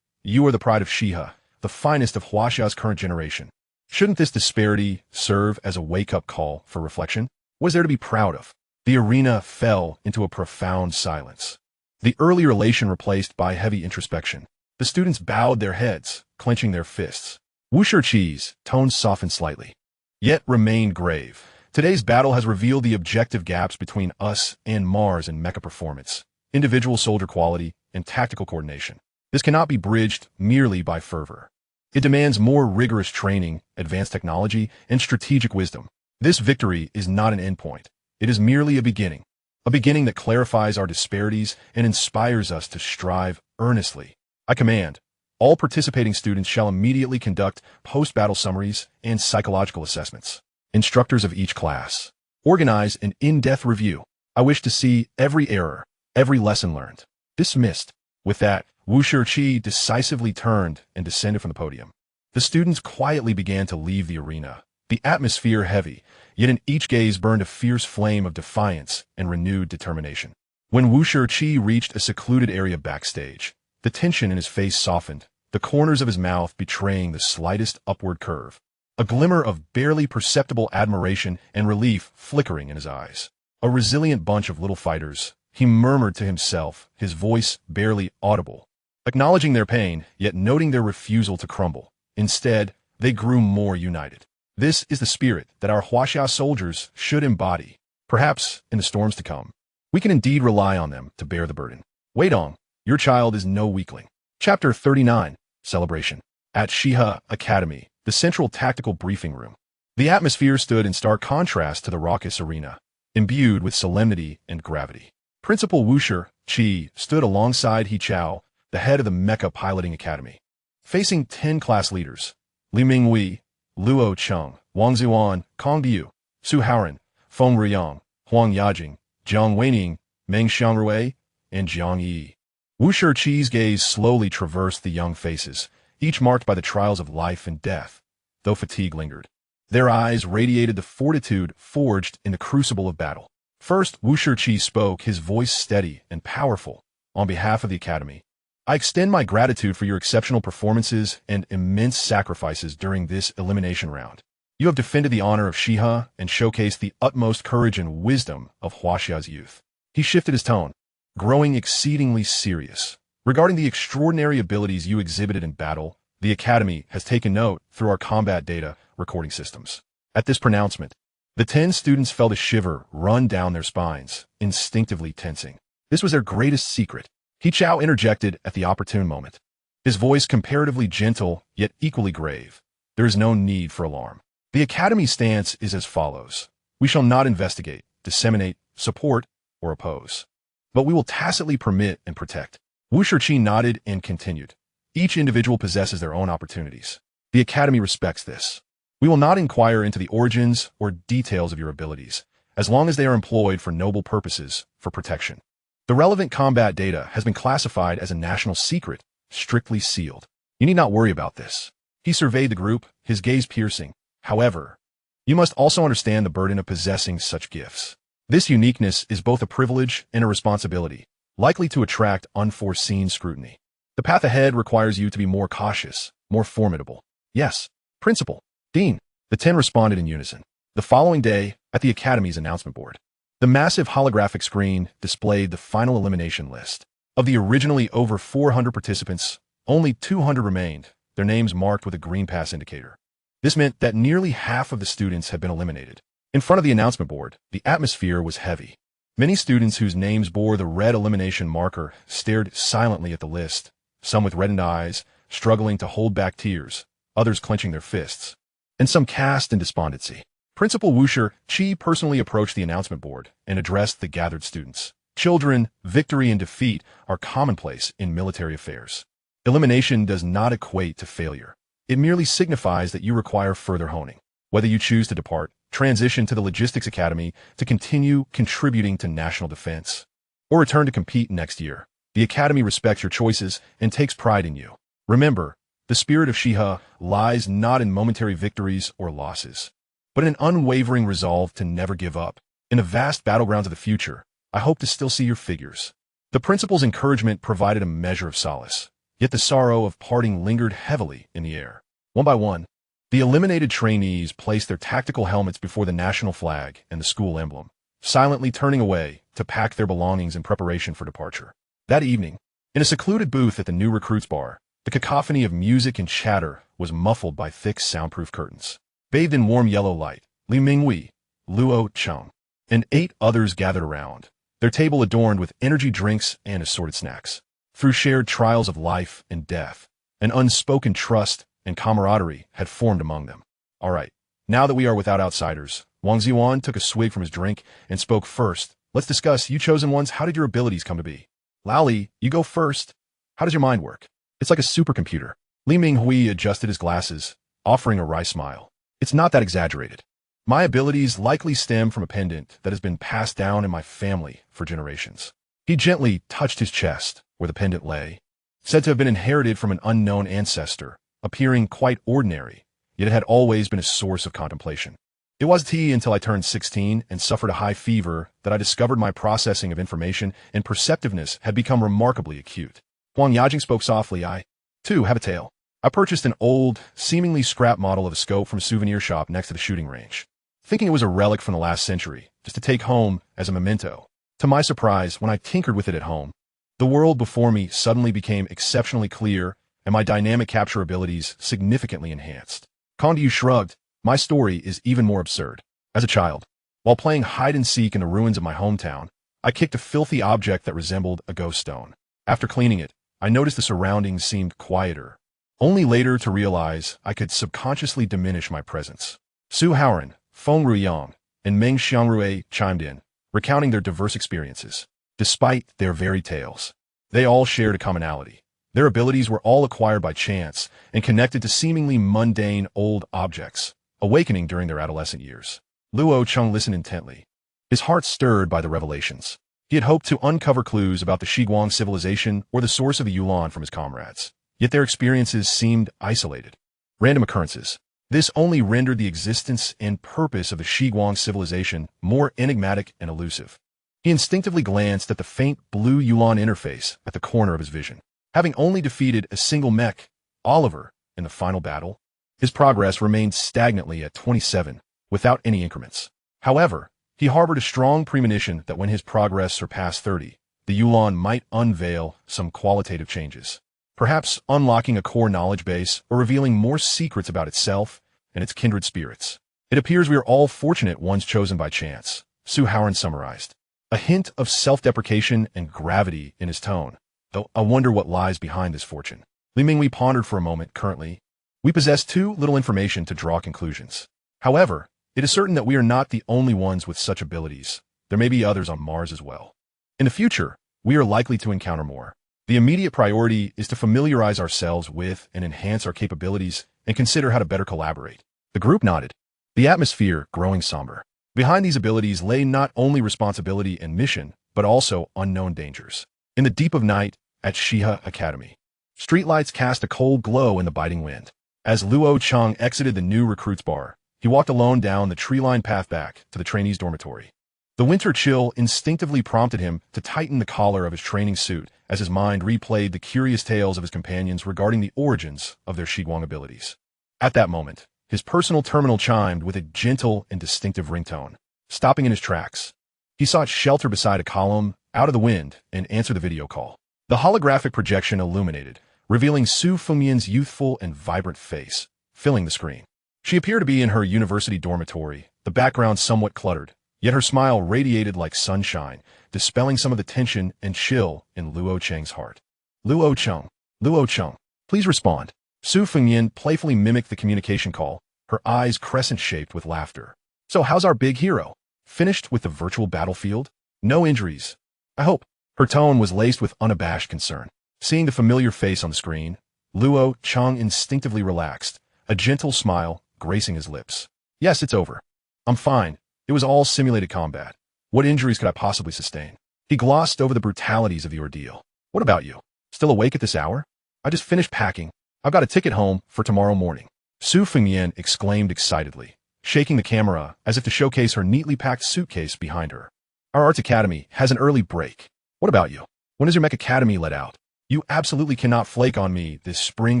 are the pride of Shiha, the finest of Huaxia's current generation. Shouldn't this disparity serve as a wake-up call for reflection? What is there to be proud of? The arena fell into a profound silence. The earlier elation replaced by heavy introspection. The students bowed their heads, clenching their fists. Wu Shi's tone softened slightly, yet remained grave. Today's battle has revealed the objective gaps between us and Mars in mecha performance, individual soldier quality, and tactical coordination. This cannot be bridged merely by fervor. It demands more rigorous training, advanced technology, and strategic wisdom. This victory is not an endpoint. It is merely a beginning that clarifies our disparities and inspires us to strive earnestly. I command, all participating students shall immediately conduct post-battle summaries and psychological assessments. Instructors of each class, organize an in-depth review. I wish to see every error, every lesson learned. Dismissed. With that, Wu Shi decisively turned and descended from the podium. The students quietly began to leave the arena, the atmosphere heavy, yet in each gaze burned a fierce flame of defiance and renewed determination. When Wu Shi reached a secluded area backstage, the tension in his face softened, the corners of his mouth betraying the slightest upward curve. A glimmer of barely perceptible admiration and relief flickering in his eyes. A resilient bunch of little fighters, he murmured to himself, his voice barely audible, acknowledging their pain, yet noting their refusal to crumble. Instead, they grew more united. This is the spirit that our Huaxia soldiers should embody. Perhaps, in the storms to come, we can indeed rely on them to bear the burden. Wei Dong, your child is no weakling. Chapter 39, Celebration. At Shiha Academy, the central tactical briefing room. The atmosphere stood in stark contrast to the raucous arena, imbued with solemnity and gravity. Principal Wu Shi stood alongside He Chao, the head of the Mecha Piloting Academy. Facing 10 class leaders, Li Mingwei, Luo Cheng, Wang Zuan, Kong Biu, Su Haoren, Feng Riyang, Huang Yajing, Jiang Weining, Meng Xiangrui, and Jiang Yi. Wu Shi's gaze slowly traversed the young faces, each marked by the trials of life and death, though fatigue lingered. Their eyes radiated the fortitude forged in the crucible of battle. First, Wu Shi spoke, his voice steady and powerful. On behalf of the Academy, I extend my gratitude for your exceptional performances and immense sacrifices during this elimination round. You have defended the honor of Shiha and showcased the utmost courage and wisdom of Huaxia's youth. He shifted his tone, growing exceedingly serious. Regarding the extraordinary abilities you exhibited in battle, the Academy has taken note through our combat data recording systems. At this pronouncement, the 10 students felt a shiver run down their spines, instinctively tensing. This was their greatest secret. He Chao interjected at the opportune moment. His voice comparatively gentle, yet equally grave. There is no need for alarm. The Academy's stance is as follows. We shall not investigate, disseminate, support, or oppose. But we will tacitly permit and protect. Wu Shi nodded and continued. Each individual possesses their own opportunities. The Academy respects this. We will not inquire into the origins or details of your abilities, as long as they are employed for noble purposes, for protection. The relevant combat data has been classified as a national secret, strictly sealed. You need not worry about this. He surveyed the group, his gaze piercing. However, you must also understand the burden of possessing such gifts. This uniqueness is both a privilege and a responsibility, likely to attract unforeseen scrutiny. The path ahead requires you to be more cautious, more formidable. Yes, Principal, Dean. The 10 responded in unison. The following day, at the Academy's announcement board, the massive holographic screen displayed the final elimination list. Of the originally over 400 participants, only 200 remained, their names marked with a green pass indicator. This meant that nearly half of the students had been eliminated. In front of the announcement board, the atmosphere was heavy. Many students whose names bore the red elimination marker stared silently at the list, some with reddened eyes, struggling to hold back tears, others clenching their fists, and some cast in despondency. Principal Wuxia Qi personally approached the announcement board and addressed the gathered students. Children, victory and defeat are commonplace in military affairs. Elimination does not equate to failure. It merely signifies that you require further honing. Whether you choose to depart, transition to the Logistics Academy to continue contributing to national defense, or return to compete next year, the Academy respects your choices and takes pride in you. Remember, the spirit of Shiha lies not in momentary victories or losses, but in an unwavering resolve to never give up. In the vast battlegrounds of the future, I hope to still see your figures. The principal's encouragement provided a measure of solace, yet the sorrow of parting lingered heavily in the air. One by one, the eliminated trainees placed their tactical helmets before the national flag and the school emblem, silently turning away to pack their belongings in preparation for departure. That evening, in a secluded booth at the new recruits bar, the cacophony of music and chatter was muffled by thick soundproof curtains. Bathed in warm yellow light, Li Mingwei, Luo Cheng, and 8 others gathered around, their table adorned with energy drinks and assorted snacks. Through shared trials of life and death, an unspoken trust and camaraderie had formed among them. All right, now that we are without outsiders, Wang Ziwan took a swig from his drink and spoke first. Let's discuss, you chosen ones, how did your abilities come to be? Laoli, you go first. How does your mind work? It's like a supercomputer. Li Minghui adjusted his glasses, offering a wry smile. It's not that exaggerated. My abilities likely stem from a pendant that has been passed down in my family for generations. He gently touched his chest, where the pendant lay, said to have been inherited from an unknown ancestor, appearing quite ordinary, yet it had always been a source of contemplation. It wasn't until I turned 16 and suffered a high fever that I discovered my processing of information and perceptiveness had become remarkably acute. Huang Yajing spoke softly. I, too, have a tale. I purchased an old, seemingly scrap model of a scope from a souvenir shop next to the shooting range, thinking it was a relic from the last century, just to take home as a memento. To my surprise, when I tinkered with it at home, the world before me suddenly became exceptionally clear and my dynamic capture abilities significantly enhanced. Kondiu shrugged. My story is even more absurd. As a child, while playing hide-and-seek in the ruins of my hometown, I kicked a filthy object that resembled a ghost stone. After cleaning it, I noticed the surroundings seemed quieter, only later to realize I could subconsciously diminish my presence. Su Haoran, Feng Ruyang, and Meng Xiangrui chimed in, recounting their diverse experiences. Despite their varied tales, they all shared a commonality. Their abilities were all acquired by chance and connected to seemingly mundane old objects, awakening during their adolescent years. Luo Cheng listened intently, his heart stirred by the revelations. He had hoped to uncover clues about the Shiguang civilization or the source of the Yulan from his comrades, yet their experiences seemed isolated. Random occurrences. This only rendered the existence and purpose of the Shiguang civilization more enigmatic and elusive. He instinctively glanced at the faint blue Yulan interface at the corner of his vision. Having only defeated a single mech, Oliver, in the final battle, his progress remained stagnantly at 27, without any increments. However, he harbored a strong premonition that when his progress surpassed 30, the Yulan might unveil some qualitative changes, perhaps unlocking a core knowledge base or revealing more secrets about itself and its kindred spirits. It appears we are all fortunate ones chosen by chance, Su Haoran summarized, a hint of self-deprecation and gravity in his tone, though I wonder what lies behind this fortune. Li Mingwei pondered for a moment. Currently, we possess too little information to draw conclusions. However, it is certain that we are not the only ones with such abilities. There may be others on Mars as well. In the future, we are likely to encounter more. The immediate priority is to familiarize ourselves with and enhance our capabilities and consider how to better collaborate. The group nodded, the atmosphere growing somber. Behind these abilities lay not only responsibility and mission, but also unknown dangers. In the deep of night, at Shiha Academy, streetlights cast a cold glow in the biting wind. As Luo Cheng exited the new recruits bar, he walked alone down the tree-lined path back to the trainees' dormitory. The winter chill instinctively prompted him to tighten the collar of his training suit as his mind replayed the curious tales of his companions regarding the origins of their Shiguang abilities. At that moment, his personal terminal chimed with a gentle and distinctive ringtone. Stopping in his tracks, he sought shelter beside a column, out of the wind, and answered the video call. The holographic projection illuminated, revealing Su Fengmian's youthful and vibrant face, filling the screen. She appeared to be in her university dormitory, the background somewhat cluttered, Yet her smile radiated like sunshine, dispelling some of the tension and chill in Luo Cheng's heart. Luo Cheng, Luo Cheng, please respond. Su Fengmian playfully mimicked the communication call, her eyes crescent-shaped with laughter. So how's our big hero? Finished with the virtual battlefield? No injuries, I hope. Her tone was laced with unabashed concern. Seeing the familiar face on the screen, Luo Cheng instinctively relaxed, a gentle smile gracing his lips. Yes, it's over. I'm fine. It was all simulated combat. What injuries could I possibly sustain? He glossed over the brutalities of the ordeal. What about you? Still awake at this hour? I just finished packing. I've got a ticket home for tomorrow morning. Su Fengmian exclaimed excitedly, shaking the camera as if to showcase her neatly packed suitcase behind her. Our Arts Academy has an early break. What about you? When is your Mech Academy let out? You absolutely cannot flake on me this spring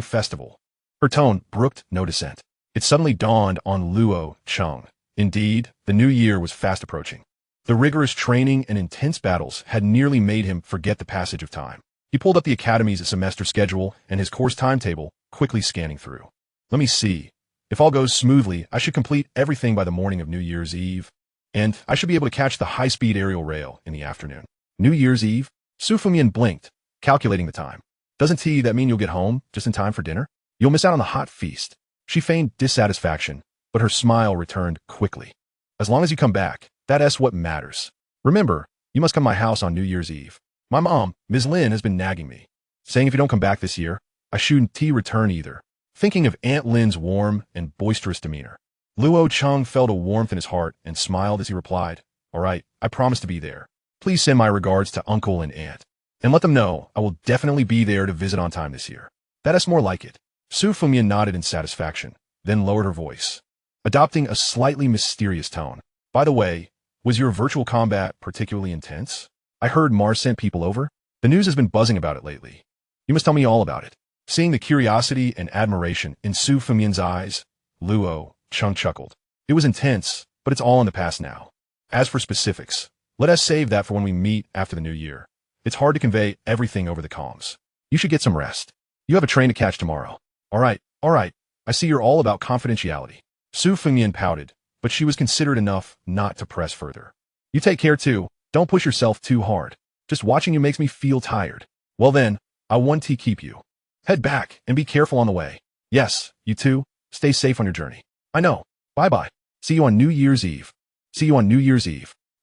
festival. Her tone brooked no dissent. It suddenly dawned on Luo Cheng. Indeed, the new year was fast approaching. The rigorous training and intense battles had nearly made him forget the passage of time. He pulled up the Academy's semester schedule and his course timetable, quickly scanning through. Let me see. If all goes smoothly, I should complete everything by the morning of New Year's Eve, and I should be able to catch the high-speed aerial rail in the afternoon. New Year's Eve? Su Fengmian blinked, calculating the time. Doesn't that mean you'll get home just in time for dinner? You'll miss out on the hot feast. She feigned dissatisfaction, but her smile returned quickly. As long as you come back, that's what matters. Remember, you must come to my house on New Year's Eve. My mom, Ms. Lin, has been nagging me, saying if you don't come back this year, I shouldn't return either. Thinking of Aunt Lin's warm and boisterous demeanor, Luo Cheng felt a warmth in his heart and smiled as he replied, All right, I promise to be there. Please send my regards to Uncle and Aunt, and let them know I will definitely be there to visit on time this year. That's more like it. Su Fengmian nodded in satisfaction, then lowered her voice, adopting a slightly mysterious tone. By the way, was your virtual combat particularly intense? I heard Mars sent people over. The news has been buzzing about it lately. You must tell me all about it. Seeing the curiosity and admiration in Su Fengmian's eyes, Luo Cheng chuckled. It was intense, but it's all in the past now. As for specifics, let us save that for when we meet after the new year. It's hard to convey everything over the comms. You should get some rest. You have a train to catch tomorrow. All right. I see you're all about confidentiality. Su Fengmian pouted, but she was considerate enough not to press further. You take care too. Don't push yourself too hard. Just watching you makes me feel tired. Well then, I want to keep you. Head back and be careful on the way. Yes, you too. Stay safe on your journey. I know. Bye-bye. See you on New Year's Eve.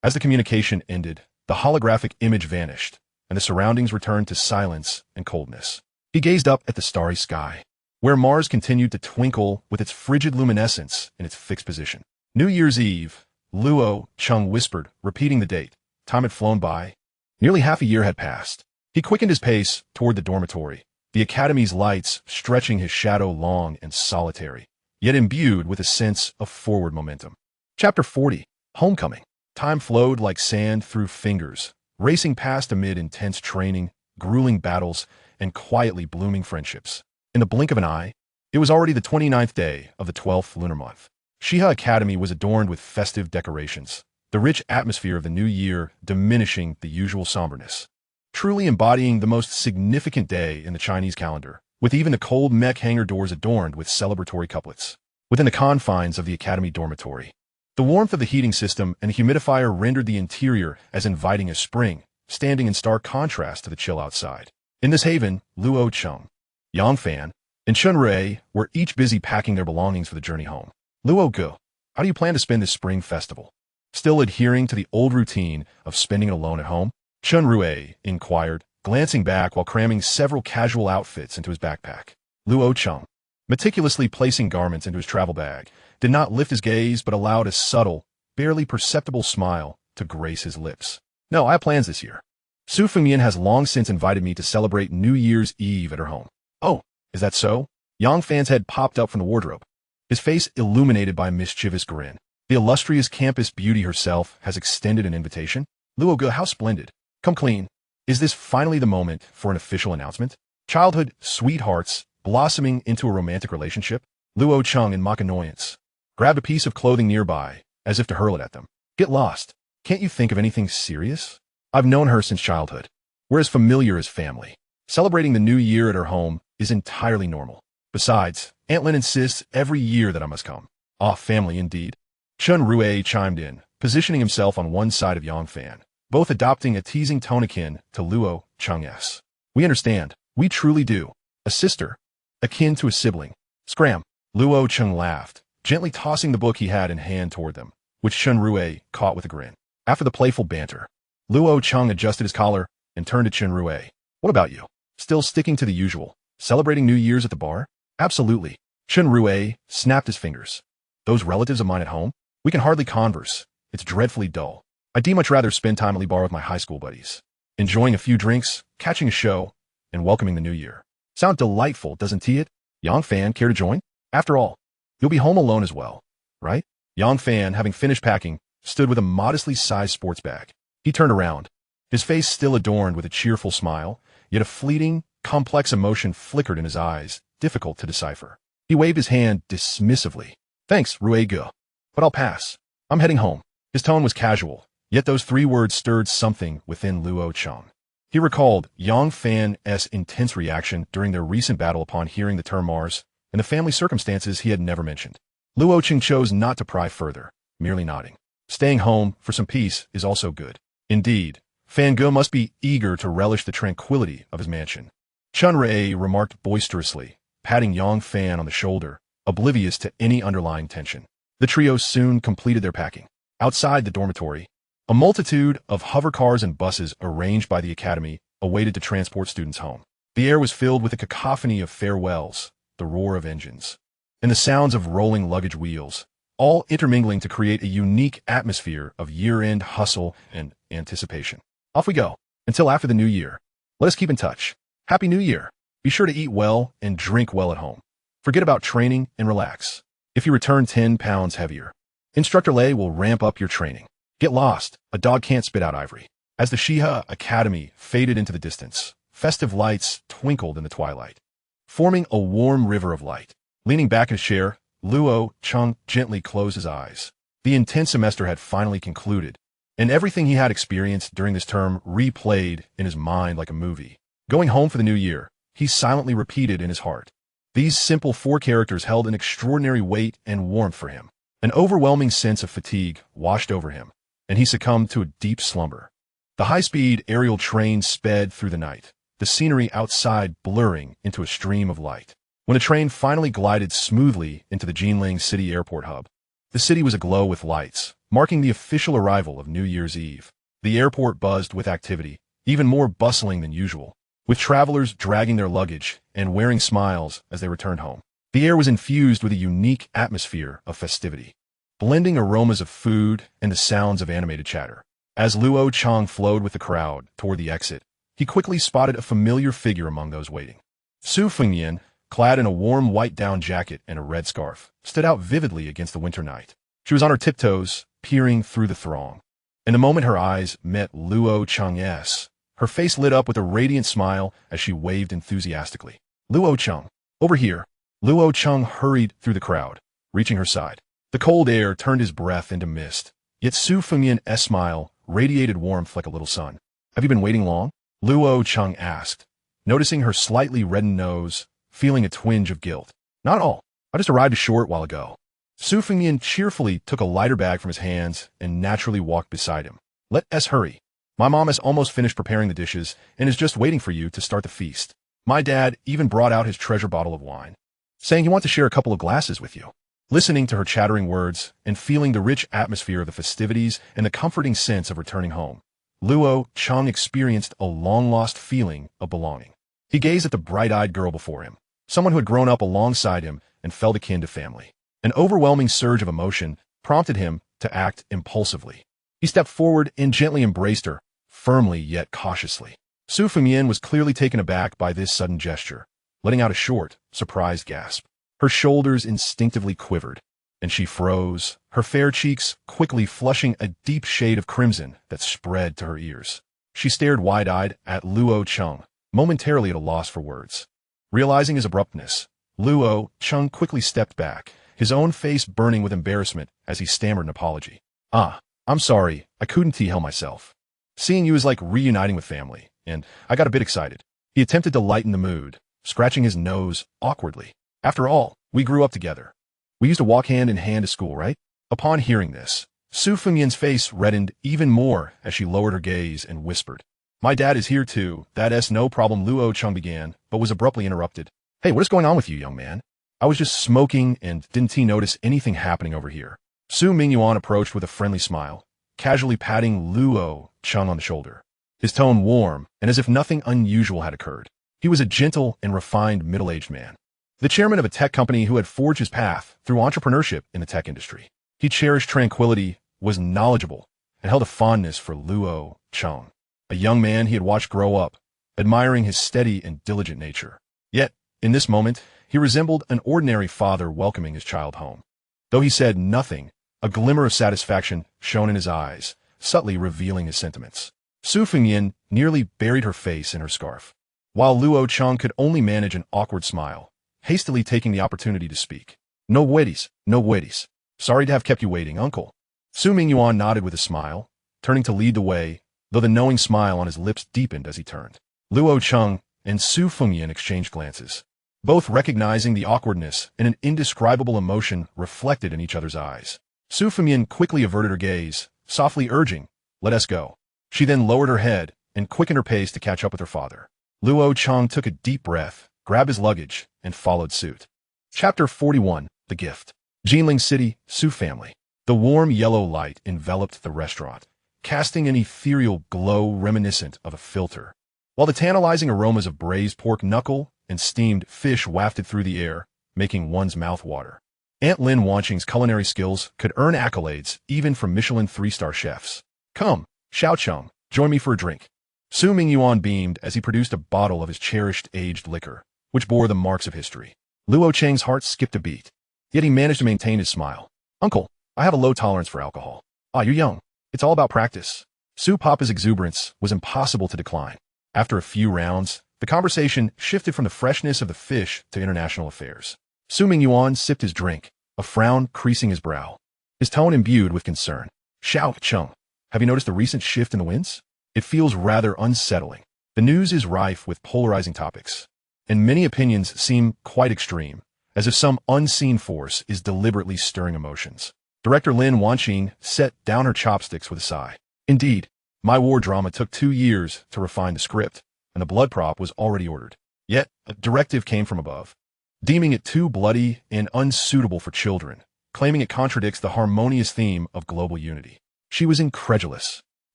As the communication ended, the holographic image vanished, and the surroundings returned to silence and coldness. He gazed up at the starry sky, where Mars continued to twinkle with its frigid luminescence in its fixed position. New Year's Eve, Luo Cheng whispered, repeating the date. Time had flown by. Nearly half a year had passed. He quickened his pace toward the dormitory, the Academy's lights stretching his shadow long and solitary, yet imbued with a sense of forward momentum. Chapter 40, Homecoming. Time flowed like sand through fingers, racing past amid intense training, grueling battles, and quietly blooming friendships. In the blink of an eye, it was already the 29th day of the 12th lunar month. Shiha Academy was adorned with festive decorations, the rich atmosphere of the new year diminishing the usual somberness, truly embodying the most significant day in the Chinese calendar, with even the cold mech hangar doors adorned with celebratory couplets. Within the confines of the Academy dormitory, the warmth of the heating system and the humidifier rendered the interior as inviting as spring, standing in stark contrast to the chill outside. In this haven, Luo Cheng, Yang Fan, and Chun Rui were each busy packing their belongings for the journey home. Luo Ge, how do you plan to spend this spring festival? Still adhering to the old routine of spending it alone at home? Chun Rui inquired, glancing back while cramming several casual outfits into his backpack. Luo Cheng, meticulously placing garments into his travel bag, did not lift his gaze but allowed a subtle, barely perceptible smile to grace his lips. No, I have plans this year. Su Fengmian has long since invited me to celebrate New Year's Eve at her home. Oh, is that so? Yang Fan's head popped up from the wardrobe, his face illuminated by a mischievous grin. The illustrious campus beauty herself has extended an invitation? Luo Ge, how splendid. Come clean. Is this finally the moment for an official announcement? Childhood sweethearts blossoming into a romantic relationship? Luo Cheng in mock annoyance grabbed a piece of clothing nearby, as if to hurl it at them. Get lost. Can't you think of anything serious? I've known her since childhood. We're as familiar as family. Celebrating the new year at her home is entirely normal. Besides, Aunt Lin insists every year that I must come. Ah, family indeed. Chun Rui chimed in, positioning himself on one side of Yang Fan, both adopting a teasing tone akin to Luo Cheng's. We understand. We truly do. A sister, akin to a sibling. Scram. Luo Cheng laughed, gently tossing the book he had in hand toward them, which Chen Rue caught with a grin. After the playful banter, Luo Cheng adjusted his collar and turned to Chen Rue. What about you? Still sticking to the usual? Celebrating New Year's at the bar? Absolutely. Chen Rue snapped his fingers. Those relatives of mine at home? We can hardly converse. It's dreadfully dull. I'd much rather spend time at the bar with my high school buddies, enjoying a few drinks, catching a show, and welcoming the new year. Sound delightful, doesn't it? Yang Fan, care to join? After all, you'll be home alone as well, right? Yang Fan, having finished packing, stood with a modestly sized sports bag. He turned around, his face still adorned with a cheerful smile, yet a fleeting, complex emotion flickered in his eyes, difficult to decipher. He waved his hand dismissively. Thanks, Rue-ge, but I'll pass. I'm heading home. His tone was casual, yet those 3 words stirred something within Luo Cheng. He recalled Yang Fan's intense reaction during their recent battle upon hearing the term Mars, and the family circumstances he had never mentioned. Luo Cheng chose not to pry further, merely nodding. Staying home for some peace is also good. Indeed, Fangge must be eager to relish the tranquility of his mansion. Chen Rui remarked boisterously, patting Yang Fan on the shoulder, oblivious to any underlying tension. The trio soon completed their packing. Outside the dormitory, a multitude of hover cars and buses arranged by the academy awaited to transport students home. The air was filled with a cacophony of farewells, the roar of engines, and the sounds of rolling luggage wheels, all intermingling to create a unique atmosphere of year-end hustle and anticipation. Off we go. Until after the new year. Let us keep in touch. Happy New Year. Be sure to eat well and drink well at home. Forget about training and relax. If you return 10 pounds heavier, Instructor Lei will ramp up your training. Get lost. A dog can't spit out ivory. As the Shiha Academy faded into the distance, festive lights twinkled in the twilight, forming a warm river of light. Leaning back in his chair, Luo Cheng gently closed his eyes. The intense semester had finally concluded, and everything he had experienced during this term replayed in his mind like a movie. Going home for the new year, he silently repeated in his heart. These simple 4 characters held an extraordinary weight and warmth for him. An overwhelming sense of fatigue washed over him, and he succumbed to a deep slumber. The high-speed aerial train sped through the night, the scenery outside blurring into a stream of light. When the train finally glided smoothly into the Jinling City Airport hub, the city was aglow with lights, marking the official arrival of New Year's Eve. The airport buzzed with activity, even more bustling than usual, with travelers dragging their luggage and wearing smiles as they returned home. The air was infused with a unique atmosphere of festivity, blending aromas of food and the sounds of animated chatter. As Luo Cheng flowed with the crowd toward the exit, he quickly spotted a familiar figure among those waiting. Su Fengmian, clad in a warm white down jacket and a red scarf, stood out vividly against the winter night. She was on her tiptoes, peering through the throng. And the moment her eyes met Luo Cheng's, her face lit up with a radiant smile as she waved enthusiastically. Luo Cheng, over here. Luo Cheng hurried through the crowd, reaching her side. The cold air turned his breath into mist, yet Su Fengmian's smile radiated warmth like a little sun. Have you been waiting long? Luo Cheng asked, noticing her slightly reddened nose, feeling a twinge of guilt. Not all. I just arrived a short while ago. Su Fengmian cheerfully took a lighter bag from his hands and naturally walked beside him. Let us hurry. My mom has almost finished preparing the dishes and is just waiting for you to start the feast. My dad even brought out his treasure bottle of wine, saying he wants to share a couple of glasses with you. Listening to her chattering words and feeling the rich atmosphere of the festivities and the comforting sense of returning home, Luo Cheng experienced a long-lost feeling of belonging. He gazed at the bright-eyed girl before him, someone who had grown up alongside him and felt akin to family. An overwhelming surge of emotion prompted him to act impulsively. He stepped forward and gently embraced her, firmly yet cautiously. Su Fengmian was clearly taken aback by this sudden gesture, letting out a short, surprised gasp. Her shoulders instinctively quivered, and she froze, her fair cheeks quickly flushing a deep shade of crimson that spread to her ears. She stared wide-eyed at Luo Cheng, momentarily at a loss for words. Realizing his abruptness, Luo Cheng quickly stepped back, his own face burning with embarrassment as he stammered an apology. I'm sorry, I couldn't help myself. Seeing you is like reuniting with family, and I got a bit excited. He attempted to lighten the mood, scratching his nose awkwardly. After all, we grew up together. We used to walk hand in hand to school, right? Upon hearing this, Su Fengmian's face reddened even more as she lowered her gaze and whispered, "My dad is here too." "That's no problem," Luo Cheng began, but was abruptly interrupted. "Hey, what is going on with you, young man? I was just smoking and didn't notice anything happening over here." Su Mingyuan approached with a friendly smile, casually patting Luo Cheng on the shoulder. His tone warm and as if nothing unusual had occurred. He was a gentle and refined middle-aged man, the chairman of a tech company who had forged his path through entrepreneurship in the tech industry. He cherished tranquility, was knowledgeable, and held a fondness for Luo Cheng, a young man he had watched grow up, admiring his steady and diligent nature. Yet, in this moment, he resembled an ordinary father welcoming his child home. Though he said nothing, a glimmer of satisfaction shone in his eyes, subtly revealing his sentiments. Su Fengmian nearly buried her face in her scarf, while Luo Cheng could only manage an awkward smile, hastily taking the opportunity to speak. "No waities, no waities. Sorry to have kept you waiting, uncle." Su Mingyuan nodded with a smile, turning to lead the way, though the knowing smile on his lips deepened as he turned. Luo Cheng and Su Fengmian exchanged glances, both recognizing the awkwardness and an indescribable emotion reflected in each other's eyes. Su Fengmian quickly averted her gaze, softly urging, "Let us go." She then lowered her head and quickened her pace to catch up with her father. Luo Cheng took a deep breath, grabbed his luggage, and followed suit. Chapter 41, The Gift. Jinling City, Su family. The warm yellow light enveloped the restaurant, casting an ethereal glow reminiscent of a filter, while the tantalizing aromas of braised pork knuckle and steamed fish wafted through the air, making one's mouth water. Aunt Lin Wanqing's culinary skills could earn accolades even from Michelin 3-star chefs. "Come, Xiao Cheng, join me for a drink." Su Mingyuan beamed as he produced a bottle of his cherished aged liquor, which bore the marks of history. Luo Cheng's heart skipped a beat, yet he managed to maintain his smile. "Uncle, I have a low tolerance for alcohol." "Ah, you're young. It's all about practice." Su Papa's exuberance was impossible to decline. After a few rounds, the conversation shifted from the freshness of the fish to international affairs. Su Mingyuan sipped his drink, a frown creasing his brow, his tone imbued with concern. "Xiao Cheng, have you noticed the recent shift in the winds? It feels rather unsettling. The news is rife with polarizing topics, and many opinions seem quite extreme, as if some unseen force is deliberately stirring emotions." Director Lin Wanqing set down her chopsticks with a sigh. "Indeed, my war drama took 2 years to refine the script, and the blood prop was already ordered. Yet, a directive came from above, deeming it too bloody and unsuitable for children, claiming it contradicts the harmonious theme of global unity." She was incredulous,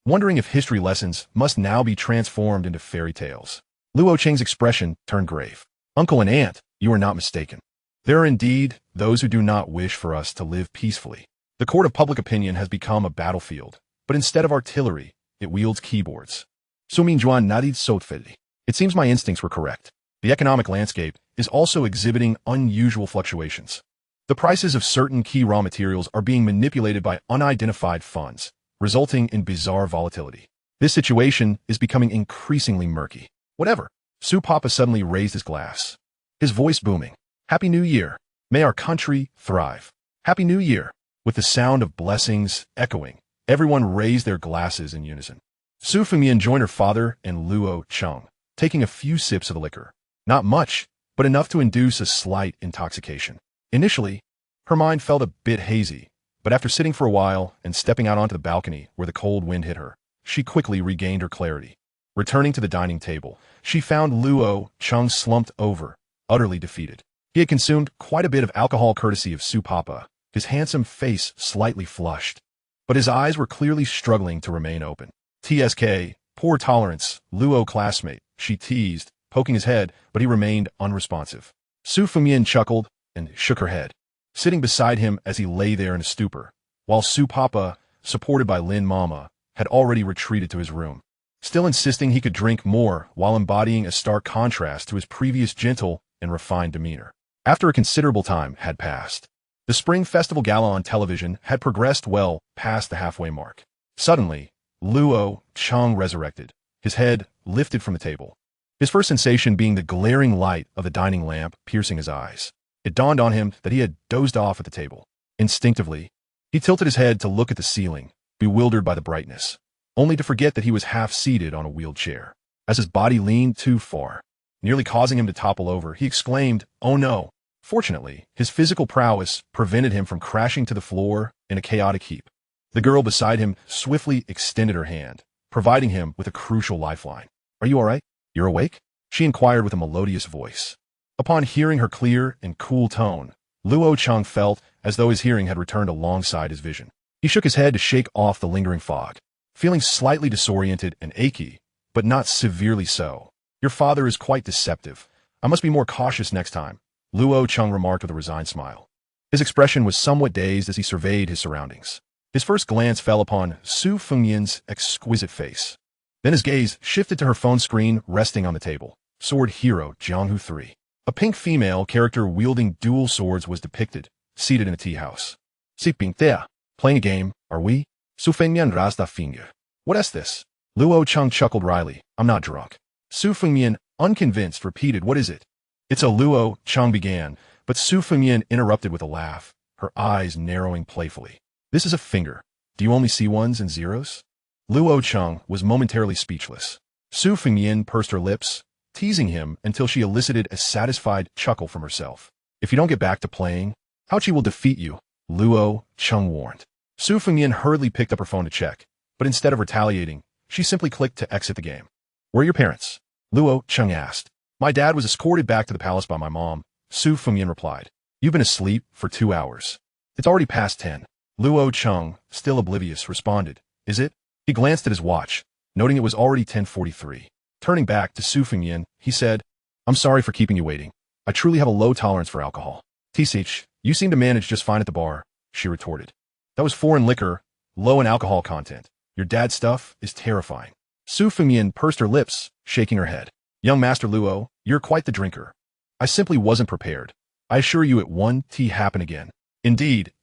wondering if history lessons must now be transformed into fairy tales. Luo Cheng's expression turned grave. "Uncle and aunt, you are not mistaken. There are indeed those who do not wish for us to live peacefully. The court of public opinion has become a battlefield, but instead of artillery, it wields keyboards." Su Mingyuan nodded softly. "It seems my instincts were correct. The economic landscape is also exhibiting unusual fluctuations. The prices of certain key raw materials are being manipulated by unidentified funds, resulting in bizarre volatility. This situation is becoming increasingly murky." "Whatever." Su Papa suddenly raised his glass, his voice booming. "Happy New Year. May our country thrive. Happy New Year." With the sound of blessings echoing, everyone raised their glasses in unison. Su Fengmian joined her father and Luo Cheng, taking a few sips of the liquor. Not much, but enough to induce a slight intoxication. Initially, her mind felt a bit hazy, but after sitting for a while and stepping out onto the balcony where the cold wind hit her, she quickly regained her clarity. Returning to the dining table, she found Luo Cheng slumped over, utterly defeated. He had consumed quite a bit of alcohol courtesy of Su Papa, his handsome face slightly flushed, but his eyes were clearly struggling to remain open. "TSK, poor tolerance, Luo classmate," she teased, poking his head, but he remained unresponsive. Su Fengmian chuckled and shook her head, sitting beside him as he lay there in a stupor, while Su Papa, supported by Lin Mama, had already retreated to his room, still insisting he could drink more while embodying a stark contrast to his previous gentle and refined demeanor. After a considerable time had passed, the Spring Festival Gala on television had progressed well past the halfway mark. Suddenly, Luo Cheng resurrected, his head lifted from the table, his first sensation being the glaring light of the dining lamp piercing his eyes. It dawned on him that he had dozed off at the table. Instinctively, he tilted his head to look at the ceiling, bewildered by the brightness, only to forget that he was half-seated on a wheeled chair. As his body leaned too far, nearly causing him to topple over, he exclaimed, "Oh no!" Fortunately, his physical prowess prevented him from crashing to the floor in a chaotic heap. The girl beside him swiftly extended her hand, providing him with a crucial lifeline. Are you all right? You're awake? She inquired with a melodious voice. Upon hearing her clear and cool tone, Luo Cheng felt as though his hearing had returned alongside his vision. He shook his head to shake off the lingering fog, feeling slightly disoriented and achy, but not severely so. Your father is quite deceptive. I must be more cautious next time, Luo Cheng remarked with a resigned smile. His expression was somewhat dazed as he surveyed his surroundings. His first glance fell upon Su Fengmian's exquisite face. Then his gaze shifted to her phone screen resting on the table. Sword Hero Jianghu 3. A pink female character wielding dual swords was depicted, seated in a tea house. Si pink there. Playing a game, are we? Su Fengmian rasta finger. What is this? Luo Cheng chuckled wryly. I'm not drunk. Su Fengmian, unconvinced, repeated, what is it? It's a Luo, Cheng began, but Su Fengmian interrupted with a laugh, her eyes narrowing playfully. This is a finger. Do you only see ones and zeros? Luo Cheng was momentarily speechless. Su Fengmian pursed her lips, teasing him until she elicited a satisfied chuckle from herself. If you don't get back to playing, Haochi will defeat you, Luo Cheng warned. Su Fengmian hurriedly picked up her phone to check, but instead of retaliating, she simply clicked to exit the game. Where are your parents? Luo Cheng asked. My dad was escorted back to the palace by my mom, Su Fengmian replied. You've been asleep for 2 hours. It's already past 10. Luo Cheng, still oblivious, responded. Is it? He glanced at his watch, noting it was already 10:43. Turning back to Su Fengmian, he said, I'm sorry for keeping you waiting. I truly have a low tolerance for alcohol. Tisich, you seem to manage just fine at the bar, she retorted. That was foreign liquor, low in alcohol content. Your dad's stuff is terrifying. Su Fengmian pursed her lips, shaking her head. Young Master Luo, you're quite the drinker. I simply wasn't prepared. I assure you it won't happen again. Indeed,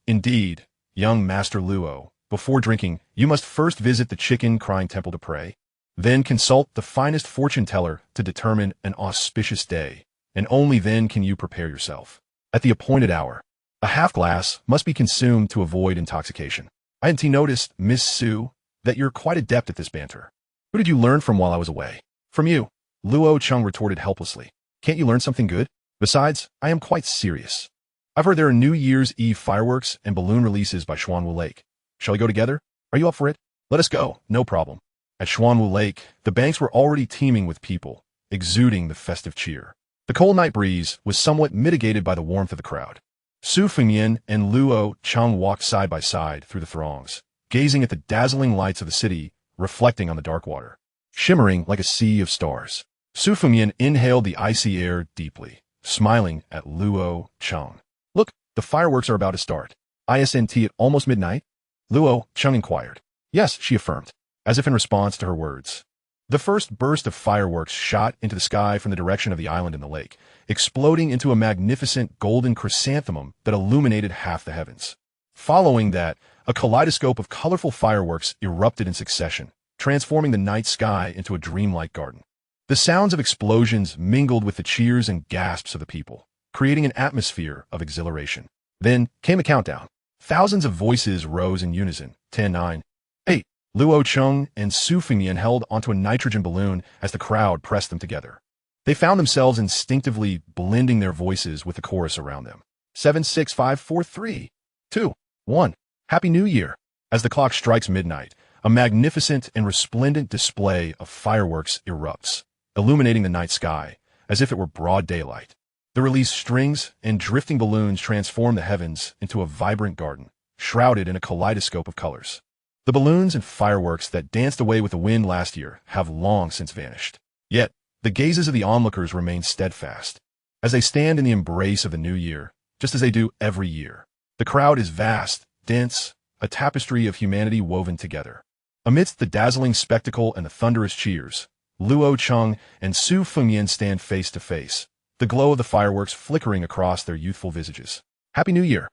young Master Luo. Before drinking, you must first visit the chicken crying temple to pray. Then consult the finest fortune teller to determine an auspicious day, and only then can you prepare yourself. At the appointed hour, a half glass must be consumed to avoid intoxication. I hadn't noticed, Miss Su, that you're quite adept at this banter. Who did you learn from while I was away? From you, Luo Cheng retorted helplessly. Can't you learn something good? Besides, I am quite serious. I've heard there are New Year's Eve fireworks and balloon releases by Xuanwu Lake. Shall we go together? Are you up for it? Let us go, no problem. At Xuanwu Lake, the banks were already teeming with people, exuding the festive cheer. The cold night breeze was somewhat mitigated by the warmth of the crowd. Su Fengmian and Luo Cheng walked side by side through the throngs, gazing at the dazzling lights of the city reflecting on the dark water, shimmering like a sea of stars. Su Fengmian inhaled the icy air deeply, smiling at Luo Cheng. Look, the fireworks are about to start. ISNT at almost midnight? Luo Cheng inquired. Yes, she affirmed, as if in response to her words. The first burst of fireworks shot into the sky from the direction of the island in the lake, exploding into a magnificent golden chrysanthemum that illuminated half the heavens. Following that, a kaleidoscope of colorful fireworks erupted in succession, transforming the night sky into a dreamlike garden. The sounds of explosions mingled with the cheers and gasps of the people, creating an atmosphere of exhilaration. Then came a countdown. Thousands of voices rose in unison. 10, 9, 8. Luo Cheng and Su Fengmian held onto a nitrogen balloon as the crowd pressed them together. They found themselves instinctively blending their voices with the chorus around them. 7, 6, 5, 4, 3, 2, 1. Happy New Year! As the clock strikes midnight, a magnificent and resplendent display of fireworks erupts, illuminating the night sky as if it were broad daylight. The released strings and drifting balloons transform the heavens into a vibrant garden, shrouded in a kaleidoscope of colors. The balloons and fireworks that danced away with the wind last year have long since vanished. Yet, the gazes of the onlookers remain steadfast, as they stand in the embrace of the new year, just as they do every year. The crowd is vast, dense, a tapestry of humanity woven together. Amidst the dazzling spectacle and the thunderous cheers, Luo Cheng and Su Fengmian stand face to face, the glow of the fireworks flickering across their youthful visages. Happy New Year!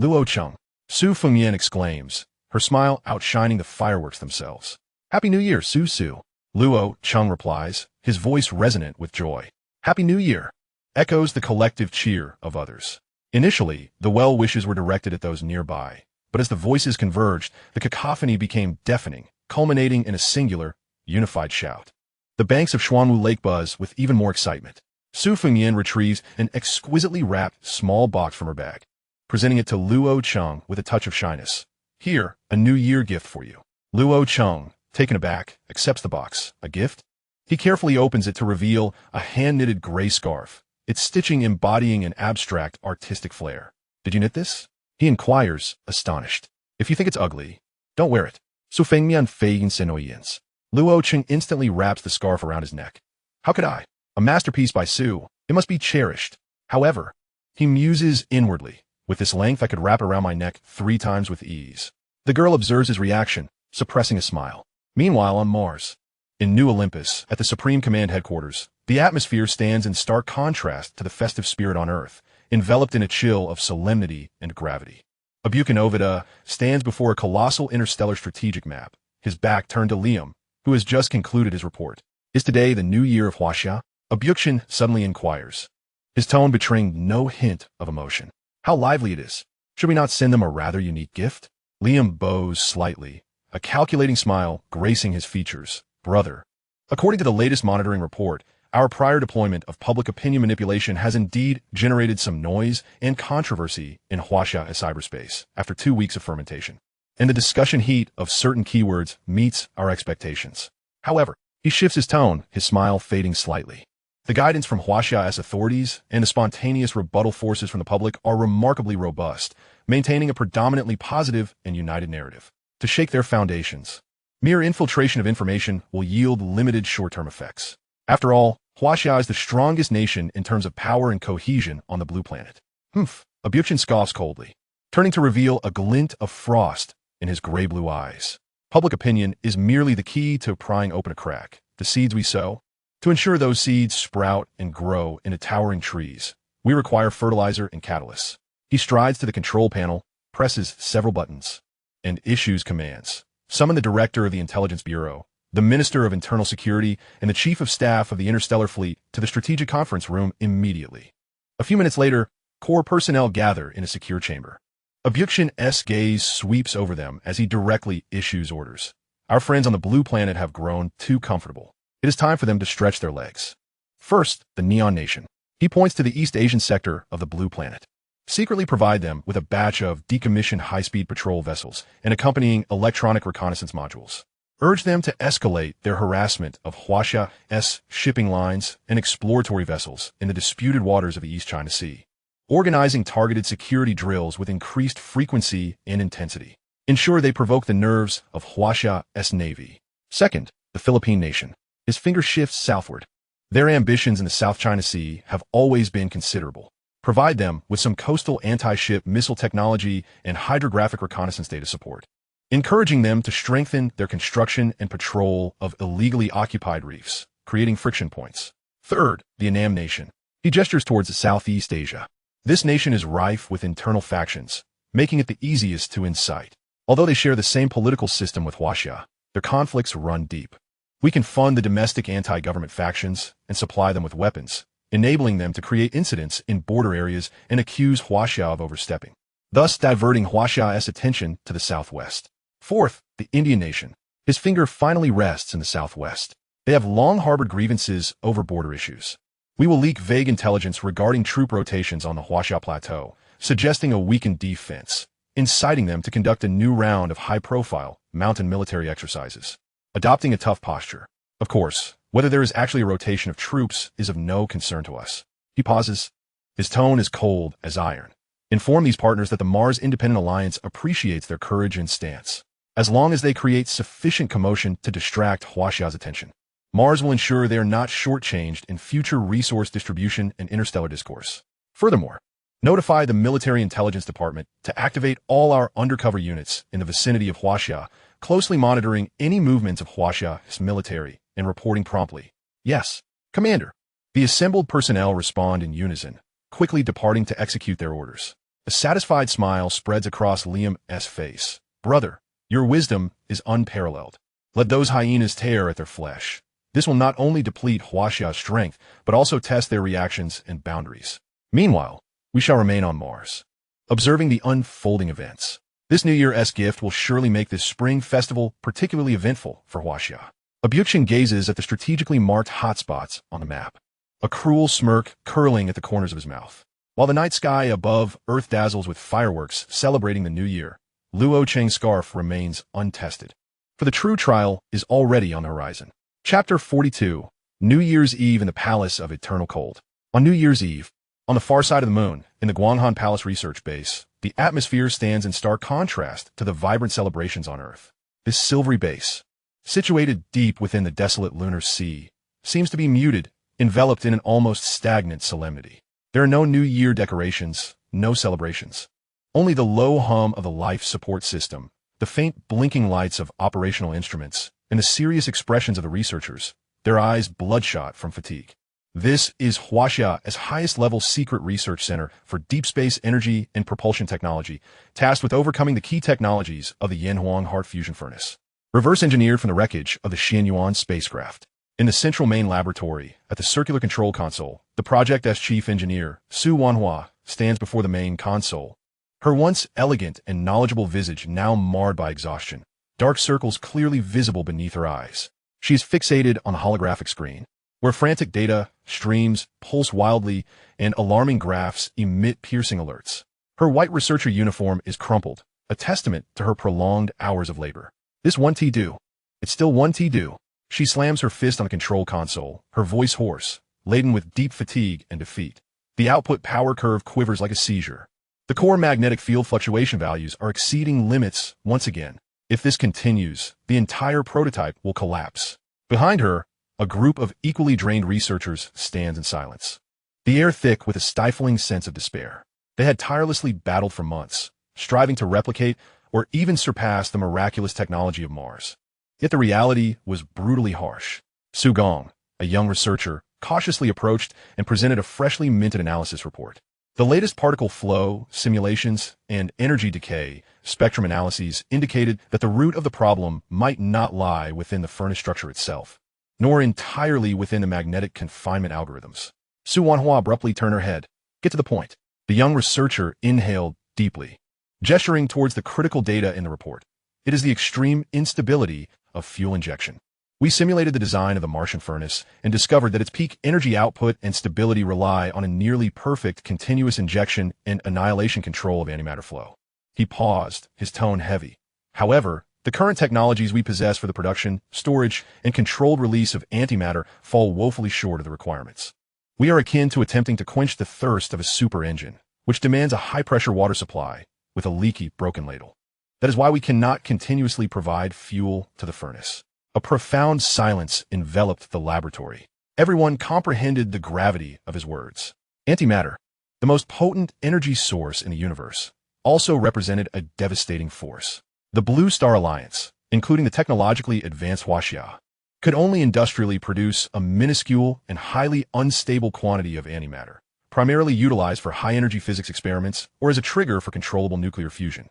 Luo Cheng, Su Fengmian exclaims, her smile outshining the fireworks themselves. Happy New Year, Su Su! Luo Cheng replies, his voice resonant with joy. Happy New Year! Echoes the collective cheer of others. Initially, the well wishes were directed at those nearby, but as the voices converged, the cacophony became deafening, culminating in a singular, unified shout. The banks of Xuanwu Lake buzz with even more excitement. Su Fengmian retrieves an exquisitely wrapped small box from her bag, presenting it to Luo Cheng with a touch of shyness. Here, a New Year gift for you. Luo Cheng, taken aback, accepts the box. A gift? He carefully opens it to reveal a hand-knitted gray scarf, its stitching embodying an abstract artistic flair. Did you knit this? He inquires, astonished. If you think it's ugly, don't wear it. Su Fengmian feigns annoyance. Luo Cheng instantly wraps the scarf around his neck. How could I? A masterpiece by Su. It must be cherished. However, he muses inwardly. With this length, I could wrap it around my neck 3 times with ease. The girl observes his reaction, suppressing a smile. Meanwhile, on Mars, in New Olympus, at the Supreme Command headquarters, the atmosphere stands in stark contrast to the festive spirit on Earth, enveloped in a chill of solemnity and gravity. Abuken Ovida stands before a colossal interstellar strategic map, his back turned to Liam, who has just concluded his report. Is today the new year of Huaxia? Abuken suddenly inquires, his tone betraying no hint of emotion. How lively it is. Should we not send them a rather unique gift? Liam bows slightly, a calculating smile gracing his features. Brother. According to the latest monitoring report, our prior deployment of public opinion manipulation has indeed generated some noise and controversy in Huaxia cyberspace after 2 weeks of fermentation. And the discussion heat of certain keywords meets our expectations. However, he shifts his tone, his smile fading slightly. The guidance from Huaxia's authorities and the spontaneous rebuttal forces from the public are remarkably robust, maintaining a predominantly positive and united narrative. To shake their foundations, mere infiltration of information will yield limited short-term effects. After all, Huaxia is the strongest nation in terms of power and cohesion on the blue planet. Abuken scoffs coldly, turning to reveal a glint of frost in his gray-blue eyes. Public opinion is merely the key to prying open a crack. The seeds we sow, to ensure those seeds sprout and grow into towering trees, we require fertilizer and catalysts. He strides to the control panel, presses several buttons, and issues commands. Summon the director of the Intelligence Bureau, the Minister of Internal Security, and the Chief of Staff of the Interstellar Fleet to the strategic conference room immediately. A few minutes later, core personnel gather in a secure chamber. Abuken's gaze sweeps over them as he directly issues orders. Our friends on the blue planet have grown too comfortable. It is time for them to stretch their legs. First, the Neon Nation. He points to the East Asian sector of the blue planet. Secretly provide them with a batch of decommissioned high-speed patrol vessels and accompanying electronic reconnaissance modules. Urge them to escalate their harassment of Huaxia's shipping lines and exploratory vessels in the disputed waters of the East China Sea. Organizing targeted security drills with increased frequency and intensity. Ensure they provoke the nerves of Huaxia's navy. Second, the Philippine Nation. His finger shifts southward. Their ambitions in the South China Sea have always been considerable. Provide them with some coastal anti-ship missile technology and hydrographic reconnaissance data support. Encouraging them to strengthen their construction and patrol of illegally occupied reefs, creating friction points. Third, the Annam Nation. He gestures towards Southeast Asia. This nation is rife with internal factions, making it the easiest to incite. Although they share the same political system with Huaxia, their conflicts run deep. We can fund the domestic anti-government factions and supply them with weapons, enabling them to create incidents in border areas and accuse Huaxia of overstepping, thus diverting Huaxia's attention to the southwest. Fourth, the Indian Nation. His finger finally rests in the southwest. They have long harbored grievances over border issues. We will leak vague intelligence regarding troop rotations on the Huaxia Plateau, suggesting a weakened defense, inciting them to conduct a new round of high-profile mountain military exercises. Adopting a tough posture. Of course, whether there is actually a rotation of troops is of no concern to us. He pauses. His tone is cold as iron. Inform these partners that the Mars Independent Alliance appreciates their courage and stance, as long as they create sufficient commotion to distract Huaxia's attention. Mars will ensure they are not shortchanged in future resource distribution and interstellar discourse. Furthermore, notify the Military Intelligence Department to activate all our undercover units in the vicinity of Huaxia, closely monitoring any movements of Huaxia's military and reporting promptly. Yes, Commander. The assembled personnel respond in unison, quickly departing to execute their orders. A satisfied smile spreads across Liam's face. Brother, your wisdom is unparalleled. Let those hyenas tear at their flesh. This will not only deplete Huaxia's strength, but also test their reactions and boundaries. Meanwhile, we shall remain on Mars, observing the unfolding events. This New Year's gift will surely make this spring festival particularly eventful for Huaxia. Abuken gazes at the strategically marked hotspots on the map, a cruel smirk curling at the corners of his mouth. While the night sky above Earth dazzles with fireworks celebrating the new year, Luo Cheng's scarf remains untested. For the true trial is already on the horizon. Chapter 42. New Year's Eve in the Palace of Eternal Cold. On New Year's Eve, on the far side of the moon, in the Guanghan Palace Research Base, the atmosphere stands in stark contrast to the vibrant celebrations on Earth. This silvery base, situated deep within the desolate lunar sea, seems to be muted, enveloped in an almost stagnant solemnity. There are no New Year decorations, no celebrations. Only the low hum of the life support system, the faint blinking lights of operational instruments, and the serious expressions of the researchers, their eyes bloodshot from fatigue. This is Huaxia's highest-level secret research center for deep space energy and propulsion technology, tasked with overcoming the key technologies of the Yanhuang Heart Fusion Furnace. Reverse engineered from the wreckage of the Xianyuan spacecraft. In the central main laboratory, at the circular control console, the project's chief engineer, Su Wanhua, stands before the main console. Her once elegant and knowledgeable visage now marred by exhaustion, dark circles clearly visible beneath her eyes. She is fixated on the holographic screen, where frantic data, streams, pulse wildly, and alarming graphs emit piercing alerts. Her white researcher uniform is crumpled, a testament to her prolonged hours of labor. This one T do. It's still one T do. She slams her fist on the control console, her voice hoarse, laden with deep fatigue and defeat. The output power curve quivers like a seizure. The core magnetic field fluctuation values are exceeding limits once again. If this continues, the entire prototype will collapse. Behind her, a group of equally drained researchers stands in silence. The air thick with a stifling sense of despair. They had tirelessly battled for months, striving to replicate or even surpass the miraculous technology of Mars. Yet the reality was brutally harsh. Su Gong, a young researcher, cautiously approached and presented a freshly minted analysis report. The latest particle flow, simulations, and energy decay spectrum analyses indicated that the root of the problem might not lie within the furnace structure itself, nor entirely within the magnetic confinement algorithms. Su Wanhua abruptly turned her head. Get to the point. The young researcher inhaled deeply, gesturing towards the critical data in the report. It is the extreme instability of fuel injection. We simulated the design of the Martian furnace and discovered that its peak energy output and stability rely on a nearly perfect continuous injection and annihilation control of antimatter flow. He paused, his tone heavy. However, the current technologies we possess for the production, storage, and controlled release of antimatter fall woefully short of the requirements. We are akin to attempting to quench the thirst of a super engine, which demands a high-pressure water supply with a leaky, broken ladle. That is why we cannot continuously provide fuel to the furnace. A profound silence enveloped the laboratory. Everyone comprehended the gravity of his words. Antimatter, the most potent energy source in the universe, also represented a devastating force. The Blue Star Alliance, including the technologically advanced Huaxia, could only industrially produce a minuscule and highly unstable quantity of antimatter, primarily utilized for high-energy physics experiments or as a trigger for controllable nuclear fusion,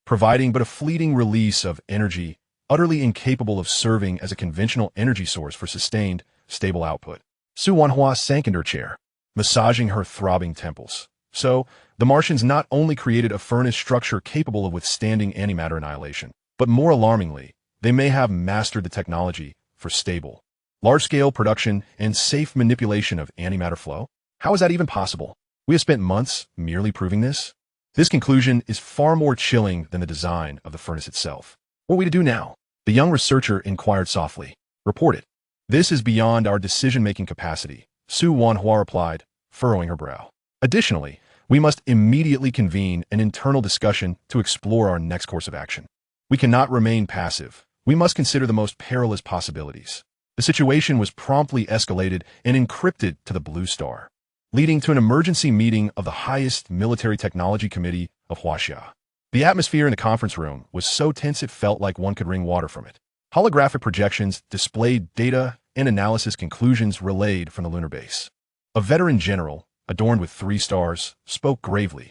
providing but a fleeting release of energy utterly incapable of serving as a conventional energy source for sustained, stable output. Su Wanhua sank into her chair, massaging her throbbing temples. So, the Martians not only created a furnace structure capable of withstanding antimatter annihilation, but more alarmingly, they may have mastered the technology for stable, large-scale production and safe manipulation of antimatter flow. How is that even possible? We have spent months merely proving this. This conclusion is far more chilling than the design of the furnace itself. What are we to do now? The young researcher inquired softly. Report it. This is beyond our decision-making capacity, Su Wanhua replied, furrowing her brow. Additionally, we must immediately convene an internal discussion to explore our next course of action. We cannot remain passive. We must consider the most perilous possibilities. The situation was promptly escalated and encrypted to the Blue Star, leading to an emergency meeting of the highest military technology committee of Huaxia. The atmosphere in the conference room was so tense it felt like one could wring water from it. Holographic projections displayed data and analysis conclusions relayed from the lunar base. A veteran general, adorned with 3 stars, spoke gravely.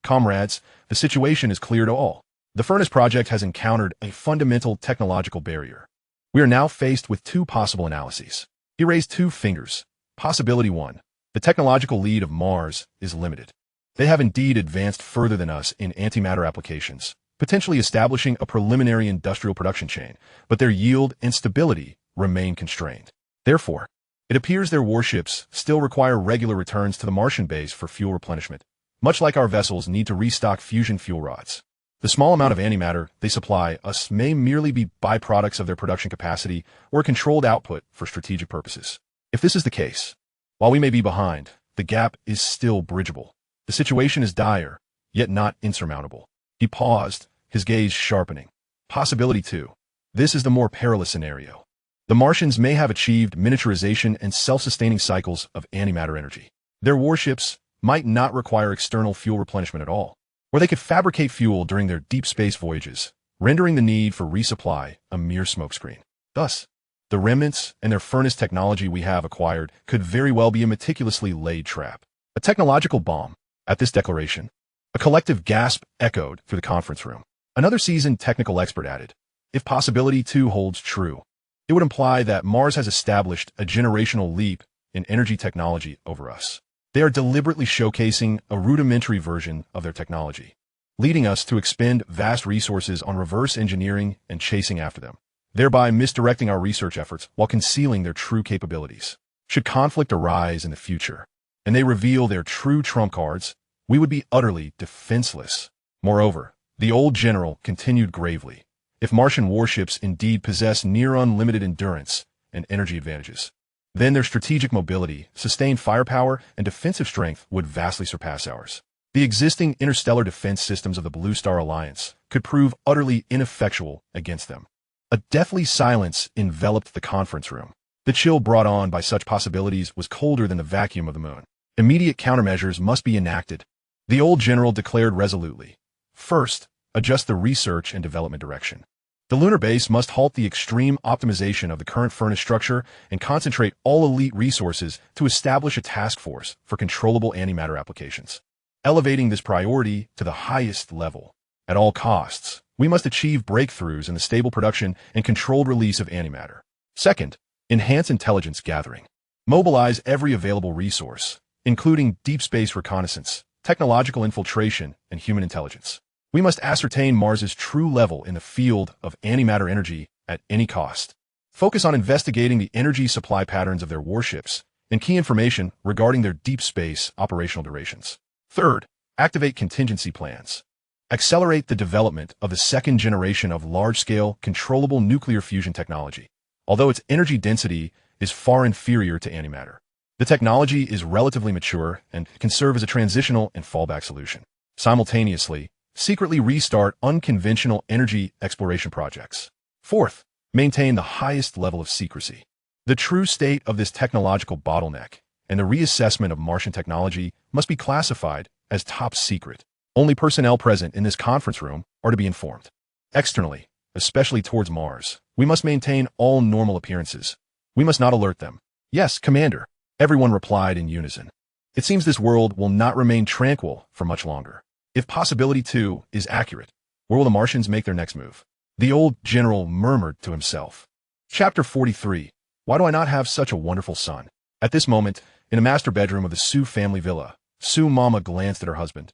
Comrades, the situation is clear to all. The furnace project has encountered a fundamental technological barrier. We are now faced with 2 possible analyses. He raised 2 fingers. Possibility 1. The technological lead of Mars is limited. They have indeed advanced further than us in antimatter applications, potentially establishing a preliminary industrial production chain, but their yield and stability remain constrained. Therefore, it appears their warships still require regular returns to the Martian base for fuel replenishment, much like our vessels need to restock fusion fuel rods. The small amount of antimatter they supply us may merely be byproducts of their production capacity or a controlled output for strategic purposes. If this is the case, while we may be behind, the gap is still bridgeable. The situation is dire, yet not insurmountable. He paused, his gaze sharpening. Possibility 2. This is the more perilous scenario. The Martians may have achieved miniaturization and self-sustaining cycles of antimatter energy. Their warships might not require external fuel replenishment at all, or they could fabricate fuel during their deep space voyages, rendering the need for resupply a mere smokescreen. Thus, the remnants and their furnace technology we have acquired could very well be a meticulously laid trap. A technological bomb. At this declaration, a collective gasp echoed through the conference room. Another seasoned technical expert added, if possibility 2 holds true, it would imply that Mars has established a generational leap in energy technology over us. They are deliberately showcasing a rudimentary version of their technology, leading us to expend vast resources on reverse engineering and chasing after them, thereby misdirecting our research efforts while concealing their true capabilities. Should conflict arise in the future, and they reveal their true trump cards, we would be utterly defenseless. Moreover, the old general continued gravely, if Martian warships indeed possess near unlimited endurance and energy advantages, then their strategic mobility, sustained firepower, and defensive strength would vastly surpass ours. The existing interstellar defense systems of the Blue Star Alliance could prove utterly ineffectual against them. A deathly silence enveloped the conference room. The chill brought on by such possibilities was colder than the vacuum of the moon. Immediate countermeasures must be enacted. The old general declared resolutely. First, adjust the research and development direction. The lunar base must halt the extreme optimization of the current furnace structure and concentrate all elite resources to establish a task force for controllable antimatter applications. Elevating this priority to the highest level. At all costs, we must achieve breakthroughs in the stable production and controlled release of antimatter. Second, enhance intelligence gathering. Mobilize every available resource, including deep space reconnaissance, technological infiltration, and human intelligence. We must ascertain Mars's true level in the field of antimatter energy at any cost. Focus on investigating the energy supply patterns of their warships and key information regarding their deep space operational durations. Third, activate contingency plans. Accelerate the development of the second generation of large-scale, controllable nuclear fusion technology. Although its energy density is far inferior to antimatter, the technology is relatively mature and can serve as a transitional and fallback solution. Simultaneously, secretly restart unconventional energy exploration projects. Fourth, maintain the highest level of secrecy. The true state of this technological bottleneck and the reassessment of Martian technology must be classified as top secret. Only personnel present in this conference room are to be informed. Externally, especially towards Mars, we must maintain all normal appearances. We must not alert them. Yes, Commander, everyone replied in unison. It seems this world will not remain tranquil for much longer. If possibility 2 is accurate, where will the Martians make their next move? The old general murmured to himself. Chapter 43. Why do I not have such a wonderful son? At this moment, in a master bedroom of the Su family villa, Su Mama glanced at her husband.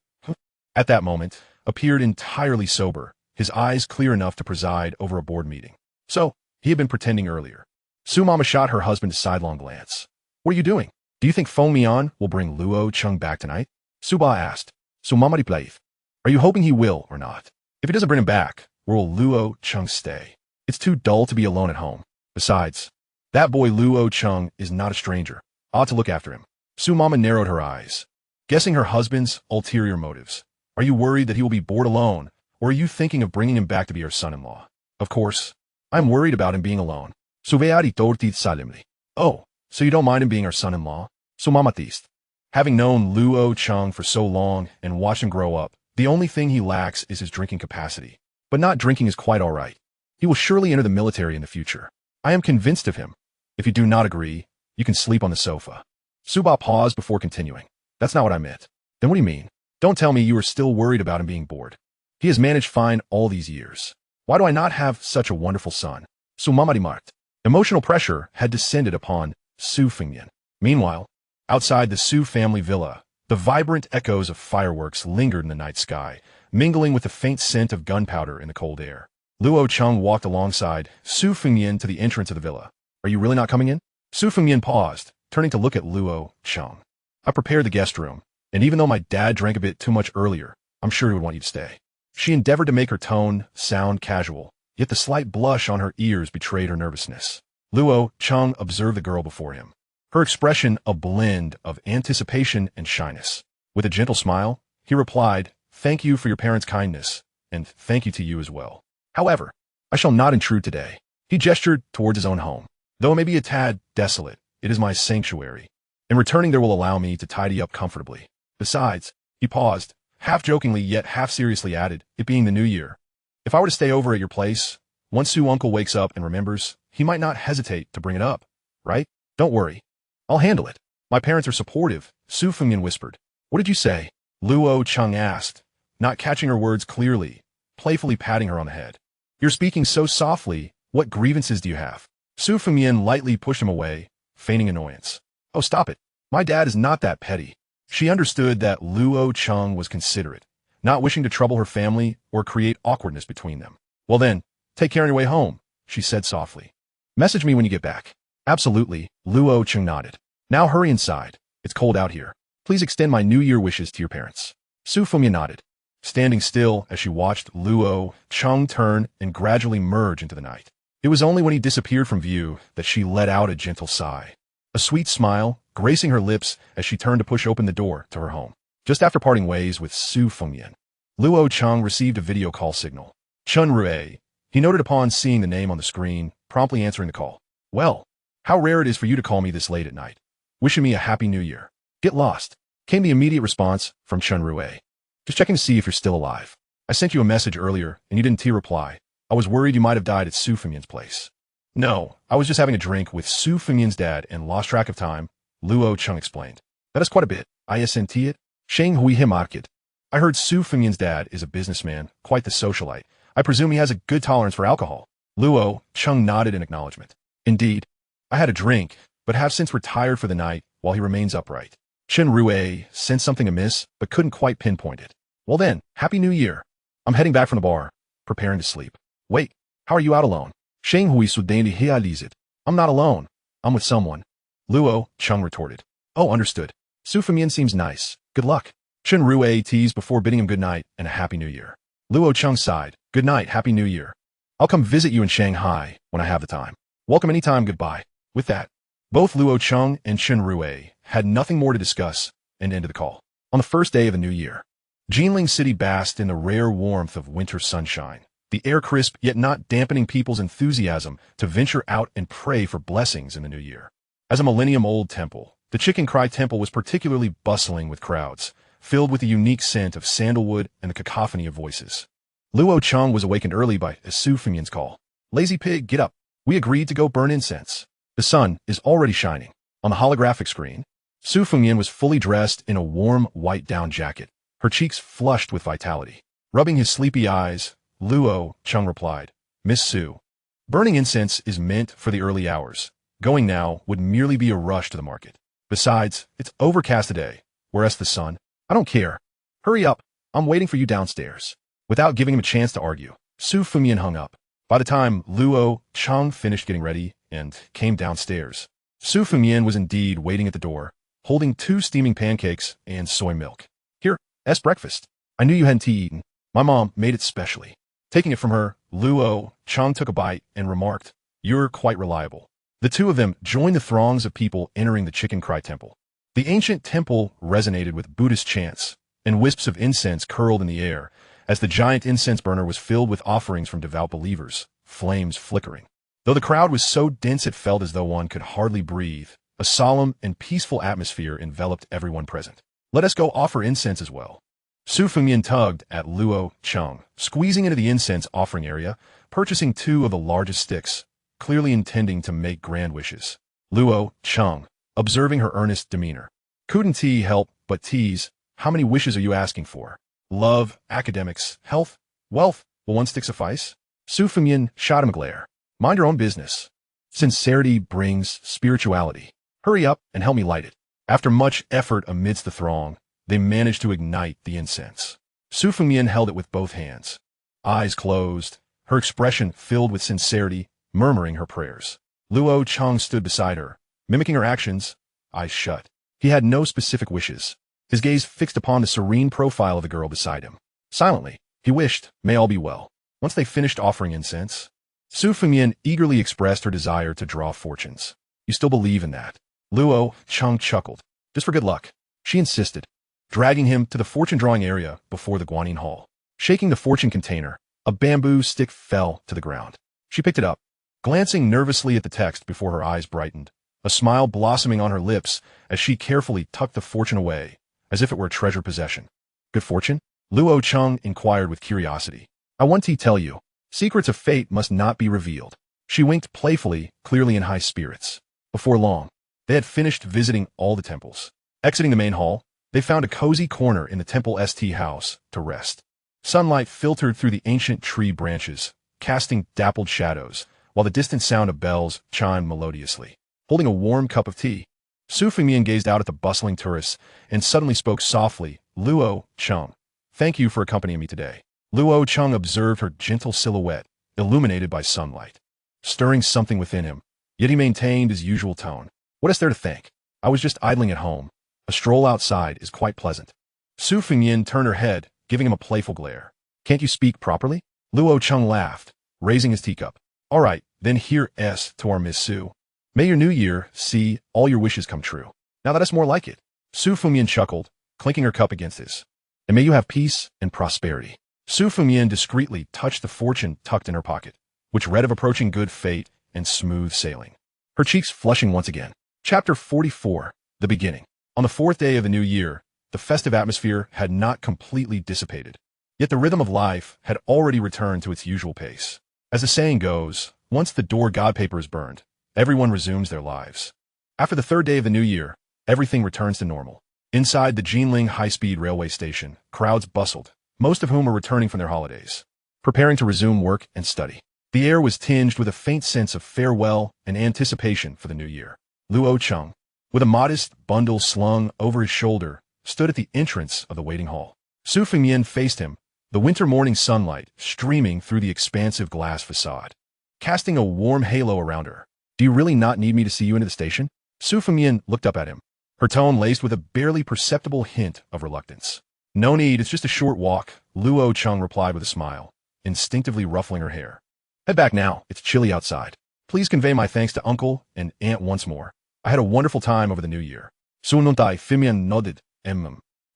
At that moment, appeared entirely sober, his eyes clear enough to preside over a board meeting. So, he had been pretending earlier. Su Mama shot her husband a sidelong glance. What are you doing? Do you think Su Fengmian will bring Luo Cheng back tonight? Su Ba asked. So Mama Plaith, are you hoping he will or not? If he doesn't bring him back, where will Luo Cheng stay? It's too dull to be alone at home. Besides, that boy Luo Cheng is not a stranger. I ought to look after him. Su Mama narrowed her eyes, guessing her husband's ulterior motives. Are you worried that he will be bored alone, or are you thinking of bringing him back to be our son-in-law? Of course, I'm worried about him being alone. Suveati tortit salimli. Oh, so you don't mind him being our son-in-law? So Mama Thist. Having known Luo Cheng for so long and watched him grow up, the only thing he lacks is his drinking capacity. But not drinking is quite all right. He will surely enter the military in the future. I am convinced of him. If you do not agree, you can sleep on the sofa. Suba paused before continuing. That's not what I meant. Then what do you mean? Don't tell me you are still worried about him being bored. He has managed fine all these years. Why do I not have such a wonderful son? Sumamadi marked. Emotional pressure had descended upon Su Fengmian. Meanwhile, outside the Su family villa, the vibrant echoes of fireworks lingered in the night sky, mingling with the faint scent of gunpowder in the cold air. Luo Cheng walked alongside Su Fengmian to the entrance of the villa. Are you really not coming in? Su Fengmian paused, turning to look at Luo Cheng. I prepared the guest room, and even though my dad drank a bit too much earlier, I'm sure he would want you to stay. She endeavored to make her tone sound casual, yet the slight blush on her ears betrayed her nervousness. Luo Cheng observed the girl before him, her expression a blend of anticipation and shyness. With a gentle smile, he replied, "Thank you for your parents' kindness, and thank you to you as well. However, I shall not intrude today." He gestured towards his own home. "Though it may be a tad desolate, it is my sanctuary. In returning, there will allow me to tidy up comfortably. Besides," he paused, half-jokingly yet half-seriously added, "it being the new year. If I were to stay over at your place, once Su uncle wakes up and remembers, he might not hesitate to bring it up, right? Don't worry. I'll handle it. My parents are supportive," Su Fengmian whispered. "What did you say?" Luo Cheng asked, not catching her words clearly, playfully patting her on the head. "You're speaking so softly. What grievances do you have?" Su Fengmian lightly pushed him away, feigning annoyance. "Oh, stop it. My dad is not that petty." She understood that Luo Cheng was considerate, not wishing to trouble her family or create awkwardness between them. "Well then, take care on your way home," she said softly. "Message me when you get back." "Absolutely," Luo Cheng nodded. "Now hurry inside. It's cold out here. Please extend my New Year wishes to your parents." Su Fengmian nodded, standing still as she watched Luo Cheng turn and gradually merge into the night. It was only when he disappeared from view that she let out a gentle sigh, a sweet smile gracing her lips as she turned to push open the door to her home. Just after parting ways with Su Fengmian, Luo Cheng received a video call signal. Chun Rue, he noted upon seeing the name on the screen, promptly answering the call. "Well, how rare it is for you to call me this late at night. Wishing me a happy new year." "Get lost," came the immediate response from Chun Rue. "Just checking to see if you're still alive. I sent you a message earlier and you didn't reply. I was worried you might have died at Su Fengmian's place." "No, I was just having a drink with Su Fengmian's dad and lost track of time," Luo Cheng explained. "That is quite a bit. I sent it. Sheng Hui him market. I heard Su Fengmian's dad is a businessman, quite the socialite. I presume he has a good tolerance for alcohol." Luo Cheng nodded in acknowledgement. "Indeed. I had a drink, but have since retired for the night while he remains upright." Chen Rue sensed something amiss, but couldn't quite pinpoint it. "Well then, Happy New Year. I'm heading back from the bar, preparing to sleep." "Wait, how are you out alone?" Sheng Hui sudainly it. "I'm not alone. I'm with someone," Luo Cheng retorted. "Oh, understood. Su Fengmian seems nice. Good luck." Chen Rue teased before bidding him good night and a Happy New Year. Luo Cheng sighed. "Good night, Happy New Year. I'll come visit you in Shanghai when I have the time." "Welcome anytime, goodbye." With that, both Luo Cheng and Chen Rue had nothing more to discuss and ended the call. On the first day of the new year, Jinling City basked in the rare warmth of winter sunshine, the air crisp yet not dampening people's enthusiasm to venture out and pray for blessings in the new year. As a millennium-old temple, the Chicken Cry Temple was particularly bustling with crowds, filled with the unique scent of sandalwood and the cacophony of voices. Luo Cheng was awakened early by Su Fengmian's call. "Lazy pig, get up. We agreed to go burn incense." The sun is already shining. On the holographic screen, Su Fengmian was fully dressed in a warm white down jacket, her cheeks flushed with vitality. Rubbing his sleepy eyes, Luo Cheng replied, "Miss Su, burning incense is meant for the early hours. Going now would merely be a rush to the market. Besides, it's overcast today. Where's the sun? I don't care. Hurry up. I'm waiting for you downstairs." Without giving him a chance to argue, Su Fengmian hung up. By the time Luo Cheng finished getting ready and came downstairs, Su Fengmian was indeed waiting at the door, holding 2 steaming pancakes and soy milk. "Here, that's breakfast. I knew you hadn't eaten. My mom made it specially." Taking it from her, Luo Cheng took a bite and remarked, "You're quite reliable." The two of them joined the throngs of people entering the Chicken Cry Temple. The ancient temple resonated with Buddhist chants, and wisps of incense curled in the air, as the giant incense burner was filled with offerings from devout believers, flames flickering. Though the crowd was so dense it felt as though one could hardly breathe, a solemn and peaceful atmosphere enveloped everyone present. "Let us go offer incense as well." Su Fengmian tugged at Luo Cheng, squeezing into the incense offering area, purchasing 2 of the largest sticks, clearly intending to make grand wishes. Luo Cheng, observing her earnest demeanor. "Couldn't tea help but tease? How many wishes are you asking for? Love, academics, health, wealth, will 1 stick suffice?" Su Fengmian shot him a glare. "Mind your own business. Sincerity brings spirituality. Hurry up and help me light it." After much effort amidst the throng, they managed to ignite the incense. Su Fengmian held it with both hands, eyes closed, her expression filled with sincerity, murmuring her prayers. Luo Cheng stood beside her, mimicking her actions, eyes shut. He had no specific wishes, his gaze fixed upon the serene profile of the girl beside him. Silently, He wished, may all be well. Once they finished offering incense, Su Fengmian eagerly expressed her desire to draw fortunes. You still believe in that? Luo Cheng chuckled. Just for good luck. She insisted, dragging him to the fortune-drawing area before the Guanyin Hall. Shaking the fortune container, a bamboo stick fell to the ground. She picked it up, glancing nervously at the text before her eyes brightened, a smile blossoming on her lips as she carefully tucked the fortune away, as if it were a treasured possession. Good fortune? Luo Cheng inquired with curiosity. I want to tell you, secrets of fate must not be revealed. She winked playfully, clearly in high spirits. Before long, they had finished visiting all the temples. Exiting the main hall, they found a cozy corner in the temple ST house to rest. Sunlight filtered through the ancient tree branches, casting dappled shadows, while the distant sound of bells chimed melodiously. Holding a warm cup of tea, Su Fengmian gazed out at the bustling tourists and suddenly spoke softly, Luo Cheng, thank you for accompanying me today. Luo Cheng observed her gentle silhouette, illuminated by sunlight, stirring something within him, yet he maintained his usual tone. What is there to thank? I was just idling at home. A stroll outside is quite pleasant. Su Fengmian turned her head, giving him a playful glare. Can't you speak properly? Luo Cheng laughed, raising his teacup. All right, then here s to our Miss Su. May your new year see all your wishes come true. Now that is more like it. Su Fengmian chuckled, clinking her cup against his. And may you have peace and prosperity. Su Fengmian discreetly touched the fortune tucked in her pocket, which read of approaching good fate and smooth sailing. Her cheeks flushing once again. Chapter 44, The Beginning. On the fourth day of the new year, the festive atmosphere had not completely dissipated. Yet the rhythm of life had already returned to its usual pace. As the saying goes, once the door god paper is burned, everyone resumes their lives. After the third day of the new year, everything returns to normal. Inside the Jinling high-speed railway station, crowds bustled, most of whom were returning from their holidays, preparing to resume work and study. The air was tinged with a faint sense of farewell and anticipation for the new year. Luo Cheng, with a modest bundle slung over his shoulder, stood at the entrance of the waiting hall. Su Fengmian faced him, the winter morning sunlight streaming through the expansive glass facade, casting a warm halo around her. Do you really not need me to see you into the station? Su Fengmian looked up at him, her tone laced with a barely perceptible hint of reluctance. No need, it's just a short walk, Luo Cheng replied with a smile, instinctively ruffling her hair. Head back now, it's chilly outside. Please convey my thanks to Uncle and Aunt once more. I had a wonderful time over the new year. Su Fengmian nodded,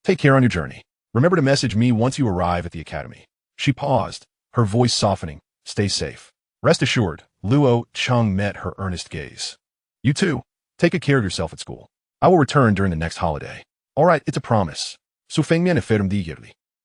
Take care on your journey. Remember to message me once you arrive at the academy. She paused, her voice softening. Stay safe. Rest assured, Luo Cheng met her earnest gaze. You too. Take good care of yourself at school. I will return during the next holiday. All right, it's a promise. Su Fengmian affirmed,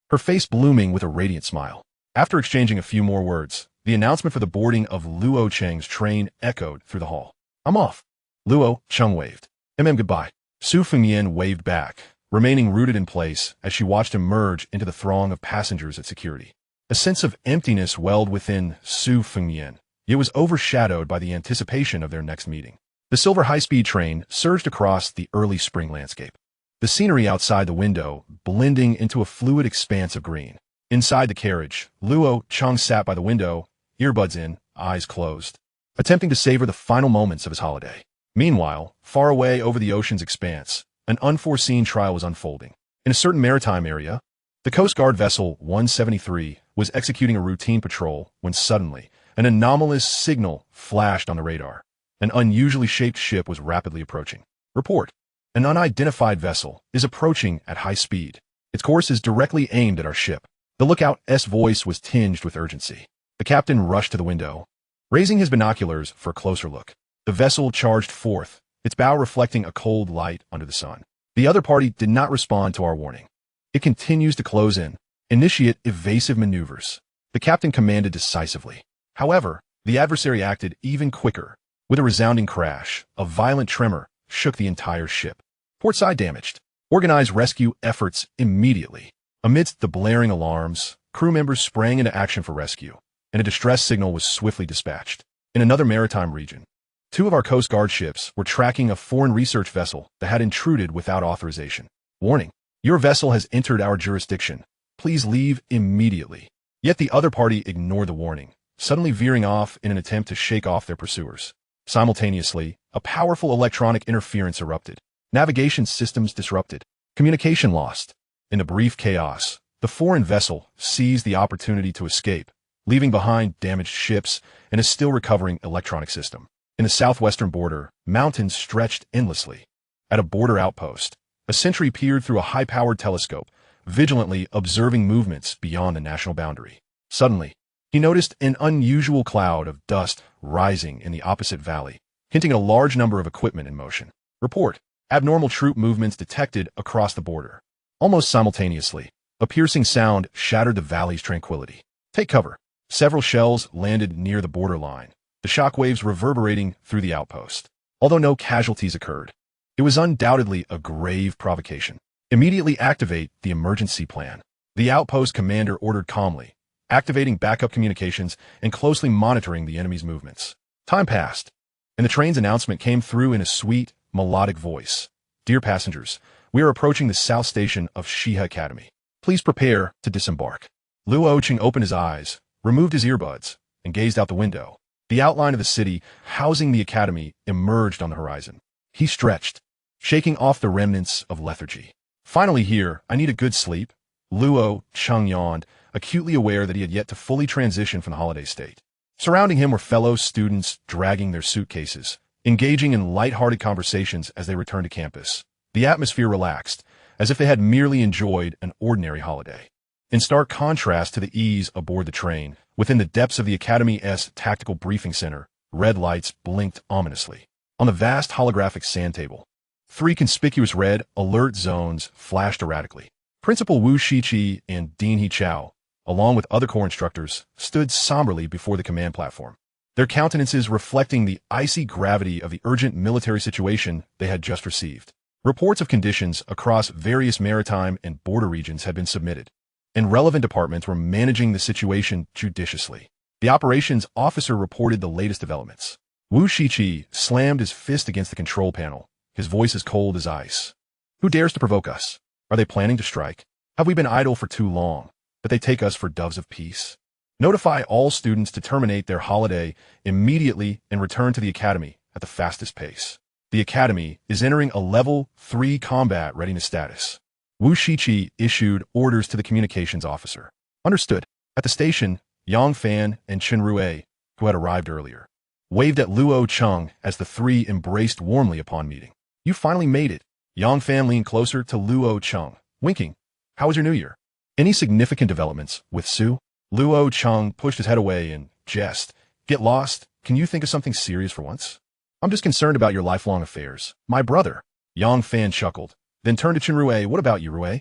her face blooming with a radiant smile. After exchanging a few more words, the announcement for the boarding of Luo Cheng's train echoed through the hall. I'm off. Luo Cheng waved. Goodbye. Su Fengmian waved back, remaining rooted in place as she watched him merge into the throng of passengers at security. A sense of emptiness welled within Su Fengmian. It was overshadowed by the anticipation of their next meeting. The silver high-speed train surged across the early spring landscape, the scenery outside the window blending into a fluid expanse of green. Inside the carriage, Luo Cheng sat by the window, earbuds in, eyes closed, attempting to savor the final moments of his holiday. Meanwhile, far away over the ocean's expanse, an unforeseen trial was unfolding. In a certain maritime area, the Coast Guard vessel 173 was executing a routine patrol when suddenly an anomalous signal flashed on the radar. An unusually shaped ship was rapidly approaching. Report. An unidentified vessel is approaching at high speed. Its course is directly aimed at our ship. The lookout's voice was tinged with urgency. The captain rushed to the window, raising his binoculars for a closer look. The vessel charged forth, its bow reflecting a cold light under the sun. The other party did not respond to our warning. It continues to close in. Initiate evasive maneuvers. The captain commanded decisively. However, the adversary acted even quicker. With a resounding crash, a violent tremor shook the entire ship. Port side damaged. Organize rescue efforts immediately. Amidst the blaring alarms, crew members sprang into action for rescue, and a distress signal was swiftly dispatched. In another maritime region, 2 of our Coast Guard ships were tracking a foreign research vessel that had intruded without authorization. Warning, your vessel has entered our jurisdiction. Please leave immediately. Yet the other party ignored the warning, suddenly veering off in an attempt to shake off their pursuers. Simultaneously, a powerful electronic interference erupted. Navigation systems disrupted. Communication lost. In the brief chaos, The foreign vessel seized the opportunity to escape, leaving behind damaged ships and a still recovering electronic system. In the southwestern border, mountains stretched endlessly. At a border outpost, a sentry peered through a high-powered telescope, vigilantly observing movements beyond the national boundary. Suddenly, he noticed an unusual cloud of dust rising in the opposite valley, hinting at a large number of equipment in motion. Report: abnormal troop movements detected across the border. Almost simultaneously, a piercing sound shattered the valley's tranquility. Take cover. Several shells landed near the borderline, the shockwaves reverberating through the outpost. Although no casualties occurred, it was undoubtedly a grave provocation. Immediately activate the emergency plan. The outpost commander ordered calmly, activating backup communications and closely monitoring the enemy's movements. Time passed, and the train's announcement came through in a sweet, melodic voice. Dear passengers, we are approaching the south station of Shiha Academy. Please prepare to disembark. Luo Cheng opened his eyes, removed his earbuds, and gazed out the window. The outline of the city housing the academy emerged on the horizon. He stretched, shaking off the remnants of lethargy. Finally here, I need a good sleep. Luo Cheng yawned, acutely aware that he had yet to fully transition from the holiday state. Surrounding him were fellow students dragging their suitcases, engaging in light-hearted conversations as they returned to campus. The atmosphere relaxed, as if they had merely enjoyed an ordinary holiday. In stark contrast to the ease aboard the train, within the depths of the Academy's tactical briefing center, red lights blinked ominously. On the vast holographic sand table, 3 conspicuous red alert zones flashed erratically. Principal Wu Shiqi and Dean He Chao, along with other core instructors, stood somberly before the command platform, their countenances reflecting the icy gravity of the urgent military situation they had just received. Reports of conditions across various maritime and border regions had been submitted, and relevant departments were managing the situation judiciously. The operations officer reported the latest developments. Wu Shiqi slammed his fist against the control panel, his voice as cold as ice. Who dares to provoke us? Are they planning to strike? Have we been idle for too long, that they take us for doves of peace? Notify all students to terminate their holiday immediately and return to the academy at the fastest pace. The academy is entering a level 3 combat readiness status. Wu Shiqi issued orders to the communications officer. Understood. At the station, Yang Fan and Chen Rui, who had arrived earlier, waved at Luo Cheng as the 3 embraced warmly upon meeting. You finally made it. Yang Fan leaned closer to Luo Cheng, winking. How was your new year? Any significant developments with Su? Luo Cheng pushed his head away and jest. Get lost? Can you think of something serious for once? I'm just concerned about your lifelong affairs. My brother. Yang Fan chuckled, then turned to Chen Rui. What about you, Rui?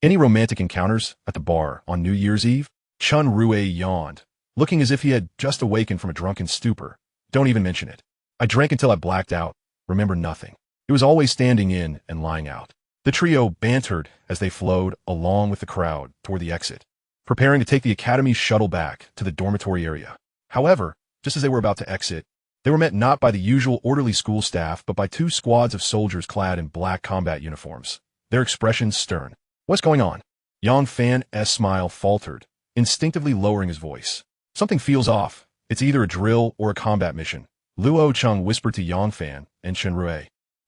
Any romantic encounters at the bar on New Year's Eve? Chen Rui yawned, looking as if he had just awakened from a drunken stupor. Don't even mention it. I drank until I blacked out. Remember nothing. It was always standing in and lying out. The trio bantered as they flowed along with the crowd toward the exit, preparing to take the academy's shuttle back to the dormitory area. However, just as they were about to exit, they were met not by the usual orderly school staff, but by 2 squads of soldiers clad in black combat uniforms, their expressions stern. What's going on? Yang Fan's smile faltered, instinctively lowering his voice. Something feels off. It's either a drill or a combat mission, Luo Cheng whispered to Yang Fan and Chen Rui.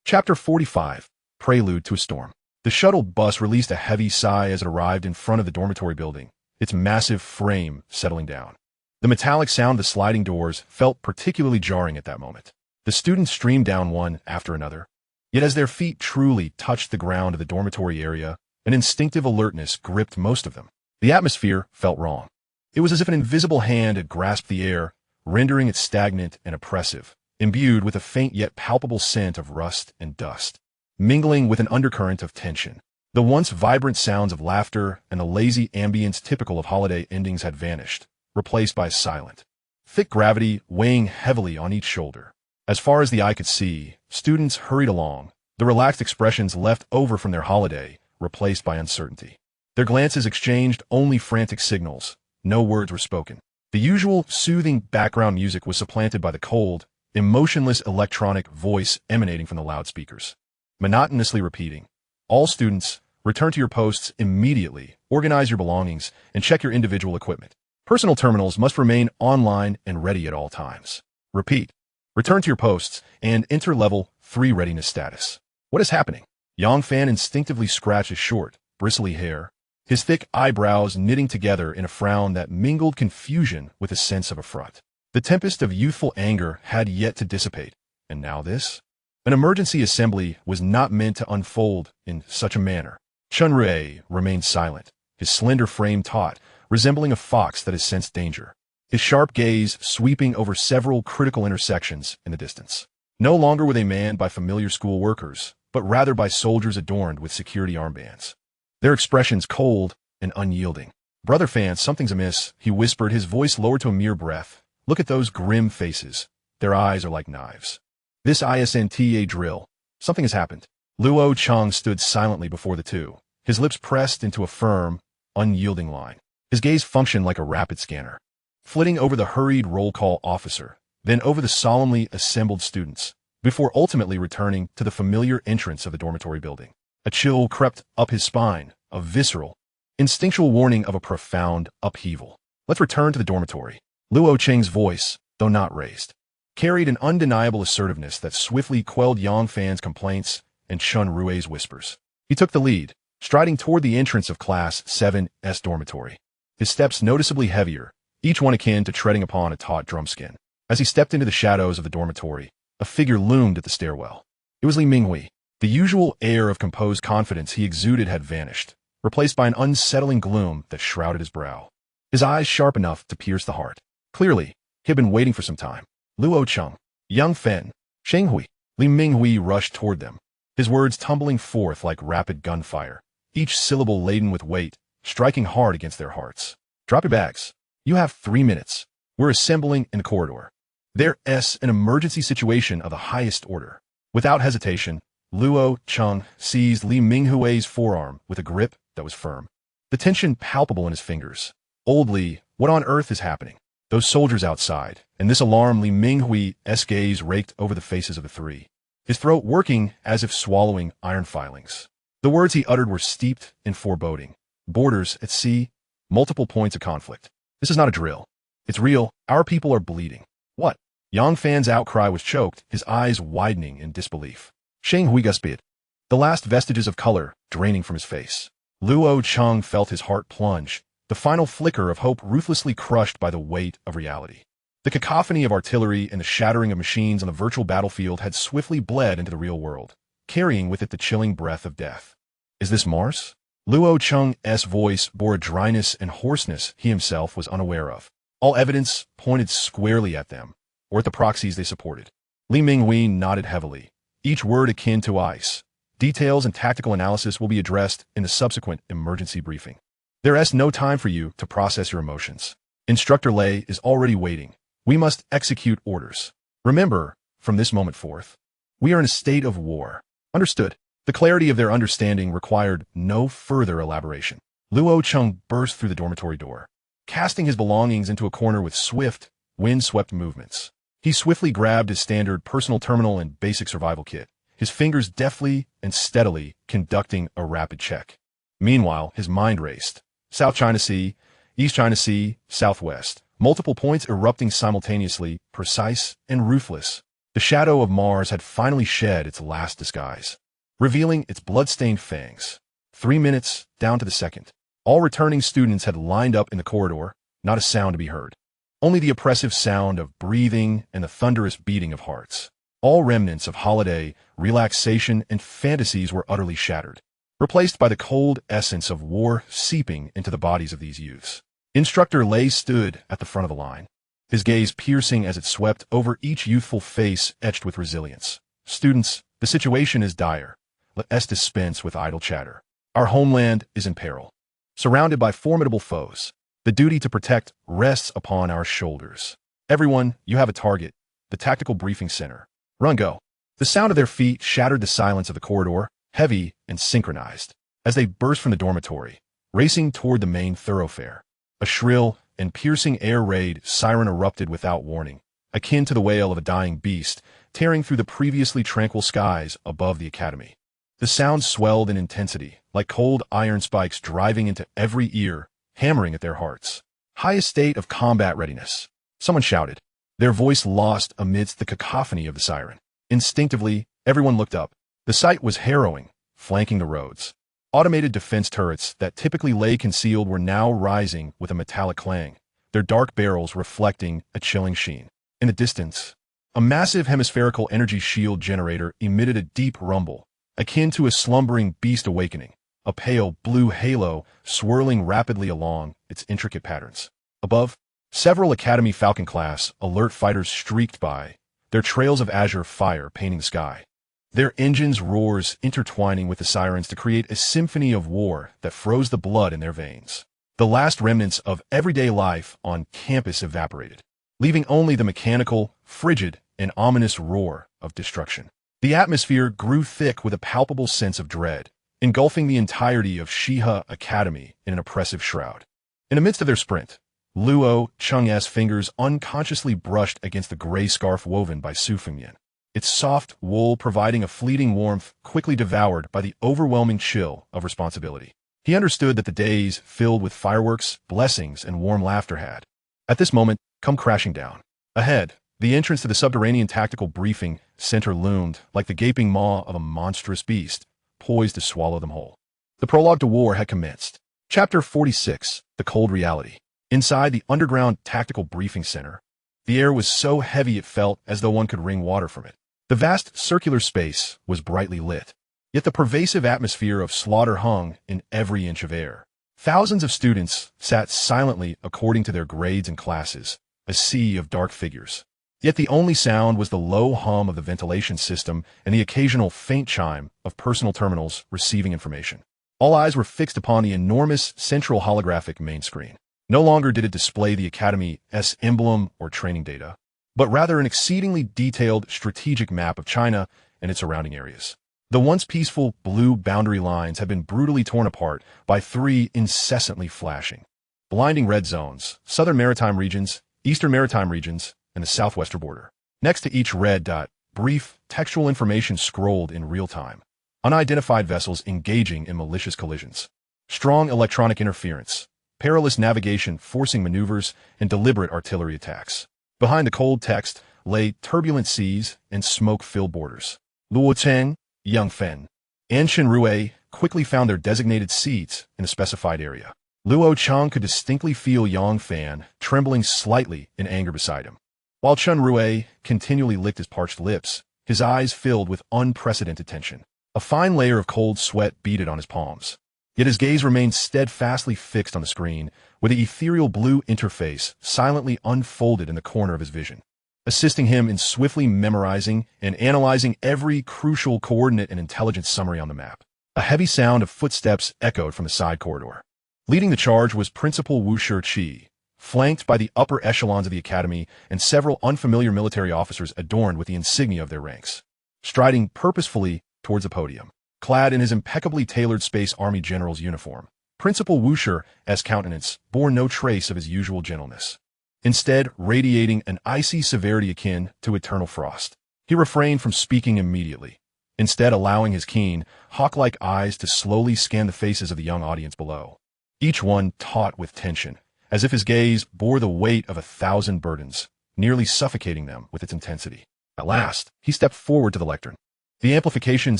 Chapter 45, Prelude to a Storm. The shuttle bus released a heavy sigh as it arrived in front of the dormitory building, its massive frame settling down. The metallic sound of the sliding doors felt particularly jarring at that moment. The students streamed down one after another. Yet as their feet truly touched the ground of the dormitory area, an instinctive alertness gripped most of them. The atmosphere felt wrong. It was as if an invisible hand had grasped the air, rendering it stagnant and oppressive, imbued with a faint yet palpable scent of rust and dust, mingling with an undercurrent of tension. The once vibrant sounds of laughter and the lazy ambience typical of holiday endings had vanished, replaced by a silent, thick gravity weighing heavily on each shoulder. As far as the eye could see, students hurried along, the relaxed expressions left over from their holiday replaced by uncertainty. Their glances exchanged only frantic signals. No words were spoken. The usual soothing background music was supplanted by the cold, emotionless electronic voice emanating from the loudspeakers, monotonously repeating, "All students, return to your posts immediately, organize your belongings, and check your individual equipment. Personal terminals must remain online and ready at all times. Repeat, return to your posts and enter level 3 readiness status." What is happening? Yang Fan instinctively scratched his short, bristly hair. his thick eyebrows knitting together in a frown that mingled confusion with a sense of affront. The tempest of youthful anger had yet to dissipate, and now this? An emergency assembly was not meant to unfold in such a manner. Chunrui remained silent, his slender frame taut, resembling a fox that has sensed danger, his sharp gaze sweeping over several critical intersections in the distance. No longer were they manned by familiar school workers, but rather by soldiers adorned with security armbands. Their expressions cold and unyielding. "Brother Fan, something's amiss," he whispered, his voice lowered to a mere breath. "Look at those grim faces. Their eyes are like knives. This isn't a drill. Something has happened." Luo Cheng stood silently before the two, his lips pressed into a firm, unyielding line. His gaze functioned like a rapid scanner, flitting over the hurried roll call officer, then over the solemnly assembled students, before ultimately returning to the familiar entrance of the dormitory building. A chill crept up his spine, a visceral, instinctual warning of a profound upheaval. "Let's return to the dormitory." Luo Cheng's voice, though not raised, carried an undeniable assertiveness that swiftly quelled Yang Fan's complaints and Chun Rui's whispers. He took the lead, striding toward the entrance of Class 7's dormitory, his steps noticeably heavier, each one akin to treading upon a taut drumskin. As he stepped into the shadows of the dormitory, a figure loomed at the stairwell. It was Li Minghui. The usual air of composed confidence he exuded had vanished, replaced by an unsettling gloom that shrouded his brow. His eyes sharp enough to pierce the heart. Clearly, he had been waiting for some time. "Luo Cheng, Yang Fan, Shenghui." Li Minghui rushed toward them, his words tumbling forth like rapid gunfire, each syllable laden with weight, striking hard against their hearts. "Drop your bags. You have 3 minutes. We're assembling in the corridor. There's an emergency situation of the highest order." Without hesitation, Luo Cheng seized Li Minghui's forearm with a grip that was firm, the tension palpable in his fingers. "Old Li, what on earth is happening?" Those soldiers outside, and this alarm. Li Minghui's gaze raked over the faces of the three, his throat working as if swallowing iron filings. The words he uttered were steeped in foreboding. "Borders at sea, multiple points of conflict. This is not a drill. It's real. Our people are bleeding." "What?" Yang Fan's outcry was choked, his eyes widening in disbelief. Shenghui gasped, the last vestiges of color draining from his face. Luo Cheng felt his heart plunge, the final flicker of hope ruthlessly crushed by the weight of reality. The cacophony of artillery and the shattering of machines on the virtual battlefield had swiftly bled into the real world, carrying with it the chilling breath of death. "Is this Mars?" Luo Cheng's voice bore a dryness and hoarseness he himself was unaware of. All evidence pointed squarely at them, or at the proxies they supported. Li Minghui nodded heavily, each word akin to ice. "Details and tactical analysis will be addressed in the subsequent emergency briefing. There's no time for you to process your emotions. Instructor Lei is already waiting. We must execute orders. Remember, from this moment forth, we are in a state of war." "Understood." The clarity of their understanding required no further elaboration. Luo Cheng burst through the dormitory door, casting his belongings into a corner with swift, wind-swept movements. He swiftly grabbed his standard personal terminal and basic survival kit, his fingers deftly and steadily conducting a rapid check. Meanwhile, his mind raced. South China Sea, East China Sea, Southwest. Multiple points erupting simultaneously, precise and ruthless. The shadow of Mars had finally shed its last disguise, revealing its blood-stained fangs. 3 minutes, down to the second. All returning students had lined up in the corridor, not a sound to be heard. Only the oppressive sound of breathing and the thunderous beating of hearts. All remnants of holiday, relaxation, and fantasies were utterly shattered, replaced by the cold essence of war seeping into the bodies of these youths. Instructor Lei stood at the front of the line, his gaze piercing as it swept over each youthful face etched with resilience. "Students, the situation is dire. Let us dispense with idle chatter. Our homeland is in peril, surrounded by formidable foes. The duty to protect rests upon our shoulders. Everyone, you have a target, the tactical briefing center. Run, go." The sound of their feet shattered the silence of the corridor, heavy and synchronized, as they burst from the dormitory, racing toward the main thoroughfare. A shrill and piercing air raid siren erupted without warning, akin to the wail of a dying beast, tearing through the previously tranquil skies above the academy. The sound swelled in intensity, like cold iron spikes driving into every ear, hammering at their hearts. "Highest state of combat readiness," someone shouted, their voice lost amidst the cacophony of the siren. Instinctively, everyone looked up. The sight was harrowing, flanking the roads. Automated defense turrets that typically lay concealed were now rising with a metallic clang, their dark barrels reflecting a chilling sheen. In the distance, a massive hemispherical energy shield generator emitted a deep rumble, akin to a slumbering beast awakening, a pale blue halo swirling rapidly along its intricate patterns. Above, several Academy Falcon-class alert fighters streaked by, their trails of azure fire painting the sky. Their engines' roars intertwining with the sirens to create a symphony of war that froze the blood in their veins. The last remnants of everyday life on campus evaporated, leaving only the mechanical, frigid, and ominous roar of destruction. The atmosphere grew thick with a palpable sense of dread, engulfing the entirety of Shiha Academy in an oppressive shroud. In the midst of their sprint, Luo Cheng's fingers unconsciously brushed against the gray scarf woven by Su Fengmian, its soft wool providing a fleeting warmth quickly devoured by the overwhelming chill of responsibility. He understood that the days filled with fireworks, blessings, and warm laughter had, at this moment, come crashing down. Ahead, the entrance to the subterranean tactical briefing center loomed like the gaping maw of a monstrous beast, poised to swallow them whole. The prologue to war had commenced. Chapter 46, The Cold Reality. Inside the underground tactical briefing center, the air was so heavy it felt as though one could wring water from it. The vast circular space was brightly lit, yet the pervasive atmosphere of slaughter hung in every inch of air. Thousands of students sat silently according to their grades and classes, a sea of dark figures. Yet the only sound was the low hum of the ventilation system and the occasional faint chime of personal terminals receiving information. All eyes were fixed upon the enormous central holographic main screen. No longer did it display the Academy's emblem or training data, but rather an exceedingly detailed strategic map of China and its surrounding areas. The once peaceful blue boundary lines had been brutally torn apart by three incessantly flashing, blinding red zones: southern maritime regions, eastern maritime regions, and the southwestern border. Next to each red dot, brief, textual information scrolled in real time. Unidentified vessels engaging in malicious collisions. Strong electronic interference. Perilous navigation forcing maneuvers and deliberate artillery attacks. Behind the cold text lay turbulent seas and smoke-filled borders. Luo Cheng, Yang Fen, and Shen Rue quickly found their designated seats in a specified area. Luo Cheng could distinctly feel Yang Fan trembling slightly in anger beside him, while Chen Rue continually licked his parched lips, his eyes filled with unprecedented tension. A fine layer of cold sweat beaded on his palms. Yet his gaze remained steadfastly fixed on the screen, with the ethereal blue interface silently unfolded in the corner of his vision, assisting him in swiftly memorizing and analyzing every crucial coordinate and intelligence summary on the map. A heavy sound of footsteps echoed from the side corridor. Leading the charge was Principal Wu Shiqi, flanked by the upper echelons of the academy and several unfamiliar military officers adorned with the insignia of their ranks. Striding purposefully towards the podium, clad in his impeccably tailored Space Army General's uniform, Principal Wu Shi's countenance bore no trace of his usual gentleness, instead radiating an icy severity akin to eternal frost. He refrained from speaking immediately, instead allowing his keen, hawk-like eyes to slowly scan the faces of the young audience below, each one taut with tension, as if his gaze bore the weight of 1,000 burdens, nearly suffocating them with its intensity. At last, he stepped forward to the lectern. The amplification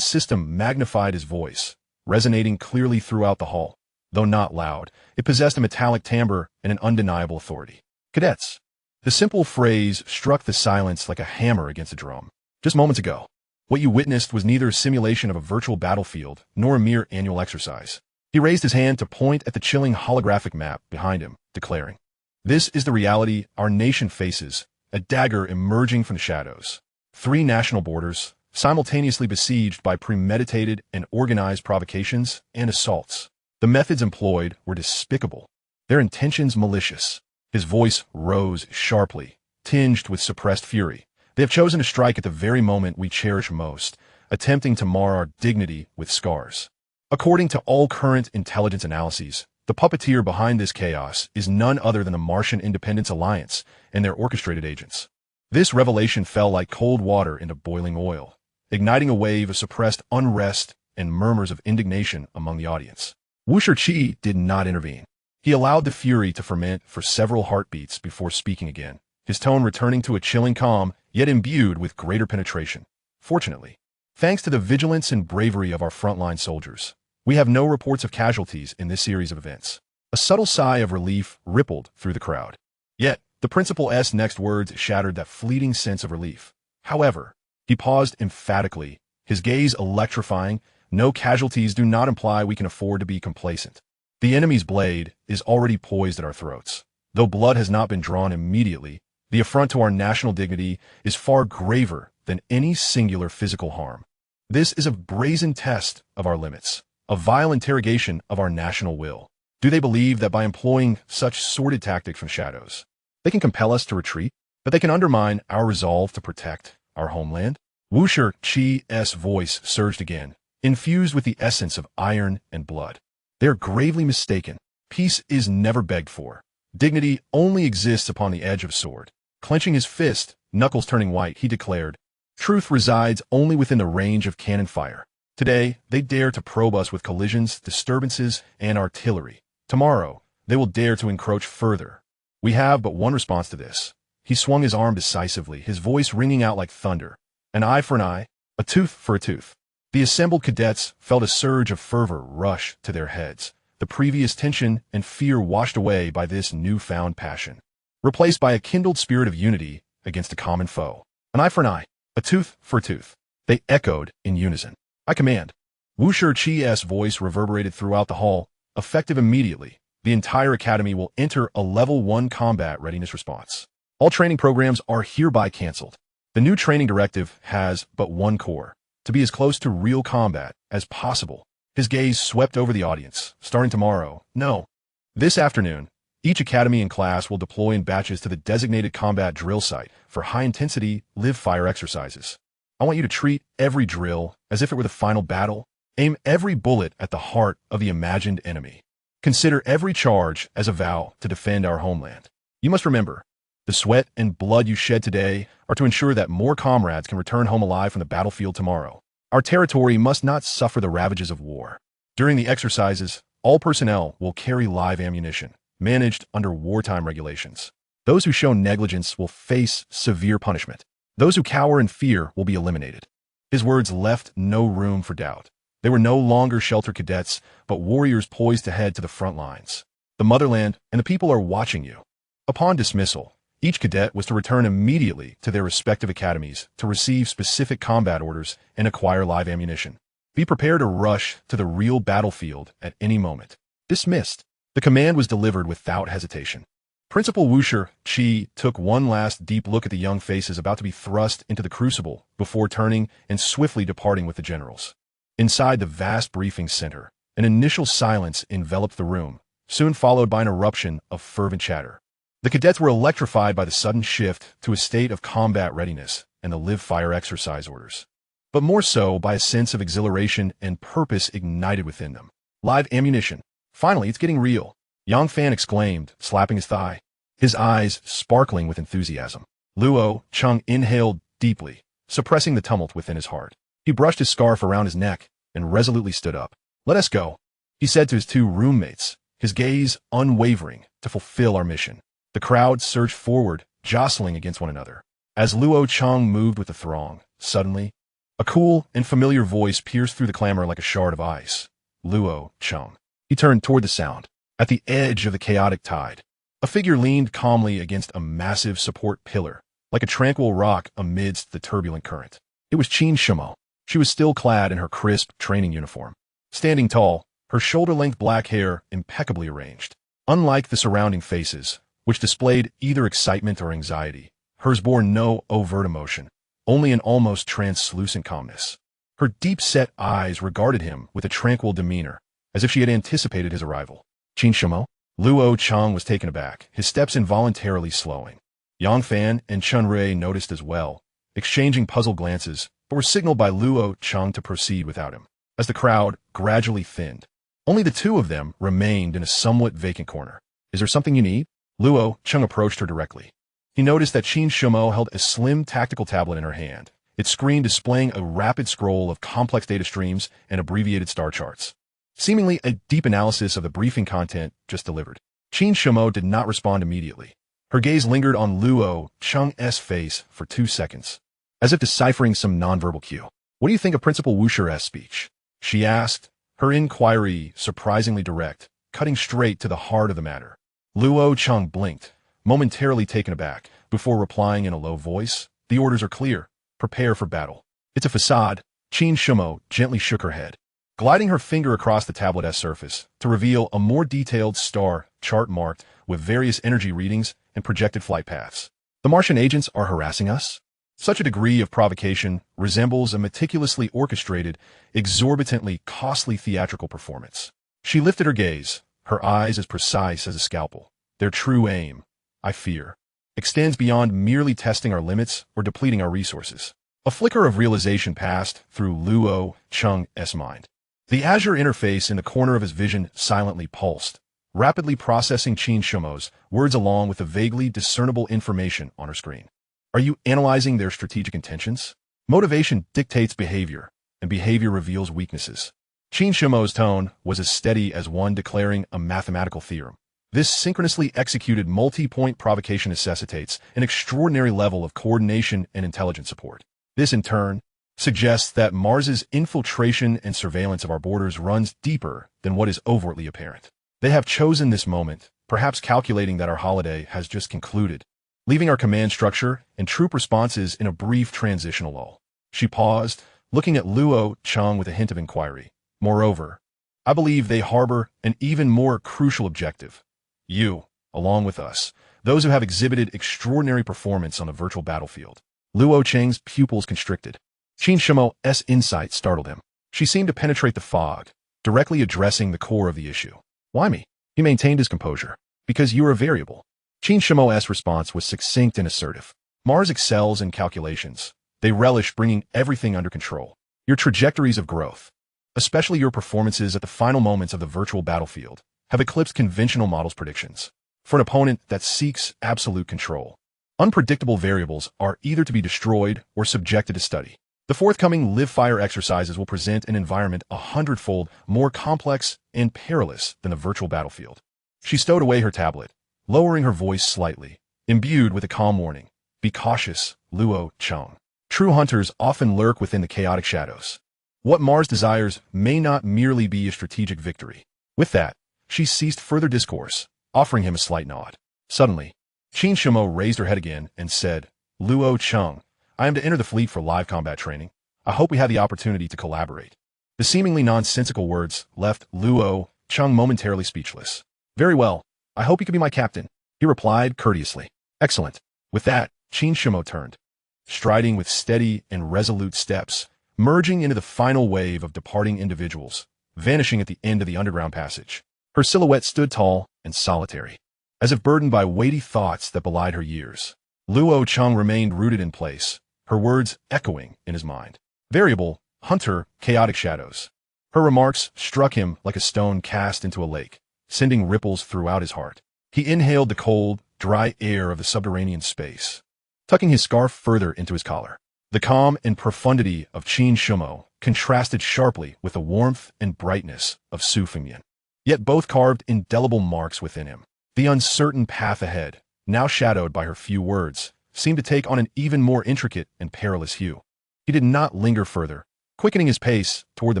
system magnified his voice, resonating clearly throughout the hall. Though not loud, it possessed a metallic timbre and an undeniable authority. Cadets. The simple phrase struck the silence like a hammer against a drum. Just moments ago, what you witnessed was neither a simulation of a virtual battlefield nor a mere annual exercise. He raised his hand to point at the chilling holographic map behind him, declaring, "This is the reality our nation faces, a dagger emerging from the shadows. 3 national borders, simultaneously besieged by premeditated and organized provocations and assaults. The methods employed were despicable, their intentions malicious." His voice rose sharply, tinged with suppressed fury. "They have chosen to strike at the very moment we cherish most, attempting to mar our dignity with scars. According to all current intelligence analyses, the puppeteer behind this chaos is none other than the Martian Independence Alliance and their orchestrated agents." This revelation fell like cold water into boiling oil, igniting a wave of suppressed unrest and murmurs of indignation among the audience. Wu Shiqi did not intervene. He allowed the fury to ferment for several heartbeats before speaking again, his tone returning to a chilling calm, yet imbued with greater penetration. "Fortunately, thanks to the vigilance and bravery of our frontline soldiers, We have no reports of casualties in this series of events. A subtle sigh of relief rippled through the crowd. Yet, the principal's next words shattered that fleeting sense of relief. However, he paused emphatically, his gaze electrifying. No casualties do not imply we can afford to be complacent. The enemy's blade is already poised at our throats. Though blood has not been drawn immediately, the affront to our national dignity is far graver than any singular physical harm. This is a brazen test of our limits, a vile interrogation of our national will. Do they believe that by employing such sordid tactics from shadows, they can compel us to retreat, that they can undermine our resolve to protect our homeland? Wu Shi's voice surged again, infused with the essence of iron and blood. They are gravely mistaken. Peace is never begged for. Dignity only exists upon the edge of a sword. Clenching his fist, knuckles turning white, he declared, "Truth resides only within the range of cannon fire. Today, they dare to probe us with collisions, disturbances, and artillery. Tomorrow, they will dare to encroach further. We have but one response to this." He swung his arm decisively, his voice ringing out like thunder. An eye for an eye, a tooth for a tooth. The assembled cadets felt a surge of fervor rush to their heads, the previous tension and fear washed away by this newfound passion, replaced by a kindled spirit of unity against a common foe. An eye for an eye, a tooth for a tooth. They echoed in unison. "I command." Wu Shi's voice reverberated throughout the hall, effective immediately. The entire academy will enter a Level 1 combat readiness response. All training programs are hereby canceled. The new training directive has but one core: to be as close to real combat as possible. His gaze swept over the audience. Starting tomorrow, no, this afternoon, each academy and class will deploy in batches to the designated combat drill site for high-intensity, live-fire exercises. I want you to treat every drill as if it were the final battle. Aim every bullet at the heart of the imagined enemy. Consider every charge as a vow to defend our homeland. You must remember, the sweat and blood you shed today are to ensure that more comrades can return home alive from the battlefield tomorrow. Our territory must not suffer the ravages of war. During the exercises, all personnel will carry live ammunition, managed under wartime regulations. Those who show negligence will face severe punishment. Those who cower in fear will be eliminated. His words left no room for doubt. They were no longer sheltered cadets, but warriors poised to head to the front lines. The motherland and the people are watching you. Upon dismissal, each cadet was to return immediately to their respective academies to receive specific combat orders and acquire live ammunition. Be prepared to rush to the real battlefield at any moment. Dismissed. The command was delivered without hesitation. Principal Wu Shi took one last deep look at the young faces about to be thrust into the crucible before turning and swiftly departing with the generals. Inside the vast briefing center, an initial silence enveloped the room, soon followed by an eruption of fervent chatter. The cadets were electrified by the sudden shift to a state of combat readiness and the live-fire exercise orders, but more so by a sense of exhilaration and purpose ignited within them. Live ammunition. Finally, it's getting real, Yang Fan exclaimed, slapping his thigh, his eyes sparkling with enthusiasm. Luo Cheng inhaled deeply, suppressing the tumult within his heart. He brushed his scarf around his neck and resolutely stood up. "Let us go," he said to his two roommates, his gaze unwavering to fulfill our mission. The crowd surged forward, jostling against one another. As Luo Cheng moved with the throng, suddenly, a cool and familiar voice pierced through the clamor like a shard of ice. Luo Cheng. He turned toward the sound. At the edge of the chaotic tide, a figure leaned calmly against a massive support pillar, like a tranquil rock amidst the turbulent current. It was Qin Shumo. She was still clad in her crisp training uniform. Standing tall, her shoulder-length black hair impeccably arranged. Unlike the surrounding faces, which displayed either excitement or anxiety, hers bore no overt emotion, only an almost translucent calmness. Her deep-set eyes regarded him with a tranquil demeanor, as if she had anticipated his arrival. "Qin Shumo?" Luo Cheng was taken aback, his steps involuntarily slowing. Yang Fan and Chun Rui noticed as well, exchanging puzzled glances, but were signaled by Luo Cheng to proceed without him. As the crowd gradually thinned, only the two of them remained in a somewhat vacant corner. "Is there something you need?" Luo Cheng approached her directly. He noticed that Qin Shumo held a slim tactical tablet in her hand, its screen displaying a rapid scroll of complex data streams and abbreviated star charts, seemingly a deep analysis of the briefing content just delivered. Qin Shumo did not respond immediately. Her gaze lingered on Luo Cheng's face for 2 seconds, as if deciphering some nonverbal cue. "What do you think of Principal Wu Shi's speech?" she asked, Her inquiry surprisingly direct, cutting straight to the heart of the matter. Luo Cheng blinked, momentarily taken aback, before replying in a low voice, "The orders are clear. Prepare for battle." "It's a facade." Qin Shumo gently shook her head, gliding her finger across the tablet's surface to reveal a more detailed star chart marked with various energy readings and projected flight paths. "The Martian agents are harassing us?" Such a degree of provocation resembles a meticulously orchestrated, exorbitantly costly theatrical performance. She lifted her gaze, her eyes as precise as a scalpel. "Their true aim, I fear, extends beyond merely testing our limits or depleting our resources." A flicker of realization passed through Luo Cheng's mind. The azure interface in the corner of his vision silently pulsed, rapidly processing Qin Shumo's words along with the vaguely discernible information on her screen. "Are you analyzing their strategic intentions? Motivation dictates behavior, and behavior reveals weaknesses." Qin Shumo's tone was as steady as one declaring a mathematical theorem. This synchronously executed multi-point provocation necessitates an extraordinary level of coordination and intelligence support. This, in turn, suggests that Mars's infiltration and surveillance of our borders runs deeper than what is overtly apparent. They have chosen this moment, perhaps calculating that our holiday has just concluded, leaving our command structure and troop responses in a brief transitional lull. She paused, looking at Luo Cheng with a hint of inquiry. "Moreover, I believe they harbor an even more crucial objective. You, along with us, those who have exhibited extraordinary performance on the virtual battlefield." Luo Cheng's pupils constricted. Qin Shumo's insight startled him. She seemed to penetrate the fog, directly addressing the core of the issue. "Why me?" He maintained his composure. "Because you are a variable." Qin Shumo's response was succinct and assertive. "Mars excels in calculations. They relish bringing everything under control. Your trajectories of growth, especially your performances at the final moments of the virtual battlefield, have eclipsed conventional models' predictions. For an opponent that seeks absolute control, unpredictable variables are either to be destroyed or subjected to study. The forthcoming live-fire exercises will present an environment 100-fold more complex and perilous than the virtual battlefield." She stowed away her tablet, lowering her voice slightly, imbued with a calm warning. "Be cautious, Luo Cheng. True hunters often lurk within the chaotic shadows. What Mars desires may not merely be a strategic victory." With that, she ceased further discourse, offering him a slight nod. Suddenly, Qin Shumo raised her head again and said, "Luo Cheng, I am to enter the fleet for live combat training. I hope we have the opportunity to collaborate." The seemingly nonsensical words left Luo Cheng momentarily speechless. "Very well. I hope you can be my captain," he replied courteously. "Excellent." With that, Qin Shumo turned, striding with steady and resolute steps, merging into the final wave of departing individuals, vanishing at the end of the underground passage. Her silhouette stood tall and solitary, as if burdened by weighty thoughts that belied her years. Luo Cheng remained rooted in place, her words echoing in his mind. Variable, hunter, chaotic shadows. Her remarks struck him like a stone cast into a lake, sending ripples throughout his heart. He inhaled the cold, dry air of the subterranean space, tucking his scarf further into his collar. The calm and profundity of Qin Shumo contrasted sharply with the warmth and brightness of Su Fengmian. Yet both carved indelible marks within him. The uncertain path ahead, now shadowed by her few words, seemed to take on an even more intricate and perilous hue. He did not linger further, quickening his pace toward the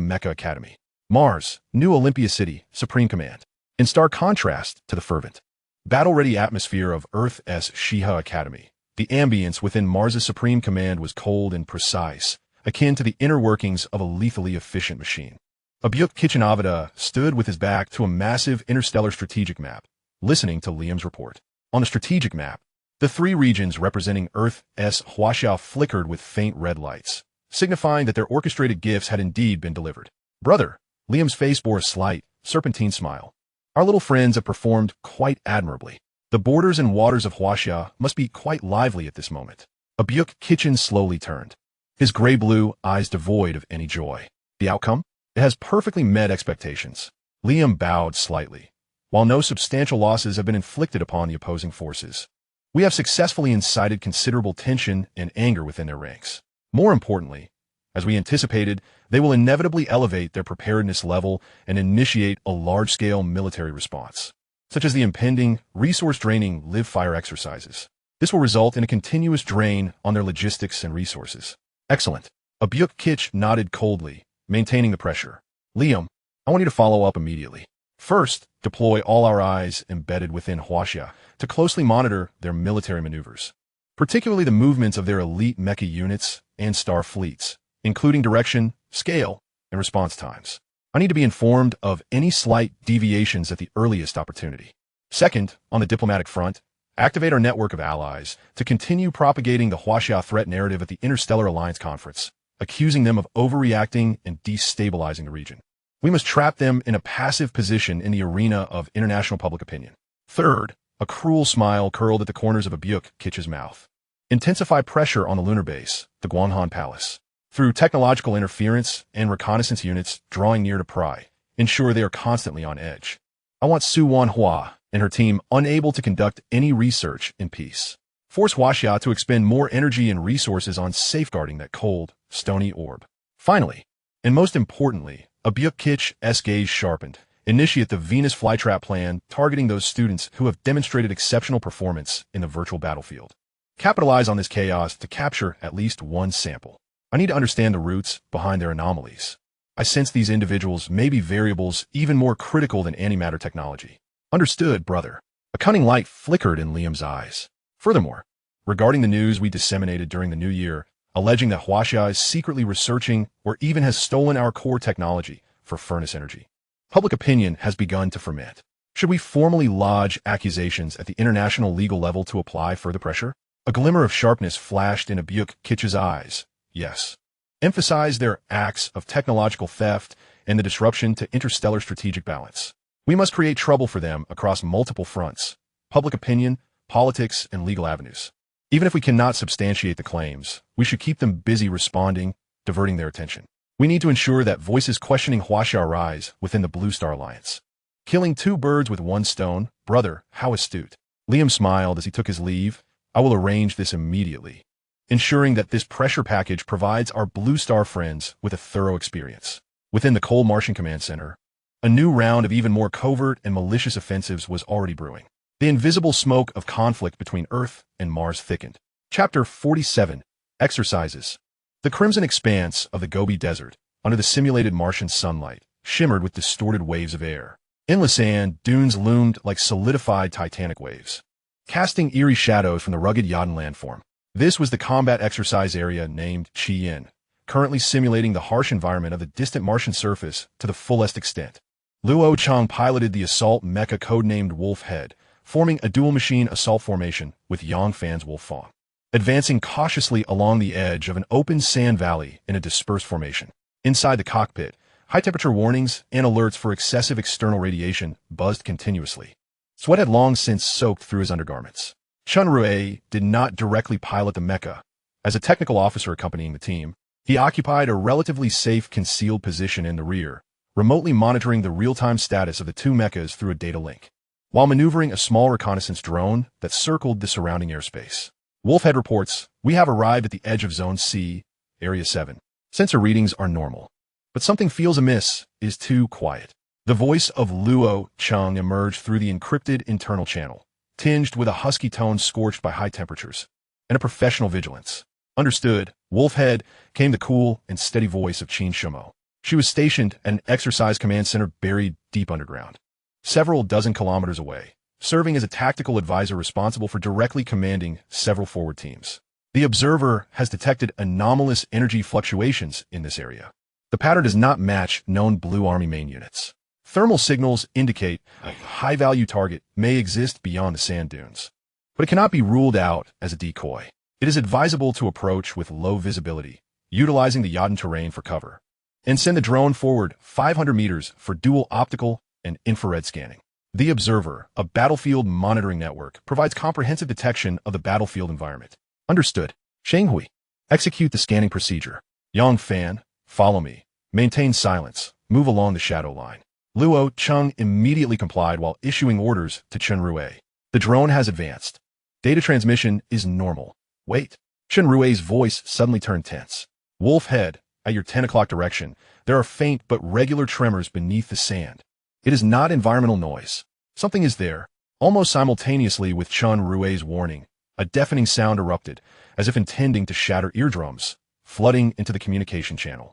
Mecha Academy. Mars, New Olympia City, Supreme Command. In stark contrast to the fervent, battle-ready atmosphere of Earth's Shiha Academy, the ambience within Mars's Supreme Command was cold and precise, akin to the inner workings of a lethally efficient machine. Abyuk Kitchenavada stood with his back to a massive interstellar strategic map, listening to Liam's report. On the strategic map, the three regions representing Earth's Huaxia flickered with faint red lights, signifying that their orchestrated gifts had indeed been delivered. "Brother," Liam's face bore a slight, serpentine smile. "Our little friends have performed quite admirably. The borders and waters of Huaxia must be quite lively at this moment." Abyuk Kitchen slowly turned, his gray-blue eyes devoid of any joy. "The outcome? It has perfectly met expectations." Liam bowed slightly. "While no substantial losses have been inflicted upon the opposing forces, we have successfully incited considerable tension and anger within their ranks. More importantly, as we anticipated, they will inevitably elevate their preparedness level and initiate a large-scale military response, such as the impending, resource-draining live-fire exercises. This will result in a continuous drain on their logistics and resources." "Excellent." Abyuk Kitch nodded coldly, maintaining the pressure. "Liam, I want you to follow up immediately. First, deploy all our eyes embedded within Huaxia to closely monitor their military maneuvers, particularly the movements of their elite mecha units and star fleets, including direction, scale, and response times. I need to be informed of any slight deviations at the earliest opportunity. Second, on the diplomatic front, activate our network of allies to continue propagating the Huaxia threat narrative at the Interstellar Alliance Conference, accusing them of overreacting and destabilizing the region. We must trap them in a passive position in the arena of international public opinion. Third, a cruel smile curled at the corners of Abyuk Kitch's mouth. Intensify pressure on the lunar base, the Guanghan Palace. Through technological interference and reconnaissance units drawing near to pry, ensure they are constantly on edge. I want Su Wanhua and her team unable to conduct any research in peace. Force Huaxia to expend more energy and resources on safeguarding that cold, stony orb. Finally, and most importantly, Abyuk Kitch's gaze sharpened. Initiate the Venus flytrap plan targeting those students who have demonstrated exceptional performance in the virtual battlefield. Capitalize on this chaos to capture at least one sample. I need to understand the roots behind their anomalies. I sense these individuals may be variables even more critical than antimatter technology. Understood, brother. A cunning light flickered in Liam's eyes. Furthermore, regarding the news we disseminated during the new year, alleging that Huaxia is secretly researching or even has stolen our core technology for furnace energy, public opinion has begun to ferment. Should we formally lodge accusations at the international legal level to apply further pressure? A glimmer of sharpness flashed in Abyuk Kitch's eyes. Yes. Emphasize their acts of technological theft and the disruption to interstellar strategic balance. We must create trouble for them across multiple fronts: public opinion, politics, and legal avenues. Even if we cannot substantiate the claims, we should keep them busy responding, diverting their attention. We need to ensure that voices questioning Huaxia rise within the Blue Star Alliance. Killing two birds with one stone, brother, how astute. Liam smiled as he took his leave. I will arrange this immediately, ensuring that this pressure package provides our Blue Star friends with a thorough experience. Within the Cold Martian Command Center, a new round of even more covert and malicious offensives was already brewing. The invisible smoke of conflict between Earth and Mars thickened. Chapter 47, Exercises. The crimson expanse of the Gobi Desert, under the simulated Martian sunlight, shimmered with distorted waves of air. Endless sand dunes loomed like solidified titanic waves, casting eerie shadows from the rugged Yodin landform. This was the combat exercise area named Qiyin, currently simulating the harsh environment of the distant Martian surface to the fullest extent. Luo Cheng piloted the assault mecha codenamed Wolf Head, forming a dual-machine assault formation with Yang Fan's Wolf Fawn, advancing cautiously along the edge of an open sand valley in a dispersed formation. Inside the cockpit, high-temperature warnings and alerts for excessive external radiation buzzed continuously. Sweat had long since soaked through his undergarments. Chun Rue did not directly pilot the mecha. As a technical officer accompanying the team, he occupied a relatively safe concealed position in the rear, remotely monitoring the real-time status of the two mechas through a data link, while maneuvering a small reconnaissance drone that circled the surrounding airspace. Wolfhead reports, "We have arrived at the edge of Zone C, Area 7. Sensor readings are normal, but something feels amiss, is too quiet." The voice of Luo Cheng emerged through the encrypted internal channel, tinged with a husky tone scorched by high temperatures, and a professional vigilance. Understood. Wolfhead came the cool and steady voice of Qin Shumo. She was stationed at an exercise command center buried deep underground, several dozen kilometers away, serving as a tactical advisor responsible for directly commanding several forward teams. The observer has detected anomalous energy fluctuations in this area. The pattern does not match known Blue Army main units. Thermal signals indicate a high-value target may exist beyond the sand dunes, but it cannot be ruled out as a decoy. It is advisable to approach with low visibility, utilizing the Yodin terrain for cover, and send the drone forward 500 meters for dual optical and infrared scanning. The Observer, a battlefield monitoring network, provides comprehensive detection of the battlefield environment. Understood. Shenghui, execute the scanning procedure. Yang Fan, follow me. Maintain silence. Move along the shadow line. Luo Cheng immediately complied while issuing orders to Chen Rue. The drone has advanced. Data transmission is normal. Wait. Chen Rue's voice suddenly turned tense. Wolf Head, at your 10 o'clock direction, there are faint but regular tremors beneath the sand. It is not environmental noise. Something is there. Almost simultaneously with Chen Rue's warning, a deafening sound erupted, as if intending to shatter eardrums, flooding into the communication channel.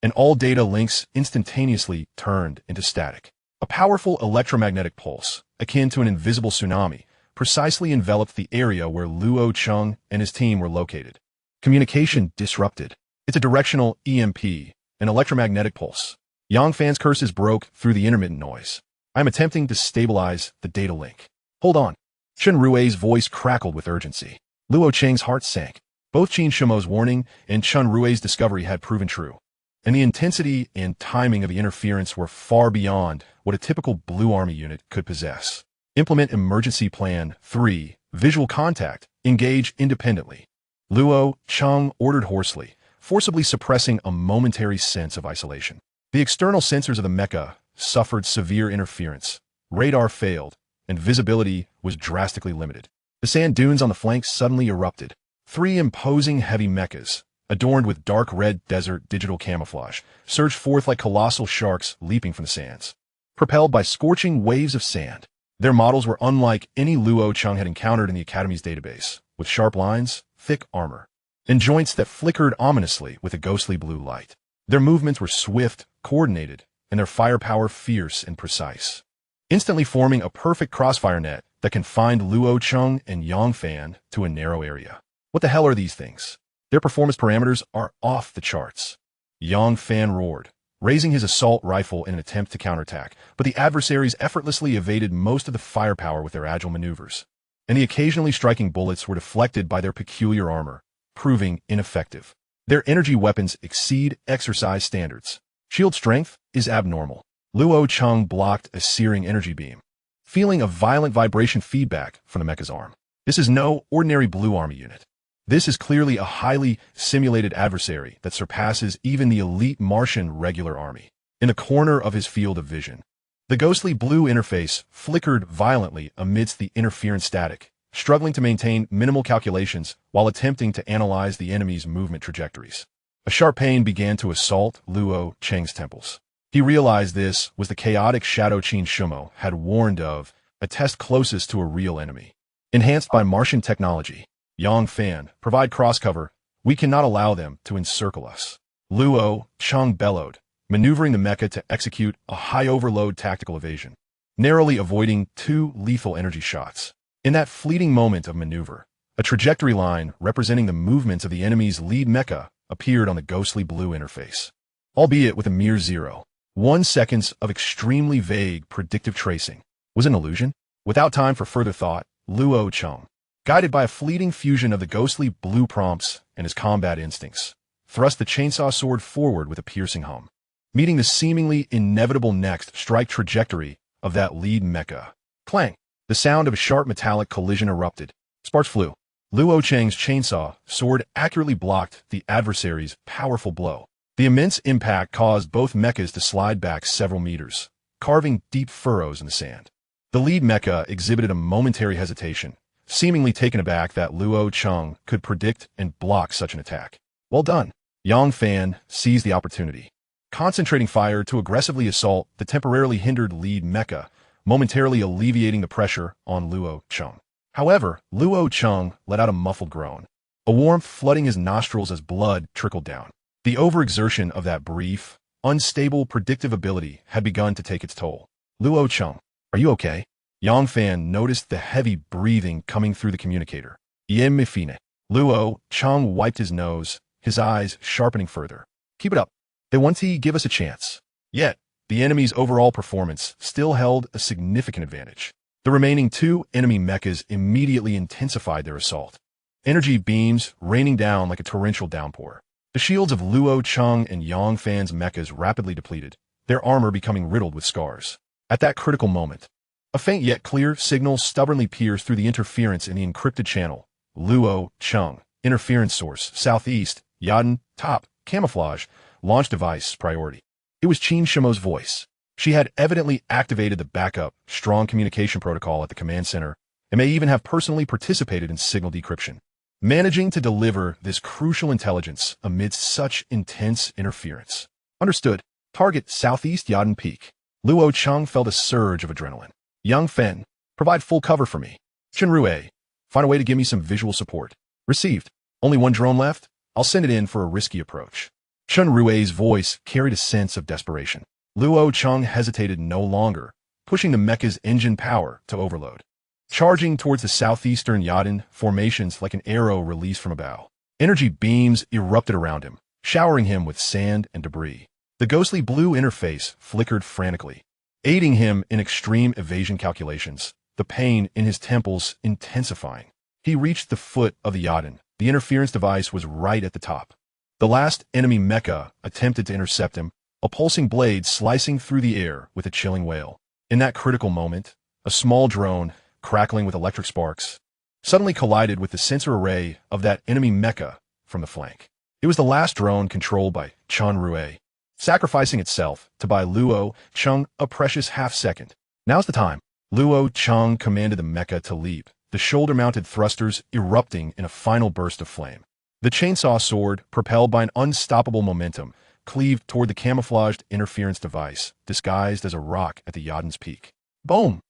and all data links instantaneously turned into static. A powerful electromagnetic pulse, akin to an invisible tsunami, precisely enveloped the area where Luo Cheng and his team were located. Communication disrupted. It's a directional EMP, an electromagnetic pulse. Yang Fan's curses broke through the intermittent noise. I'm attempting to stabilize the data link. Hold on. Chen Rui's voice crackled with urgency. Luo Cheng's heart sank. Both Qin Shumo's warning and Chen Rui's discovery had proven true, and the intensity and timing of the interference were far beyond what a typical Blue Army unit could possess. Implement Emergency Plan 3, Visual Contact, engage independently. Luo Cheng ordered hoarsely, forcibly suppressing a momentary sense of isolation. The external sensors of the mecha suffered severe interference, radar failed, and visibility was drastically limited. The sand dunes on the flanks suddenly erupted. 3 imposing heavy mechas, adorned with dark red desert digital camouflage, surged forth like colossal sharks leaping from the sands, propelled by scorching waves of sand. Their models were unlike any Luo Cheng had encountered in the Academy's database, with sharp lines, thick armor, and joints that flickered ominously with a ghostly blue light. Their movements were swift, coordinated, and their firepower fierce and precise, instantly forming a perfect crossfire net that confined Luo Cheng and Yang Fan to a narrow area. What the hell are these things? Their performance parameters are off the charts. Yang Fan roared, raising his assault rifle in an attempt to counterattack, but the adversaries effortlessly evaded most of the firepower with their agile maneuvers, and the occasionally striking bullets were deflected by their peculiar armor, proving ineffective. Their energy weapons exceed exercise standards. Shield strength is abnormal. Luo Cheng blocked a searing energy beam, feeling a violent vibration feedback from the mecha's arm. This is no ordinary Blue Army unit. This is clearly a highly simulated adversary that surpasses even the elite Martian regular army. In the corner of his field of vision, the ghostly blue interface flickered violently amidst the interference static, struggling to maintain minimal calculations while attempting to analyze the enemy's movement trajectories. A sharp pain began to assault Luo Cheng's temples. He realized this was the chaotic shadow Qin Shumo had warned of, a test closest to a real enemy. Enhanced by Martian technology, Yang Fan, provide cross-cover. We cannot allow them to encircle us. Luo Cheng bellowed, maneuvering the mecha to execute a high-overload tactical evasion, narrowly avoiding 2 lethal energy shots. In that fleeting moment of maneuver, a trajectory line representing the movements of the enemy's lead mecha appeared on the ghostly blue interface, albeit with a mere 0.1 seconds of extremely vague predictive tracing. Was it an illusion? Without time for further thought, Luo Cheng, guided by a fleeting fusion of the ghostly blue prompts and his combat instincts, thrust the chainsaw sword forward with a piercing hum, meeting the seemingly inevitable next strike trajectory of that lead mecha. Clang! The sound of a sharp metallic collision erupted. Sparks flew. Luo Cheng's chainsaw sword accurately blocked the adversary's powerful blow. The immense impact caused both mechas to slide back several meters, carving deep furrows in the sand. The lead mecha exhibited a momentary hesitation, seemingly taken aback that Luo Cheng could predict and block such an attack. Well done. Yang Fan seized the opportunity, concentrating fire to aggressively assault the temporarily hindered lead mecha, momentarily alleviating the pressure on Luo Cheng. However, Luo Cheng let out a muffled groan, a warmth flooding his nostrils as blood trickled down. The overexertion of that brief, unstable, predictive ability had begun to take its toll. Luo Cheng, are you okay? Yang Fan noticed the heavy breathing coming through the communicator. Yen me fine. Luo Cheng wiped his nose, his eyes sharpening further. Keep it up. They want to give us a chance. Yet, the enemy's overall performance still held a significant advantage. The remaining 2 enemy mechas immediately intensified their assault, energy beams raining down like a torrential downpour. The shields of Luo Cheng and Yang Fan's mechas rapidly depleted, their armor becoming riddled with scars. At that critical moment, a faint yet clear signal stubbornly pierced through the interference in the encrypted channel. Luo Cheng, interference source, southeast, Yaden, top, camouflage, launch device, priority. It was Qin Shumo's voice. She had evidently activated the backup, strong communication protocol at the command center, and may even have personally participated in signal decryption, managing to deliver this crucial intelligence amidst such intense interference. Understood. Target southeast Yaden Peak. Luo Cheng felt a surge of adrenaline. Yang Fan, provide full cover for me. Chen Rui, find a way to give me some visual support. Received. Only 1 drone left? I'll send it in for a risky approach. Chun Rui's voice carried a sense of desperation. Luo Cheng hesitated no longer, pushing the mecha's engine power to overload. Charging towards the southeastern Yadin formations like an arrow released from a bow. Energy beams erupted around him, showering him with sand and debris. The ghostly blue interface flickered frantically, aiding him in extreme evasion calculations, the pain in his temples intensifying. He reached the foot of the Yadin. The interference device was right at the top. The last enemy mecha attempted to intercept him, a pulsing blade slicing through the air with a chilling wail. In that critical moment, a small drone, crackling with electric sparks, suddenly collided with the sensor array of that enemy mecha from the flank. It was the last drone controlled by Chun Rui, sacrificing itself to buy Luo Cheng a precious half-second. Now's the time. Luo Cheng commanded the mecha to leap, the shoulder-mounted thrusters erupting in a final burst of flame. The chainsaw sword, propelled by an unstoppable momentum, cleaved toward the camouflaged interference device, disguised as a rock at the Yadin's peak. Boom!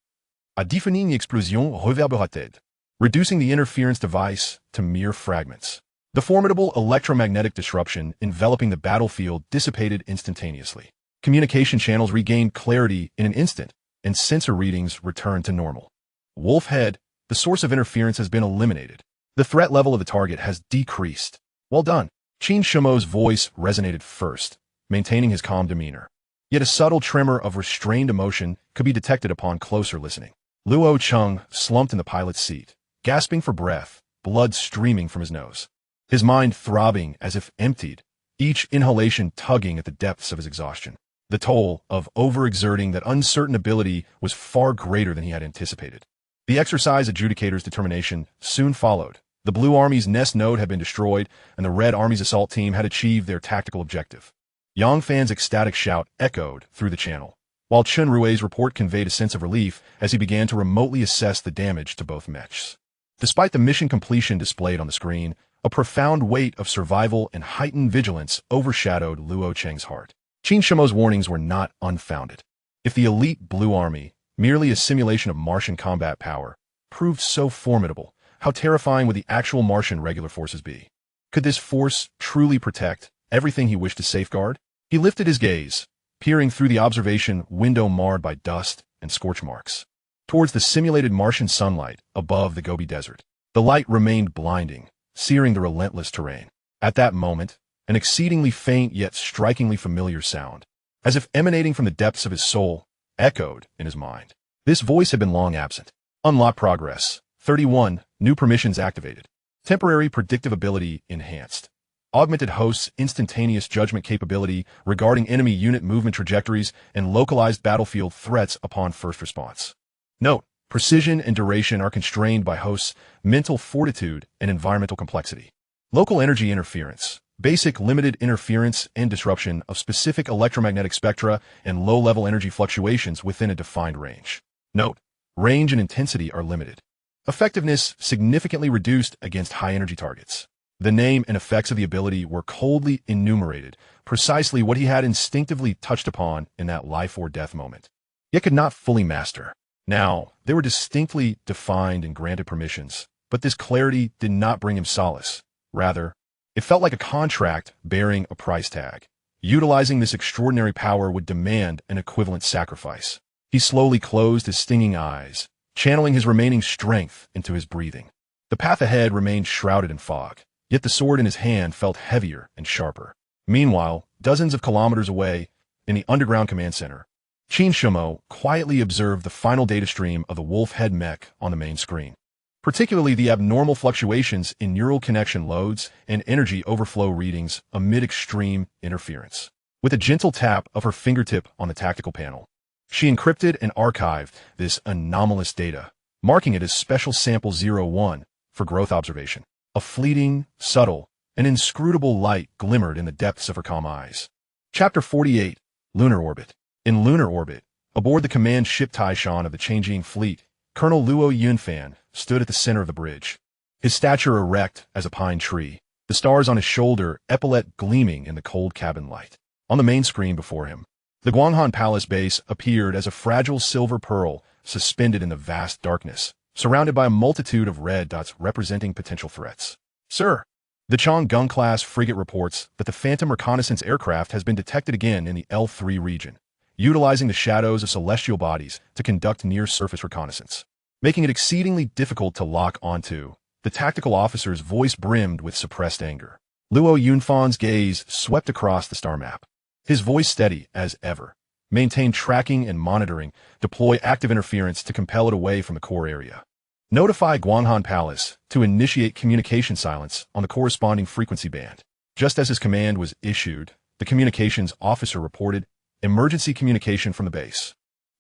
A définie explosion reverberated, reducing the interference device to mere fragments. The formidable electromagnetic disruption enveloping the battlefield dissipated instantaneously. Communication channels regained clarity in an instant, and sensor readings returned to normal. Wolf Head, the source of interference has been eliminated. The threat level of the target has decreased. Well done. Qin Shumo's voice resonated first, maintaining his calm demeanor. Yet a subtle tremor of restrained emotion could be detected upon closer listening. Luo Cheng slumped in the pilot's seat, gasping for breath, blood streaming from his nose. His mind throbbing as if emptied, each inhalation tugging at the depths of his exhaustion. The toll of overexerting that uncertain ability was far greater than he had anticipated. The exercise adjudicator's determination soon followed. The Blue Army's nest node had been destroyed, and the Red Army's assault team had achieved their tactical objective. Yang Fan's ecstatic shout echoed through the channel, while Chun Rui's report conveyed a sense of relief as he began to remotely assess the damage to both mechs. Despite the mission completion displayed on the screen, a profound weight of survival and heightened vigilance overshadowed Luo Cheng's heart. Qin Shumo's warnings were not unfounded. If the elite Blue Army, merely a simulation of Martian combat power, proved so formidable, how terrifying would the actual Martian regular forces be? Could this force truly protect everything he wished to safeguard? He lifted his gaze, peering through the observation window marred by dust and scorch marks, towards the simulated Martian sunlight above the Gobi Desert. The light remained blinding, searing the relentless terrain. At that moment, an exceedingly faint yet strikingly familiar sound, as if emanating from the depths of his soul, echoed in his mind. This voice had been long absent. Unlock progress. 31. New permissions activated. Temporary predictive ability enhanced. Augmented host's instantaneous judgment capability regarding enemy unit movement trajectories and localized battlefield threats upon first response. Note: precision and duration are constrained by host's mental fortitude and environmental complexity. Local energy interference. Basic limited interference and disruption of specific electromagnetic spectra and low-level energy fluctuations within a defined range. Note: range and intensity are limited. Effectiveness significantly reduced against high-energy targets. The name and effects of the ability were coldly enumerated, precisely what he had instinctively touched upon in that life-or-death moment, yet could not fully master. Now, they were distinctly defined and granted permissions, but this clarity did not bring him solace. Rather, it felt like a contract bearing a price tag. Utilizing this extraordinary power would demand an equivalent sacrifice. He slowly closed his stinging eyes, channeling his remaining strength into his breathing. The path ahead remained shrouded in fog, yet the sword in his hand felt heavier and sharper. Meanwhile, dozens of kilometers away, in the underground command center, Qin Shumo quietly observed the final data stream of the Wolf Head mech on the main screen, particularly the abnormal fluctuations in neural connection loads and energy overflow readings amid extreme interference. With a gentle tap of her fingertip on the tactical panel, she encrypted and archived this anomalous data, marking it as Special Sample 01 for growth observation. A fleeting, subtle, and inscrutable light glimmered in the depths of her calm eyes. Chapter 48. Lunar Orbit. In lunar orbit, aboard the command ship Taishan of the Changing Fleet, Colonel Luo Yunfan stood at the center of the bridge, his stature erect as a pine tree, the stars on his shoulder epaulette gleaming in the cold cabin light. On the main screen before him, the Guanghan Palace base appeared as a fragile silver pearl suspended in the vast darkness, surrounded by a multitude of red dots representing potential threats. "Sir," The Chang'e-class frigate reports that the Phantom reconnaissance aircraft has been detected again in the L3 region, utilizing the shadows of celestial bodies to conduct near-surface reconnaissance, making it exceedingly difficult to lock onto. The tactical officer's voice brimmed with suppressed anger. Luo Yunfan's gaze swept across the star map. His voice steady as ever. Maintain tracking and monitoring, deploy active interference to compel it away from the core area. Notify Guanghan Palace to initiate communication silence on the corresponding frequency band. Just as his command was issued, the communications officer reported emergency communication from the base.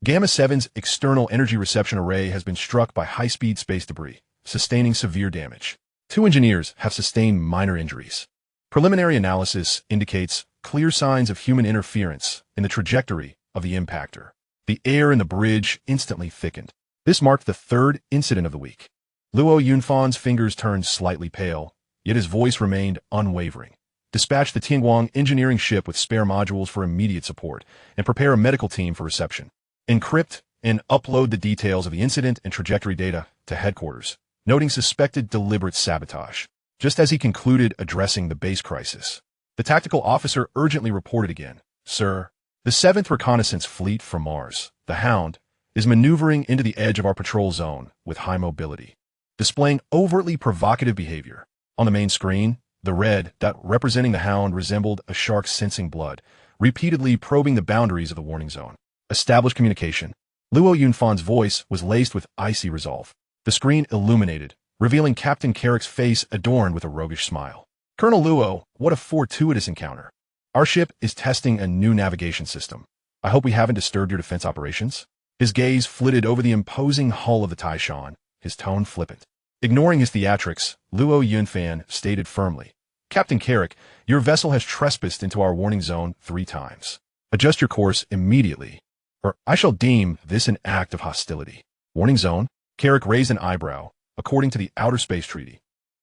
Gamma 7's external energy reception array has been struck by high-speed space debris, sustaining severe damage. 2 engineers have sustained minor injuries. Preliminary analysis indicates clear signs of human interference in the trajectory of the impactor. The air in the bridge instantly thickened. This marked the 3rd incident of the week. Luo Yunfan's fingers turned slightly pale, yet his voice remained unwavering. Dispatch the Tianguang engineering ship with spare modules for immediate support, and prepare a medical team for reception. Encrypt and upload the details of the incident and trajectory data to headquarters, noting suspected deliberate sabotage. Just as he concluded addressing the base crisis, the tactical officer urgently reported again, "Sir, the 7th Reconnaissance Fleet from Mars, the Hound, is maneuvering into the edge of our patrol zone with high mobility, displaying overtly provocative behavior." On the main screen, the red dot representing the Hound resembled a shark sensing blood, repeatedly probing the boundaries of the warning zone. Establish communication. Luo Yunfan's voice was laced with icy resolve. The screen illuminated, revealing Captain Carrick's face adorned with a roguish smile. "Colonel Luo, what a fortuitous encounter. Our ship is testing a new navigation system. I hope we haven't disturbed your defense operations." His gaze flitted over the imposing hull of the Taishan, his tone flippant. Ignoring his theatrics, Luo Yunfan stated firmly, "Captain Carrick, your vessel has trespassed into our warning zone 3 times. Adjust your course immediately, or I shall deem this an act of hostility." Warning zone? Carrick raised an eyebrow. According to the Outer Space Treaty,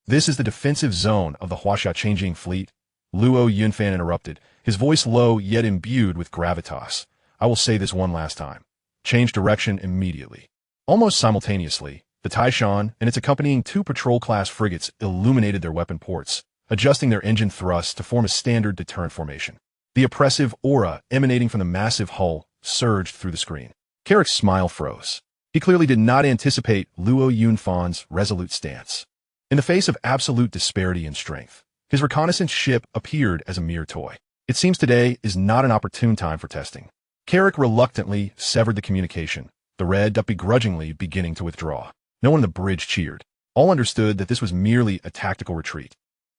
this is the defensive zone of the Huaxia Changing Fleet. Luo Yunfan interrupted, his voice low yet imbued with gravitas. "I will say this one last time. Change direction immediately." Almost simultaneously, the Taishan and its accompanying 2 patrol-class frigates illuminated their weapon ports, adjusting their engine thrusts to form a standard deterrent formation. The oppressive aura emanating from the massive hull surged through the screen. Carrick's smile froze. He clearly did not anticipate Luo Yunfan's resolute stance. In the face of absolute disparity in strength, his reconnaissance ship appeared as a mere toy. "It seems today is not an opportune time for testing." Carrick reluctantly severed the communication, the red dot begrudgingly beginning to withdraw. No one on the bridge cheered. All understood that this was merely a tactical retreat.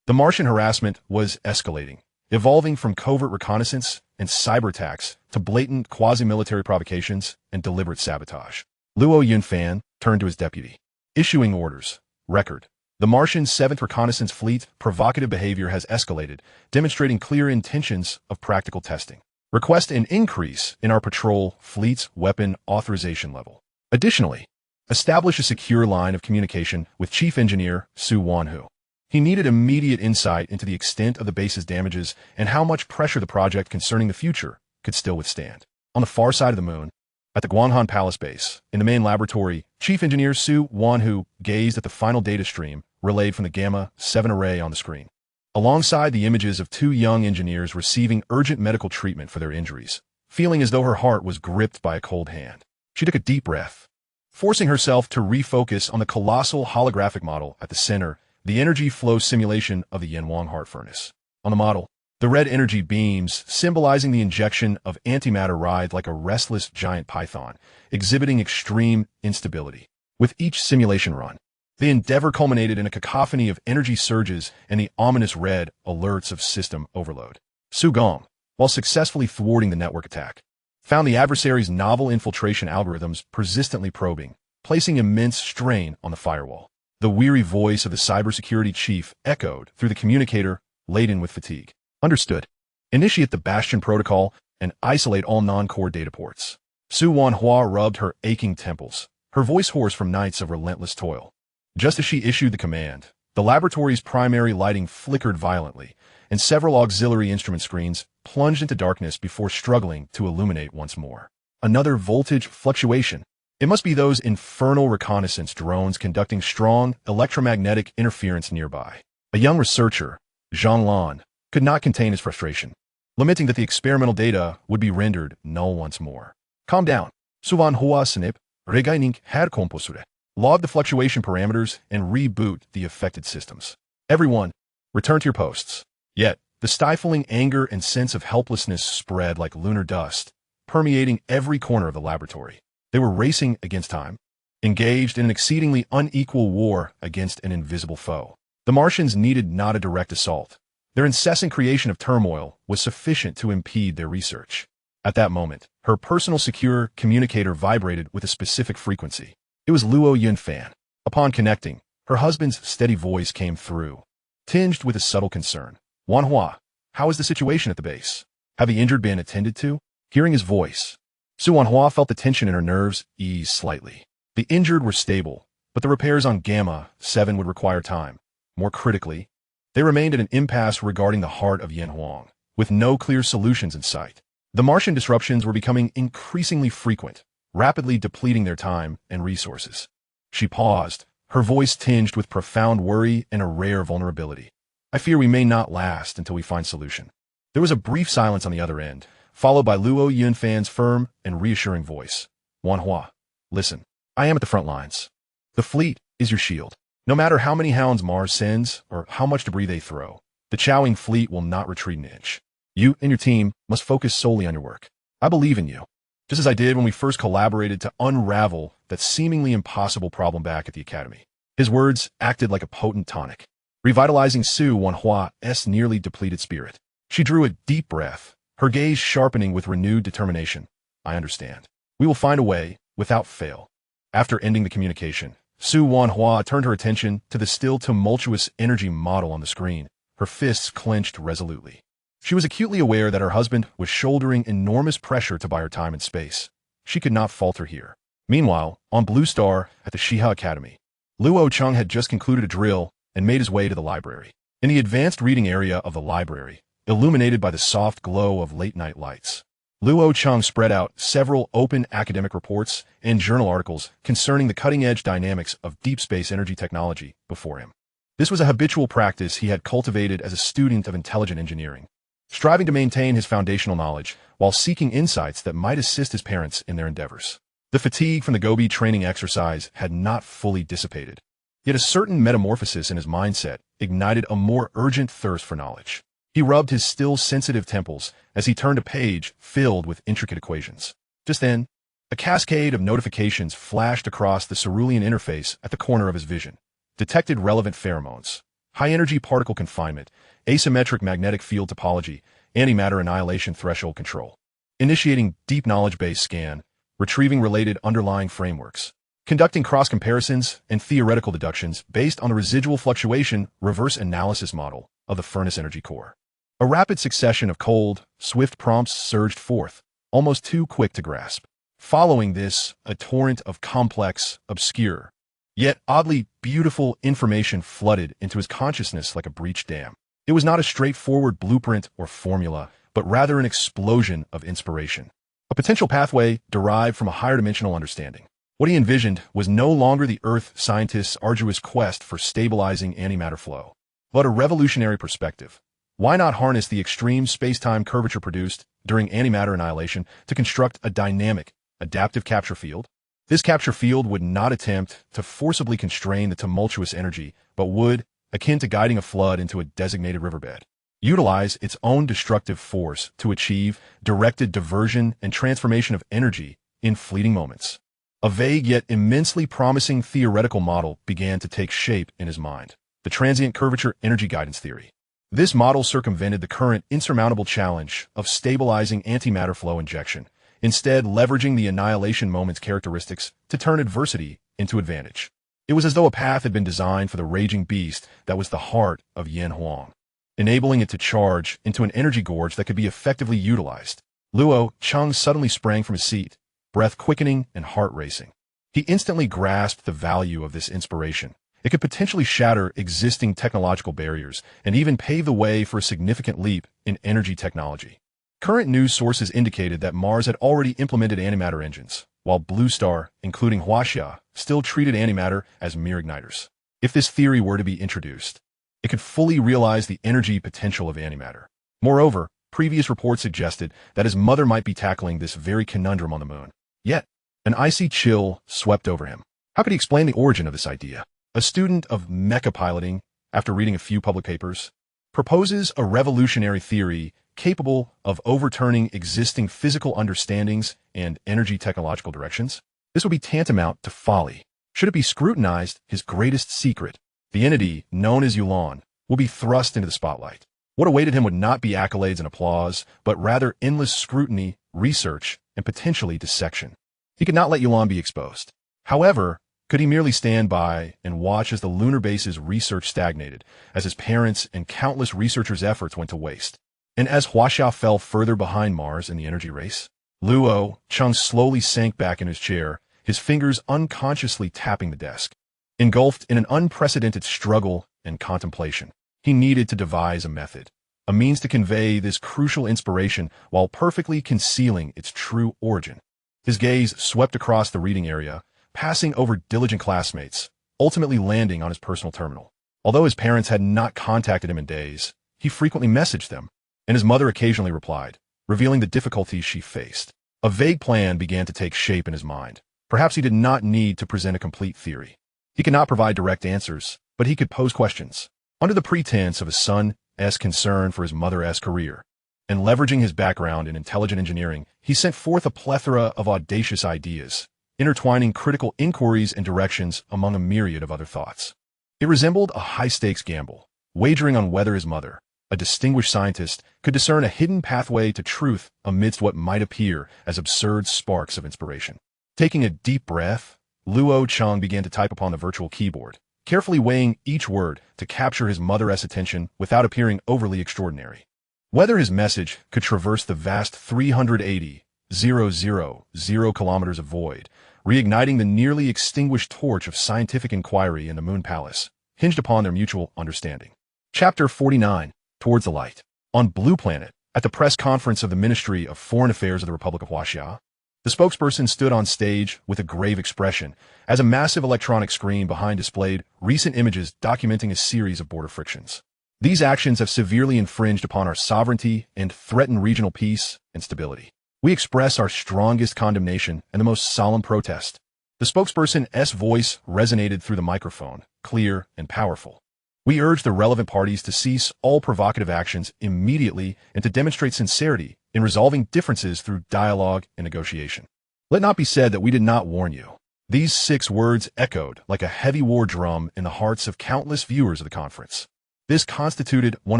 The Martian harassment was escalating, evolving from covert reconnaissance and cyber attacks to blatant quasi-military provocations and deliberate sabotage. Luo Yunfan turned to his deputy. "Issuing orders. Record. The Martian 7th Reconnaissance Fleet provocative behavior has escalated, demonstrating clear intentions of practical testing. Request an increase in our patrol fleet's weapon authorization level. Additionally, establish a secure line of communication with Chief Engineer Su Wanhu. He needed immediate insight into the extent of the base's damages and how much pressure the project concerning the future could still withstand." On the far side of the moon, at the Guanghan Palace base, in the main laboratory, Chief Engineer Su Wanhu gazed at the final data stream relayed from the Gamma 7 array on the screen. Alongside the images of 2 young engineers receiving urgent medical treatment for their injuries, feeling as though her heart was gripped by a cold hand, she took a deep breath. Forcing herself to refocus on the colossal holographic model at the center, the energy flow simulation of the Yanwang heart furnace. On the model, the red energy beams, symbolizing the injection of antimatter, writhed like a restless giant python, exhibiting extreme instability. With each simulation run, the endeavor culminated in a cacophony of energy surges and the ominous red alerts of system overload. Su Gong, while successfully thwarting the network attack, found the adversary's novel infiltration algorithms persistently probing, placing immense strain on the firewall. The weary voice of the cybersecurity chief echoed through the communicator, laden with fatigue. "Understood. Initiate the Bastion protocol and isolate all non-core data ports." Su Wanhua rubbed her aching temples, her voice hoarse from nights of relentless toil. Just as she issued the command, the laboratory's primary lighting flickered violently, and several auxiliary instrument screens plunged into darkness before struggling to illuminate once more. Another voltage fluctuation. It must be those infernal reconnaissance drones conducting strong electromagnetic interference nearby. A young researcher, Zhang Lan, could not contain his frustration, lamenting that the experimental data would be rendered null once more. Calm down. Suvan Hua Snip, Regaining Had Composure. Log the fluctuation parameters and reboot the affected systems. Everyone, return to your posts. Yet, the stifling anger and sense of helplessness spread like lunar dust, permeating every corner of the laboratory. They were racing against time, engaged in an exceedingly unequal war against an invisible foe. The Martians needed not a direct assault. Their incessant creation of turmoil was sufficient to impede their research. At that moment, her personal secure communicator vibrated with a specific frequency. It was Luo Yunfan. Upon connecting, her husband's steady voice came through, tinged with a subtle concern. Wanhua, how is the situation at the base? Have the injured been attended to? Hearing his voice, Su Wanhua felt the tension in her nerves ease slightly. The injured were stable, but the repairs on Gamma 7 would require time. More critically, they remained at an impasse regarding the heart of Yanhuang, with no clear solutions in sight. The Martian disruptions were becoming increasingly frequent, rapidly depleting their time and resources. She paused, her voice tinged with profound worry and a rare vulnerability. I fear we may not last until we find solution. There was a brief silence on the other end, followed by Luo Yunfan's firm and reassuring voice. Wanhua, listen, I am at the front lines. The fleet is your shield. No matter how many hounds Mars sends or how much debris they throw, the Chowing fleet will not retreat an inch. You and your team must focus solely on your work. I believe in you, just as I did when we first collaborated to unravel that seemingly impossible problem back at the Academy. His words acted like a potent tonic, revitalizing Su Wanhua's nearly depleted spirit. She drew a deep breath, her gaze sharpening with renewed determination. I understand. We will find a way, without fail. After ending the communication, Su Wanhua turned her attention to the still tumultuous energy model on the screen, her fists clenched resolutely. She was acutely aware that her husband was shouldering enormous pressure to buy her time and space. She could not falter here. Meanwhile, on Blue Star at the Shiha Academy, Luo Cheng had just concluded a drill and made his way to the library. In the advanced reading area of the library, illuminated by the soft glow of late-night lights, Luo Cheng spread out several open academic reports and journal articles concerning the cutting-edge dynamics of deep space energy technology before him. This was a habitual practice he had cultivated as a student of intelligent engineering, striving to maintain his foundational knowledge while seeking insights that might assist his parents in their endeavors. The fatigue from the Gobi training exercise had not fully dissipated, yet a certain metamorphosis in his mindset ignited a more urgent thirst for knowledge. He rubbed his still sensitive temples as he turned a page filled with intricate equations. Just then, a cascade of notifications flashed across the cerulean interface at the corner of his vision. Detected relevant pheromones, high-energy particle confinement, asymmetric magnetic field topology, antimatter annihilation threshold control. Initiating deep knowledge-based scan, retrieving related underlying frameworks. Conducting cross-comparisons and theoretical deductions based on the residual fluctuation reverse analysis model of the furnace energy core. A rapid succession of cold, swift prompts surged forth, almost too quick to grasp. Following this, a torrent of complex, obscure, yet oddly beautiful information flooded into his consciousness like a breached dam. It was not a straightforward blueprint or formula, but rather an explosion of inspiration. A potential pathway derived from a higher dimensional understanding. What he envisioned was no longer the Earth scientists' arduous quest for stabilizing antimatter flow, but a revolutionary perspective. Why not harness the extreme space-time curvature produced during antimatter annihilation to construct a dynamic, adaptive capture field? This capture field would not attempt to forcibly constrain the tumultuous energy, but would, akin to guiding a flood into a designated riverbed, utilize its own destructive force to achieve directed diversion and transformation of energy in fleeting moments. A vague yet immensely promising theoretical model began to take shape in his mind. The transient curvature energy guidance theory. This model circumvented the current insurmountable challenge of stabilizing antimatter flow injection, instead leveraging the annihilation moment's characteristics to turn adversity into advantage. It was as though a path had been designed for the raging beast that was the heart of Yanhuang, enabling it to charge into an energy gorge that could be effectively utilized. Luo Cheng suddenly sprang from his seat, breath quickening and heart racing. He instantly grasped the value of this inspiration. It could potentially shatter existing technological barriers and even pave the way for a significant leap in energy technology. Current news sources indicated that Mars had already implemented antimatter engines, while Blue Star, including Huaxia, still treated antimatter as mere igniters. If this theory were to be introduced, it could fully realize the energy potential of antimatter. Moreover, previous reports suggested that his mother might be tackling this very conundrum on the moon. Yet, an icy chill swept over him. How could he explain the origin of this idea? A student of mecha piloting, after reading a few public papers, proposes a revolutionary theory capable of overturning existing physical understandings and energy technological directions? This would be tantamount to folly. Should it be scrutinized, his greatest secret, the entity known as Yulan, will be thrust into the spotlight. What awaited him would not be accolades and applause, but rather endless scrutiny, research, and potentially dissection. He could not let Yulan be exposed. However, could he merely stand by and watch as the lunar base's research stagnated, as his parents' and countless researchers' efforts went to waste? And as Huaxia fell further behind Mars in the energy race, Luo Cheng slowly sank back in his chair, his fingers unconsciously tapping the desk. Engulfed in an unprecedented struggle and contemplation, he needed to devise a method, a means to convey this crucial inspiration while perfectly concealing its true origin. His gaze swept across the reading area, passing over diligent classmates, ultimately landing on his personal terminal. Although his parents had not contacted him in days, he frequently messaged them, and his mother occasionally replied, revealing the difficulties she faced. A vague plan began to take shape in his mind. Perhaps he did not need to present a complete theory. He could not provide direct answers, but he could pose questions. Under the pretense of his son's concern for his mother's career, and leveraging his background in intelligent engineering, he sent forth a plethora of audacious ideas, intertwining critical inquiries and directions among a myriad of other thoughts. It resembled a high-stakes gamble, wagering on whether his mother, a distinguished scientist, could discern a hidden pathway to truth amidst what might appear as absurd sparks of inspiration. Taking a deep breath, Luo Cheng began to type upon the virtual keyboard, carefully weighing each word to capture his mother's attention without appearing overly extraordinary. Whether his message could traverse the vast 380,000 kilometers of void, reigniting the nearly extinguished torch of scientific inquiry in the Moon Palace, hinged upon their mutual understanding. Chapter 49, Towards the Light. On Blue Planet, at the press conference of the Ministry of Foreign Affairs of the Republic of Huaxia, the spokesperson stood on stage with a grave expression as a massive electronic screen behind displayed recent images documenting a series of border frictions. These actions have severely infringed upon our sovereignty and threatened regional peace and stability. We express our strongest condemnation and the most solemn protest. The spokesperson's voice resonated through the microphone, clear and powerful. We urge the relevant parties to cease all provocative actions immediately and to demonstrate sincerity in resolving differences through dialogue and negotiation. Let not be said that we did not warn you. These 6 words echoed like a heavy war drum in the hearts of countless viewers of the conference. This constituted one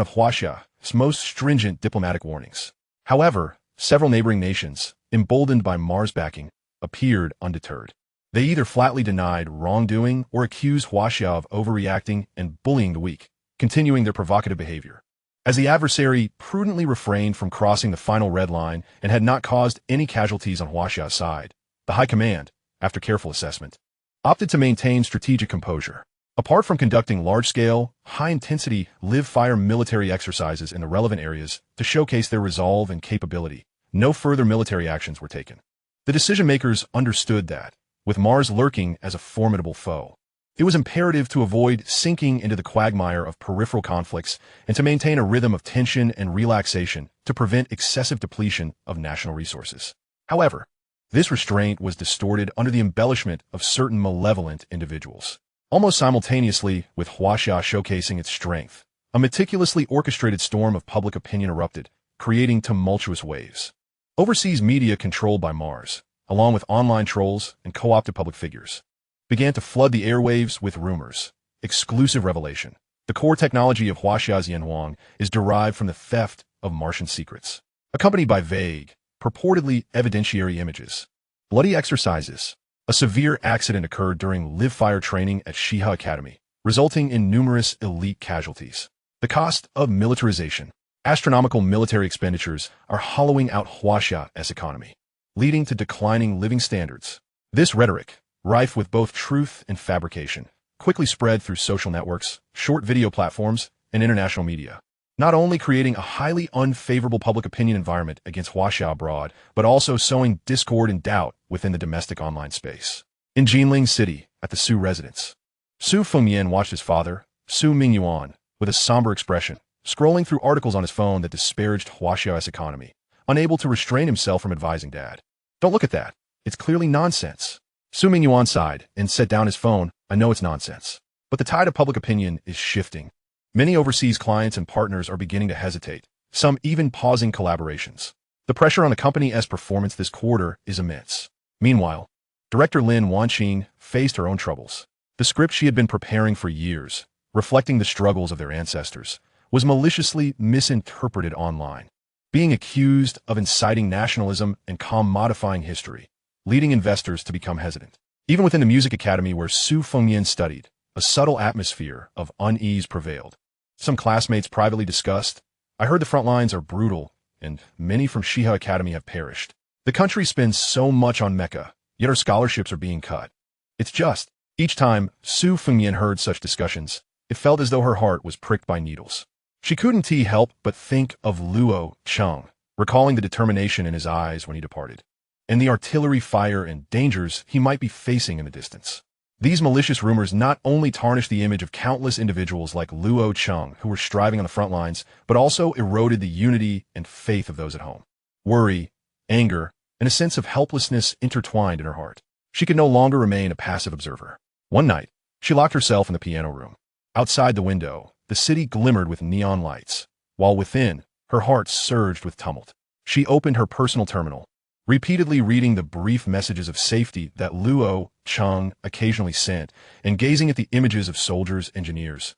of Huaxia's most stringent diplomatic warnings. However, several neighboring nations, emboldened by Mars backing, appeared undeterred. They either flatly denied wrongdoing or accused Huaxia of overreacting and bullying the weak, continuing their provocative behavior. As the adversary prudently refrained from crossing the final red line and had not caused any casualties on Huaxia's side, the High Command, after careful assessment, opted to maintain strategic composure. Apart from conducting large-scale, high-intensity live-fire military exercises in the relevant areas to showcase their resolve and capability, no further military actions were taken. The decision-makers understood that, with Mars lurking as a formidable foe, it was imperative to avoid sinking into the quagmire of peripheral conflicts and to maintain a rhythm of tension and relaxation to prevent excessive depletion of national resources. However, this restraint was distorted under the embellishment of certain malevolent individuals. Almost simultaneously with Huaxia showcasing its strength, a meticulously orchestrated storm of public opinion erupted, creating tumultuous waves. Overseas media controlled by Mars, along with online trolls and co-opted public figures, began to flood the airwaves with rumors. Exclusive revelation. The core technology of Huaxia's Yanhuang is derived from the theft of Martian secrets, accompanied by vague, purportedly evidentiary images. Bloody exercises. A severe accident occurred during live-fire training at Shiha Academy, resulting in numerous elite casualties. The cost of militarization. Astronomical military expenditures are hollowing out Huaxia's economy, leading to declining living standards. This rhetoric, rife with both truth and fabrication, quickly spread through social networks, short video platforms, and international media, not only creating a highly unfavorable public opinion environment against Huaxia abroad, but also sowing discord and doubt within the domestic online space. In Jinling City, at the Su residence, Su Fengmian watched his father, Su Mingyuan, with a somber expression, scrolling through articles on his phone that disparaged Huaxiao's economy, unable to restrain himself from advising Dad. Don't look at that. It's clearly nonsense. Su Fengmian sighed and set down his phone. I know it's nonsense. But the tide of public opinion is shifting. Many overseas clients and partners are beginning to hesitate, some even pausing collaborations. The pressure on the company's performance this quarter is immense. Meanwhile, director Lin Wanqing faced her own troubles. The script she had been preparing for years, reflecting the struggles of their ancestors, was maliciously misinterpreted online, being accused of inciting nationalism and commodifying history, leading investors to become hesitant. Even within the music academy where Su Fengmian studied, a subtle atmosphere of unease prevailed. Some classmates privately discussed, I heard the front lines are brutal, and many from Shiha Academy have perished. The country spends so much on mecha, yet our scholarships are being cut. It's just. Each time Su Fengmian heard such discussions, it felt as though her heart was pricked by needles. She couldn't help but think of Luo Cheng, recalling the determination in his eyes when he departed, and the artillery fire and dangers he might be facing in the distance. These malicious rumors not only tarnished the image of countless individuals like Luo Cheng who were striving on the front lines, but also eroded the unity and faith of those at home. Worry, anger, and a sense of helplessness intertwined in her heart. She could no longer remain a passive observer. One night, she locked herself in the piano room. Outside the window, the city glimmered with neon lights, while within, her heart surged with tumult. She opened her personal terminal, repeatedly reading the brief messages of safety that Luo Cheng occasionally sent, and gazing at the images of soldiers, engineers,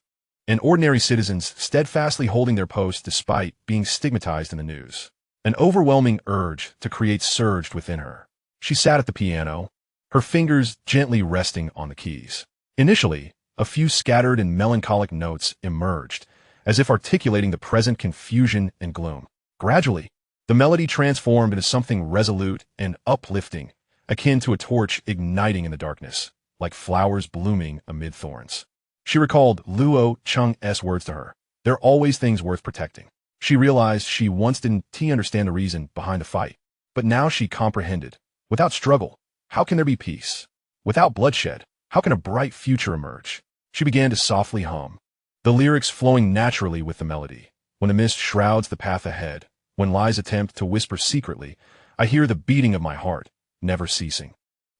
and ordinary citizens steadfastly holding their posts despite being stigmatized in the news. An overwhelming urge to create surged within her. She sat at the piano, her fingers gently resting on the keys. Initially, a few scattered and melancholic notes emerged, as if articulating the present confusion and gloom. Gradually, the melody transformed into something resolute and uplifting, akin to a torch igniting in the darkness, like flowers blooming amid thorns. She recalled Luo Cheng's words to her. There are always things worth protecting. She realized she once didn't understand the reason behind the fight, but now she comprehended. Without struggle, how can there be peace? Without bloodshed, how can a bright future emerge? She began to softly hum, the lyrics flowing naturally with the melody. When the mist shrouds the path ahead, when lies attempt to whisper secretly, I hear the beating of my heart, never ceasing.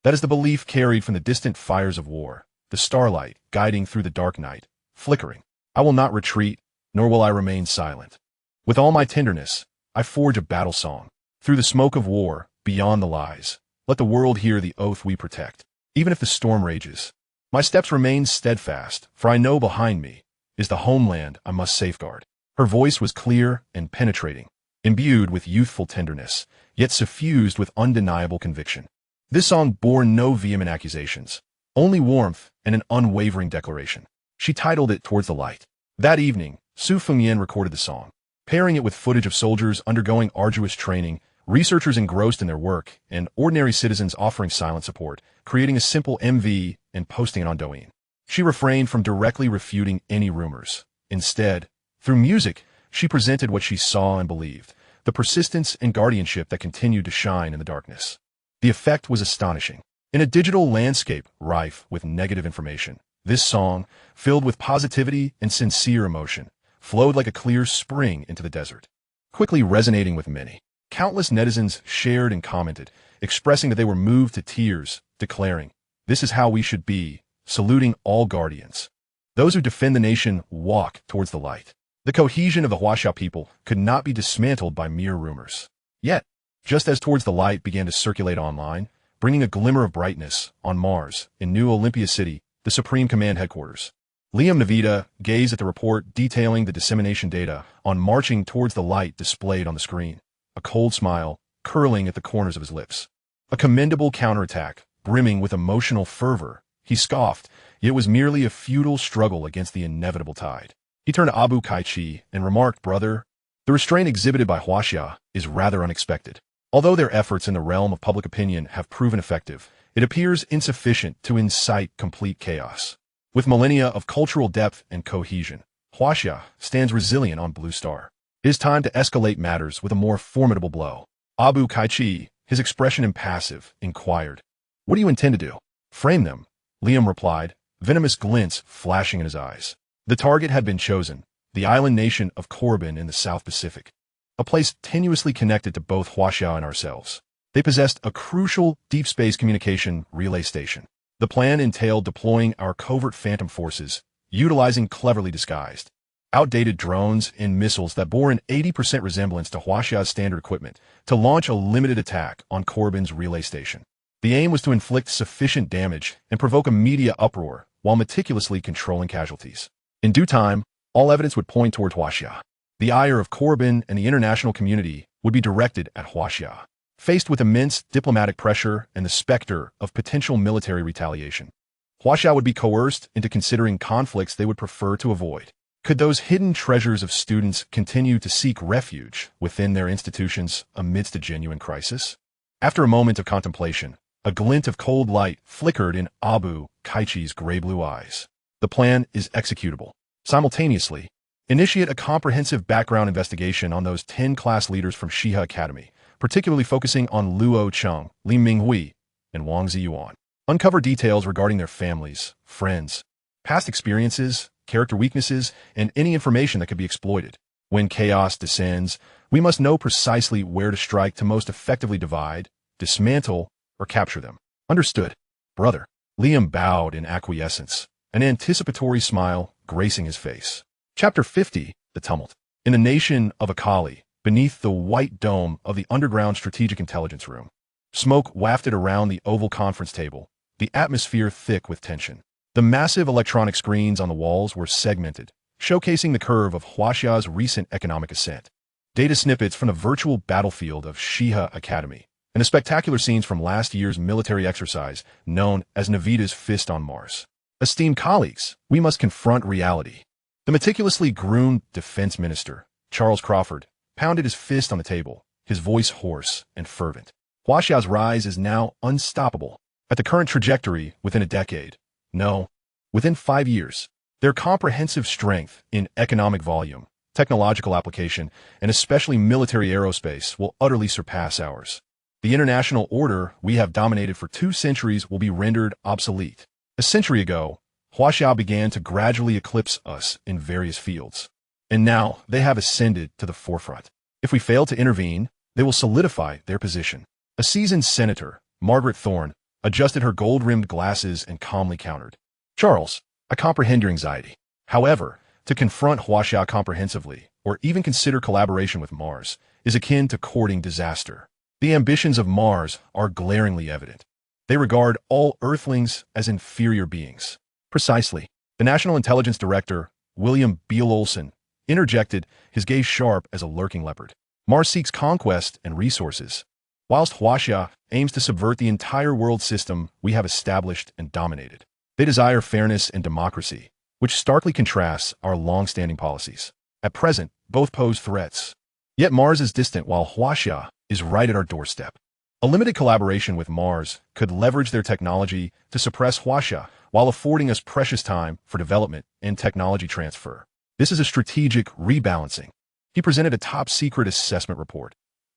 That is the belief carried from the distant fires of war, the starlight guiding through the dark night, flickering. I will not retreat, nor will I remain silent. With all my tenderness, I forge a battle song. Through the smoke of war, beyond the lies, let the world hear the oath we protect. Even if the storm rages, my steps remain steadfast, for I know behind me is the homeland I must safeguard. Her voice was clear and penetrating, imbued with youthful tenderness, yet suffused with undeniable conviction. This song bore no vehement accusations, only warmth and an unwavering declaration. She titled it Towards the Light. That evening, Su Fengmian recorded the song, pairing it with footage of soldiers undergoing arduous training, researchers engrossed in their work, and ordinary citizens offering silent support, creating a simple MV and posting it on Douyin. She refrained from directly refuting any rumors. Instead, through music, she presented what she saw and believed, the persistence and guardianship that continued to shine in the darkness. The effect was astonishing. In a digital landscape rife with negative information, this song, filled with positivity and sincere emotion, flowed like a clear spring into the desert, quickly resonating with many. Countless netizens shared and commented, expressing that they were moved to tears, declaring, "This is how we should be," saluting all guardians. Those who defend the nation walk towards the light. The cohesion of the Huaxia people could not be dismantled by mere rumors. Yet, just as Towards the Light began to circulate online, bringing a glimmer of brightness on Mars in New Olympia City, the Supreme Command headquarters, Liam Navita gazed at the report detailing the dissemination data on marching towards the light displayed on the screen, a cold smile curling at the corners of his lips. A commendable counterattack, brimming with emotional fervor. He scoffed, yet it was merely a futile struggle against the inevitable tide. He turned to Abu Kaichi and remarked, "Brother, the restraint exhibited by Huaxia is rather unexpected. Although their efforts in the realm of public opinion have proven effective, it appears insufficient to incite complete chaos. With millennia of cultural depth and cohesion, Huaxia stands resilient on Blue Star. It is time to escalate matters with a more formidable blow." Abu Kaichi, his expression impassive, inquired, "What do you intend to do?" "Frame them," Liam replied, venomous glints flashing in his eyes. The target had been chosen, the island nation of Korriban in the South Pacific, a place tenuously connected to both Huaxia and ourselves. They possessed a crucial deep space communication relay station. The plan entailed deploying our covert phantom forces, utilizing cleverly disguised, outdated drones and missiles that bore an 80% resemblance to Huaxia's standard equipment, to launch a limited attack on Korriban's relay station. The aim was to inflict sufficient damage and provoke a media uproar while meticulously controlling casualties. In due time, all evidence would point toward Huaxia. The ire of Korriban and the international community would be directed at Huaxia. Faced with immense diplomatic pressure and the specter of potential military retaliation, Huaxia would be coerced into considering conflicts they would prefer to avoid. Could those hidden treasures of students continue to seek refuge within their institutions amidst a genuine crisis? After a moment of contemplation, a glint of cold light flickered in Abu Kaichi's gray-blue eyes. The plan is executable. Simultaneously, initiate a comprehensive background investigation on those 10 class leaders from Shiha Academy, particularly focusing on Luo Cheng, Li Minghui, and Wang Ziyuan. Uncover details regarding their families, friends, past experiences, character weaknesses, and any information that could be exploited. When chaos descends, we must know precisely where to strike to most effectively divide, dismantle, or capture them. Understood, brother. Liam bowed in acquiescence, an anticipatory smile gracing his face. Chapter 50, The Tumult. In the nation of Akali, beneath the white dome of the underground strategic intelligence room, smoke wafted around the oval conference table, the atmosphere thick with tension. The massive electronic screens on the walls were segmented, showcasing the curve of Huaxia's recent economic ascent. Data snippets from the virtual battlefield of Shiha Academy, and the spectacular scenes from last year's military exercise known as Navita's Fist on Mars. Esteemed colleagues, we must confront reality. The meticulously groomed defense minister, Charles Crawford, pounded his fist on the table, his voice hoarse and fervent. Huaxia's rise is now unstoppable. At the current trajectory, within a decade, no, within 5 years, their comprehensive strength in economic volume, technological application, and especially military aerospace will utterly surpass ours. The international order we have dominated for 2 centuries will be rendered obsolete. A century ago, Huaxia began to gradually eclipse us in various fields. And now they have ascended to the forefront. If we fail to intervene, they will solidify their position. A seasoned senator, Margaret Thorne, adjusted her gold-rimmed glasses and calmly countered. Charles, I comprehend your anxiety. However, to confront Huaxia comprehensively, or even consider collaboration with Mars, is akin to courting disaster. The ambitions of Mars are glaringly evident. They regard all Earthlings as inferior beings. Precisely. The National Intelligence Director, William Beale Olson, interjected, his gaze sharp as a lurking leopard. Mars seeks conquest and resources, whilst Huaxia aims to subvert the entire world system we have established and dominated. They desire fairness and democracy, which starkly contrasts our long-standing policies. At present, both pose threats. Yet Mars is distant while Huaxia is right at our doorstep. A limited collaboration with Mars could leverage their technology to suppress Huaxia while affording us precious time for development and technology transfer. This is a strategic rebalancing. He presented a top-secret assessment report.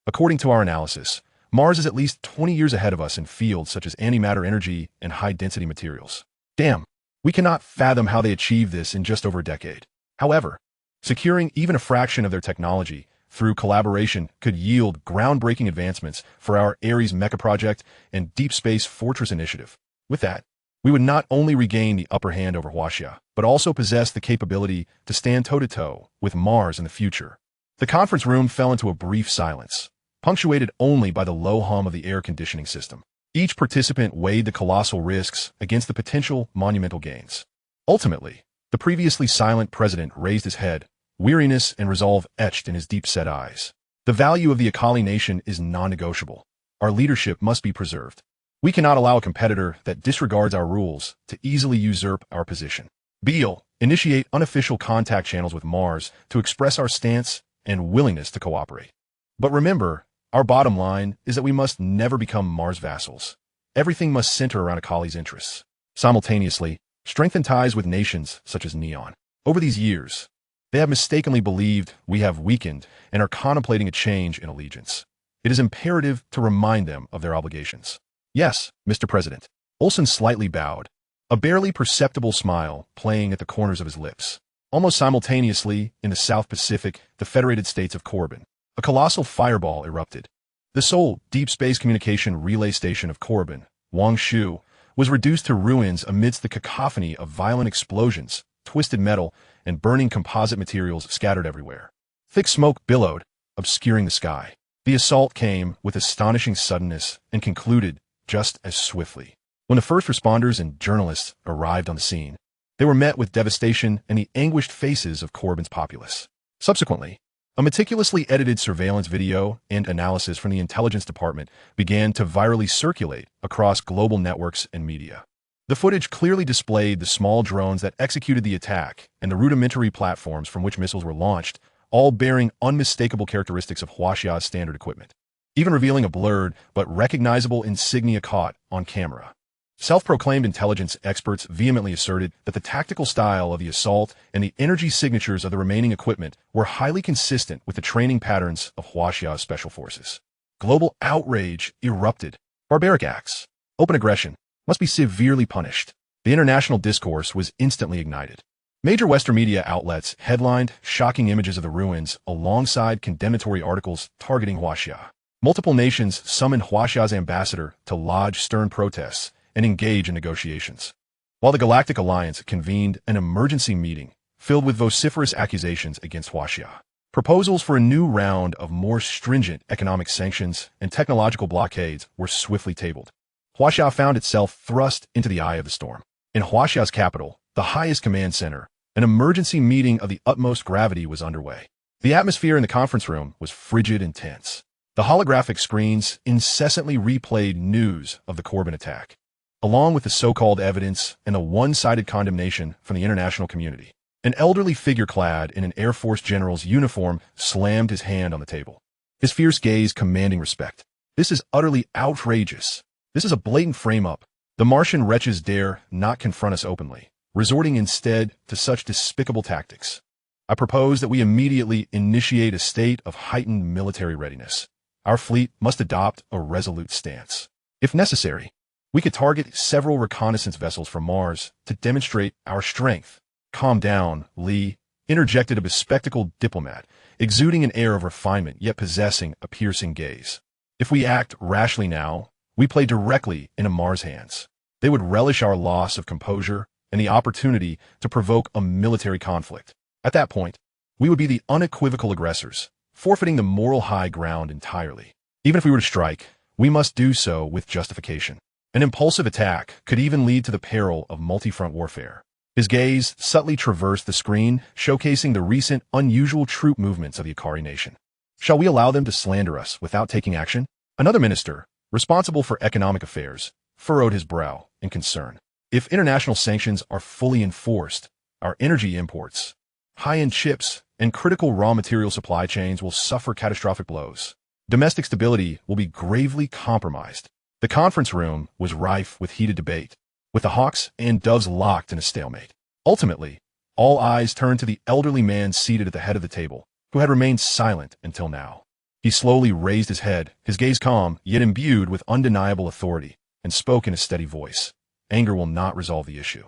According to our analysis, Mars is at least 20 years ahead of us in fields such as antimatter energy and high-density materials. Damn, we cannot fathom how they achieved this in just over a decade. However, securing even a fraction of their technology through collaboration could yield groundbreaking advancements for our Ares Mecha project and Deep Space Fortress initiative. With that, we would not only regain the upper hand over Huaxia, but also possess the capability to stand toe-to-toe with Mars in the future. The conference room fell into a brief silence, punctuated only by the low hum of the air conditioning system. Each participant weighed the colossal risks against the potential monumental gains. Ultimately, the previously silent president raised his head, weariness and resolve etched in his deep-set eyes. The value of the Akali nation is non-negotiable. Our leadership must be preserved. We cannot allow a competitor that disregards our rules to easily usurp our position. Beale, initiate unofficial contact channels with Mars to express our stance and willingness to cooperate. But remember, our bottom line is that we must never become Mars vassals. Everything must center around Akali's interests. Simultaneously, strengthen ties with nations such as Neon. Over these years, they have mistakenly believed we have weakened and are contemplating a change in allegiance. It is imperative to remind them of their obligations. Yes, Mr. President. Olson slightly bowed, a barely perceptible smile playing at the corners of his lips. Almost simultaneously, in the South Pacific, the Federated States of Korriban, a colossal fireball erupted. The sole deep space communication relay station of Korriban, Wangshu, was reduced to ruins amidst the cacophony of violent explosions, twisted metal, and burning composite materials scattered everywhere. Thick smoke billowed, obscuring the sky. The assault came with astonishing suddenness and concluded just as swiftly. When the first responders and journalists arrived on the scene, they were met with devastation and the anguished faces of Korriban's populace. Subsequently, a meticulously edited surveillance video and analysis from the intelligence department began to virally circulate across global networks and media. The footage clearly displayed the small drones that executed the attack and the rudimentary platforms from which missiles were launched, all bearing unmistakable characteristics of Huaxia's standard equipment, even revealing a blurred but recognizable insignia caught on camera. Self-proclaimed intelligence experts vehemently asserted that the tactical style of the assault and the energy signatures of the remaining equipment were highly consistent with the training patterns of Huaxia's special forces. Global outrage erupted. Barbaric acts, open aggression, must be severely punished. The international discourse was instantly ignited. Major Western media outlets headlined shocking images of the ruins alongside condemnatory articles targeting Huaxia. Multiple nations summoned Huaxia's ambassador to lodge stern protests and engage in negotiations. While the Galactic Alliance convened an emergency meeting filled with vociferous accusations against Huaxia. Proposals for a new round of more stringent economic sanctions and technological blockades were swiftly tabled. Huaxia found itself thrust into the eye of the storm. In Huaxia's capital, the highest command center, an emergency meeting of the utmost gravity was underway. The atmosphere in the conference room was frigid and tense. The holographic screens incessantly replayed news of the Korriban attack, along with the so-called evidence and the one-sided condemnation from the international community. An elderly figure clad in an Air Force general's uniform slammed his hand on the table, his fierce gaze commanding respect. This is utterly outrageous. This is a blatant frame-up. The Martian wretches dare not confront us openly, resorting instead to such despicable tactics. I propose that we immediately initiate a state of heightened military readiness. Our fleet must adopt a resolute stance. If necessary, we could target several reconnaissance vessels from Mars to demonstrate our strength. Calm down, Lee, interjected a bespectacled diplomat, exuding an air of refinement yet possessing a piercing gaze. If we act rashly now, we play directly into Mars' hands. They would relish our loss of composure and the opportunity to provoke a military conflict. At that point, we would be the unequivocal aggressors, forfeiting the moral high ground entirely. Even if we were to strike, we must do so with justification. An impulsive attack could even lead to the peril of multi-front warfare. His gaze subtly traversed the screen, showcasing the recent unusual troop movements of the Ikari nation. Shall we allow them to slander us without taking action? Another minister, responsible for economic affairs, furrowed his brow in concern. If international sanctions are fully enforced, our energy imports, high-end chips, and critical raw material supply chains will suffer catastrophic blows. Domestic stability will be gravely compromised. The conference room was rife with heated debate, with the hawks and doves locked in a stalemate. Ultimately, all eyes turned to the elderly man seated at the head of the table, who had remained silent until now. He slowly raised his head, his gaze calm, yet imbued with undeniable authority, and spoke in a steady voice. Anger will not resolve the issue.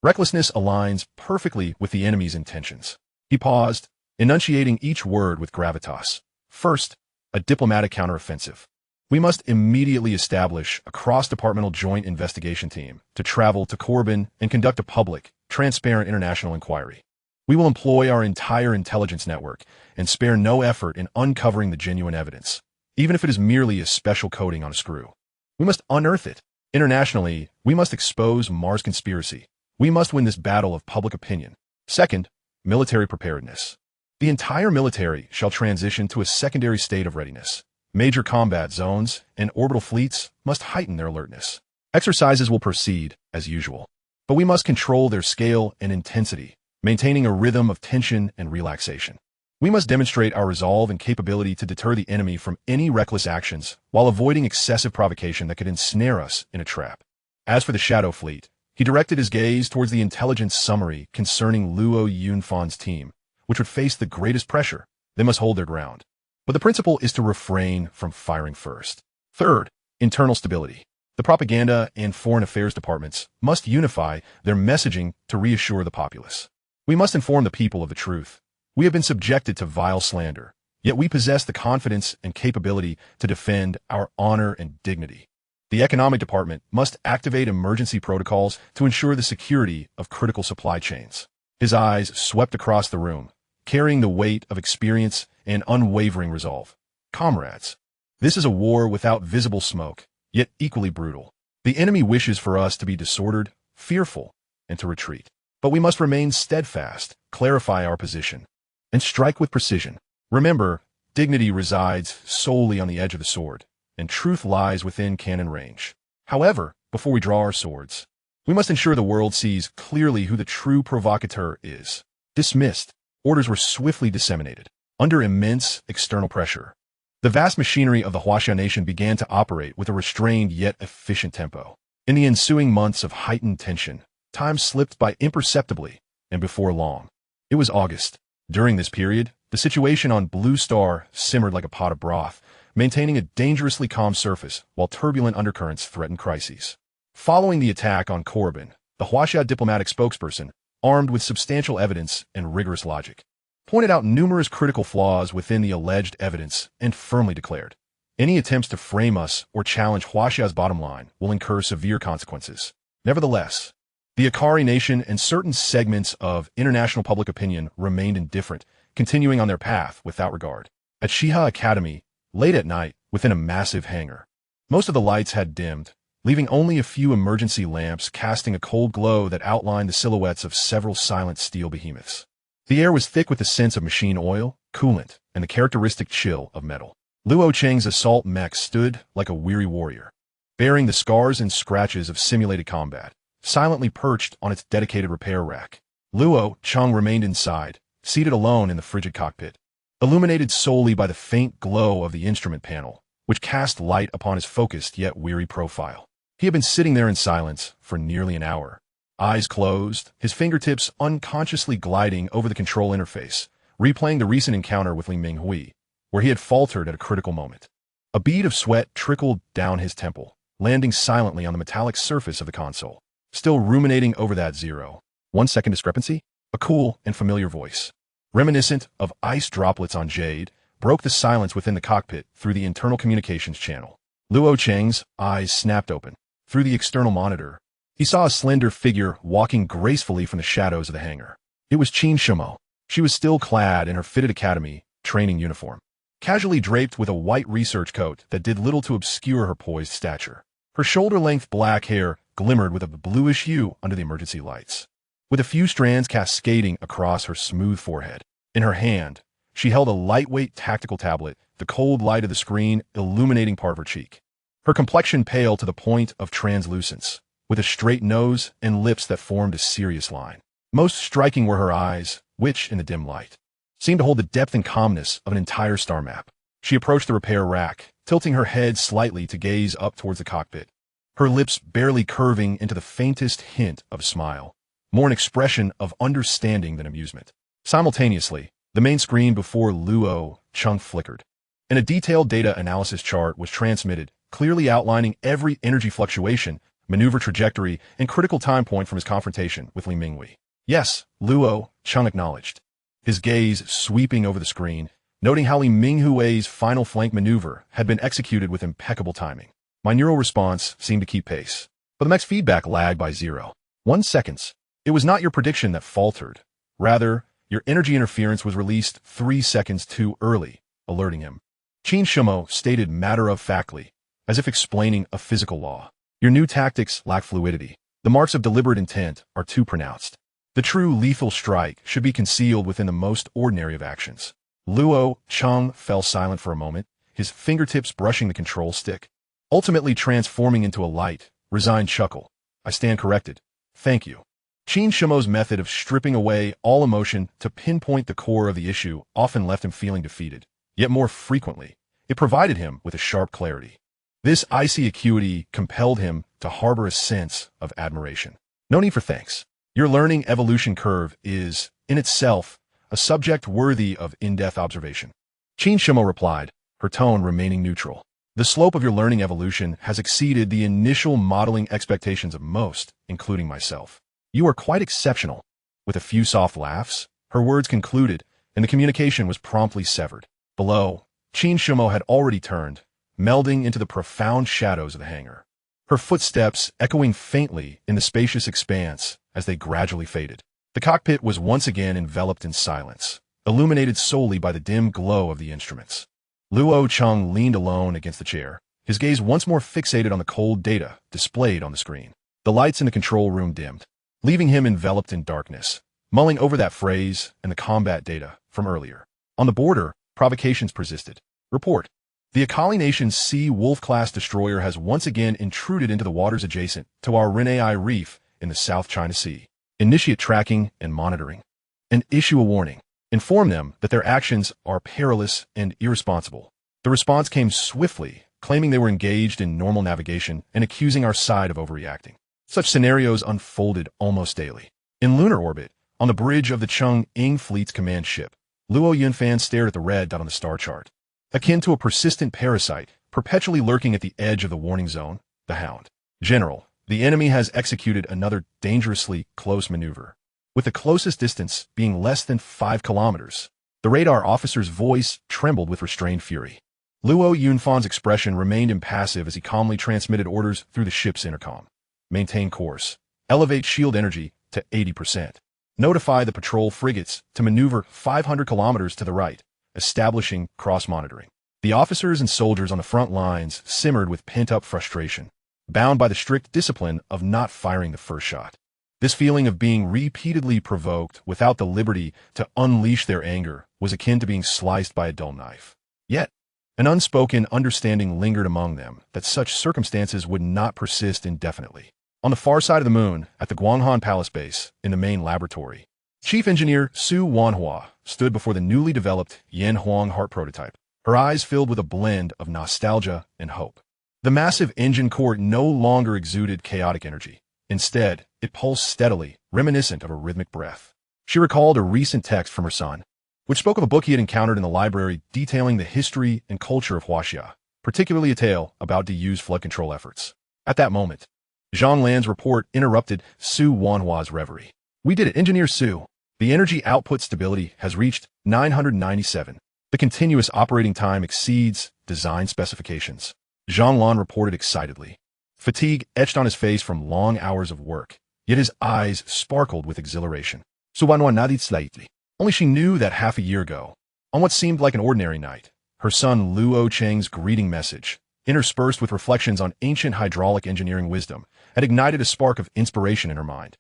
Recklessness aligns perfectly with the enemy's intentions. He paused, enunciating each word with gravitas. First, a diplomatic counteroffensive. We must immediately establish a cross-departmental joint investigation team to travel to Korriban and conduct a public, transparent international inquiry. We will employ our entire intelligence network and spare no effort in uncovering the genuine evidence, even if it is merely a special coating on a screw. We must unearth it. Internationally, we must expose Mars conspiracy. We must win this battle of public opinion. Second, military preparedness. The entire military shall transition to a secondary state of readiness. Major combat zones and orbital fleets must heighten their alertness. Exercises will proceed as usual, but we must control their scale and intensity, maintaining a rhythm of tension and relaxation. We must demonstrate our resolve and capability to deter the enemy from any reckless actions while avoiding excessive provocation that could ensnare us in a trap. As for the Shadow Fleet, he directed his gaze towards the intelligence summary concerning Luo Yunfan's team, which would face the greatest pressure. They must hold their ground. But the principle is to refrain from firing first. Third, internal stability. The propaganda and foreign affairs departments must unify their messaging to reassure the populace. We must inform the people of the truth. We have been subjected to vile slander, yet we possess the confidence and capability to defend our honor and dignity. The economic department must activate emergency protocols to ensure the security of critical supply chains. His eyes swept across the room, carrying the weight of experience and unwavering resolve. Comrades, this is a war without visible smoke, yet equally brutal. The enemy wishes for us to be disordered, fearful, and to retreat. But we must remain steadfast, clarify our position, and strike with precision. Remember, dignity resides solely on the edge of the sword, and truth lies within cannon range. However, before we draw our swords, we must ensure the world sees clearly who the true provocateur is. Dismissed, orders were swiftly disseminated. Under immense external pressure, the vast machinery of the Huaxia nation began to operate with a restrained yet efficient tempo. In the ensuing months of heightened tension, time slipped by imperceptibly, and before long, it was August. During this period, the situation on Blue Star simmered like a pot of broth, maintaining a dangerously calm surface while turbulent undercurrents threatened crises. Following the attack on Korriban, the Huaxia diplomatic spokesperson, armed with substantial evidence and rigorous logic, pointed out numerous critical flaws within the alleged evidence and firmly declared, any attempts to frame us or challenge Huaxia's bottom line will incur severe consequences. Nevertheless, the Akari nation and certain segments of international public opinion remained indifferent, continuing on their path without regard. At Shiha Academy, late at night, within a massive hangar, most of the lights had dimmed, leaving only a few emergency lamps casting a cold glow that outlined the silhouettes of several silent steel behemoths. The air was thick with the sense of machine oil, coolant, and the characteristic chill of metal. Luo Cheng's assault mech stood like a weary warrior, bearing the scars and scratches of simulated combat, silently perched on its dedicated repair rack. Luo Cheng remained inside, seated alone in the frigid cockpit, illuminated solely by the faint glow of the instrument panel, which cast light upon his focused yet weary profile. He had been sitting there in silence for nearly an hour, eyes closed, his fingertips unconsciously gliding over the control interface, replaying the recent encounter with Li Minghui, where he had faltered at a critical moment. A bead of sweat trickled down his temple, landing silently on the metallic surface of the console. Still ruminating over that 0.1 second discrepancy, a cool and familiar voice, reminiscent of ice droplets on jade, broke the silence within the cockpit through the internal communications channel. Luo Cheng's eyes snapped open. Through the external monitor, he saw a slender figure walking gracefully from the shadows of the hangar. It was Qin Shumo. She was still clad in her fitted academy training uniform, casually draped with a white research coat that did little to obscure her poised stature. Her shoulder-length black hair glimmered with a bluish hue under the emergency lights, with a few strands cascading across her smooth forehead. In her hand, she held a lightweight tactical tablet, the cold light of the screen illuminating part of her cheek. Her complexion pale to the point of translucence, with a straight nose and lips that formed a serious line. Most striking were her eyes, which, in the dim light, seemed to hold the depth and calmness of an entire star map. She approached the repair rack, tilting her head slightly to gaze up towards the cockpit, her lips barely curving into the faintest hint of a smile, more an expression of understanding than amusement. Simultaneously, the main screen before Luo Cheng flickered, and a detailed data analysis chart was transmitted, clearly outlining every energy fluctuation, maneuver trajectory, and critical time point from his confrontation with Li Minghui. Yes, Luo Cheng acknowledged, his gaze sweeping over the screen, noting how Li Minghui's final flank maneuver had been executed with impeccable timing. My neural response seemed to keep pace, but the mech's feedback lagged by 0.1 seconds. It was not your prediction that faltered. Rather, your energy interference was released 3 seconds too early, alerting him. Qin Shumo stated matter-of-factly, as if explaining a physical law. Your new tactics lack fluidity. The marks of deliberate intent are too pronounced. The true lethal strike should be concealed within the most ordinary of actions. Luo Cheng fell silent for a moment, his fingertips brushing the control stick, ultimately transforming into a light, resigned chuckle. I stand corrected. Thank you. Qin Shumo's method of stripping away all emotion to pinpoint the core of the issue often left him feeling defeated. Yet more frequently, it provided him with a sharp clarity. This icy acuity compelled him to harbor a sense of admiration. No need for thanks. Your learning evolution curve is, in itself, a subject worthy of in-depth observation. Qin Shumo replied, her tone remaining neutral. The slope of your learning evolution has exceeded the initial modeling expectations of most, including myself. You are quite exceptional. With a few soft laughs, her words concluded, and the communication was promptly severed. Below, Qin Shumo had already turned, melding into the profound shadows of the hangar. Her footsteps echoing faintly in the spacious expanse as they gradually faded. The cockpit was once again enveloped in silence, illuminated solely by the dim glow of the instruments. Luo Cheng leaned alone against the chair, his gaze once more fixated on the cold data displayed on the screen. The lights in the control room dimmed, leaving him enveloped in darkness, mulling over that phrase and the combat data from earlier. On the border, provocations persisted. Report. The Akali Nation's Sea Wolf-class destroyer has once again intruded into the waters adjacent to our Renai Reef in the South China Sea. Initiate tracking and monitoring. And issue a warning. Inform them that their actions are perilous and irresponsible. The response came swiftly, claiming they were engaged in normal navigation and accusing our side of overreacting. Such scenarios unfolded almost daily. In lunar orbit, on the bridge of the Cheng-Ing Fleet's command ship, Luo Yunfan stared at the red dot on the star chart. Akin to a persistent parasite, perpetually lurking at the edge of the warning zone, the Hound. General, the enemy has executed another dangerously close maneuver, with the closest distance being less than 5 kilometers. The radar officer's voice trembled with restrained fury. Luo Yunfan's expression remained impassive as he calmly transmitted orders through the ship's intercom. Maintain course. Elevate shield energy to 80%. Notify the patrol frigates to maneuver 500 kilometers to the right, establishing cross-monitoring. The officers and soldiers on the front lines simmered with pent-up frustration, bound by the strict discipline of not firing the first shot. This feeling of being repeatedly provoked without the liberty to unleash their anger was akin to being sliced by a dull knife. Yet, an unspoken understanding lingered among them that such circumstances would not persist indefinitely. On the far side of the moon, at the Guanghan Palace Base, in the main laboratory, Chief Engineer Su Wanhua stood before the newly developed Yan Huang heart prototype, her eyes filled with a blend of nostalgia and hope. The massive engine core no longer exuded chaotic energy. Instead, it pulsed steadily, reminiscent of a rhythmic breath. She recalled a recent text from her son, which spoke of a book he had encountered in the library detailing the history and culture of Huaxia, particularly a tale about DU's flood control efforts. At that moment, Zhang Lan's report interrupted Su Wanhua's reverie. We did it, Engineer Su. The energy output stability has reached 997. The continuous operating time exceeds design specifications. Zhang Lan reported excitedly. Fatigue etched on his face from long hours of work, yet his eyes sparkled with exhilaration. Su Wanhua nodded slightly. Only she knew that half a year ago, on what seemed like an ordinary night, her son Luo Cheng's greeting message, interspersed with reflections on ancient hydraulic engineering wisdom, had ignited a spark of inspiration in her mind,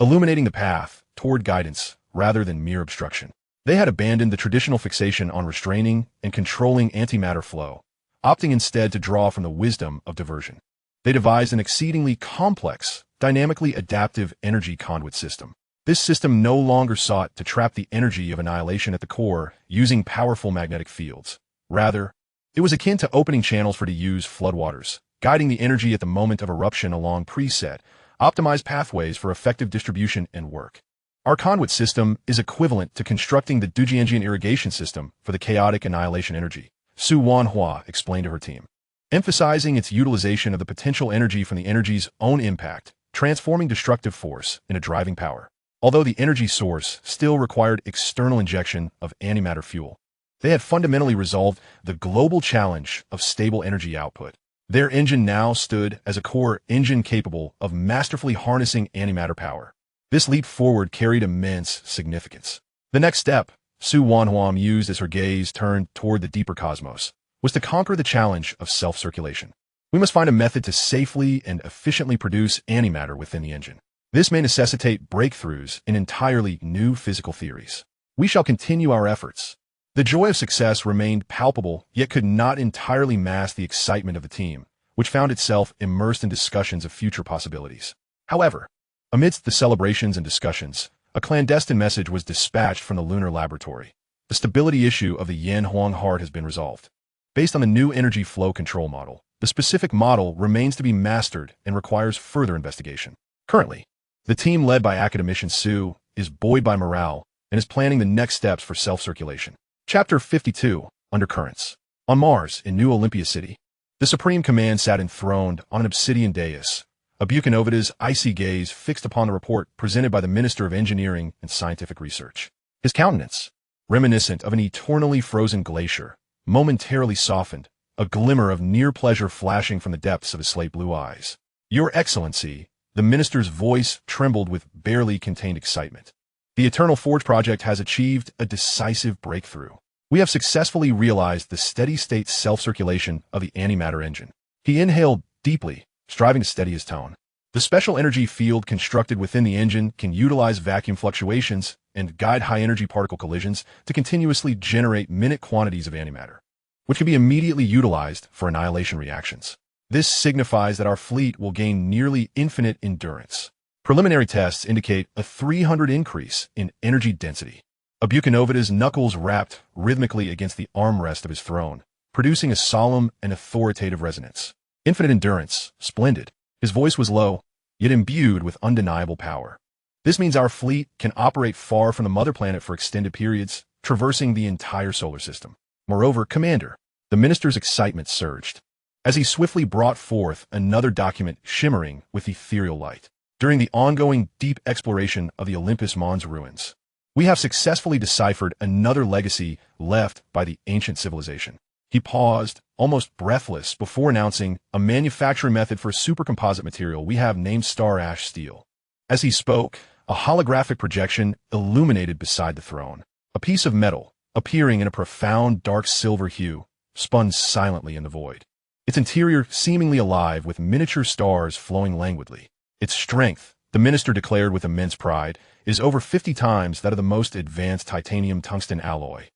illuminating the path toward guidance rather than mere obstruction. They had abandoned the traditional fixation on restraining and controlling antimatter flow, opting instead to draw from the wisdom of diversion. They devised an exceedingly complex, dynamically adaptive energy conduit system. This system no longer sought to trap the energy of annihilation at the core using powerful magnetic fields. Rather, it was akin to opening channels for DU's floodwaters, guiding the energy at the moment of eruption along preset, optimized pathways for effective distribution and work. Our conduit system is equivalent to constructing the Dujianjian irrigation system for the chaotic annihilation energy, Su Wanhua explained to her team, emphasizing its utilization of the potential energy from the energy's own impact, transforming destructive force into driving power. Although the energy source still required external injection of antimatter fuel, they had fundamentally resolved the global challenge of stable energy output. Their engine now stood as a core engine capable of masterfully harnessing antimatter power. This leap forward carried immense significance. The next step, Su Wanhua mused as her gaze turned toward the deeper cosmos, was to conquer the challenge of self-circulation. We must find a method to safely and efficiently produce antimatter within the engine. This may necessitate breakthroughs in entirely new physical theories. We shall continue our efforts. The joy of success remained palpable, yet could not entirely mask the excitement of the team, which found itself immersed in discussions of future possibilities. However, amidst the celebrations and discussions, a clandestine message was dispatched from the lunar laboratory. The stability issue of the Yan Huang heart has been resolved. Based on the new energy flow control model, the specific model remains to be mastered and requires further investigation. Currently, the team led by Academician Su is buoyed by morale and is planning the next steps for self-circulation. Chapter 52, Undercurrents. On Mars, in New Olympia City, the Supreme Command sat enthroned on an obsidian dais, Abukanovita's icy gaze fixed upon the report presented by the Minister of Engineering and Scientific Research. His countenance, reminiscent of an eternally frozen glacier, momentarily softened, a glimmer of near pleasure flashing from the depths of his slate blue eyes. Your Excellency, the minister's voice trembled with barely contained excitement. The Eternal Forge project has achieved a decisive breakthrough. We have successfully realized the steady-state self-circulation of the antimatter engine. He inhaled deeply, striving to steady his tone. The special energy field constructed within the engine can utilize vacuum fluctuations and guide high-energy particle collisions to continuously generate minute quantities of antimatter, which can be immediately utilized for annihilation reactions. This signifies that our fleet will gain nearly infinite endurance. Preliminary tests indicate a 300 increase in energy density. Abukanovita's knuckles rapped rhythmically against the armrest of his throne, producing a solemn and authoritative resonance. Infinite endurance, splendid. His voice was low, yet imbued with undeniable power. This means our fleet can operate far from the mother planet for extended periods, traversing the entire solar system. Moreover, Commander, the minister's excitement surged, as he swiftly brought forth another document shimmering with ethereal light. During the ongoing deep exploration of the Olympus Mons ruins, we have successfully deciphered another legacy left by the ancient civilization. He paused, almost breathless, before announcing a manufacturing method for a supercomposite material we have named star ash steel. As he spoke, a holographic projection illuminated beside the throne. A piece of metal, appearing in a profound dark silver hue, spun silently in the void. Its interior seemingly alive with miniature stars flowing languidly. Its strength, the minister declared with immense pride, is over 50 times that of the most advanced titanium tungsten alloy.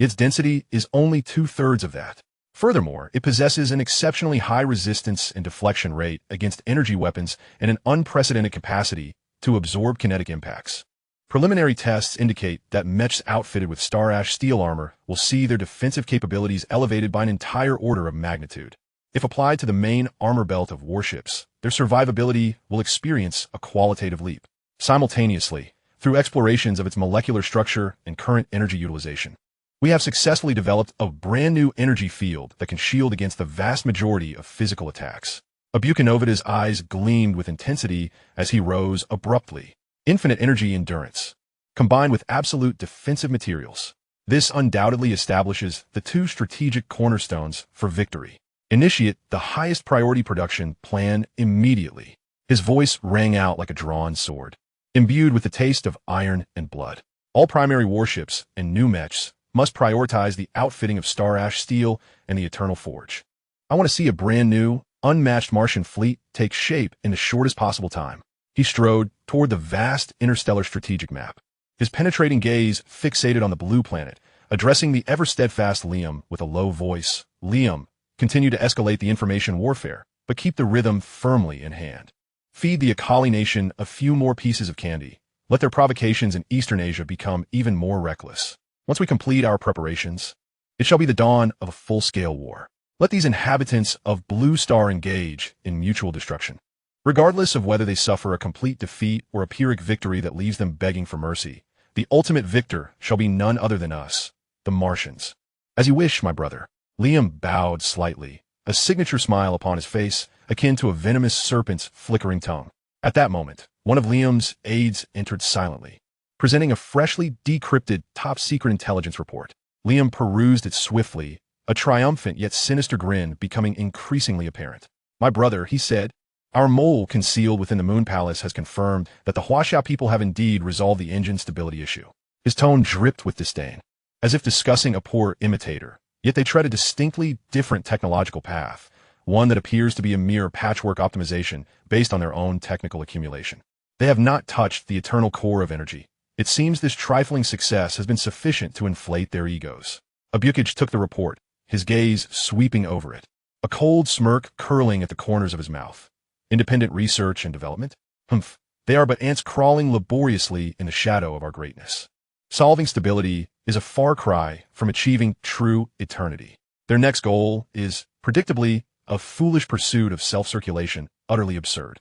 Its density is only 2/3 of that. Furthermore, it possesses an exceptionally high resistance and deflection rate against energy weapons and an unprecedented capacity to absorb kinetic impacts. Preliminary tests indicate that mechs outfitted with star ash steel armor will see their defensive capabilities elevated by an entire order of magnitude. If applied to the main armor belt of warships, their survivability will experience a qualitative leap. Simultaneously, through explorations of its molecular structure and current energy utilization, we have successfully developed a brand new energy field that can shield against the vast majority of physical attacks. Abukanovita's eyes gleamed with intensity as he rose abruptly. Infinite energy endurance, combined with absolute defensive materials. This undoubtedly establishes the two strategic cornerstones for victory. Initiate the highest priority production plan immediately. His voice rang out like a drawn sword, imbued with the taste of iron and blood. All primary warships and new mechs must prioritize the outfitting of star ash steel and the Eternal Forge. I want to see a brand new, unmatched Martian fleet take shape in the shortest possible time. He strode toward the vast interstellar strategic map, his penetrating gaze fixated on the blue planet, addressing the ever-steadfast Liam with a low voice. Liam, continue to escalate the information warfare, but keep the rhythm firmly in hand. Feed the Akali nation a few more pieces of candy. Let their provocations in Eastern Asia become even more reckless. Once we complete our preparations, it shall be the dawn of a full-scale war. Let these inhabitants of Blue Star engage in mutual destruction. Regardless of whether they suffer a complete defeat or a Pyrrhic victory that leaves them begging for mercy, the ultimate victor shall be none other than us, the Martians. As you wish, my brother. Liam bowed slightly, a signature smile upon his face, akin to a venomous serpent's flickering tongue. At that moment, one of Liam's aides entered silently, presenting a freshly decrypted top-secret intelligence report. Liam perused it swiftly, a triumphant yet sinister grin becoming increasingly apparent. My brother, he said, our mole concealed within the Moon Palace has confirmed that the Huaxia people have indeed resolved the engine stability issue. His tone dripped with disdain, as if discussing a poor imitator. Yet they tread a distinctly different technological path, one that appears to be a mere patchwork optimization based on their own technical accumulation. They have not touched the eternal core of energy. It seems this trifling success has been sufficient to inflate their egos. Abukage took the report, his gaze sweeping over it, a cold smirk curling at the corners of his mouth. Independent research and development? Humph, they are but ants crawling laboriously in the shadow of our greatness. Solving stability is a far cry from achieving true eternity. Their next goal is, predictably, a foolish pursuit of self-circulation, utterly absurd.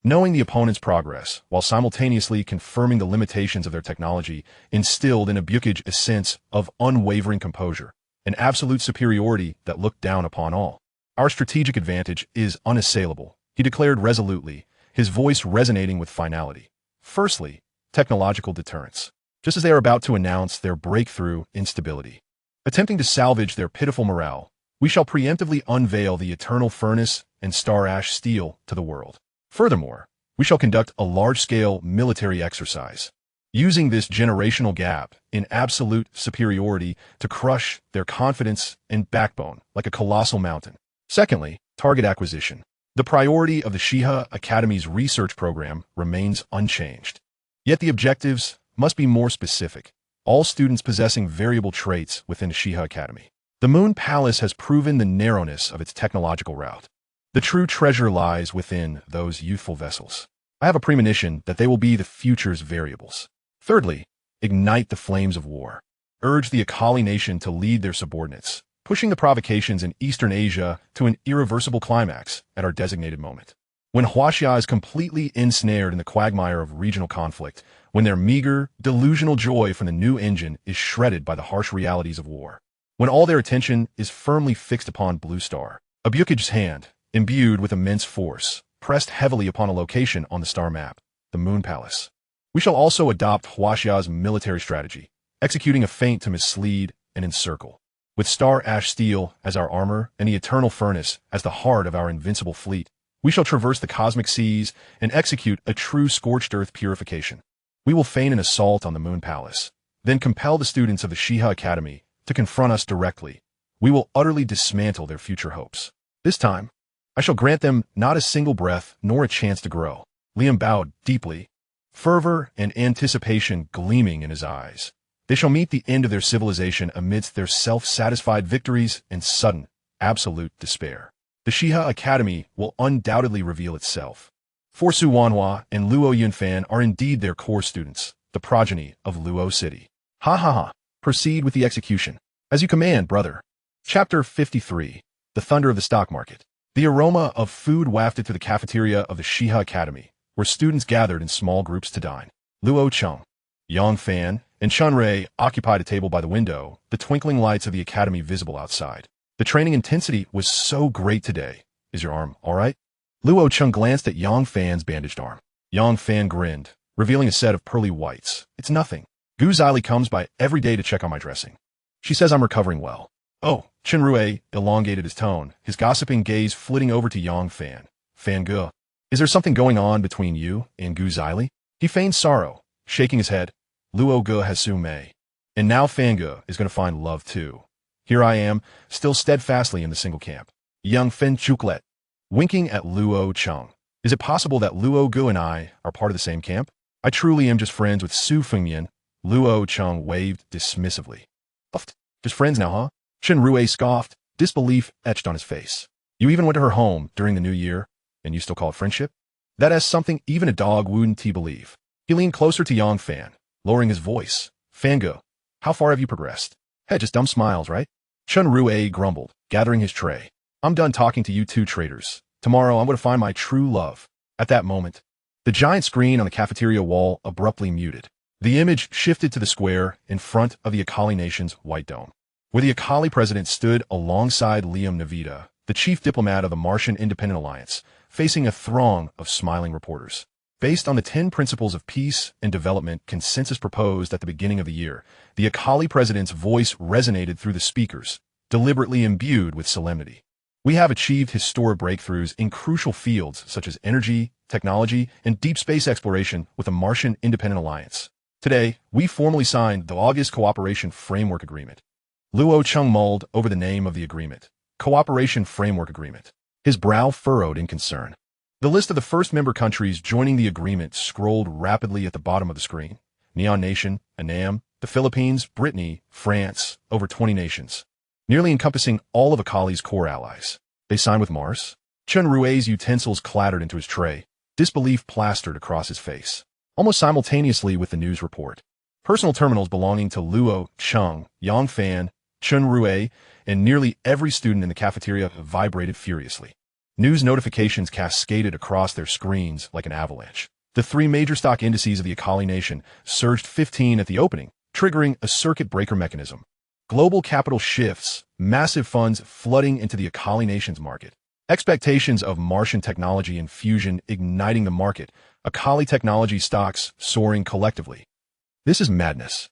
Knowing the opponent's progress, while simultaneously confirming the limitations of their technology, instilled in Abukage a sense of unwavering composure, an absolute superiority that looked down upon all. Our strategic advantage is unassailable, he declared resolutely, his voice resonating with finality. Firstly, technological deterrence. Just as they are about to announce their breakthrough instability, attempting to salvage their pitiful morale, we shall preemptively unveil the eternal furnace and star ash steel to the world. Furthermore, we shall conduct a large-scale military exercise, using this generational gap in absolute superiority to crush their confidence and backbone like a colossal mountain. Secondly, target acquisition. The priority of the Shiha Academy's research program remains unchanged. Yet the objectives must be more specific. All students possessing variable traits within the Shiha Academy. The Moon Palace has proven the narrowness of its technological route. The true treasure lies within those youthful vessels. I have a premonition that they will be the future's variables. Thirdly, ignite the flames of war. Urge the Akali nation to lead their subordinates, pushing the provocations in Eastern Asia to an irreversible climax at our designated moment. When Huaxia is completely ensnared in the quagmire of regional conflict, when their meager, delusional joy from the new engine is shredded by the harsh realities of war, when all their attention is firmly fixed upon Blue Star, a Bukige's hand, imbued with immense force, pressed heavily upon a location on the star map, the Moon Palace. We shall also adopt Huaxia's military strategy, executing a feint to mislead and encircle. With star ash steel as our armor and the eternal furnace as the heart of our invincible fleet, we shall traverse the cosmic seas and execute a true scorched earth purification. We will feign an assault on the Moon Palace, then compel the students of the Shiha Academy to confront us directly. We will utterly dismantle their future hopes. This time, I shall grant them not a single breath nor a chance to grow. Liam bowed deeply, fervor and anticipation gleaming in his eyes. They shall meet the end of their civilization amidst their self-satisfied victories and sudden, absolute despair. The Shiha Academy will undoubtedly reveal itself. For Su Wanhua and Luo Yunfan are indeed their core students, the progeny of Luo City. Ha ha ha. Proceed with the execution. As you command, brother. Chapter 53. The Thunder of the Stock Market. The aroma of food wafted to the cafeteria of the Shiha Academy, where students gathered in small groups to dine. Luo Cheng, Yang Fan, and Chun-Rei occupied a table by the window, the twinkling lights of the academy visible outside. The training intensity was so great today. Is your arm all right? Luo Cheng glanced at Yang Fan's bandaged arm. Yang Fan grinned, revealing a set of pearly whites. It's nothing. Gu Zili comes by every day to check on my dressing. She says I'm recovering well. Oh, Chen-Rui elongated his tone, his gossiping gaze flitting over to Yang Fan. Fan Gu, is there something going on between you and Gu Zili? He feigned sorrow, shaking his head. Luo Gu has Su Mei. And now Fan Gu is going to find love too. Here I am, still steadfastly in the single camp. Young Fen Chuklet, winking at Luo Cheng. Is it possible that Luo Gu and I are part of the same camp? I truly am just friends with Su Fengmian. Luo Cheng waved dismissively. Just friends now, huh? Chen-Rui scoffed, disbelief etched on his face. You even went to her home during the new year, and you still call it friendship? That is something even a dog wouldn't believe. He leaned closer to Yang Fan, lowering his voice. Fango, how far have you progressed? Hey, just dumb smiles, right? Chen-Rui grumbled, gathering his tray. I'm done talking to you two traitors. Tomorrow I'm going to find my true love. At that moment, the giant screen on the cafeteria wall abruptly muted. The image shifted to the square in front of the Akali Nation's White Dome, where the Akali president stood alongside Liam Navita, the chief diplomat of the Martian Independent Alliance, facing a throng of smiling reporters. Based on the 10 principles of peace and development consensus proposed at the beginning of the year, the Akali president's voice resonated through the speakers, deliberately imbued with solemnity. We have achieved historic breakthroughs in crucial fields such as energy, technology, and deep space exploration with the Martian Independent Alliance. Today, we formally signed the August Cooperation Framework Agreement. Luo Cheng mulled over the name of the agreement. Cooperation Framework Agreement. His brow furrowed in concern. The list of the first member countries joining the agreement scrolled rapidly at the bottom of the screen. Neon Nation, Annam, the Philippines, Brittany, France, over 20 nations, nearly encompassing all of Akali's core allies. They signed with Mars? Chen-Rui's utensils clattered into his tray, disbelief plastered across his face. Almost simultaneously with the news report, personal terminals belonging to Luo Cheng, Yang Fan, Chen-Rui, and nearly every student in the cafeteria vibrated furiously. News notifications cascaded across their screens like an avalanche. The 3 major stock indices of the Akali Nation surged 15 at the opening, triggering a circuit breaker mechanism. Global capital shifts, massive funds flooding into the Akali Nation's market. Expectations of Martian technology and fusion igniting the market, Akali technology stocks soaring collectively. This is madness.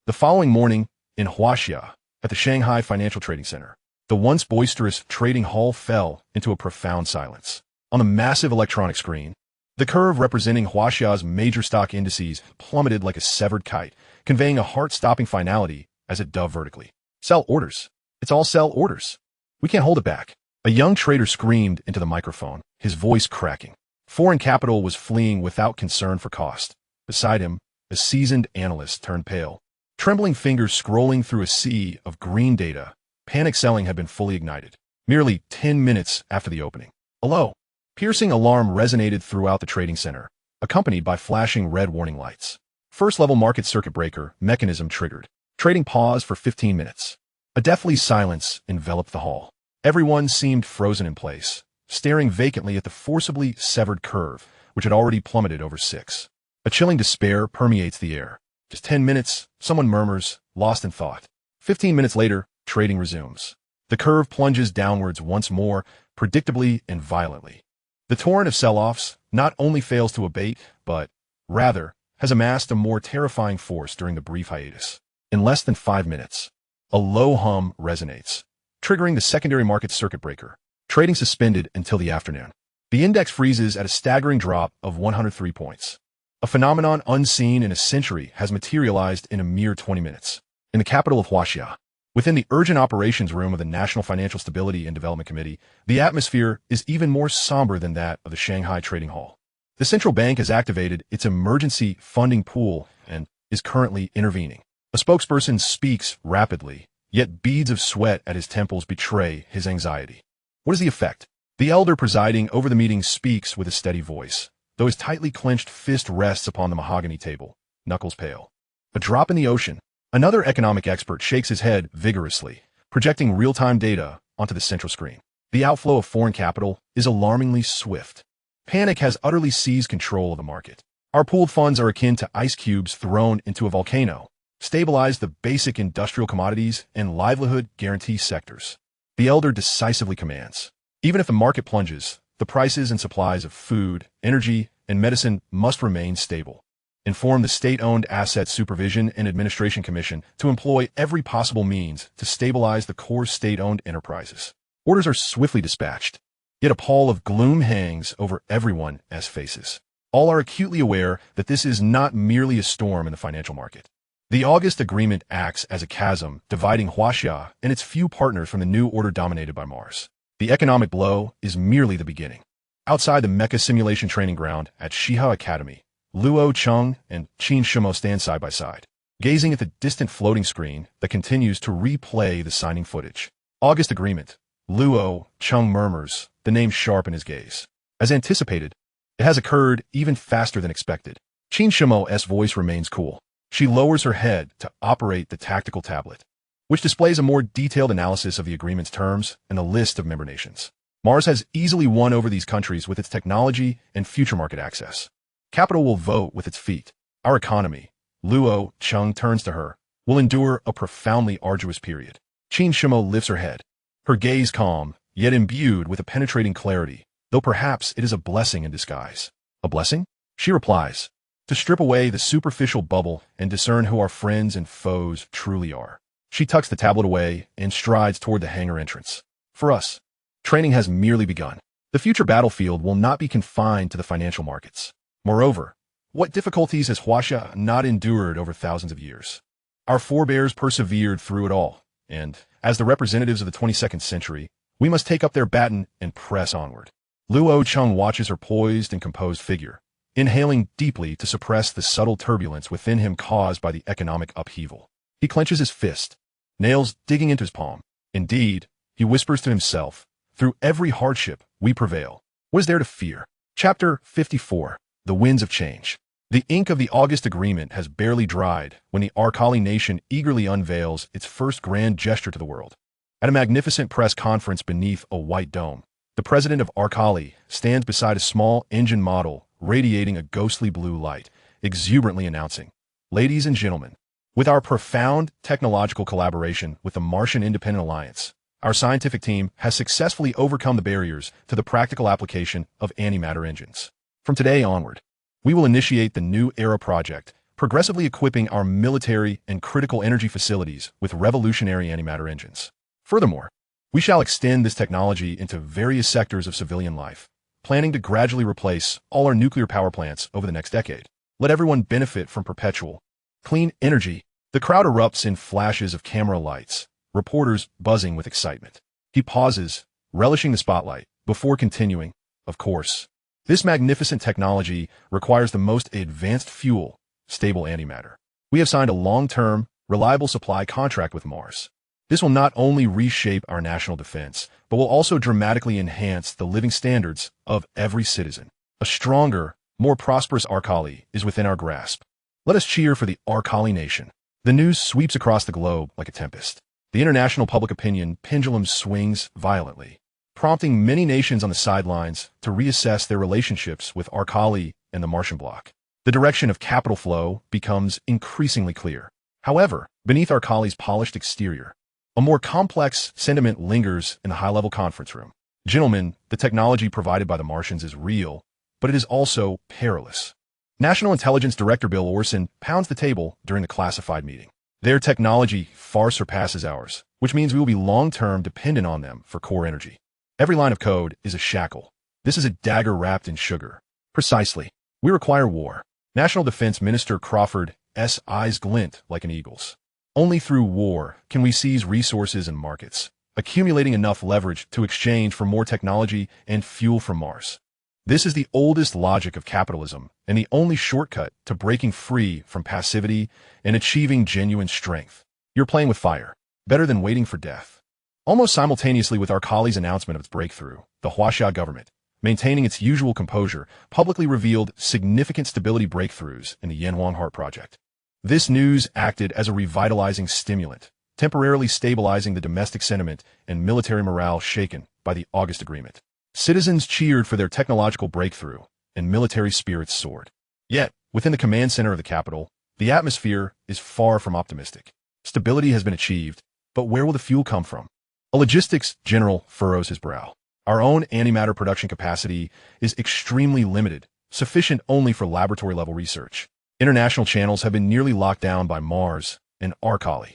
The following morning, in Huaxia, at the Shanghai Financial Trading Center, the once boisterous trading hall fell into a profound silence. On a massive electronic screen, the curve representing Huaxia's major stock indices plummeted like a severed kite, conveying a heart-stopping finality as it dove vertically. Sell orders. It's all sell orders. We can't hold it back. A young trader screamed into the microphone, his voice cracking. Foreign capital was fleeing without concern for cost. Beside him, a seasoned analyst turned pale. Trembling fingers scrolling through a sea of green data, panic selling had been fully ignited. Merely 10 minutes after the opening. A low, piercing alarm resonated throughout the trading center, accompanied by flashing red warning lights. First-level market circuit breaker mechanism triggered. Trading paused for 15 minutes. A deathly silence enveloped the hall. Everyone seemed frozen in place, staring vacantly at the forcibly severed curve, which had already plummeted over 6. A chilling despair permeates the air. Just 10 minutes, someone murmurs, lost in thought. 15 minutes later, trading resumes. The curve plunges downwards once more, predictably and violently. The torrent of sell-offs not only fails to abate, but, rather, has amassed a more terrifying force during the brief hiatus. In less than 5 minutes, a low hum resonates, triggering the secondary market circuit breaker. Trading suspended until the afternoon. The index freezes at a staggering drop of 103 points. A phenomenon unseen in a century has materialized in a mere 20 minutes. In the capital of Huaxia, within the urgent operations room of the National Financial Stability and Development Committee, the atmosphere is even more somber than that of the Shanghai Trading Hall. The central bank has activated its emergency funding pool and is currently intervening. A spokesperson speaks rapidly, yet beads of sweat at his temples betray his anxiety. What is the effect? The elder presiding over the meeting speaks with a steady voice, though his tightly clenched fist rests upon the mahogany table, knuckles pale. A drop in the ocean. Another economic expert shakes his head vigorously, projecting real-time data onto the central screen. The outflow of foreign capital is alarmingly swift. Panic has utterly seized control of the market. Our pooled funds are akin to ice cubes thrown into a volcano. Stabilize the basic industrial commodities and livelihood guarantee sectors. The elder decisively commands. Even if the market plunges, the prices and supplies of food, energy, and medicine must remain stable. Inform the State-Owned Asset Supervision and Administration Commission to employ every possible means to stabilize the core state-owned enterprises. Orders are swiftly dispatched, yet a pall of gloom hangs over everyone as faces. All are acutely aware that this is not merely a storm in the financial market. The August Agreement acts as a chasm, dividing Huaxia and its few partners from the new order dominated by Mars. The economic blow is merely the beginning. Outside the mecha simulation training ground at Shiha Academy, Luo Cheng and Qin Shumo stand side by side, gazing at the distant floating screen that continues to replay the signing footage. August Agreement. Luo Cheng murmurs, the name sharp in his gaze. As anticipated, it has occurred even faster than expected. Qin Shumo's voice remains cool. She lowers her head to operate the tactical tablet, which displays a more detailed analysis of the agreement's terms and a list of member nations. Mars has easily won over these countries with its technology and future market access. Capital will vote with its feet. Our economy, Luo Cheng turns to her, will endure a profoundly arduous period. Qin Shumo lifts her head, her gaze calm, yet imbued with a penetrating clarity, though perhaps it is a blessing in disguise. A blessing? She replies, to strip away the superficial bubble and discern who our friends and foes truly are. She tucks the tablet away and strides toward the hangar entrance. For us, training has merely begun. The future battlefield will not be confined to the financial markets. Moreover, what difficulties has Huaxia not endured over thousands of years? Our forebears persevered through it all, and, as the representatives of the 22nd century, we must take up their baton and press onward. Luo Cheng watches her poised and composed figure, inhaling deeply to suppress the subtle turbulence within him caused by the economic upheaval. He clenches his fist, nails digging into his palm. Indeed, he whispers to himself, through every hardship, we prevail. What is there to fear? Chapter 54. The Winds of Change. The ink of the August Agreement has barely dried when the Akali nation eagerly unveils its first grand gesture to the world. At a magnificent press conference beneath a white dome, the president of Akali stands beside a small engine model radiating a ghostly blue light, exuberantly announcing, "Ladies and gentlemen, with our profound technological collaboration with the Martian Independent Alliance, Our scientific team has successfully overcome the barriers to the practical application of antimatter engines. From today onward, we will initiate the New Era project, progressively equipping our military and critical energy facilities with revolutionary antimatter engines. Furthermore, we shall extend this technology into various sectors of civilian life, planning to gradually replace all our nuclear power plants over the next decade. Let everyone benefit from perpetual, clean energy. The crowd erupts in flashes of camera lights, reporters buzzing with excitement. He pauses, relishing the spotlight, before continuing, of course. This magnificent technology requires the most advanced fuel, stable antimatter. We have signed a long-term, reliable supply contract with Mars. This will not only reshape our national defense, but will also dramatically enhance the living standards of every citizen. A stronger, more prosperous Arcali is within our grasp. Let us cheer for the Arcali nation. The news sweeps across the globe like a tempest. The international public opinion pendulum swings violently, prompting many nations on the sidelines to reassess their relationships with Arcali and the Martian bloc. The direction of capital flow becomes increasingly clear. However, beneath Arcali's polished exterior, a more complex sentiment lingers in the high-level conference room. Gentlemen, the technology provided by the Martians is real, but it is also perilous. National Intelligence Director Bill Orson pounds the table during the classified meeting. Their technology far surpasses ours, which means we will be long-term dependent on them for core energy. Every line of code is a shackle. This is a dagger wrapped in sugar. Precisely. We require war. National Defense Minister Crawford's eyes glint like an eagle's. Only through war can we seize resources and markets, accumulating enough leverage to exchange for more technology and fuel from Mars. This is the oldest logic of capitalism and the only shortcut to breaking free from passivity and achieving genuine strength. You're playing with fire, better than waiting for death. Almost simultaneously with Arcali's announcement of its breakthrough, the Huaxia government, maintaining its usual composure, publicly revealed significant stability breakthroughs in the Yanhuang Heart project. This news acted as a revitalizing stimulant, temporarily stabilizing the domestic sentiment and military morale shaken by the August Agreement. Citizens cheered for their technological breakthrough, and military spirits soared. Yet, within the command center of the capital, the atmosphere is far from optimistic. Stability has been achieved, but where will the fuel come from? A logistics general furrows his brow. Our own antimatter production capacity is extremely limited, sufficient only for laboratory-level research. International channels have been nearly locked down by Mars and Arcali.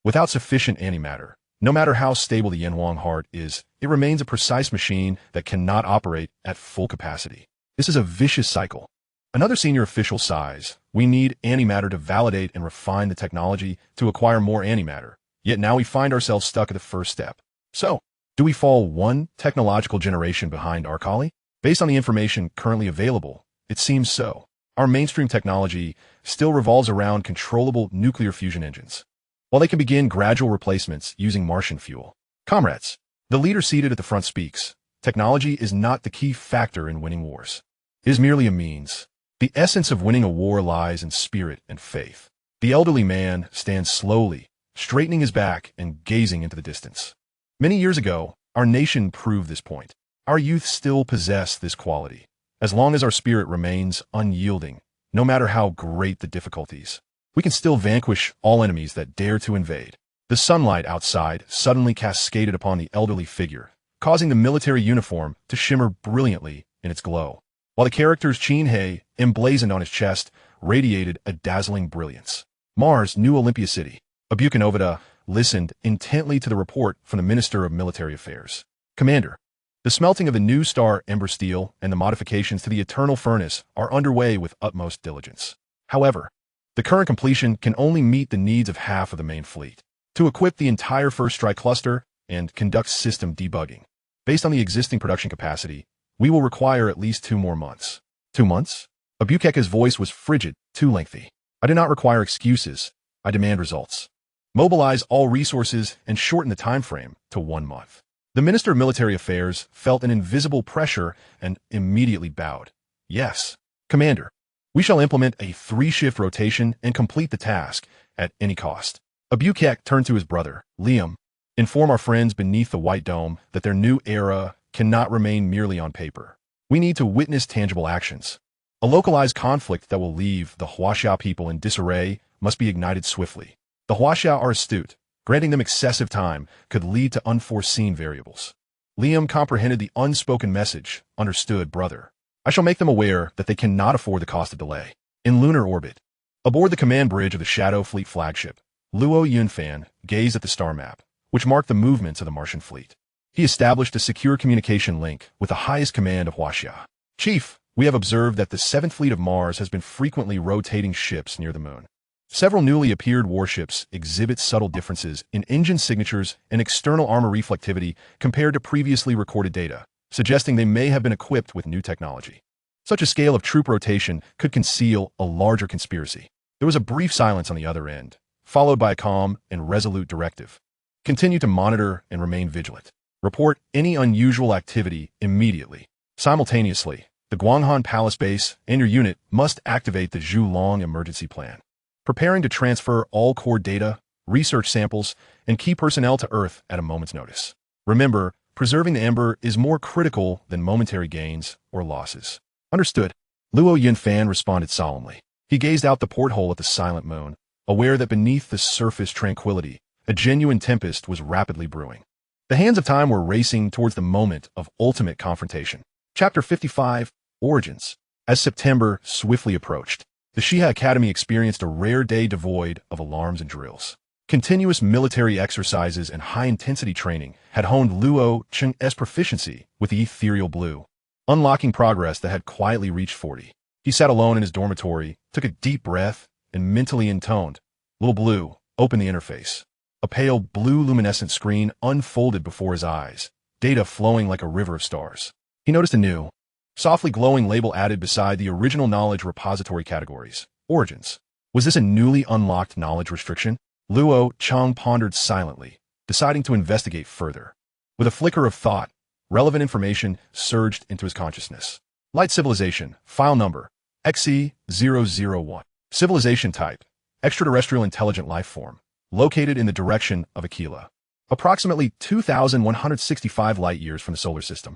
Without sufficient antimatter, no matter how stable the Yanhuang Heart is, it remains a precise machine that cannot operate at full capacity. This is a vicious cycle. Another senior official sighs. We need antimatter to validate and refine the technology to acquire more antimatter. Yet now we find ourselves stuck at the first step. So, do we fall one technological generation behind Arcali? Based on the information currently available, it seems so. Our mainstream technology still revolves around controllable nuclear fusion engines, while they can begin gradual replacements using Martian fuel. Comrades, the leader seated at the front speaks. Technology is not the key factor in winning wars. It is merely a means. The essence of winning a war lies in spirit and faith. The elderly man stands slowly, straightening his back and gazing into the distance. Many years ago, our nation proved this point. Our youth still possess this quality. As long as our spirit remains unyielding, no matter how great the difficulties, we can still vanquish all enemies that dare to invade. The sunlight outside suddenly cascaded upon the elderly figure, causing the military uniform to shimmer brilliantly in its glow, while the characters Qin He, emblazoned on his chest, radiated a dazzling brilliance. Mars' new Olympia City. Abukanovida listened intently to the report from the Minister of Military Affairs. Commander, the smelting of the new star ember steel and the modifications to the eternal furnace are underway with utmost diligence. However, the current completion can only meet the needs of half of the main fleet. To equip the entire first strike cluster and conduct system debugging, based on the existing production capacity, we will require at least 2 more months. 2 months? Abukeka's voice was frigid, too lengthy. I do not require excuses. I demand results. Mobilize all resources and shorten the time frame to 1 month. The Minister of Military Affairs felt an invisible pressure and immediately bowed. Yes, Commander. We shall implement a 3-shift rotation and complete the task at any cost. Abukek turned to his brother, Liam. Inform our friends beneath the White Dome that their new era cannot remain merely on paper. We need to witness tangible actions. A localized conflict that will leave the Huaxia people in disarray must be ignited swiftly. The Huaxia are astute, Granting them excessive time could lead to unforeseen variables. Liam comprehended the unspoken message. Understood, brother. I shall make them aware that they cannot afford the cost of delay. In lunar orbit, aboard the command bridge of the Shadow Fleet flagship, Luo Yunfan gazed at the star map, which marked the movements of the Martian fleet. He established a secure communication link with the highest command of Huaxia. Chief, we have observed that the 7th Fleet of Mars has been frequently rotating ships near the moon. Several newly appeared warships exhibit subtle differences in engine signatures and external armor reflectivity compared to previously recorded data, suggesting they may have been equipped with new technology. Such a scale of troop rotation could conceal a larger conspiracy. There was a brief silence on the other end, followed by a calm and resolute directive. Continue to monitor and remain vigilant. Report any unusual activity immediately. Simultaneously, the Guanghan Palace Base and your unit must activate the Zhulong emergency plan. Preparing to transfer all core data, research samples, and key personnel to Earth at a moment's notice. Remember, preserving the Ember is more critical than momentary gains or losses. Understood. Luo Yunfan responded solemnly. He gazed out the porthole at the silent moon, aware that beneath the surface tranquility, a genuine tempest was rapidly brewing. The hands of time were racing towards the moment of ultimate confrontation. Chapter 55, Origins. As September swiftly approached, the Shiha Academy experienced a rare day devoid of alarms and drills. Continuous military exercises and high-intensity training had honed Luo Cheng's proficiency with the ethereal blue, unlocking progress that had quietly reached 40. He sat alone in his dormitory, took a deep breath, and mentally intoned, "Little blue, open the interface." A pale blue luminescent screen unfolded before his eyes, data flowing like a river of stars. He noticed a new, softly glowing label added beside the original knowledge repository categories. Origins. Was this a newly unlocked knowledge restriction? Luo Cheng pondered silently, deciding to investigate further. With a flicker of thought, relevant information surged into his consciousness. Light civilization, file number, XE001. Civilization type, extraterrestrial intelligent life form, located in the direction of Aquila, approximately 2,165 light-years from the solar system.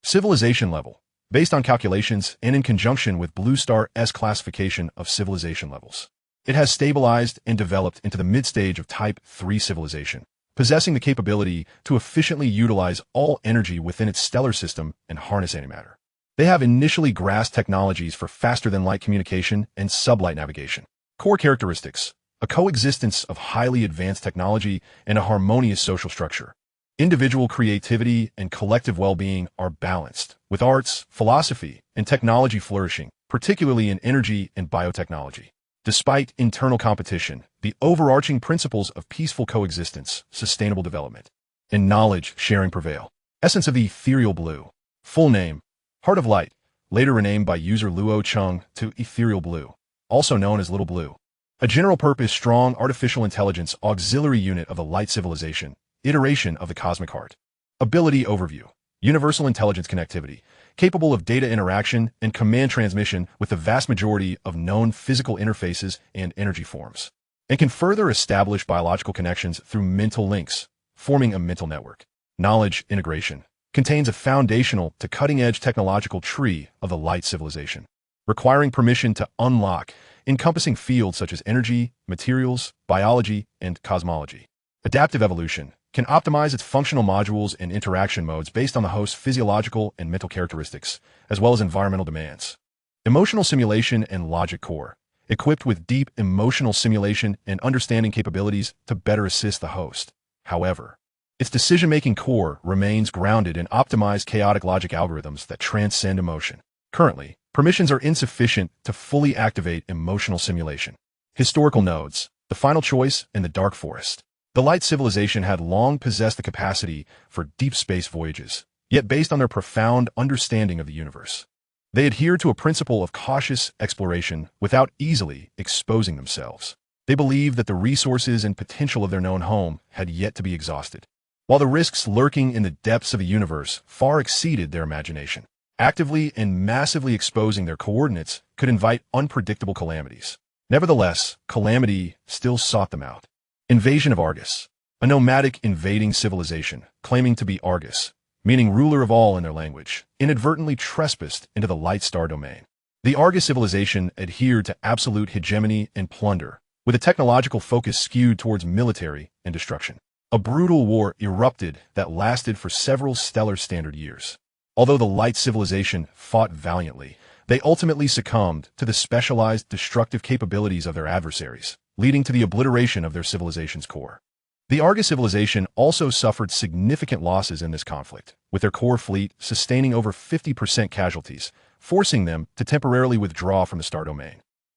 Civilization level, based on calculations and in conjunction with Blue Star's classification of civilization levels. It has stabilized and developed into the mid-stage of Type 3 civilization, possessing the capability to efficiently utilize all energy within its stellar system and harness antimatter. They have initially grasped technologies for faster-than-light communication and sublight navigation. Core characteristics: a coexistence of highly advanced technology and a harmonious social structure. Individual creativity and collective well-being are balanced, with arts, philosophy, and technology flourishing, particularly in energy and biotechnology. Despite internal competition, the overarching principles of peaceful coexistence, sustainable development, and knowledge sharing prevail. Essence of the ethereal blue. Full name: Heart of Light, later renamed by user Luo Cheng to Ethereal Blue, also known as Little Blue. A general-purpose strong artificial intelligence auxiliary unit of the Light Civilization, iteration of the Cosmic Heart. Ability overview: Universal intelligence connectivity, capable of data interaction and command transmission with the vast majority of known physical interfaces and energy forms, and can further establish biological connections through mental links, forming a mental network. Knowledge integration: contains a foundational to cutting-edge technological tree of the Light Civilization, requiring permission to unlock, encompassing fields such as energy, materials, biology, and cosmology. Adaptive evolution: can optimize its functional modules and interaction modes based on the host's physiological and mental characteristics, as well as environmental demands. Emotional simulation and logic core: equipped with deep emotional simulation and understanding capabilities to better assist the host. However, its decision-making core remains grounded in optimized chaotic logic algorithms that transcend emotion. Currently, permissions are insufficient to fully activate emotional simulation. Historical nodes: the final choice in the Dark Forest. The Light Civilization had long possessed the capacity for deep space voyages, yet based on their profound understanding of the universe, they adhered to a principle of cautious exploration without easily exposing themselves. They believed that the resources and potential of their known home had yet to be exhausted, while the risks lurking in the depths of the universe far exceeded their imagination. Actively and massively exposing their coordinates could invite unpredictable calamities. Nevertheless, calamity still sought them out. Invasion of Argus: a nomadic invading civilization, claiming to be Argus, meaning ruler of all in their language, inadvertently trespassed into the Light Star domain. The Argus civilization adhered to absolute hegemony and plunder, with a technological focus skewed towards military and destruction. A brutal war erupted that lasted for several stellar standard years. Although the Light civilization fought valiantly, they ultimately succumbed to the specialized destructive capabilities of their adversaries, leading to the obliteration of their civilization's core. The Argus civilization also suffered significant losses in this conflict, with their core fleet sustaining over 50% casualties, forcing them to temporarily withdraw from the star domain.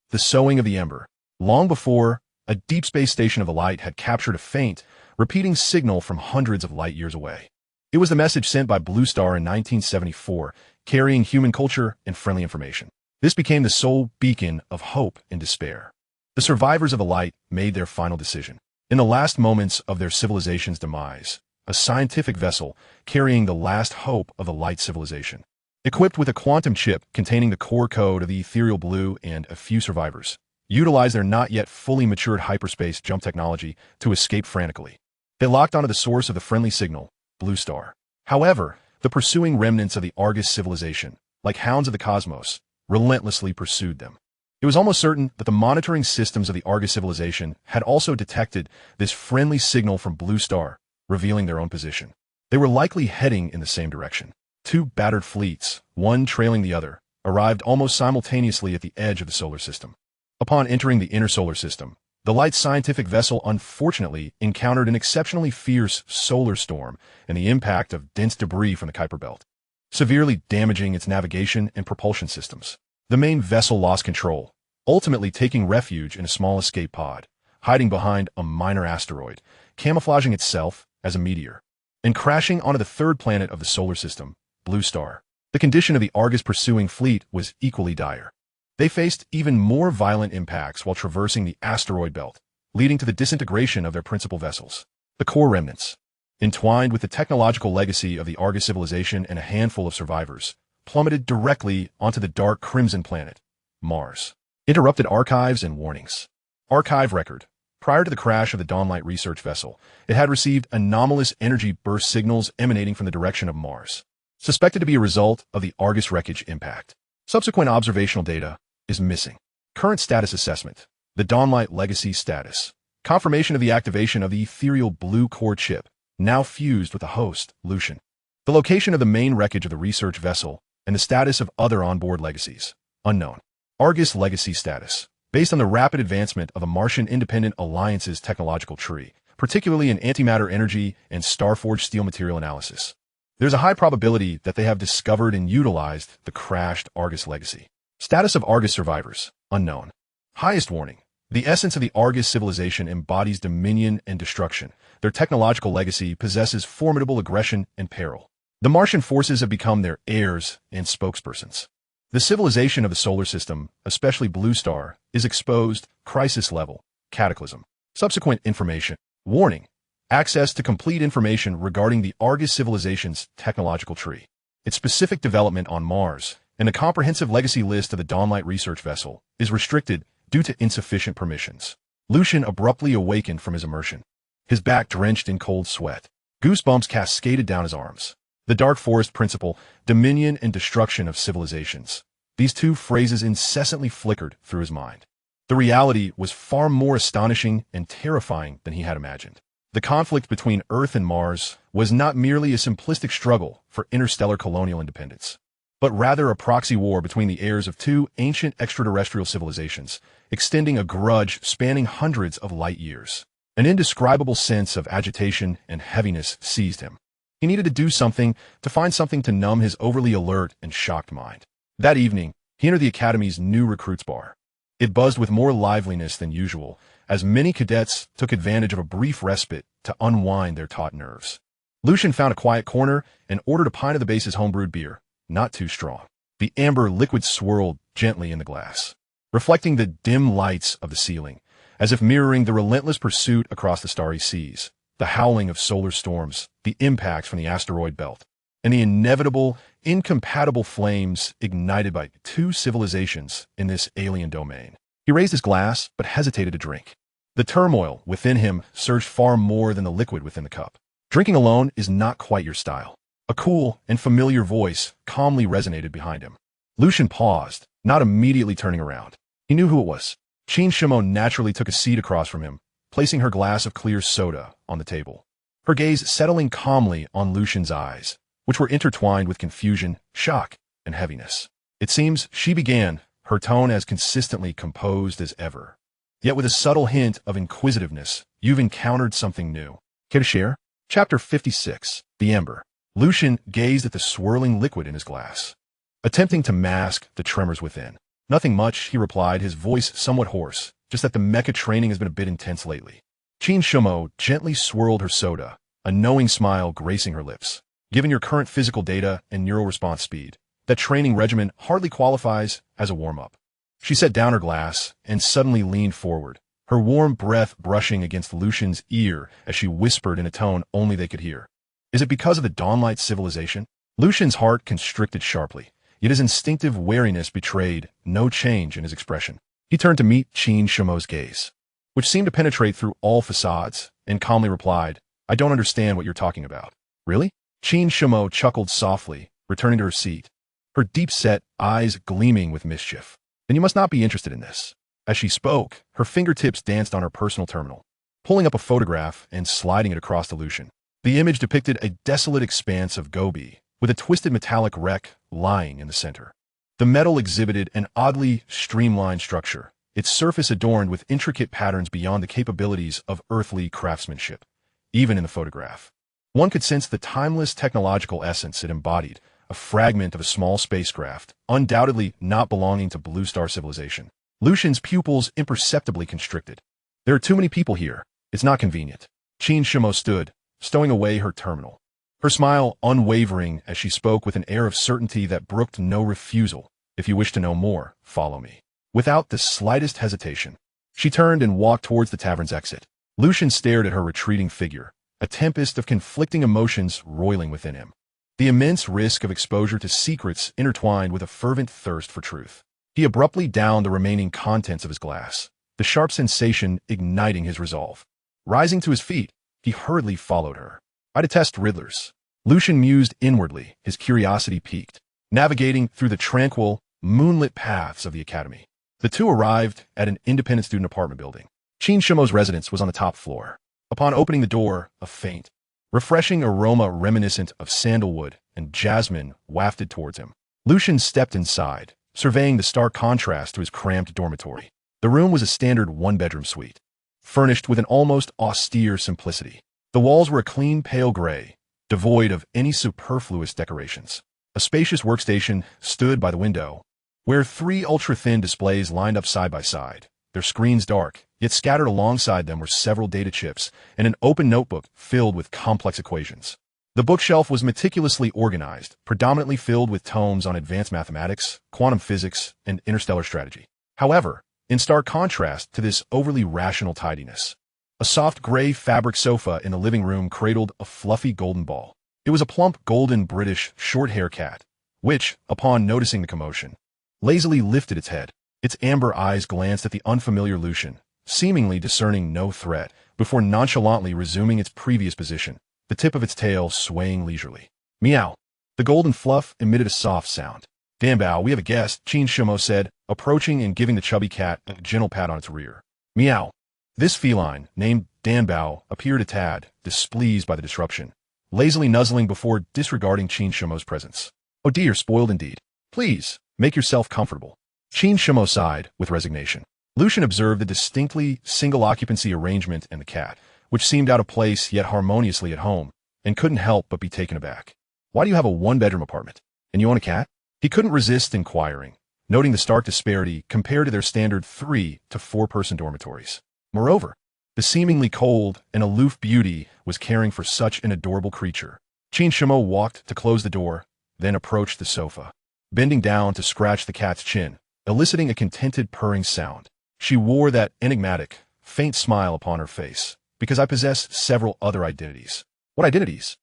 The sowing of the Ember. Long before, a deep space station of the Light had captured a faint, repeating signal from hundreds of light years away. It was the message sent by Blue Star in 1974, carrying human culture and friendly information. This became the sole beacon of hope and despair. The survivors of the Light made their final decision. In the last moments of their civilization's demise, a scientific vessel carrying the last hope of the Light civilization, equipped with a quantum chip containing the core code of the ethereal blue and a few survivors, utilized their not yet fully matured hyperspace jump technology to escape frantically. They locked onto the source of the friendly signal, Blue Star. However, the pursuing remnants of the Argus civilization, like hounds of the cosmos, relentlessly pursued them. It was almost certain that the monitoring systems of the Argus civilization had also detected this friendly signal from Blue Star, revealing their own position. They were likely heading in the same direction. Two battered fleets, one trailing the other, arrived almost simultaneously at the edge of the solar system. Upon entering the inner solar system, the Light scientific vessel unfortunately encountered an exceptionally fierce solar storm and the impact of dense debris from the Kuiper Belt, severely damaging its navigation and propulsion systems. The main vessel lost control, ultimately taking refuge in a small escape pod, hiding behind a minor asteroid, camouflaging itself as a meteor, and crashing onto the third planet of the solar system, Blue Star. The condition of the Argus pursuing fleet was equally dire. They faced even more violent impacts while traversing the asteroid belt, leading to the disintegration of their principal vessels. The core remnants, entwined with the technological legacy of the Argus civilization and a handful of survivors, plummeted directly onto the dark crimson planet, Mars. Interrupted archives and warnings. Archive record. Prior to the crash of the Dawnlight research vessel, it had received anomalous energy burst signals emanating from the direction of Mars, suspected to be a result of the Argus wreckage impact. Subsequent observational data is missing. Current status assessment. The Dawnlight legacy status. Confirmation of the activation of the ethereal blue core chip, now fused with the host, Luo Cheng. The location of the main wreckage of the research vessel and the status of other onboard legacies, unknown. Argus legacy status. Based on the rapid advancement of the Martian Independent Alliance's technological tree, particularly in antimatter energy and Starforged steel material analysis, there's a high probability that they have discovered and utilized the crashed Argus legacy. Status of Argus survivors, unknown. Highest warning. The essence of the Argus civilization embodies dominion and destruction. Their technological legacy possesses formidable aggression and peril. The Martian forces have become their heirs and spokespersons. The civilization of the solar system, especially Blue Star, is exposed, crisis level, cataclysm. Subsequent information. Warning. Access to complete information regarding the Argus civilization's technological tree, its specific development on Mars, and a comprehensive legacy list of the Dawnlight research vessel is restricted due to insufficient permissions. Luo Cheng abruptly awakened from his immersion, his back drenched in cold sweat. Goosebumps cascaded down his arms. The Dark Forest Principle, Dominion and Destruction of Civilizations. These two phrases incessantly flickered through his mind. The reality was far more astonishing and terrifying than he had imagined. The conflict between Earth and Mars was not merely a simplistic struggle for interstellar colonial independence, but rather a proxy war between the heirs of two ancient extraterrestrial civilizations, extending a grudge spanning hundreds of light years. An indescribable sense of agitation and heaviness seized him. He needed to do something, to find something to numb his overly alert and shocked mind. That evening, he entered the Academy's new recruits bar. It buzzed with more liveliness than usual, as many cadets took advantage of a brief respite to unwind their taut nerves. Luo Cheng found a quiet corner and ordered a pint of the base's homebrewed beer, not too strong. The amber liquid swirled gently in the glass, reflecting the dim lights of the ceiling, as if mirroring the relentless pursuit across the starry seas, the howling of solar storms, the impacts from the asteroid belt, and the inevitable, incompatible flames ignited by two civilizations in this alien domain. He raised his glass, but hesitated to drink. The turmoil within him surged far more than the liquid within the cup. Drinking alone is not quite your style. A cool and familiar voice calmly resonated behind him. Luo Cheng paused, not immediately turning around. He knew who it was. Qin Shumo naturally took a seat across from him, placing her glass of clear soda on the table. Her gaze settling calmly on Lucian's eyes, which were intertwined with confusion, shock, and heaviness. It seems she began, her tone as consistently composed as ever, yet with a subtle hint of inquisitiveness. You've encountered something new. Care to share? Chapter 56. The Ember. Lucian gazed at the swirling liquid in his glass, attempting to mask the tremors within. Nothing much, he replied, his voice somewhat hoarse, just that the mecha training has been a bit intense lately. Qin Shumo gently swirled her soda, a knowing smile gracing her lips. Given your current physical data and neural response speed, that training regimen hardly qualifies as a warm-up. She set down her glass and suddenly leaned forward, her warm breath brushing against Lucian's ear as she whispered in a tone only they could hear. Is it because of the Dawnlight civilization? Lucian's heart constricted sharply, yet his instinctive wariness betrayed no change in his expression. He turned to meet Qin Shumo's gaze, which seemed to penetrate through all facades, and calmly replied, I don't understand what you're talking about. Really? Qin Shumo chuckled softly, returning to her seat, her deep-set eyes gleaming with mischief. Then you must not be interested in this. As she spoke, her fingertips danced on her personal terminal, pulling up a photograph and sliding it across to Lucian. The image depicted a desolate expanse of Gobi, with a twisted metallic wreck lying in the center. The metal exhibited an oddly streamlined structure, its surface adorned with intricate patterns beyond the capabilities of earthly craftsmanship. Even in the photograph, one could sense the timeless technological essence it embodied, a fragment of a small spacecraft, undoubtedly not belonging to Blue Star civilization. Lucian's pupils imperceptibly constricted. There are too many people here. It's not convenient. Qin Shumo stood, stowing away her terminal, her smile unwavering as she spoke with an air of certainty that brooked no refusal. If you wish to know more, follow me. Without the slightest hesitation, she turned and walked towards the tavern's exit. Lucian stared at her retreating figure, a tempest of conflicting emotions roiling within him. The immense risk of exposure to secrets intertwined with a fervent thirst for truth. He abruptly downed the remaining contents of his glass, the sharp sensation igniting his resolve. Rising to his feet, he hurriedly followed her. I detest riddlers. Lucian mused inwardly, his curiosity piqued, navigating through the tranquil, moonlit paths of the academy. The two arrived at an independent student apartment building. Qin Shumo's residence was on the top floor. Upon opening the door, a faint, refreshing aroma reminiscent of sandalwood and jasmine wafted towards him. Lucian stepped inside, surveying the stark contrast to his cramped dormitory. The room was a standard one-bedroom suite, furnished with an almost austere simplicity. The walls were a clean pale gray, devoid of any superfluous decorations. A spacious workstation stood by the window, where 3 ultra-thin displays lined up side by side, their screens dark, yet scattered alongside them were several data chips and an open notebook filled with complex equations. The bookshelf was meticulously organized, predominantly filled with tomes on advanced mathematics, quantum physics, and interstellar strategy. However, in stark contrast to this overly rational tidiness, a soft gray fabric sofa in the living room cradled a fluffy golden ball. It was a plump golden British short-hair cat, which, upon noticing the commotion, lazily lifted its head. Its amber eyes glanced at the unfamiliar Lucian, seemingly discerning no threat, before nonchalantly resuming its previous position, the tip of its tail swaying leisurely. Meow. The golden fluff emitted a soft sound. Dan Bao, we have a guest, Qin Shumo said, approaching and giving the chubby cat a gentle pat on its rear. Meow. This feline, named Dan Bao, appeared a tad displeased by the disruption, lazily nuzzling before disregarding Qin Shumo's presence. Oh dear, spoiled indeed. Please, make yourself comfortable. Qin Shumo sighed with resignation. Lucian observed the distinctly single-occupancy arrangement in the cat, which seemed out of place yet harmoniously at home, and couldn't help but be taken aback. Why do you have a one-bedroom apartment? And you own a cat? He couldn't resist inquiring, noting the stark disparity compared to their standard 3- to 4-person dormitories. Moreover, the seemingly cold and aloof beauty was caring for such an adorable creature. Qin Shumo walked to close the door, then approached the sofa, bending down to scratch the cat's chin, eliciting a contented purring sound. She wore that enigmatic, faint smile upon her face, because I possess several other identities. What identities?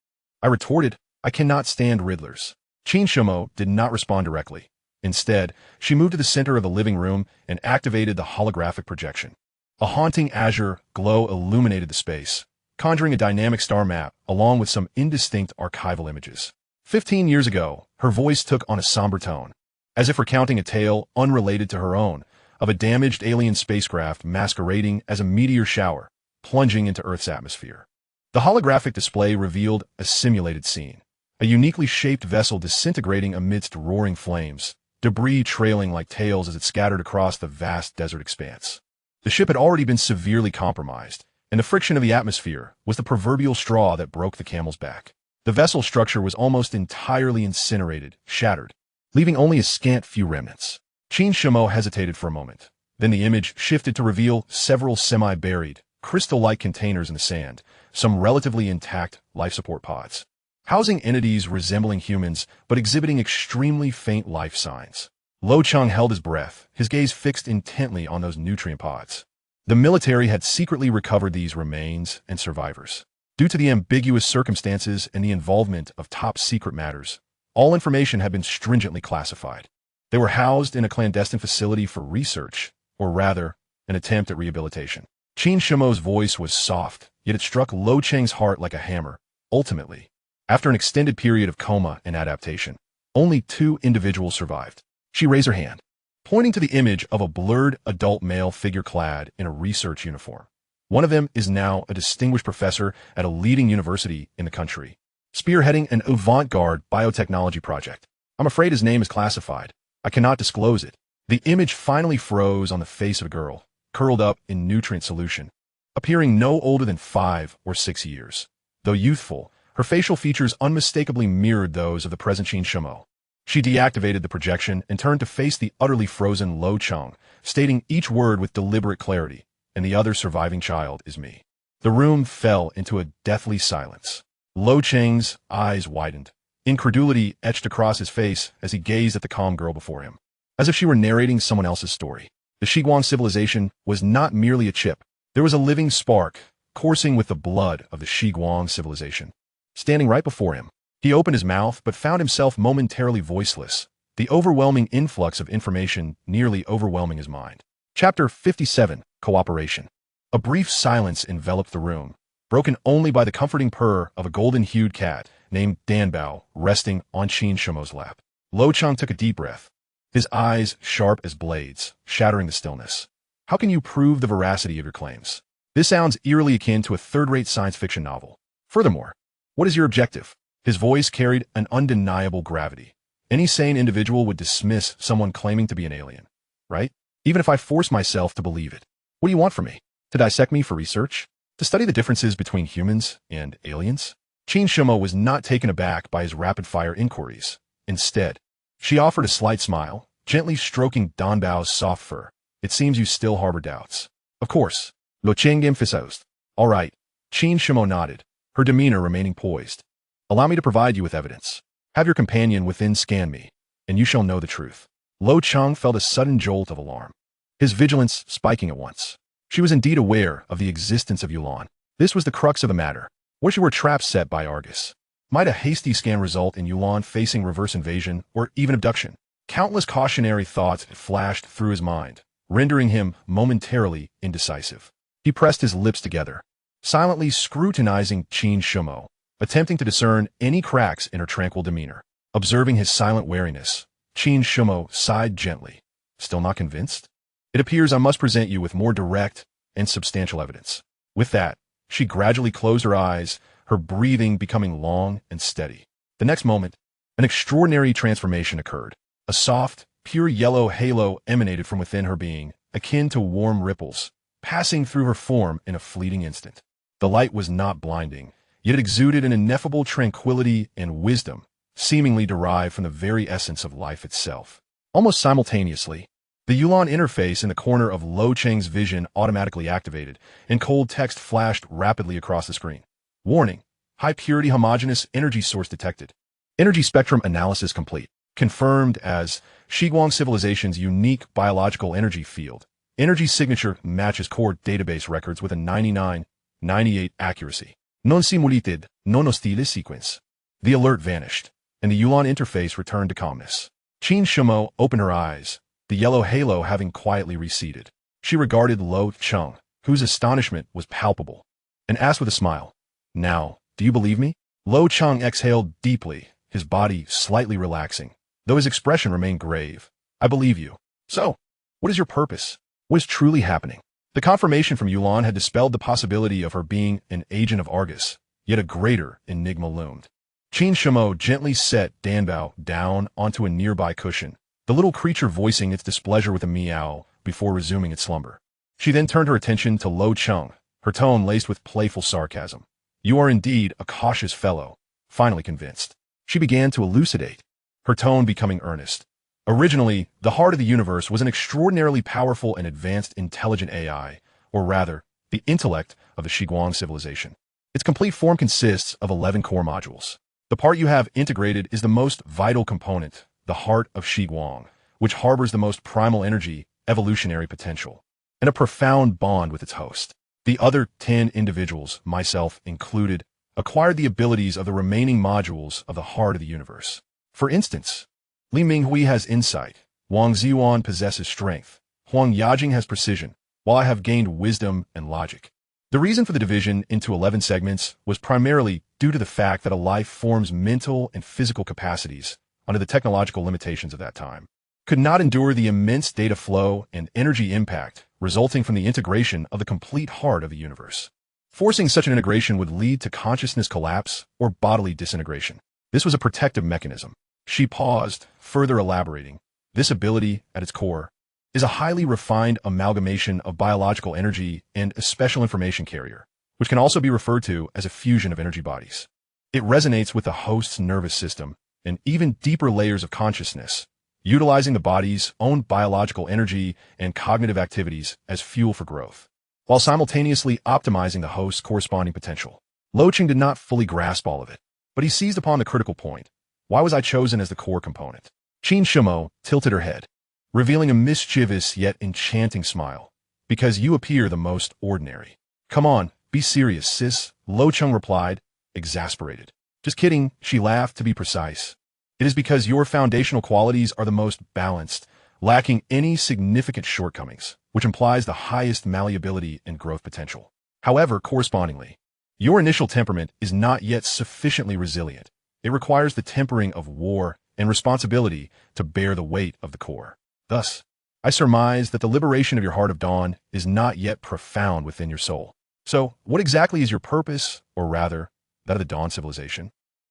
I retorted, I cannot stand riddlers. Qin Shumo did not respond directly. Instead, she moved to the center of the living room and activated the holographic projection. A haunting azure glow illuminated the space, conjuring a dynamic star map along with some indistinct archival images. 15 years ago, her voice took on a somber tone, as if recounting a tale unrelated to her own, of a damaged alien spacecraft masquerading as a meteor shower, plunging into Earth's atmosphere. The holographic display revealed a simulated scene, a uniquely shaped vessel disintegrating amidst roaring flames, debris trailing like tails as it scattered across the vast desert expanse. The ship had already been severely compromised, and the friction of the atmosphere was the proverbial straw that broke the camel's back. The vessel structure was almost entirely incinerated, shattered, leaving only a scant few remnants. Qin Shumo hesitated for a moment. Then the image shifted to reveal several semi-buried, crystal-like containers in the sand, some relatively intact life support pods, housing entities resembling humans but exhibiting extremely faint life signs. Luo Cheng held his breath, his gaze fixed intently on those nutrient pods. The military had secretly recovered these remains and survivors. Due to the ambiguous circumstances and the involvement of top-secret matters, all information had been stringently classified. They were housed in a clandestine facility for research, or rather, an attempt at rehabilitation. Qin Shumo's voice was soft, yet it struck Luo Cheng's heart like a hammer. Ultimately, after an extended period of coma and adaptation, only 2 individuals survived. She raised her hand, pointing to the image of a blurred adult male figure clad in a research uniform. One of them is now a distinguished professor at a leading university in the country, spearheading an avant-garde biotechnology project. I'm afraid his name is classified. I cannot disclose it. The image finally froze on the face of a girl, curled up in nutrient solution, appearing no older than 5 or 6 years. Though youthful, her facial features unmistakably mirrored those of the present Qin Shumo. She deactivated the projection and turned to face the utterly frozen Luo Cheng, stating each word with deliberate clarity, "And the other surviving child is me." The room fell into a deathly silence. Luo Cheng's eyes widened. Incredulity etched across his face as he gazed at the calm girl before him, as if she were narrating someone else's story. The Shiguang civilization was not merely a chip. There was a living spark, coursing with the blood of the Shiguang civilization. Standing right before him, he opened his mouth but found himself momentarily voiceless, the overwhelming influx of information nearly overwhelming his mind. Chapter 57, Cooperation. A brief silence enveloped the room, broken only by the comforting purr of a golden-hued cat named Danbao resting on Qin Shumo's lap. Luo Cheng took a deep breath, his eyes sharp as blades, shattering the stillness. How can you prove the veracity of your claims? This sounds eerily akin to a third-rate science fiction novel. Furthermore, what is your objective? His voice carried an undeniable gravity. Any sane individual would dismiss someone claiming to be an alien, right? Even if I force myself to believe it. What do you want from me? To dissect me for research? To study the differences between humans and aliens? Qin Shumo was not taken aback by his rapid-fire inquiries. Instead, she offered a slight smile, gently stroking Danbao's soft fur. "It seems you still harbor doubts." "Of course," Luo Cheng emphasized. "All right." Qin Shumo nodded, her demeanor remaining poised. "Allow me to provide you with evidence. Have your companion within scan me, and you shall know the truth." Luo Cheng felt a sudden jolt of alarm, his vigilance spiking at once. She was indeed aware of the existence of Yulan. This was the crux of the matter. What were traps set by Argus? Might a hasty scan result in Yulan facing reverse invasion or even abduction? Countless cautionary thoughts flashed through his mind, rendering him momentarily indecisive. He pressed his lips together, silently scrutinizing Qin Shumo, attempting to discern any cracks in her tranquil demeanor. Observing his silent wariness, Qin Shumo sighed gently. "Still not convinced? It appears I must present you with more direct and substantial evidence." With that, she gradually closed her eyes, her breathing becoming long and steady. The next moment, an extraordinary transformation occurred. A soft, pure yellow halo emanated from within her being, akin to warm ripples, passing through her form in a fleeting instant. The light was not blinding, yet it exuded an ineffable tranquility and wisdom, seemingly derived from the very essence of life itself. Almost simultaneously, the Yulan interface in the corner of Luo Cheng's vision automatically activated, and cold text flashed rapidly across the screen. "Warning, high-purity homogeneous energy source detected. Energy spectrum analysis complete. Confirmed as Shiguang Civilization's unique biological energy field. Energy signature matches core database records with a 99.98 accuracy. Non simulated, non hostile sequence." The alert vanished, and the Yulan interface returned to calmness. Qin Shumo opened her eyes, the yellow halo having quietly receded. She regarded Luo Cheng, whose astonishment was palpable, and asked with a smile, "Now, do you believe me?" Luo Cheng exhaled deeply, his body slightly relaxing, though his expression remained grave. "I believe you." "So, What is your purpose? What is truly happening? The confirmation from Yulan had dispelled the possibility of her being an agent of Argus, yet a greater enigma loomed. Qin Shumo gently set Danbao down onto a nearby cushion, the little creature voicing its displeasure with a meow before resuming its slumber. She then turned her attention to Luo Cheng, her tone laced with playful sarcasm. You are indeed a cautious fellow. Finally convinced, she began to elucidate, her tone becoming earnest. Originally, the heart of the universe was an extraordinarily powerful and advanced intelligent AI, or rather, the intellect of the Shiguang civilization. Its complete form consists of 11 core modules. The part you have integrated is the most vital component, the heart of Shiguang, which harbors the most primal energy, evolutionary potential, and a profound bond with its host. The other 10 individuals, myself included, acquired the abilities of the remaining modules of the heart of the universe. For instance, Li Minghui has insight, Wang Ziyuan possesses strength, Huang Yajing has precision, while I have gained wisdom and logic. The reason for the division into 11 segments was primarily due to the fact that a life form's mental and physical capacities, under the technological limitations of that time, could not endure the immense data flow and energy impact resulting from the integration of the complete heart of the universe. Forcing such an integration would lead to consciousness collapse or bodily disintegration. This was a protective mechanism. She paused, further elaborating. This ability, at its core, is a highly refined amalgamation of biological energy and a special information carrier, which can also be referred to as a fusion of energy bodies. It resonates with the host's nervous system and even deeper layers of consciousness, utilizing the body's own biological energy and cognitive activities as fuel for growth, while simultaneously optimizing the host's corresponding potential. Luo Cheng did not fully grasp all of it, but he seized upon the critical point. Why was I chosen as the core component? Qin Shumo tilted her head, revealing a mischievous yet enchanting smile. Because you appear the most ordinary. Come on, be serious, sis, Luo Cheng replied, exasperated. Just kidding, she laughed, to be precise. It is because your foundational qualities are the most balanced, lacking any significant shortcomings, which implies the highest malleability and growth potential. However, correspondingly, your initial temperament is not yet sufficiently resilient. It requires the tempering of war and responsibility to bear the weight of the core. Thus, I surmise that the liberation of your heart of dawn is not yet profound within your soul. So, what exactly is your purpose, or rather, that of the Dawn civilization?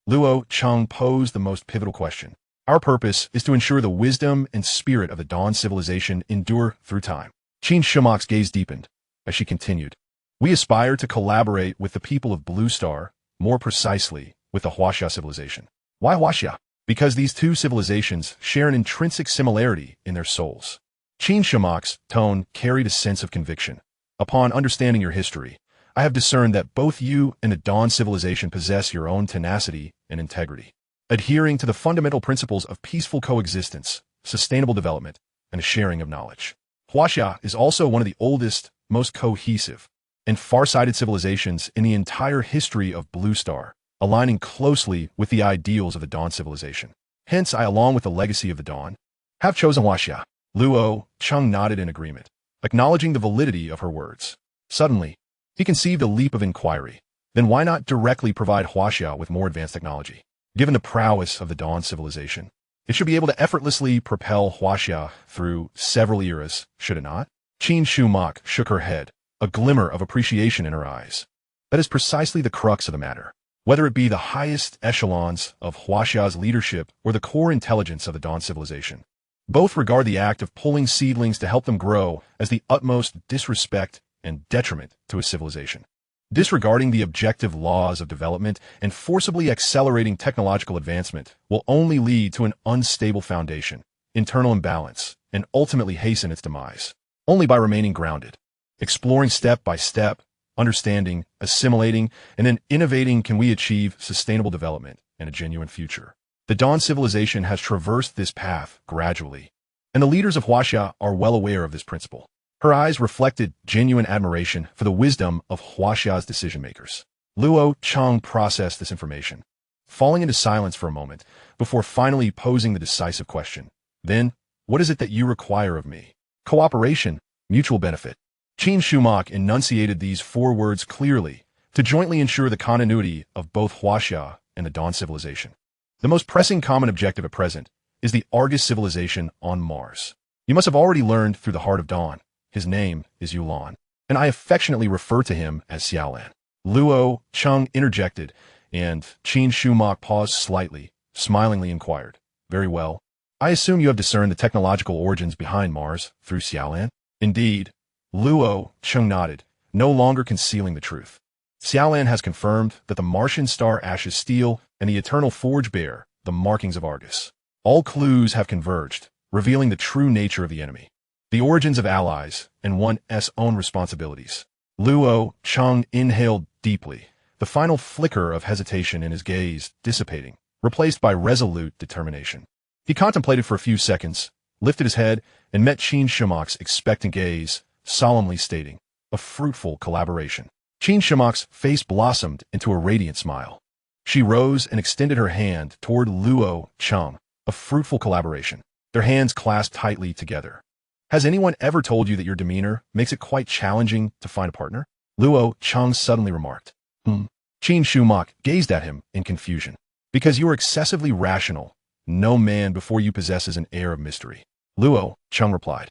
Luo Cheng posed the most pivotal question. Our purpose is to ensure the wisdom and spirit of the Dawn civilization endure through time. Qin Shumo's gaze deepened as she continued. We aspire to collaborate with the people of Blue Star, more precisely, with the Huaxia civilization. Why Huaxia? Because these two civilizations share an intrinsic similarity in their souls. Qin Shumo's tone carried a sense of conviction. Upon understanding your history, I have discerned that both you and the Dawn civilization possess your own tenacity and integrity, adhering to the fundamental principles of peaceful coexistence, sustainable development, and a sharing of knowledge. Huaxia is also one of the oldest, most cohesive, and far-sighted civilizations in the entire history of Blue Star, aligning closely with the ideals of the Dawn civilization. Hence, I, along with the legacy of the Dawn, have chosen Huaxia. Luo Cheng nodded in agreement, acknowledging the validity of her words. Suddenly, he conceived a leap of inquiry. Then why not directly provide Huaxia with more advanced technology? Given the prowess of the Dawn civilization, it should be able to effortlessly propel Huaxia through several eras, should it not? Qin Shumo shook her head, a glimmer of appreciation in her eyes. That is precisely the crux of the matter. Whether it be the highest echelons of Huaxia's leadership or the core intelligence of the Dawn civilization, both regard the act of pulling seedlings to help them grow as the utmost disrespect and detriment to a civilization. Disregarding the objective laws of development and forcibly accelerating technological advancement will only lead to an unstable foundation, internal imbalance, and ultimately hasten its demise. Only by remaining grounded, exploring step by step, understanding, assimilating, and then innovating can we achieve sustainable development and a genuine future. The Dawn civilization has traversed this path gradually, and the leaders of Huaxia are well aware of this principle. Her eyes reflected genuine admiration for the wisdom of Huaxia's decision-makers. Luo Cheng processed this information, falling into silence for a moment before finally posing the decisive question. Then, what is it that you require of me? Cooperation, mutual benefit. Qin Shumo enunciated these 4 words clearly to jointly ensure the continuity of both Huaxia and the Dawn civilization. The most pressing common objective at present is the Argus civilization on Mars. You must have already learned through the Heart of Dawn. His name is Yulan, and I affectionately refer to him as Xiaolan. Luo Cheng interjected, and Qin Shumo paused slightly, smilingly inquired, "Very well. I assume you have discerned the technological origins behind Mars through Xiaolan?" "Indeed." Luo Cheng nodded, no longer concealing the truth. Xiaolan has confirmed that the Martian star Ash's steel and the eternal forge bear the markings of Argus. All clues have converged, revealing the true nature of the enemy, the origins of allies, and one's own responsibilities. Luo Cheng inhaled deeply, the final flicker of hesitation in his gaze dissipating, replaced by resolute determination. He contemplated for a few seconds, lifted his head, and met Qin Shumo's expectant gaze, solemnly stating, "A fruitful collaboration." Qin Shumo's face blossomed into a radiant smile. She rose and extended her hand toward Luo Cheng. "A fruitful collaboration." Their hands clasped tightly together. "Has anyone ever told you that your demeanor makes it quite challenging to find a partner?" Luo Cheng suddenly remarked. Qin Shumo gazed at him in confusion. "Because you are excessively rational. No man before you possesses an air of mystery," Luo Cheng replied.